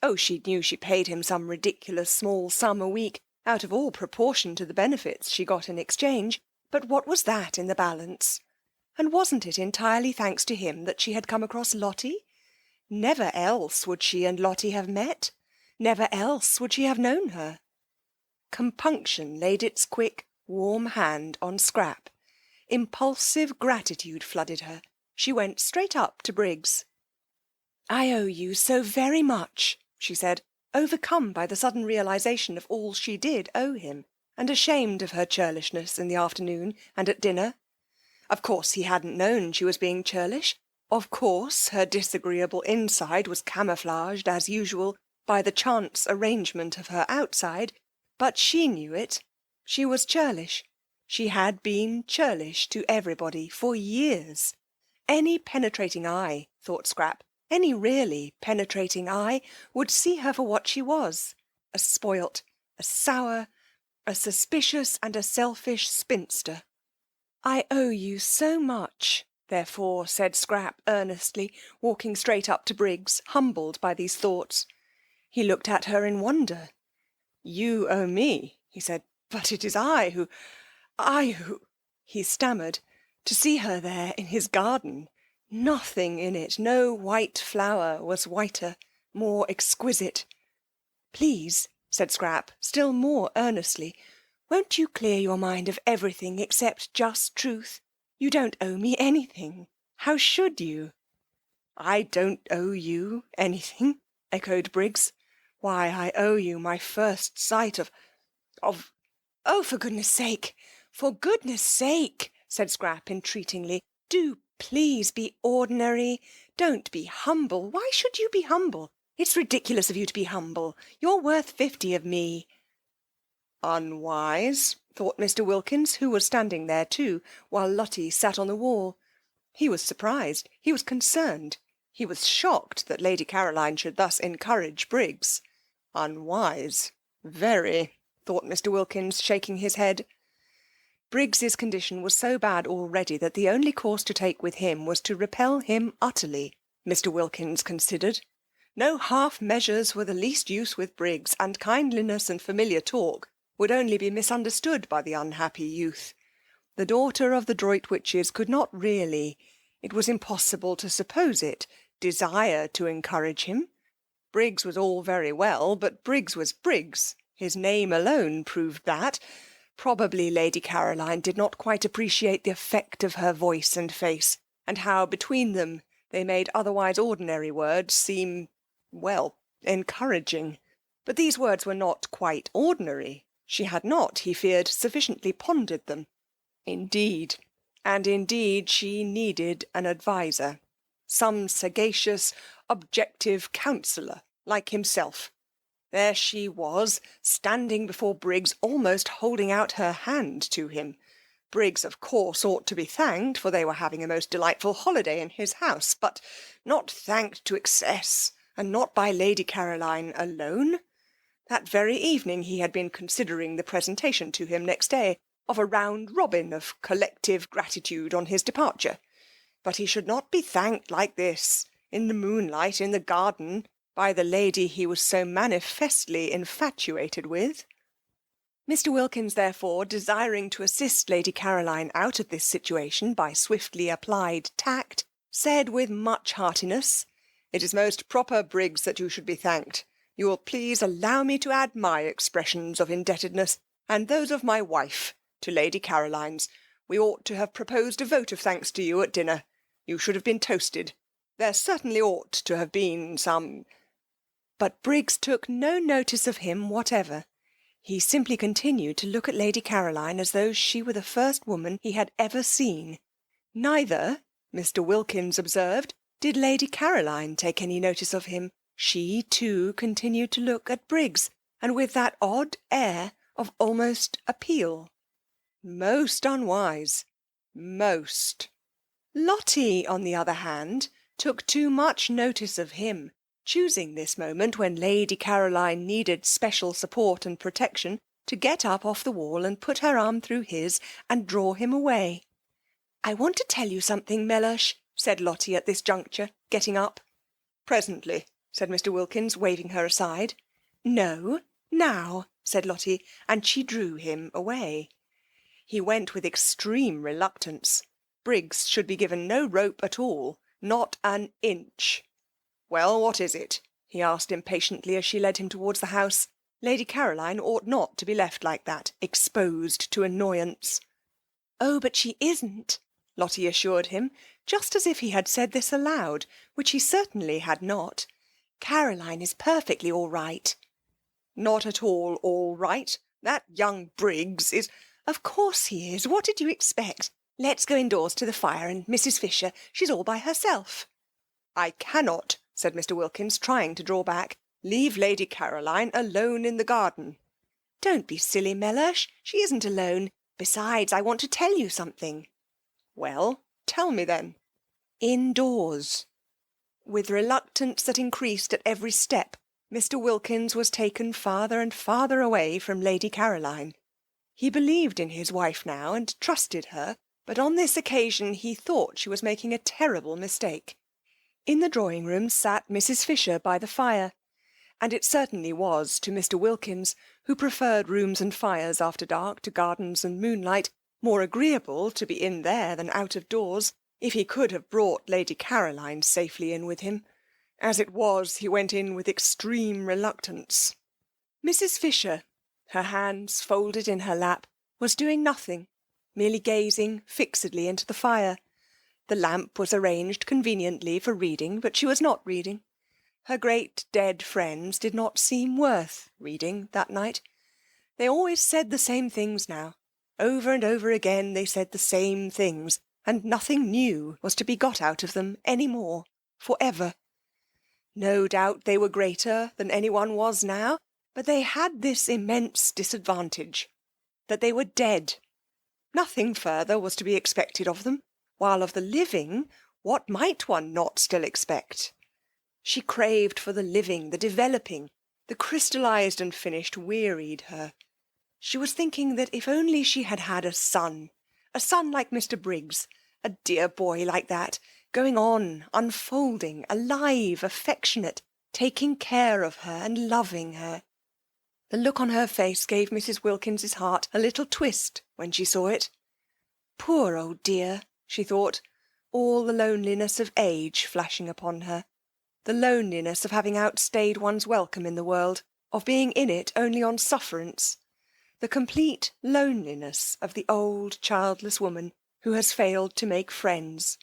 Oh, she knew she paid him some ridiculous small sum a week, out of all proportion to the benefits she got in exchange, but what was that in the balance? And wasn't it entirely thanks to him that she had come across Lotty? Never else would she and Lotty have met. Never else would she have known her. Compunction laid its quick, warm hand on Scrap. Impulsive gratitude flooded her. She went straight up to Briggs. "I owe you so very much," she said, overcome by the sudden realization of all she did owe him, and ashamed of her churlishness in the afternoon and at dinner. Of course he hadn't known she was being churlish. Of course her disagreeable inside was camouflaged, as usual, by the chance arrangement of her outside, but she knew it. She was churlish. She had been churlish to everybody for years. Any penetrating eye, thought Scrap, any really penetrating eye, would see her for what she was, a spoilt, a sour, a suspicious and a selfish spinster. "I owe you so much," therefore said Scrap earnestly, walking straight up to Briggs, humbled by these thoughts. He looked at her in wonder. "You owe me," he said, "but it is I who... he stammered. To see her there in his garden, nothing in it, no white flower was whiter, more exquisite. "Please," said Scrap, still more earnestly, "won't you clear your mind of everything except just truth? You don't owe me anything. How should you?" "I don't owe you anything," echoed Briggs. "Why, I owe you my first sight of... Oh, for goodness sake, said Scrap entreatingly, "do please be ordinary. Don't be humble. Why should you be humble? It's ridiculous of you to be humble. You're worth 50 of me." Unwise, thought Mr. Wilkins, who was standing there too, while Lotty sat on the wall. He was surprised. He was concerned. He was shocked that Lady Caroline should thus encourage Briggs. Unwise. Very, thought Mr. Wilkins, shaking his head. Briggs's condition was so bad already that the only course to take with him was to repel him utterly, Mr. Wilkins considered. No half measures were the least use with Briggs, and kindliness and familiar talk would only be misunderstood by the unhappy youth. The daughter of the Droitwiches could not really, it was impossible to suppose it, desire to encourage him. Briggs was all very well, but Briggs was Briggs. His name alone proved that. Probably Lady Caroline did not quite appreciate the effect of her voice and face, and how between them they made otherwise ordinary words seem, well, encouraging. But these words were not quite ordinary. She had not, he feared, sufficiently pondered them. Indeed she needed an adviser, some sagacious, objective counsellor like himself. There she was, standing before Briggs, almost holding out her hand to him. Briggs, of course, ought to be thanked, for they were having a most delightful holiday in his house, but not thanked to excess, and not by Lady Caroline alone. That very evening he had been considering the presentation to him next day of a round robin of collective gratitude on his departure. But he should not be thanked like this, in the moonlight, in the garden, by the lady he was so manifestly infatuated with. Mr. Wilkins, therefore, desiring to assist Lady Caroline out of this situation by swiftly applied tact, said with much heartiness, "It is most proper, Briggs, that you should be thanked. You will please allow me to add my expressions of indebtedness, and those of my wife, to Lady Caroline's. We ought to have proposed a vote of thanks to you at dinner. You should have been toasted. There certainly ought to have been some—" But Briggs took no notice of him whatever. He simply continued to look at Lady Caroline as though she were the first woman he had ever seen. Neither, Mr. Wilkins observed, did Lady Caroline take any notice of him. She, too, continued to look at Briggs, and with that odd air of almost appeal. Most unwise. Most. Lotty, on the other hand, took too much notice of him, choosing this moment when Lady Caroline needed special support and protection to get up off the wall and put her arm through his and draw him away. "I want to tell you something, Mellersh," said Lotty at this juncture, getting up. "Presently," said Mr. Wilkins, waving her aside. "No, now," said Lotty, and she drew him away. He went with extreme reluctance. Briggs should be given no rope at all, not an inch. "Well, what is it?" he asked impatiently as she led him towards the house. Lady Caroline ought not to be left like that, exposed to annoyance. "Oh, but she isn't," Lotty assured him, just as if he had said this aloud, which he certainly had not. "Caroline is perfectly all right." "Not at all right. That young Briggs is—" "Of course he is. What did you expect? Let's go indoors to the fire, and Mrs. Fisher, she's all by herself." "I cannot," said Mr. Wilkins, trying to draw back. "Leave Lady Caroline alone in the garden." "Don't be silly, Mellersh. She isn't alone. Besides, I want to tell you something." "Well, tell me then." "Indoors." With reluctance that increased at every step, Mr. Wilkins was taken farther and farther away from Lady Caroline. He believed in his wife now, and trusted her, but on this occasion he thought she was making a terrible mistake. In the drawing-room sat Mrs. Fisher by the fire, and it certainly was to Mr. Wilkins, who preferred rooms and fires after dark to gardens and moonlight, more agreeable to be in there than out of doors, if he could have brought Lady Caroline safely in with him. As it was, he went in with extreme reluctance. Mrs. Fisher, her hands folded in her lap, was doing nothing, merely gazing fixedly into the fire. The lamp was arranged conveniently for reading, but she was not reading. Her great dead friends did not seem worth reading that night. They always said the same things now. Over and over again they said the same things, and nothing new was to be got out of them any more, for ever. No doubt they were greater than anyone was now, but they had this immense disadvantage, that they were dead. Nothing further was to be expected of them, while of the living, what might one not still expect? She craved for the living, the developing. The crystallized and finished wearied her. She was thinking that if only she had had a son like Mr. Briggs, a dear boy like that, going on, unfolding, alive, affectionate, taking care of her and loving her. The look on her face gave Mrs. Wilkins's heart a little twist when she saw it. Poor old dear, she thought, all the loneliness of age flashing upon her, the loneliness of having outstayed one's welcome in the world, of being in it only on sufferance, the complete loneliness of the old childless woman who has failed to make friends.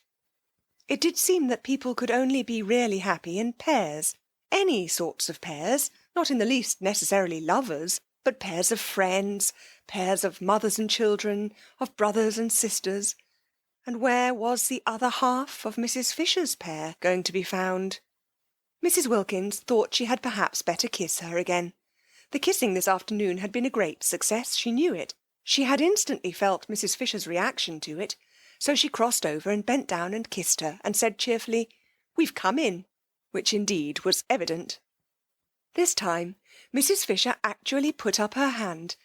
It did seem that people could only be really happy in pairs, any sorts of pairs, not in the least necessarily lovers, but pairs of friends, pairs of mothers and children, of brothers and sisters. And where was the other half of Mrs. Fisher's pair going to be found? Mrs. Wilkins thought she had perhaps better kiss her again. The kissing this afternoon had been a great success, she knew it. She had instantly felt Mrs. Fisher's reaction to it, so she crossed over and bent down and kissed her and said cheerfully, "We've come in," which indeed was evident. This time Mrs. Fisher actually put up her hand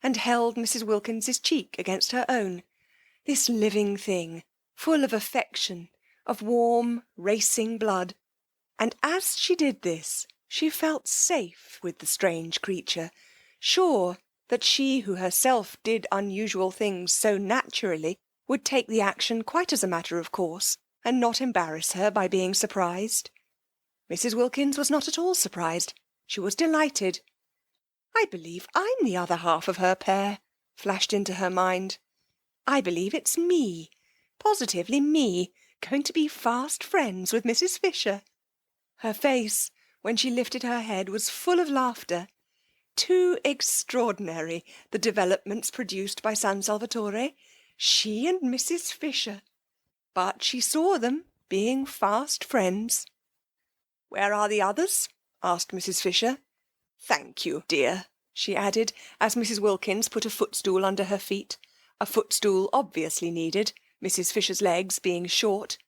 and held Mrs. Wilkins's cheek against her own, this living thing, full of affection, of warm, racing blood. And as she did this, she felt safe with the strange creature, sure that she who herself did unusual things so naturally would take the action quite as a matter of course, and not embarrass her by being surprised. Mrs. Wilkins was not at all surprised. She was delighted. "I believe I'm the other half of her pair," flashed into her mind. "I believe it's me, positively me, going to be fast friends with Mrs. Fisher." Her face, when she lifted her head, was full of laughter. Too extraordinary, the developments produced by San Salvatore. She and Mrs. Fisher. But she saw them being fast friends. "Where are the others?" asked Mrs. Fisher. "Thank you, dear," she added, as Mrs. Wilkins put a footstool under her feet, a footstool obviously needed, Mrs. Fisher's legs being short.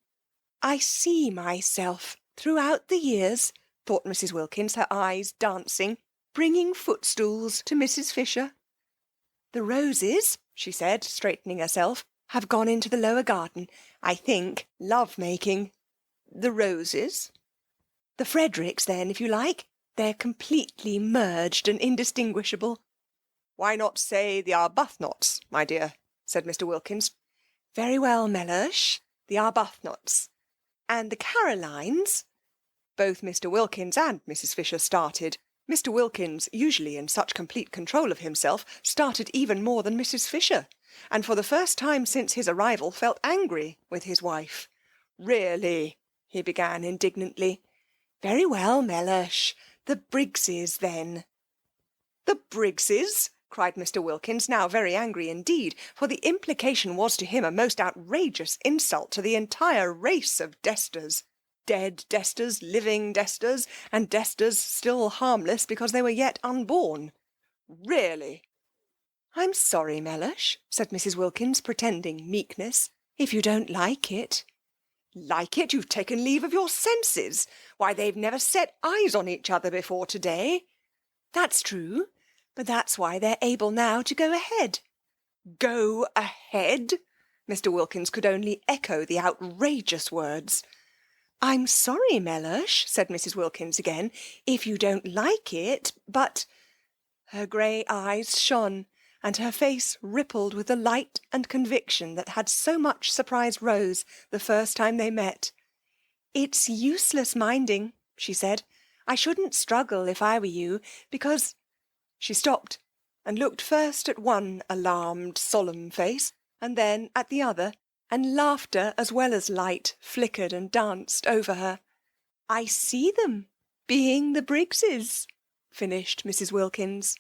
"I see myself throughout the years," thought Mrs. Wilkins, her eyes dancing, "bringing footstools to Mrs. Fisher. The roses," she said, straightening herself, "have gone into the lower garden, I think, love-making." "The roses?" "The Fredericks, then, if you like. They're completely merged and indistinguishable." "Why not say the Arbuthnot's, my dear?" said Mr. Wilkins. "Very well, Mellersh, the Arbuthnot's. And the Carolines." Both Mr. Wilkins and Mrs. Fisher started. Mr. Wilkins, usually in such complete control of himself, started even more than Mrs. Fisher, and for the first time since his arrival felt angry with his wife. "Really," he began indignantly. "Very well, Mellersh, the Briggses, then." "The Briggses?" cried Mr. Wilkins, now very angry indeed, for the implication was to him a most outrageous insult to the entire race of Desters. Dead Desters, living Desters, and Desters still harmless because they were yet unborn. "Really?" "I'm sorry, Mellersh," said Mrs. Wilkins, pretending meekness, "if you don't like it." "Like it? You've taken leave of your senses. Why, they've never set eyes on each other before today." "That's true, but that's why they're able now to go ahead." "Go ahead?" Mr. Wilkins could only echo the outrageous words. "I'm sorry, Mellersh," said Mrs. Wilkins again, "if you don't like it, but—" Her grey eyes shone, and her face rippled with the light and conviction that had so much surprised Rose the first time they met. "It's useless minding," she said. "I shouldn't struggle if I were you, because—" She stopped and looked first at one alarmed, solemn face, and then at the other, and laughter as well as light flickered and danced over her. "I see them being the Briggses," finished Mrs. Wilkins.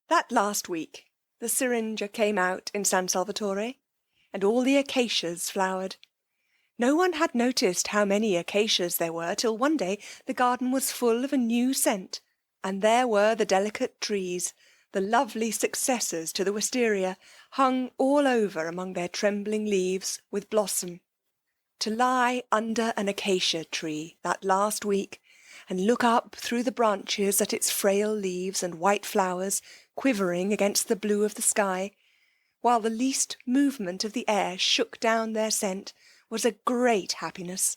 That last week the syringa came out in San Salvatore, and all the acacias flowered. No one had noticed how many acacias there were till one day the garden was full of a new scent, and there were the delicate trees, the lovely successors to the wisteria, hung all over among their trembling leaves with blossom. To lie under an acacia tree that last week and look up through the branches at its frail leaves and white flowers quivering against the blue of the sky, while the least movement of the air shook down their scent, was a great happiness.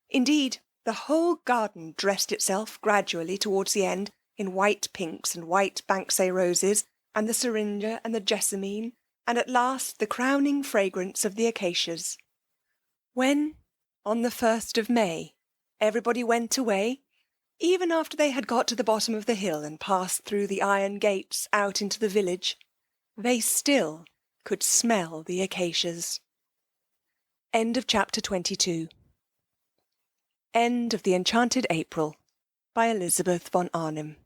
Indeed, The whole garden dressed itself gradually towards the end in white pinks and white Banksay roses, and the syringa and the jessamine, and at last the crowning fragrance of the acacias. When, on the 1st of May, everybody went away, even after they had got to the bottom of the hill and passed through the iron gates out into the village, they still could smell the acacias. End of chapter 22. End of The Enchanted April by Elizabeth von Arnim.